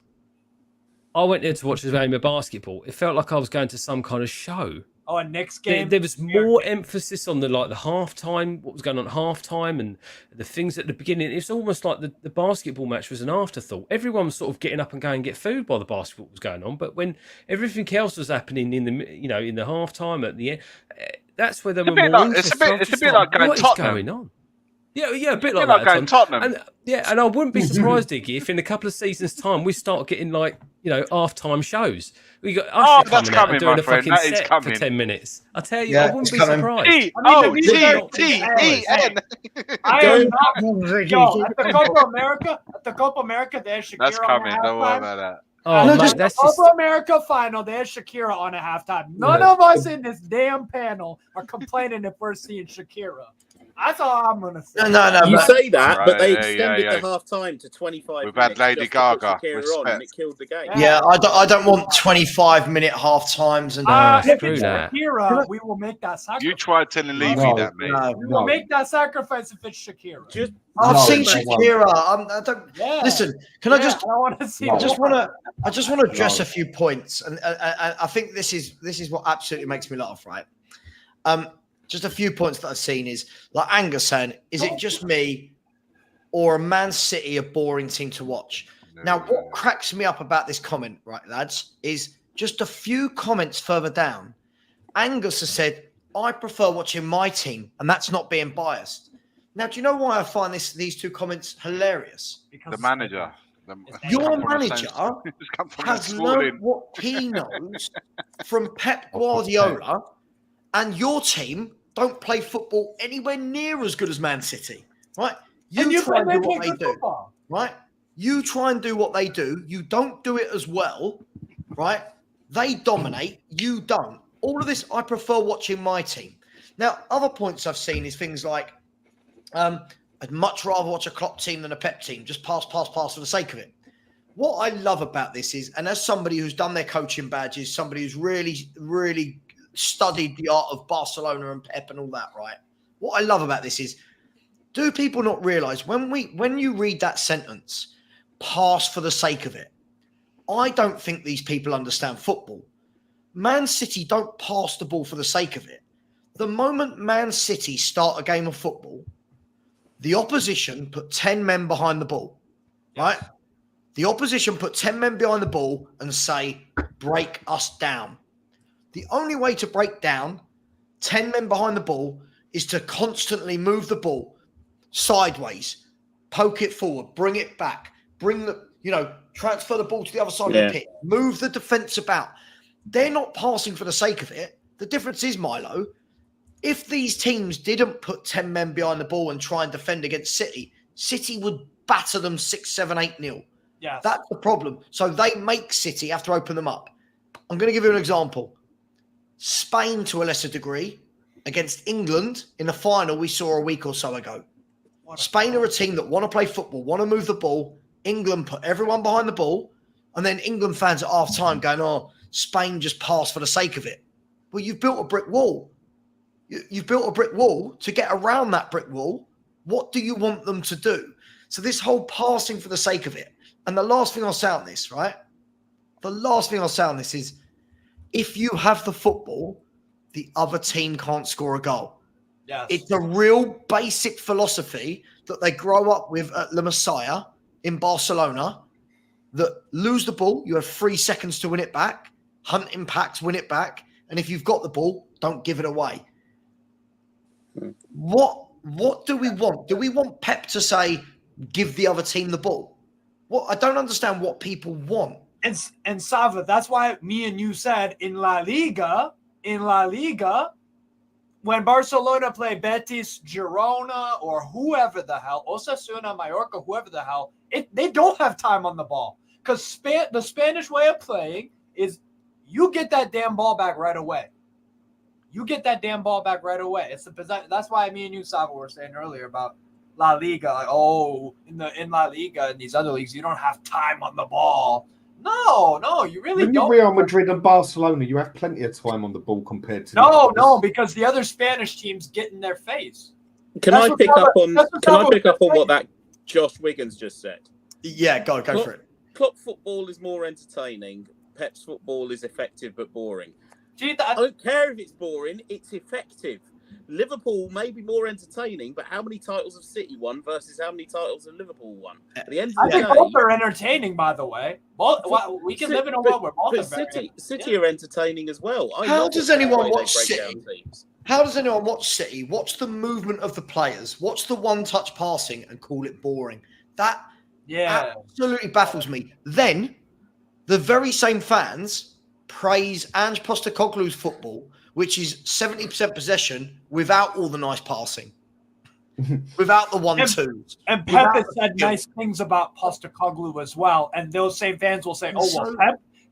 I went there to watch the game of basketball. It felt like I was going to some kind of show. Oh, and next game there was more emphasis on the halftime, what was going on at halftime, and the things at the beginning. It's almost like the basketball match was an afterthought. Everyone was sort of getting up and going and get food while the basketball was going on. But when everything else was happening in the halftime at the end, that's where they were more interested. It's a bit like going what Tottenham. is going on? Yeah, a bit like like that. going Tottenham. And I wouldn't be surprised, Iggy, if in a couple of seasons' time we start getting half-time shows. We got Usher coming out and doing a fucking set for 10 minutes. I tell you, I wouldn't be surprised. T-N. I am not. At the Copa America, there's Shakira. That's coming. Don't worry about that. Oh, No, mate, that's just... Copa America final, there's Shakira on a halftime. None of us in this damn panel are complaining if we're seeing Shakira. That's all I'm gonna say. No. You say that, Right, but they yeah, extended yeah. the half time to 25 We've minutes. had Lady just to put Gaga. Shakira on, and it killed the game. Yeah, I don't want 25-minute half times and if it's Shakira, we will make that sacrifice. You tried telling Levy that, mate. We will make that sacrifice if it's Shakira. I've seen Shakira. Listen. Can I just? I want to see. I just want to address a few points, and I think this is what absolutely makes me laugh. Right. Just a few points that I've seen is like Angus saying, is it just me, or a Man City a boring team to watch? Now, what cracks me up about this comment, right, lads, is just a few comments further down. Angus has said, I prefer watching my team, and that's not being biased. Now, do you know why I find these two comments hilarious? The manager. Your manager has learned what he knows from Pep Guardiola, and your team don't play football anywhere near as good as Man City, right? You try and do what they do, right? You try and do what they do. You don't do it as well, right? They dominate. You don't. All of this, I prefer watching my team. Now, other points I've seen is things like, I'd much rather watch a Klopp team than a Pep team. Just pass for the sake of it. What I love about this is, and as somebody who's done their coaching badges, somebody who's really, really studied the art of Barcelona and Pep and all that, right? What I love about this is, do people not realize when you read that sentence, pass for the sake of it, I don't think these people understand football. Man City don't pass the ball for the sake of it. The moment Man City start a game of football, the opposition put 10 men behind the ball, right? The opposition put 10 men behind the ball and say, break us down. The only way to break down 10 men behind the ball is to constantly move the ball sideways, poke it forward, bring it back, transfer the ball to the other side of the pitch, move the defense about. They're not passing for the sake of it. The difference is, Milo, if these teams didn't put 10 men behind the ball and try and defend against City, City would batter them 6, 7, 8-0. Yes. That's the problem. So they make City have to open them up. I'm going to give you an example. Spain, to a lesser degree, against England in the final we saw a week or so ago. Spain are a team that want to play football, want to move the ball. England put everyone behind the ball. And then England fans at half-time going, oh, Spain just passed for the sake of it. Well, you've built a brick wall. You've built a brick wall. To get around that brick wall, what do you want them to do? So this whole passing for the sake of it, And the last thing I'll say on this, right? The last thing I'll say on this is, if you have the football, the other team can't score a goal. Yes. It's a real basic philosophy that they grow up with at La Masia in Barcelona, that lose the ball, you have 3 seconds to win it back, hunt impacts, win it back, and if you've got the ball, don't give it away. What do we want? Do we want Pep to say, give the other team the ball? I don't understand what people want. And Savva, that's why me and you said in La Liga, when Barcelona play Betis, Girona, or whoever the hell, Osasuna, Mallorca, whoever the hell, they don't have time on the ball. Because the Spanish way of playing is you get that damn ball back right away. That's why me and you, Savva, were saying earlier about La Liga. Like, in La Liga and these other leagues, you don't have time on the ball. No, you really when don't. When you're Real Madrid and Barcelona, you have plenty of time on the ball compared to No, because the other Spanish teams get in their face. Can I pick up on what that Josh Wiggins just said? Yeah, go for it. Klopp football is more entertaining. Pep's football is effective but boring. I don't care if it's boring, it's effective. Liverpool may be more entertaining, but how many titles have City won versus how many titles have Liverpool won? At the end of the day, both are entertaining, by the way. We can live in a world where both are very City are entertaining as well. How does anyone watch City? How does anyone watch City? Watch the movement of the players. Watch the one-touch passing and call it boring. That absolutely baffles me. Then, the very same fans praise Ange Postecoglou's football, which is 70% possession without all the nice passing, without the 1-2s. And Pep has said nice things about Postecoglou as well. And those same fans will say,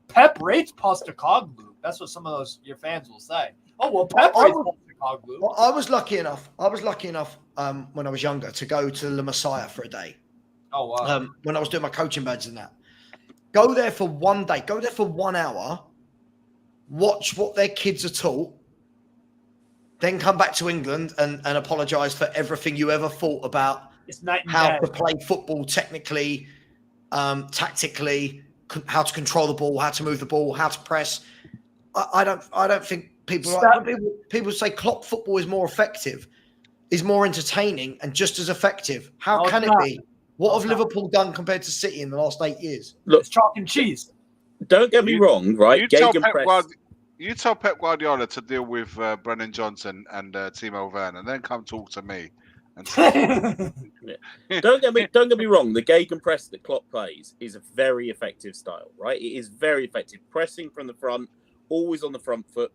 Pep rates Postecoglou. That's what some of your fans will say. Pep rates Postecoglou. I was lucky enough when I was younger to go to La Masia for a day. Oh, wow. When I was doing my coaching badge and that. Go there for one day. Go there for 1 hour. Watch what their kids are taught, then come back to England and apologise for everything you ever thought about how to play football technically, tactically, how to control the ball, how to move the ball, how to press. I don't think people say Klopp football is more effective, is more entertaining, and just as effective. How can it be? What have Liverpool done compared to City in the last 8 years? Look, it's chalk and cheese. Don't get me wrong, right? You tell Pep Guardiola to deal with Brennan Johnson and Timo Werner, and then come talk to me. Don't get me wrong. The gegenpress that Klopp plays is a very effective style, right? It is very effective. Pressing from the front, always on the front foot,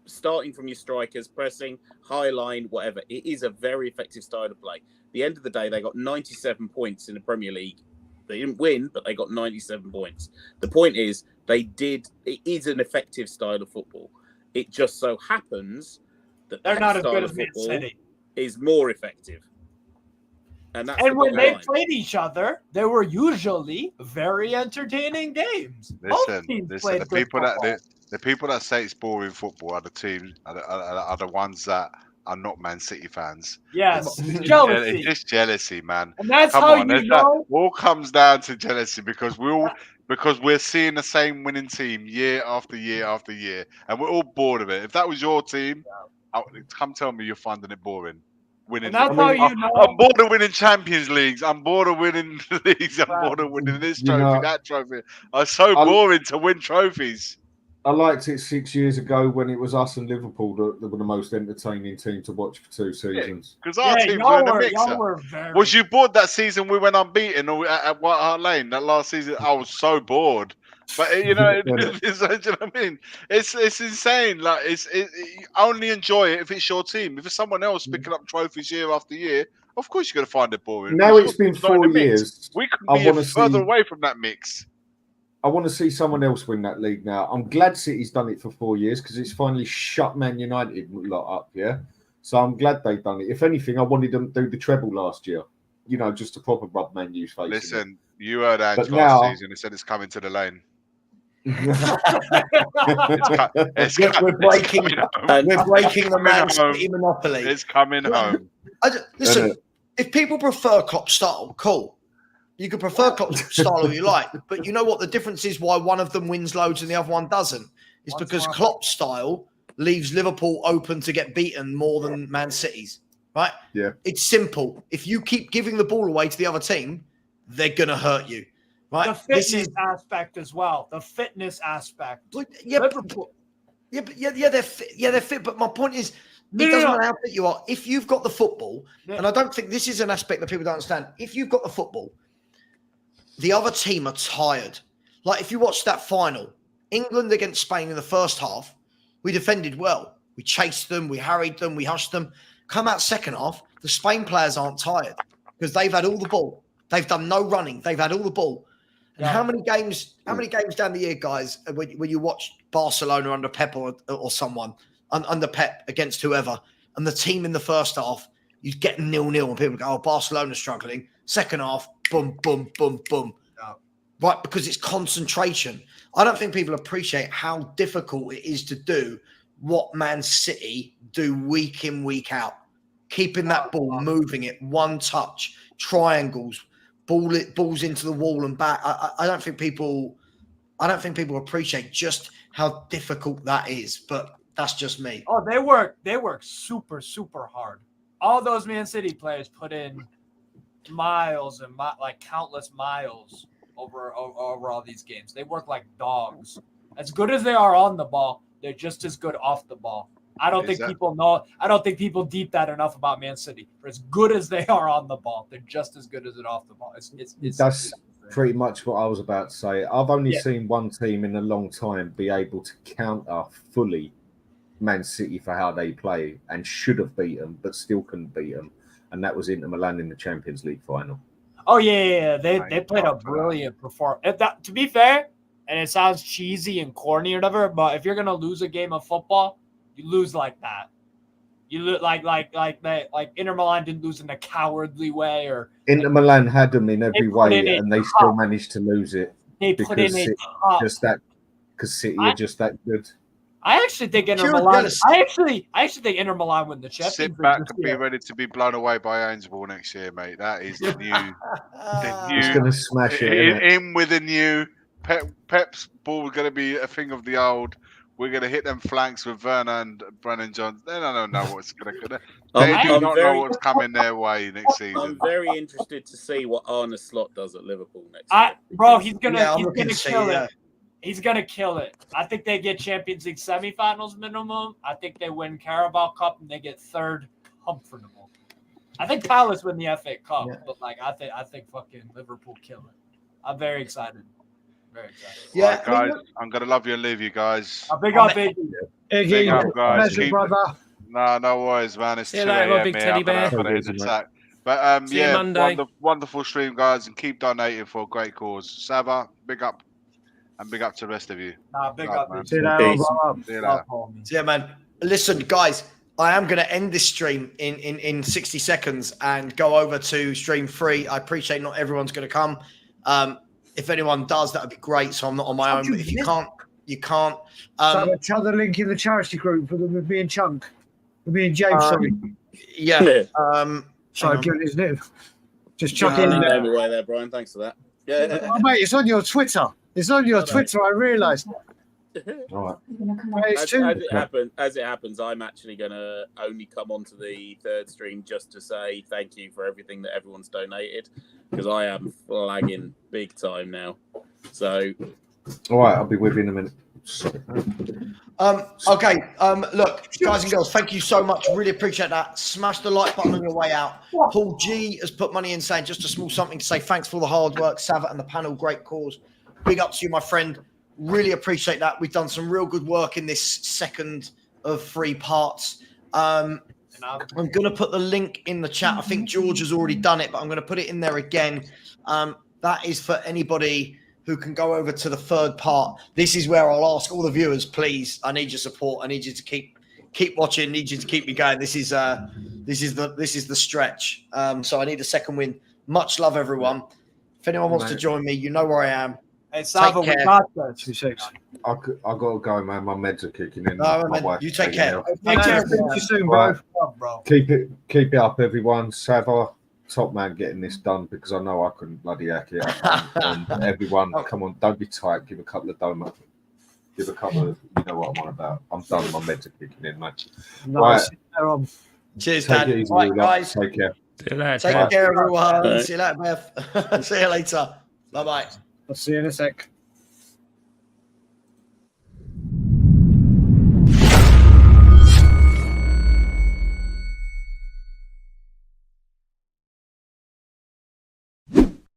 starting from your strikers, pressing, high line, whatever. It is a very effective style of play. At the end of the day, they got 97 points in the Premier League. They didn't win, but they got 97 points. The point is, it is an effective style of football. It just so happens that they're not as good as Man City. Is more effective. And when they played each other, they were usually very entertaining games. Listen, the people that say it's boring football are the teams are the ones that are not Man City fans. Yes, jealousy. It's just jealousy, man. And that's how you know. All comes down to jealousy because we're seeing the same winning team year after year after year, and we're all bored of it. If that was your team, come tell me you're finding it boring. Winning. And that's how you know. I'm bored of winning Champions Leagues. I'm bored of winning leagues. I'm bored of winning this trophy, that trophy. It's so boring to win trophies. I liked it 6 years ago when it was us and Liverpool that were the most entertaining team to watch for 2 seasons. Because our teams were in the mixer. Was you bored that season we went unbeaten at White Hart Lane that last season? I was so bored. But you know, you know what I mean? It's insane. Like only enjoy it if it's your team. If it's someone else picking up trophies year after year, of course you're going to find it boring. Now it's been 4 years. We couldn't be further away from that mix. I want to see someone else win that league now. I'm glad City's done it for 4 years because it's finally shut Man United lot up, yeah? So I'm glad they've done it. If anything, I wanted them to do the treble last year. You know, just to proper rub Man U's face. Listen, you heard Ange last season. He said it's coming to the lane. We're breaking the Man City monopoly. It's coming home. Listen, if people prefer Klopp's style, cool. You could prefer Klopp's style if you like, but you know what the difference is why one of them wins loads and the other one doesn't? It's because Klopp's style leaves Liverpool open to get beaten more than Man City's, right? Yeah. It's simple. If you keep giving the ball away to the other team, they're going to hurt you, right? The fitness aspect as well. The fitness aspect. Yeah, Liverpool. they're fit. But my point is, it doesn't matter how fit you are. If you've got the football, and I don't think this is an aspect that people don't understand. If you've got the football, the other team are tired. Like if you watch that final, England against Spain in the first half, we defended well. We chased them, we harried them, we hushed them. Come out second half, the Spain players aren't tired because they've had all the ball. They've done no running. They've had all the ball. And how many games down the year, guys, when you watch Barcelona under Pep or someone under Pep against whoever, and the team in the first half, you get 0-0 and people go, oh, Barcelona's struggling. Second half, boom, boom, boom, boom. Right, because it's concentration. I don't think people appreciate how difficult it is to do what Man City do week in, week out. Keeping that ball, moving it, one touch, triangles, balls into the wall and back. I don't think people appreciate just how difficult that is, but that's just me. Oh, they work super, super hard. All those Man City players put in miles and countless miles over all these games. They work like dogs. As good as they are on the ball, they're just as good off the ball. I don't think people deep that enough about Man City. For as good as they are on the ball, they're just as good as it off the ball. That's pretty much what I was about to say. I've only seen one team in a long time be able to counter fully Man City for how they play and should have beat them, but still couldn't beat them, and that was Inter Milan in the Champions League final. Oh yeah. They played a brilliant performance. To be fair, and it sounds cheesy and corny or whatever, but if you're gonna lose a game of football, you lose like that. You lose like Inter Milan didn't lose in a cowardly way, or Inter Milan had them in every way, and they still managed to lose it. They put in a top. Because City are just that good. I actually think Inter Milan. I actually think Inter Milan win the Champions League. Sit back and be ready to be blown away by Ainsball next year, mate. That is the new. He's going to smash it. In with the new Pep's ball. Going to be a thing of the old. We're going to hit them flanks with Werner and Brennan Johnson. They don't know what's going to. They do not know what's coming their way next season. I'm very interested to see what Arne Slot does at Liverpool next year. Bro, he's gonna kill it. He's going to kill it. I think they get Champions League semifinals minimum. I think they win Carabao Cup and they get third comfortable. I think Palace win the FA Cup, but I think fucking Liverpool kill it. I'm very excited. Very excited. Yeah, right, guys, I'm going to love you and leave you guys. Big up, Iggy. Big up, guys. Brother. No worries, man. It's 2 a.m. big teddy bear. But wonderful stream, guys, and keep donating for a great cause. Savva, big up. And big up to the rest of you. Big up, man. See you later. Yeah, man. Listen, guys, I am going to end this stream in 60 seconds and go over to stream 3. I appreciate not everyone's going to come. If anyone does, that would be great. So I'm not on my own. But if you can't, you can't. So the link in the charity group with me and Chunk. With me and James, sorry. Yeah. Sorry, give his name. Just chuck it in there. Everywhere there, Brian. Thanks for that. Yeah. Oh, mate, it's on your Twitter. It's on your Twitter, I realised. All right. As it happens, I'm actually going to only come onto the third stream just to say thank you for everything that everyone's donated, because I am flagging big time now. So, all right, I'll be with you in a minute. Okay. Look, guys and girls, thank you so much. Really appreciate that. Smash the like button on your way out. Paul G has put money in saying just a small something to say thanks for all the hard work, Savva and the panel. Great cause. Big up to you, my friend. Really appreciate that. We've done some real good work in this second of 3 parts. I'm going to put the link in the chat. I think George has already done it, but I'm going to put it in there again. That is for anybody who can go over to the 3rd part. This is where I'll ask all the viewers, please, I need your support. I need you to keep watching. I need you to keep me going. This is the stretch. So I need a second win. Much love, everyone. If anyone wants to join me, you know where I am. Hey, Savva, we got that. 2-6. I got to go, man. My meds are kicking in. No, you take care. Take care. See you soon, bro. Keep it up, everyone. Savva, top man getting this done because I know I couldn't bloody hack it. And everyone, come on, don't be tight. Give a couple of donuts. Give a couple of, you know what I'm on about. I'm done. My meds are kicking in, mate. Nice. Right. Cheers, Take Dad. it easy, Right, you lot. guys. Take care. See you later. Take care, everyone. Bye. See you later, Beth. See you later. Bye-bye. I'll see you in a sec.